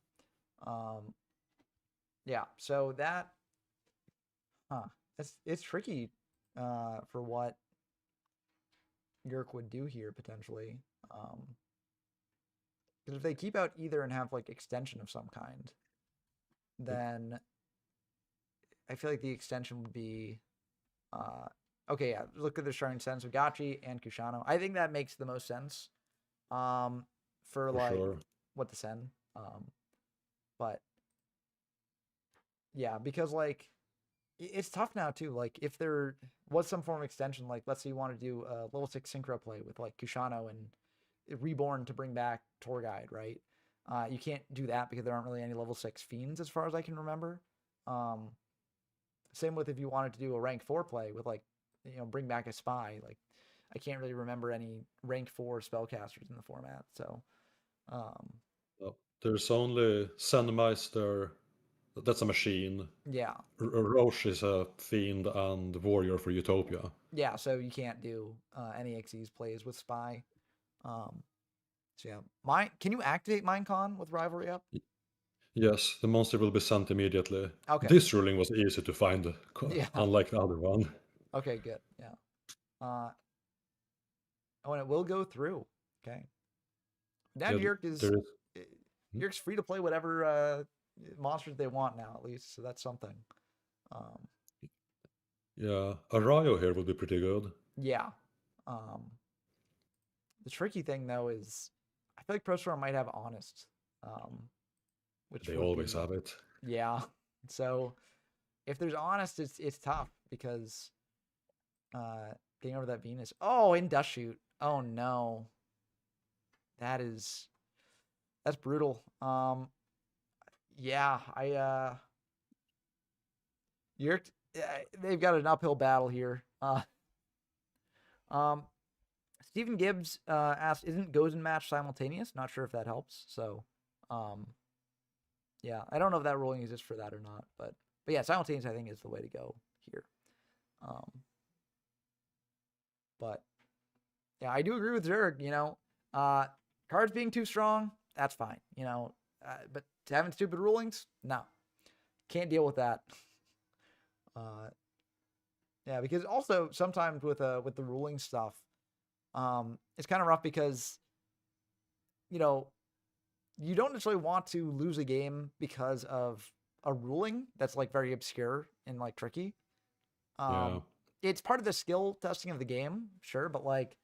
Yeah. So that, it's tricky for what Yerk would do here potentially. Because if they keep out either and have like extension of some kind, then I feel like the extension would be okay, yeah. Look at the Sharding Sense of Gachi and Kushano. I think that makes the most sense. For like
sure.
what to send. But yeah, because like it's tough now too. Like if there was some form of extension, like let's say you want to do a level 6 synchro play with like Kushano and Reborn to bring back Tour Guide, right? You can't do that because there aren't really any level 6 fiends as far as I can remember. Same with if you wanted to do a rank 4 play with like, bring back a spy. Like I can't really remember any rank 4 spellcasters in the format. So
No, there's only Sandmeister. That's a machine.
yeah.
Roche is a fiend and warrior for Utopia.
Yeah, so you can't do any Xyz plays with spy. So yeah, can you activate Minecon with Rivalry up?
Yes, the monster will be sent immediately.
Okay.
This ruling was easy to find,
Yeah.
unlike the other one.
Okay, good. Yeah. Oh, and it will go through. Okay. Now Yerk is Yerk's free to play whatever monsters they want now, at least. So that's something.
Yeah, a Ryo here would be pretty good.
Yeah. The tricky thing though is I feel like Pro Storm might have Honest. Which
They always have it.
Yeah. So if there's Honest, it's tough because getting over that Venus. Oh, in Dust Shoot. Oh no. That's brutal. Yeah, they've got an uphill battle here. Stephen Gibbs asked, isn't Gozen match simultaneous? Not sure if that helps. So, yeah, I don't know if that ruling exists for that or not, but yeah, simultaneous I think is the way to go here. But yeah, I do agree with Zerg. Cards being too strong, that's fine. But having stupid rulings, no, can't deal with that. Yeah, because also sometimes with the ruling stuff, it's kind of rough because you don't necessarily want to lose a game because of a ruling that's like very obscure and like tricky. It's part of the skill testing of the game, sure, but like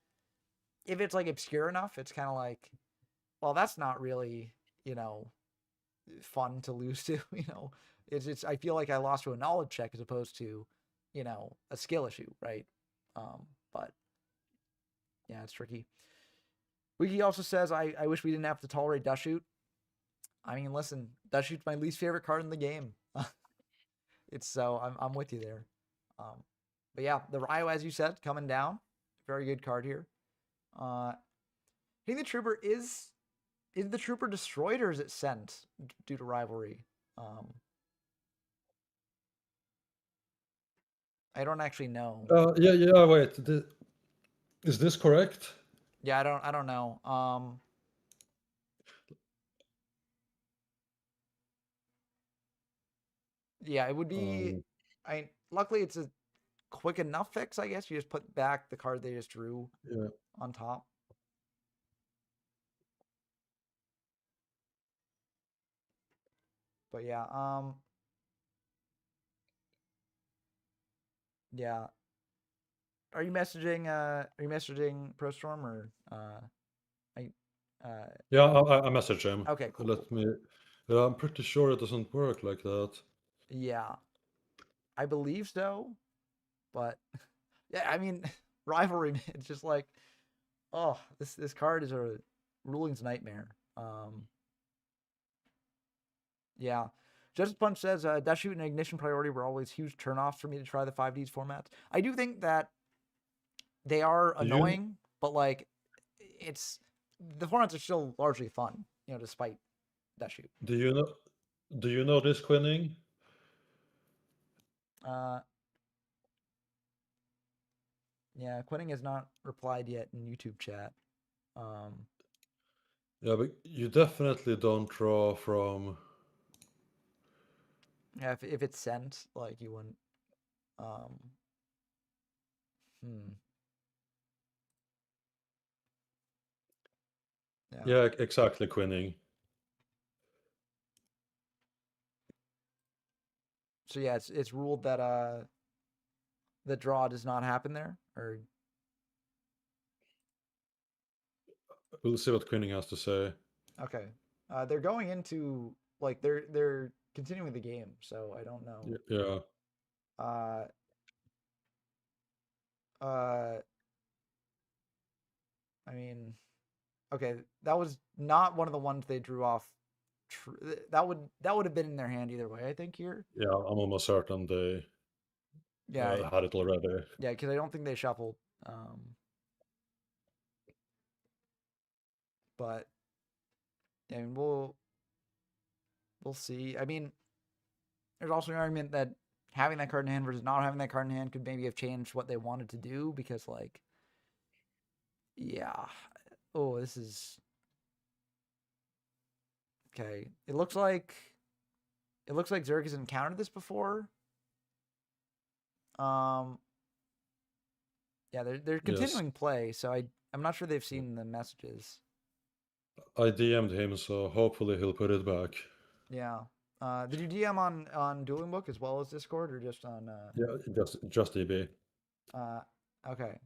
if it's like obscure enough, it's kind of like, well, that's not really fun to lose to. It's I feel like I lost to a knowledge check as opposed to a skill issue, right? But yeah, it's tricky. Wiki also says, I wish we didn't have to tolerate Dust Shoot. I mean, listen, Dust Shoot's my least favorite card in the game. I'm with you there. But yeah, the Ryo, as you said, coming down. Very good card here. I think the Trooper is the Trooper destroyed or is it sent due to rivalry? I don't actually know.
Yeah. Wait, is this correct?
Yeah, I don't know. Yeah, it would be. Luckily it's a quick enough fix, I guess. You just put back the card they just drew on top. But yeah, yeah. Are you messaging ProStorm or
Yeah, I messaged him.
Okay, cool.
Let me. I'm pretty sure it doesn't work like that.
Yeah, I believe so, but yeah, I mean, rivalry. It's just like, oh, this card is a rulings nightmare. Yeah. Just Punch says, Dust Shoot and Ignition Priority were always huge turnoffs for me to try the 5Ds formats. I do think that they are annoying, but like, the formats are still largely fun, despite Dust Shoot.
Do you know this, Quinning?
Yeah, Quinning has not replied yet in YouTube chat.
Yeah, but you definitely don't draw from.
Yeah, if it's sent, like you wouldn't.
Yeah, exactly, quinning.
So yeah, it's ruled that the draw does not happen there, or
We'll see what quinning has to say.
okay. They're going into like they're continuing the game, so I don't know.
Yeah.
Uh, uh, I mean, okay, that was not one of the ones they drew off. That would have been in their hand either way, I think here.
Yeah, I'm almost certain they
Yeah,
had it already.
yeah, because I don't think they shuffled. But I mean, we'll see. I mean, there's also an argument that having that card in hand versus not having that card in hand could maybe have changed what they wanted to do because, like, yeah. Oh, this is okay. It looks like Zerg has encountered this before. Yeah, they're continuing play, so I'm not sure they've seen the messages.
I DM'd him, so hopefully he'll put it back.
Yeah. Did you DM on Dueling Book as well as Discord, or just on?
Yeah, just DB.
Okay.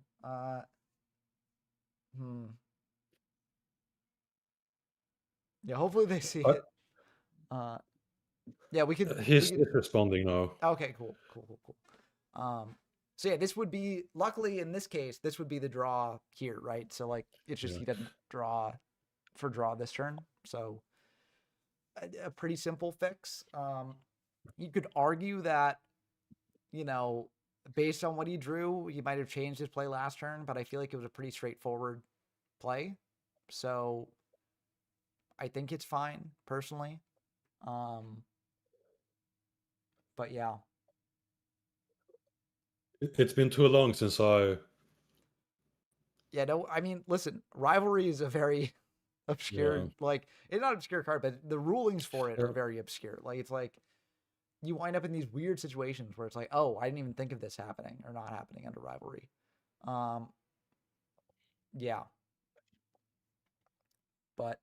Yeah. Hopefully they see it. Yeah, we could.
He's responding now.
Okay. Cool. So yeah, this would be luckily in this case, this would be the draw here, right? So like, it's just he doesn't draw this turn, so a pretty simple fix. You could argue that, you know, based on what he drew, he might have changed his play last turn, but I feel like it was a pretty straightforward play. So I think it's fine personally. But yeah. It's
been too long since I...
Yeah, no, I mean, listen, Rivalry is a very obscure, like, it's not obscure card, but the rulings for it are very obscure. Like, it's like, you wind up in these weird situations where it's like, oh, I didn't even think of this happening or not happening under Rivalry. Yeah. But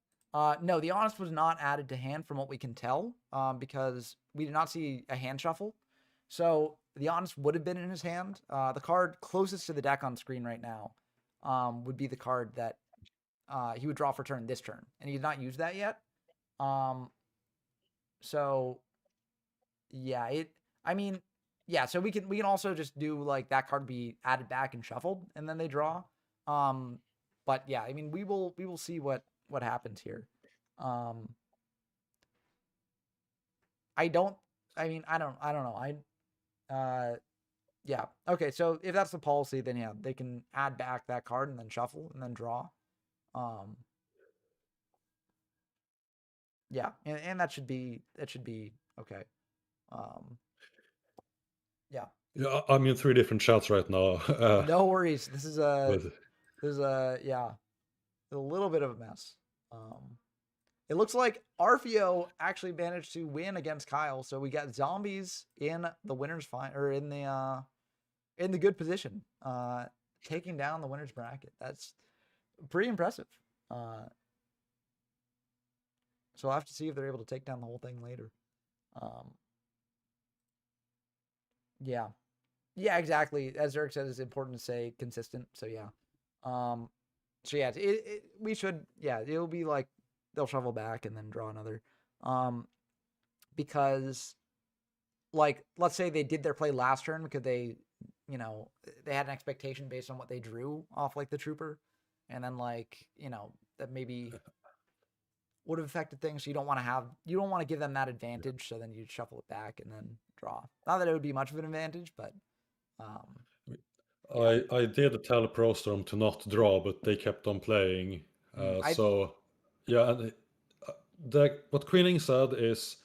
no, the Honest was not added to hand from what we can tell, because we did not see a hand shuffle. So the Honest would have been in his hand. The card closest to the deck on screen right now would be the card that he would draw for turn this turn, and he did not use that yet. So yeah, so we can also just do like that card be added back and shuffled, and then they draw. But yeah, I mean, we will see what happens here. I don't know. Yeah. Okay, so if that's the policy, then yeah, they can add back that card and then shuffle and then draw. Yeah, and that should be okay. Yeah.
Yeah, I'm in 3 different chats right now.
No worries. This is a little bit of a mess. It looks like Arfio actually managed to win against Kyle, so we got zombies in the winner's or in the good position, taking down the winner's bracket. That's pretty impressive. So I'll have to see if they're able to take down the whole thing later. Yeah. Yeah, exactly. As Eric said, it's important to say consistent. So yeah. So yeah, we should, yeah, it'll be like they'll shuffle back and then draw another. Because like, let's say they did their play last turn because they, you know, they had an expectation based on what they drew off like the trooper. And then like, you know, that maybe would have affected things. So you don't want to give them that advantage. So then you shuffle it back and then draw. Not that it would be much of an advantage, but
yeah. I did tell ProStorm to not draw, but they kept on playing. So yeah, and what Queening said is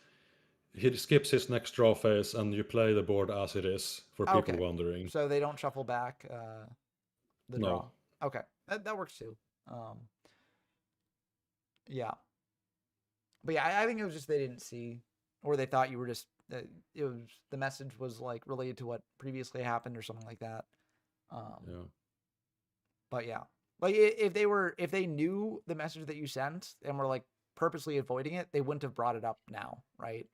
he skips his next draw phase and you play the board as it is for people wondering.
So they don't shuffle back the draw.
No.
Okay, that works too. Yeah. But yeah, I think it was just they didn't see, or they thought you were just the message was like related to what previously happened or something like that.
Yeah.
But yeah, Like if they knew the message that you sent and were like purposely avoiding it, they wouldn't have brought it up now, right?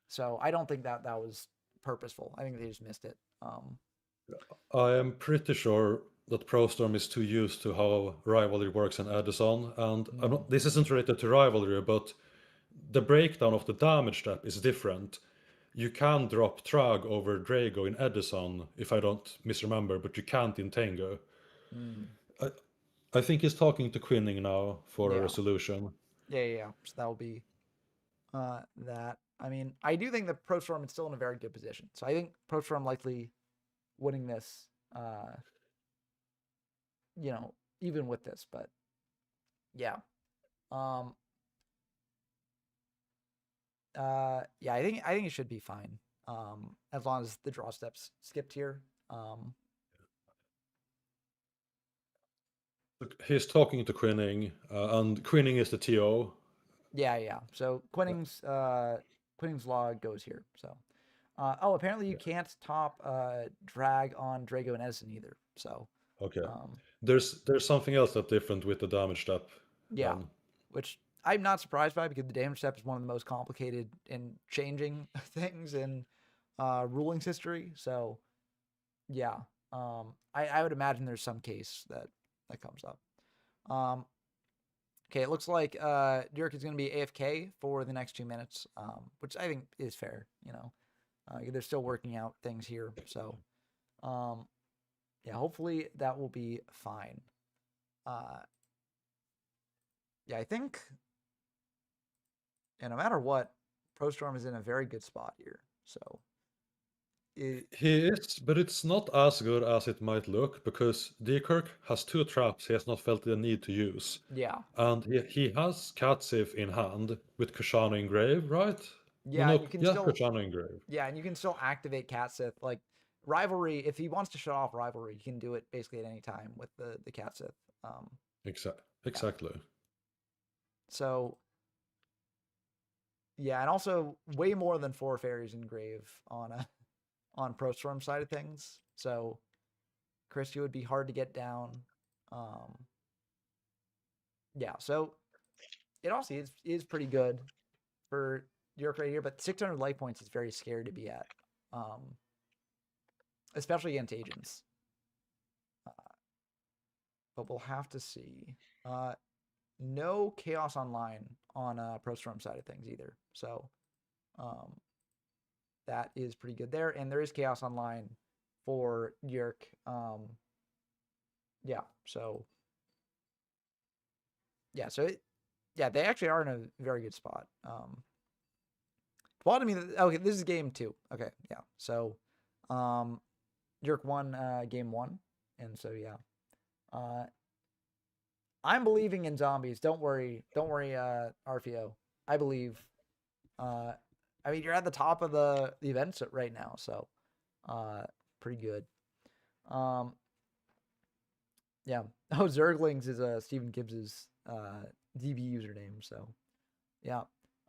So I don't think that was purposeful. I think they just missed it.
I am pretty sure that ProStorm is too used to how Rivalry works in Edison, and this isn't related to Rivalry, but the breakdown of the damage step is different. You can drop Trag over Drago in Edison, if I don't misremember, but you can't in Tengu. I think he's talking to Quinning now for a
Yeah.
resolution.
Yeah. So that will be that. I mean, I do think that ProStorm is still in a very good position. So I think ProStorm likely winning this, even with this, but yeah. Yeah, I think it should be fine. As long as the draw steps skipped here.
He's talking to Quinning, and Quinning is the TO.
Yeah. So Quinning's law goes here. So apparently you can't top drag on Drago and Edison either. So
Okay. There's something else that's different with the damage step.
Yeah. Which I'm not surprised by, because the damage step is one of the most complicated and changing things in rulings history. So yeah. I would imagine there's some case that comes up. Okay, it looks like Dirk is going to be AFK for the next 2 minutes, which I think is fair. They're still working out things here, so yeah, hopefully that will be fine. Yeah, I think, no matter what, ProStorm is in a very good spot here. So
he is, but it's not as good as it might look, because Dekirk has 2 traps he has not felt the need to use.
Yeah.
And he has Catsif in hand with Kushana Engrave, right?
Yeah, you can still
Kushana Engrave.
Yeah, and you can still activate Catsith. Like Rivalry, if he wants to shut off Rivalry, he can do it basically at any time with the Catsith.
Exactly.
Yeah. So yeah, and also way more than 4 fairies in grave on ProStorm side of things. So Christie would be hard to get down. Yeah, so it also is pretty good for York right here, but 600 life points is very scary to be at, especially against agents. But we'll have to see. No Chaos Online on ProStorm side of things either. So that is pretty good there. And there is Chaos Online for Yerk. Yeah, so they actually are in a very good spot. Well, I mean, okay, this is game 2. Okay, yeah. So Yerk won game 1. And so yeah. I'm believing in zombies. Don't worry, Arfio. I believe. I mean, you're at the top of the events right now, so pretty good. Yeah. Oh, Zerglings is Stephen Gibbs's DB username. So yeah.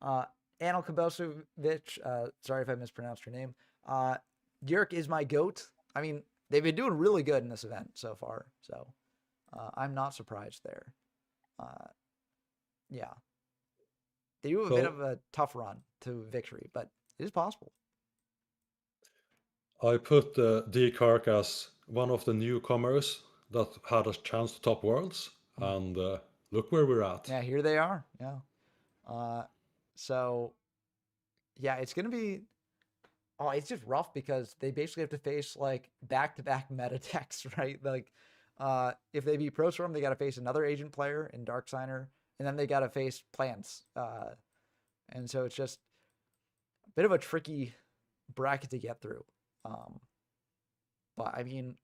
Anil Kabosovic. Sorry if I mispronounced your name. Yerk is my goat. I mean, they've been doing really good in this event so far. So. I'm not surprised there. Yeah. They do a bit of a tough run to victory, but it is possible.
I put Dekirk as one of the newcomers that had a chance to top Worlds, and look where we're at.
Yeah, here they are. Yeah. So, yeah, it's going to be... Oh, it's just rough because they basically have to face, like, back-to-back meta decks, right? Like, if they beat ProStorm, they got to face another agent player in Darksigner, and then they got to face plants. And so it's just a bit of a tricky bracket to get through. But I mean,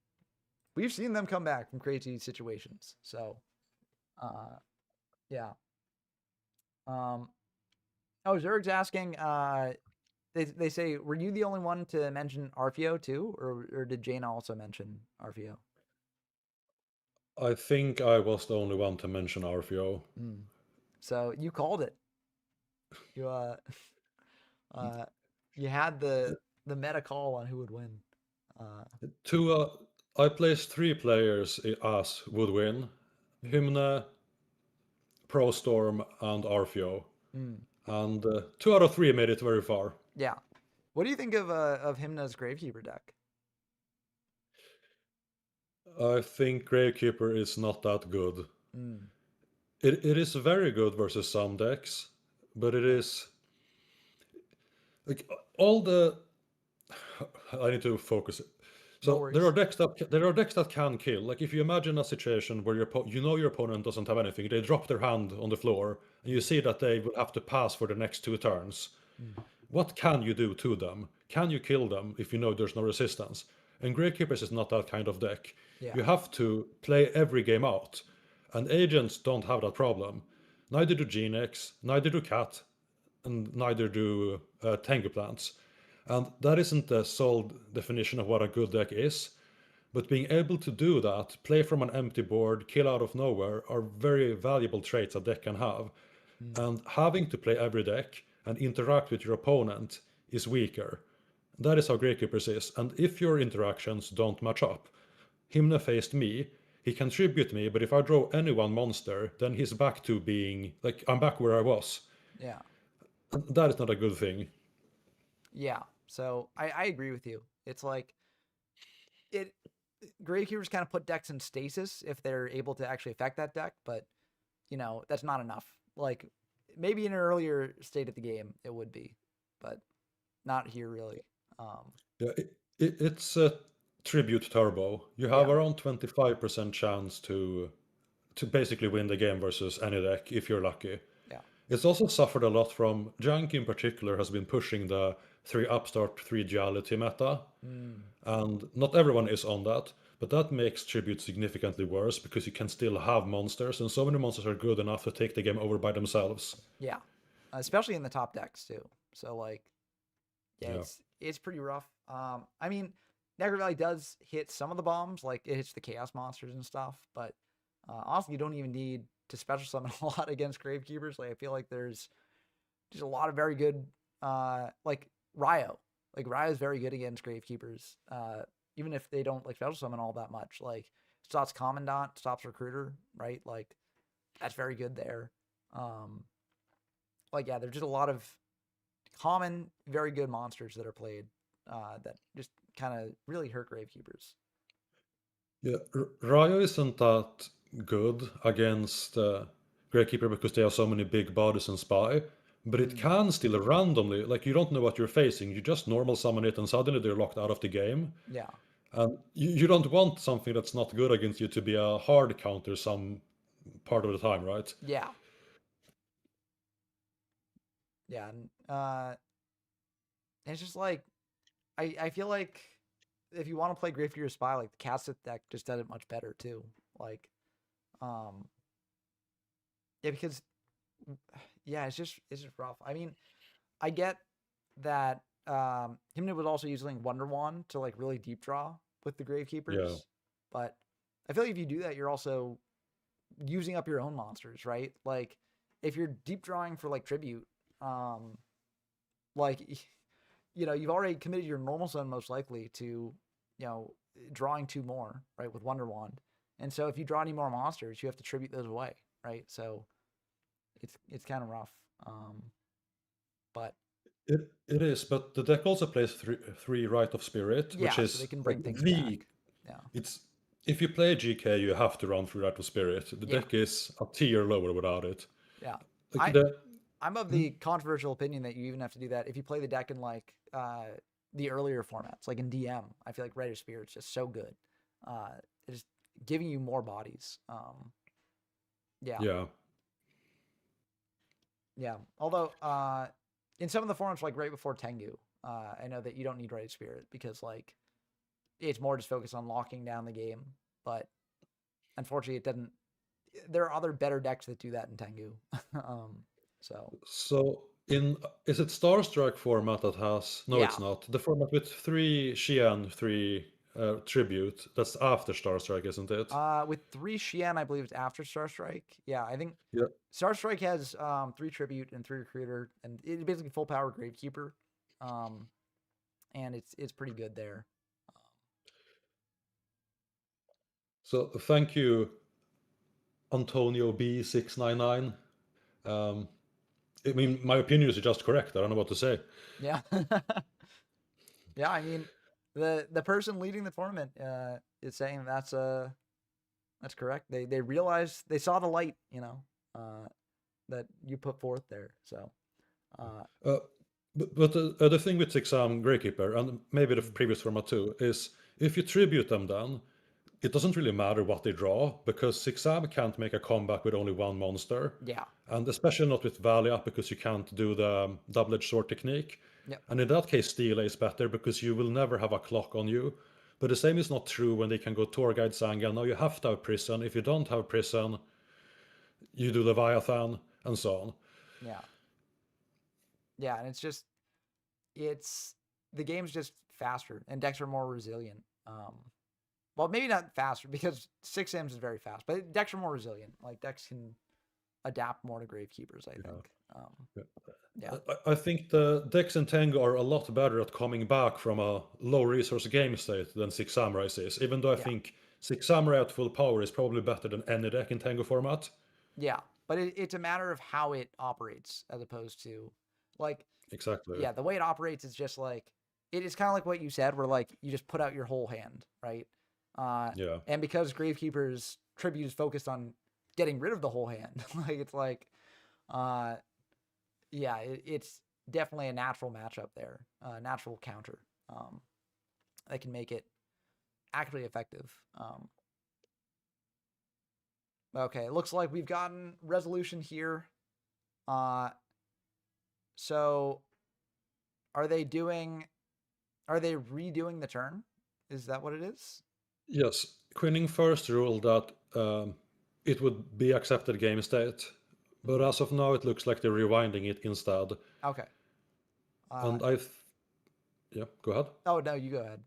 we've seen them come back from crazy situations. So, yeah. Zerg's asking, they say, were you the only one to mention Arfio too? Or did Jaina also mention Arfio?
I think I was the only one to mention Arfio.
So you called it. You you had the meta call on who would win.
I placed 3 players as would win: Hymne, Pro Storm, and Arfeo.
Mm.
And 2 out of 3 made it very far.
Yeah. What do you think of Hymna's Gravekeeper deck?
I think Gravekeeper is not that good.
Mm.
It is very good versus some decks, but it is like all the. I need to focus.
No
So there are
worries.
decks that can kill. Like if you imagine a situation where your opponent doesn't have anything, they drop their hand on the floor, and you see that they will have to pass for the next 2 turns.
Mm.
What can you do to them? Can you kill them if you know there's no resistance? And Gravekeepers is not that kind of deck.
Yeah.
You have to play every game out, and agents don't have that problem. Neither do Genex, neither do Cat, and neither do Tengu plants. And that isn't the sole definition of what a good deck is. But being able to do that, play from an empty board, kill out of nowhere, are very valuable traits a deck can have.
Mm.
And having to play every deck and interact with your opponent is weaker. That is how Gravekeepers is. And if your interactions don't match up, Hymne faced me, he can tribute me, but if I draw any one monster, then he's back to being like I'm back where I was.
Yeah.
And that is not a good thing.
Yeah. So I agree with you. It's like it Gravekeepers kind of put decks in stasis if they're able to actually affect that deck, but that's not enough. Like maybe in an earlier state of the game it would be, but not here really.
Yeah, it's a tribute turbo. You have
Yeah.
around 25% chance to basically win the game versus any deck if you're lucky.
Yeah.
It's also suffered a lot from Jank in particular has been pushing the 3 upstart 3 duality meta,
Mm.
and not everyone is on that, but that makes tribute significantly worse because you can still have monsters, and so many monsters are good enough to take the game over by themselves.
Yeah. Especially in the top decks too. So like yeah,
Yeah.
it's pretty rough. I mean, Niagara Valley does hit some of the bombs, like it hits the chaos monsters and stuff, but honestly, you don't even need to special summon a lot against Gravekeepers. Like I feel like there's just a lot of very good, like Ryo. Like Ryo's very good against Gravekeepers, even if they don't like special summon all that much. Like stops Commandant, stops Recruiter, right? Like that's very good there. Um, like yeah, there's just a lot of common, very good monsters that are played that just kind of really hurt Gravekeepers.
Yeah, Ryo isn't that good against Gravekeeper because they have so many big bodies and spy, but it
Mm.
can still randomly, like you don't know what you're facing, you just normal summon it and suddenly they're locked out of the game.
Yeah,
And you don't want something that's not good against you to be a hard counter some part of the time, right?
yeah, yeah. And it's just like I feel like if you want to play Gravekeeper Spy, like the Cassith deck just does it much better too. Like, um, yeah, because yeah, it's just rough. I mean, I get that Hymna was also using Wonder Wand to like really deep draw with the
Yeah.
Gravekeepers, but I feel like if you do that, you're also using up your own monsters, right? Like if you're deep drawing for like tribute, like you've already committed your normal zone most likely to, drawing 2 more, right, with Wonder Wand. And so if you draw any more monsters, you have to tribute those away, right? So it's kind of rough. But
It is, but the deck also plays three Rite of Spirit, which
yeah, so they
is
can
like
bring things
the
back. Yeah.
it's if you play GK, you have to run through Rite of Spirit. The
Yeah.
deck is a tier lower without it.
Yeah.
Like
I'm of the controversial opinion that you even have to do that if you play the deck in like the earlier formats, like in DM. I feel like Rite of Spirit's just so good. It's giving you more bodies. Yeah.
yeah.
Yeah. Although in some of the formats, like right before Tengu, I know that you don't need Rite of Spirit because like it's more just focused on locking down the game. But unfortunately, it doesn't. There are other better decks that do that in Tengu. So
So is it Star Strike format that has? No,
yeah.
it's not. The format with 3 Xian, 3 tribute. That's after Star Strike, isn't it?
With 3 Xian, I believe it's after Star Strike. Yeah, I think
Yeah.
Star Strike has 3 Tribute and 3 Recruiter, and it's basically full power Gravekeeper. And it's pretty good there.
So thank you, Antonio B699. I mean, my opinion is just correct. I don't know what to say.
Yeah. Yeah, I mean, the person leading the tournament is saying that's correct. They realized, they saw the light, that you put forth there. So,
Uh, but the thing with Exam Greykeeper, and maybe the previous format too, is if you tribute them then, it doesn't really matter what they draw, because Exam can't make a comeback with only one monster.
yeah.
And especially not with Value Up, because you can't do the double-edged sword technique.
Yep.
And in that case, Steel is better, because you will never have a clock on you. But the same is not true when they can go Tour Guide Sanga. Now you have to have Prison. If you don't have Prison, you do Leviathan, and so on.
Yeah. Yeah, and it's the game's just faster, and decks are more resilient. Well, maybe not faster, because 6Ms is very fast, but decks are more resilient. Like, decks can adapt more to Gravekeepers, I think. Yeah.
I think the decks in Tengu are a lot better at coming back from a low resource game state than Six Samurais is, even though I
Yeah.
think Six Samurai at full power is probably better than any deck in Tengu format.
Yeah, but it's a matter of how it operates, as opposed to, like,
Exactly.
yeah, the way it operates is just like, it is kind of like what you said, where like you just put out your whole hand, right?
Yeah.
And because Gravekeeper's tribute is focused on getting rid of the whole hand, like, it's like, yeah, it's definitely a natural matchup there, natural counter, that can make it actually effective. Okay, it looks like we've gotten resolution here. So are they redoing the turn? Is that what it is?
Yes. Quinning first ruled that it would be accepted game state, but as of now, it looks like they're rewinding it instead.
Okay.
And yeah, go ahead.
Oh, no, you go ahead.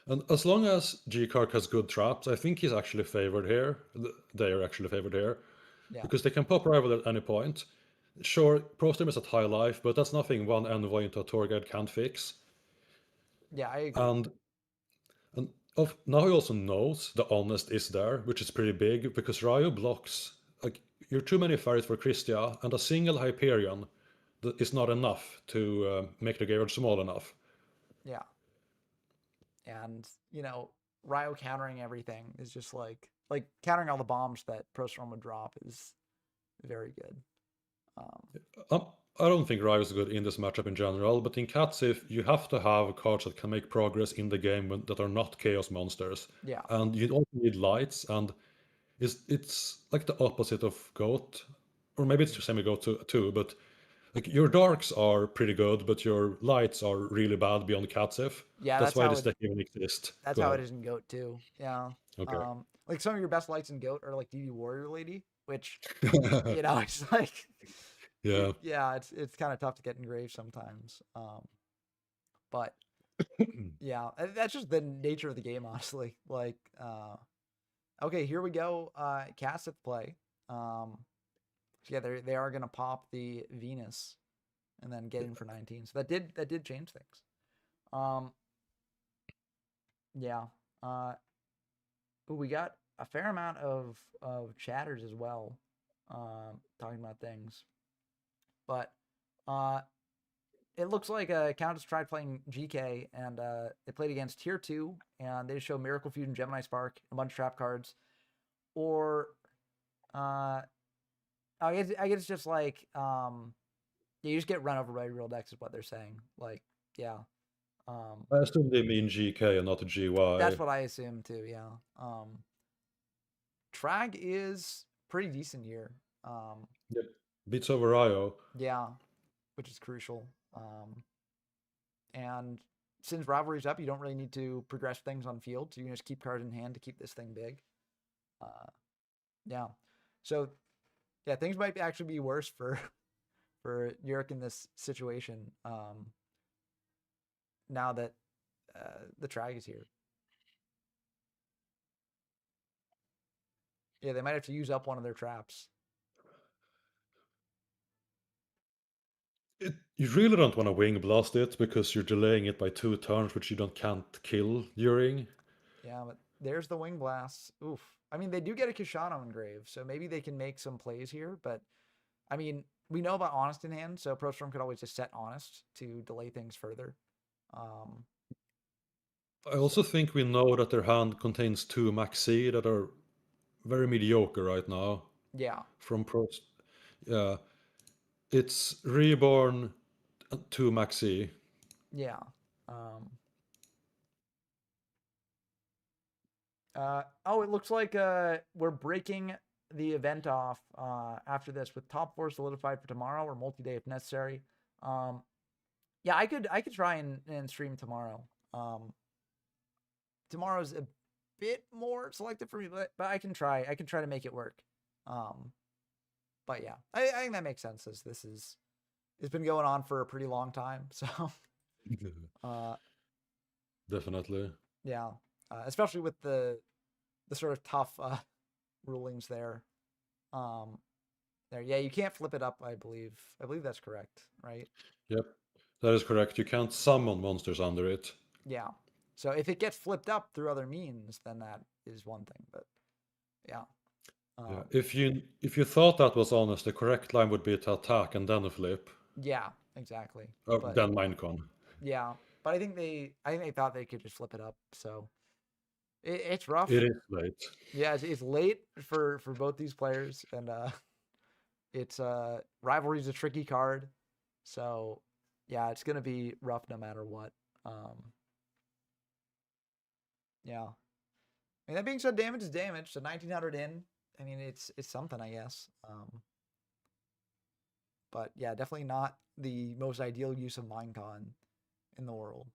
And as long as G-Kark has good traps, I think he's actually favored here. They are actually favored here.
Yeah.
Because they can pop Rival at any point. Sure, Prostorm is at high life, but that's nothing one Envoy into a Tour Guide can't fix.
Yeah, I agree.
And now he also knows the Honest is there, which is pretty big, because Ryu blocks, like, you're too many fairies for Christia, and a single Hyperion is not enough to make the graveyard small enough.
Yeah. And, Ryo countering everything is just like countering all the bombs that ProStorm would drop is very good.
I don't think Ryu is good in this matchup in general, but in Catsif, you have to have cards that can make progress in the game that are not Chaos monsters.
Yeah.
And you also need lights, and it's like the opposite of Goat, or maybe it's semi-Goat too, but like, your darks are pretty good, but your lights are really bad beyond Catsif.
Yeah,
that's why
how
this deck even exists.
That's
Go
how
ahead.
it is in Goat too. Yeah.
Okay.
Like, some of your best lights in Goat are like DD Warrior Lady, which it's like,
Yeah.
yeah, it's kind of tough to get engraved sometimes. But yeah, that's just the nature of the game, honestly. Like, okay, here we go. Cast at play. So yeah, they are gonna pop the Venus, and then get in for 19. So that did change things. Yeah. We got a fair amount of chatters as well, talking about things. But it looks like Countess tried playing GK, and they played against Tier 2, and they show Miracle Fusion, Gemini Spark, a bunch of trap cards. Or I guess it's just like, you just get run over by real decks is what they're saying. Like, yeah.
I assume they mean GK and not GY.
That's what I assume too, yeah. Trag is pretty decent here.
Yep. Beats over Ryo.
Yeah, which is crucial. And since Rivalry's up, you don't really need to progress things on field, so you can just keep cards in hand to keep this thing big. Yeah. So, yeah, things might actually be worse for Yurik in this situation, now that the Trag is here. Yeah, they might have to use up one of their traps.
You really don't want to wing blast it, because you're delaying it by 2 turns, which you can't kill during.
Yeah, but there's the wing blasts. Oof. I mean, they do get a Kishano engrave, so maybe they can make some plays here. But I mean, we know about Honest in hand, so ProStorm could always just set Honest to delay things further.
I also think we know that their hand contains 2 Maxi that are very mediocre right now
Yeah,
from Prost. Yeah, it's Reborn 2 Maxi.
yeah. Oh, it looks like we're breaking the event off after this with top 4 solidified for tomorrow or multi-day if necessary. Yeah, I could try and stream tomorrow. Tomorrow's a bit more selective for me, but I can try. I can try to make it work. But yeah, I think that makes sense as it's been going on for a pretty long time. So
Definitely.
yeah, especially with the sort of tough rulings there. There, yeah, you can't flip it up. I believe that's correct, right?
Yep, that is correct. You can't summon monsters under it.
Yeah. So if it gets flipped up through other means, then that is one thing. But yeah.
Yeah. If you thought that was honest, the correct line would be to attack and then a flip.
Yeah, exactly. But
Then Minecon.
yeah, but I think they thought they could just flip it up. So it's rough.
It is late.
Yeah, it's late for both these players, and it's rivalry's a tricky card. So yeah, it's gonna be rough no matter what. Yeah. I mean, that being said, damage is damage. So 1900 in. I mean, it's something, I guess. But yeah, definitely not the most ideal use of Minecon in the world.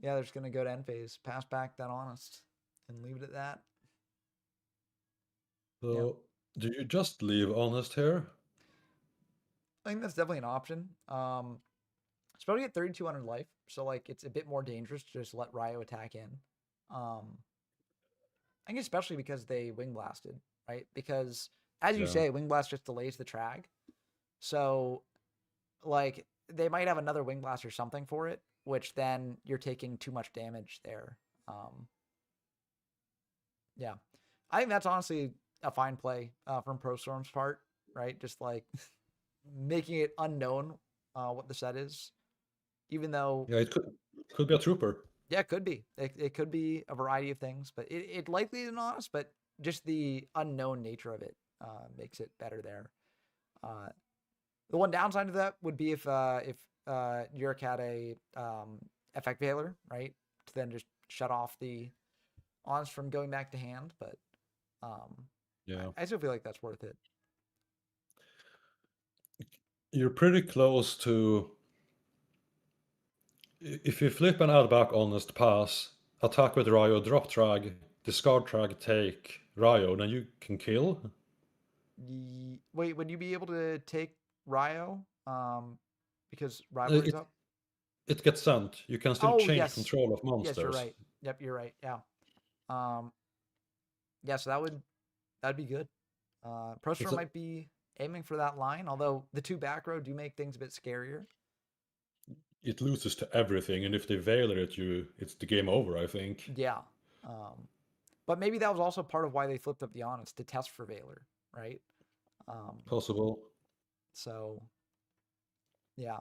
Yeah, they're just gonna go to end phase, pass back that honest, and leave it at that.
So, do you just leave honest here?
I think that's definitely an option. Especially at 3200 life, so like it's a bit more dangerous to just let Ryo attack in. I think especially because they wing blasted, right? Because as you say, wing blast just delays the trag. So like they might have another wing blast or something for it, which then you're taking too much damage there. Yeah, I think that's honestly a fine play from ProStorm's part, right? Just like making it unknown what the set is, even though
it could be a trooper.
Yeah, it could be. It could be a variety of things, but it likely is honest. But just the unknown nature of it makes it better there. The one downside of that would be if Yurik had a effect veiler, right, to then just shut off the honest from going back to hand. But I still feel like that's worth it.
You're pretty close to. If you flip and add back honest pass, attack with Ryo, drop trag, discard trag, take Ryo, then you can kill.
Wait, would you be able to take Ryo? Because rivalry's up.
It gets sent. You can still change
yes.
control of monsters.
Yes, you're right. Yep, you're right. Yeah. Yeah, so that'd be good. ProStorm might be aiming for that line, although the 2 back row do make things a bit scarier.
It loses to everything, and if they Veiler it, it's the game over, I think.
Yeah. But maybe that was also part of why they flipped up the honest to test for Veiler, right?
Possible.
So yeah.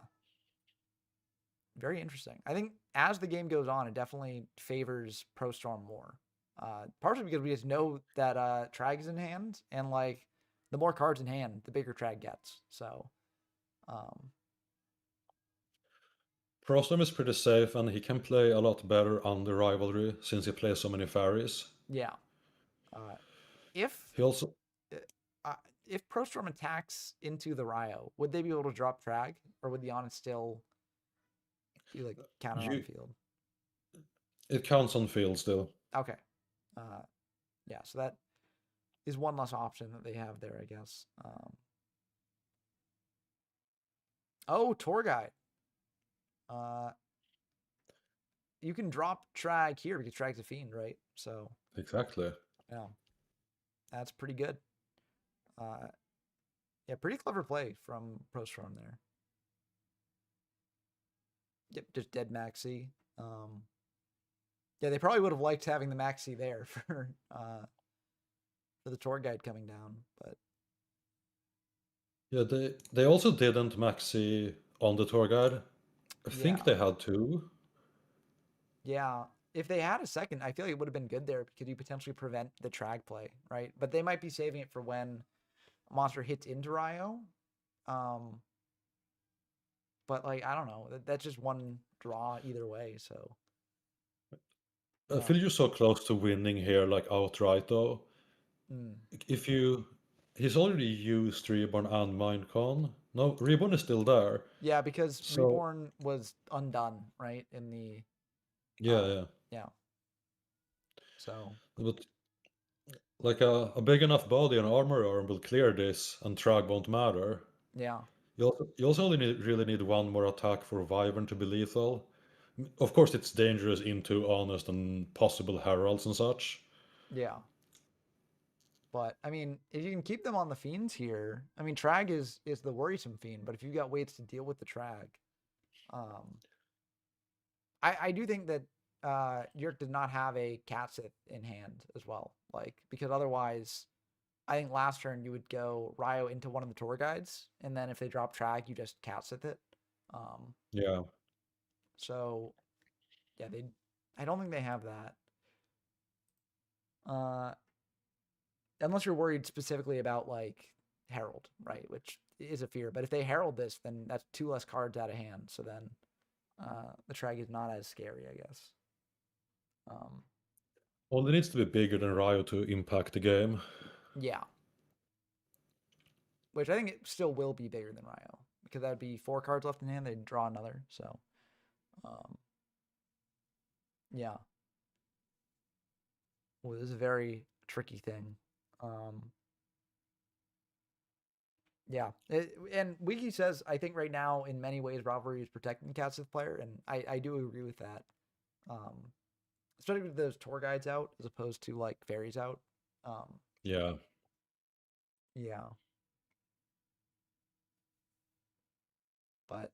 Very interesting. I think as the game goes on, it definitely favors ProStorm more. Partially because we just know that Trag is in hand, and like the more cards in hand, the bigger Trag gets. So
ProStorm is pretty safe, and he can play a lot better on the rivalry since he plays so many fairies.
yeah. If
He also
if ProStorm attacks into the Ryo, would they be able to drop Trag, or would the honest still be like counted on field?
It counts on field still.
Okay. Yeah, so that is one less option that they have there, I guess. Oh, tour guide. You can drop Trag here because Trag's a fiend, right? So
Exactly.
yeah, that's pretty good. Yeah, pretty clever play from ProStorm there. Yep, just dead Maxi. Yeah, they probably would have liked having the Maxi there for the tour guide coming down, but
Yeah, they also didn't maxi on the tour guide. I
yeah,
think they had two.
yeah. If they had a second, I feel like it would have been good there because you potentially prevent the trag play, right? But they might be saving it for when a monster hits into Ryo. But like I don't know, that's just one draw either way. So
I
yeah.
feel you're so close to winning here, like outright though.
Mm.
If you, he's already used Reborn and Minecon. No, Reborn is still there.
Yeah, because
So
Reborn was undone, right? In the
yeah, yeah.
yeah. So
But like a big enough body and armor arm will clear this, and Trag won't matter.
yeah.
You also only really need one more attack for Wyvern to be lethal. Of course, it's dangerous into Honest and possible Heralds and such.
Yeah. But I mean, if you can keep them on the fiends here, I mean, Trag is the worrisome fiend. But if you've got ways to deal with the Trag, I do think that Yurk did not have a Catsith in hand as well, like because otherwise, I think last turn you would go Ryo into one of the tour guides, and then if they drop Trag, you just Catsith it.
Yeah.
So yeah, they. I don't think they have that. Unless you're worried specifically about like Herald, right? Which is a fear. But if they Herald this, then that's 2 less cards out of hand. So then the Trag is not as scary, I guess.
Well, it needs to be bigger than Ryo to impact the game.
Yeah. Which I think it still will be bigger than Ryo. Because that would be 4 cards left in hand. They'd draw another. So yeah. Well, this is a very tricky thing. Yeah. And Wiki says, I think right now, in many ways, Rivalry is protecting the Catsith player, and I do agree with that. Especially with those tour guides out as opposed to like fairies out.
Yeah.
Yeah. But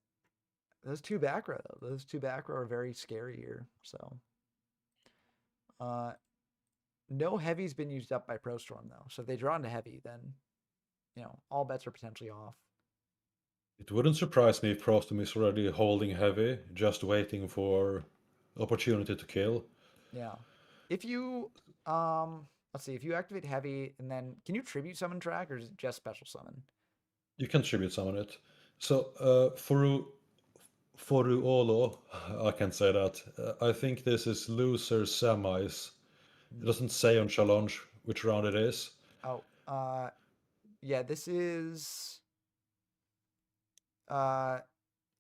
those 2 back row though, those 2 back row are very scary here. So no heavy's been used up by Pro Storm though. So if they draw into heavy, then all bets are potentially off.
It wouldn't surprise me if Prostom is already holding heavy, just waiting for opportunity to kill.
Yeah. If you let's see, if you activate heavy and then can you tribute summon track or is it just special summon?
You can tribute summon it. So Foruolo, I can say that. I think this is loser semis. It doesn't say on challenge which round it is.
Oh, yeah, this is yeah,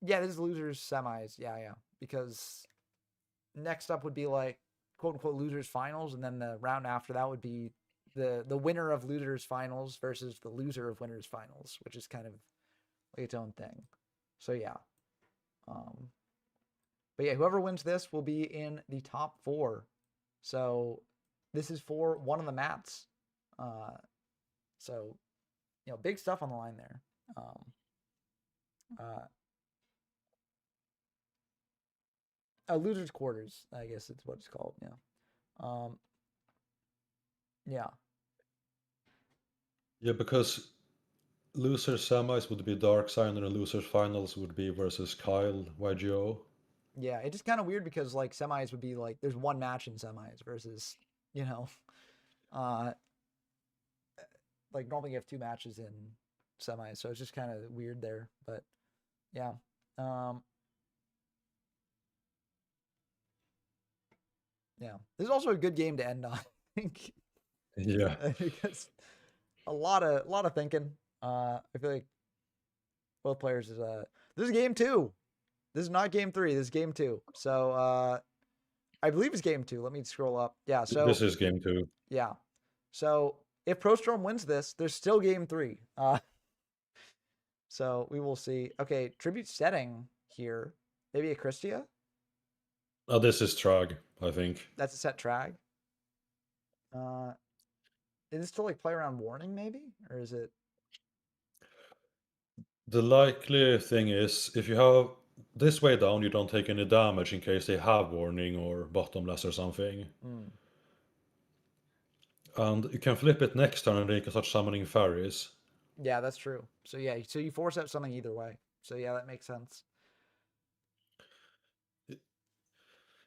this is losers semis. Yeah. Because next up would be like quote unquote losers finals, and then the round after that would be the winner of losers finals versus the loser of winners finals, which is kind of like its own thing. So yeah. But yeah, whoever wins this will be in the top 4. So this is for one of the mats. So big stuff on the line there. Losers quarters, I guess it's what it's called. Yeah. Yeah.
Yeah, because loser semis would be Dark Sign and losers finals would be versus Kyle YGO.
Yeah, it's just kind of weird because like semis would be like there's one match in semis versus like normally you have 2 matches in semis, so it's just kind of weird there. But yeah, yeah, this is also a good game to end on. I think
Yeah.
because a lot of thinking. I feel like both players is this is game 2. This is not game 3. This is game 2. So I believe it's game 2. Let me scroll up. Yeah. So
This is game 2.
yeah. So if ProStorm wins this, there's still game 3. So we will see. Okay, tribute setting here. Maybe a Christia.
This is Trag, I think.
That's a set trag. Is it still like play around warning maybe, or is it?
The likely thing is if you have this way down you don't take any damage in case they have warning or bottomless or something.
Mm.
And you can flip it next turn and then you can start summoning fairies.
Yeah, that's true. So yeah, so you force out something either way. So yeah, that makes sense.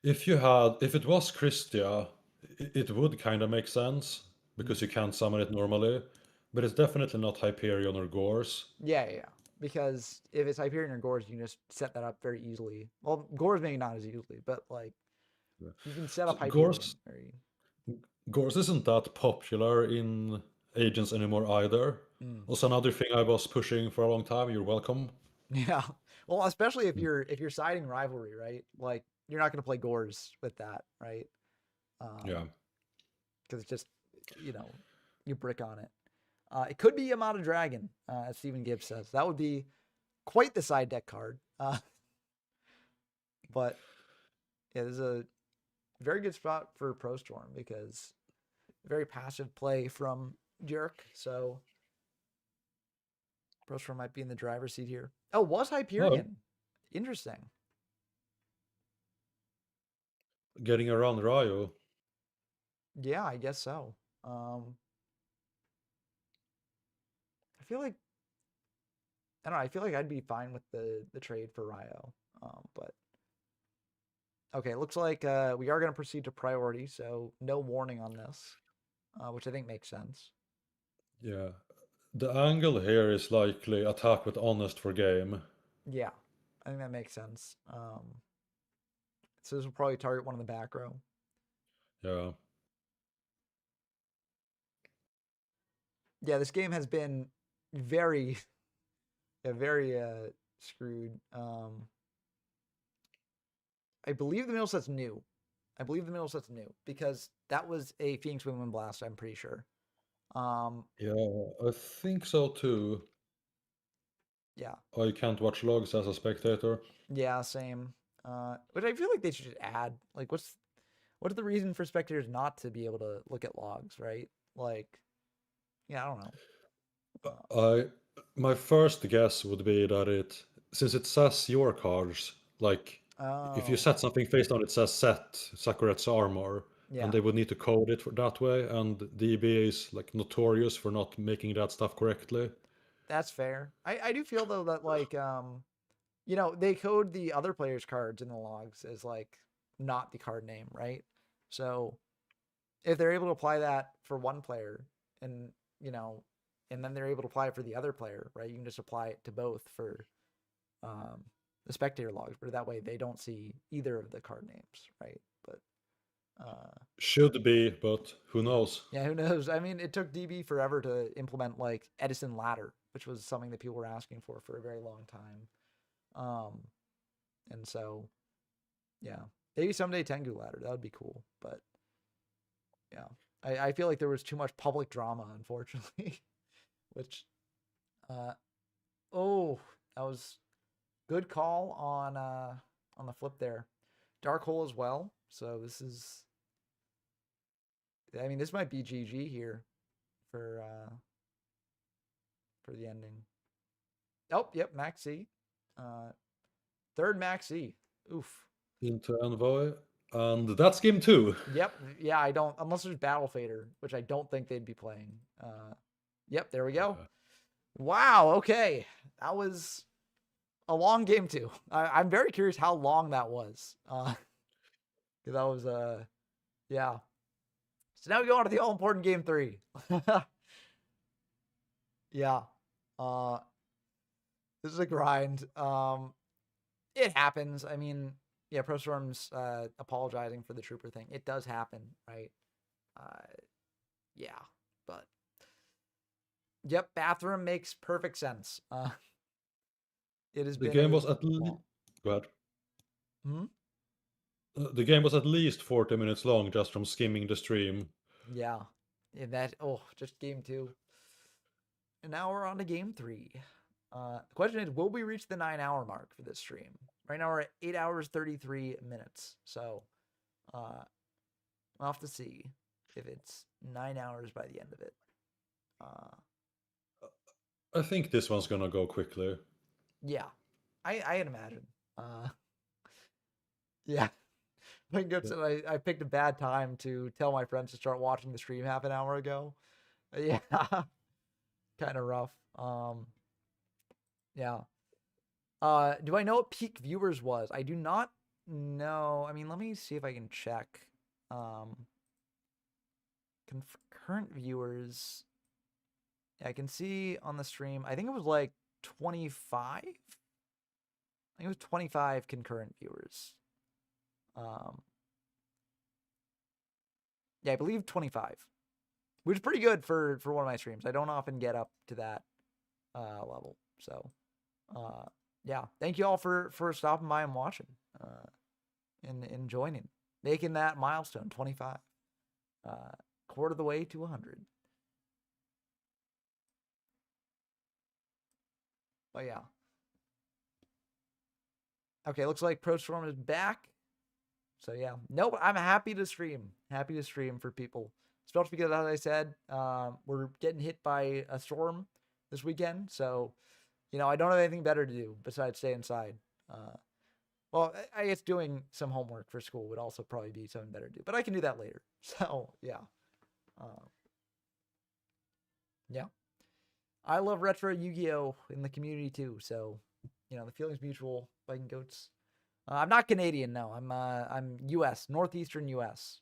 If it was Christia, it would kind of make sense because you can't summon it normally, but it's definitely not Hyperion or Gorse.
Yeah. Because if it's Hyperion or Gores, you can just set that up very easily. Well, Gores maybe not as easily, but like
Yeah.
you can set up
So
Hyperion very.
Gorse isn't that popular in Agents anymore either.
Mm.
Also another thing I was pushing for a long time. You're welcome.
Yeah. Well, especially if you're siding rivalry, right? Like you're not going to play Gores with that, right?
Yeah.
Because it's just you brick on it. It could be Yamada Dragon, as Stephen Gibbs says. That would be quite the side deck card. But yeah, there's a very good spot for Pro Storm because very passive play from Jerk. So Pro Storm might be in the driver's seat here. Oh, was Hyperion? Interesting.
Getting around Ryo.
Yeah, I guess so. I feel like I don't know. I feel like I'd be fine with the trade for Ryo. But okay, it looks like we are going to proceed to priority, so no warning on this, which I think makes sense.
Yeah. The angle here is likely attack with honest for game.
Yeah, I think that makes sense. So this will probably target one in the back row.
Yeah.
Yeah, this game has been very, very screwed. I believe the middle set's new. Because that was a Phoenix Wing Blast, I'm pretty sure.
Yeah, I think so too.
Yeah.
I can't watch logs as a spectator.
Yeah, same. Which I feel like they should just add. Like, what's the reason for spectators not to be able to look at logs, right? Like, yeah, I don't know.
My first guess would be that since it says your cards, like if you
Oh,
set something face down, it says set Sakuret's armor,
yeah,
and they would need to code it that way, and DB is like notorious for not making that stuff correctly.
that's fair. I do feel though that like they code the other players' cards in the logs as like not the card name, right? So if they're able to apply that for one player and and then they're able to apply it for the other player, right? You can just apply it to both for the spectator logs, but that way they don't see either of the card names, right? But
Should be, but who knows?
yeah, who knows? I mean, it took DB forever to implement like Edison Ladder, which was something that people were asking for a very long time. And so yeah, maybe someday Tengu Ladder, that would be cool. But yeah, I feel like there was too much public drama, unfortunately. Which, oh, that was good call on the flip there. Dark hole as well. So this is, I mean, this might be GG here for the ending. Oh, yep, Max C. Third Max C. Oof.
Into Envoy, and that's game 2.
Yep. Yeah, I don't, unless there's Battle Fader, which I don't think they'd be playing. Yep, there we go. Wow, okay. That was a long game 2. I'm very curious how long that was. Because that was, yeah. So now we go on to the all-important game 3. Yeah. This is a grind. It happens. I mean, yeah, Pro Storm's apologizing for the trooper thing. It does happen, right? Yeah, but yep, bathroom makes perfect sense. It has
The
been
game
a
was at least.
long-
Go ahead.
Hmm?
The game was at least 40 minutes long just from skimming the stream.
Yeah. And just game 2. And now we're on to game 3. The question is, will we reach the 9-hour mark for this stream? Right now we're at 8 hours 33 minutes. So we'll have to see if it's 9 hours by the end of it.
I think this one's gonna go quickly.
Yeah, I'd imagine. Yeah. I think it's, I picked a bad time to tell my friends to start watching the stream half an hour ago. Yeah. Kind of rough. Yeah. Do I know what peak viewers was? I do not know. I mean, let me see if I can check. Current viewers. Yeah, I can see on the stream. I think it was like 25. I think it was 25 concurrent viewers. Yeah, I believe 25, which is pretty good for one of my streams. I don't often get up to that level. So, yeah, thank you all for stopping by and watching, and joining, making that milestone 25, quarter of the way to 100. But yeah. Okay, looks like ProStorm is back. So yeah, nope, I'm happy to stream. Happy to stream for people. Especially because, as I said, we're getting hit by a storm this weekend. So, you know, I don't have anything better to do besides stay inside. Well, I guess doing some homework for school would also probably be something better to do. But I can do that later. So, yeah. Yeah. I love retro Yu-Gi-Oh! In the community too. So, you know, the feeling's mutual. Viking Goats. I'm not Canadian, no. I'm U.S., northeastern U.S.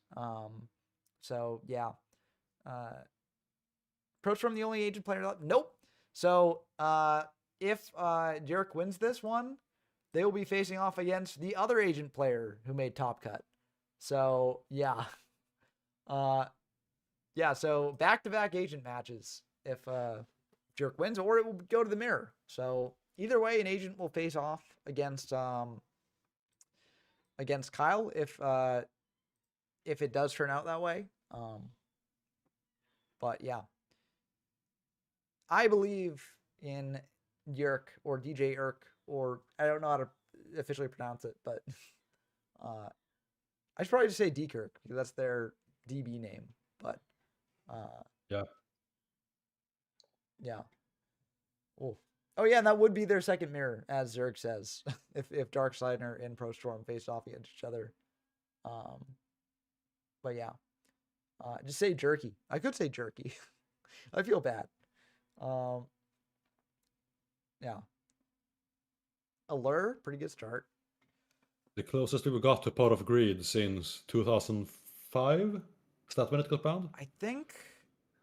So yeah. ProStorm the only agent player left? Nope. So if Jerick wins this one, they will be facing off against the other agent player who made Top Cut. So yeah. Yeah, so back-to-back agent matches if Jerick wins, or it will go to the mirror. So either way, an agent will face off against Kyle if it does turn out that way. But yeah, I believe in Yerk or DJ Irk, or I don't know how to officially pronounce it, but I should probably just say Dekirk because that's their DB name. But
Yeah.
Yeah. Oh yeah, and that would be their second mirror, as Zerg says, if Darksider and ProStorm faced off against each other. But yeah. Just say Jerky. I could say Jerky. I feel bad. Yeah. Allure, pretty good start.
The closest we got to Pot of Greed since 2005? Is that when it got banned?
I think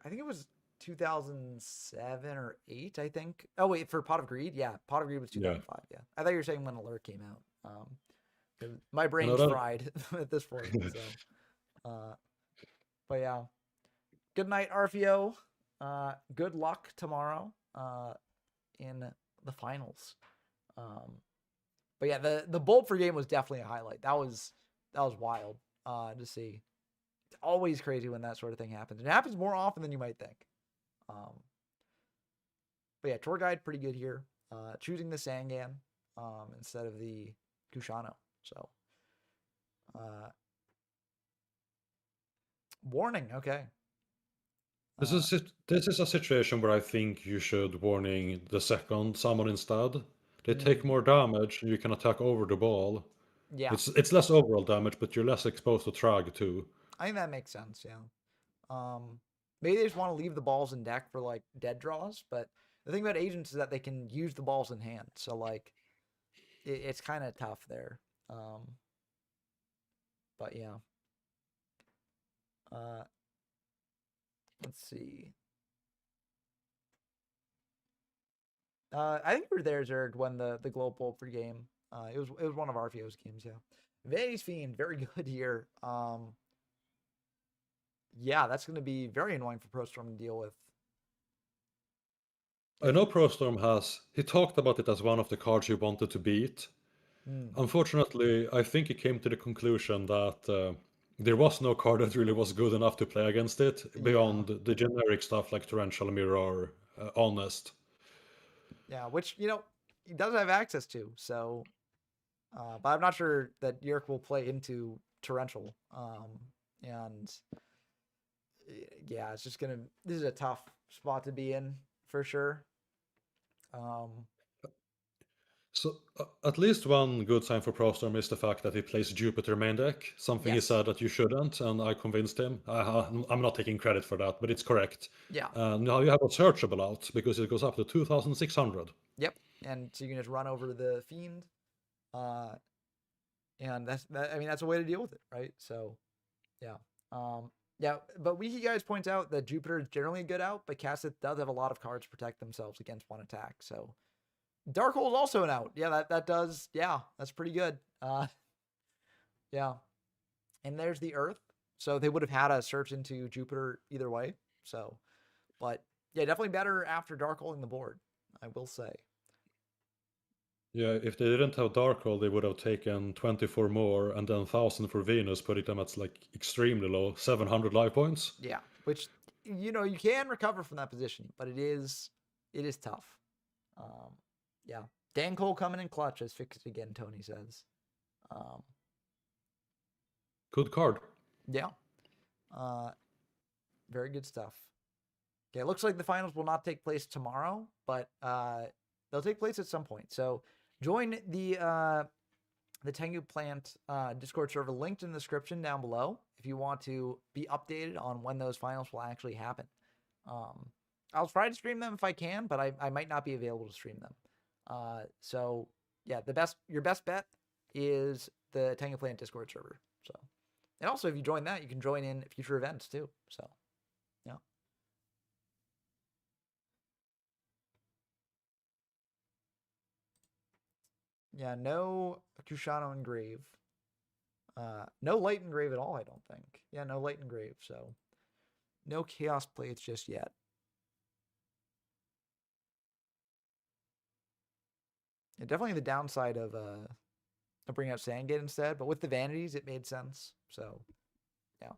it was 2007 or 8, I think. Oh wait, for Pot of Greed? Yeah, Pot of Greed was 2005, yeah. I thought you were saying when Allure came out. 'Cause my brain's fried at this point. So but yeah. Good night, Arfio. Good luck tomorrow in the finals. But yeah, the Bolt for game was definitely a highlight. That was wild to see. It's always crazy when that sort of thing happens. It happens more often than you might think. But yeah, tour guide pretty good here. Choosing the Sangan instead of the Kushano. So warning, okay.
This is a situation where I think you should warning the second summon instead. They take more damage and you can attack over the ball.
Yeah.
It's less overall damage, but you're less exposed to Trag too.
I think that makes sense, yeah. Maybe they just want to leave the balls in deck for like dead draws, but the thing about agents is that they can use the balls in hand. So like it's kind of tough there. But yeah. Let's see. I think we were there, Zerg, when the Globe Bolt for game. It was one of Arfio's games, yeah. Vanity's Fiend, very good here. Yeah, that's going to be very annoying for ProStorm to deal with.
I know ProStorm he talked about it as one of the cards he wanted to beat. Unfortunately, I think he came to the conclusion that there was no card that really was good enough to play against it beyond the generic stuff like Torrential Mirror, Honest.
Yeah, which, you know, he does have access to, so... but I'm not sure that Yerk will play into Torrential. And... yeah, it's just gonna... This is a tough spot to be in, for sure.
So at least one good sign for Prostorm is the fact that he plays Jupiter main deck, something he
Yes.
said that you shouldn't, and I convinced him. I'm not taking credit for that, but it's correct.
Yeah.
Now you have a searchable out because it goes up to 2,600.
Yep. And so you can just run over the Fiend. And I mean, that's a way to deal with it, right? So, yeah. Yeah, but Wiki Guys points out that Jupiter is generally a good out, but Cassith does have a lot of cards to protect themselves against one attack. So Darkhold is also an out. Yeah, that does. Yeah, that's pretty good. Yeah. And there's the Earth. So they would have had a search into Jupiter either way. So, but yeah, definitely better after Darkholding the board, I will say.
Yeah, if they didn't have Darkhold, they would have taken 24 more and then 1,000 for Venus, putting them at like extremely low, 700 life points.
Yeah, which you can recover from that position, but it is tough. Yeah, Dan Cole coming in clutch as fixed again. Tony says.
Good card.
Yeah, very good stuff. Okay, it looks like the finals will not take place tomorrow, but they'll take place at some point. So join the Tengu Plant Discord server linked in the description down below if you want to be updated on when those finals will actually happen. I'll try to stream them if I can, but I might not be available to stream them. So yeah, your best bet is the Tengu Plant Discord server. So, and also if you join that, you can join in future events too. So, yeah. Yeah, no Kushano Engrave. No Light Engrave at all, I don't think. Yeah, no Light Engrave, so no Chaos Plates just yet. Yeah, definitely the downside of bringing out Sandgate instead, but with the Vanities, it made sense. So, yeah.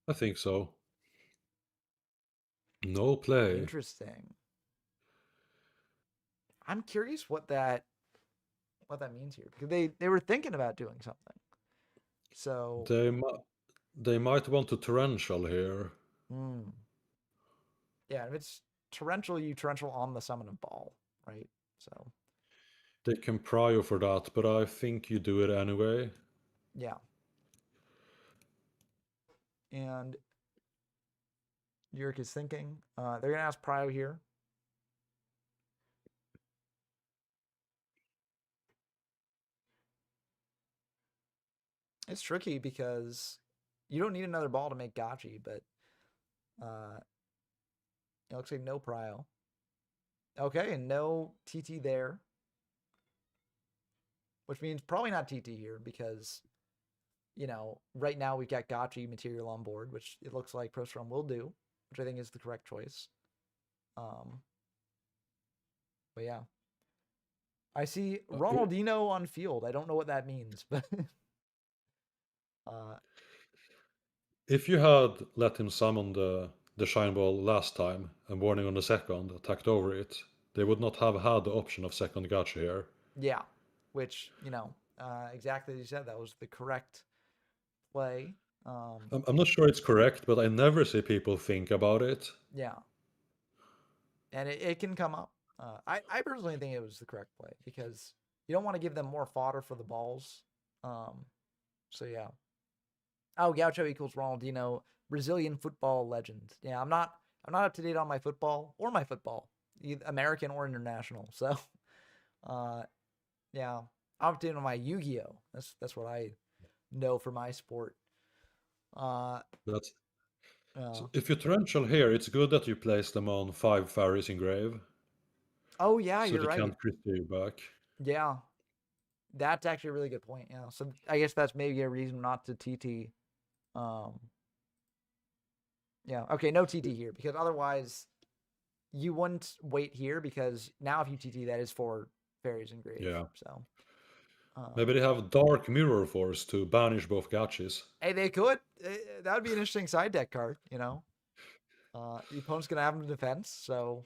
I think so. No play.
Interesting. I'm curious what that means here because they were thinking about doing something. So
They might want to torrential here.
yeah, if it's torrential, you torrential on the summon of ball, right? So
They can prio for that, but I think you do it anyway.
yeah. And Yurik is thinking. They're going to ask Prio here. It's tricky because you don't need another ball to make Gotchi, but it looks like no Prio. Okay, and no TT there. Which means probably not TT here because, right now we've got Gotchi material on board, which it looks like Prostrom will do, which I think is the correct choice. But yeah. I see Ronaldinho on field. I don't know what that means, but
if you had let him summon the Shine Ball last time and warning on the second, attacked over it, they would not have had the option of second gacha here.
Yeah, which, exactly as you said, that was the correct play.
I'm not sure it's correct, but I never see people think about it.
Yeah. And it can come up. I personally think it was the correct play because you don't want to give them more fodder for the balls. So yeah. Oh, Gaucho equals Ronaldinho, Brazilian football legend. Yeah, I'm not up to date on my football, either American or international. So, yeah, I'm up to date on my Yu-Gi-Oh. That's what I know for my sport.
So if you torrential here, it's good that you place them on 5 Fairies Engrave.
Oh yeah,
so
you're
they
right.
can't crit you back.
Yeah, that's actually a really good point. Yeah, so I guess that's maybe a reason not to TT. Yeah, okay, no TT here because otherwise you wouldn't wait here because now if you TT, that is for Fairies Engrave.
Yeah.
So
maybe they have Dark Mirror Force to banish both gachis.
hey, they could. That would be an interesting side deck card. The opponent's gonna have him in defense, so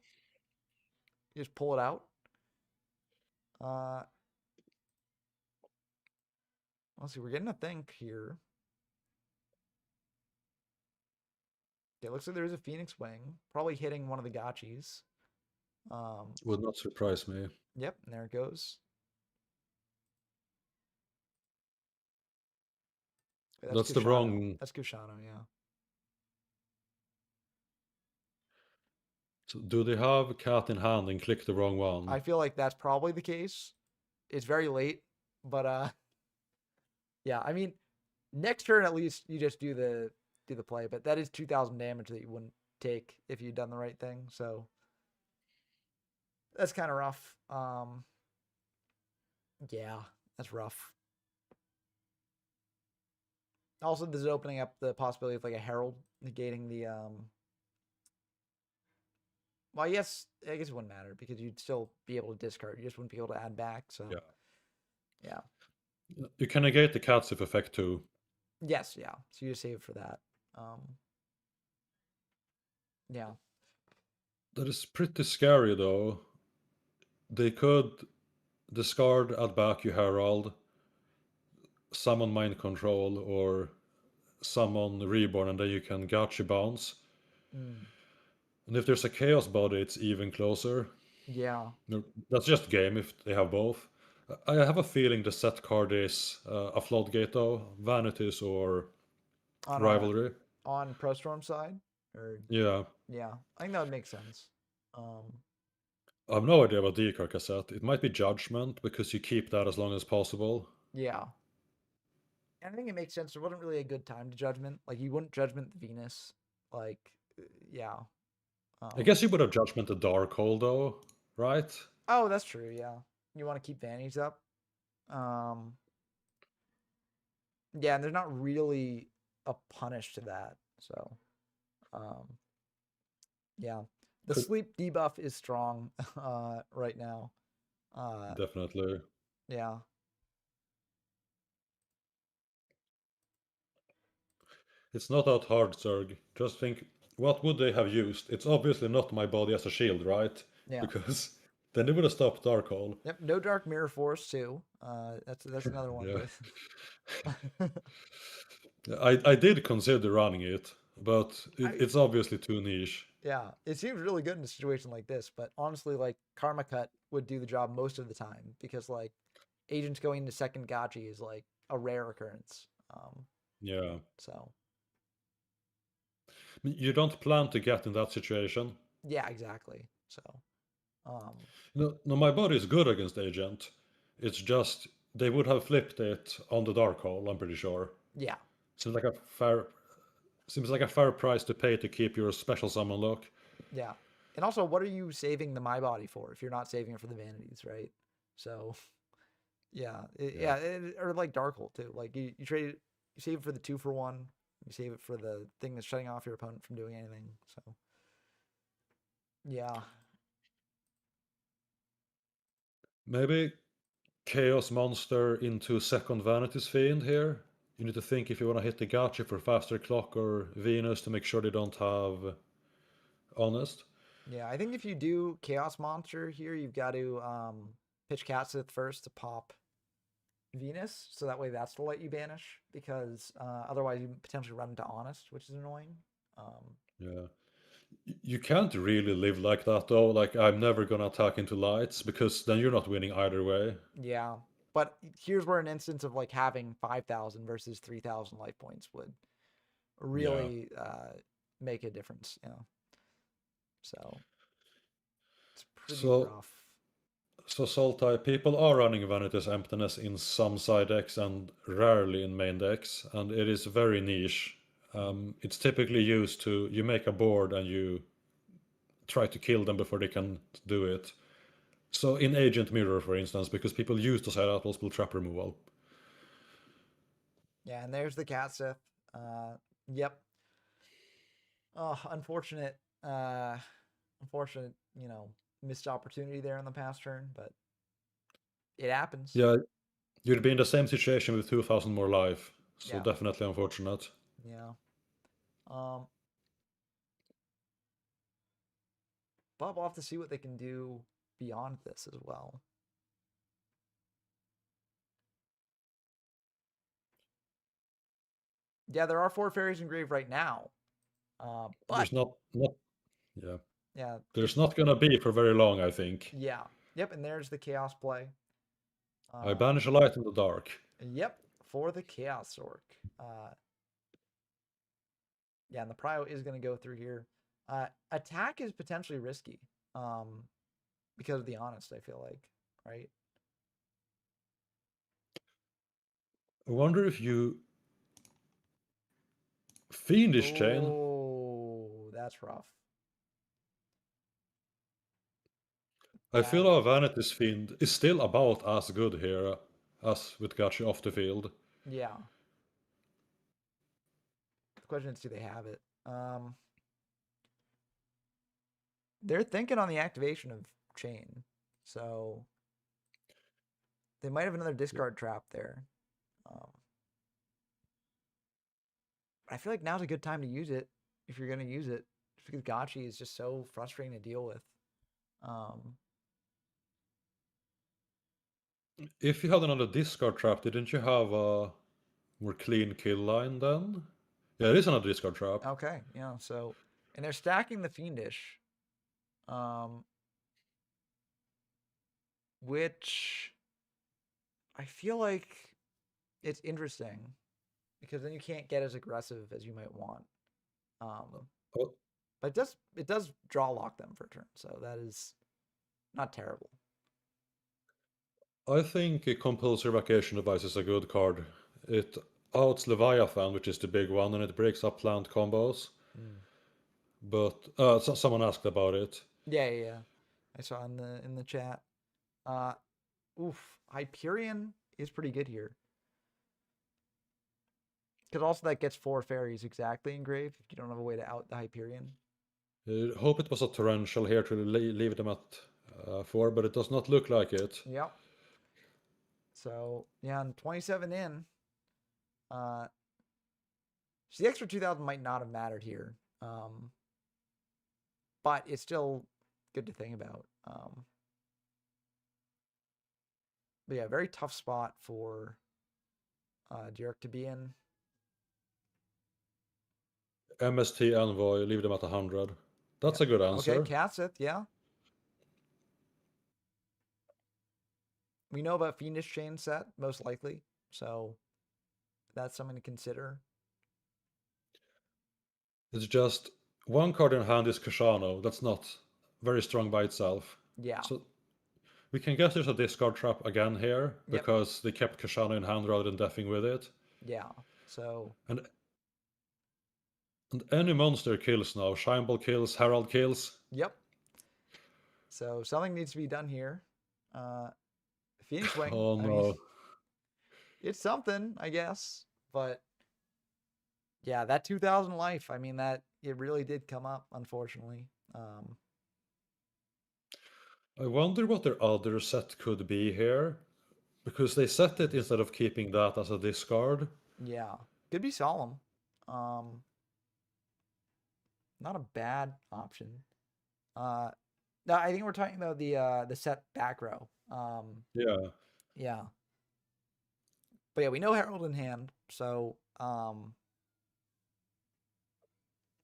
you just pull it out. Let's see. We're getting a think here. Okay, looks like there is a Phoenix Wing, probably hitting one of the gachis.
Would not surprise me.
Yep, and there it goes. Wait,
That's the
Kushano.
wrong.
That's Kushano, yeah.
So do they have cat in hand and click the wrong one?
I feel like that's probably the case. It's very late, but yeah. I mean, next turn at least you just do the play, but that is 2,000 damage that you wouldn't take if you'd done the right thing. So that's kind of rough. Yeah, that's rough. Also, this is opening up the possibility of like a herald negating the Well, yes, I guess it wouldn't matter because you'd still be able to discard. You just wouldn't be able to add back. So
Yeah.
yeah.
You can negate the cat's if effect too.
Yes, yeah. So you just save for that. Yeah.
That is pretty scary though. They could discard, add back you herald, summon mind control, or summon reborn, and then you can gotcha bounce.
Mm.
And if there's a chaos body, it's even closer.
Yeah.
No, that's just game if they have both. I have a feeling the set card is a floodgate though, vanities or
On
rivalry.
on Pro Storm side, or
Yeah,
yeah, I think that would make sense.
I have no idea about decard cassette. It might be judgment because you keep that as long as possible.
Yeah. And I think it makes sense. There wasn't really a good time to judgment. Like you wouldn't judgment the Venus. Like, yeah.
I guess you would have judgment the dark hole though, right?
Oh, that's true. Yeah. You want to keep vanities up. Yeah, and there's not really a punish to that. So, yeah. The
Could-
sleep debuff is strong right now.
Definitely.
Yeah.
It's not that hard, Zerg. Just think, what would they have used? It's obviously not my body as a shield, right?
Yeah.
Because then they would have stopped dark hole.
Yep. No dark mirror force too. That's another one.
Yeah. I did consider running it, but it's obviously too niche.
Yeah, it seems really good in a situation like this, but honestly, like Karma Cut would do the job most of the time because like agents going into second Gachi is like a rare occurrence.
Yeah.
So
You don't plan to get in that situation.
yeah, exactly. So
No, my body is good against agent. It's just they would have flipped it on the dark hole, I'm pretty sure.
yeah,
Seems like a fair price to pay to keep your special summon lock.
yeah. And also, what are you saving the My Body for if you're not saving it for the vanities, right? So yeah, or like Dark Hole too. Like you trade it, you save it for the 2-for-1. You save it for the thing that's shutting off your opponent from doing anything. So yeah.
Maybe Chaos Monster into second Vanity's Fiend here. You need to think if you want to hit the gacha for faster clock or Venus to make sure they don't have honest.
Yeah, I think if you do Chaos Monster here, you've got to pitch Catsith first to pop Venus, so that way that's to let you banish, because otherwise you potentially run into Honest, which is annoying.
Yeah. You can't really live like that though. Like, I'm never gonna attack into lights because then you're not winning either way.
Yeah, but here's where an instance of like having 5,000 versus 3,000 life points would really make a difference, you know. So it's pretty rough.
So Sultai, people are running Vanity's Emptiness in some side decks and rarely in main decks, and it is very niche. It's typically used to, you make a board and you try to kill them before they can do it. So in Agent Mirror, for instance, because people use the side multiple trap removal.
Yeah, and there's the Catsith. Yep. Oh, unfortunate, you know, missed opportunity there on the past turn, but it happens.
Yeah, you'd be in the same situation with 2,000 more life, so
Yeah.
definitely unfortunate.
Yeah. But we'll have to see what they can do beyond this as well. Yeah, there are 4 fairies in grave right now. But
There's not yeah.
Yeah.
There's not gonna be for very long, I think.
Yeah. Yep, and there's the chaos play.
I banish a light in the dark.
Yep. for the Chaos Orc. Yeah, and the prio is going to go through here. Attack is potentially risky because of the Honest, I feel like, right?
I wonder if you Fiendish Chain.
Oh, that's rough.
I feel our Vanity's Fiend is still about as good here as with Gachi off the field.
Yeah. The question is, do they have it? They're thinking on the activation of Chain, so they might have another discard trap there. I feel like now's a good time to use it if you're going to use it, just because Gachi is just so frustrating to deal with.
If you had another discard trap, didn't you have a more clean kill line then? Yeah, it is another discard trap.
Okay, yeah. So, and they're stacking the Fiendish, which I feel like it's interesting because then you can't get as aggressive as you might want.
Oh,
But it does draw lock them for a turn, so that is not terrible.
I think a Compulsory Vacation Device is a good card. It outs Leviathan, which is the big one, and it breaks up plant combos. But someone asked about it.
Yeah. I saw in the chat. Hyperion is pretty good here. Because also that gets 4 fairies exactly engraved if you don't have a way to out the Hyperion.
I hope it was a torrential here to leave them at 4, but it does not look like it.
Yep. So yeah, and 27 in. So the extra 2,000 might not have mattered here. But it's still good to think about. But yeah, very tough spot for Derek to be in.
MST Envoy, leave them at 100. That's a good answer.
Okay, Cassith, yeah. We know about Fiendish Chain set, most likely. So that's something to consider.
It's just one card in hand is Kashano. That's not very strong by itself.
Yeah.
So we can guess there's a discard trap again here
Yep.
because they kept Kashano in hand rather than deffing with it.
Yeah. So
And any monster kills now. Shineball kills, Herald kills.
yep. So something needs to be done here. Phoenix Wing.
Oh
I
no.
mean, it's something, I guess. But yeah, that 2,000 life. I mean, that it really did come up, unfortunately.
I wonder what their other set could be here. Because they set it instead of keeping that as a discard.
Yeah. Could be Solemn. Not a bad option. No, I think we're talking about the set back row.
Yeah.
Yeah. But yeah, we know Herald in hand, so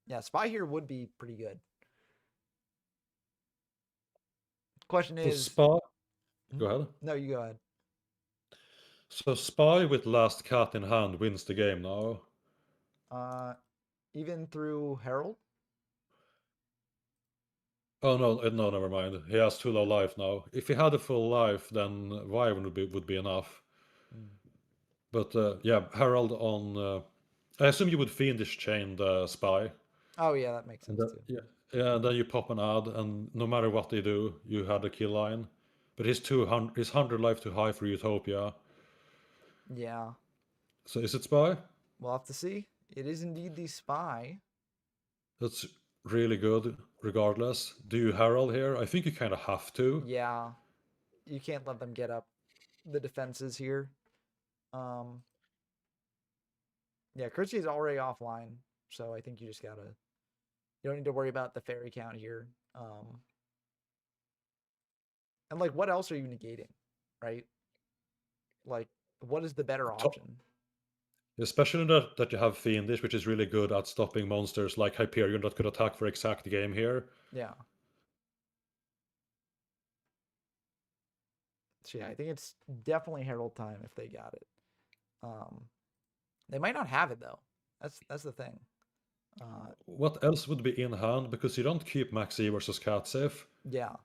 yeah, Spy here would be pretty good. Question
So
is,
Spy. Go ahead.
No, you go ahead.
So Spy with Last Cat in hand wins the game now.
Even through Herald?
Oh no, never mind. He has too low life now. If he had a full life, then Wyvern would be enough. But yeah, Herald on. I assume you would Fiendish Chain the Spy.
Oh yeah, that makes sense too.
Yeah. Then you pop an ad, and no matter what they do, you had a kill line. But his 100 life too high for Utopia.
Yeah.
So is it Spy?
We'll have to see. It is indeed the Spy.
That's really good, regardless. Do you Herald here? I think you kind of have to.
Yeah. You can't let them get up the defenses here. Yeah, Kurtzy is already offline, so I think you just gotta. You don't need to worry about the fairy count here. And like, what else are you negating, right? Like, what is the better option?
Especially that you have Fiendish, which is really good at stopping monsters like Hyperion that could attack for exact game here.
Yeah. So yeah, I think it's definitely Herald time if they got it. They might not have it though. That's the thing.
What else would be in hand? Because you don't keep Maxi versus Cat safe.
Yeah,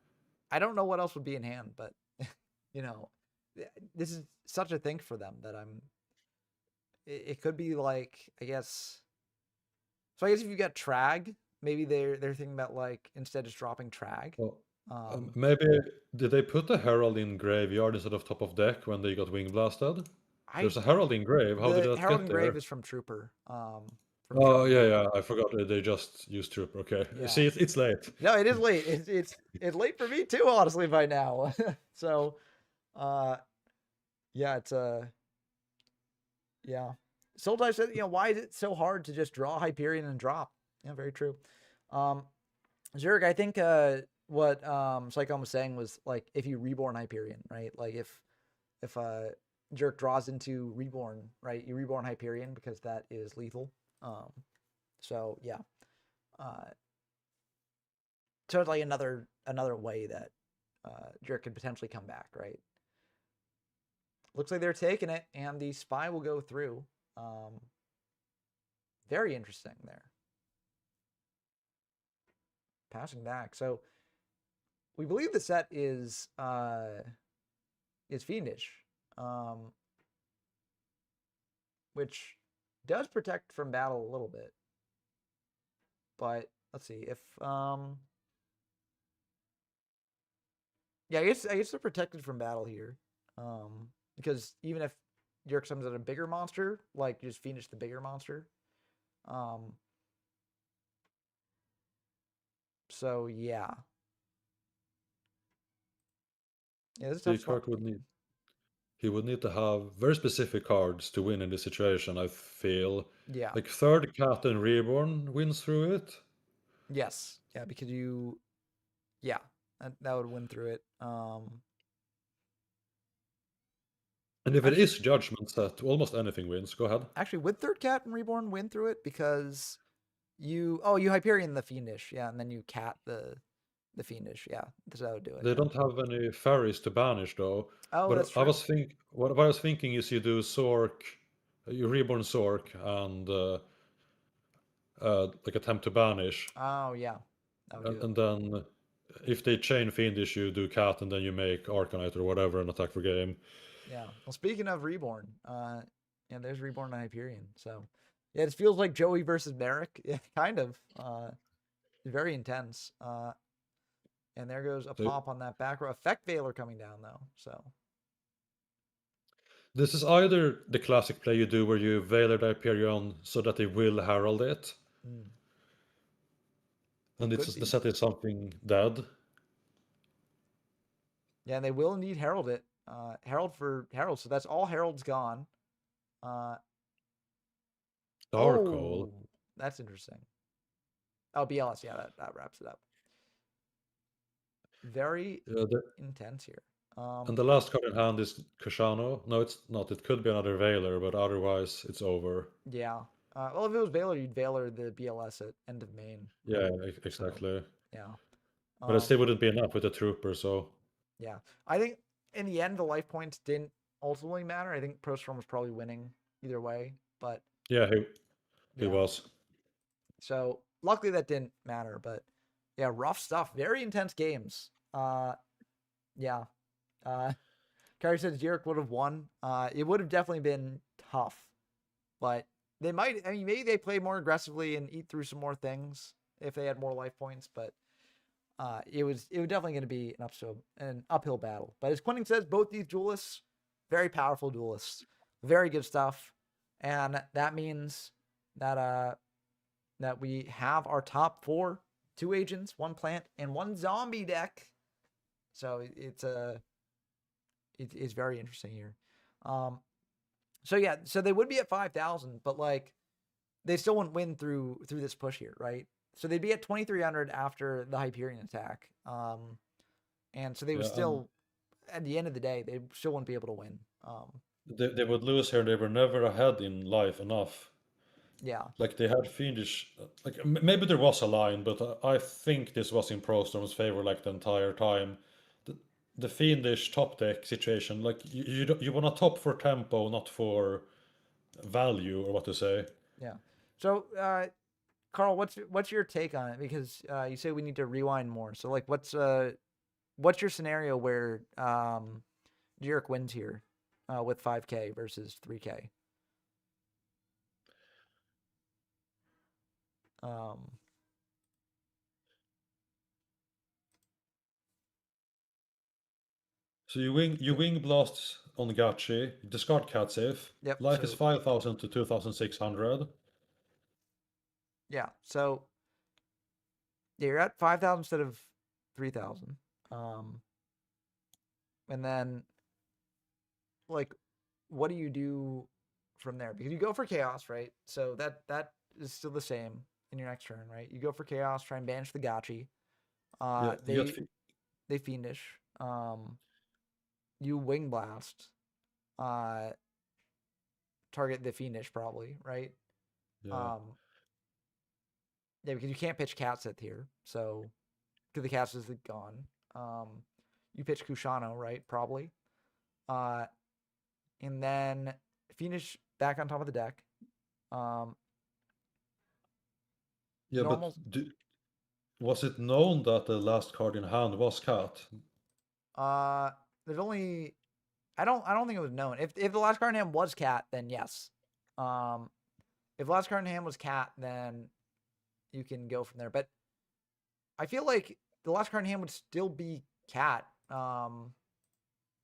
I don't know what else would be in hand, but you know, this is such a thing for them that it could be like, I guess. So I guess if you get Trag, maybe they're thinking about like instead just dropping Trag.
Well,
Um,
maybe did they put the Herald in graveyard instead of top of deck when they got wing blasted?
I
There's a Herald in grave. How did
the
that
Herald
get
and Grave
there?
is from Trooper. From
Oh
Trump.
yeah, I forgot they just used Trooper. Okay,
Yeah.
see, it's late.
No, it is late. It's late for me too, honestly, by now. So, yeah, it's yeah. Sultai said, why is it so hard to just draw Hyperion and drop? Yeah, very true. Zurg, I think what Psychon was saying was like if you reborn Hyperion, right? Like if Jerk draws into reborn, right? You reborn Hyperion because that is lethal. So yeah. So it's like another way that Jerk could potentially come back, right? Looks like they're taking it, and the spy will go through. Very interesting there. Passing back. So we believe the set is Fiendish, which does protect from battle a little bit. But let's see if yeah, I guess they're protected from battle here. Because even if Yerk summons at a bigger monster, like just Fiendish the bigger monster. So yeah. Yeah, this is a tough spot.
He would need to have very specific cards to win in this situation, I feel.
Yeah.
Like third Cat and Reborn wins through it.
Yes. Yeah, because yeah, that would win through it.
And if it is Judgment set, almost anything wins. Go ahead.
Actually, would third Cat and Reborn win through it? Because you Hyperion the Fiendish, yeah, and then you Cat the Fiendish, yeah. That's how I would do it.
They don't have any fairies to banish though.
Oh,
but
that's true.
what I was thinking is you do Zork, you reborn Zork and like attempt to banish.
Oh yeah.
And then if they chain Fiendish, you do Cat and then you make Arcanite or whatever and attack for game.
Yeah. Well, speaking of Reborn, yeah, there's Reborn and Hyperion. So yeah, it feels like Joey versus Merrick. Yeah, kind of. Very intense. And there goes a pop on that back row. Effect Veiler coming down though. So
this is either the classic play you do where you Veiler the Hyperion so that they will herald it. And the set is something dead.
Yeah, and they will indeed herald it. Herald for Herald. So that's all Herald's gone.
Dark Hole.
That's interesting. Oh, BLS. Yeah, that wraps it up. Very intense here.
And the last card in hand is Kashano. No, it's not. It could be another Veiler, but otherwise it's over.
Yeah. Well, if it was Veiler, you'd Veiler the BLS at end of main.
Yeah, exactly.
So, yeah.
But it still wouldn't be enough with the Trooper, so...
Yeah. I think in the end, the life points didn't ultimately matter. I think ProStorm was probably winning either way, but...
Yeah, he was.
So, luckily that didn't matter, but... Yeah, rough stuff. Very intense games. Yeah. Carrie says Jerick would have won. It would have definitely been tough, but they might. I mean, maybe they play more aggressively and eat through some more things if they had more life points. But it was definitely going to be an uphill battle. But as Quinning says, both these duelists, very powerful duelists, very good stuff, and that means that that we have our top 4. 2 agents, 1 plant, and 1 zombie deck. So it's very interesting here. So yeah, so they would be at 5,000, but like they still wouldn't win through this push here, right? So they'd be at 2,300 after the Hyperion attack. And so they would still, at the end of the day, they still wouldn't be able to win.
They would lose here. They were never ahead in life enough.
Yeah.
Like they had Fiendish, like maybe there was a line, but I think this was in ProStorm's favor like the entire time. The Fiendish top deck situation, like you want to top for tempo, not for value, or what to say.
Yeah. So, Carl, what's your take on it? Because you say we need to rewind more. So, like, what's your scenario where Jurek wins here with 5K versus 3K?
So you wing blast on Gachi, you discard cat safe.
Yep,
Life is
so-
5,000 to 2,600.
Yeah. So you're at 5,000 instead of 3,000. And then, like, what do you do from there? Because you go for chaos, right? So that is still the same in your next turn, right? You go for chaos, try and banish the Gachi.
Yeah,
They fiendish. You wing blast. Target the fiendish probably, right?
yeah.
Yeah, because you can't pitch Catset here, so because the Cats is gone. You pitch Kushano, right? Probably. And then Fiendish back on top of the deck.
Yeah,
Normal.
but was it known that the last card in hand was cat?
There's only. I don't think it was known. If the last card in hand was Cat, then yes. If the last card in hand was Cat, then you can go from there. But I feel like the last card in hand would still be Cat.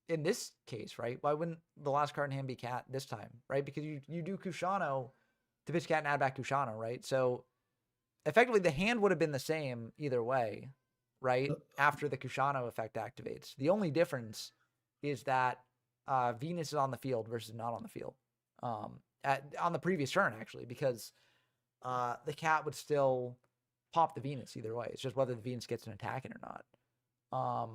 In this case, right? Why wouldn't the last card in hand be Cat this time, right? Because you do Kushano to pitch Cat and add back Kushano, right? So effectively, the hand would have been the same either way, right? After the Kushano effect activates. The only difference is that Venus is on the field versus not on the field. On the previous turn, actually, because the Cat would still pop the Venus either way. It's just whether the Venus gets an attack in or not.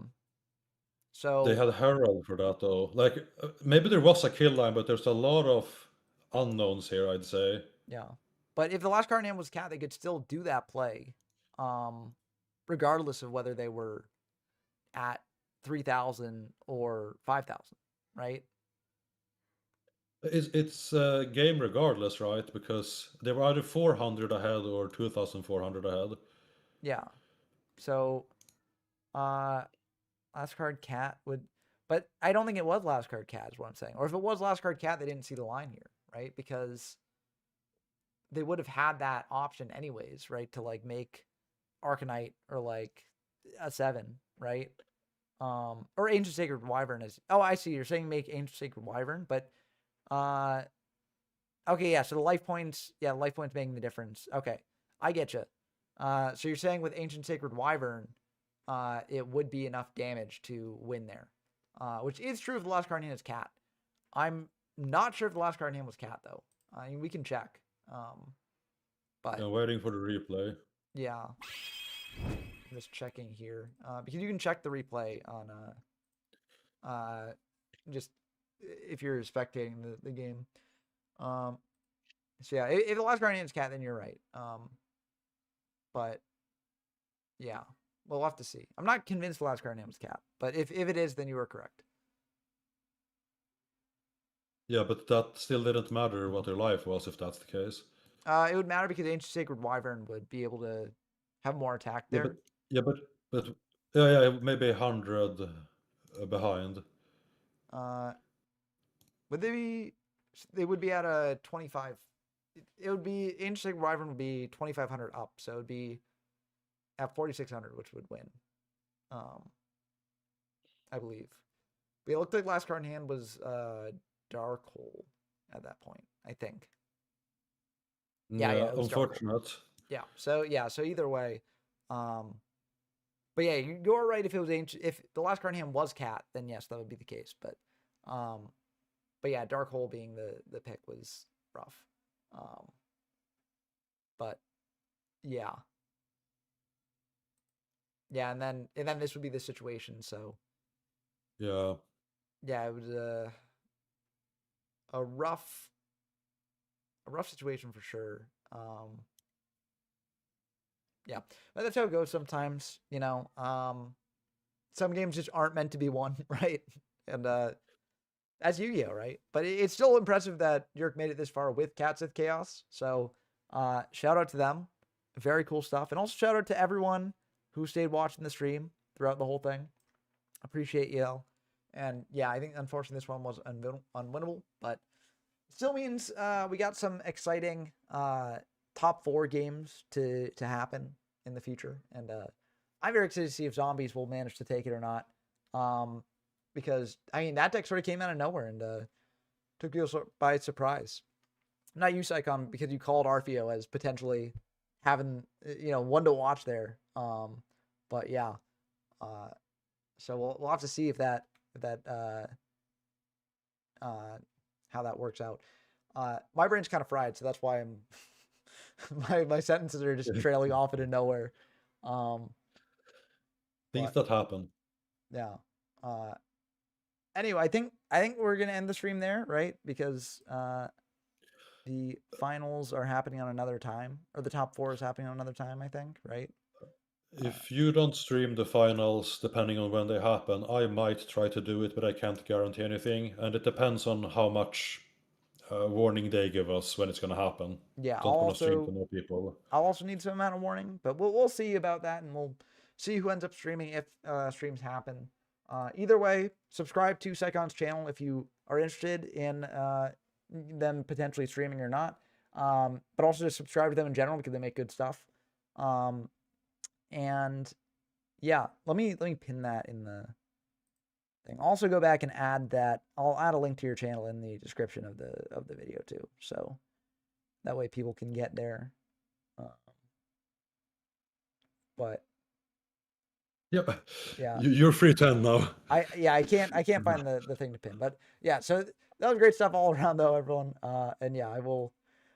So
They had Herald for that though. Like maybe there was a kill line, but there's a lot of unknowns here, I'd say.
yeah. But if the last card in hand was Cat, they could still do that play, regardless of whether they were at 3,000 or 5,000, right?
It's a game regardless, right? Because they were either 400 ahead or 2,400 ahead.
Yeah. So, last card Cat would, but I don't think it was last card Cat is what I'm saying. Or if it was last card Cat, they didn't see the line here, right? Because they would have had that option anyways, right? To like make Arcanite or like a 7, right? Or Ancient Sacred Wyvern is. Oh, I see. You're saying make Ancient Sacred Wyvern, but okay, yeah. So the life points, yeah, life points making the difference. Okay, I get you. So you're saying with Ancient Sacred Wyvern, it would be enough damage to win there, which is true if the last card in hand is Cat. I'm not sure if the last card in hand was Cat though. I mean, we can check. But
I'm waiting for the replay.
yeah, I'm just checking here because you can check the replay on just if you're spectating the game. So yeah, if the last card in hand is Cat, then you're right. But yeah, we'll have to see. I'm not convinced the last card in hand was Cat, but if it is, then you are correct.
Yeah, but that still didn't matter what their life was if that's the case.
It would matter because Ancient Sacred Wyvern would be able to have more attack there.
But yeah, maybe 100 behind.
Would they be? They would be at a 25. It would be Ancient Sacred Wyvern would be 2,500 up, so it would be at 4,600, which would win. I believe. But it looked like last card in hand was Dark Hole at that point. I think. Yeah, it was Dark Hole.
Unfortunate.
Yeah. So either way, but yeah, you're right. If it was ancient, if the last card in hand was Cat, then yes, that would be the case. But yeah, Dark Hole being the pick was rough. But yeah, and then this would be the situation. So
Yeah.
it was a rough situation for sure. Yeah, but that's how it goes sometimes, you know. Some games just aren't meant to be won, right? And That's Yu-Gi-Oh, right? But it's still impressive that Yerk made it this far with Cats of Chaos. So shout out to them. Very cool stuff. And also shout out to everyone who stayed watching the stream throughout the whole thing. Appreciate you. And yeah, I think unfortunately this one was unwinnable, but still means we got some exciting top 4 games to happen in the future. And I'm very excited to see if Zombies will manage to take it or not. Because I mean that deck sort of came out of nowhere and took you by surprise. Not you, Psycom, because you called Arfeo as potentially having one to watch there. But yeah, so we'll have to see if that how that works out. My brain's kind of fried, so that's why I'm my sentences are just trailing off into nowhere.
Things
But
that happen.
yeah. Anyway, I think we're gonna end the stream there, right? Because the finals are happening on another time, or the top 4 is happening on another time, I think, right?
If you don't stream the finals, depending on when they happen, I might try to do it, but I can't guarantee anything. And it depends on how much warning they give us when it's going to happen.
Yeah,
Don't want to stream to more people.
I'll also need some amount of warning, but we'll see about that, and we'll see who ends up streaming if streams happen. Either way, subscribe to Psycon's channel if you are interested in them potentially streaming or not. But also just subscribe to them in general because they make good stuff. And yeah, let me pin that in the thing. Also go back and add that. I'll add a link to your channel in the description of the video too. So that way people can get there. But
Yep.
yeah,
You're free to end now.
I can't find the thing to pin. But yeah, so that was great stuff all around though, everyone. And yeah,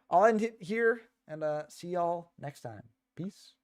I'll end it here and see y'all next time. Peace.